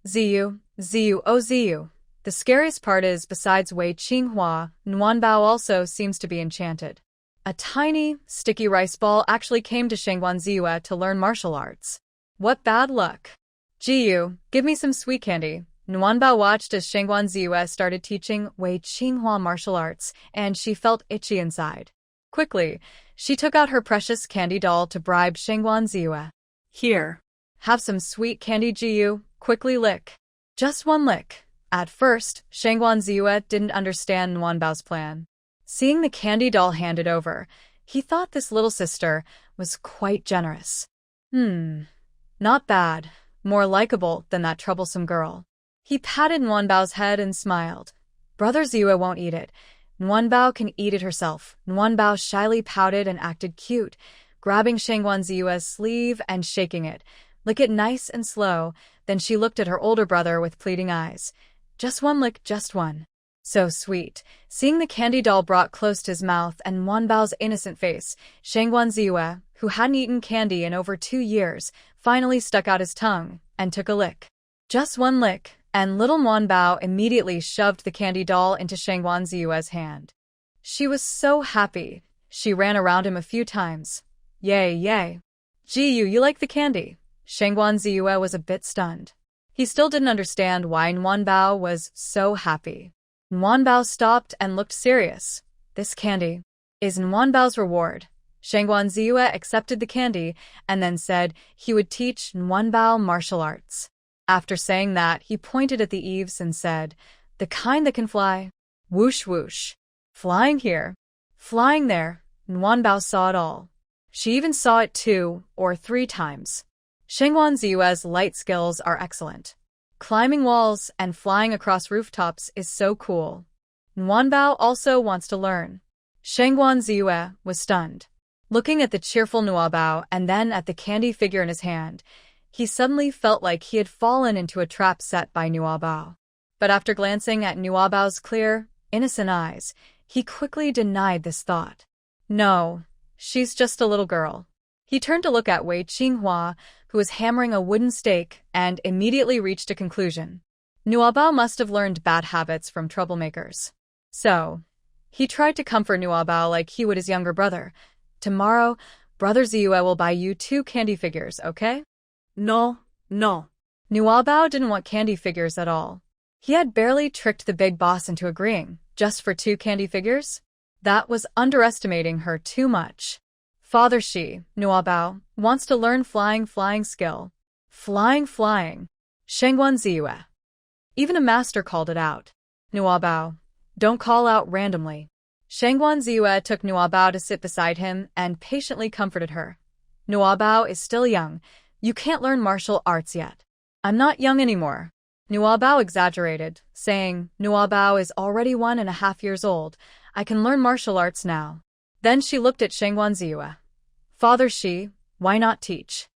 Ziyu, Ziyu, oh Ziyu. The scariest part is, besides Wei Qinghua, Nuanbao also seems to be enchanted. A tiny, sticky rice ball actually came to Shangguan Ziyue to learn martial arts. What bad luck. Jiyu, give me some sweet candy. Nuanbao watched as Shangguan Ziyue started teaching Wei Qinghua martial arts, and she felt itchy inside. Quickly, she took out her precious candy doll to bribe Shangguan Ziyue. Here. Have some sweet candy, Jiyu. Quickly lick. Just one lick. At first, Shangguan Ziyue didn't understand Nuanbao's plan. Seeing the candy doll handed over, he thought this little sister was quite generous. Not bad. More likable than that troublesome girl. He patted Nuanbao's head and smiled. Brother Ziyue won't eat it. Nuanbao can eat it herself. Nuanbao shyly pouted and acted cute, grabbing Shangguan Ziyue's sleeve and shaking it. Lick it nice and slow. Then she looked at her older brother with pleading eyes. Just one lick, just one. So sweet. Seeing the candy doll brought close to his mouth and Nuanbao's innocent face, Shangguan Ziyue, who hadn't eaten candy in over 2 years, finally stuck out his tongue and took a lick. Just one lick, and little Nuanbao immediately shoved the candy doll into Shangguan Ziyue's hand. She was so happy. She ran around him a few times. Yay, yay. Jiyu, you like the candy? Shangguan Ziyue was a bit stunned. He still didn't understand why Nuanbao was so happy. Nuanbao stopped and looked serious. This candy is Nuanbao's reward. Shangguan Ziyue accepted the candy and then said he would teach Nuanbao martial arts. After saying that, he pointed at the eaves and said, "The kind that can fly." Whoosh whoosh. Flying here. Flying there. Nuanbao saw it all. She even saw it 2 or 3 times. Shangguan Ziyue's light skills are excellent. Climbing walls and flying across rooftops is so cool. Nuanbao also wants to learn. Shangguan Ziyue was stunned. Looking at the cheerful Nuanbao and then at the candy figure in his hand, he suddenly felt like he had fallen into a trap set by Nuanbao. But after glancing at Nuanbao's clear, innocent eyes, he quickly denied this thought. No, she's just a little girl. He turned to look at Wei Qinghua, who was hammering a wooden stake, and immediately reached a conclusion. Nuabao must have learned bad habits from troublemakers. So, he tried to comfort Nuabao like he would his younger brother. Tomorrow, Brother Ziyue will buy you 2 candy figures, okay? No, no. Nuabao didn't want candy figures at all. He had barely tricked the big boss into agreeing, just for 2 candy figures? That was underestimating her too much. Father Shi, Nuabao, wants to learn flying skill. Flying. Shengguan Ziyue. Even a master called it out. Nuabao, don't call out randomly. Shengguan Ziyue took Nuabao to sit beside him and patiently comforted her. Nuabao is still young. You can't learn martial arts yet. I'm not young anymore. Nuabao exaggerated, saying, Nuabao is already 1.5 years old. I can learn martial arts now. Then she looked at Shengguan Ziyue. Father Shi, why not teach?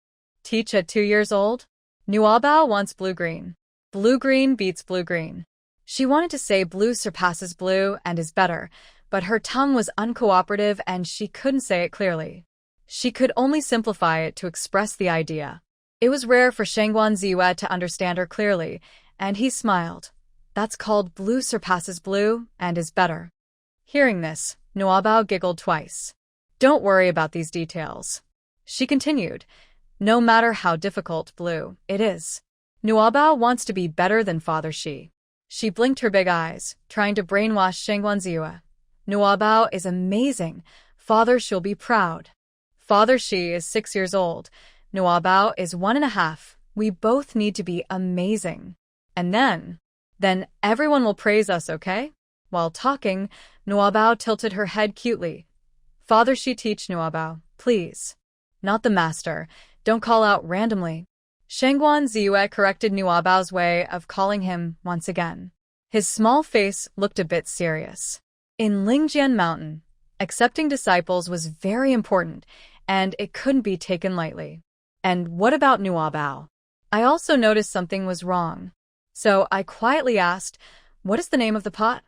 Teach at 2 years old? Nuabao wants blue-green. Blue-green beats blue-green. She wanted to say blue surpasses blue and is better, but her tongue was uncooperative and she couldn't say it clearly. She could only simplify it to express the idea. It was rare for Shengguan Ziyue to understand her clearly, and he smiled. That's called blue surpasses blue and is better. Hearing this, Nuabao giggled twice. Don't worry about these details. She continued, no matter how difficult blue it is. Nuabao wants to be better than Father Shi. She blinked her big eyes, trying to brainwash Shengguan Ziyue. Nuabao is amazing. Father Shi'll be proud. Father Shi is 6 years old. Nuabao is 1.5. We both need to be amazing. And then everyone will praise us, okay? While talking, Nuabao tilted her head cutely. Father Shi, teach Nuabao, please. Not the master. Don't call out randomly. Shengguan Ziyue corrected Nuabao's way of calling him once again. His small face looked a bit serious. In Lingjian Mountain, accepting disciples was very important, and it couldn't be taken lightly. And what about Nuabao? I also noticed something was wrong. So I quietly asked, what is the name of the pot?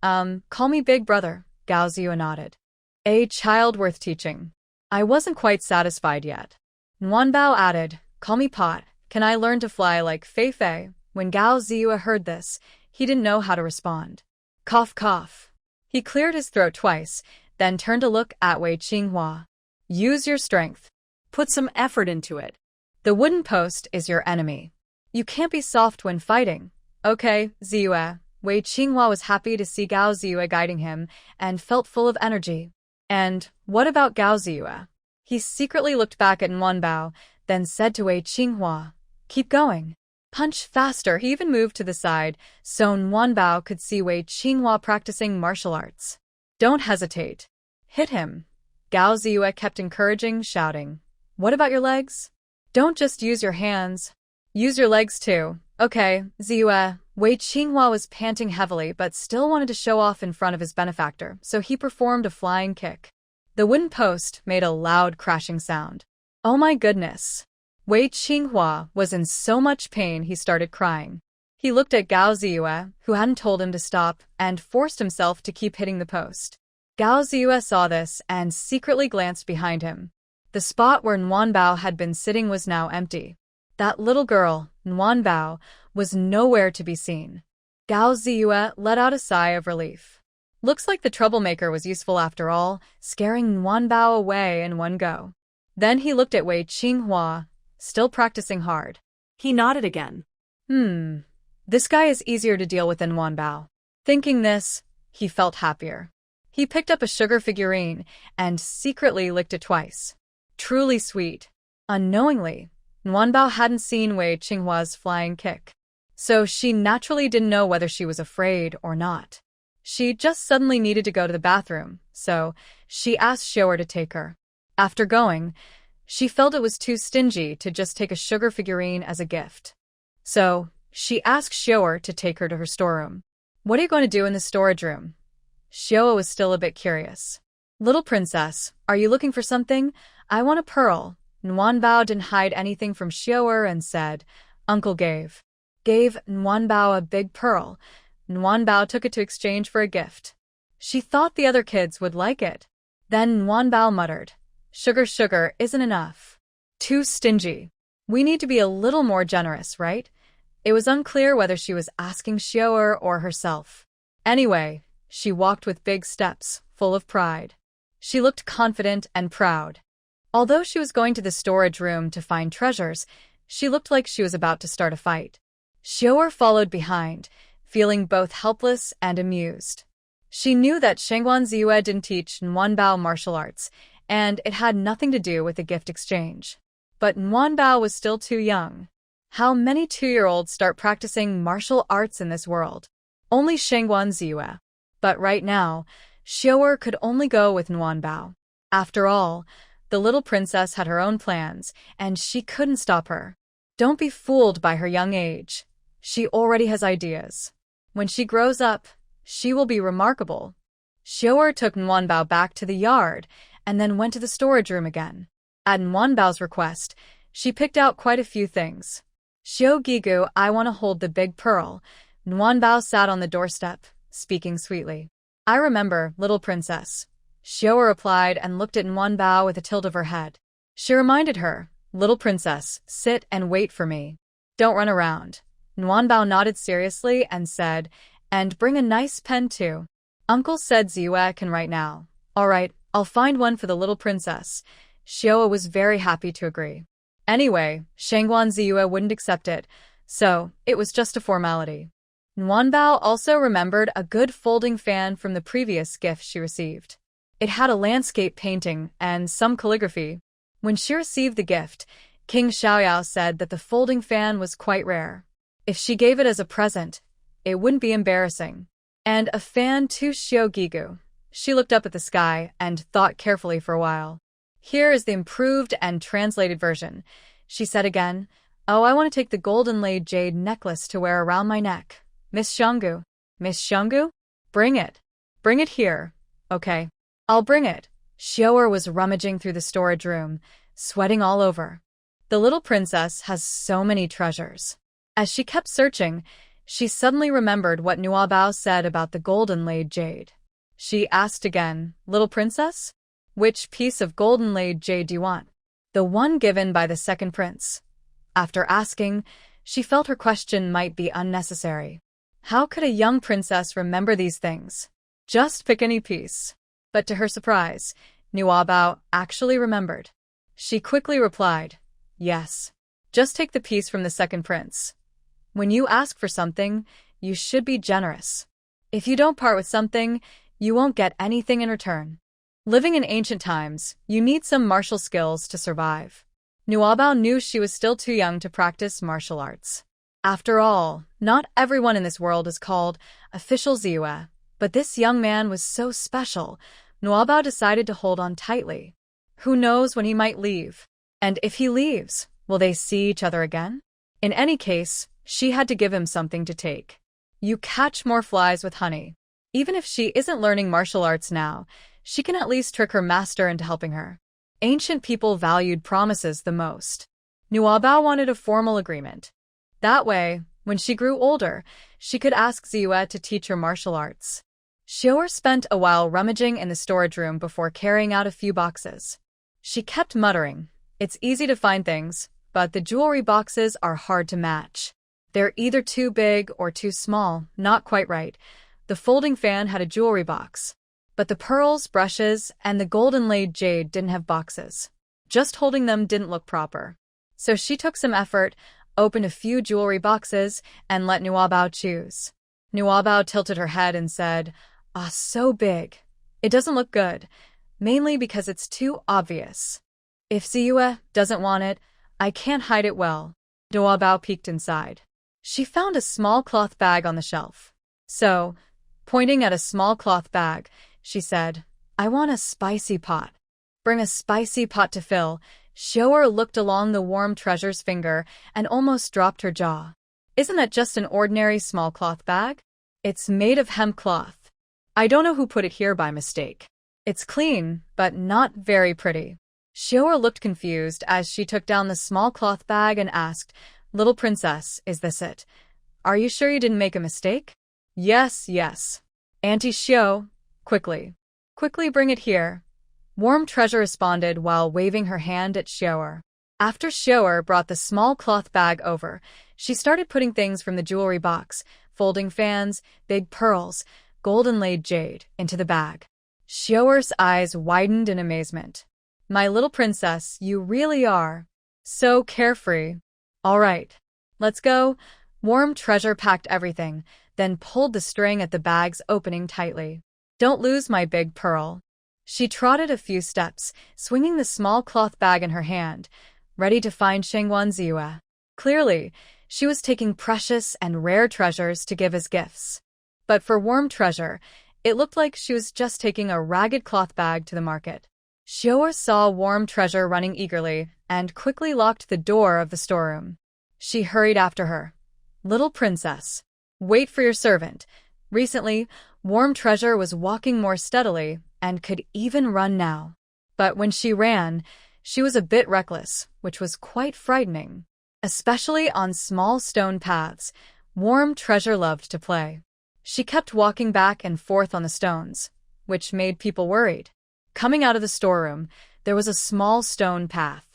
Call me Big Brother, Gao Ziyue nodded. A child worth teaching. I wasn't quite satisfied yet. Nuanbao added, call me Pot. Can I learn to fly like Fei Fei? When Gao Ziyue heard this, he didn't know how to respond. Cough. He cleared his throat twice, then turned to look at Wei Qinghua. Use your strength. Put some effort into it. The wooden post is your enemy. You can't be soft when fighting. Okay, Ziyue. Wei Qinghua was happy to see Gao Ziyue guiding him and felt full of energy. And what about Gao Ziyue? He secretly looked back at Nuanbao, then said to Wei Qinghua, keep going. Punch faster. He even moved to the side, so Nuanbao could see Wei Qinghua practicing martial arts. Don't hesitate. Hit him. Gao Ziyue kept encouraging, shouting, what about your legs? Don't just use your hands. Use your legs too. Okay, Ziyue. Wei Qinghua was panting heavily but still wanted to show off in front of his benefactor, so he performed a flying kick. The wooden post made a loud crashing sound. Oh my goodness. Wei Qinghua was in so much pain he started crying. He looked at Gao Ziyue, who hadn't told him to stop, and forced himself to keep hitting the post. Gao Ziyue saw this and secretly glanced behind him. The spot where Nuanbao had been sitting was now empty. That little girl, Nuanbao, was nowhere to be seen. Gao Ziyue let out a sigh of relief. Looks like the troublemaker was useful after all, scaring Nuanbao away in one go. Then he looked at Wei Qinghua, still practicing hard. He nodded again. This guy is easier to deal with than Nuanbao. Thinking this, he felt happier. He picked up a sugar figurine and secretly licked it twice. Truly sweet. Unknowingly, Nuanbao hadn't seen Wei Qinghua's flying kick, so she naturally didn't know whether she was afraid or not. She just suddenly needed to go to the bathroom, so she asked Xiaoer to take her. After going, she felt it was too stingy to just take a sugar figurine as a gift. So she asked Xiaoer to take her to her storeroom. What are you going to do in the storage room? Xiaoer was still a bit curious. Little princess, are you looking for something? I want a pearl. Nuanbao didn't hide anything from Xiaoer and said, Uncle gave Nuanbao a big pearl. Nuanbao took it to exchange for a gift. She thought the other kids would like it. Then Nguyen muttered, "Sugar, sugar isn't enough. Too stingy. We need to be a little more generous, right?" It was unclear whether she was asking Xiaoer or herself. Anyway, she walked with big steps, full of pride. She looked confident and proud. Although she was going to the storage room to find treasures, she looked like she was about to start a fight. Xiaoer followed behind, feeling both helpless and amused. She knew that Shangguan Ziyue didn't teach Nguyen martial arts, and it had nothing to do with the gift exchange. But Nguyen was still too young. How many 2-year-olds start practicing martial arts in this world? Only Shangguan Ziyue. But right now, Xiaoer could only go with Nguyen. After all, the little princess had her own plans, and she couldn't stop her. Don't be fooled by her young age. She already has ideas. When she grows up, she will be remarkable. Xiaoer took Nguyen back to the yard and then went to the storage room again. At Nguyen's request, she picked out quite a few things. "Xiao Gigu, I want to hold the big pearl." Nguyen sat on the doorstep, speaking sweetly. "I remember, little princess." Xiaoer replied and looked at Nguyen with a tilt of her head. She reminded her, "Little princess, sit and wait for me. Don't run around." Nguyen nodded seriously and said, "And bring a nice pen too." "Uncle said Ziyue can write now." "All right, I'll find one for the little princess." Xiaoer was very happy to agree. Anyway, Shangguan Ziyue wouldn't accept it, so it was just a formality. Nguyen also remembered a good folding fan from the previous gift she received. It had a landscape painting and some calligraphy. When she received the gift, King Xiaoyao said that the folding fan was quite rare. If she gave it as a present, it wouldn't be embarrassing. "And a fan to Xiao Gigu." She looked up at the sky and thought carefully for a while. "Here is the improved and translated version," she said again. "Oh, I want to take the golden-laid jade necklace to wear around my neck. Miss Xianggu." "Miss Xianggu? Bring it. Bring it here." "Okay. I'll bring it." Xiaoer was rummaging through the storage room, sweating all over. The little princess has so many treasures. As she kept searching, she suddenly remembered what Nuabao said about the golden-laid jade. She asked again, "Little princess? Which piece of golden-laid jade do you want?" "The one given by the second prince." After asking, she felt her question might be unnecessary. How could a young princess remember these things? Just pick any piece. But to her surprise, Nuabao actually remembered. She quickly replied, "Yes. Just take the piece from the second prince. When you ask for something, you should be generous. If you don't part with something, you won't get anything in return." Living in ancient times, you need some martial skills to survive. Nuabao knew she was still too young to practice martial arts. After all, not everyone in this world is called official Ziyue, but this young man was so special, Nuabao decided to hold on tightly. Who knows when he might leave? And if he leaves, will they see each other again? In any case, she had to give him something to take. You catch more flies with honey. Even if she isn't learning martial arts now, she can at least trick her master into helping her. Ancient people valued promises the most. Nuabao wanted a formal agreement. That way, when she grew older, she could ask Ziyue to teach her martial arts. Xiaoer spent a while rummaging in the storage room before carrying out a few boxes. She kept muttering, "It's easy to find things, but the jewelry boxes are hard to match. They're either too big or too small, not quite right." The folding fan had a jewelry box. But the pearls, brushes, and the golden-laid jade didn't have boxes. Just holding them didn't look proper. So she took some effort, opened a few jewelry boxes, and let Nuabao choose. Nuabao tilted her head and said, "Ah, so big. It doesn't look good, mainly because it's too obvious. If Ziyue doesn't want it, I can't hide it well." Nuabao peeked inside. She found a small cloth bag on the shelf. So, pointing at a small cloth bag, she said, "I want a spicy pot." "Bring a spicy pot to fill." Xiaoer looked along the warm treasure's finger and almost dropped her jaw. "Isn't that just an ordinary small cloth bag? It's made of hemp cloth. I don't know who put it here by mistake. It's clean, but not very pretty." Xiaoer looked confused as she took down the small cloth bag and asked, "Little princess, is this it? Are you sure you didn't make a mistake?" "Yes, yes." "Auntie Xiao, quickly. Quickly bring it here." Warm Treasure responded while waving her hand at Xiaoer. After Xiaoer brought the small cloth bag over, she started putting things from the jewelry box, folding fans, big pearls, gold-inlaid jade, into the bag. Xiaoer's eyes widened in amazement. My little princess, you really are so carefree. All right, let's go. Warm Treasure packed everything, then pulled the string at the bag's opening tightly. Don't lose my big pearl. She trotted a few steps, swinging the small cloth bag in her hand, ready to find Shengguan Ziyue. Clearly, she was taking precious and rare treasures to give as gifts. But for Warm Treasure, it looked like she was just taking a ragged cloth bag to the market. Xiaoer saw Warm Treasure running eagerly and quickly locked the door of the storeroom. She hurried after her. Little princess, wait for your servant. Recently, Warm Treasure was walking more steadily and could even run now. But when she ran, she was a bit reckless, which was quite frightening. Especially on small stone paths, Warm Treasure loved to play. She kept walking back and forth on the stones, which made people worried. Coming out of the storeroom, there was a small stone path.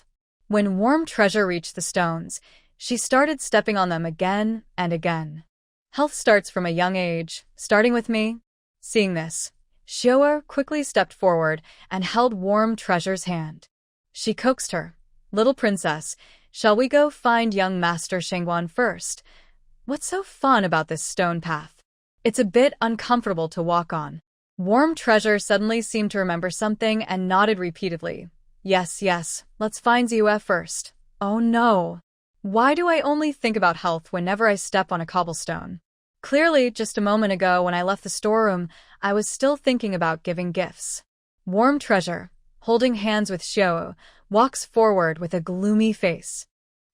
When Warm Treasure reached the stones, she started stepping on them again and again. Health starts from a young age, starting with me. Seeing this, Xiaoer quickly stepped forward and held Warm Treasure's hand. She coaxed her. Little princess, shall we go find young Master Shengguan first? What's so fun about this stone path? It's a bit uncomfortable to walk on. Warm Treasure suddenly seemed to remember something and nodded repeatedly. Yes, let's find Ziyue first. Oh no. Why do I only think about health whenever I step on a cobblestone? Clearly, just a moment ago when I left the storeroom, I was still thinking about giving gifts. Warm Treasure, holding hands with Xiao, walks forward with a gloomy face.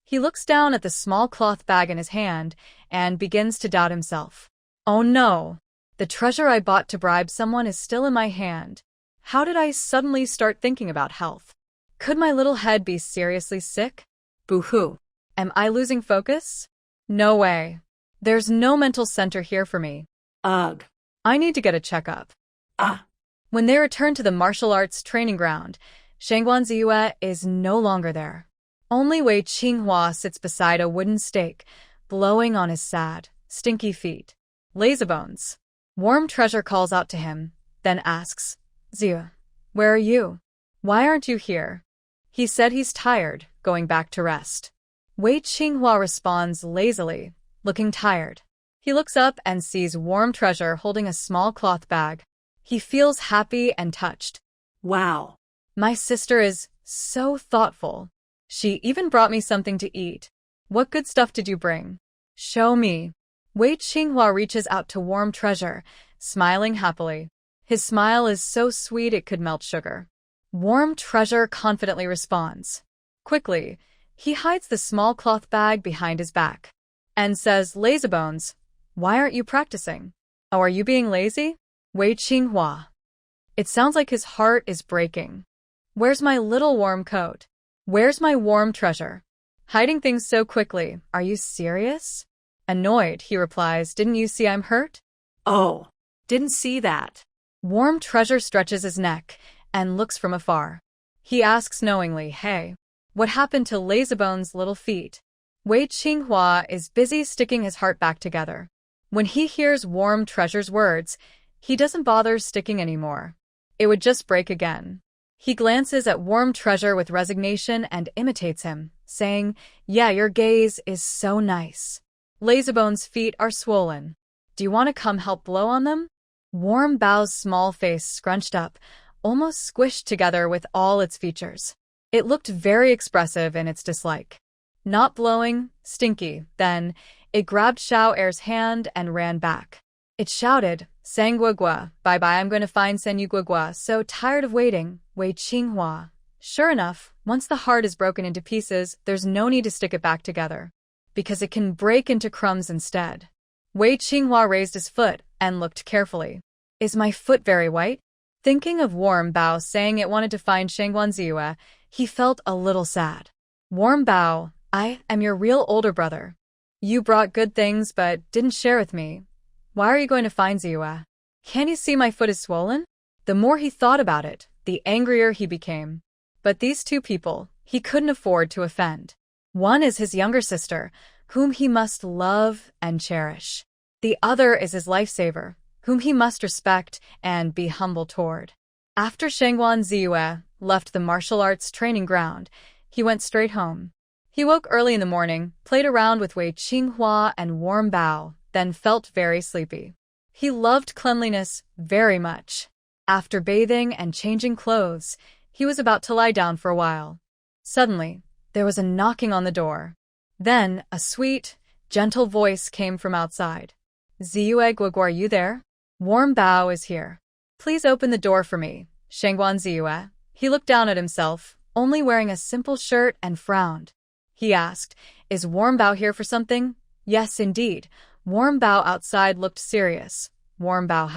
He looks down at the small cloth bag in his hand and begins to doubt himself. Oh no! The treasure I bought to bribe someone is still in my hand. How did I suddenly start thinking about health? Could my little head be seriously sick? Boo-hoo. Am I losing focus? No way. There's no mental center here for me. Ugh. I need to get a checkup. When they return to the martial arts training ground, Shengguan Ziyue is no longer there. Only Wei Qinghua sits beside a wooden stake, blowing on his sad, stinky feet. Lazybones. Warm Treasure calls out to him, then asks, Ziyue, where are you? Why aren't you here? He said he's tired, going back to rest. Wei Qinghua responds lazily, looking tired. He looks up and sees Warm Treasure holding a small cloth bag. He feels happy and touched. Wow. My sister is so thoughtful. She even brought me something to eat. What good stuff did you bring? Show me. Wei Qinghua reaches out to Warm Treasure, smiling happily. His smile is so sweet it could melt sugar. Warm Treasure confidently responds. Quickly, he hides the small cloth bag behind his back and says, Lazybones, why aren't you practicing? Oh, are you being lazy? Wei Qinghua. It sounds like his heart is breaking. Where's my little warm coat? Where's my Warm Treasure? Hiding things so quickly, are you serious? Annoyed, he replies, didn't you see I'm hurt? Oh, didn't see that. Warm Treasure stretches his neck and looks from afar. He asks knowingly, hey, what happened to Lazybones' little feet? Wei Qinghua is busy sticking his heart back together. When he hears Warm Treasure's words, he doesn't bother sticking anymore. It would just break again. He glances at Warm Treasure with resignation and imitates him, saying, yeah, your gaze is so nice. Lazybones' feet are swollen. Do you want to come help blow on them? Warm Bao's small face scrunched up, almost squished together with all its features. It looked very expressive in its dislike. Not blowing, stinky. Then, it grabbed Xiao Er's hand and ran back. It shouted, Sanguagua, bye-bye, I'm going to find Sanguagua, so tired of waiting, Wei Qinghua. Sure enough, once the heart is broken into pieces, there's no need to stick it back together, because it can break into crumbs instead. Wei Qinghua raised his foot and looked carefully. Is my foot very white? Thinking of Warm Bao saying it wanted to find Shengguan Ziyue, he felt a little sad. Warm Bao, I am your real older brother. You brought good things but didn't share with me. Why are you going to find Ziyue? Can't you see my foot is swollen? The more he thought about it, the angrier he became. But these two people, he couldn't afford to offend. One is his younger sister, whom he must love and cherish. The other is his lifesaver, whom he must respect and be humble toward. After Shangguan Ziyue left the martial arts training ground, he went straight home. He woke early in the morning, played around with Wei Qinghua and Warm Bao, then felt very sleepy. He loved cleanliness very much. After bathing and changing clothes, he was about to lie down for a while. Suddenly, there was a knocking on the door. Then, a sweet, gentle voice came from outside. Ziyue Guoguo, are you there? Warm Bao is here. Please open the door for me, Shangguan Ziyue. He looked down at himself, only wearing a simple shirt, and frowned. He asked, is Warm Bao here for something? Yes, indeed. Warm Bao outside looked serious. Warm Bao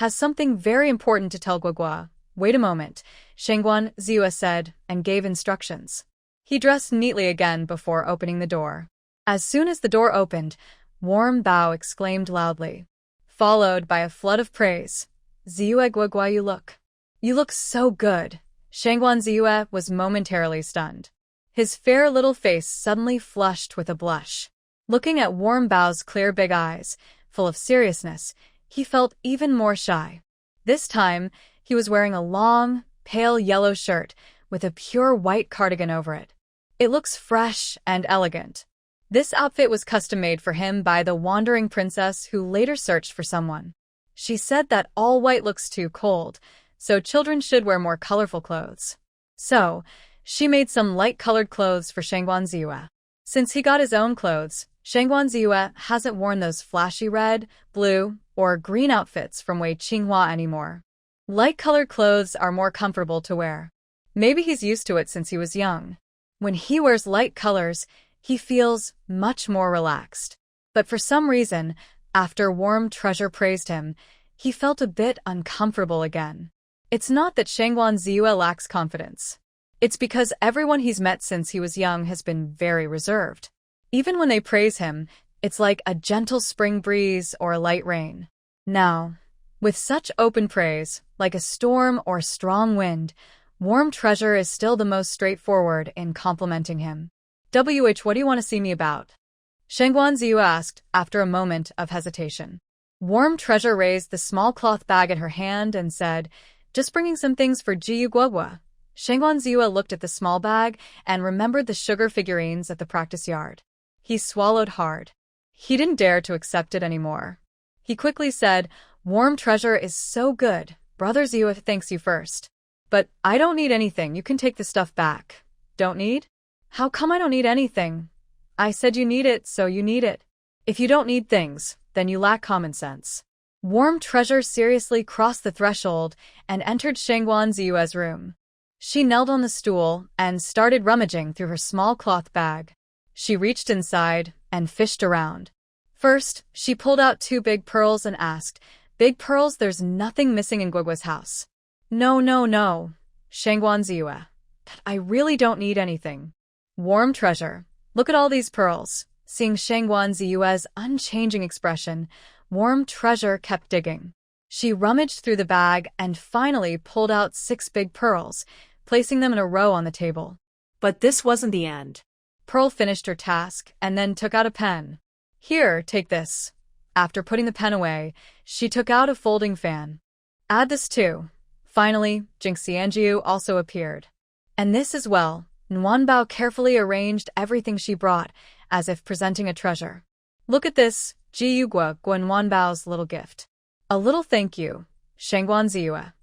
has something very important to tell Guoguo. Wait a moment, Shangguan Ziyue said, and gave instructions. He dressed neatly again before opening the door. As soon as the door opened, Warm Bao exclaimed loudly, followed by a flood of praise. Ziyue Guoguo, you look so good. Shangguan Ziyue was momentarily stunned. His fair little face suddenly flushed with a blush. Looking at Warm Bao's clear big eyes, full of seriousness, he felt even more shy. This time, he was wearing a long, pale yellow shirt with a pure white cardigan over it. It looks fresh and elegant. This outfit was custom-made for him by the wandering princess who later searched for someone. She said that all white looks too cold, so children should wear more colorful clothes. So, she made some light-colored clothes for Shangguan Ziyue. Since he got his own clothes, Shangguan Ziyue hasn't worn those flashy red, blue, or green outfits from Wei Qinghua anymore. Light-colored clothes are more comfortable to wear. Maybe he's used to it since he was young. When he wears light colors, he feels much more relaxed. But for some reason, after Warm Treasure praised him, he felt a bit uncomfortable again. It's not that Shangguan Ziyue lacks confidence. It's because everyone he's met since he was young has been very reserved. Even when they praise him, it's like a gentle spring breeze or a light rain. Now, with such open praise, like a storm or strong wind, Warm Treasure is still the most straightforward in complimenting him. What do you want to see me about? Shangguan Ziyue asked after a moment of hesitation. Warm Treasure raised the small cloth bag in her hand and said, just bringing some things for Jiyu Guoguo. Shangguan Ziyue looked at the small bag and remembered the sugar figurines at the practice yard. He swallowed hard. He didn't dare to accept it anymore. He quickly said, Warm Treasure is so good. Brother Ziyue thanks you first. But I don't need anything. You can take the stuff back. Don't need? How come I don't need anything? I said you need it, so you need it. If you don't need things, then you lack common sense. Warm Treasure seriously crossed the threshold and entered Shangguan Ziyue's room. She knelt on the stool and started rummaging through her small cloth bag. She reached inside and fished around. First, she pulled out 2 big pearls and asked, Big pearls, there's nothing missing in Guoguo's house. No, Shangguan Ziyue. I really don't need anything. Warm Treasure, look at all these pearls. Seeing Shangguan Ziyue's unchanging expression, Warm Treasure kept digging. She rummaged through the bag and finally pulled out 6 big pearls, placing them in a row on the table. But this wasn't the end. Pearl finished her task and then took out a pen. Here, take this. After putting the pen away, she took out a folding fan. Add this too. Finally, Jingxianjiu also appeared. And this as well. Nguanbao carefully arranged everything she brought, as if presenting a treasure. Look at this, Ji Yuguo Nguanbao's little gift. A little thank you, Shangguan Ziyue.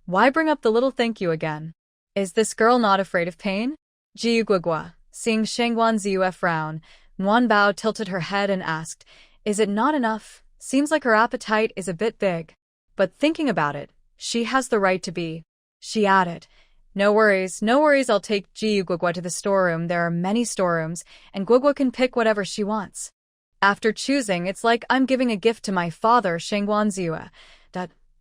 Why bring up the little thank you again? Is this girl not afraid of pain? Ji Yuguo, seeing Shangguan Ziyue frown, Nguanbao tilted her head and asked, Is it not enough? Seems like her appetite is a bit big. But thinking about it, she has the right to be. She added, No worries, I'll take Ji Guoguo to the storeroom. There are many storerooms, and Guoguo can pick whatever she wants. After choosing, it's like I'm giving a gift to my father, Shangguan Ziyue.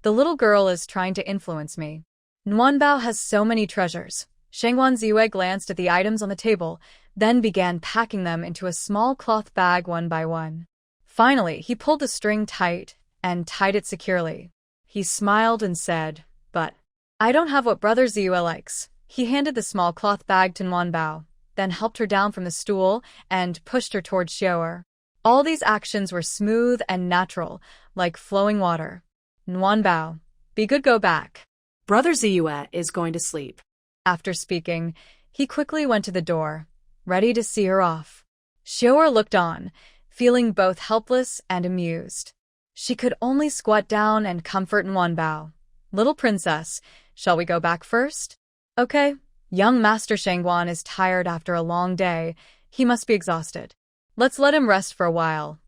The little girl is trying to influence me. Nguanbao has so many treasures. Shangguan Ziyue glanced at the items on the table, then began packing them into a small cloth bag one by one. Finally, he pulled the string tight and tied it securely. He smiled and said, But I don't have what Brother Ziyue likes. He handed the small cloth bag to Nguyenbao, then helped her down from the stool and pushed her towards Xiaoer. All these actions were smooth and natural, like flowing water. Nguyenbao, be good, go back. Brother Ziyue is going to sleep. After speaking, he quickly went to the door, ready to see her off. Xiaoer looked on, feeling both helpless and amused. She could only squat down and comfort Nguyenbao. Little princess, shall we go back first? Okay. Young Master Shangguan is tired after a long day. He must be exhausted. Let's let him rest for a while.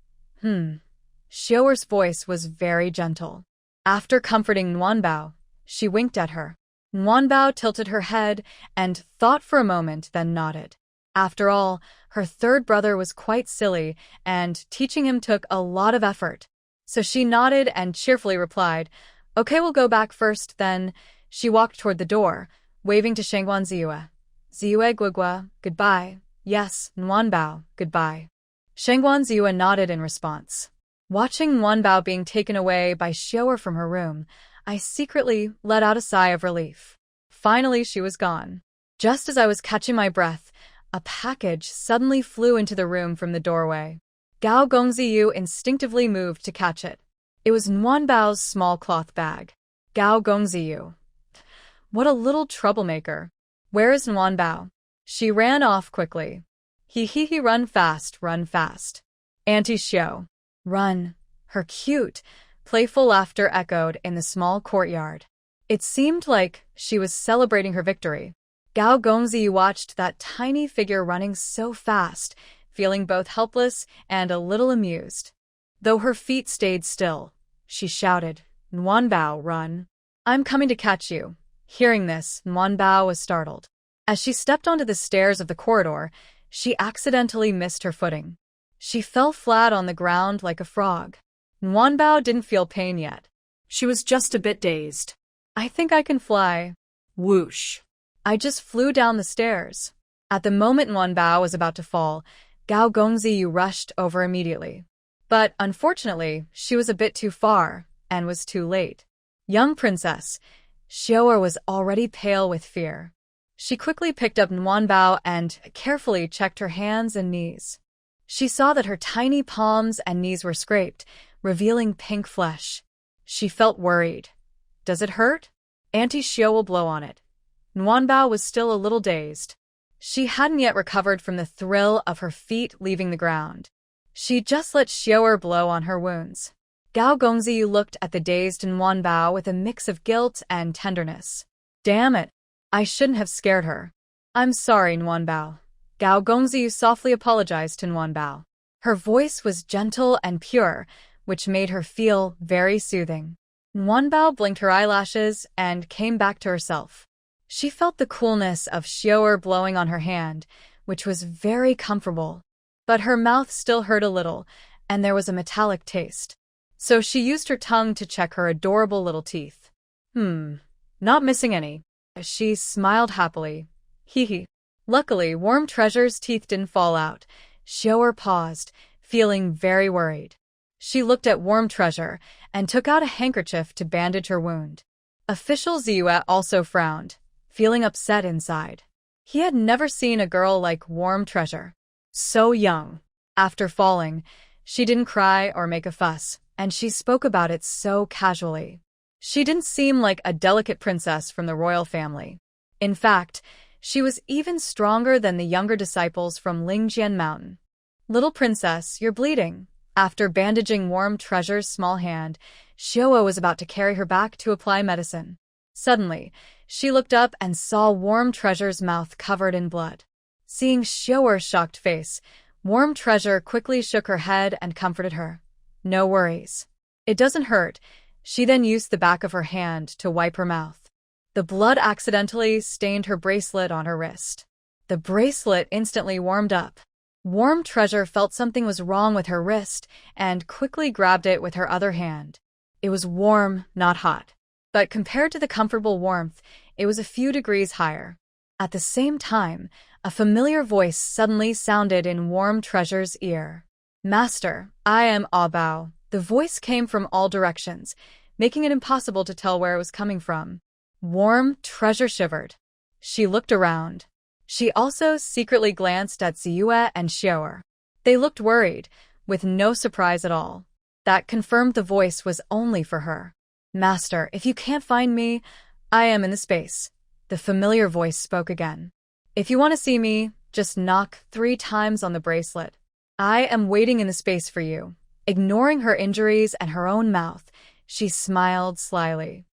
Xiaoer's voice was very gentle. After comforting Nguyenbao, she winked at her. Nguyenbao tilted her head and thought for a moment, then nodded. After all, her third brother was quite silly, and teaching him took a lot of effort. So she nodded and cheerfully replied, Okay, we'll go back first, then. She walked toward the door, waving to Shangguan Ziyue. Ziyue Guigua, goodbye. Yes, Nguyenbao, goodbye. Shangguan Ziyue nodded in response. Watching Nguyenbao being taken away by Xiaoer from her room, I secretly let out a sigh of relief. Finally, she was gone. Just as I was catching my breath, a package suddenly flew into the room from the doorway. Gao Gongziyu instinctively moved to catch it. It was Nguyenbao's small cloth bag. Gao Gongziyu. What a little troublemaker. Where is Nguyenbao? She ran off quickly. He, run fast, run fast. Auntie Xiao. Run. Her cute, playful laughter echoed in the small courtyard. It seemed like she was celebrating her victory. Gao Gongzi watched that tiny figure running so fast, feeling both helpless and a little amused. Though her feet stayed still, she shouted, Nguyenbao, run. I'm coming to catch you. Hearing this, Nguyenbao was startled. As she stepped onto the stairs of the corridor, she accidentally missed her footing. She fell flat on the ground like a frog. Nguyenbao didn't feel pain yet. She was just a bit dazed. I think I can fly. Whoosh. I just flew down the stairs. At the moment Nguyenbao was about to fall, Gao Gongziyu rushed over immediately. But unfortunately, she was a bit too far and was too late. Young princess, Xiaoer was already pale with fear. She quickly picked up Nguyenbao and carefully checked her hands and knees. She saw that her tiny palms and knees were scraped, revealing pink flesh. She felt worried. Does it hurt? Auntie Xiao will blow on it. Nguyenbao was still a little dazed. She hadn't yet recovered from the thrill of her feet leaving the ground. She just let Xiaoer blow on her wounds. Gao Gongziyu looked at the dazed Nguyenbao with a mix of guilt and tenderness. Damn it! I shouldn't have scared her. I'm sorry, Nguyenbao. Gao Gongziyu softly apologized to Nguyenbao. Her voice was gentle and pure, which made her feel very soothing. Nguyenbao blinked her eyelashes and came back to herself. She felt the coolness of Xiaoer blowing on her hand, which was very comfortable. But her mouth still hurt a little, and there was a metallic taste. So she used her tongue to check her adorable little teeth. Not missing any. She smiled happily. Hee. Luckily, Warm Treasure's teeth didn't fall out. Xiaoer paused, feeling very worried. She looked at Warm Treasure and took out a handkerchief to bandage her wound. Official Ziyue also frowned, feeling upset inside. He had never seen a girl like Warm Treasure. So young. After falling, she didn't cry or make a fuss, and she spoke about it so casually. She didn't seem like a delicate princess from the royal family. In fact, she was even stronger than the younger disciples from Lingjian Mountain. Little princess, you're bleeding. After bandaging Warm Treasure's small hand, Xiaoer was about to carry her back to apply medicine. Suddenly, she looked up and saw Warm Treasure's mouth covered in blood. Seeing Xiaoer's shocked face, Warm Treasure quickly shook her head and comforted her. No worries. It doesn't hurt. She then used the back of her hand to wipe her mouth. The blood accidentally stained her bracelet on her wrist. The bracelet instantly warmed up. Warm Treasure felt something was wrong with her wrist and quickly grabbed it with her other hand. It was warm, not hot. But compared to the comfortable warmth, it was a few degrees higher. At the same time, a familiar voice suddenly sounded in Warm Treasure's ear. Master, I am Bao. The voice came from all directions, making it impossible to tell where it was coming from. Warm Treasure shivered. She looked around. She also secretly glanced at Ziyue and Xiaoer. They looked worried, with no surprise at all. That confirmed the voice was only for her. Master, if you can't find me, I am in the space. The familiar voice spoke again. If you want to see me, just knock 3 times on the bracelet. I am waiting in the space for you. Ignoring her injuries and her own mouth, she smiled slyly.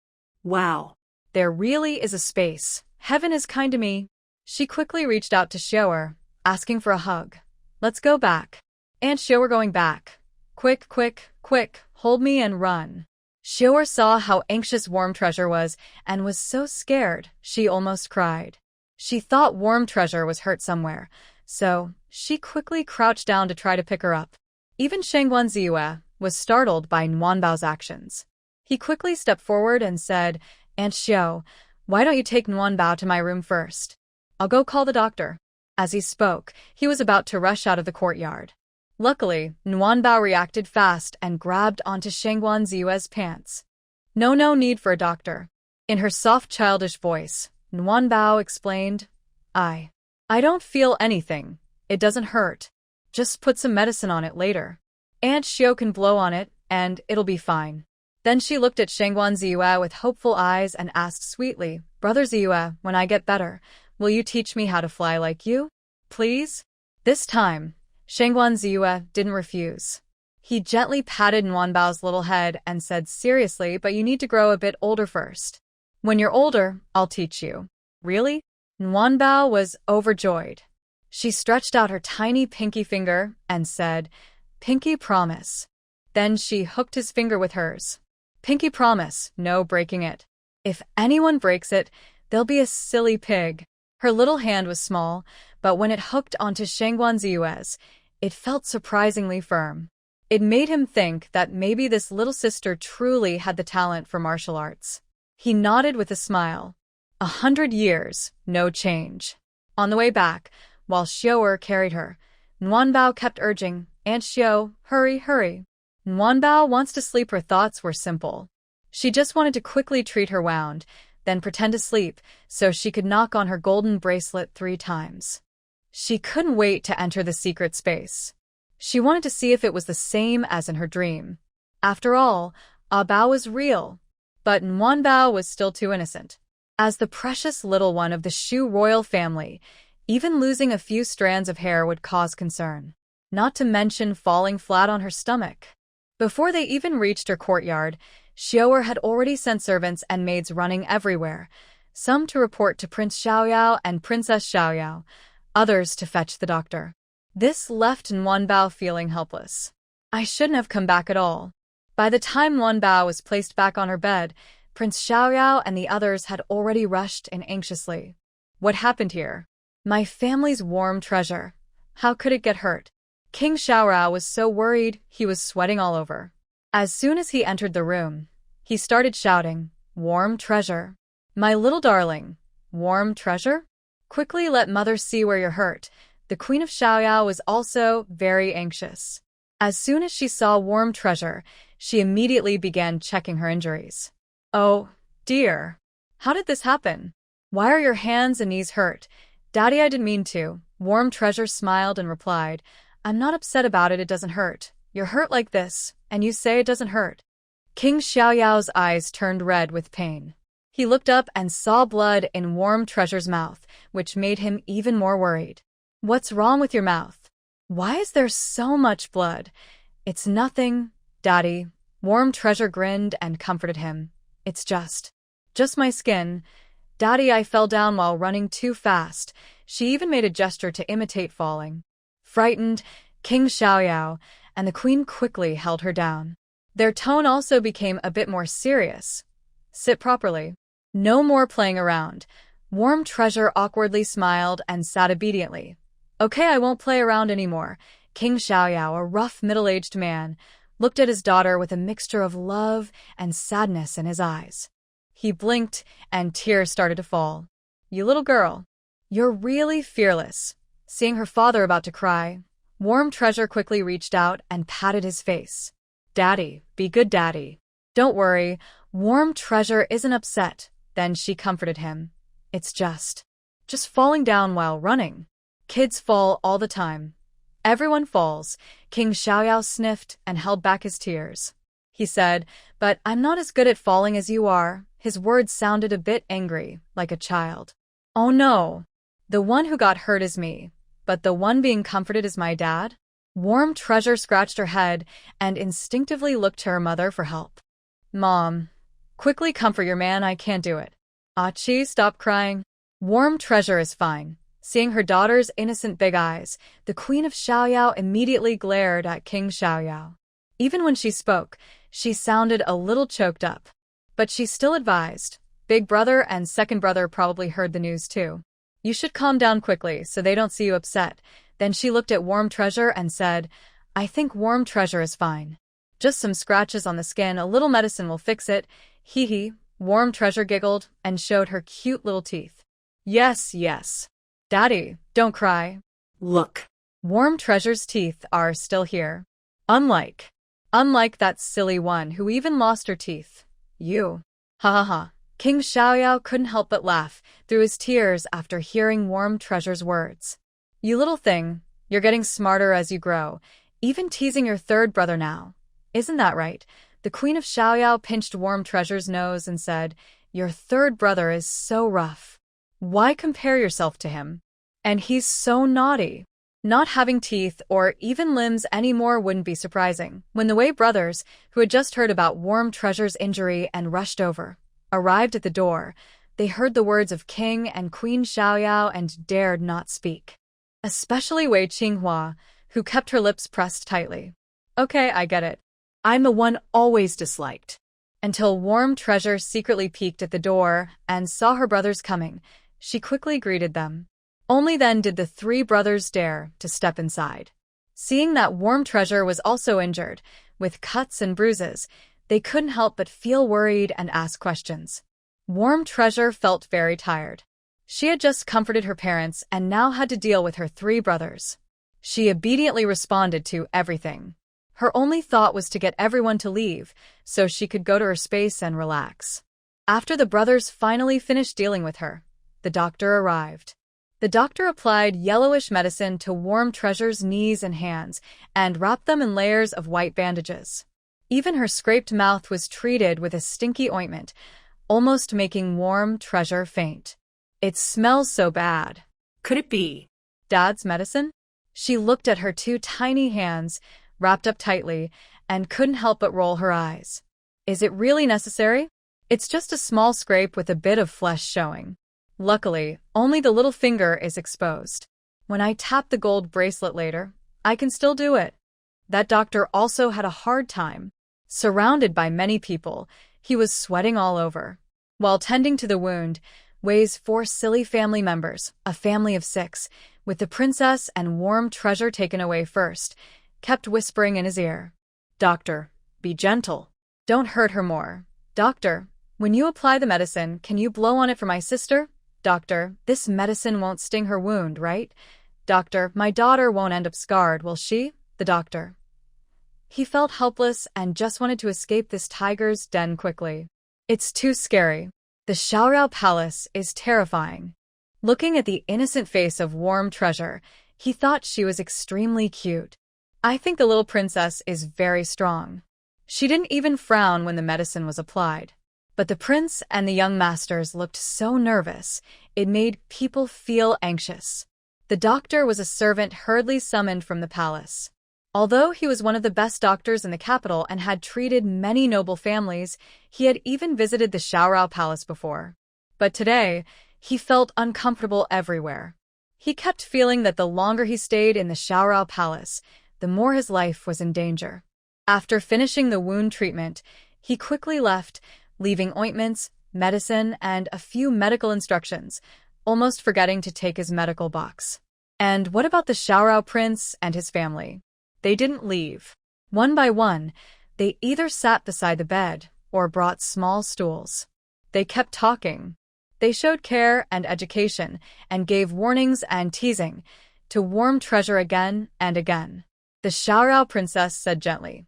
Wow. There really is a space. Heaven is kind to me. She quickly reached out to Xiaoer, asking for a hug. Let's go back. And Xiaoer going back. Quick, quick, quick, hold me and run. Xiaoer saw how anxious Warm Treasure was and was so scared she almost cried. She thought Warm Treasure was hurt somewhere, so she quickly crouched down to try to pick her up. Even Shangguan Ziyue was startled by Nuanbao's actions. He quickly stepped forward and said, Aunt Xiao, why don't you take Nuanbao to my room first? I'll go call the doctor. As he spoke, he was about to rush out of the courtyard. Luckily, Nuanbao reacted fast and grabbed onto Shangguan Ziyue's pants. No need for a doctor. In her soft childish voice, Nuanbao explained, I don't feel anything. It doesn't hurt. Just put some medicine on it later. Aunt Xiao can blow on it, and it'll be fine. Then she looked at Shangguan Ziyue with hopeful eyes and asked sweetly, Brother Ziyue, when I get better, will you teach me how to fly like you? Please? This time, Shangguan Ziyue didn't refuse. He gently patted Nuanbao's little head and said seriously, but you need to grow a bit older first. When you're older, I'll teach you. Really? Nuanbao was overjoyed. She stretched out her tiny pinky finger and said, Pinky promise. Then she hooked his finger with hers. Pinky promise, no breaking it. If anyone breaks it, they'll be a silly pig. Her little hand was small, but when it hooked onto Shangguan Ziyue's, it felt surprisingly firm. It made him think that maybe this little sister truly had the talent for martial arts. He nodded with a smile. 100 years, no change. On the way back, while Xiaoer carried her, Nuanbao kept urging, Aunt Xiao, hurry, hurry. Nuanbao wants to sleep. Her thoughts were simple. She just wanted to quickly treat her wound, then pretend to sleep so she could knock on her golden bracelet 3 times. She couldn't wait to enter the secret space. She wanted to see if it was the same as in her dream. After all, Bao was real. But Nuanbao was still too innocent. As the precious little one of the Shu royal family, even losing a few strands of hair would cause concern. Not to mention falling flat on her stomach. Before they even reached her courtyard, Xiaoer had already sent servants and maids running everywhere, some to report to Prince Xiaoyao and Princess Xiaoyao, others to fetch the doctor. This left Nuanbao feeling helpless. I shouldn't have come back at all. By the time Nuanbao was placed back on her bed, Prince Xiaoyao and the others had already rushed in anxiously. What happened here? My family's warm treasure. How could it get hurt? King Xiaorao was so worried he was sweating all over. As soon as he entered the room, he started shouting, Warm treasure. My little darling. Warm treasure? Quickly let mother see where you're hurt. The Queen of Xiaoyao was also very anxious. As soon as she saw Warm Treasure, she immediately began checking her injuries. Oh, dear. How did this happen? Why are your hands and knees hurt? Daddy, I didn't mean to. Warm Treasure smiled and replied, I'm not upset about it, it doesn't hurt. You're hurt like this, and you say it doesn't hurt. King Xiaoyao's eyes turned red with pain. He looked up and saw blood in Warm Treasure's mouth, which made him even more worried. What's wrong with your mouth? Why is there so much blood? It's nothing, Daddy. Warm Treasure grinned and comforted him. It's just my skin. Daddy, I fell down while running too fast. She even made a gesture to imitate falling. Frightened, King Xiaoyao and the queen quickly held her down. Their tone also became a bit more serious. Sit properly. No more playing around. Warm Treasure awkwardly smiled and sat obediently. Okay, I won't play around anymore. King Xiaoyao, a rough middle-aged man, looked at his daughter with a mixture of love and sadness in his eyes. He blinked, and tears started to fall. You little girl. You're really fearless. Seeing her father about to cry, Warm Treasure quickly reached out and patted his face. Daddy, be good, Daddy. Don't worry, Warm Treasure isn't upset. Then she comforted him. It's just falling down while running. Kids fall all the time. Everyone falls. King Xiaoyao sniffed and held back his tears. He said, but I'm not as good at falling as you are. His words sounded a bit angry, like a child. Oh no. The one who got hurt is me, but the one being comforted is my dad? Warm Treasure scratched her head and instinctively looked to her mother for help. Mom, quickly comfort your man, I can't do it. Achi, stop crying. Warm Treasure is fine. Seeing her daughter's innocent big eyes, the Queen of Xiaoyao immediately glared at King Xiaoyao. Even when she spoke, she sounded a little choked up. But she still advised. Big brother and second brother probably heard the news too. You should calm down quickly so they don't see you upset. Then she looked at Warm Treasure and said, I think Warm Treasure is fine. Just some scratches on the skin, a little medicine will fix it. Hee hee. Warm Treasure giggled and showed her cute little teeth. Yes, yes. Daddy, don't cry. Look. Warm Treasure's teeth are still here. Unlike that silly one who even lost her teeth. You. Ha ha ha. King Xiaoyao couldn't help but laugh through his tears after hearing Warm Treasure's words. You little thing, you're getting smarter as you grow, even teasing your third brother now. Isn't that right? The Queen of Xiaoyao pinched Warm Treasure's nose and said, your third brother is so rough. Why compare yourself to him? And he's so naughty. Not having teeth or even limbs anymore wouldn't be surprising when the Wei brothers, who had just heard about Warm Treasure's injury and rushed over, arrived at the door. They heard the words of King and Queen Xiaoyao and dared not speak. Especially Wei Qinghua, who kept her lips pressed tightly. Okay, I get it. I'm the one always disliked. Until Warm Treasure secretly peeked at the door and saw her brothers coming, she quickly greeted them. Only then did the three brothers dare to step inside. Seeing that Warm Treasure was also injured, with cuts and bruises, they couldn't help but feel worried and ask questions. Warm Treasure felt very tired. She had just comforted her parents and now had to deal with her three brothers. She obediently responded to everything. Her only thought was to get everyone to leave so she could go to her space and relax. After the brothers finally finished dealing with her, the doctor arrived. The doctor applied yellowish medicine to Warm Treasure's knees and hands and wrapped them in layers of white bandages. Even her scraped mouth was treated with a stinky ointment, almost making Warm Treasure faint. It smells so bad. Could it be Dad's medicine? She looked at her two tiny hands, wrapped up tightly, and couldn't help but roll her eyes. Is it really necessary? It's just a small scrape with a bit of flesh showing. Luckily, only the little finger is exposed. When I tap the gold bracelet later, I can still do it. That doctor also had a hard time. Surrounded by many people, he was sweating all over. While tending to the wound, Wei's 4 silly family members, a family of 6, with the princess and Warm Treasure taken away first, kept whispering in his ear. Doctor, be gentle. Don't hurt her more. Doctor, when you apply the medicine, can you blow on it for my sister? Doctor, this medicine won't sting her wound, right? Doctor, my daughter won't end up scarred, will she? The doctor. He felt helpless and just wanted to escape this tiger's den quickly. It's too scary. The Xiaorao Palace is terrifying. Looking at the innocent face of Warm Treasure, he thought she was extremely cute. I think the little princess is very strong. She didn't even frown when the medicine was applied. But the prince and the young masters looked so nervous, it made people feel anxious. The doctor was a servant hurriedly summoned from the palace. Although he was one of the best doctors in the capital and had treated many noble families, he had even visited the Xiaorao Palace before. But today, he felt uncomfortable everywhere. He kept feeling that the longer he stayed in the Xiaorao Palace, the more his life was in danger. After finishing the wound treatment, he quickly left, leaving ointments, medicine, and a few medical instructions, almost forgetting to take his medical box. And what about the Xiaorao prince and his family? They didn't leave. One by one, they either sat beside the bed or brought small stools. They kept talking. They showed care and education and gave warnings and teasing to Warm Treasure again and again. The Xiaorao princess said gently,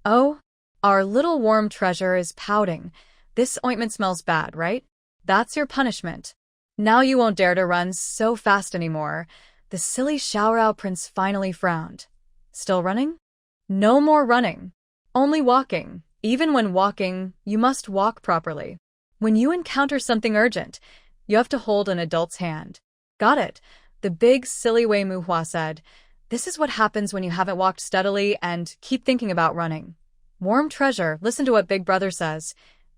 "Oh, our little Warm Treasure is pouting. This ointment smells bad, right? That's your punishment. Now you won't dare to run so fast anymore. The silly Xiaorao prince finally frowned. Still running? No more running. Only walking. Even when walking, you must walk properly. When you encounter something urgent, you have to hold an adult's hand. Got it, the big silly Wei Muhua said. This is what happens when you haven't walked steadily and keep thinking about running. Warm treasure, listen to what Big Brother says.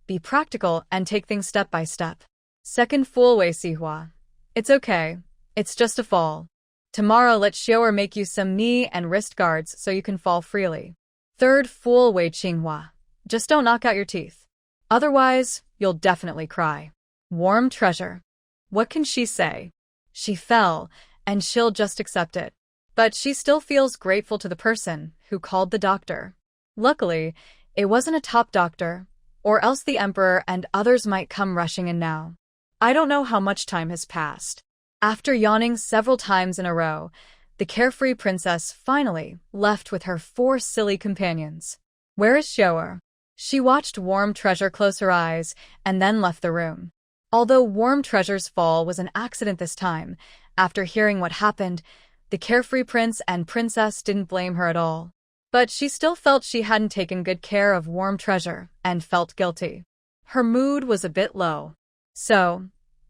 Be practical and take things step by step. Second fool Wei Sihua. It's okay. It's just a fall. Tomorrow let Xiaoer make you some knee and wrist guards so you can fall freely. Third fool Wei Qinghua. Just don't knock out your teeth. Otherwise, you'll definitely cry. Warm treasure. What can she say? She fell, and she'll just accept it. But she still feels grateful to the person who called the doctor. Luckily, it wasn't a top doctor, or else the emperor and others might come rushing in now. I don't know how much time has passed. After yawning several times in a row, the carefree princess finally left with her 4 silly companions. Where is Xiaoer? She watched Warm Treasure close her eyes and then left the room. Although Warm Treasure's fall was an accident this time, after hearing what happened, the carefree prince and princess didn't blame her at all. But she still felt she hadn't taken good care of Warm Treasure and felt guilty. Her mood was a bit low. So,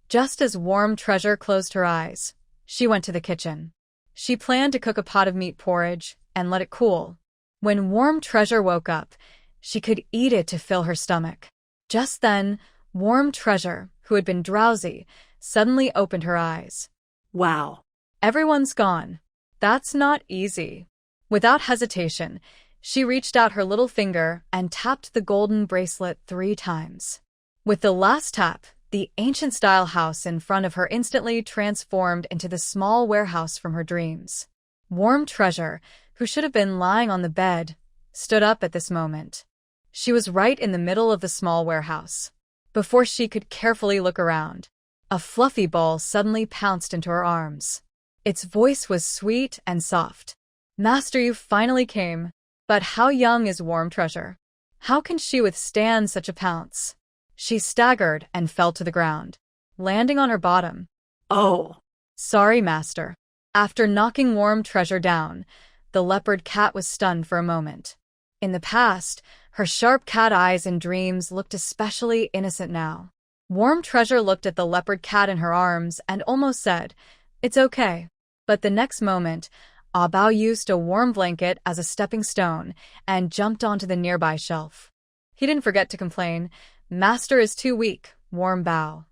just as Warm Treasure closed her eyes, she went to the kitchen. She planned to cook a pot of meat porridge and let it cool. When Warm Treasure woke up, she could eat it to fill her stomach. Just then, Warm Treasure, who had been drowsy, suddenly opened her eyes. Wow. Everyone's gone. That's not easy. Without hesitation, she reached out her little finger and tapped the golden bracelet 3 times. With the last tap, the ancient-style house in front of her instantly transformed into the small warehouse from her dreams. Warm Treasure, who should have been lying on the bed, stood up at this moment. She was right in the middle of the small warehouse. Before she could carefully look around, a fluffy ball suddenly pounced into her arms. Its voice was sweet and soft. Master, you finally came. But how young is Warm Treasure? How can she withstand such a pounce? She staggered and fell to the ground, landing on her bottom. Oh. Sorry, Master. After knocking Warm Treasure down, the leopard cat was stunned for a moment. In the past, her sharp cat eyes in dreams looked especially innocent now. Warm Treasure looked at the leopard cat in her arms and almost said, "It's okay." But the next moment, Ah Bao used a warm blanket as a stepping stone and jumped onto the nearby shelf. He didn't forget to complain, "Master is too weak, Warm Bao.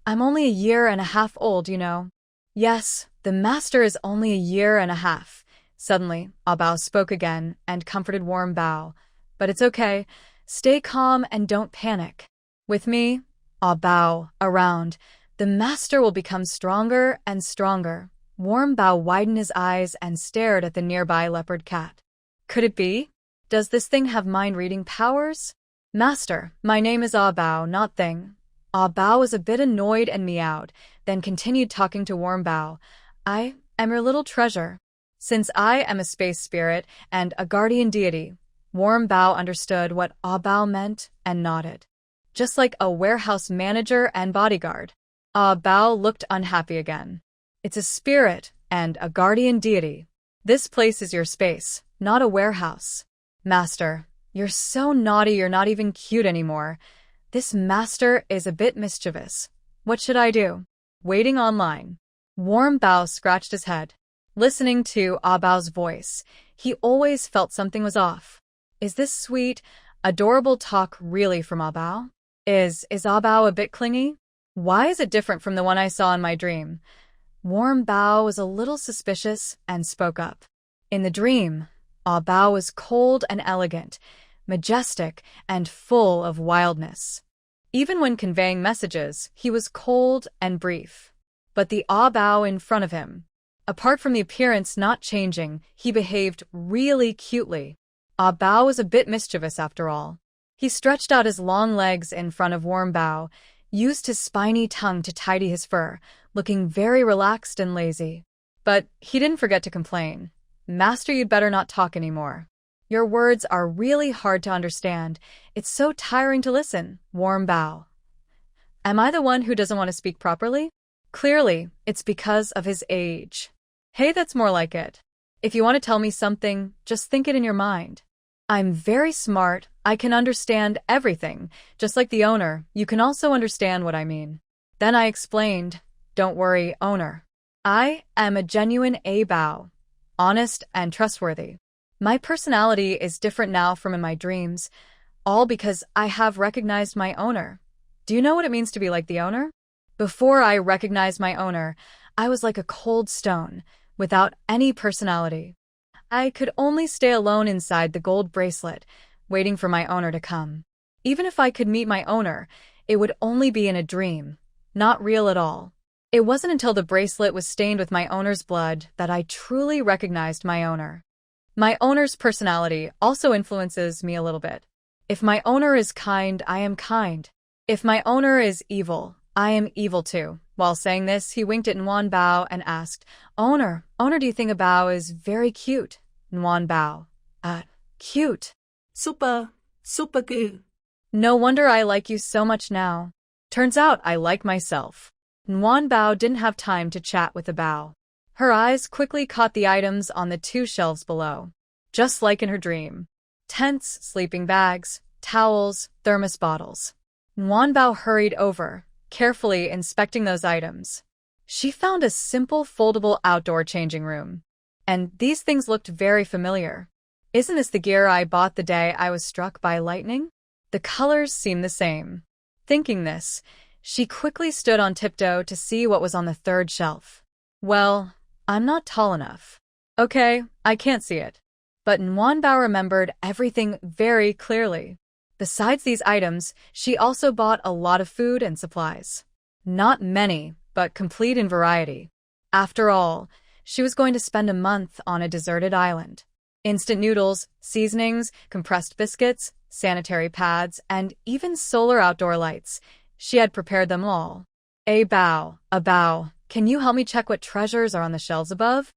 I'm only a year and a half old, you know." Yes, the master is only a year and a half. Suddenly, Ah Bao spoke again and comforted Warm Bao. But it's okay. Stay calm and don't panic. With me, Ah Bao, around, the master will become stronger and stronger. Warm Bao widened his eyes and stared at the nearby leopard cat. Could it be? Does this thing have mind-reading powers? Master, my name is Ah Bao, not Thing. Ah Bao was a bit annoyed and meowed, then continued talking to Warm Bao. I am your little treasure. Since I am a space spirit and a guardian deity, Warm Bao understood what Ah Bao meant and nodded. Just like a warehouse manager and bodyguard. Ah Bao looked unhappy again. It's a spirit and a guardian deity. This place is your space, not a warehouse. Master, you're so naughty you're not even cute anymore. This master is a bit mischievous. What should I do? Waiting online. Warm Bao scratched his head. Listening to Ah Bao's voice, he always felt something was off. Is this sweet, adorable talk really from Ah Bao? Is Ah Bao a bit clingy? Why is it different from the one I saw in my dream? Warm Bao was a little suspicious and spoke up. In the dream, Ah Bao was cold and elegant, majestic and full of wildness. Even when conveying messages, he was cold and brief. But the Ah Bao in front of him, apart from the appearance not changing, he behaved really cutely. Ah Bao was a bit mischievous after all. He stretched out his long legs in front of Warm Bao, used his spiny tongue to tidy his fur, looking very relaxed and lazy. But he didn't forget to complain. Master, you'd better not talk anymore. Your words are really hard to understand. It's so tiring to listen, Warm Bao. Am I the one who doesn't want to speak properly? Clearly, it's because of his age. Hey, that's more like it. If you want to tell me something, just think it in your mind. I'm very smart. I can understand everything. Just like the owner, you can also understand what I mean. Then I explained, don't worry, owner. I am a genuine A Bao, honest and trustworthy. My personality is different now from in my dreams, all because I have recognized my owner. Do you know what it means to be like the owner? Before I recognized my owner, I was like a cold stone, without any personality. I could only stay alone inside the gold bracelet, waiting for my owner to come. Even if I could meet my owner, it would only be in a dream, not real at all. It wasn't until the bracelet was stained with my owner's blood that I truly recognized my owner. My owner's personality also influences me a little bit. If my owner is kind, I am kind. If my owner is evil, I am evil too. While saying this, he winked at Nguyen Bao and asked, Owner, do you think a Bao is very cute? Nguyen Bao, cute. Super good. No wonder I like you so much now. Turns out I like myself. Nguyen Bao didn't have time to chat with the Bao. Her eyes quickly caught the items on the 2 shelves below. Just like in her dream. Tents, sleeping bags, towels, thermos bottles. Nguyen Bao hurried over, carefully inspecting those items. She found a simple foldable outdoor changing room. And these things looked very familiar. Isn't this the gear I bought the day I was struck by lightning? The colors seemed the same. Thinking this, she quickly stood on tiptoe to see what was on the 3rd shelf. Well, I'm not tall enough. Okay, I can't see it. But Nguyen Bao remembered everything very clearly. Besides these items, she also bought a lot of food and supplies. Not many, but complete in variety. After all, she was going to spend a month on a deserted island. Instant noodles, seasonings, compressed biscuits, sanitary pads, and even solar outdoor lights. She had prepared them all. A Bao, can you help me check what treasures are on the shelves above?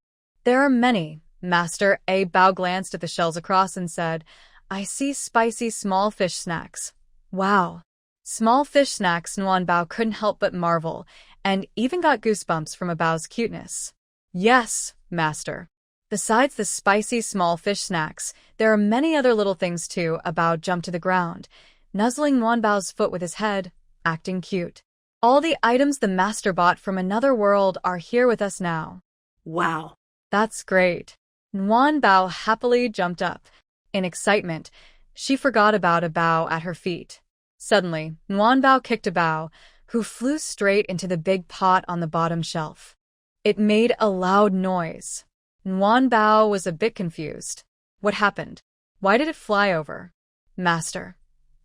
There are many. Master A Bao glanced at the shelves across and said, I see spicy small fish snacks. Wow. Small fish snacks. Nguyen Bao couldn't help but marvel, and even got goosebumps from A Bao's cuteness. Yes, master. Besides the spicy small fish snacks, there are many other little things too. A Bao jumped to the ground, nuzzling Nguyen Bao's foot with his head, acting cute. All the items the master bought from another world are here with us now. Wow. That's great. Nguyen Bao happily jumped up. In excitement, she forgot about A Bao at her feet. Suddenly, Nguyen Bao kicked A Bao, who flew straight into the big pot on the bottom shelf. It made a loud noise. Nguyen Bao was a bit confused. What happened? Why did it fly over? Master.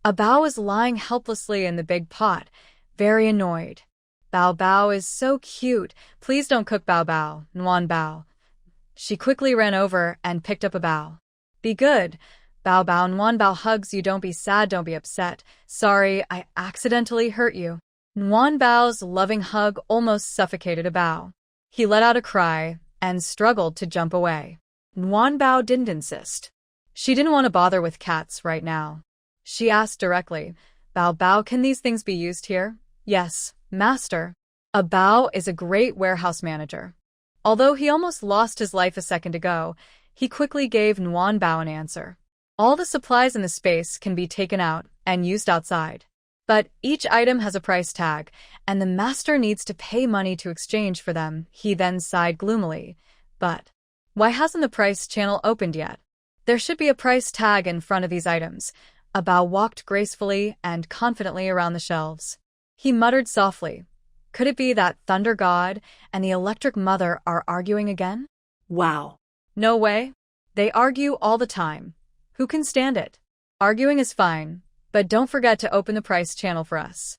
A Bao was lying helplessly in the big pot, very annoyed. Bao Bao is so cute. Please don't cook Bao Bao, Nguyen Bao. She quickly ran over and picked up A Bao. Be good. Bao Bao. Nguyen Bao hugs you. Don't be sad, don't be upset. Sorry, I accidentally hurt you. Nguyen Bao's loving hug almost suffocated A Bao. He let out a cry and struggled to jump away. Nguyen Bao didn't insist. She didn't want to bother with cats right now. She asked directly, Bao Bao, can these things be used here? Yes, master. A Bao is a great warehouse manager. Although he almost lost his life a second ago, he quickly gave Nguyen Bao an answer. All the supplies in the space can be taken out and used outside. But each item has a price tag, and the master needs to pay money to exchange for them. He then sighed gloomily. But why hasn't the price channel opened yet? There should be a price tag in front of these items. A Bao walked gracefully and confidently around the shelves. He muttered softly. Could it be that Thunder God and the Electric Mother are arguing again? Wow. No way. They argue all the time. Who can stand it? Arguing is fine, but don't forget to open the price channel for us.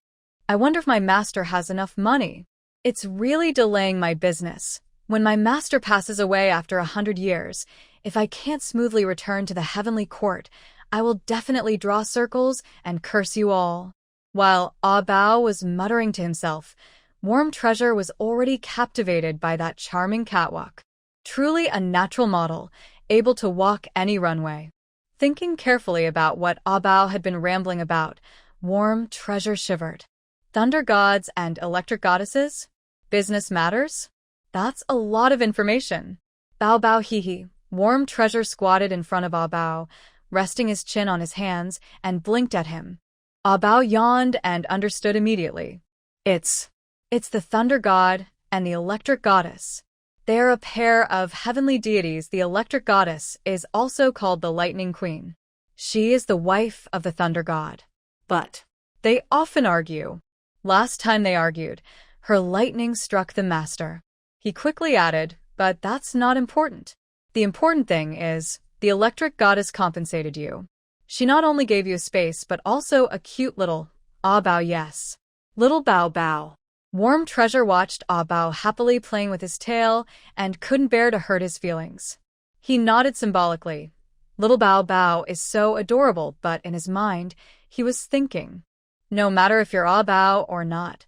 I wonder if my master has enough money. It's really delaying my business. When my master passes away after 100 years, if I can't smoothly return to the heavenly court, I will definitely draw circles and curse you all. While A Bao was muttering to himself, Warm Treasure was already captivated by that charming catwalk. Truly a natural model, able to walk any runway. Thinking carefully about what A Bao had been rambling about, Warm Treasure shivered. Thunder gods and electric goddesses? Business matters? That's a lot of information. Bao Bao hee. Warm Treasure squatted in front of Ah Bao, resting his chin on his hands, and blinked at him. Ah Bao yawned and understood immediately. It's the Thunder God and the Electric Goddess. They are a pair of heavenly deities. The Electric Goddess is also called the Lightning Queen. She is the wife of the Thunder God. But they often argue. Last time they argued, her lightning struck the master. He quickly added, but that's not important. The important thing is, the Electric Goddess compensated you. She not only gave you a space but also a cute little Ah Bao yes. Little Bao Bao. Warm Treasure watched Ah Bao happily playing with his tail and couldn't bear to hurt his feelings. He nodded symbolically. Little Bao Bao is so adorable, but in his mind, he was thinking, no matter if you're Ah Bao or not,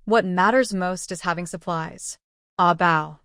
what matters most is having supplies. Ah Bao.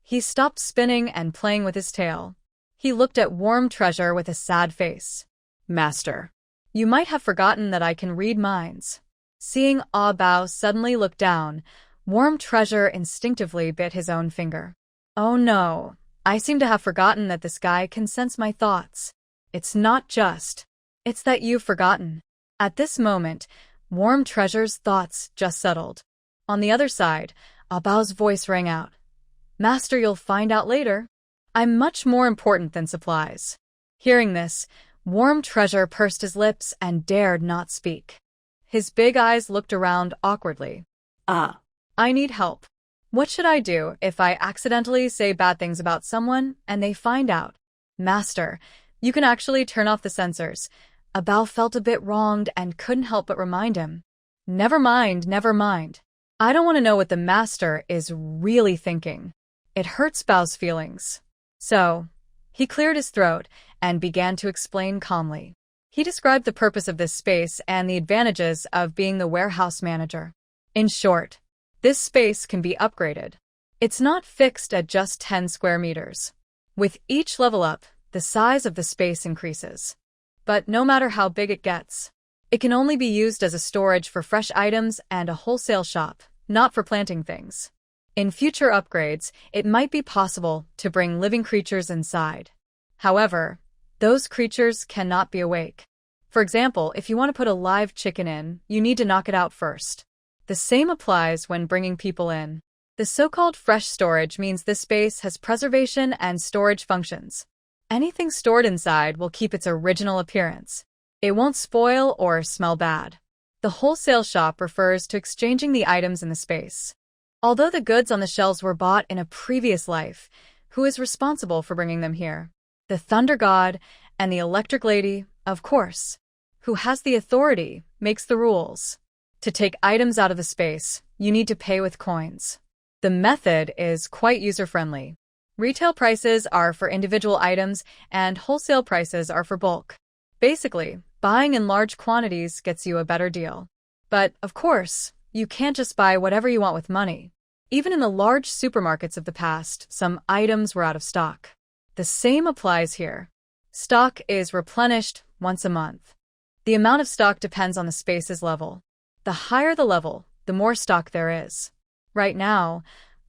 He stopped spinning and playing with his tail. He looked at Warm Treasure with a sad face. Master, you might have forgotten that I can read minds. Seeing Ah Bao suddenly look down, Warm Treasure instinctively bit his own finger. Oh no, I seem to have forgotten that this guy can sense my thoughts. It's not just. It's that you've forgotten. At this moment, Warm Treasure's thoughts just settled. On the other side, Ah Bao's voice rang out. Master, you'll find out later. I'm much more important than supplies. Hearing this, Warm Treasure pursed his lips and dared not speak. His big eyes looked around awkwardly. I need help. What should I do if I accidentally say bad things about someone and they find out? Master, you can actually turn off the sensors. Ah Bao felt a bit wronged and couldn't help but remind him. Never mind, never mind. I don't want to know what the master is really thinking. It hurts Bao's feelings. So, he cleared his throat and began to explain calmly. He described the purpose of this space and the advantages of being the warehouse manager. In short, this space can be upgraded. It's not fixed at just 10 square meters. With each level up, the size of the space increases. But no matter how big it gets, it can only be used as a storage for fresh items and a wholesale shop, not for planting things. In future upgrades, it might be possible to bring living creatures inside. However, those creatures cannot be awake. For example, if you want to put a live chicken in, you need to knock it out first. The same applies when bringing people in. The so-called fresh storage means this space has preservation and storage functions. Anything stored inside will keep its original appearance. It won't spoil or smell bad. The wholesale shop refers to exchanging the items in the space. Although the goods on the shelves were bought in a previous life, who is responsible for bringing them here? The Thunder God and the Electric Lady, of course. Who has the authority, makes the rules. To take items out of the space, you need to pay with coins. The method is quite user-friendly. Retail prices are for individual items and wholesale prices are for bulk. Basically, buying in large quantities gets you a better deal. But, of course, you can't just buy whatever you want with money. Even in the large supermarkets of the past, some items were out of stock. The same applies here. Stock is replenished once a month. The amount of stock depends on the space's level. The higher the level, the more stock there is. Right now,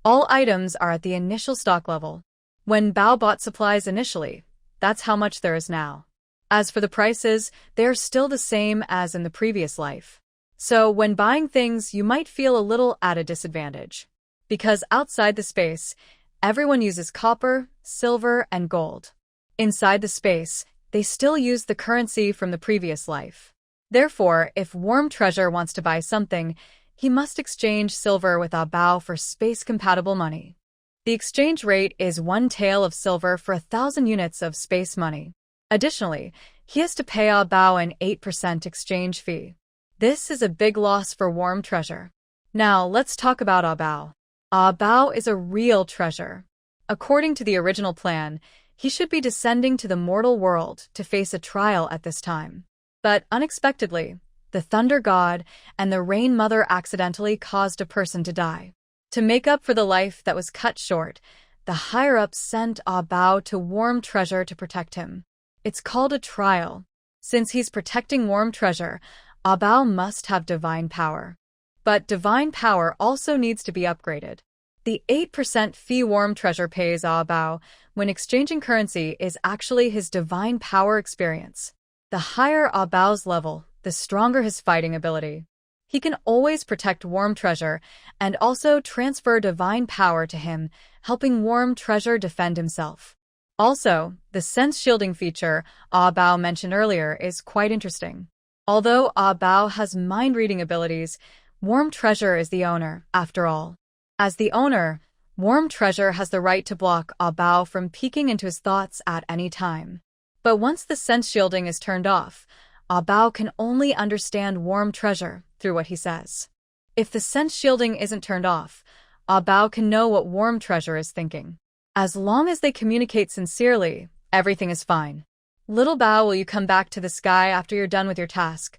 all items are at the initial stock level. When Bao bought supplies initially, that's how much there is now. As for the prices, they are still the same as in the previous life. So when buying things, you might feel a little at a disadvantage. Because outside the space, everyone uses copper, silver, and gold. Inside the space, they still use the currency from the previous life. Therefore, if Warm Treasure wants to buy something, he must exchange silver with Ah Bao for space-compatible money. The exchange rate is 1 tael of silver for 1,000 units of space money. Additionally, he has to pay Ah Bao an 8% exchange fee. This is a big loss for Warm Treasure. Now, let's talk about Ah Bao. Ah Bao is a real treasure. According to the original plan, he should be descending to the mortal world to face a trial at this time. But unexpectedly, the Thunder God and the Rain Mother accidentally caused a person to die. To make up for the life that was cut short, the higher-ups sent Ah Bao to Warm Treasure to protect him. It's called a trial. Since he's protecting Warm Treasure, Ah Bao must have divine power. But divine power also needs to be upgraded. The 8% fee Warm Treasure pays Ah Bao when exchanging currency is actually his divine power experience. The higher Ah Bao's level, the stronger his fighting ability. He can always protect Warm Treasure and also transfer divine power to him, helping Warm Treasure defend himself. Also, the sense shielding feature Ah Bao mentioned earlier is quite interesting. Although Ah Bao has mind-reading abilities, Warm Treasure is the owner, after all. As the owner, Warm Treasure has the right to block Ah Bao from peeking into his thoughts at any time. But once the sense shielding is turned off, Ah Bao can only understand Warm Treasure through what he says. If the sense shielding isn't turned off, Ah Bao can know what Warm Treasure is thinking. As long as they communicate sincerely, everything is fine. Little Bao, will you come back to the sky after you're done with your task?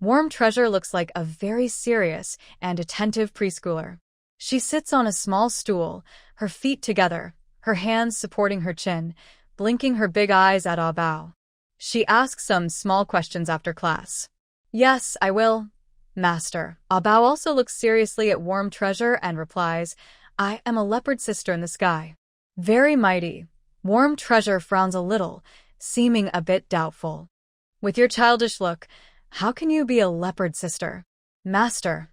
Warm Treasure looks like a very serious and attentive preschooler. She sits on a small stool, her feet together, her hands supporting her chin, blinking her big eyes at Ah Bao. She asks some small questions after class. Yes, I will, Master. Ah Bao also looks seriously at Warm Treasure and replies, I am a leopard sister in the sky. Very mighty. Warm Treasure frowns a little, seeming a bit doubtful. With your childish look, how can you be a leopard sister? Master,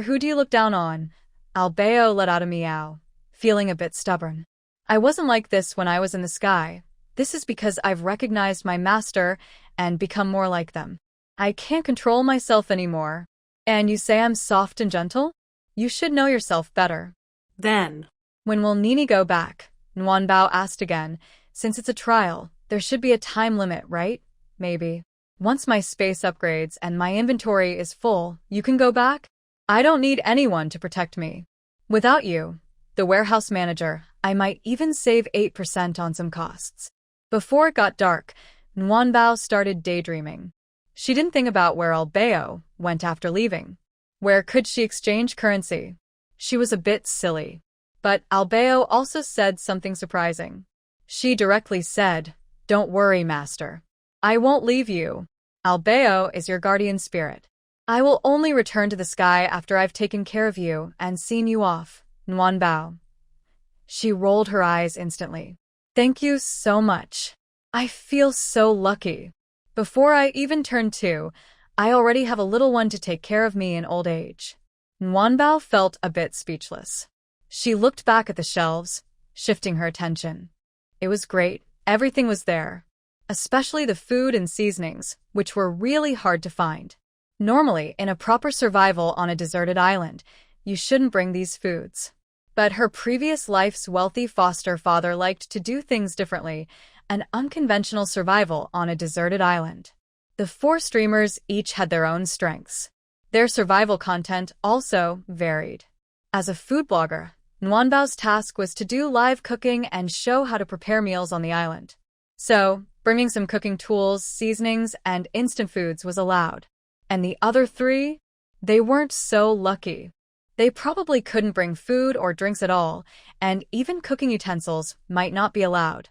who do you look down on? Albeo let out a meow, feeling a bit stubborn. I wasn't like this when I was in the sky. This is because I've recognized my master and become more like them. I can't control myself anymore. And you say I'm soft and gentle? You should know yourself better. Then, when will Nini go back? Nguyen Bao asked again. Since it's a trial, there should be a time limit, right? Maybe. Once my space upgrades and my inventory is full, you can go back? I don't need anyone to protect me. Without you, the warehouse manager, I might even save 8% on some costs. Before it got dark, Nguyen Bao started daydreaming. She didn't think about where Albeo went after leaving. Where could she exchange currency? She was a bit silly. But Albeo also said something surprising. She directly said, Don't worry, Master. I won't leave you. Albeo is your guardian spirit. I will only return to the sky after I've taken care of you and seen you off, Nguyen Bao. She rolled her eyes instantly. Thank you so much. I feel so lucky. Before I even turn 2, I already have a little one to take care of me in old age. Nguyen Bao felt a bit speechless. She looked back at the shelves, shifting her attention. It was great. Everything was there. Especially the food and seasonings, which were really hard to find. Normally, in a proper survival on a deserted island, you shouldn't bring these foods. But her previous life's wealthy foster father liked to do things differently, an unconventional survival on a deserted island. The 4 streamers each had their own strengths. Their survival content also varied. As a food blogger, Nguyen Bao's task was to do live cooking and show how to prepare meals on the island. So, bringing some cooking tools, seasonings, and instant foods was allowed. And the other 3? They weren't so lucky. They probably couldn't bring food or drinks at all, and even cooking utensils might not be allowed.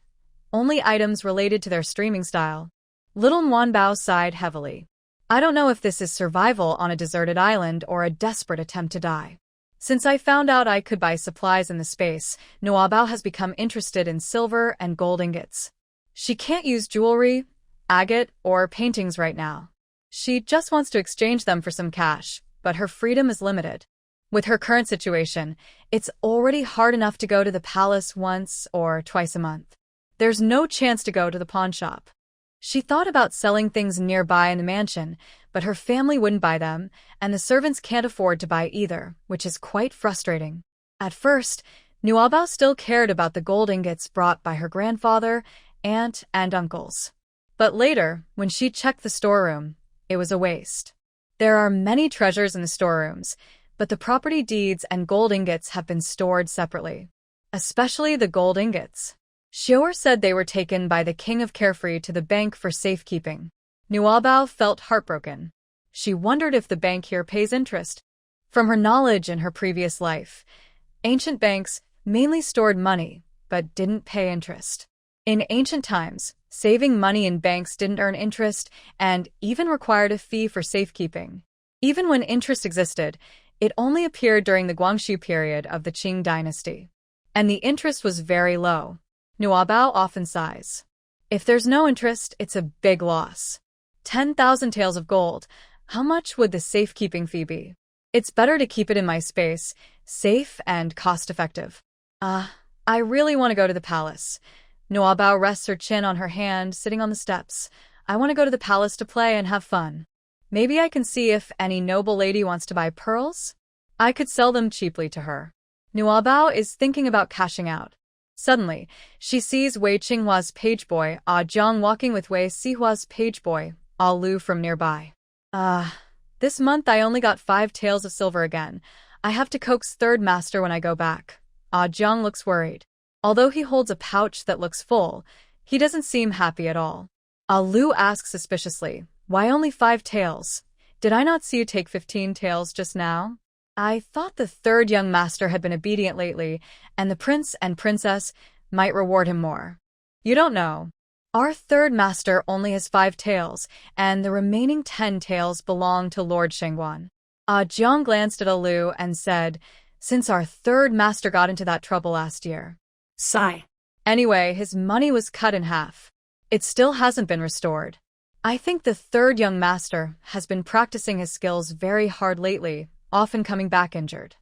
Only items related to their streaming style. Little Nguyen Bao sighed heavily. I don't know if this is survival on a deserted island or a desperate attempt to die. Since I found out I could buy supplies in the space, Nguyen Bao has become interested in silver and gold ingots. She can't use jewelry, agate, or paintings right now. She just wants to exchange them for some cash, but her freedom is limited. With her current situation, it's already hard enough to go to the palace once or twice a month. There's no chance to go to the pawn shop. She thought about selling things nearby in the mansion, but her family wouldn't buy them, and the servants can't afford to buy either, which is quite frustrating. At first, Nguyen Bao still cared about the gold ingots brought by her grandfather, aunt, and uncles. But later, when she checked the storeroom, it was a waste. There are many treasures in the storerooms, but the property deeds and gold ingots have been stored separately. Especially the gold ingots. Xior said they were taken by the King of Carefree to the bank for safekeeping. Nguyen Bao felt heartbroken. She wondered if the bank here pays interest. From her knowledge in her previous life, ancient banks mainly stored money, but didn't pay interest. In ancient times, saving money in banks didn't earn interest and even required a fee for safekeeping. Even when interest existed, it only appeared during the Guangxu period of the Qing dynasty. And the interest was very low. Nuabao often sighs. If there's no interest, it's a big loss. 10,000 taels of gold. How much would the safekeeping fee be? It's better to keep it in my space, safe and cost-effective. I really want to go to the palace. Nuabao rests her chin on her hand, sitting on the steps. I want to go to the palace to play and have fun. Maybe I can see if any noble lady wants to buy pearls? I could sell them cheaply to her. Nuabao is thinking about cashing out. Suddenly, she sees Wei Qinghua's page boy, Zhang, walking with Wei Sihua's page boy, Lu, from nearby. This month I only got 5 taels of silver again. I have to coax third master when I go back. Zhang looks worried. Although he holds a pouch that looks full, he doesn't seem happy at all. Lu asks suspiciously, why only 5 taels? Did I not see you take 15 taels just now? I thought the third young master had been obedient lately, and the prince and princess might reward him more. You don't know. Our third master only has 5 taels, and the remaining 10 taels belong to Lord Shengguan. Zhang glanced at Lu and said, since our third master got into that trouble last year. Sigh. Anyway, his money was cut in half. It still hasn't been restored. I think the third young master has been practicing his skills very hard lately, often coming back injured.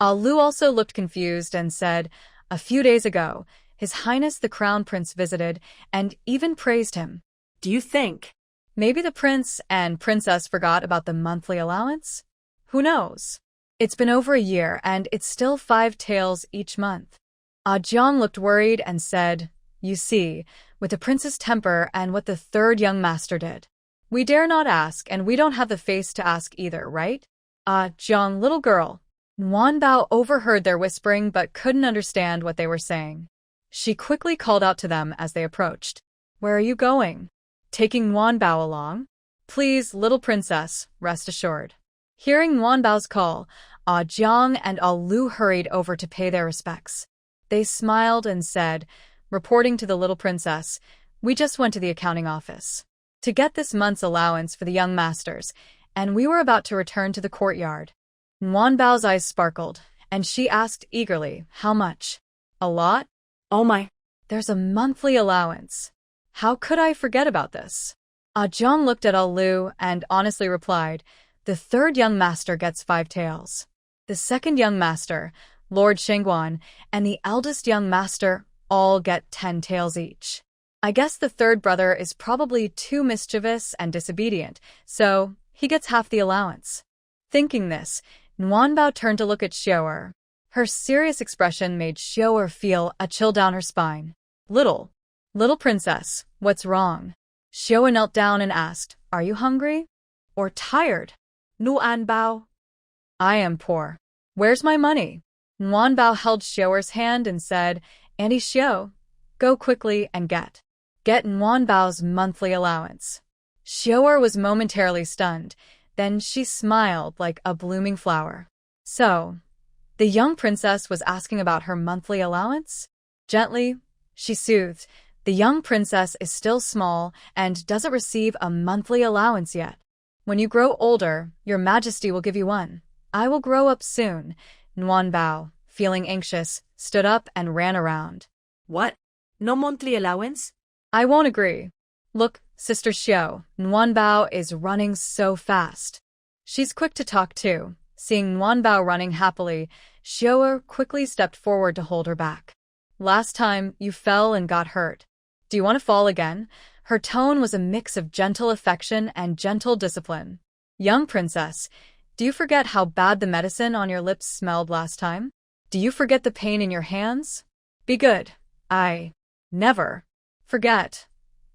Lu also looked confused and said, a few days ago, His Highness the Crown Prince visited and even praised him. Do you think? Maybe the prince and princess forgot about the monthly allowance? Who knows? It's been over a year and it's still 5 taels each month. Zhang looked worried and said, you see, with the prince's temper and what the third young master did. We dare not ask, and we don't have the face to ask either, right? Zhang, little girl. Nuanbao overheard their whispering but couldn't understand what they were saying. She quickly called out to them as they approached. Where are you going? Taking Nuanbao along? Please, little princess, rest assured. Hearing Nuanbao's call, Zhang and Lu hurried over to pay their respects. They smiled and said, reporting to the little princess, we just went to the accounting office to get this month's allowance for the young masters, and we were about to return to the courtyard. Nuanbao's eyes sparkled, and she asked eagerly, how much? A lot? Oh my. There's a monthly allowance. How could I forget about this? Zhang looked at Lu and honestly replied, the third young master gets 5 taels. The second young master, Lord Shengguan, and the eldest young master all get 10 taels each. I guess the third brother is probably too mischievous and disobedient, so he gets half the allowance. Thinking this, Nuanbao turned to look at Xiao'er. Her serious expression made Xiao'er feel a chill down her spine. Little princess, what's wrong? Xiao'er knelt down and asked, are you hungry? Or tired? Nuanbao. I am poor. Where's my money? Nuanbao held Xiao'er's hand and said, Auntie Xiao, go quickly and get Nuanbao's monthly allowance. Xiao'er was momentarily stunned. Then she smiled like a blooming flower. So, the young princess was asking about her monthly allowance? Gently, she soothed. The young princess is still small and doesn't receive a monthly allowance yet. When you grow older, your majesty will give you one. I will grow up soon. Nuanbao, feeling anxious, stood up and ran around. What? No monthly allowance? I won't agree. Look, Sister Xiao, Nuanbao is running so fast. She's quick to talk too. Seeing Nuanbao running happily, Xiao'er quickly stepped forward to hold her back. Last time, you fell and got hurt. Do you want to fall again? Her tone was a mix of gentle affection and gentle discipline. Young princess, do you forget how bad the medicine on your lips smelled last time? Do you forget the pain in your hands? Be good. I never forget.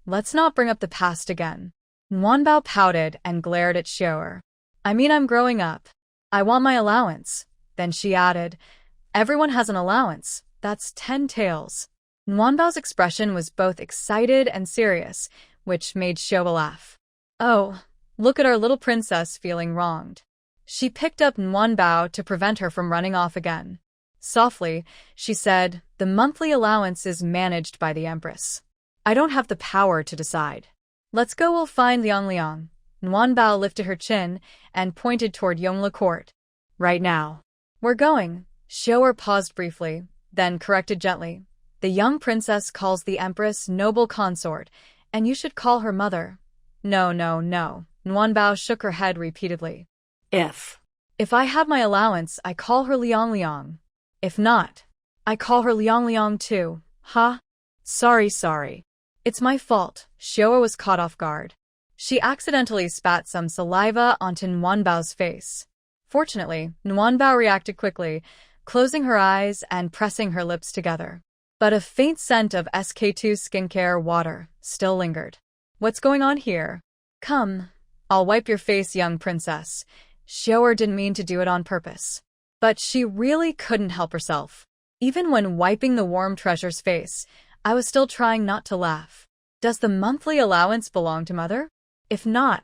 Let's not bring up the past again. Nuanbao pouted and glared at Xiao'er. I mean, I'm growing up. I want my allowance. Then she added, everyone has an allowance. That's 10 taels. Nuanbao's expression was both excited and serious, which made Xiao'er laugh. Oh, look at our little princess feeling wronged. She picked up Nuanbao to prevent her from running off again. Softly, she said, the monthly allowance is managed by the Empress. I don't have the power to decide. Let's go, we'll find Liang Liang. Bao lifted her chin and pointed toward Yongle Court. Right now. We're going. Xiaoer paused briefly, then corrected gently. The young princess calls the empress noble consort, and you should call her mother. No, no, no. Bao shook her head repeatedly. If I have my allowance, I call her Liang Liang. If not, I call her Liang Liang too. Huh? Sorry. It's my fault. Xiaoer was caught off guard. She accidentally spat some saliva onto Bao's face. Fortunately, Bao reacted quickly, closing her eyes and pressing her lips together. But a faint scent of SK2 skincare water still lingered. What's going on here? Come. I'll wipe your face, young princess. Xiaoer didn't mean to do it on purpose. But she really couldn't help herself. Even when wiping the warm treasure's face, I was still trying not to laugh. Does the monthly allowance belong to mother? If not,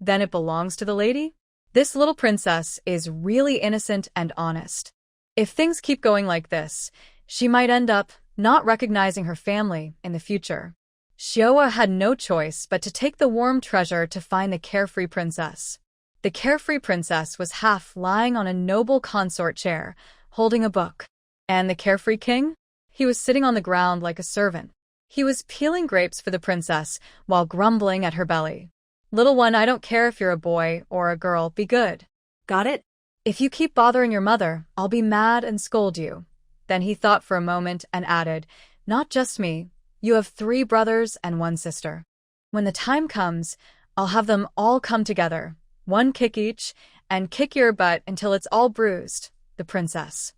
then it belongs to the lady? This little princess is really innocent and honest. If things keep going like this, she might end up not recognizing her family in the future. Xiaoer had no choice but to take the warm treasure to find the carefree princess. The carefree princess was half lying on a noble consort chair, holding a book. And the carefree king? He was sitting on the ground like a servant. He was peeling grapes for the princess while grumbling at her belly. Little one, I don't care if you're a boy or a girl, be good. Got it? If you keep bothering your mother, I'll be mad and scold you. Then he thought for a moment and added, not just me. You have 3 brothers and 1 sister. When the time comes, I'll have them all come together, 1 kick each, and kick your butt until it's all bruised. The princess.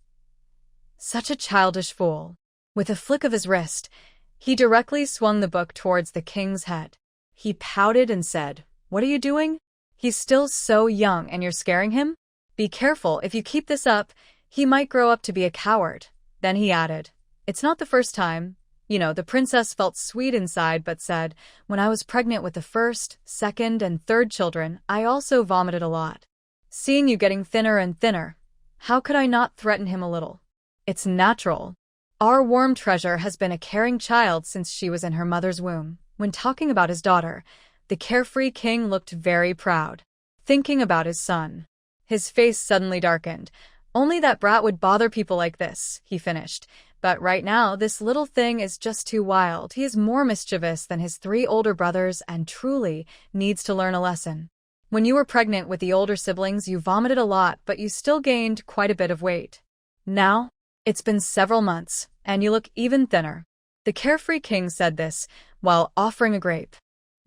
Such a childish fool. With a flick of his wrist, he directly swung the book towards the king's head. He pouted and said, what are you doing? He's still so young and you're scaring him? Be careful, if you keep this up, he might grow up to be a coward. Then he added, it's not the first time. The princess felt sweet inside but said, when I was pregnant with the 1st, 2nd, and 3rd children, I also vomited a lot. Seeing you getting thinner and thinner, how could I not threaten him a little? It's natural. Our warm treasure has been a caring child since she was in her mother's womb. When talking about his daughter, the carefree king looked very proud. Thinking about his son. His face suddenly darkened. Only that brat would bother people like this, he finished. But right now, this little thing is just too wild. He is more mischievous than his 3 older brothers and truly needs to learn a lesson. When you were pregnant with the older siblings, you vomited a lot, but you still gained quite a bit of weight. Now, it's been several months, and you look even thinner. The carefree king said this while offering a grape.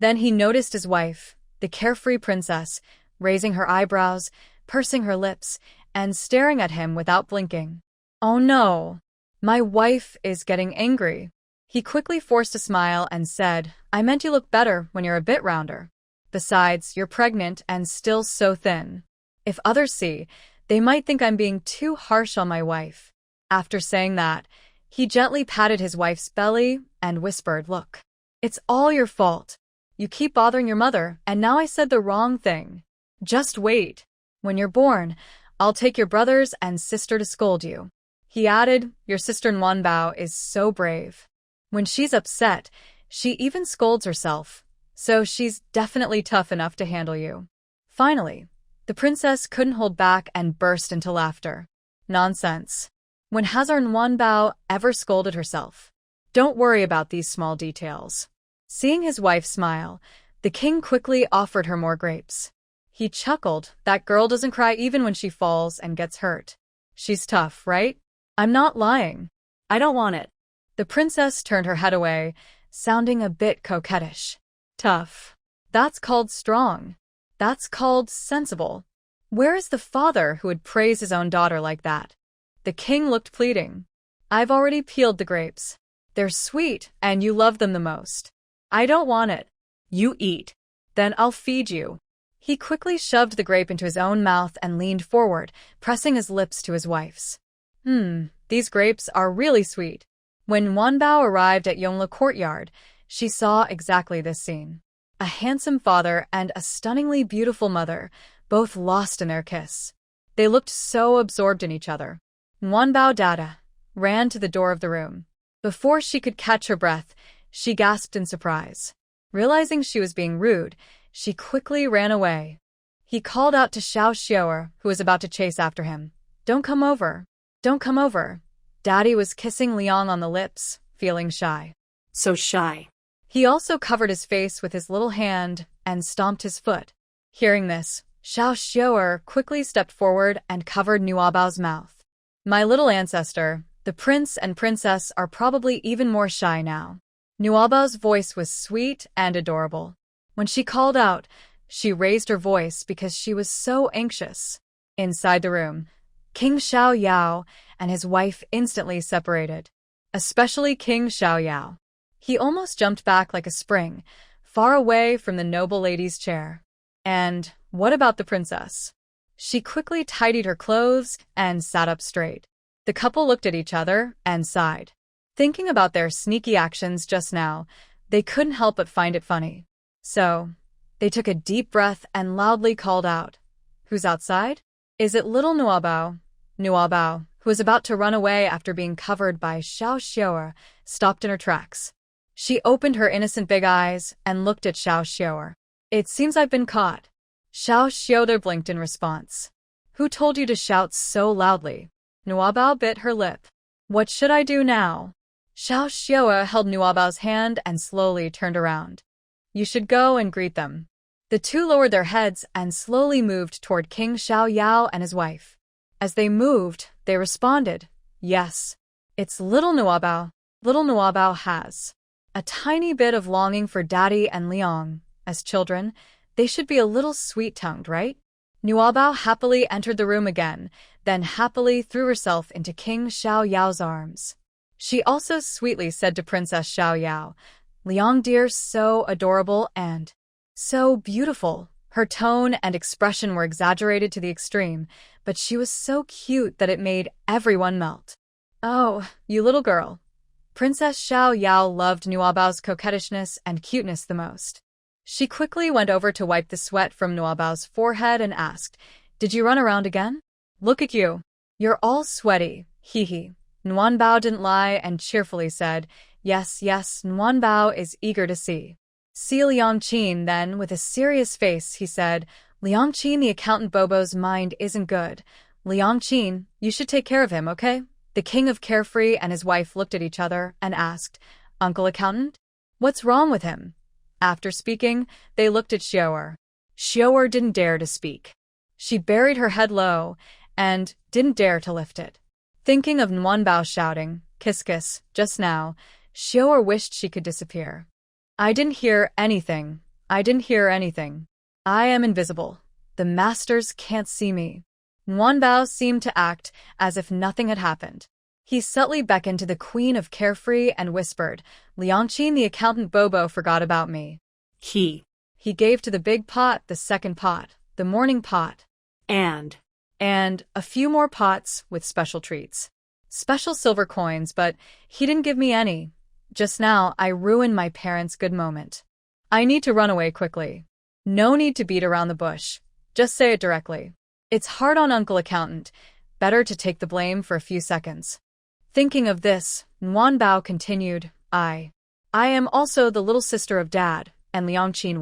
Then he noticed his wife, the carefree princess, raising her eyebrows, pursing her lips, and staring at him without blinking. Oh no! My wife is getting angry. He quickly forced a smile and said, I meant you look better when you're a bit rounder. Besides, you're pregnant and still so thin. If others see, they might think I'm being too harsh on my wife. After saying that, he gently patted his wife's belly and whispered, look, it's all your fault. You keep bothering your mother, and now I said the wrong thing. Just wait. When you're born, I'll take your brothers and sister to scold you. He added, your sister Bao is so brave. When she's upset, she even scolds herself, so she's definitely tough enough to handle you. Finally, the princess couldn't hold back and burst into laughter. Nonsense. When has our Bao ever scolded herself? Don't worry about these small details. Seeing his wife smile, the king quickly offered her more grapes. He chuckled, that girl doesn't cry even when she falls and gets hurt. She's tough, right? I'm not lying. I don't want it. The princess turned her head away, sounding a bit coquettish. Tough. That's called strong. That's called sensible. Where is the father who would praise his own daughter like that? The king looked pleading. I've already peeled the grapes. They're sweet, and you love them the most. I don't want it. You eat. Then I'll feed you. He quickly shoved the grape into his own mouth and leaned forward, pressing his lips to his wife's. These grapes are really sweet. When Bao arrived at Yongle courtyard, she saw exactly this scene. A handsome father and a stunningly beautiful mother, both lost in their kiss. They looked so absorbed in each other. Bao Dada ran to the door of the room. Before she could catch her breath, she gasped in surprise. Realizing she was being rude, She quickly ran away. He called out to Xiao Xiaoer, who was about to chase after him. Don't come over. Don't come over. Daddy was kissing Liang on the lips, feeling shy. So shy. He also covered his face with his little hand and stomped his foot. Hearing this, Xiao Xiaoer quickly stepped forward and covered Nuabao's mouth. My little ancestor, the prince and princess are probably even more shy now. Nuabao's voice was sweet and adorable. When she called out, she raised her voice because she was so anxious. Inside the room, King Xiao Yao and his wife instantly separated. Especially King Xiao Yao. He almost jumped back like a spring, far away from the noble lady's chair. And what about the princess? She quickly tidied her clothes and sat up straight. The couple looked at each other and sighed. Thinking about their sneaky actions just now, they couldn't help but find it funny. So, they took a deep breath and loudly called out, "Who's outside?" Is it little Nuabao? Nuabao, who was about to run away after being covered by Xiao Xiaoer, stopped in her tracks. She opened her innocent big eyes and looked at Xiao Xiaoer. It seems I've been caught. Xiao Xiaoer blinked in response. Who told you to shout so loudly? Nuabao bit her lip. What should I do now? Xiao Xiaoer held Nuabao's hand and slowly turned around. You should go and greet them. The two lowered their heads and slowly moved toward King Xiao Yao and his wife. As they moved, they responded, Yes. It's little Nuabao. Little Nuabao has a tiny bit of longing for Daddy and Liang. As children, they should be a little sweet-tongued, right? Nuabao happily entered the room again, then happily threw herself into King Xiao Yao's arms. She also sweetly said to Princess Xiao Yao, Liang dear, so adorable and so beautiful. Her tone and expression were exaggerated to the extreme, but she was so cute that it made everyone melt. Oh, you little girl. Princess Xiao Yao loved Nuabao's coquettishness and cuteness the most. She quickly went over to wipe the sweat from Nuabao's forehead and asked, Did you run around again? Look at you. You're all sweaty, hee hee. Nuanbao didn't lie and cheerfully said, Yes, yes, Nuanbao is eager to see. See Liang Qin, then, with a serious face, he said, Liang Qin, the accountant Bobo's mind isn't good. Liang Qin, you should take care of him, okay? The king of Carefree and his wife looked at each other and asked, Uncle Accountant? What's wrong with him? After speaking, they looked at Xiaoer. Xiaoer didn't dare to speak. She buried her head low and didn't dare to lift it. Thinking of Nuanbao shouting, Kiss kiss, just now, Xiaoer wished she could disappear. I didn't hear anything. I didn't hear anything. I am invisible. The masters can't see me. Nuanbao seemed to act as if nothing had happened. He subtly beckoned to the Queen of Carefree and whispered, Liang Qin, the accountant Bobo forgot about me. He gave to the big pot, the second pot, the morning pot. And a few more pots with special treats. Special silver coins, but he didn't give me any. Just now, I ruined my parents' good moment. I need to run away quickly. No need to beat around the bush. Just say it directly. It's hard on Uncle Accountant. Better to take the blame for a few seconds. Thinking of this, Nuanbao continued, I am also the little sister of Dad, and Liang Qin.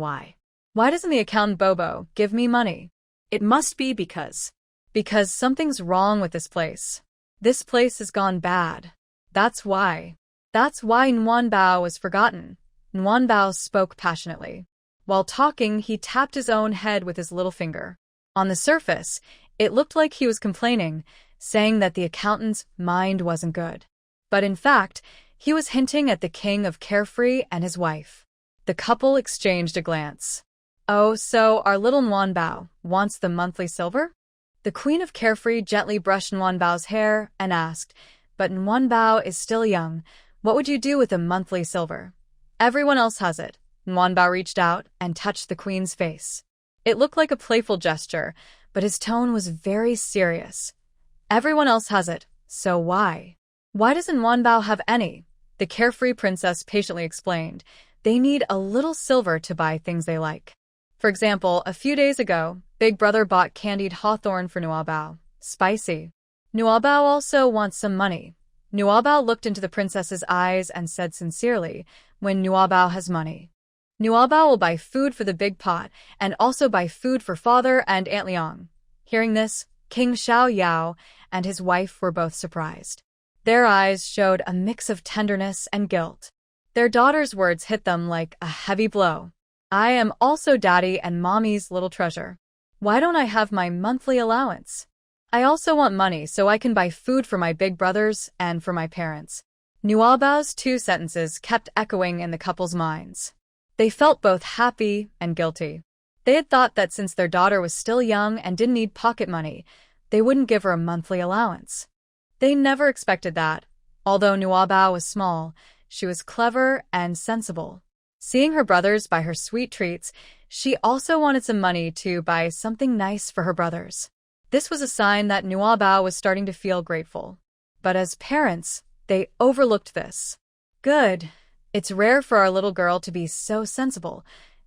Why doesn't the accountant Bobo give me money? It must be because something's wrong with this place. This place has gone bad. That's why Nuanbao was forgotten. Nuanbao spoke passionately. While talking, he tapped his own head with his little finger. On the surface, it looked like he was complaining, saying that the accountant's mind wasn't good. But in fact, he was hinting at the king of Carefree and his wife. The couple exchanged a glance. Oh, so our little Nuanbao wants the monthly silver? The Queen of Carefree gently brushed Nuanbao's hair and asked, But Nuanbao is still young. What would you do with a monthly silver? Everyone else has it. Nuanbao reached out and touched the queen's face. It looked like a playful gesture, but his tone was very serious. Everyone else has it, so why? Why doesn't Nuanbao have any? The Carefree princess patiently explained. They need a little silver to buy things they like. For example, a few days ago, Big Brother bought candied hawthorn for Nuabao. Spicy. Nuabao also wants some money. Nuabao looked into the princess's eyes and said sincerely, When Nuabao has money, Nuabao will buy food for the big pot and also buy food for father and Aunt Liang. Hearing this, King Xiao Yao and his wife were both surprised. Their eyes showed a mix of tenderness and guilt. Their daughter's words hit them like a heavy blow. I am also daddy and mommy's little treasure. Why don't I have my monthly allowance? I also want money so I can buy food for my big brothers and for my parents. Nuabao's two sentences kept echoing in the couple's minds. They felt both happy and guilty. They had thought that since their daughter was still young and didn't need pocket money, they wouldn't give her a monthly allowance. They never expected that. Although Nuabao was small, she was clever and sensible. Seeing her brothers buy her sweet treats, she also wanted some money to buy something nice for her brothers. This was a sign that Nuabao was starting to feel grateful. But as parents, they overlooked this. Good. It's rare for our little girl to be so sensible.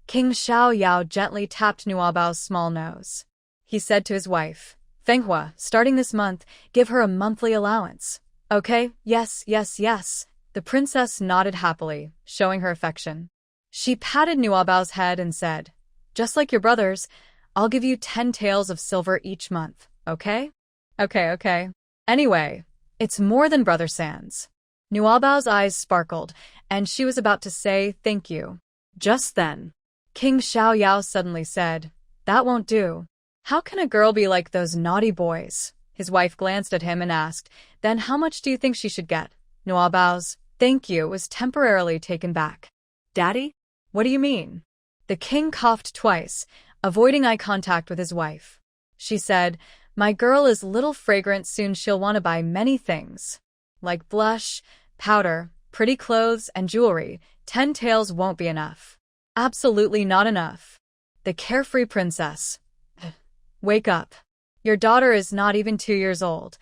King Xiao Yao gently tapped Nuabao's small nose. He said to his wife, Manhwa, starting this month, give her a monthly allowance. Okay, yes, yes, yes. The princess nodded happily, showing her affection. She patted Nuabao's head and said, just like your brothers, I'll give you 10 taels of silver each month, okay? Okay. Anyway, it's more than brother Sans. Nuabao's eyes sparkled, and she was about to say thank you. Just then, King Xiao Yao suddenly said, that won't do. How can a girl be like those naughty boys? His wife glanced at him and asked, then how much do you think she should get? Nuabao's thank you was temporarily taken back. Daddy? What do you mean? The king coughed twice, avoiding eye contact with his wife. She said, my girl is little fragrant, soon she'll want to buy many things. Like blush, powder, pretty clothes, and jewelry. 10 taels won't be enough. Absolutely not enough. The carefree princess. Wake up. Your daughter is not even 2 years old.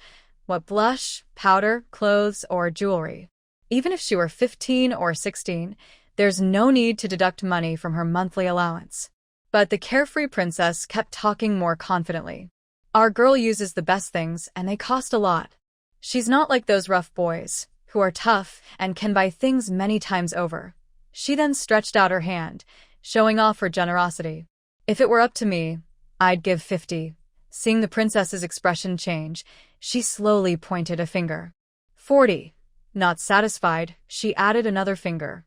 What blush, powder, clothes, or jewelry? Even if she were 15 or 16, there's no need to deduct money from her monthly allowance. But the carefree princess kept talking more confidently. Our girl uses the best things, and they cost a lot. She's not like those rough boys, who are tough and can buy things many times over. She then stretched out her hand, showing off her generosity. If it were up to me, I'd give 50. Seeing the princess's expression change, she slowly pointed a finger. 40. Not satisfied, she added another finger.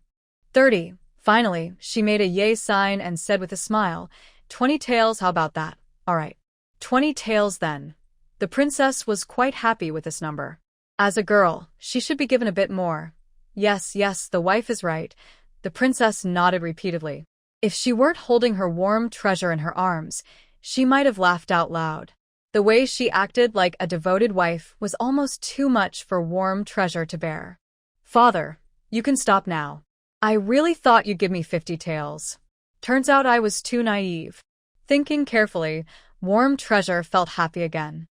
30. Finally, she made a yay sign and said with a smile, 20 taels, how about that? All right. 20 taels then. The princess was quite happy with this number. As a girl, she should be given a bit more. Yes, the wife is right. The princess nodded repeatedly. If she weren't holding her warm treasure in her arms, she might have laughed out loud. The way she acted like a devoted wife was almost too much for warm treasure to bear. Father, you can stop now. I really thought you'd give me 50 taels. Turns out I was too naive. Thinking carefully, warm treasure felt happy again.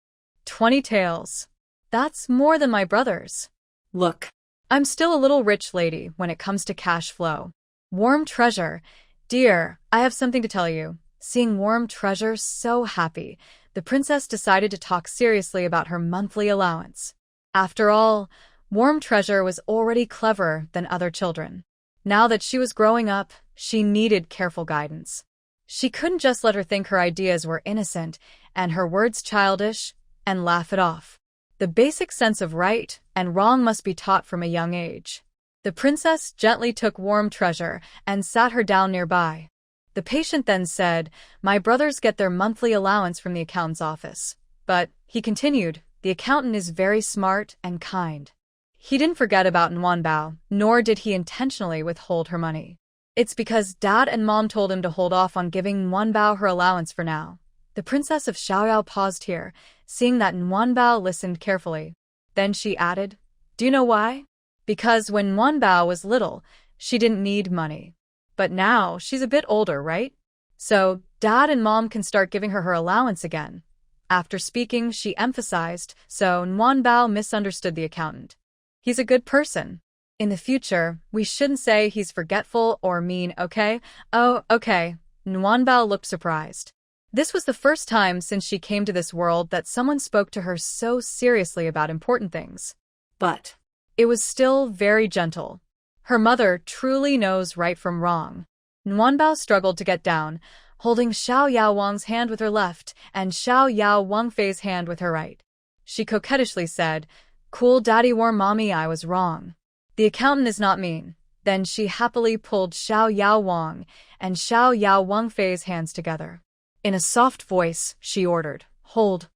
20 taels. That's more than my brother's. Look, I'm still a little rich lady when it comes to cash flow. Warm treasure. Dear, I have something to tell you. Seeing warm treasure so happy, the princess decided to talk seriously about her monthly allowance. After all, warm treasure was already cleverer than other children. Now that she was growing up, she needed careful guidance. She couldn't just let her think her ideas were innocent and her words childish and laugh it off. The basic sense of right and wrong must be taught from a young age. The princess gently took warm treasure and sat her down nearby. The patient then said, my brothers get their monthly allowance from the accountant's office. But, he continued, the accountant is very smart and kind. He didn't forget about Nuanbao, nor did he intentionally withhold her money. It's because Dad and Mom told him to hold off on giving Nuanbao her allowance for now. The princess of Xiaoyao paused here, seeing that Nuanbao listened carefully. Then she added, do you know why? Because when Nuanbao was little, she didn't need money. But now, she's a bit older, right? So, Dad and Mom can start giving her allowance again. After speaking, she emphasized, so Nuanbao misunderstood the accountant. He's a good person. In the future, we shouldn't say he's forgetful or mean, okay? Oh, okay. Nuanbao looked surprised. This was the first time since she came to this world that someone spoke to her so seriously about important things. But it was still very gentle. Her mother truly knows right from wrong. Nguyenbao struggled to get down, holding Xiao Yao Wang's hand with her left and Xiao Yao Wangfei's hand with her right. She coquettishly said, "Cool daddy warm mommy, I was wrong. The accountant is not mean." Then she happily pulled Xiao Yao Wang and Xiao Yao Wangfei's hands together. In a soft voice, she ordered, Hold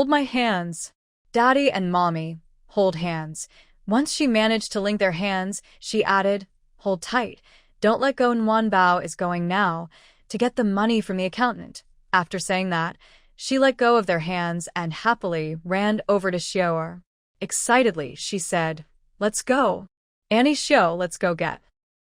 my hands. Daddy and mommy, hold hands." Once she managed to link their hands, she added, "Hold tight. Don't let go. Nguyenbao is going now to get the money from the accountant." After saying that, she let go of their hands and happily ran over to Xiao. Excitedly, she said, "Let's go. Annie Xiao, let's go get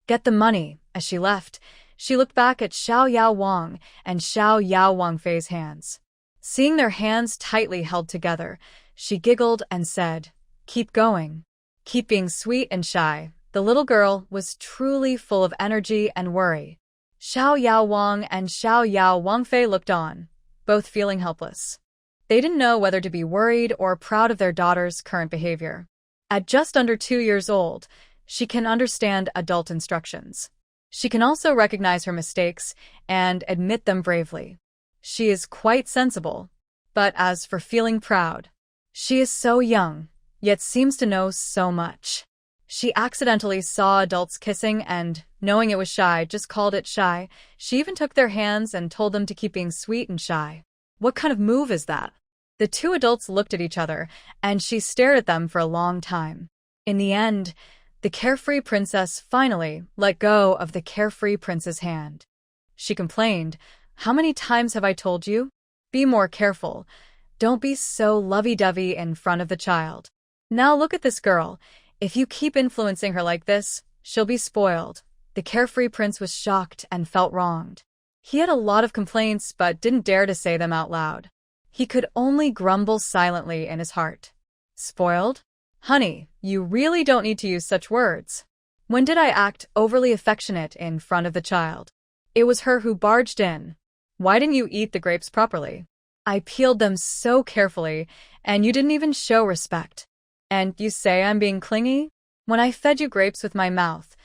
the money." As she left, she looked back at Xiao Yao Wang and Xiao Yao Wangfei's hands. Seeing their hands tightly held together, she giggled and said, "Keep going. Keep being sweet and shy." The little girl was truly full of energy and worry. Xiao Yao Wang and Xiao Yao Wangfei looked on, both feeling helpless. They didn't know whether to be worried or proud of their daughter's current behavior. At just under 2 years old, she can understand adult instructions. She can also recognize her mistakes and admit them bravely. She is quite sensible. But as for feeling proud, she is so young, yet seems to know so much. She accidentally saw adults kissing and, knowing it was shy, just called it shy. She even took their hands and told them to keep being sweet and shy. What kind of move is that? The two adults looked at each other, and she stared at them for a long time. In the end, the carefree princess finally let go of the carefree prince's hand. She complained, "How many times have I told you? Be more careful. Don't be so lovey-dovey in front of the child. Now look at this girl. If you keep influencing her like this, she'll be spoiled." The carefree prince was shocked and felt wronged. He had a lot of complaints but didn't dare to say them out loud. He could only grumble silently in his heart. "Spoiled? Honey, you really don't need to use such words. When did I act overly affectionate in front of the child? It was her who barged in. Why didn't you eat the grapes properly? I peeled them so carefully, and you didn't even show respect. And you say I'm being clingy? When I fed you grapes with my mouth,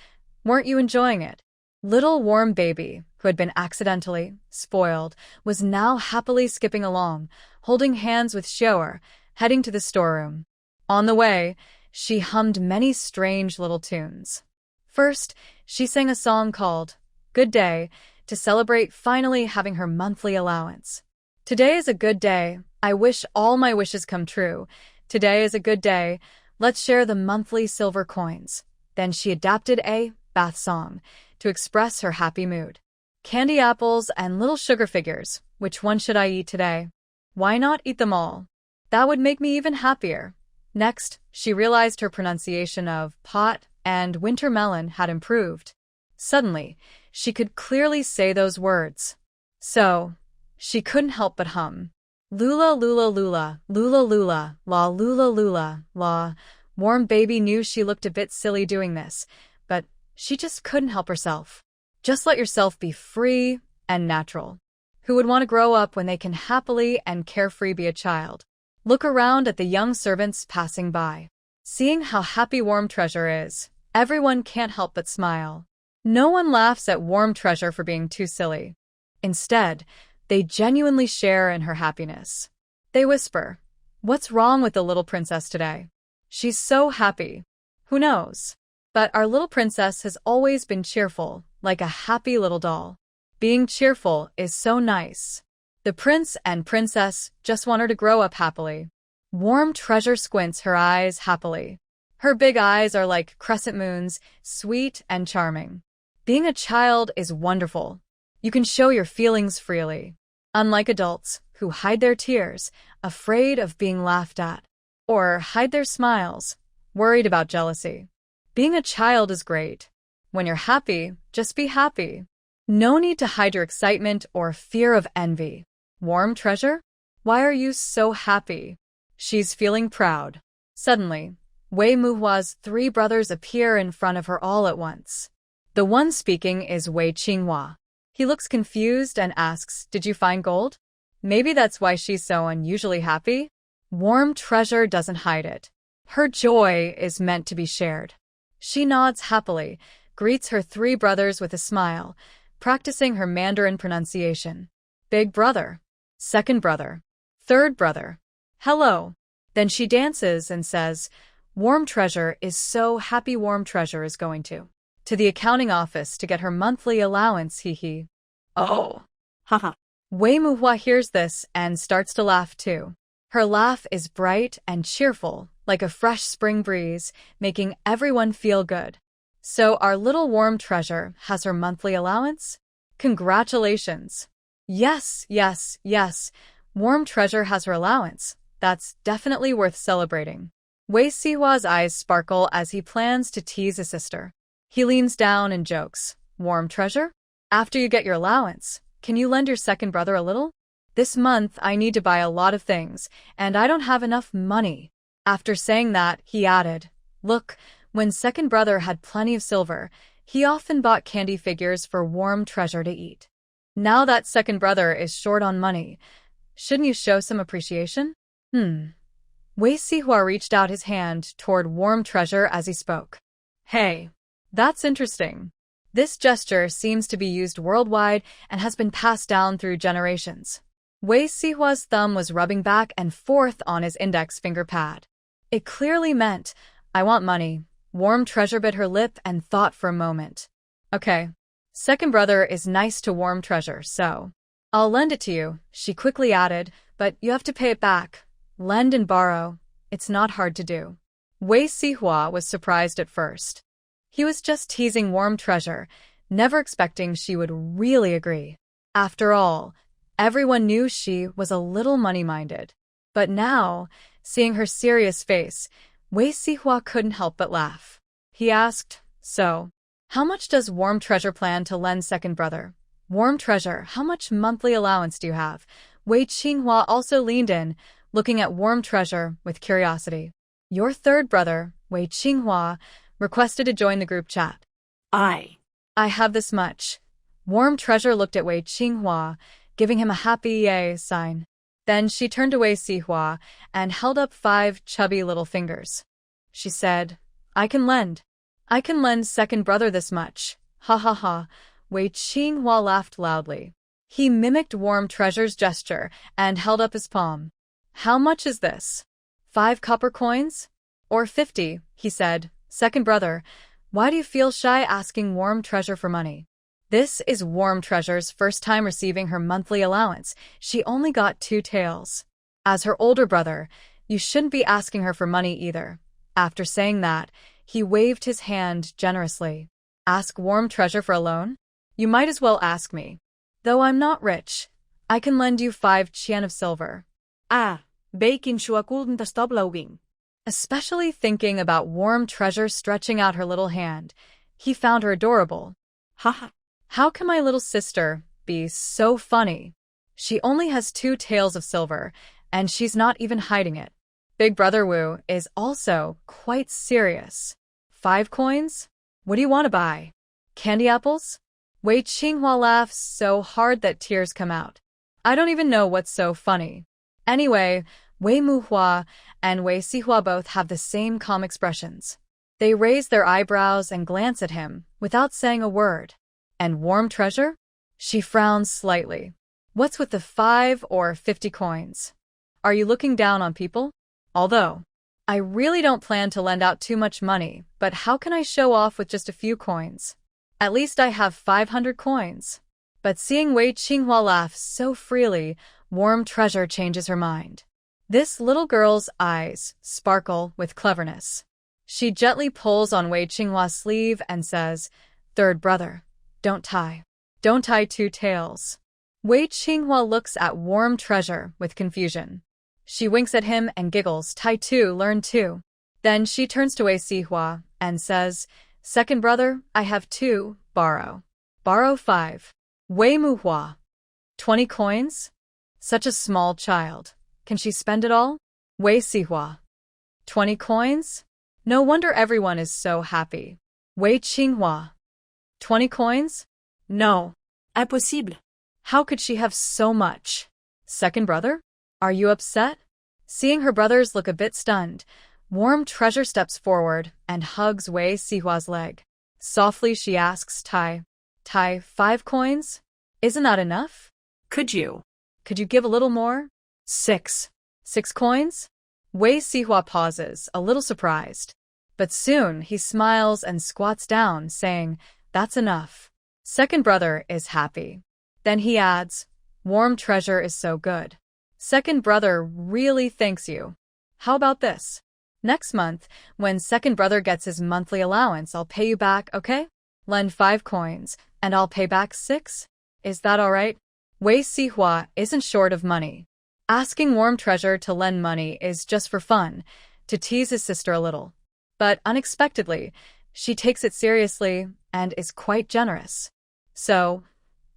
weren't you enjoying it?" Little warm baby, who had been accidentally spoiled, was now happily skipping along, holding hands with Xiao, heading to the storeroom. On the way, she hummed many strange little tunes. First, she sang a song called "Good Day" to celebrate finally having her monthly allowance. "Today is a good day. I wish all my wishes come true. Today is a good day. Let's share the monthly silver coins." Then she adapted a bath song to express her happy mood. "Candy apples and little sugar figures. Which one should I eat today? Why not eat them all? That would make me even happier." Next, she realized her pronunciation of pot and winter melon had improved. Suddenly, she could clearly say those words. So, she couldn't help but hum. "Lula lula lula, lula lula, la lula lula, la." Warm baby knew she looked a bit silly doing this, but she just couldn't help herself. Just let yourself be free and natural. Who would want to grow up when they can happily and carefree be a child? Look around at the young servants passing by. Seeing how happy Warm Treasure is, everyone can't help but smile. No one laughs at Warm Treasure for being too silly. Instead, they genuinely share in her happiness. They whisper, "What's wrong with the little princess today? She's so happy." Who knows? But our little princess has always been cheerful, like a happy little doll. Being cheerful is so nice. The prince and princess just want her to grow up happily. Warm Treasure squints her eyes happily. Her big eyes are like crescent moons, sweet and charming. Being a child is wonderful. You can show your feelings freely. Unlike adults, who hide their tears, afraid of being laughed at, or hide their smiles, worried about jealousy. Being a child is great. When you're happy, just be happy. No need to hide your excitement or fear of envy. Warm Treasure? Why are you so happy? She's feeling proud. Suddenly, Wei Muhua's 3 brothers appear in front of her all at once. The one speaking is Wei Qinghua. He looks confused and asks, "Did you find gold?" Maybe that's why she's so unusually happy. Warm Treasure doesn't hide it. Her joy is meant to be shared. She nods happily, greets her 3 brothers with a smile, practicing her Mandarin pronunciation. Big brother. Second brother. Third brother. Hello. Then she dances and says, Warm Treasure is so happy Warm Treasure is going to the accounting office to get her monthly allowance, hee hee. Oh. Haha. Wei Muhua hears this and starts to laugh too. Her laugh is bright and cheerful, like a fresh spring breeze, making everyone feel good. So our little Warm Treasure has her monthly allowance? Congratulations. Yes, yes, yes. Warm Treasure has her allowance. That's definitely worth celebrating. Wei Sihua's eyes sparkle as he plans to tease his sister. He leans down and jokes, Warm Treasure? After you get your allowance, can you lend your second brother a little? This month I need to buy a lot of things, and I don't have enough money. After saying that, he added, Look, when second brother had plenty of silver, he often bought candy figures for Warm Treasure to eat. Now that second brother is short on money, shouldn't you show some appreciation? Wei Sihua reached out his hand toward Warm Treasure as he spoke. Hey, that's interesting. This gesture seems to be used worldwide and has been passed down through generations. Wei Sihua's thumb was rubbing back and forth on his index finger pad. It clearly meant, I want money. Warm Treasure bit her lip and thought for a moment. Okay. Second brother is nice to Warm Treasure, so I'll lend it to you, she quickly added, but you have to pay it back. Lend and borrow. It's not hard to do. Wei Sihua was surprised at first. He was just teasing Warm Treasure, never expecting she would really agree. After all, everyone knew she was a little money-minded. But now, seeing her serious face, Wei Sihua couldn't help but laugh. He asked, So, how much does Warm Treasure plan to lend second brother? Warm Treasure, how much monthly allowance do you have? Wei Qinghua also leaned in, looking at Warm Treasure with curiosity. Your third brother, Wei Qinghua, requested to join the group chat. I have this much. Warm Treasure looked at Wei Qinghua, giving him a happy yay sign. Then she turned to Wei Sihua and held up 5 chubby little fingers. She said, I can lend second brother this much. Ha ha ha. Wei Qinghua laughed loudly. He mimicked Warm Treasure's gesture and held up his palm. How much is this? 5 copper coins? Or 50, he said. Second brother, why do you feel shy asking Warm Treasure for money? This is Warm Treasure's first time receiving her monthly allowance. She only got 2 taels. As her older brother, you shouldn't be asking her for money either. After saying that, he waved his hand generously. Ask Warm Treasure for a loan? You might as well ask me. Though I'm not rich, I can lend you 5 qian of silver. Bacon shuakulden ta stoblowing. Especially thinking about Warm Treasure stretching out her little hand, he found her adorable. Haha. How can my little sister be so funny? She only has 2 taels of silver, and she's not even hiding it. Big Brother Wu is also quite serious. 5 coins? What do you want to buy? Candy apples? Wei Qinghua laughs so hard that tears come out. I don't even know what's so funny. Anyway, Wei Muhua and Wei Sihua both have the same calm expressions. They raise their eyebrows and glance at him without saying a word. And Warm Treasure? She frowns slightly. What's with the 5 or 50 coins? Are you looking down on people? Although, I really don't plan to lend out too much money, but how can I show off with just a few coins? At least I have 500 coins. But seeing Wei Qinghua laugh so freely, Warm Treasure changes her mind. This little girl's eyes sparkle with cleverness. She gently pulls on Wei Qinghua's sleeve and says, Third brother, don't tie 2 taels. Wei Qinghua looks at Warm Treasure with confusion. She winks at him and giggles, tie 2, learn 2. Then she turns to Wei Sihua and says, Second brother, I have 2, borrow 5. Wei Muhua. 20 coins? Such a small child. Can she spend it all? Wei Sihua. 20 coins? No wonder everyone is so happy. Wei Qinghua. 20 coins? No. Impossible. How could she have so much? Second brother? Are you upset? Seeing her brothers look a bit stunned, Warm Treasure steps forward and hugs Wei Sihua's leg. Softly she asks, tie Tai, 5 coins? Isn't that enough? Could you? Could you give a little more? 6. 6 coins? Wei Sihua pauses, a little surprised. But soon he smiles and squats down, saying, "That's enough." Second brother is happy. Then he adds, "Warm treasure is so good. Second brother really thanks you. How about this? Next month, when second brother gets his monthly allowance, I'll pay you back, okay? Lend 5 coins, and I'll pay back 6? Is that all right?" Wei Sihua isn't short of money. Asking Warm Treasure to lend money is just for fun, to tease his sister a little. But unexpectedly, she takes it seriously and is quite generous. So,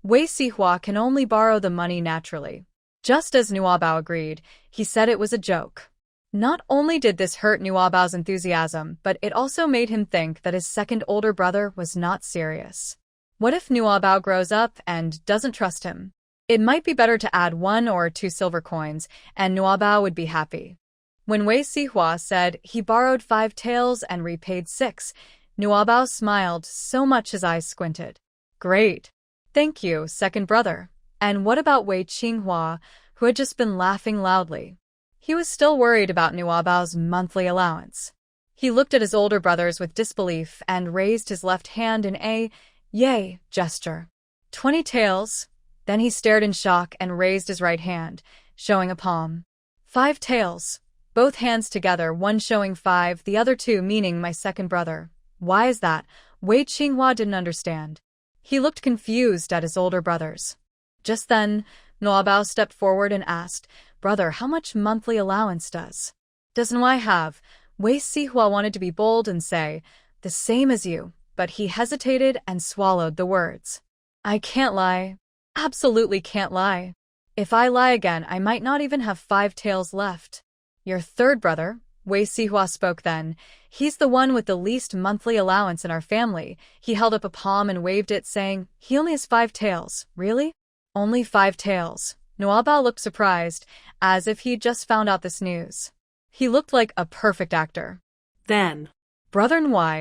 Wei Sihua can only borrow the money naturally. Just as Nuabao agreed, he said it was a joke. Not only did this hurt Nuabao's enthusiasm, but it also made him think that his second older brother was not serious. What if Nuabao grows up and doesn't trust him? It might be better to add 1 or 2 silver coins, and Nuabao would be happy. When Wei Sihua said he borrowed 5 taels and repaid 6, Nuabao smiled so much his eyes squinted. "Great. Thank you, second brother." And what about Wei Qinghua, who had just been laughing loudly? He was still worried about Nuabao's monthly allowance. He looked at his older brothers with disbelief and raised his left hand in a "yay" gesture. 20 taels. Then he stared in shock and raised his right hand, showing a palm. 5 taels. Both hands together, one showing 5, the other 2 meaning my second brother. Why is that? Wei Qinghua didn't understand. He looked confused at his older brothers. Just then, Nuabao stepped forward and asked, "Brother, how much monthly allowance does Nwai have?" Wei Sihua wanted to be bold and say, "The same as you," but he hesitated and swallowed the words. "I can't lie. Absolutely can't lie. If I lie again, I might not even have 5 taels left." "Your third brother," Wei Sihua spoke then. "He's the one with the least monthly allowance in our family." He held up a palm and waved it, saying, "He only has 5 taels. Really? Only 5 taels." Nuabao looked surprised, as if he'd just found out this news. He looked like a perfect actor. Then, "Brother Nwai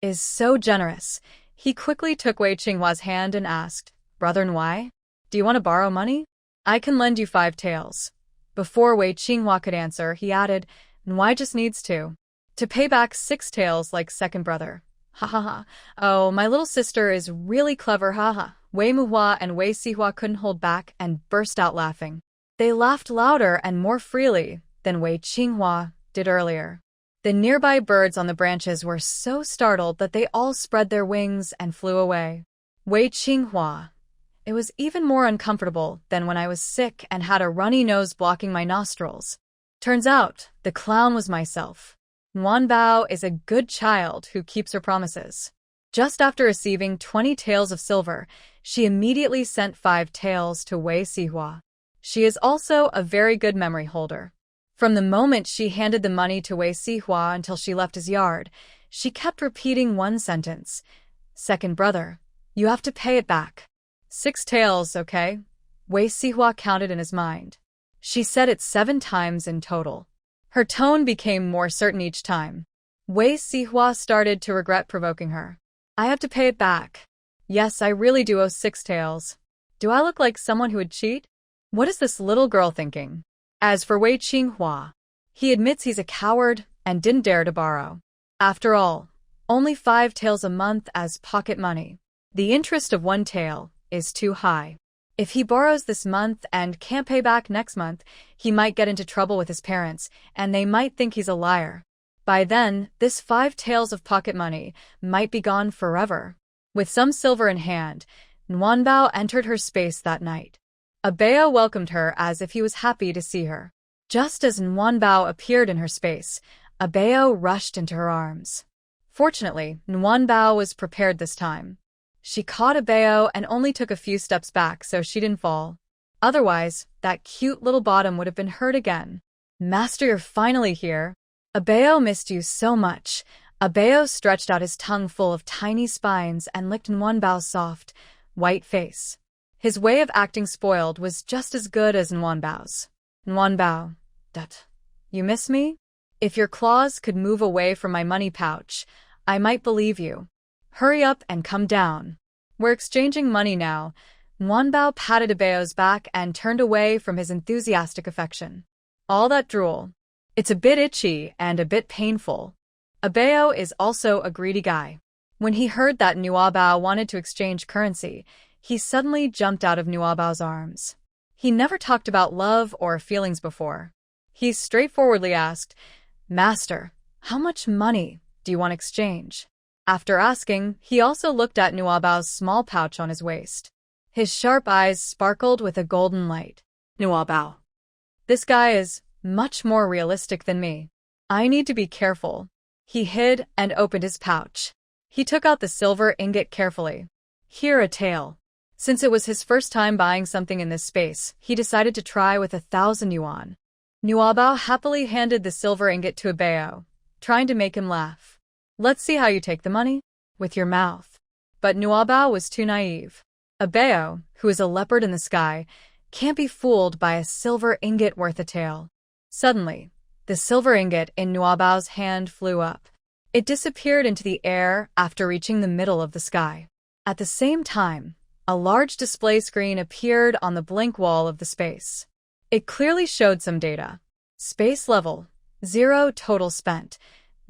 is so generous." He quickly took Wei Qinghua's hand and asked, "Brother Nwai, do you want to borrow money? I can lend you 5 taels." Before Wei Qinghua could answer, he added, "Nwai just needs to pay back 6 taels like second brother." "Ha ha ha. Oh, my little sister is really clever, ha ha." Wei Muhua and Wei Sihua couldn't hold back and burst out laughing. They laughed louder and more freely than Wei Qinghua did earlier. The nearby birds on the branches were so startled that they all spread their wings and flew away. Wei Qinghua. It was even more uncomfortable than when I was sick and had a runny nose blocking my nostrils. Turns out, the clown was myself. Nuanbao is a good child who keeps her promises. Just after receiving 20 taels of silver, she immediately sent 5 taels to Wei Sihua. She is also a very good memory holder. From the moment she handed the money to Wei Sihua until she left his yard, she kept repeating one sentence. "Second brother, you have to pay it back." 6 taels, okay? Wei Sihua counted in his mind. She said it 7 times in total. Her tone became more certain each time. Wei Sihua started to regret provoking her. "I have to pay it back. Yes, I really do owe 6 taels. Do I look like someone who would cheat? What is this little girl thinking?" As for Wei Qinghua, he admits he's a coward and didn't dare to borrow. After all, only 5 taels a month as pocket money. The interest of 1 tael is too high. If he borrows this month and can't pay back next month, he might get into trouble with his parents, and they might think he's a liar. By then, this 5 taels of pocket money might be gone forever. With some silver in hand, Nuanbao entered her space that night. Abeo welcomed her as if he was happy to see her. Just as Nuanbao appeared in her space, Abeo rushed into her arms. Fortunately, Nuanbao was prepared this time. She caught Abeo and only took a few steps back so she didn't fall. Otherwise, that cute little bottom would have been hurt again. "Master, you're finally here. Abeo missed you so much." Abeo stretched out his tongue full of tiny spines and licked Nuanbao's soft, white face. His way of acting spoiled was just as good as Nuanbao's. "Nuanbao, you miss me? If your claws could move away from my money pouch, I might believe you. Hurry up and come down." We're exchanging money now. Nguyenbao patted Abeo's back and turned away from his enthusiastic affection. All that drool. It's a bit itchy and a bit painful. Abeo is also a greedy guy. When he heard that Nguyenbao wanted to exchange currency, he suddenly jumped out of Nguyenbao's arms. He never talked about love or feelings before. He straightforwardly asked, "Master, how much money do you want to exchange?" After asking, he also looked at Nguyenbao's small pouch on his waist. His sharp eyes sparkled with a golden light. Nguyenbao. This guy is much more realistic than me. I need to be careful. He hid and opened his pouch. He took out the silver ingot carefully. Here a tale. Since it was his first time buying something in this space, he decided to try with 1,000 yuan. Nguyenbao happily handed the silver ingot to Abeo, trying to make him laugh. "Let's see how you take the money. With your mouth." But Nguyenbao was too naive. Abeo, who is a leopard in the sky, can't be fooled by a silver ingot worth a tail. Suddenly, the silver ingot in Nguyenbao's hand flew up. It disappeared into the air after reaching the middle of the sky. At the same time, a large display screen appeared on the blank wall of the space. It clearly showed some data. Space level, 0 total spent,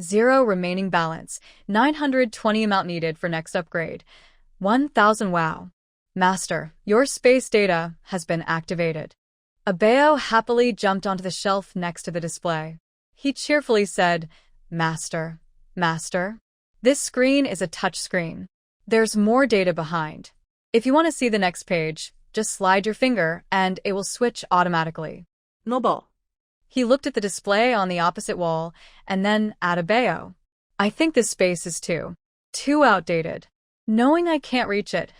0 remaining balance, 920 amount needed for next upgrade, 1,000 wow. Master, your space data has been activated. Abeo happily jumped onto the shelf next to the display. He cheerfully said, "Master, Master, this screen is a touch screen. There's more data behind. If you want to see the next page, just slide your finger and it will switch automatically." Noble. He looked at the display on the opposite wall and then at Abeo. "I think this space is too outdated. Knowing I can't reach it,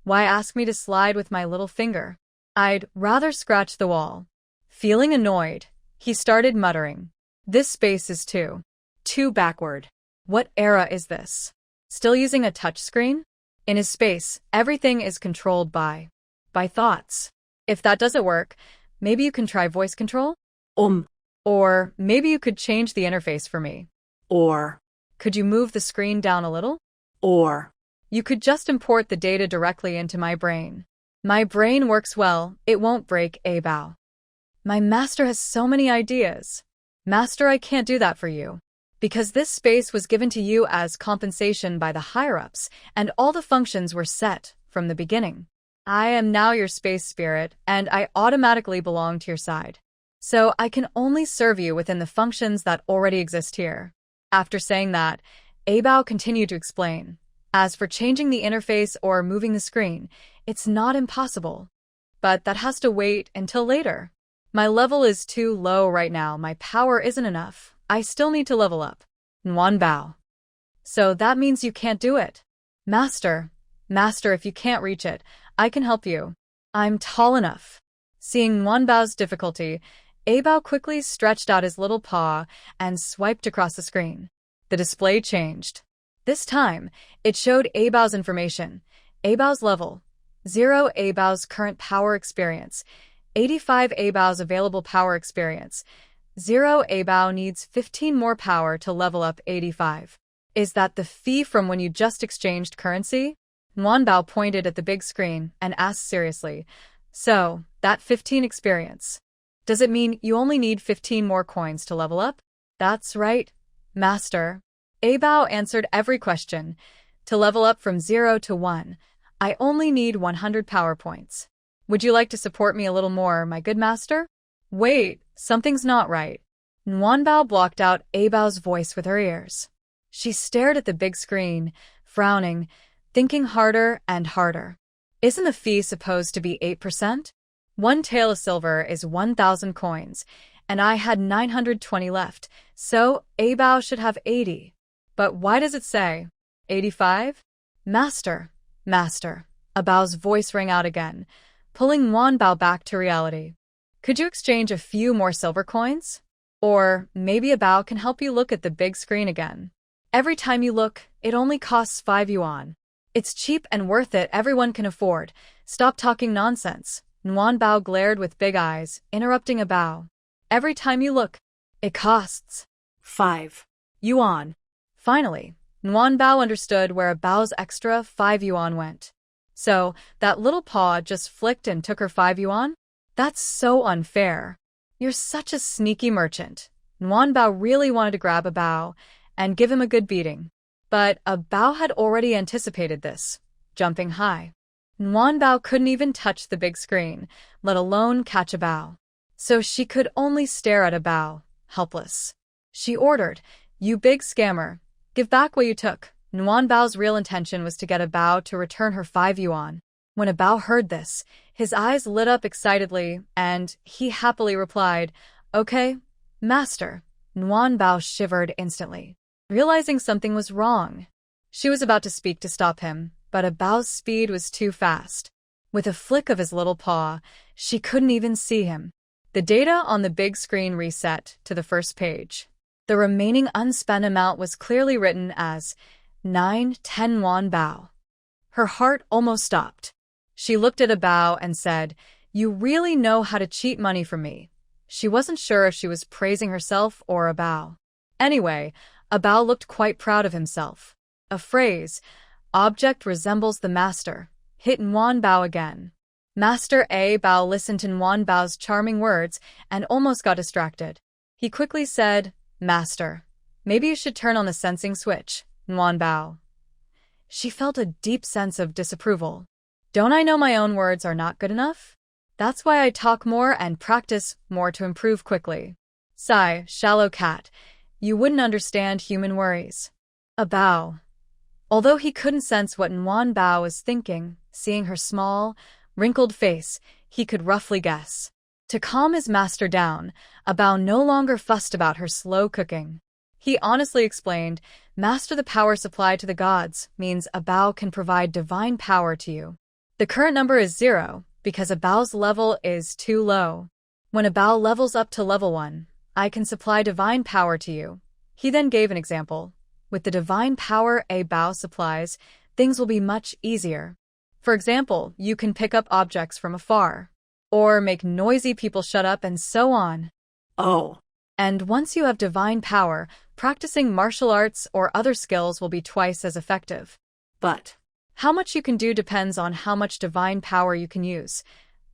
why ask me to slide with my little finger? I'd rather scratch the wall." Feeling annoyed, he started muttering, "This space is too backward. What era is this? Still using a touchscreen?" In his space, everything is controlled by thoughts. If that doesn't work, maybe you can try voice control? Or maybe you could change the interface for me. Or could you move the screen down a little? Or you could just import the data directly into my brain. My brain works well, it won't break, Abao. My master has so many ideas. Master, I can't do that for you. Because this space was given to you as compensation by the higher-ups, and all the functions were set from the beginning. I am now your space spirit, and I automatically belong to your side. So I can only serve you within the functions that already exist here. After saying that, Abao continued to explain. As for changing the interface or moving the screen, it's not impossible. But that has to wait until later. My level is too low right now, my power isn't enough. I still need to level up. Nguyenbao. So that means you can't do it. Master, if you can't reach it, I can help you. I'm tall enough. Seeing Nguyenbao's difficulty, Abao quickly stretched out his little paw and swiped across the screen. The display changed. This time, it showed Abao's information, Abao's level, 0 Abao's current power experience, 85 Abao's available power experience, 0 Abao needs 15 more power to level up 85. Is that the fee from when you just exchanged currency? Nguyenbao pointed at the big screen and asked seriously, "So, that 15 experience. Does it mean you only need 15 more coins to level up?" "That's right, Master." Abao answered every question. "To level up from 0 to 1, I only need 100 power points. Would you like to support me a little more, my good master?" "Wait, something's not right." Nguyenbao blocked out Abao's voice with her ears. She stared at the big screen, frowning, thinking harder and harder. Isn't the fee supposed to be 8%? One tael of silver is 1,000 coins, and I had 920 left, so Abao should have 80. But why does it say 85? Master, Abao's voice rang out again, pulling Nguyenbao back to reality. Could you exchange a few more silver coins? Or maybe Abao can help you look at the big screen again. Every time you look, it only costs 5 yuan. It's cheap and worth it, everyone can afford. Stop talking nonsense. Nguyenbao glared with big eyes, interrupting Abao. Every time you look, it costs 5 yuan. Finally, Nguyenbao understood where Abao's extra 5 yuan went. So, that little paw just flicked and took her 5 yuan? That's so unfair. You're such a sneaky merchant. Nguyen Bao really wanted to grab a Bao and give him a good beating. But a Bao had already anticipated this, jumping high. Nguyen Bao couldn't even touch the big screen, let alone catch a Bao. So she could only stare at a Bao, helpless. She ordered, "You big scammer, give back what you took." Nguyen Bao's real intention was to get a Bao to return her 5 yuan. When a Bao heard this, his eyes lit up excitedly, and he happily replied, "Okay, master." Nguyen Bao shivered instantly, realizing something was wrong. She was about to speak to stop him, but a Bao's speed was too fast. With a flick of his little paw, she couldn't even see him. The data on the big screen reset to the first page. The remaining unspent amount was clearly written as 910 won Bao. Her heart almost stopped. She looked at a Bao and said, "You really know how to cheat money from me." She wasn't sure if she was praising herself or a Bao. Anyway, a Bao looked quite proud of himself. A phrase, "Object resembles the master," hit Nguyen Bao again. Master A Bao listened to Nguyen Bao's charming words and almost got distracted. He quickly said, "Master, maybe you should turn on the sensing switch, Nguyen Bao." She felt a deep sense of disapproval. Don't I know my own words are not good enough? That's why I talk more and practice more to improve quickly. Sigh, shallow cat, you wouldn't understand human worries. A Bao. Although he couldn't sense what Nguyen Bao was thinking, seeing her small, wrinkled face, he could roughly guess. To calm his master down, a Bao no longer fussed about her slow cooking. He honestly explained, "Master, the power supplied to the gods means a Bao can provide divine power to you. The current number is 0, because a Bao's level is too low. When a Bao levels up to level 1, I can supply divine power to you." He then gave an example. With the divine power a Bao supplies, things will be much easier. For example, you can pick up objects from afar, or make noisy people shut up, and so on. Oh. And once you have divine power, practicing martial arts or other skills will be twice as effective. But how much you can do depends on how much divine power you can use.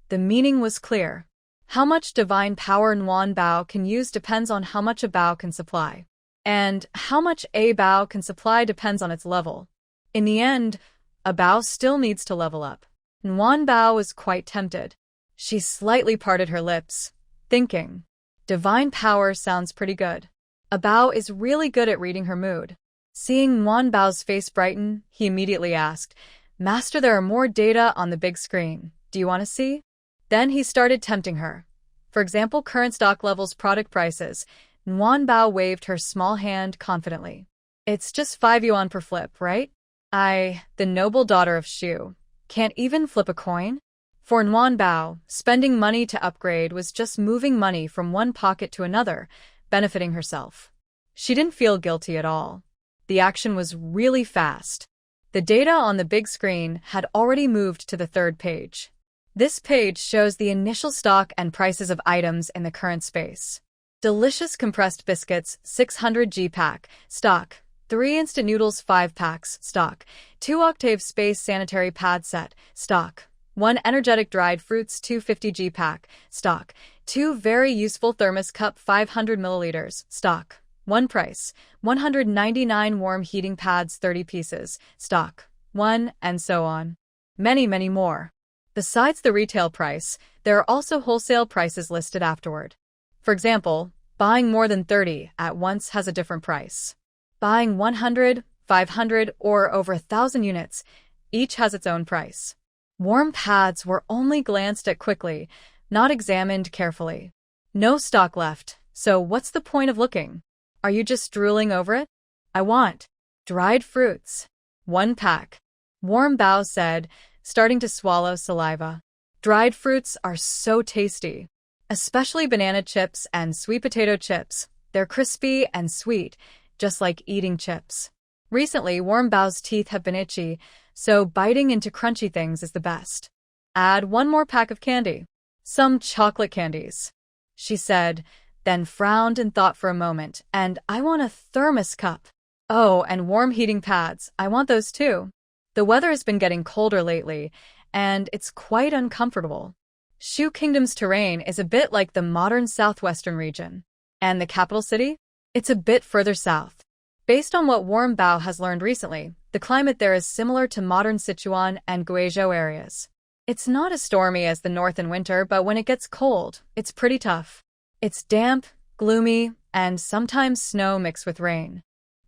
The meaning was clear. How much divine power Nguyen Bao can use depends on how much a Bao can supply. And how much a Bao can supply depends on its level. In the end, a Bao still needs to level up. Nguyen Bao was quite tempted. She slightly parted her lips, thinking, divine power sounds pretty good. A Bao is really good at reading her mood. Seeing Nguyen Bao's face brighten, he immediately asked, "Master, there are more data on the big screen. Do you want to see?" Then he started tempting her. For example, current stock levels, product prices. Nguyen Bao waved her small hand confidently. "It's just 5 yuan per flip, right? I, the noble daughter of Shu, can't even flip a coin?" For Nguyen Bao, spending money to upgrade was just moving money from one pocket to another, benefiting herself. She didn't feel guilty at all. The action was really fast. The data on the big screen had already moved to the third page. This page shows the initial stock and prices of items in the current space. Delicious compressed biscuits, 600 G pack, stock. 3 instant noodles, 5 packs, stock. 2 octave space sanitary pad set, stock. 1 energetic dried fruits, 250 G pack, stock. 2 very useful thermos cup, 500 milliliters, stock. 1 price, 199 warm heating pads, 30 pieces, stock. 1, and so on. Many, many more. Besides the retail price, there are also wholesale prices listed afterward. For example, buying more than 30 at once has a different price. Buying 100, 500, or over 1,000 units, each has its own price. Warm pads were only glanced at quickly, not examined carefully. No stock left, so what's the point of looking? Are you just drooling over it? I want dried fruits. 1 pack. Warm Bao said, starting to swallow saliva. Dried fruits are so tasty. Especially banana chips and sweet potato chips. They're crispy and sweet, just like eating chips. Recently, Warm Bao's teeth have been itchy, so biting into crunchy things is the best. Add 1 more pack of candy. Some chocolate candies, she said, then frowned and thought for a moment. And I want a thermos cup. Oh, and warm heating pads. I want those too. The weather has been getting colder lately, and it's quite uncomfortable. Shu Kingdom's terrain is a bit like the modern southwestern region. And the capital city? It's a bit further south. Based on what Warm Bao has learned recently, the climate there is similar to modern Sichuan and Guizhou areas. It's not as stormy as the north in winter, but when it gets cold, it's pretty tough. It's damp, gloomy, and sometimes snow mixed with rain.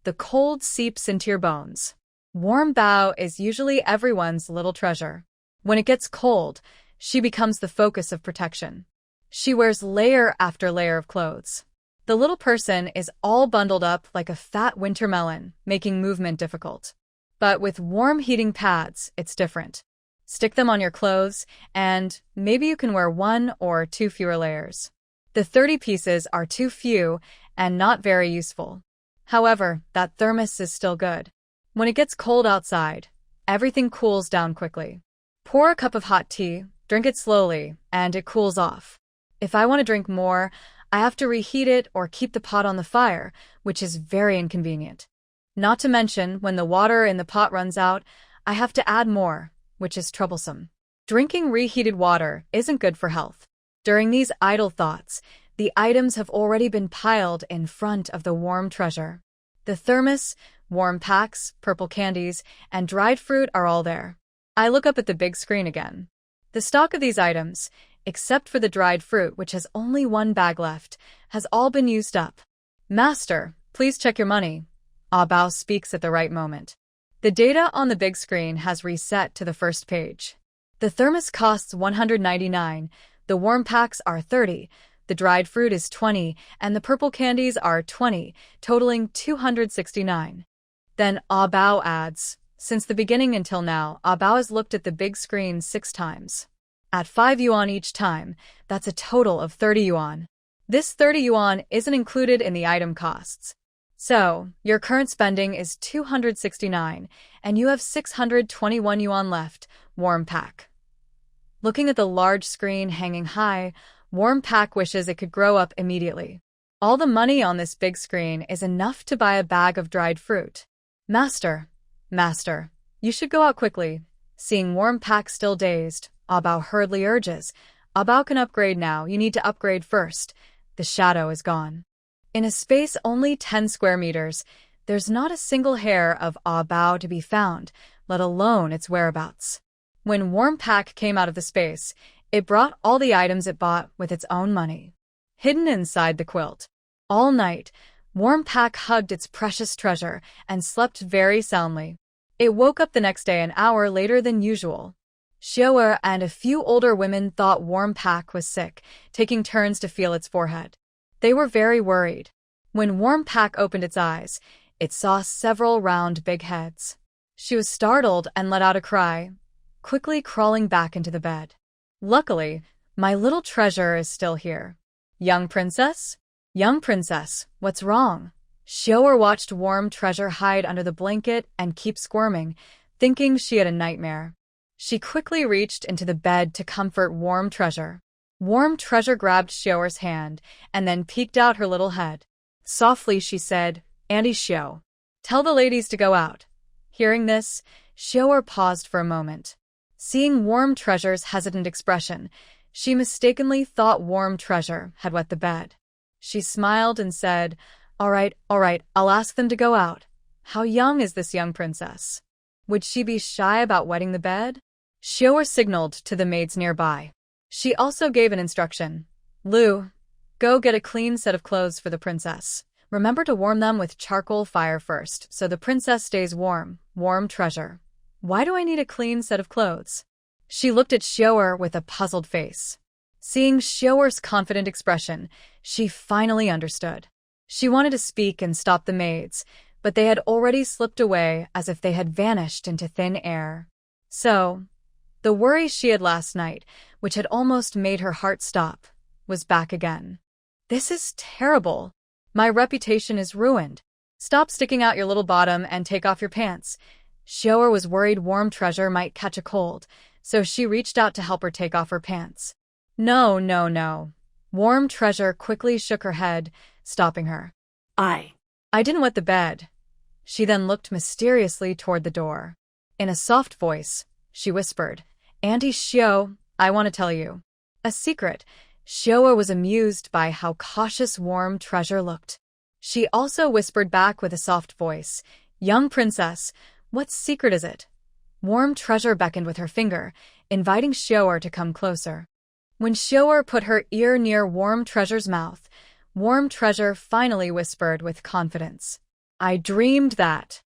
The cold seeps into your bones. Warm Bao is usually everyone's little treasure. When it gets cold, she becomes the focus of protection. She wears layer after layer of clothes. The little person is all bundled up like a fat winter melon, making movement difficult. But with warm heating pads, it's different. Stick them on your clothes, and maybe you can wear 1 or 2 fewer layers. The 30 pieces are too few and not very useful. However, that thermos is still good. When it gets cold outside, everything cools down quickly. Pour a cup of hot tea, drink it slowly, and it cools off. If I want to drink more, I have to reheat it or keep the pot on the fire, which is very inconvenient. Not to mention, when the water in the pot runs out, I have to add more, which is troublesome. Drinking reheated water isn't good for health. During these idle thoughts, the items have already been piled in front of the warm treasure. The thermos, warm packs, purple candies, and dried fruit are all there. I look up at the big screen again. The stock of these items, except for the dried fruit which has only 1 bag left, has all been used up. Master, please check your money. Ah Bao speaks at the right moment. The data on the big screen has reset to the first page. The thermos costs 199, the warm packs are 30, the dried fruit is 20, and the purple candies are 20, totaling 269. Then Ah Bao adds, since the beginning until now, Ah Bao has looked at the big screen 6 times. At 5 yuan each time, that's a total of 30 yuan. This 30 yuan isn't included in the item costs. So, your current spending is 269, and you have 621 yuan left, Warm Pack. Looking at the large screen hanging high, Warm Pack wishes it could grow up immediately. All the money on this big screen is enough to buy a bag of dried fruit. Master, you should go out quickly. Seeing Warm Pack still dazed, Ah Bao hurriedly urges, Ah Bao can upgrade now, you need to upgrade first. The shadow is gone. In a space only 10 square meters, there's not a single hair of Ah Bao to be found, let alone its whereabouts. When Warm Pack came out of the space, it brought all the items it bought with its own money. Hidden inside the quilt. All night, Warm Pack hugged its precious treasure and slept very soundly. It woke up the next day an hour later than usual. Xiao'er and a few older women thought Warm Pack was sick, taking turns to feel its forehead. They were very worried. When Warm Pack opened its eyes, it saw several round big heads. She was startled and let out a cry, quickly crawling back into the bed. Luckily, my little treasure is still here. Young princess? Young princess, what's wrong? Xiao'er watched Warm Treasure hide under the blanket and keep squirming, thinking she had a nightmare. She quickly reached into the bed to comfort Warm Treasure. Warm Treasure grabbed Xiao'er's hand and then peeked out her little head. Softly she said, Auntie Xiao, tell the ladies to go out. Hearing this, Xiao'er paused for a moment. Seeing Warm Treasure's hesitant expression, she mistakenly thought Warm Treasure had wet the bed. She smiled and said, all right, I'll ask them to go out. How young is this young princess? Would she be shy about wetting the bed? Xiao'er signaled to the maids nearby. She also gave an instruction. Lu, go get a clean set of clothes for the princess. Remember to warm them with charcoal fire first, so the princess stays warm. Warm Treasure. Why do I need a clean set of clothes? She looked at Xiao'er with a puzzled face. Seeing Xiao'er's confident expression, she finally understood. She wanted to speak and stop the maids, but they had already slipped away as if they had vanished into thin air. So, the worry she had last night, which had almost made her heart stop, was back again. This is terrible. My reputation is ruined. Stop sticking out your little bottom and take off your pants. Xiao'er was worried Warm Treasure might catch a cold, so she reached out to help her take off her pants. No. Warm Treasure quickly shook her head, stopping her. I didn't wet the bed. She then looked mysteriously toward the door. In a soft voice, she whispered, "Auntie Xiao, I want to tell you a secret." Xiao was amused by how cautious Warm Treasure looked. She also whispered back with a soft voice, "Young princess, what secret is it?" Warm Treasure beckoned with her finger, inviting Xiao to come closer. When Xiao put her ear near Warm Treasure's mouth, Warm Treasure finally whispered with confidence, "I dreamed that."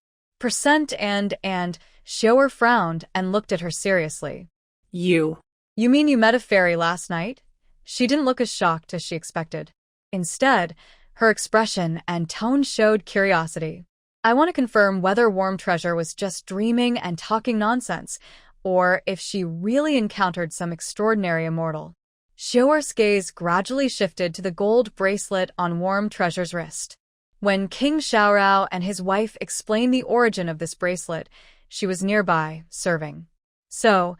And Xiao frowned and looked at her seriously. You You mean you met a fairy last night?" She didn't look as shocked as she expected. Instead, her expression and tone showed curiosity. "I want to confirm whether Warm Treasure was just dreaming and talking nonsense, or if she really encountered some extraordinary immortal." Xiao's gaze gradually shifted to the gold bracelet on Warm Treasure's wrist. When King Xiaorao and his wife explained the origin of this bracelet, she was nearby, serving. So,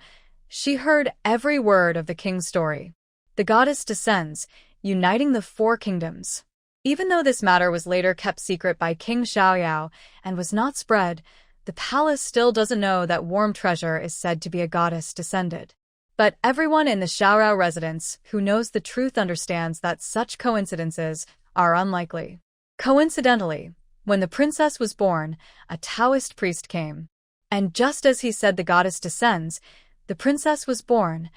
she heard every word of the king's story. The goddess descends, uniting the four kingdoms. Even though this matter was later kept secret by King Xiaoyao and was not spread, the palace still doesn't know that Warm Treasure is said to be a goddess descended. But everyone in the Xiaorao residence who knows the truth understands that such coincidences are unlikely. Coincidentally, when the princess was born, a Taoist priest came. And just as he said the goddess descends, the princess was born,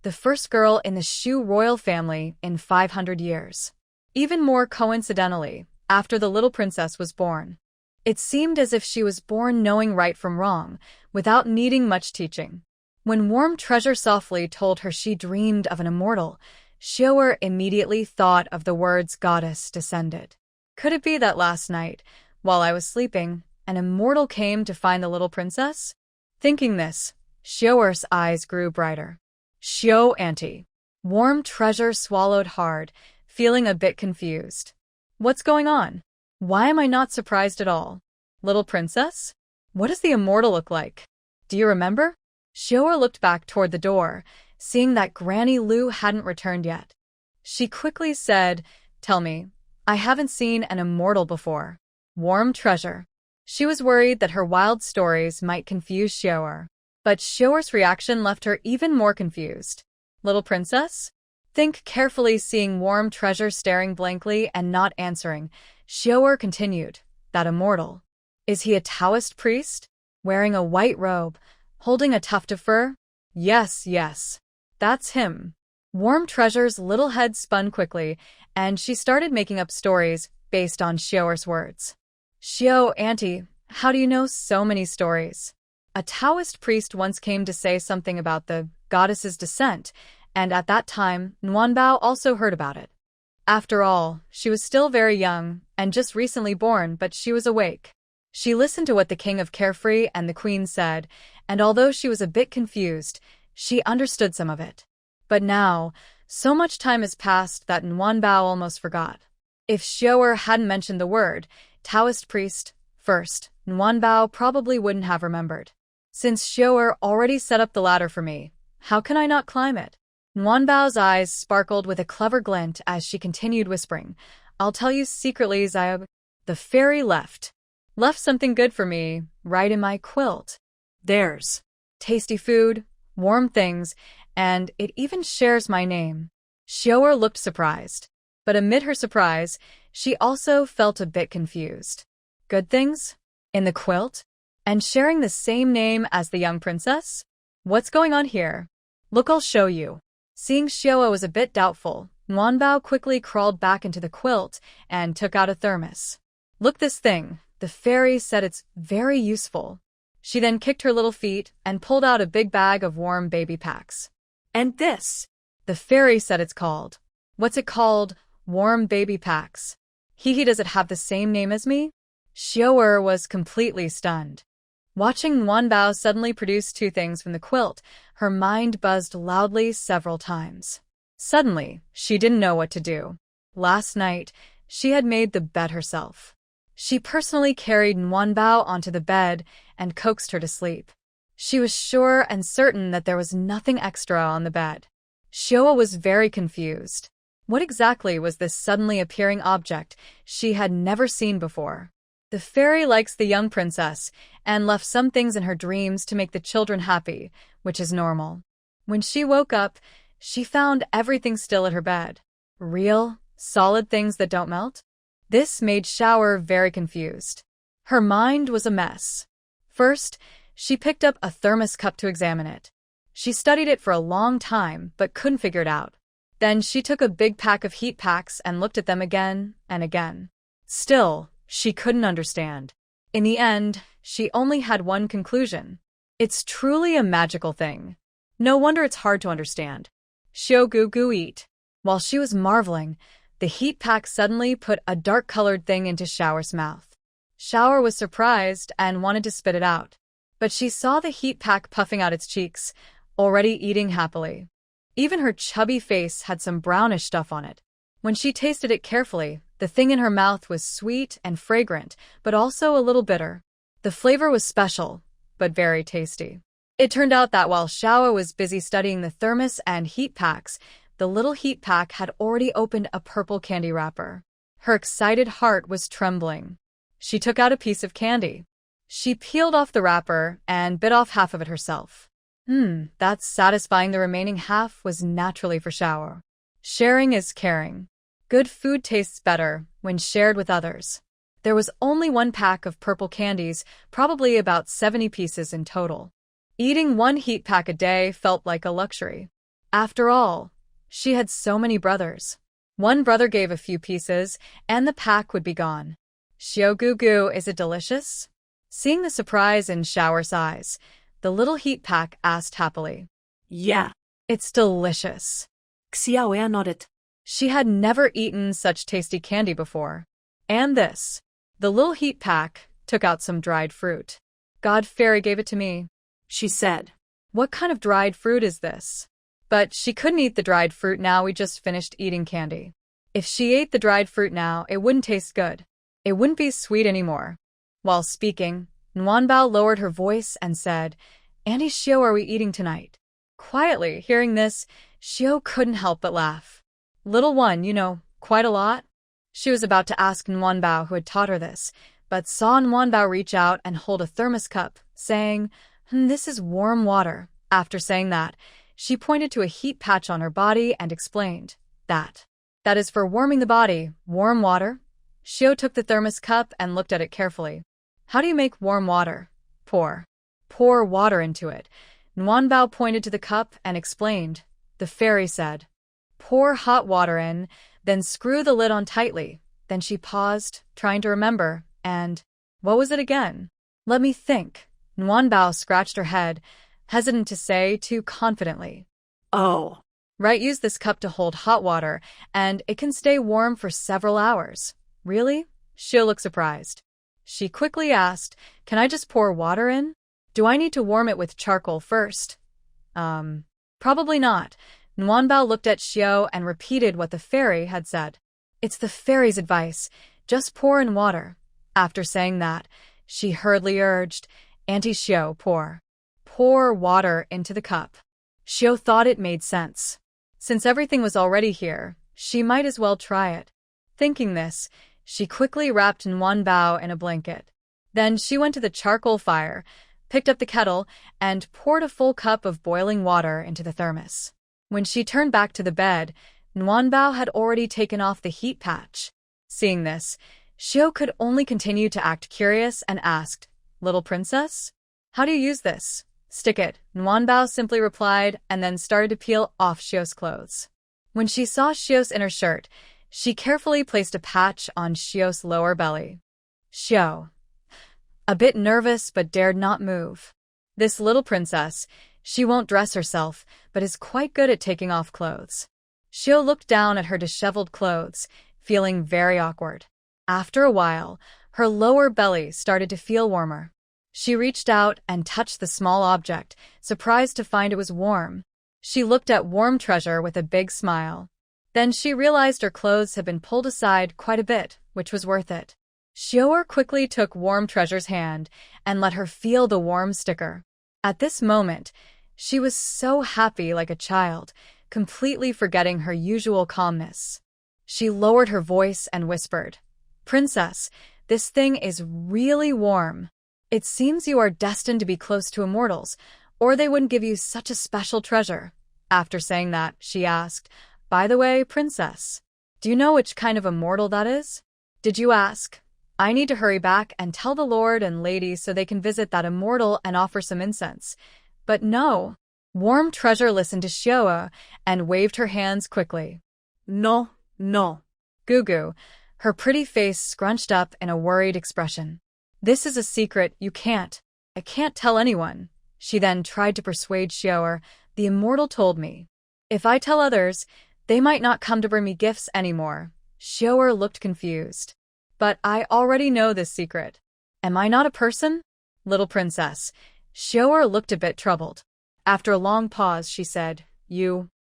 the first girl in the Shu royal family in 500 years. Even more coincidentally, after the little princess was born, it seemed as if she was born knowing right from wrong, without needing much teaching. When Warm Treasure softly told her she dreamed of an immortal, Xiao immediately thought of the words goddess descended. Could it be that last night, while I was sleeping, an immortal came to find the little princess? Thinking this, Xiao's eyes grew brighter. "Xiao auntie." Warm Treasure swallowed hard, feeling a bit confused. "What's going on? Why am I not surprised at all? Little princess? What does the immortal look like? Do you remember?" Xiao looked back toward the door, seeing that Granny Lu hadn't returned yet. She quickly said, "Tell me, I haven't seen an immortal before." Warm Treasure. She was worried that her wild stories might confuse Xiao, but Xiao's reaction left her even more confused. "Little princess?" Think carefully, seeing Warm Treasure staring blankly and not answering. Xiao continued, "That immortal. Is he a Taoist priest? Wearing a white robe, holding a tuft of fur?" Yes. That's him." Warm Treasure's little head spun quickly, and she started making up stories based on Xiao's words. "Xiao auntie, how do you know so many stories?" A Taoist priest once came to say something about the goddess's descent, and at that time, Nuanbao also heard about it. After all, she was still very young and just recently born, but she was awake. She listened to what the king of Carefree and the queen said, and although she was a bit confused, she understood some of it. But now, so much time has passed that Nuanbao almost forgot. If Xiao hadn't mentioned the word Taoist priest first, Nuanbao probably wouldn't have remembered. Since Xiao already set up the ladder for me, how can I not climb it? Nuanbao's eyes sparkled with a clever glint as she continued whispering, "I'll tell you secretly, Xiao. The fairy left something good for me, right in my quilt. There's tasty food, warm things, and it even shares my name." Xiao looked surprised, but amid her surprise, she also felt a bit confused. Good things? In the quilt? And sharing the same name as the young princess? What's going on here? Look, I'll show you. Seeing Xiao was a bit doubtful, Nuanbao quickly crawled back into the quilt and took out a thermos. "Look, this thing. The fairy said it's very useful." She then kicked her little feet and pulled out a big bag of warm baby packs. "And this?" "The fairy said it's called." "What's it called?" "Warm baby packs." Does it have the same name as me?" Xiao was completely stunned. Watching Nuanbao suddenly produce two things from the quilt, her mind buzzed loudly several times. Suddenly, she didn't know what to do. Last night, she had made the bed herself. She personally carried Nuanbao onto the bed and coaxed her to sleep. She was sure and certain that there was nothing extra on the bed. Xiao was very confused. What exactly was this suddenly appearing object she had never seen before? The fairy likes the young princess and left some things in her dreams to make the children happy, which is normal. When she woke up, she found everything still at her bed. Real, solid things that don't melt? This made Shower very confused. Her mind was a mess. First, she picked up a thermos cup to examine it. She studied it for a long time, but couldn't figure it out. Then she took a big pack of heat packs and looked at them again and again. Still, she couldn't understand. In the end, she only had one conclusion. It's truly a magical thing. No wonder it's hard to understand. Xiao eat. While she was marveling, the heat pack suddenly put a dark-colored thing into Shower's mouth. Shower was surprised and wanted to spit it out. But she saw the heat pack puffing out its cheeks, already eating happily. Even her chubby face had some brownish stuff on it. When she tasted it carefully, the thing in her mouth was sweet and fragrant, but also a little bitter. The flavor was special, but very tasty. It turned out that while Xiao was busy studying the thermos and heat packs, the little heat pack had already opened a purple candy wrapper. Her excited heart was trembling. She took out a piece of candy. She peeled off the wrapper and bit off half of it herself. That's satisfying. The remaining half was naturally for Xiao. Sharing is caring. Good food tastes better when shared with others. There was only one pack of purple candies, probably about 70 pieces in total. Eating one heat pack a day felt like a luxury. After all, she had so many brothers. One brother gave a few pieces, and the pack would be gone. Xiao, is it delicious? Seeing the surprise in Shower's eyes, the little heat pack asked happily. Yeah. It's delicious. Xiao nodded. She had never eaten such tasty candy before. And this. The little heat pack took out some dried fruit. God Fairy gave it to me, she said. What kind of dried fruit is this? But she couldn't eat the dried fruit now. We just finished eating candy. If she ate the dried fruit now, it wouldn't taste good. It wouldn't be sweet anymore. While speaking, Nwanbao lowered her voice and said, Auntie Xiao, are we eating tonight? Quietly, hearing this, Xiao couldn't help but laugh. Little one, quite a lot? She was about to ask Nwanbao who had taught her this, but saw Nwanbao reach out and hold a thermos cup, saying, This is warm water. After saying that, she pointed to a heat patch on her body and explained, That is for warming the body. Warm water? Xiao took the thermos cup and looked at it carefully. How do you make warm water? Pour water into it. Nwanbao pointed to the cup and explained. The fairy said, Pour hot water in, then screw the lid on tightly. Then she paused, trying to remember, and what was it again? Let me think. Nwanbao scratched her head, hesitant to say too confidently. Oh. Right, use this cup to hold hot water, and it can stay warm for several hours. Really? Xiao looked surprised. She quickly asked, Can I just pour water in? Do I need to warm it with charcoal first? Probably not. Nwanbao looked at Xiao and repeated what the fairy had said. It's the fairy's advice. Just pour in water. After saying that, she hurriedly urged, Auntie Xiao, pour. Pour water into the cup. Xiao thought it made sense. Since everything was already here, she might as well try it. Thinking this, she quickly wrapped Nwanbao in a blanket. Then she went to the charcoal fire, picked up the kettle, and poured a full cup of boiling water into the thermos. When she turned back to the bed, Nwanbao had already taken off the heat patch. Seeing this, Xiao could only continue to act curious and asked, Little princess? How do you use this? Stick it, Nwanbao simply replied and then started to peel off Xiao's clothes. When she saw Xiao's inner shirt, she carefully placed a patch on Xiao's lower belly. Xiao, a bit nervous but dared not move. This little princess, she won't dress herself, but is quite good at taking off clothes. Xiao looked down at her disheveled clothes, feeling very awkward. After a while, her lower belly started to feel warmer. She reached out and touched the small object, surprised to find it was warm. She looked at Warm Treasure with a big smile. Then she realized her clothes had been pulled aside quite a bit, which was worth it. Xiao quickly took Warm Treasure's hand and let her feel the warm sticker. At this moment, she was so happy like a child, completely forgetting her usual calmness. She lowered her voice and whispered, Princess, This thing is really warm. It seems you are destined to be close to immortals, or they wouldn't give you such a special treasure. After saying that, she asked, "By the way, princess, do you know which kind of immortal that is?" "Did you ask?" "I need to hurry back and tell the lord and lady so they can visit that immortal and offer some incense." "But no." Warm Treasure listened to Xiao and waved her hands quickly. No, no. Gugu, her pretty face scrunched up in a worried expression. "This is a secret, I can't tell anyone." She then tried to persuade Xiao. "The immortal told me. If I tell others, they might not come to bring me gifts anymore." Xiao looked confused. "But I already know this secret. Am I not a person?" "Little princess." Xiao looked a bit troubled. After a long pause, she said,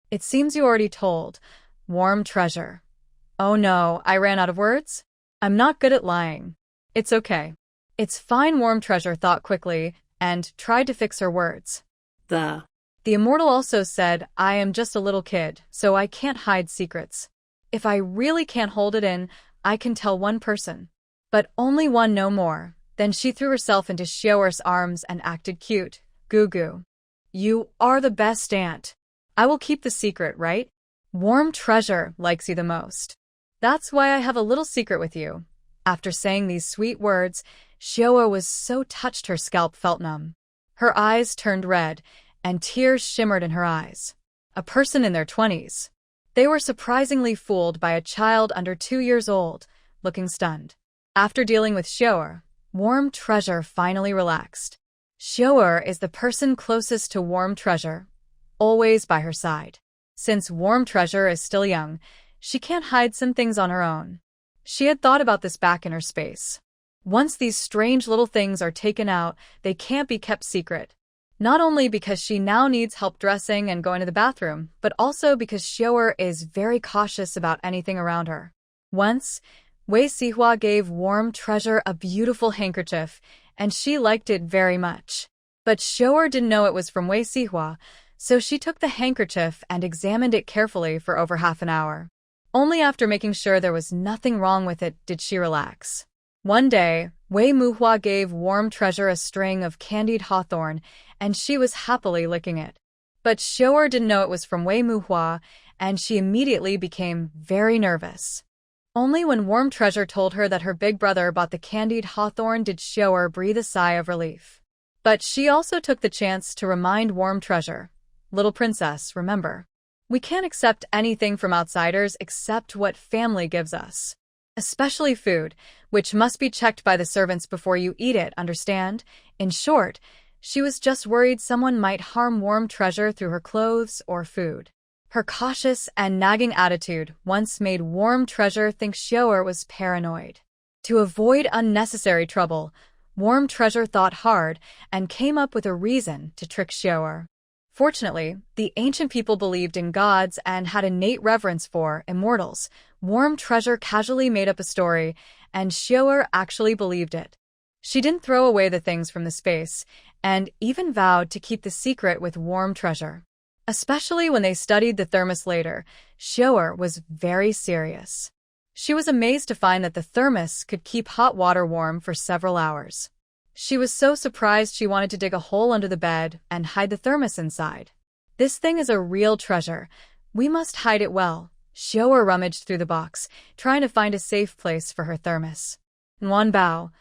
It seems you already told. Warm Treasure." "Oh no, I ran out of words? I'm not good at lying." "It's okay." "It's fine." Warm Treasure thought quickly and tried to fix her words. The immortal also said, "I am just a little kid, so I can't hide secrets. If I really can't hold it in, I can tell one person. But only one, no more." Then she threw herself into Xiao's arms and acted cute. "Gugu, you are the best aunt. I will keep the secret, right? Warm Treasure likes you the most. That's why I have a little secret with you." After saying these sweet words, Xiao was so touched her scalp felt numb. Her eyes turned red, and tears shimmered in her eyes. A person in their 20s. They were surprisingly fooled by a child under 2 years old, looking stunned. After dealing with Xiao, Warm Treasure finally relaxed. Xiao is the person closest to Warm Treasure, always by her side. Since Warm Treasure is still young, she can't hide some things on her own. She had thought about this back in her space. Once these strange little things are taken out, they can't be kept secret. Not only because she now needs help dressing and going to the bathroom, but also because Xiao is very cautious about anything around her. Once, Wei Sihua gave Warm Treasure a beautiful handkerchief, and she liked it very much. But Xiao didn't know it was from Wei Sihua, so she took the handkerchief and examined it carefully for over half an hour. Only after making sure there was nothing wrong with it did she relax. One day, Wei Muhua gave Warm Treasure a string of candied hawthorn, and she was happily licking it. But Xiao didn't know it was from Wei Muhua, and she immediately became very nervous. Only when Warm Treasure told her that her big brother bought the candied hawthorn did Xiao breathe a sigh of relief. But she also took the chance to remind Warm Treasure, "Little princess, remember, we can't accept anything from outsiders except what family gives us. Especially food, which must be checked by the servants before you eat it, understand?" In short, she was just worried someone might harm Warm Treasure through her clothes or food. Her cautious and nagging attitude once made Warm Treasure think Xiao was paranoid. To avoid unnecessary trouble, Warm Treasure thought hard and came up with a reason to trick Xiao. Fortunately, the ancient people believed in gods and had innate reverence for immortals. Warm Treasure casually made up a story, and Xiao actually believed it. She didn't throw away the things from the space, and even vowed to keep the secret with Warm Treasure. Especially when they studied the thermos later, Xiao was very serious. She was amazed to find that the thermos could keep hot water warm for several hours. She was so surprised she wanted to dig a hole under the bed and hide the thermos inside. "This thing is a real treasure. We must hide it well." Xiao rummaged through the box, trying to find a safe place for her thermos. Bao.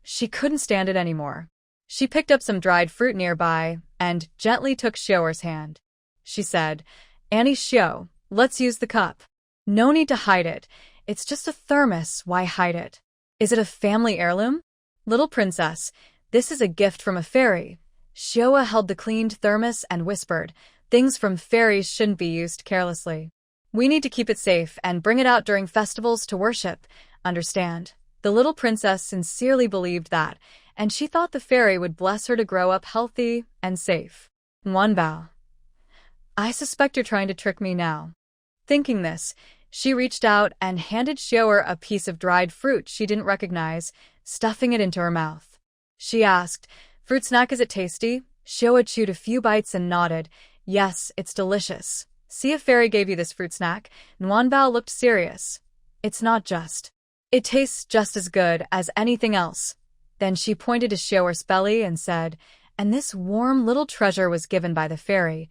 She couldn't stand it anymore. She picked up some dried fruit nearby and gently took Xiao's hand. She said, "Annie Xiao, let's use the cup." "No need to hide it. It's just a thermos. Why hide it? Is it a family heirloom?" "Little princess, this is a gift from a fairy." Xiao held the cleaned thermos and whispered, "Things from fairies shouldn't be used carelessly. We need to keep it safe and bring it out during festivals to worship, understand?" The little princess sincerely believed that, and she thought the fairy would bless her to grow up healthy and safe. Bao. "I suspect you're trying to trick me now." Thinking this, she reached out and handed Xiao a piece of dried fruit she didn't recognize, stuffing it into her mouth. She asked, "Fruit snack, is it tasty?" Xiao chewed a few bites and nodded, "Yes, it's delicious." "See, a fairy gave you this fruit snack." Bao looked serious. "It's not just. It tastes just as good as anything else. Then she pointed to Xiaoer's belly and said, and this warm little treasure was given by the fairy,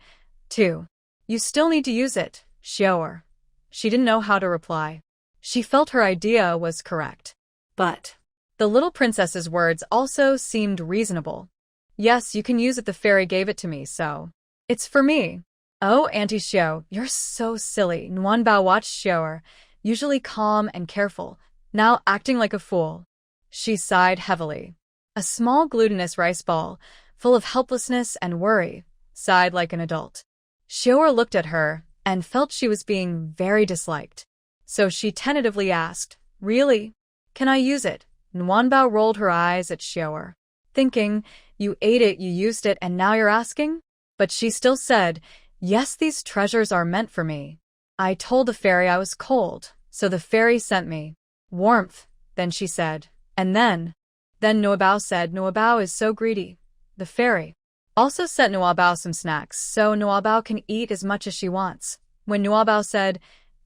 too. You still need to use it, Xiaoer. She didn't know how to reply. She felt her idea was correct. But The little princess's words also seemed reasonable. Yes, you can use it, the fairy gave it to me, so. It's for me. Oh, Auntie Xiao, you're so silly. Nuanbao watched Xiaoer, usually calm and careful, now acting like a fool. She sighed heavily. A small glutinous rice ball, full of helplessness and worry, sighed like an adult. Xiaoer looked at her and felt she was being very disliked. So she tentatively asked, really? Can I use it? Nuanbao rolled her eyes at Xiaoer, thinking, you ate it, you used it, and now you're asking? But she still said, yes, these treasures are meant for me. I told the fairy I was cold, so the fairy sent me warmth, then she said. And then Nuabao said Nuabao is so greedy. The fairy also sent Nuabao some snacks, so Nuabao can eat as much as she wants. When Nuabao said,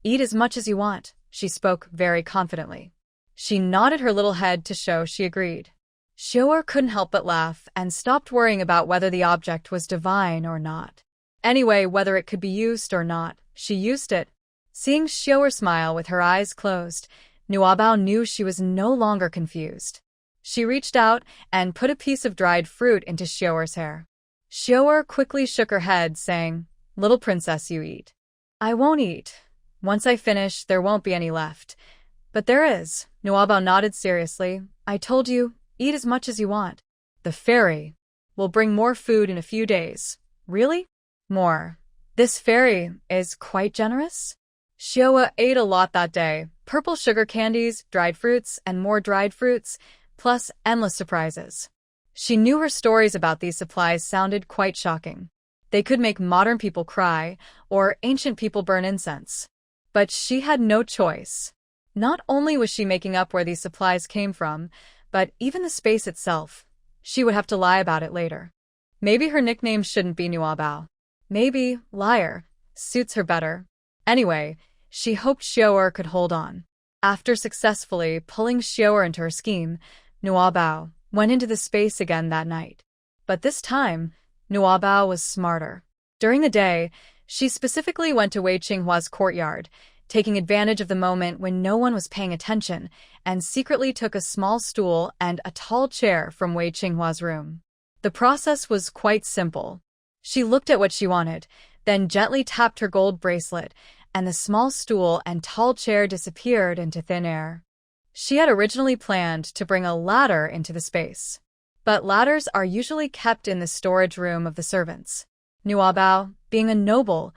eat as much as you want, she spoke very confidently. She nodded her little head to show she agreed. Xiaoer couldn't help but laugh and stopped worrying about whether the object was divine or not. Anyway, whether it could be used or not, she used it. Seeing Xiaoer smile with her eyes closed, Nuabao knew she was no longer confused. She reached out and put a piece of dried fruit into Xiaoer's hair. Xiaoer quickly shook her head, saying, little princess, you eat. I won't eat. Once I finish, there won't be any left. But there is. Nuabao nodded seriously. I told you, eat as much as you want. The fairy will bring more food in a few days. Really? More. This fairy is quite generous? Xiaoer ate a lot that day. Purple sugar candies, dried fruits, and more dried fruits, plus endless surprises. She knew her stories about these supplies sounded quite shocking. They could make modern people cry, or ancient people burn incense. But she had no choice. Not only was she making up where these supplies came from, but even the space itself. She would have to lie about it later. Maybe her nickname shouldn't be Nuabao. Maybe liar suits her better. Anyway, she hoped Xiaoer could hold on. After successfully pulling Xiaoer into her scheme, Nuabao went into the space again that night. But this time, Nuabao was smarter. During the day, she specifically went to Wei Qinghua's courtyard, taking advantage of the moment when no one was paying attention, and secretly took a small stool and a tall chair from Wei Qinghua's room. The process was quite simple. She looked at what she wanted, then gently tapped her gold bracelet, and the small stool and tall chair disappeared into thin air. She had originally planned to bring a ladder into the space. But ladders are usually kept in the storage room of the servants. Nuabao, being a noble,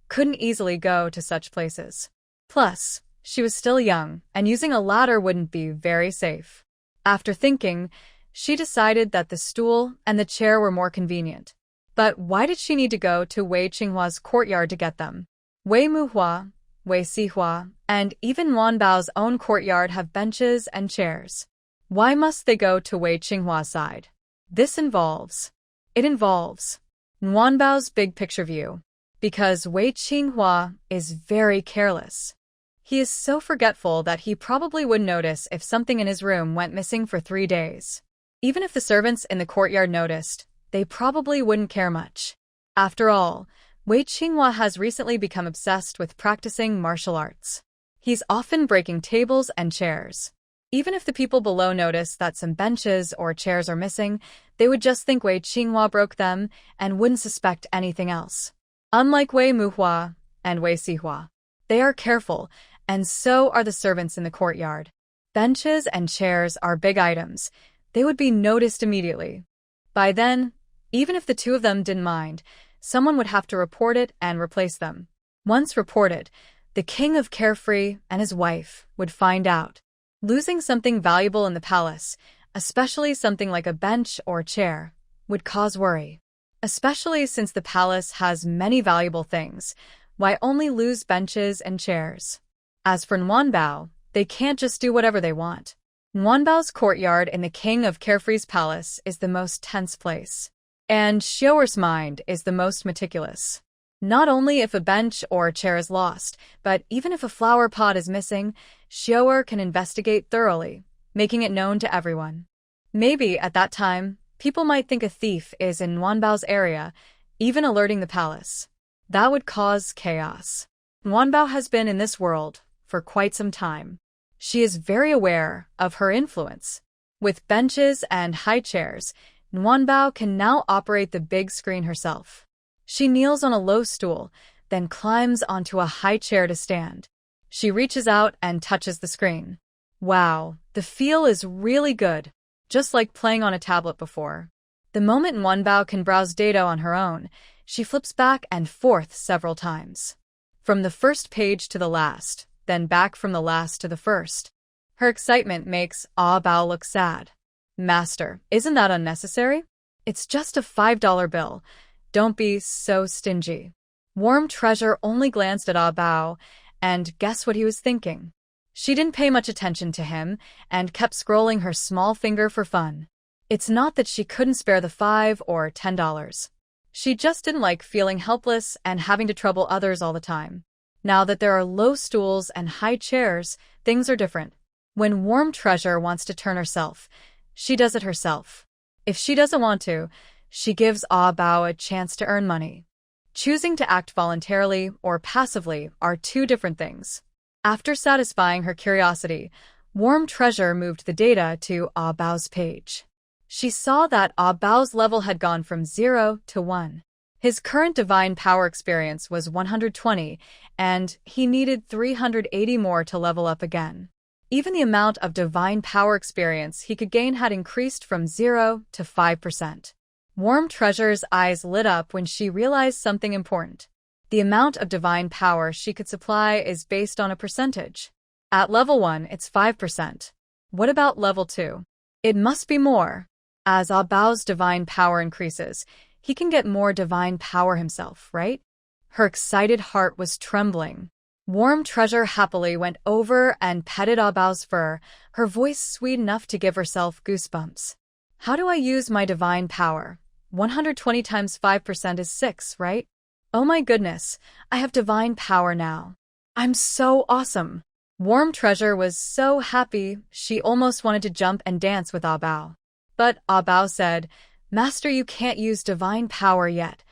couldn't easily go to such places. Plus, she was still young, and using a ladder wouldn't be very safe. After thinking, she decided that the stool and the chair were more convenient. But why did she need to go to Wei Qinghua's courtyard to get them? Wei Muhua, Wei Sihua, and even Wanbao's own courtyard have benches and chairs. Why must they go to Wei Qinghua's side? It involves Wanbao's big picture view. Because Wei Qinghua is very careless. He is so forgetful that he probably would notice if something in his room went missing for 3 days. Even if the servants in the courtyard noticed, they probably wouldn't care much. After all, Wei Qinghua has recently become obsessed with practicing martial arts. He's often breaking tables and chairs. Even if the people below notice that some benches or chairs are missing, they would just think Wei Qinghua broke them and wouldn't suspect anything else. Unlike Wei Muhua and Wei Sihua, they are careful, and so are the servants in the courtyard. Benches and chairs are big items. They would be noticed immediately. By then, even if the two of them didn't mind, someone would have to report it and replace them. Once reported, the king of Carefree and his wife would find out. Losing something valuable in the palace, especially something like a bench or chair, would cause worry. Especially since the palace has many valuable things, why only lose benches and chairs? As for Nuanbao, they can't just do whatever they want. Nuanbao's courtyard in the king of Carefree's palace is the most tense place. And Xiaoer's mind is the most meticulous. Not only if a bench or a chair is lost, but even if a flower pot is missing, Xiaoer can investigate thoroughly, making it known to everyone. Maybe, at that time, people might think a thief is in Wanbao's area, even alerting the palace. That would cause chaos. Wanbao has been in this world for quite some time. She is very aware of her influence. With benches and high chairs, Wanbao can now operate the big screen herself. She kneels on a low stool, then climbs onto a high chair to stand. She reaches out and touches the screen. Wow, the feel is really good, just like playing on a tablet before. The moment Wanbao can browse data on her own, she flips back and forth several times. From the first page to the last, then back from the last to the first. Her excitement makes Bao look sad. Master, isn't that unnecessary? It's just a $5 bill. Don't be so stingy. Warm Treasure only glanced at Bao, and guess what he was thinking? She didn't pay much attention to him and kept scrolling her small finger for fun. It's not that she couldn't spare the $5 or $10. She just didn't like feeling helpless and having to trouble others all the time. Now that there are low stools and high chairs, things are different. When Warm Treasure wants to turn herself, she does it herself. If she doesn't want to, she gives Bao a chance to earn money. Choosing to act voluntarily or passively are two different things. After satisfying her curiosity, Warm Treasure moved the data to Bao's page. She saw that Bao's level had gone from 0 to 1. His current divine power experience was 120, and he needed 380 more to level up again. Even the amount of divine power experience he could gain had increased from 0 to 5%. Warm Treasure's eyes lit up when she realized something important. The amount of divine power she could supply is based on a percentage. At level 1, it's 5%. What about level 2? It must be more. As Bao's divine power increases, he can get more divine power himself, right? Her excited heart was trembling. Warm Treasure happily went over and petted Bao's fur, her voice sweet enough to give herself goosebumps. How do I use my divine power? 120 times 5% is 6, right? Oh my goodness, I have divine power now. I'm so awesome. Warm Treasure was so happy she almost wanted to jump and dance with Bao. But Bao said, Master, you can't use divine power yet.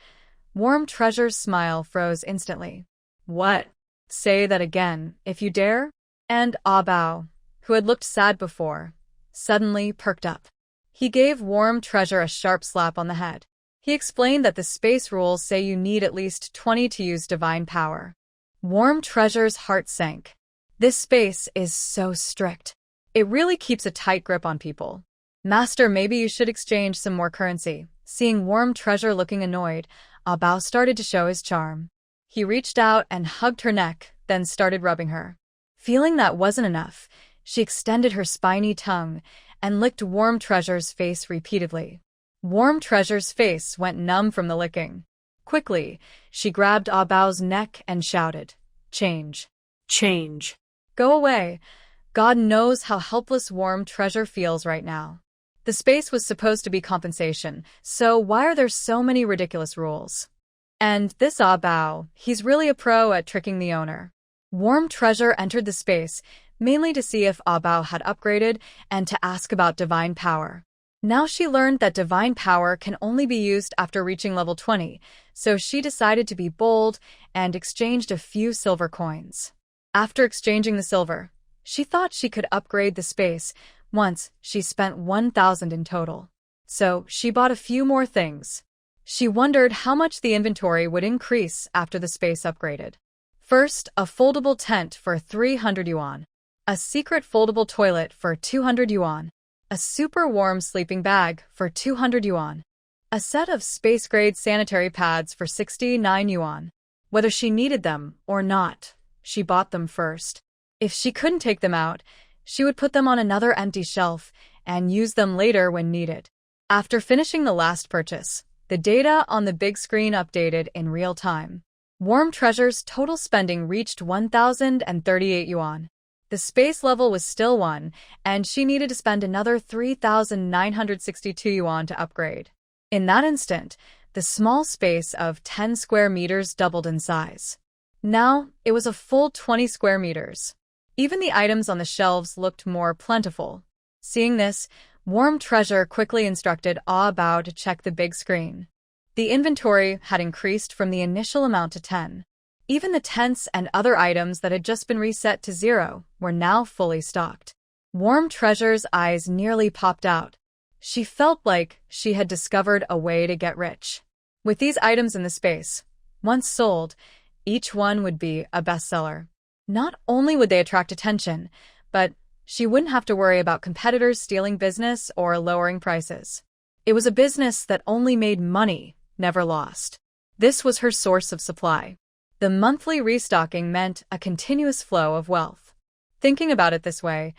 Warm Treasure's smile froze instantly. What? Say that again, if you dare? And Bao, who had looked sad before, suddenly perked up. He gave Warm Treasure a sharp slap on the head. He explained that the space rules say you need at least 20 to use divine power. Warm Treasure's heart sank. This space is so strict. It really keeps a tight grip on people. Master, maybe you should exchange some more currency. Seeing Warm Treasure looking annoyed, Bao started to show his charm. He reached out and hugged her neck, then started rubbing her. Feeling that wasn't enough, she extended her spiny tongue and licked Warm Treasure's face repeatedly. Warm Treasure's face went numb from the licking. Quickly, she grabbed Bao's neck and shouted, Change. Change. Go away. God knows how helpless Warm Treasure feels right now. The space was supposed to be compensation, so why are there so many ridiculous rules? And this Bao, he's really a pro at tricking the owner. Warm Treasure entered the space, mainly to see if Bao had upgraded and to ask about divine power. Now she learned that divine power can only be used after reaching level 20, so she decided to be bold and exchanged a few silver coins. After exchanging the silver, she thought she could upgrade the space. Once, she spent 1,000 in total. So, she bought a few more things. She wondered how much the inventory would increase after the space upgraded. First, a foldable tent for 300 yuan. A secret foldable toilet for 200 yuan. A super warm sleeping bag for 200 yuan. A set of space-grade sanitary pads for 69 yuan. Whether she needed them or not, she bought them first. If she couldn't take them out, she would put them on another empty shelf and use them later when needed. After finishing the last purchase, the data on the big screen updated in real time. Warm Treasure's total spending reached 1,038 yuan. The space level was still 1, and she needed to spend another 3,962 yuan to upgrade. In that instant, the small space of 10 square meters doubled in size. Now, it was a full 20 square meters. Even the items on the shelves looked more plentiful. Seeing this, Warm Treasure quickly instructed Ah Bao to check the big screen. The inventory had increased from the initial amount to 10. Even the tents and other items that had just been reset to 0 were now fully stocked. Warm Treasure's eyes nearly popped out. She felt like she had discovered a way to get rich. With these items in the space, once sold, each one would be a bestseller. Not only would they attract attention, but she wouldn't have to worry about competitors stealing business or lowering prices. It was a business that only made money, never lost. This was her source of supply. The monthly restocking meant a continuous flow of wealth. Thinking about it this way,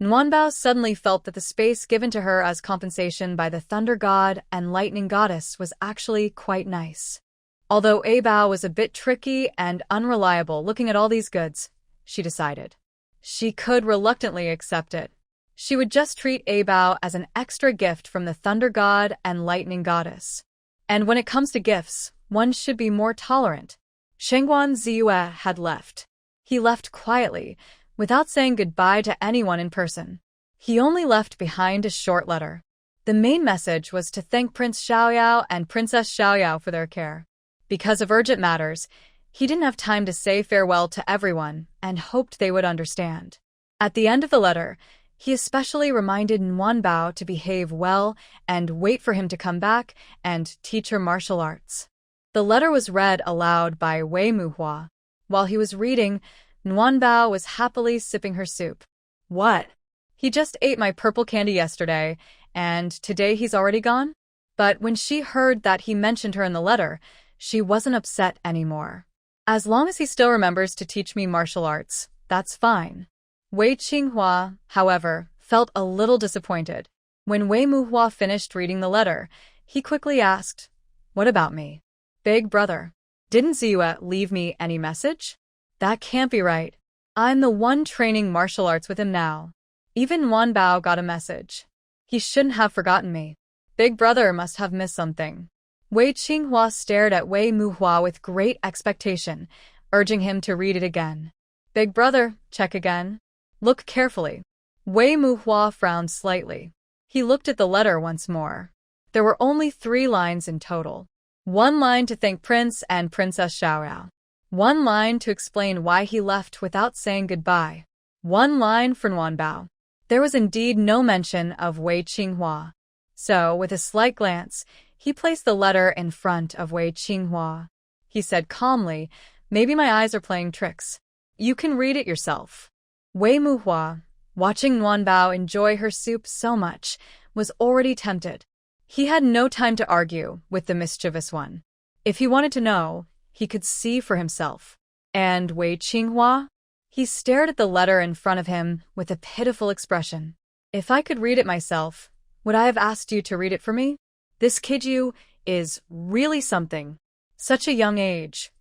Nguyenbao suddenly felt that the space given to her as compensation by the Thunder God and Lightning Goddess was actually quite nice. Although Abao was a bit tricky and unreliable looking at all these goods, she decided she could reluctantly accept it. She would just treat Abao as an extra gift from the Thunder God and Lightning Goddess. And when it comes to gifts, one should be more tolerant. Shengguan Ziyue had left. He left quietly, without saying goodbye to anyone in person. He only left behind a short letter. The main message was to thank Prince Xiaoyao and Princess Xiaoyao for their care. Because of urgent matters, he didn't have time to say farewell to everyone and hoped they would understand. At the end of the letter, he especially reminded Nguyenbao to behave well and wait for him to come back and teach her martial arts. The letter was read aloud by Wei Muhua. While he was reading, Nguyenbao was happily sipping her soup. What? He just ate my purple candy yesterday, and today he's already gone? But when she heard that he mentioned her in the letter, she wasn't upset anymore. As long as he still remembers to teach me martial arts, that's fine. Wei Qinghua, however, felt a little disappointed. When Wei Muhua finished reading the letter, he quickly asked, "What about me? Big brother, didn't Ziyue leave me any message? That can't be right. I'm the one training martial arts with him now. Even Nguyenbao got a message. He shouldn't have forgotten me. Big brother must have missed something." Wei Qinghua stared at Wei Muhua with great expectation, urging him to read it again. "Big brother, check again. Look carefully." Wei Muhua frowned slightly. He looked at the letter once more. There were only 3 lines in total. 1 line to thank Prince and Princess Xiaoyao. 1 line to explain why he left without saying goodbye. 1 line for Nguyenbao. There was indeed no mention of Wei Qinghua. So, with a slight glance, he placed the letter in front of Wei Qinghua. He said calmly, "Maybe my eyes are playing tricks. You can read it yourself." Wei Muhua, watching Nguyenbao enjoy her soup so much, was already tempted. He had no time to argue with the mischievous one. If he wanted to know, he could see for himself. And Wei Qinghua? He stared at the letter in front of him with a pitiful expression. "If I could read it myself, would I have asked you to read it for me? This Kiju is really something. Such a young age.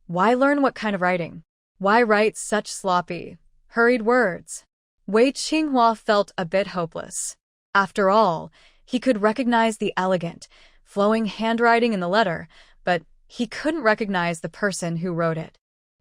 Why learn what kind of writing? Why write such sloppy, hurried words?" Wei Qinghua felt a bit hopeless. After all, he could recognize the elegant, flowing handwriting in the letter, but he couldn't recognize the person who wrote it.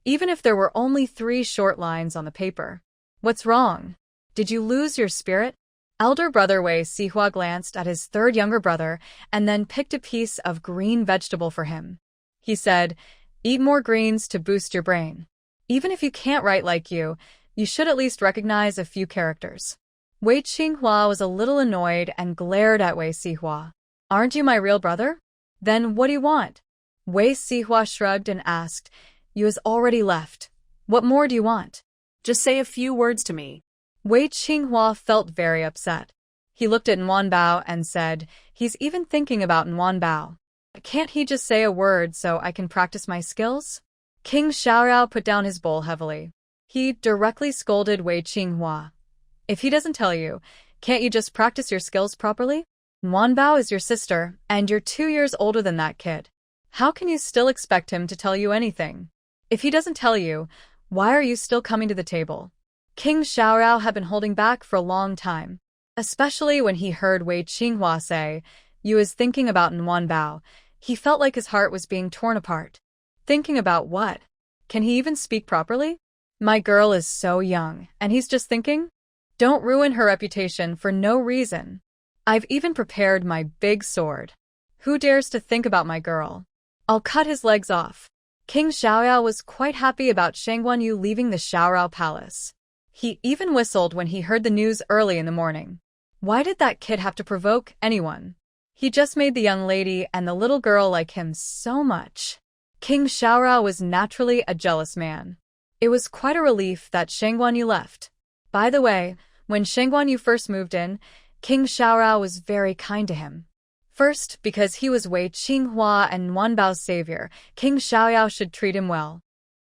Even if there were only 3 short lines on the paper. "What's wrong? Did you lose your spirit?" Elder brother Wei Sihua glanced at his 3rd younger brother and then picked a piece of green vegetable for him. He said, "Eat more greens to boost your brain. Even if you can't write like you should at least recognize a few characters." Wei Qinghua was a little annoyed and glared at Wei Sihua. "Aren't you my real brother? Then what do you want?" Wei Sihua shrugged and asked, "You has already left. What more do you want?" Just say a few words to me. Wei Qinghua felt very upset. He looked at Nguyenbao and said, "He's even thinking about Nguyenbao. Can't he just say a word so I can practice my skills?" King Xiaoyao put down his bowl heavily. He directly scolded Wei Qinghua. "If he doesn't tell you, can't you just practice your skills properly? Nguyenbao is your sister, and you're 2 years older than that kid. How can you still expect him to tell you anything? If he doesn't tell you, why are you still coming to the table?" King Xiaoyao had been holding back for a long time, especially when he heard Wei Qinghua say, "You is thinking about Nguyenbao." He felt like his heart was being torn apart. Thinking about what? Can he even speak properly? My girl is so young, and he's just thinking, don't ruin her reputation for no reason. I've even prepared my big sword. Who dares to think about my girl? I'll cut his legs off. King Xiaoyao was quite happy about Shang Guanyu leaving the Xiaorao palace. He even whistled when he heard the news early in the morning. Why did that kid have to provoke anyone? He just made the young lady and the little girl like him so much. King Xiaorao was naturally a jealous man. It was quite a relief that Shang Guanyu left. By the way, when Shang Guanyu first moved in, King Xiaorao was very kind to him. First, because he was Wei Qinghua and Wanbao's savior, King Xiaoyao should treat him well.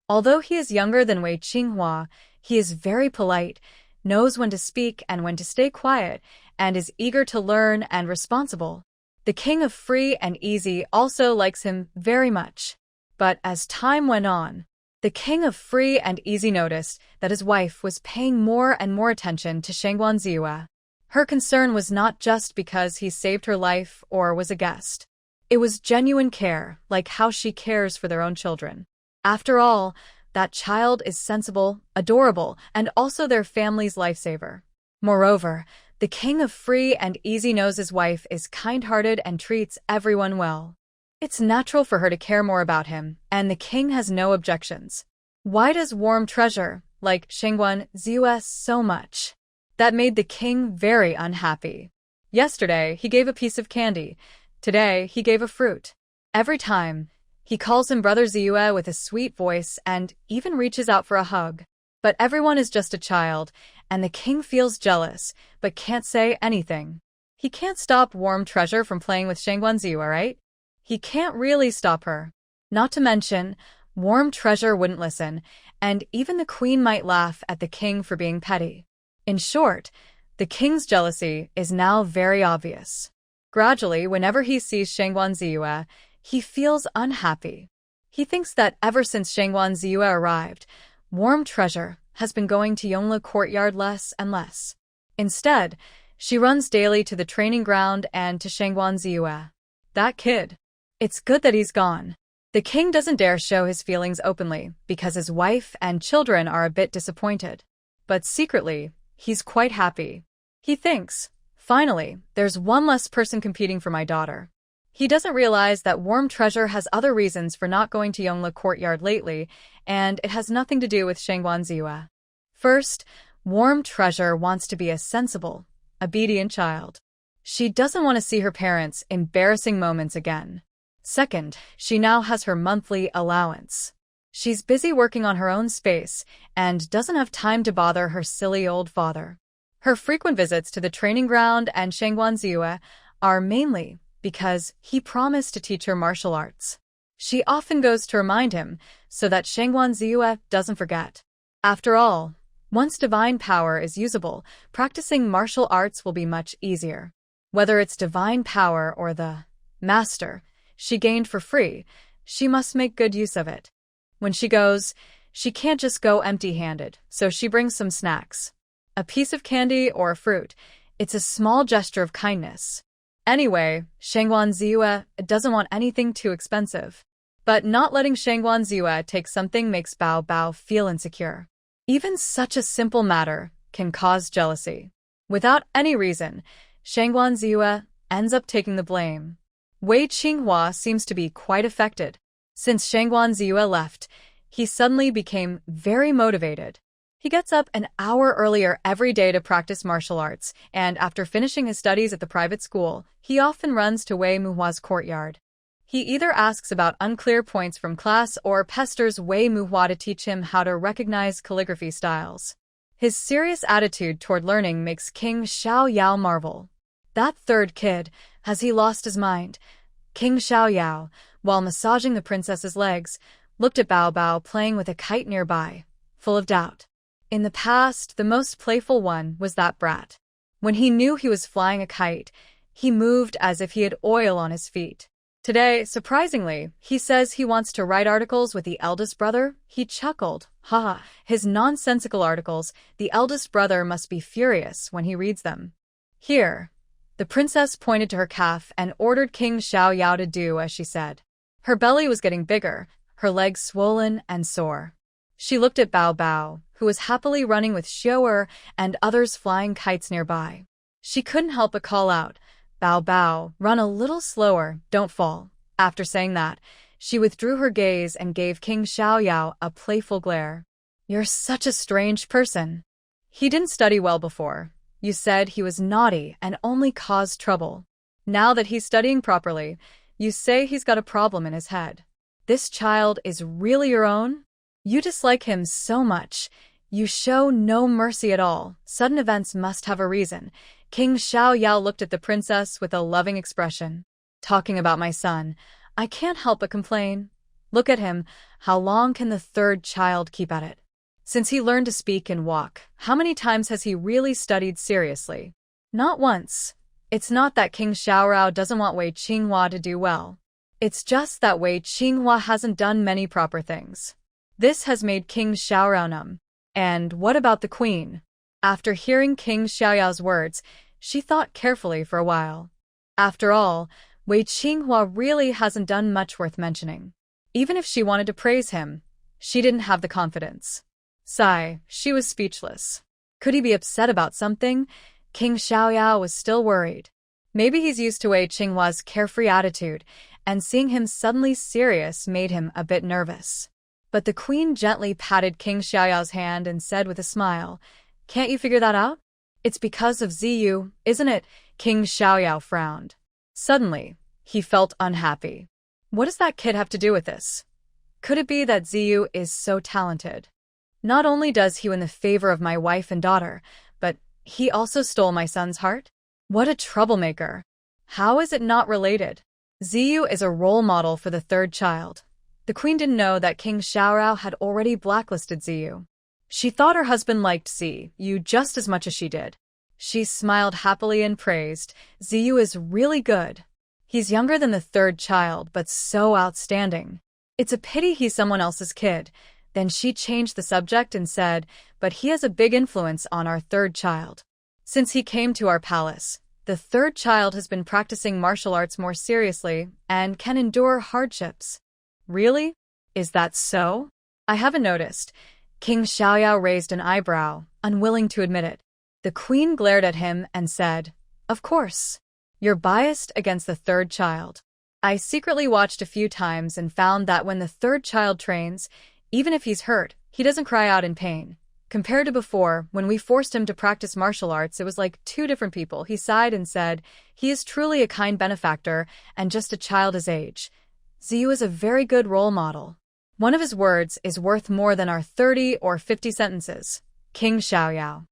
Although he is younger than Wei Qinghua, he is very polite, knows when to speak and when to stay quiet, and is eager to learn and responsible. The king of free and easy also likes him very much. But as time went on, the king of free and easy noticed that his wife was paying more and more attention to Shangguan Ziyue. Her concern was not just because he saved her life or was a guest. It was genuine care, like how she cares for their own children. After all, that child is sensible, adorable, and also their family's lifesaver. Moreover, the king of free and easy knows his wife is kind-hearted and treats everyone well. It's natural for her to care more about him, and the king has no objections. Why does warm treasure like Shangguan Ziyue so much? That made the king very unhappy. Yesterday, he gave a piece of candy. Today, he gave a fruit. Every time, he calls him Brother Ziyue with a sweet voice and even reaches out for a hug. But everyone is just a child, and the king feels jealous, but can't say anything. He can't stop Warm Treasure from playing with Shangguan Ziyue, right? He can't really stop her. Not to mention, Warm Treasure wouldn't listen, and even the queen might laugh at the king for being petty. In short, the king's jealousy is now very obvious. Gradually, whenever he sees Shangguan Ziyue, he feels unhappy. He thinks that ever since Shangguan Ziyue arrived, Warm Treasure has been going to Yongle Courtyard less and less. Instead, she runs daily to the training ground and to Shangguan Ziyue. That kid. It's good that he's gone. The king doesn't dare show his feelings openly because his wife and children are a bit disappointed. But secretly, he's quite happy. He thinks, finally, there's one less person competing for my daughter. He doesn't realize that Warm Treasure has other reasons for not going to Yongle Courtyard lately, and it has nothing to do with Shangguan Ziyue. First, Warm Treasure wants to be a sensible, obedient child. She doesn't want to see her parents' embarrassing moments again. Second, she now has her monthly allowance. She's busy working on her own space and doesn't have time to bother her silly old father. Her frequent visits to the training ground and Shangguan Ziyue are mainly because he promised to teach her martial arts. She often goes to remind him so that Shangguan Ziyue doesn't forget. After all, once divine power is usable, practicing martial arts will be much easier. Whether it's divine power or the master she gained for free, she must make good use of it. When she goes, she can't just go empty-handed, so she brings some snacks. A piece of candy or a fruit. It's a small gesture of kindness. Anyway, Shangguan Ziyue doesn't want anything too expensive. But not letting Shangguan Ziyue take something makes Bao Bao feel insecure. Even such a simple matter can cause jealousy. Without any reason, Shangguan Ziyue ends up taking the blame. Wei Qinghua seems to be quite affected. Since Shangguan Ziyue left, he suddenly became very motivated. He gets up an hour earlier every day to practice martial arts, and after finishing his studies at the private school, he often runs to Wei Muhua's courtyard. He either asks about unclear points from class or pesters Wei Muhua to teach him how to recognize calligraphy styles. His serious attitude toward learning makes King Xiaoyao marvel. That third kid, has he lost his mind? King Xiaoyao, while massaging the princess's legs, looked at Bao Bao playing with a kite nearby, full of doubt. In the past, the most playful one was that brat. When he knew he was flying a kite, he moved as if he had oil on his feet. Today, surprisingly, he says he wants to write articles with the eldest brother. He chuckled. Haha, his nonsensical articles, the eldest brother must be furious when he reads them. Here, the princess pointed to her calf and ordered King Xiaoyao to do as she said. Her belly was getting bigger, her legs swollen and sore. She looked at Bao Bao, who was happily running with Xiu'er and others flying kites nearby. She couldn't help but call out, "Bao Bao, run a little slower, don't fall." After saying that, she withdrew her gaze and gave King Xiaoyao a playful glare. "You're such a strange person. He didn't study well before. You said he was naughty and only caused trouble. Now that he's studying properly, you say he's got a problem in his head. This child is really your own? You dislike him so much. You show no mercy at all. Sudden events must have a reason." King Xiaoyao looked at the princess with a loving expression. "Talking about my son, I can't help but complain. Look at him. How long can the third child keep at it? Since he learned to speak and walk, how many times has he really studied seriously? Not once. It's not that King Xiaorao doesn't want Wei Qinghua to do well. It's just that Wei Qinghua hasn't done many proper things." This has made King Xiaorao numb. And what about the queen? After hearing King Xiaoyao's words, she thought carefully for a while. After all, Wei Qinghua really hasn't done much worth mentioning. Even if she wanted to praise him, she didn't have the confidence. Sigh, she was speechless. Could he be upset about something? King Xiaoyao was still worried. Maybe he's used to Wei Qinghua's carefree attitude, and seeing him suddenly serious made him a bit nervous. But the queen gently patted King Xiaoyao's hand and said with a smile, "Can't you figure that out? It's because of Ziyu, isn't it?" King Xiaoyao frowned. Suddenly, he felt unhappy. What does that kid have to do with this? Could it be that Ziyu is so talented? Not only does he win the favor of my wife and daughter, but he also stole my son's heart? What a troublemaker. How is it not related? Ziyu is a role model for the third child. The queen didn't know that King Xiaorao had already blacklisted Ziyu. She thought her husband liked Ziyu just as much as she did. She smiled happily and praised, "Ziyu is really good. He's younger than the third child, but so outstanding. It's a pity he's someone else's kid." Then she changed the subject and said, "But he has a big influence on our third child. Since he came to our palace, the third child has been practicing martial arts more seriously and can endure hardships." "Really? Is that so? I haven't noticed." King Xiaoyao raised an eyebrow, unwilling to admit it. The queen glared at him and said, "Of course. You're biased against the third child. I secretly watched a few times and found that when the third child trains, even if he's hurt, he doesn't cry out in pain. Compared to before, when we forced him to practice martial arts, it was like two different people." He sighed and said, "He is truly a kind benefactor and just a child his age. Ziyu is a very good role model. One of his words is worth more than our 30 or 50 sentences." King Xiaoyao,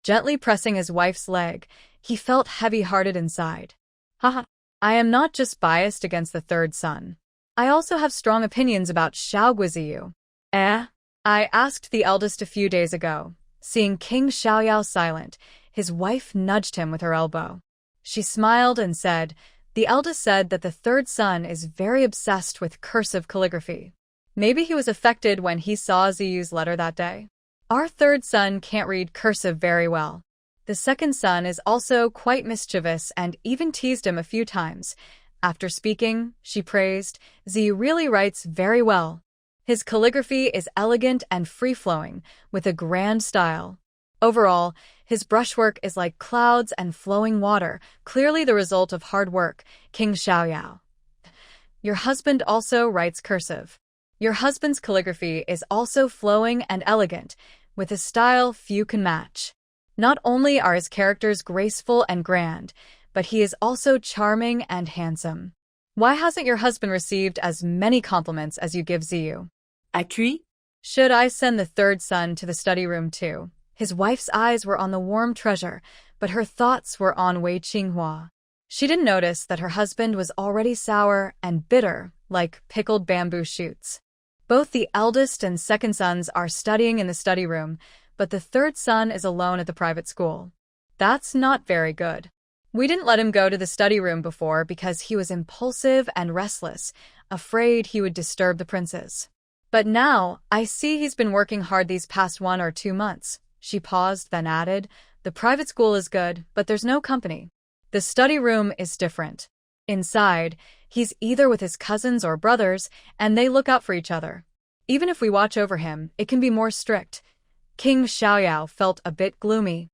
gently pressing his wife's leg, he felt heavy-hearted inside. "Haha, I am not just biased against the third son. I also have strong opinions about Xiaoguiziyu." "Eh?" "I asked the eldest a few days ago." Seeing King Xiaoyao silent, his wife nudged him with her elbow. She smiled and said, "The eldest said that the third son is very obsessed with cursive calligraphy. Maybe he was affected when he saw Ziyu's letter that day. Our third son can't read cursive very well. The second son is also quite mischievous and even teased him a few times." After speaking, she praised, "Ziyu really writes very well. His calligraphy is elegant and free-flowing, with a grand style. Overall, his brushwork is like clouds and flowing water, clearly the result of hard work." King Xiaoyao, "Your husband also writes cursive. Your husband's calligraphy is also flowing and elegant, with a style few can match. Not only are his characters graceful and grand, but he is also charming and handsome. Why hasn't your husband received as many compliments as you give Ziyu? Accueil? Should I send the third son to the study room too?" His wife's eyes were on the warm treasure, but her thoughts were on Wei Qinghua. She didn't notice that her husband was already sour and bitter, like pickled bamboo shoots. Both the eldest and second sons are studying in the study room, but the third son is alone at the private school. That's not very good. We didn't let him go to the study room before because he was impulsive and restless, afraid he would disturb the princes. But now, I see he's been working hard these past 1 or 2 months. She paused, then added, "The private school is good, but there's no company. The study room is different. Inside, he's either with his cousins or brothers, and they look out for each other. Even if we watch over him, it can be more strict." King Xiaoyao felt a bit gloomy.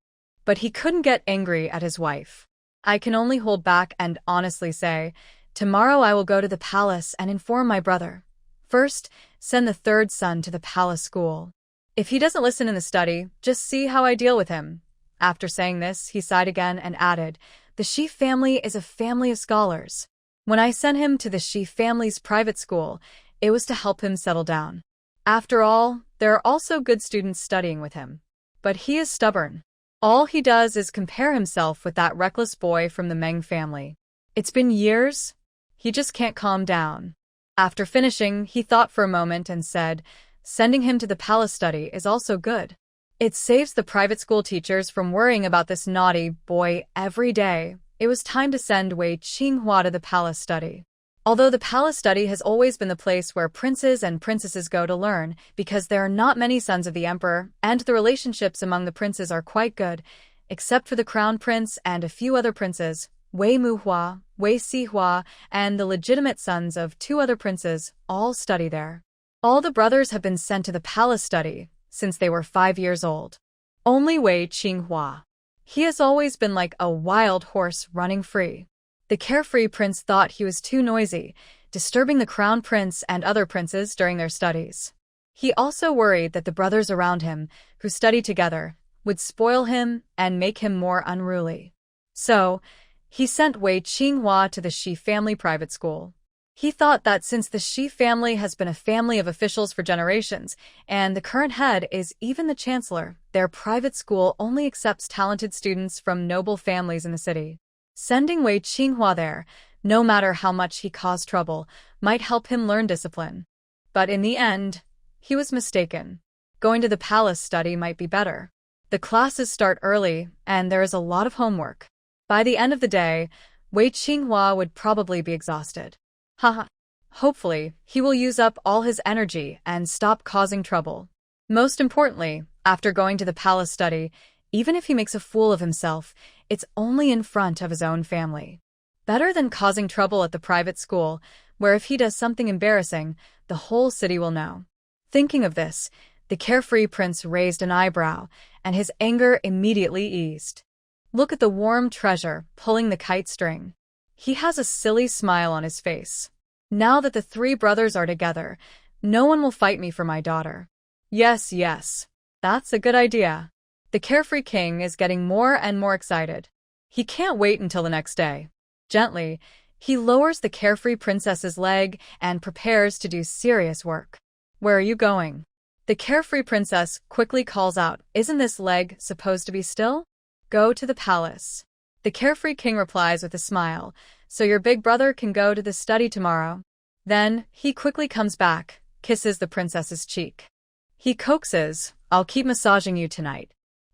But he couldn't get angry at his wife. I can only hold back and honestly say, tomorrow I will go to the palace and inform my brother. First, send the third son to the palace school. If he doesn't listen in the study, just see how I deal with him. After saying this, he sighed again and added, the Shi family is a family of scholars. When I sent him to the Shi family's private school, it was to help him settle down. After all, there are also good students studying with him. But he is stubborn. All he does is compare himself with that reckless boy from the Meng family. It's been years. He just can't calm down. After finishing, he thought for a moment and said, sending him to the palace study is also good. It saves the private school teachers from worrying about this naughty boy every day. It was time to send Wei Qinghua to the palace study. Although the palace study has always been the place where princes and princesses go to learn, because there are not many sons of the emperor, and the relationships among the princes are quite good, except for the crown prince and a few other princes, Wei Muhua, Wei Sihua, and the legitimate sons of 2 other princes, all study there. All the brothers have been sent to the palace study since they were 5 years old. Only Wei Qinghua. He has always been like a wild horse running free. The carefree prince thought he was too noisy, disturbing the crown prince and other princes during their studies. He also worried that the brothers around him, who studied together, would spoil him and make him more unruly. So, he sent Wei Qinghua to the Shi family private school. He thought that since the Shi family has been a family of officials for generations, and the current head is even the chancellor, their private school only accepts talented students from noble families in the city. Sending Wei Qinghua there, no matter how much he caused trouble, might help him learn discipline. But in the end, he was mistaken. Going to the palace study might be better. The classes start early, and there is a lot of homework. By the end of the day, Wei Qinghua would probably be exhausted. Haha. Hopefully, he will use up all his energy and stop causing trouble. Most importantly, after going to the palace study, even if he makes a fool of himself, it's only in front of his own family. Better than causing trouble at the private school, where if he does something embarrassing, the whole city will know. Thinking of this, the carefree prince raised an eyebrow, and his anger immediately eased. Look at the warm treasure pulling the kite string. He has a silly smile on his face. Now that the 3 brothers are together, no one will fight me for my daughter. Yes, that's a good idea. The carefree king is getting more and more excited. He can't wait until the next day. Gently, he lowers the carefree princess's leg and prepares to do serious work. Where are you going? The carefree princess quickly calls out, isn't this leg supposed to be still? Go to the palace. The carefree king replies with a smile, so your big brother can go to the study tomorrow. Then, he quickly comes back, kisses the princess's cheek. He coaxes, I'll keep massaging you tonight.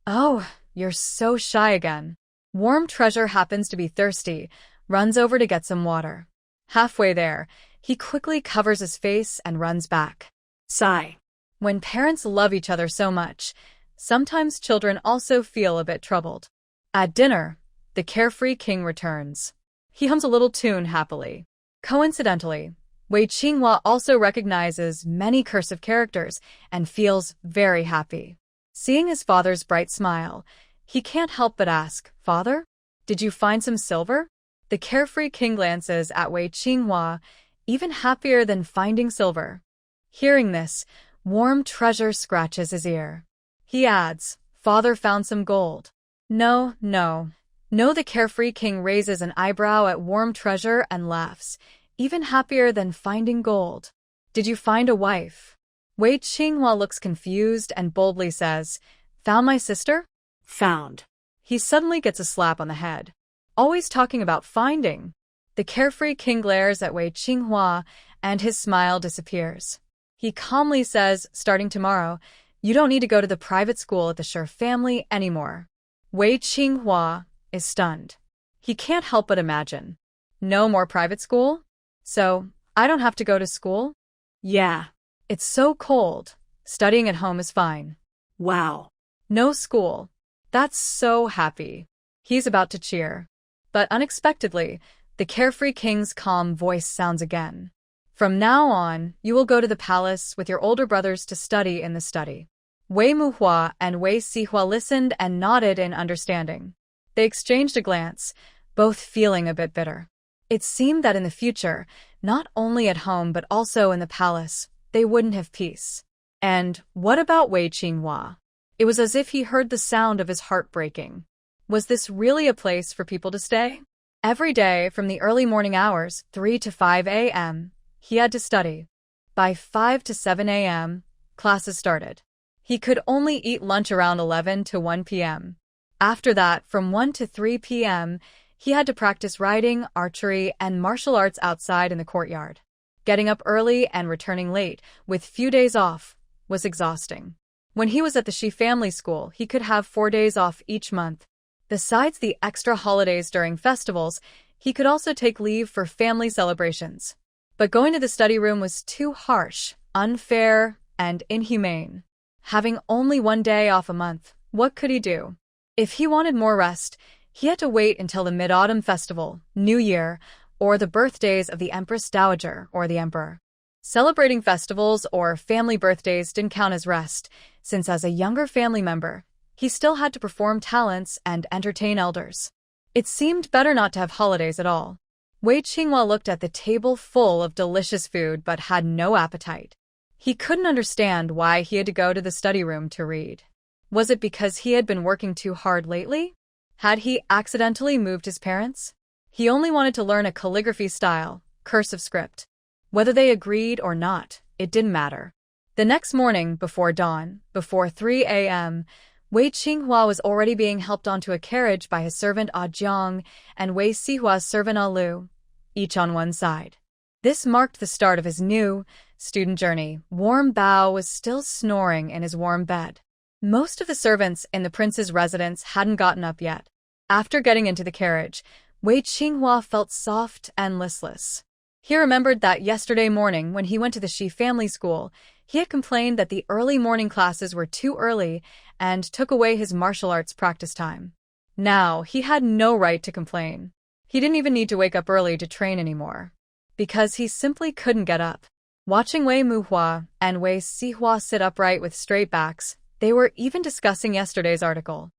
Oh, you're so shy again. Warm treasure happens to be thirsty, runs over to get some water. Halfway there, he quickly covers his face and runs back. Sigh. When parents love each other so much, sometimes children also feel a bit troubled. At dinner, the carefree king returns. He hums a little tune happily. Coincidentally, Wei Qinghua also recognizes many cursive characters and feels very happy. Seeing his father's bright smile, he can't help but ask, Father, did you find some silver? The carefree king glances at Wei Qinghua, even happier than finding silver. Hearing this, warm treasure scratches his ear. He adds, Father found some gold. No, the carefree king raises an eyebrow at warm treasure and laughs, even happier than finding gold. Did you find a wife? Wei Qinghua looks confused and boldly says, Found my sister? Found. He suddenly gets a slap on the head. Always talking about finding. The carefree king glares at Wei Qinghua, and his smile disappears. He calmly says, starting tomorrow, you don't need to go to the private school at the Shi family anymore. Wei Qinghua is stunned. He can't help but imagine. No more private school? So, I don't have to go to school? Yeah. It's so cold. Studying at home is fine. Wow. No school. That's so happy. He's about to cheer. But unexpectedly, the carefree king's calm voice sounds again. From now on, you will go to the palace with your older brothers to study in the study. Wei Muhua and Wei Sihua listened and nodded in understanding. They exchanged a glance, both feeling a bit bitter. It seemed that in the future, not only at home but also in the palace, they wouldn't have peace. And what about Wei Qinghua? It was as if he heard the sound of his heart breaking. Was this really a place for people to stay? Every day, from the early morning hours, 3 to 5 a.m., he had to study. By 5 to 7 a.m., classes started. He could only eat lunch around 11 to 1 p.m. After that, from 1 to 3 p.m., he had to practice riding, archery, and martial arts outside in the courtyard. Getting up early and returning late, with few days off, was exhausting. When he was at the Shi family school, he could have 4 days off each month. Besides the extra holidays during festivals, he could also take leave for family celebrations. But going to the study room was too harsh, unfair, and inhumane. Having only 1 day off a month, what could he do? If he wanted more rest, he had to wait until the Mid-Autumn Festival, New Year, or the birthdays of the Empress Dowager or the Emperor. Celebrating festivals or family birthdays didn't count as rest, since as a younger family member, he still had to perform talents and entertain elders. It seemed better not to have holidays at all. Wei Qinghua looked at the table full of delicious food but had no appetite. He couldn't understand why he had to go to the study room to read. Was it because he had been working too hard lately? Had he accidentally moved his parents? He only wanted to learn a calligraphy style, cursive script. Whether they agreed or not, it didn't matter. The next morning, before dawn, before 3 a.m., Wei Qinghua was already being helped onto a carriage by his servant Ah Jiang and Wei Sihua's servant Ah Lu, each on one side. This marked the start of his new student journey. Warm Bao was still snoring in his warm bed. Most of the servants in the prince's residence hadn't gotten up yet. After getting into the carriage, Wei Qinghua felt soft and listless. He remembered that yesterday morning when he went to the Shi family school, he had complained that the early morning classes were too early and took away his martial arts practice time. Now, he had no right to complain. He didn't even need to wake up early to train anymore, because he simply couldn't get up. Watching Wei Muhua and Wei Sihua sit upright with straight backs, they were even discussing yesterday's article.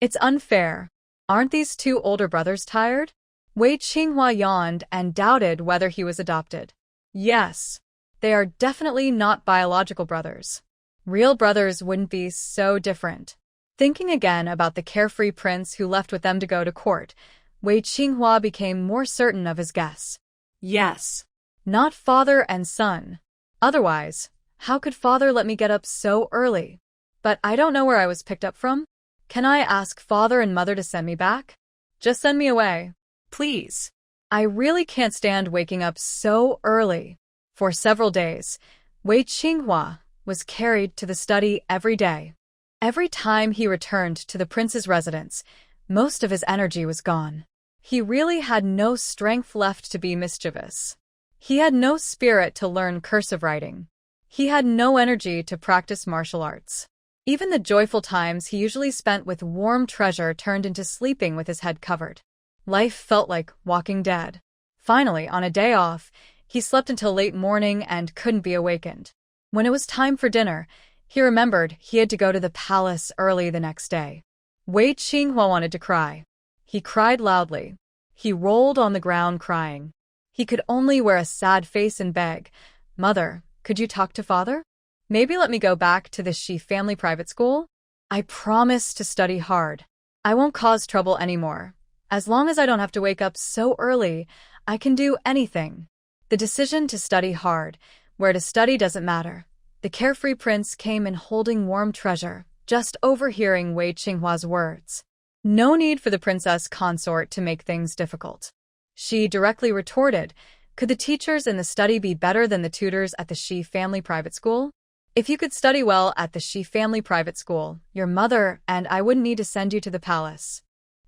It's unfair. Aren't these two older brothers tired? Wei Qinghua yawned and doubted whether he was adopted. Yes, they are definitely not biological brothers. Real brothers wouldn't be so different. Thinking again about the carefree prince who left with them to go to court, Wei Qinghua became more certain of his guess. Yes, not father and son. Otherwise, how could father let me get up so early? But I don't know where I was picked up from. Can I ask father and mother to send me back? Just send me away, please. I really can't stand waking up so early. For several days, Wei Qinghua was carried to the study every day. Every time he returned to the prince's residence, most of his energy was gone. He really had no strength left to be mischievous. He had no spirit to learn cursive writing. He had no energy to practice martial arts. Even the joyful times he usually spent with warm treasure turned into sleeping with his head covered. Life felt like walking dead. Finally, on a day off, he slept until late morning and couldn't be awakened. When it was time for dinner, he remembered he had to go to the palace early the next day. Wei Qinghua wanted to cry. He cried loudly. He rolled on the ground crying. He could only wear a sad face and beg, "Mother, could you talk to father? Maybe let me go back to the Shi family private school? I promise to study hard. I won't cause trouble anymore. As long as I don't have to wake up so early, I can do anything." The decision to study hard, where to study doesn't matter. The carefree prince came in holding warm treasure, just overhearing Wei Qinghua's words. No need for the princess consort to make things difficult. She directly retorted, "Could the teachers in the study be better than the tutors at the Shi family private school? If you could study well at the Shi family private school, your mother and I wouldn't need to send you to the palace."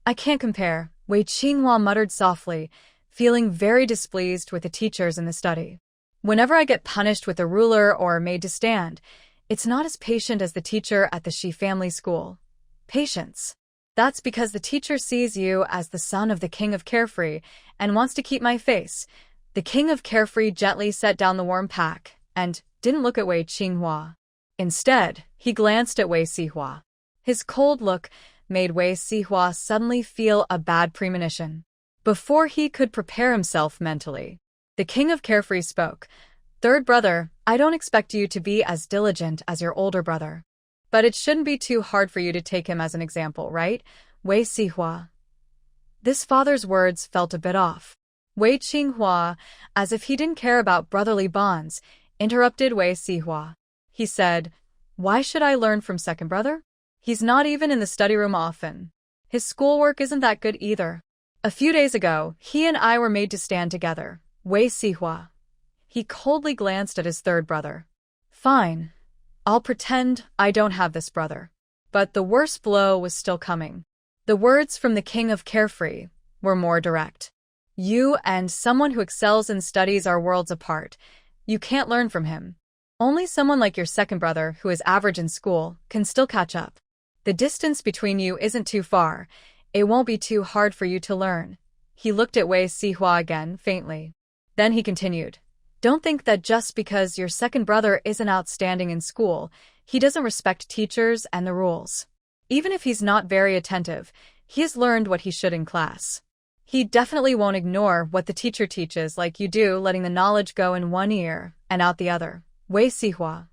"I can't compare," Wei Qinghua muttered softly, feeling very displeased with the teachers in the study. "Whenever I get punished with a ruler or made to stand, it's not as patient as the teacher at the Shi family school." Patience. That's because the teacher sees you as the son of the king of Carefree and wants to keep my face. The king of Carefree gently set down the warm pack and didn't look at Wei Qinghua. Instead, he glanced at Wei Sihua. His cold look made Wei Sihua suddenly feel a bad premonition. Before he could prepare himself mentally, the king of Carefree spoke. Third brother, I don't expect you to be as diligent as your older brother. But it shouldn't be too hard for you to take him as an example, right? Wei Sihua. This father's words felt a bit off. Wei Qinghua, as if he didn't care about brotherly bonds, interrupted Wei Sihua. He said, Why should I learn from second brother? He's not even in the study room often. His schoolwork isn't that good either. A few days ago, he and I were made to stand together. Wei Sihua. He coldly glanced at his third brother. Fine. I'll pretend I don't have this brother. But the worst blow was still coming. The words from the king of Carefree were more direct. You and someone who excels in studies are worlds apart. You can't learn from him. Only someone like your second brother who is average in school can still catch up. The distance between you isn't too far. It won't be too hard for you to learn. He looked at Wei Sihua again, faintly. Then he continued. Don't think that just because your second brother isn't outstanding in school, he doesn't respect teachers and the rules. Even if he's not very attentive, he has learned what he should in class. He definitely won't ignore what the teacher teaches like you do, letting the knowledge go in one ear and out the other. Wei Sihua.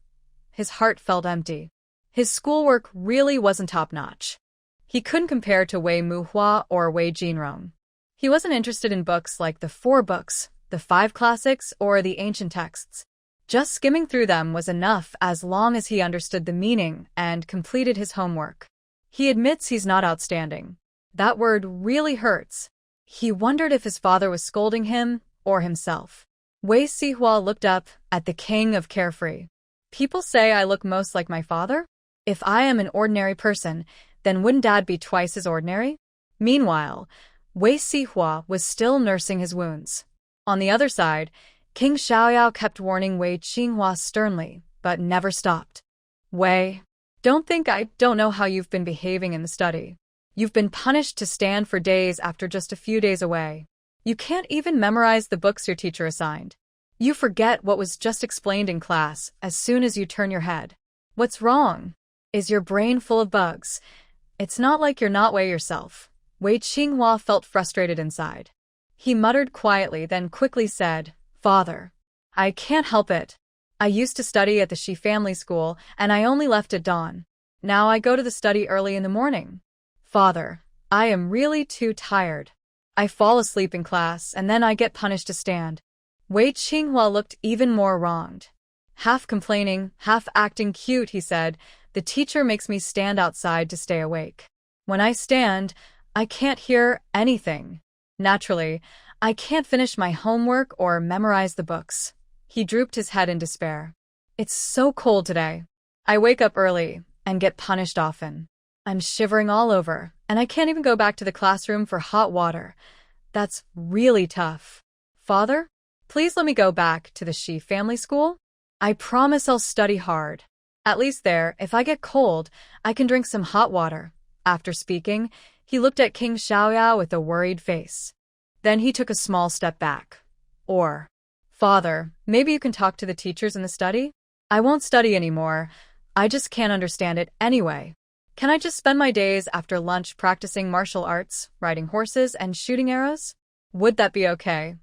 His heart felt empty. His schoolwork really wasn't top-notch. He couldn't compare to Wei Muhua or Wei Jinrong. He wasn't interested in books like the 4 books, the 5 classics, or the ancient texts. Just skimming through them was enough as long as he understood the meaning and completed his homework. He admits he's not outstanding. That word really hurts. He wondered if his father was scolding him or himself. Wei Sihua looked up at the king of Carefree. People say I look most like my father? If I am an ordinary person, then wouldn't Dad be twice as ordinary? Meanwhile, Wei Sihua was still nursing his wounds. On the other side, King Xiaoyao kept warning Wei Qinghua sternly, but never stopped. Wei, don't think I don't know how you've been behaving in the study. You've been punished to stand for days after just a few days away. You can't even memorize the books your teacher assigned. You forget what was just explained in class as soon as you turn your head. What's wrong? Is your brain full of bugs? It's not like you're not Wei yourself. Wei Qinghua felt frustrated inside. He muttered quietly, then quickly said, Father, I can't help it. I used to study at the Shi family school, and I only left at dawn. Now I go to the study early in the morning. Father, I am really too tired. I fall asleep in class, and then I get punished to stand. Wei Qinghua looked even more wronged. Half complaining, half acting cute, he said, The teacher makes me stand outside to stay awake. When I stand, I can't hear anything. Naturally, I can't finish my homework or memorize the books. He drooped his head in despair. It's so cold today. I wake up early and get punished often. I'm shivering all over, and I can't even go back to the classroom for hot water. That's really tough. Father, please let me go back to the Shi family school. I promise I'll study hard. At least there, if I get cold, I can drink some hot water. After speaking, he looked at King Xiaoyao with a worried face. Then he took a small step back. Father, maybe you can talk to the teachers in the study? I won't study anymore. I just can't understand it anyway. Can I just spend my days after lunch practicing martial arts, riding horses, and shooting arrows? Would that be okay?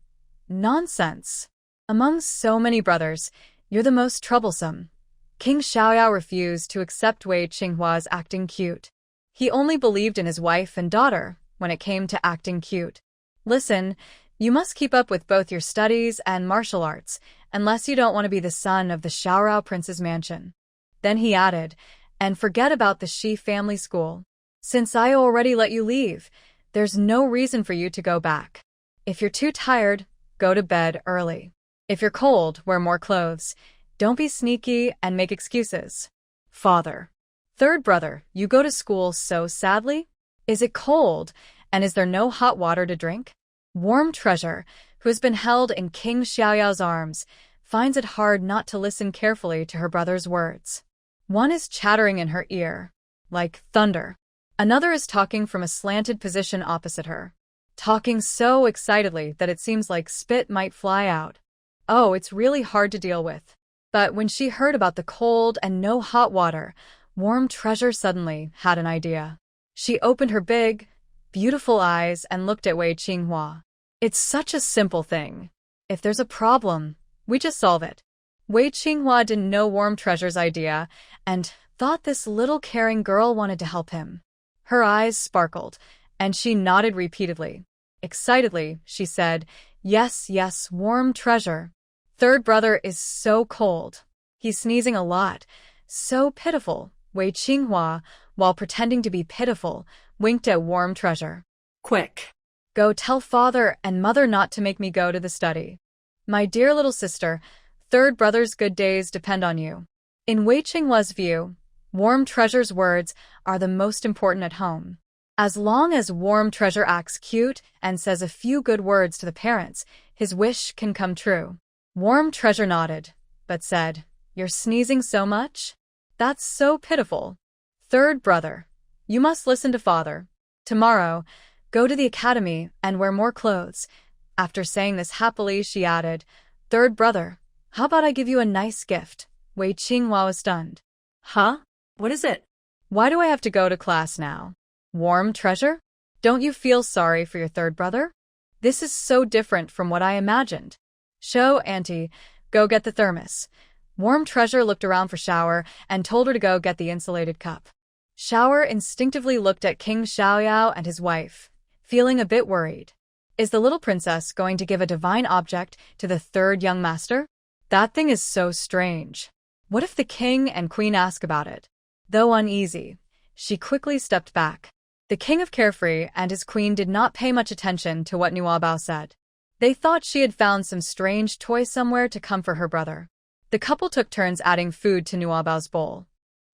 Nonsense. Among so many brothers, you're the most troublesome. King Xiaoyao refused to accept Wei Qinghua's acting cute. He only believed in his wife and daughter when it came to acting cute. Listen, you must keep up with both your studies and martial arts, unless you don't want to be the son of the Xiaorao prince's mansion. Then he added, and forget about the Shi family school. Since I already let you leave, there's no reason for you to go back. If you're too tired, go to bed early. If you're cold, wear more clothes. Don't be sneaky and make excuses. Father. Third brother, you go to school so sadly? Is it cold, and is there no hot water to drink? Warm Treasure, who has been held in King Xiaoyao's arms, finds it hard not to listen carefully to her brother's words. One is chattering in her ear, like thunder. Another is talking from a slanted position opposite her, talking so excitedly that it seems like spit might fly out. Oh, it's really hard to deal with. But when she heard about the cold and no hot water, Warm Treasure suddenly had an idea. She opened her big, beautiful eyes and looked at Wei Qinghua. It's such a simple thing. If there's a problem, we just solve it. Wei Qinghua didn't know Warm Treasure's idea and thought this little caring girl wanted to help him. Her eyes sparkled, and she nodded repeatedly. Excitedly, she said, "Yes, yes, Warm Treasure. Third brother is so cold. He's sneezing a lot. So pitiful." Wei Qinghua, while pretending to be pitiful, winked at Warm Treasure. Quick. Go tell father and mother not to make me go to the study. My dear little sister, third brother's good days depend on you. In Wei Qinghua's view, Warm Treasure's words are the most important at home. As long as Warm Treasure acts cute and says a few good words to the parents, his wish can come true. Warm Treasure nodded, but said, "You're sneezing so much? That's so pitiful. Third brother, you must listen to father. Tomorrow, go to the academy and wear more clothes." After saying this happily, she added, "Third brother, how about I give you a nice gift?" Wei Qinghua was stunned. Huh? What is it? Why do I have to go to class now? Warm Treasure? Don't you feel sorry for your third brother? This is so different from what I imagined. Show, Auntie, go get the thermos. Warm Treasure looked around for Shower and told her to go get the insulated cup. Shower instinctively looked at King Xiaoyao and his wife, feeling a bit worried. Is the little princess going to give a divine object to the third young master? That thing is so strange. What if the king and queen ask about it? Though uneasy, she quickly stepped back. The king of Carefree and his queen did not pay much attention to what Nuabao said. They thought she had found some strange toy somewhere to comfort her brother. The couple took turns adding food to Nuabao's bowl.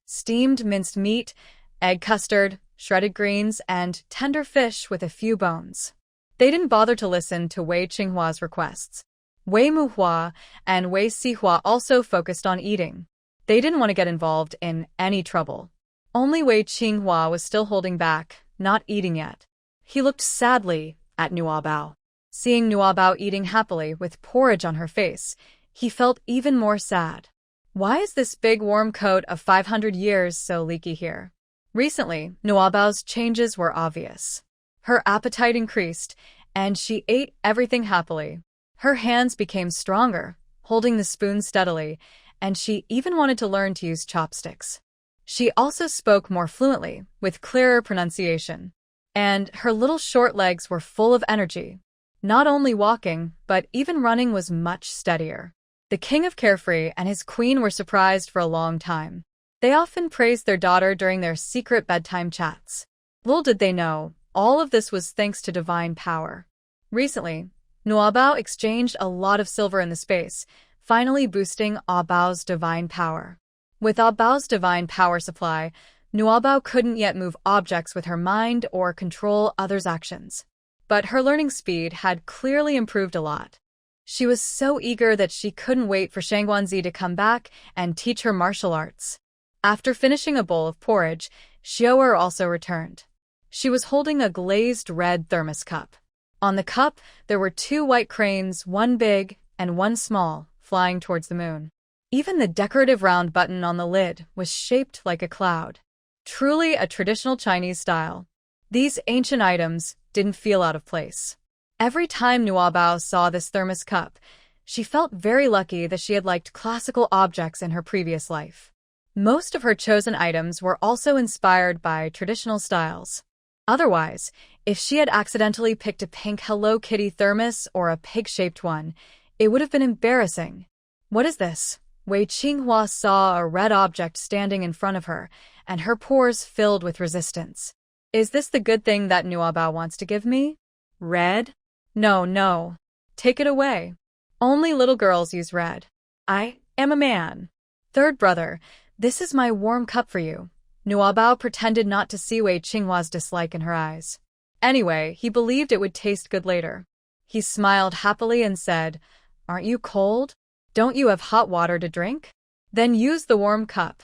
Steamed minced meat, egg custard, shredded greens, and tender fish with a few bones. They didn't bother to listen to Wei Qinghua's requests. Wei Muhua and Wei Sihua also focused on eating. They didn't want to get involved in any trouble. Only Wei Qinghua was still holding back, not eating yet. He looked sadly at Nuabao. Seeing Nuabao eating happily with porridge on her face, he felt even more sad. Why is this big warm coat of 500 years so leaky here? Recently, Nuabao's changes were obvious. Her appetite increased, and she ate everything happily. Her hands became stronger, holding the spoon steadily, and she even wanted to learn to use chopsticks. She also spoke more fluently, with clearer pronunciation. And her little short legs were full of energy. Not only walking, but even running was much steadier. The king of Carefree and his queen were surprised for a long time. They often praised their daughter during their secret bedtime chats. Little did they know, all of this was thanks to divine power. Recently, Nuabao exchanged a lot of silver in the space, finally boosting Abao's divine power. With Abao's divine power supply, Nuabao couldn't yet move objects with her mind or control others' actions. But her learning speed had clearly improved a lot. She was so eager that she couldn't wait for Shangguanzi to come back and teach her martial arts. After finishing a bowl of porridge, Xiaoer also returned. She was holding a glazed red thermos cup. On the cup, there were 2 white cranes, one big and one small, flying towards the moon. Even the decorative round button on the lid was shaped like a cloud. Truly a traditional Chinese style. These ancient items didn't feel out of place. Every time Nuabao saw this thermos cup, she felt very lucky that she had liked classical objects in her previous life. Most of her chosen items were also inspired by traditional styles. Otherwise, if she had accidentally picked a pink Hello Kitty thermos or a pig-shaped one, it would have been embarrassing. What is this? Wei Qinghua saw a red object standing in front of her, and her pores filled with resistance. Is this the good thing that Nuabao wants to give me? Red? No, no. Take it away. Only little girls use red. I am a man. Third brother, this is my warm cup for you. Nuabao pretended not to see Wei Qinghua's dislike in her eyes. Anyway, he believed it would taste good later. He smiled happily and said, "Aren't you cold? Don't you have hot water to drink? Then use the warm cup."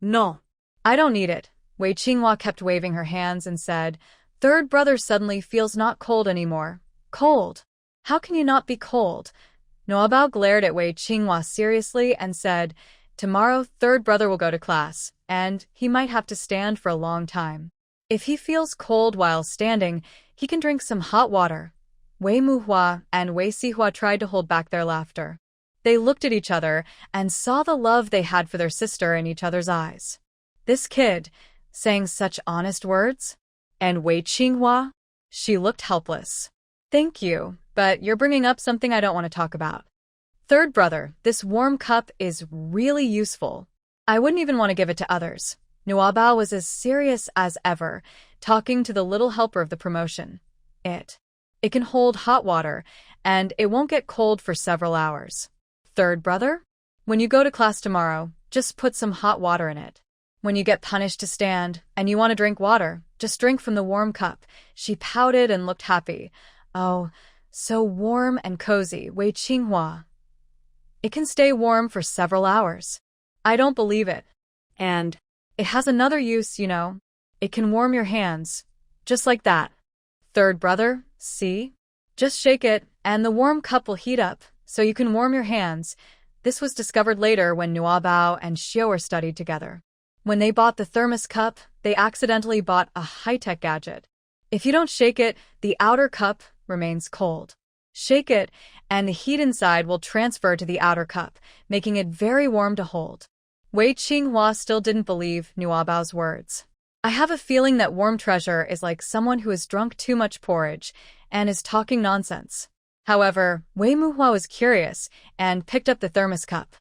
No. I don't need it. Wei Qinghua kept waving her hands and said, "Third brother suddenly feels not cold anymore. Cold. How can you not be cold? Noabao glared at Wei Qinghua seriously and said, "Tomorrow, third brother will go to class, and he might have to stand for a long time. If he feels cold while standing, he can drink some hot water." Wei Muhua and Wei Sihua tried to hold back their laughter. They looked at each other and saw the love they had for their sister in each other's eyes. This kid, saying such honest words? And Wei Qinghua? She looked helpless. "Thank you, but you're bringing up something I don't want to talk about. Third brother, this warm cup is really useful. I wouldn't even want to give it to others." Nuabao was as serious as ever, talking to the little helper of the promotion. It can hold hot water, and it won't get cold for several hours. Third brother? When you go to class tomorrow, just put some hot water in it. When you get punished to stand, and you want to drink water, just drink from the warm cup. She pouted and looked happy. Oh, so warm and cozy, Wei Qinghua. It can stay warm for several hours. I don't believe it. And it has another use, you know. It can warm your hands. Just like that. Third brother, see? Just shake it, and the warm cup will heat up, so you can warm your hands. This was discovered later when Nuabao and Xiao studied together. When they bought the thermos cup, they accidentally bought a high-tech gadget. If you don't shake it, the outer cup remains cold. Shake it, and the heat inside will transfer to the outer cup, making it very warm to hold. Wei Qinghua still didn't believe Nuabao's words. I have a feeling that warm treasure is like someone who has drunk too much porridge and is talking nonsense. However, Wei Muhua was curious and picked up the thermos cup.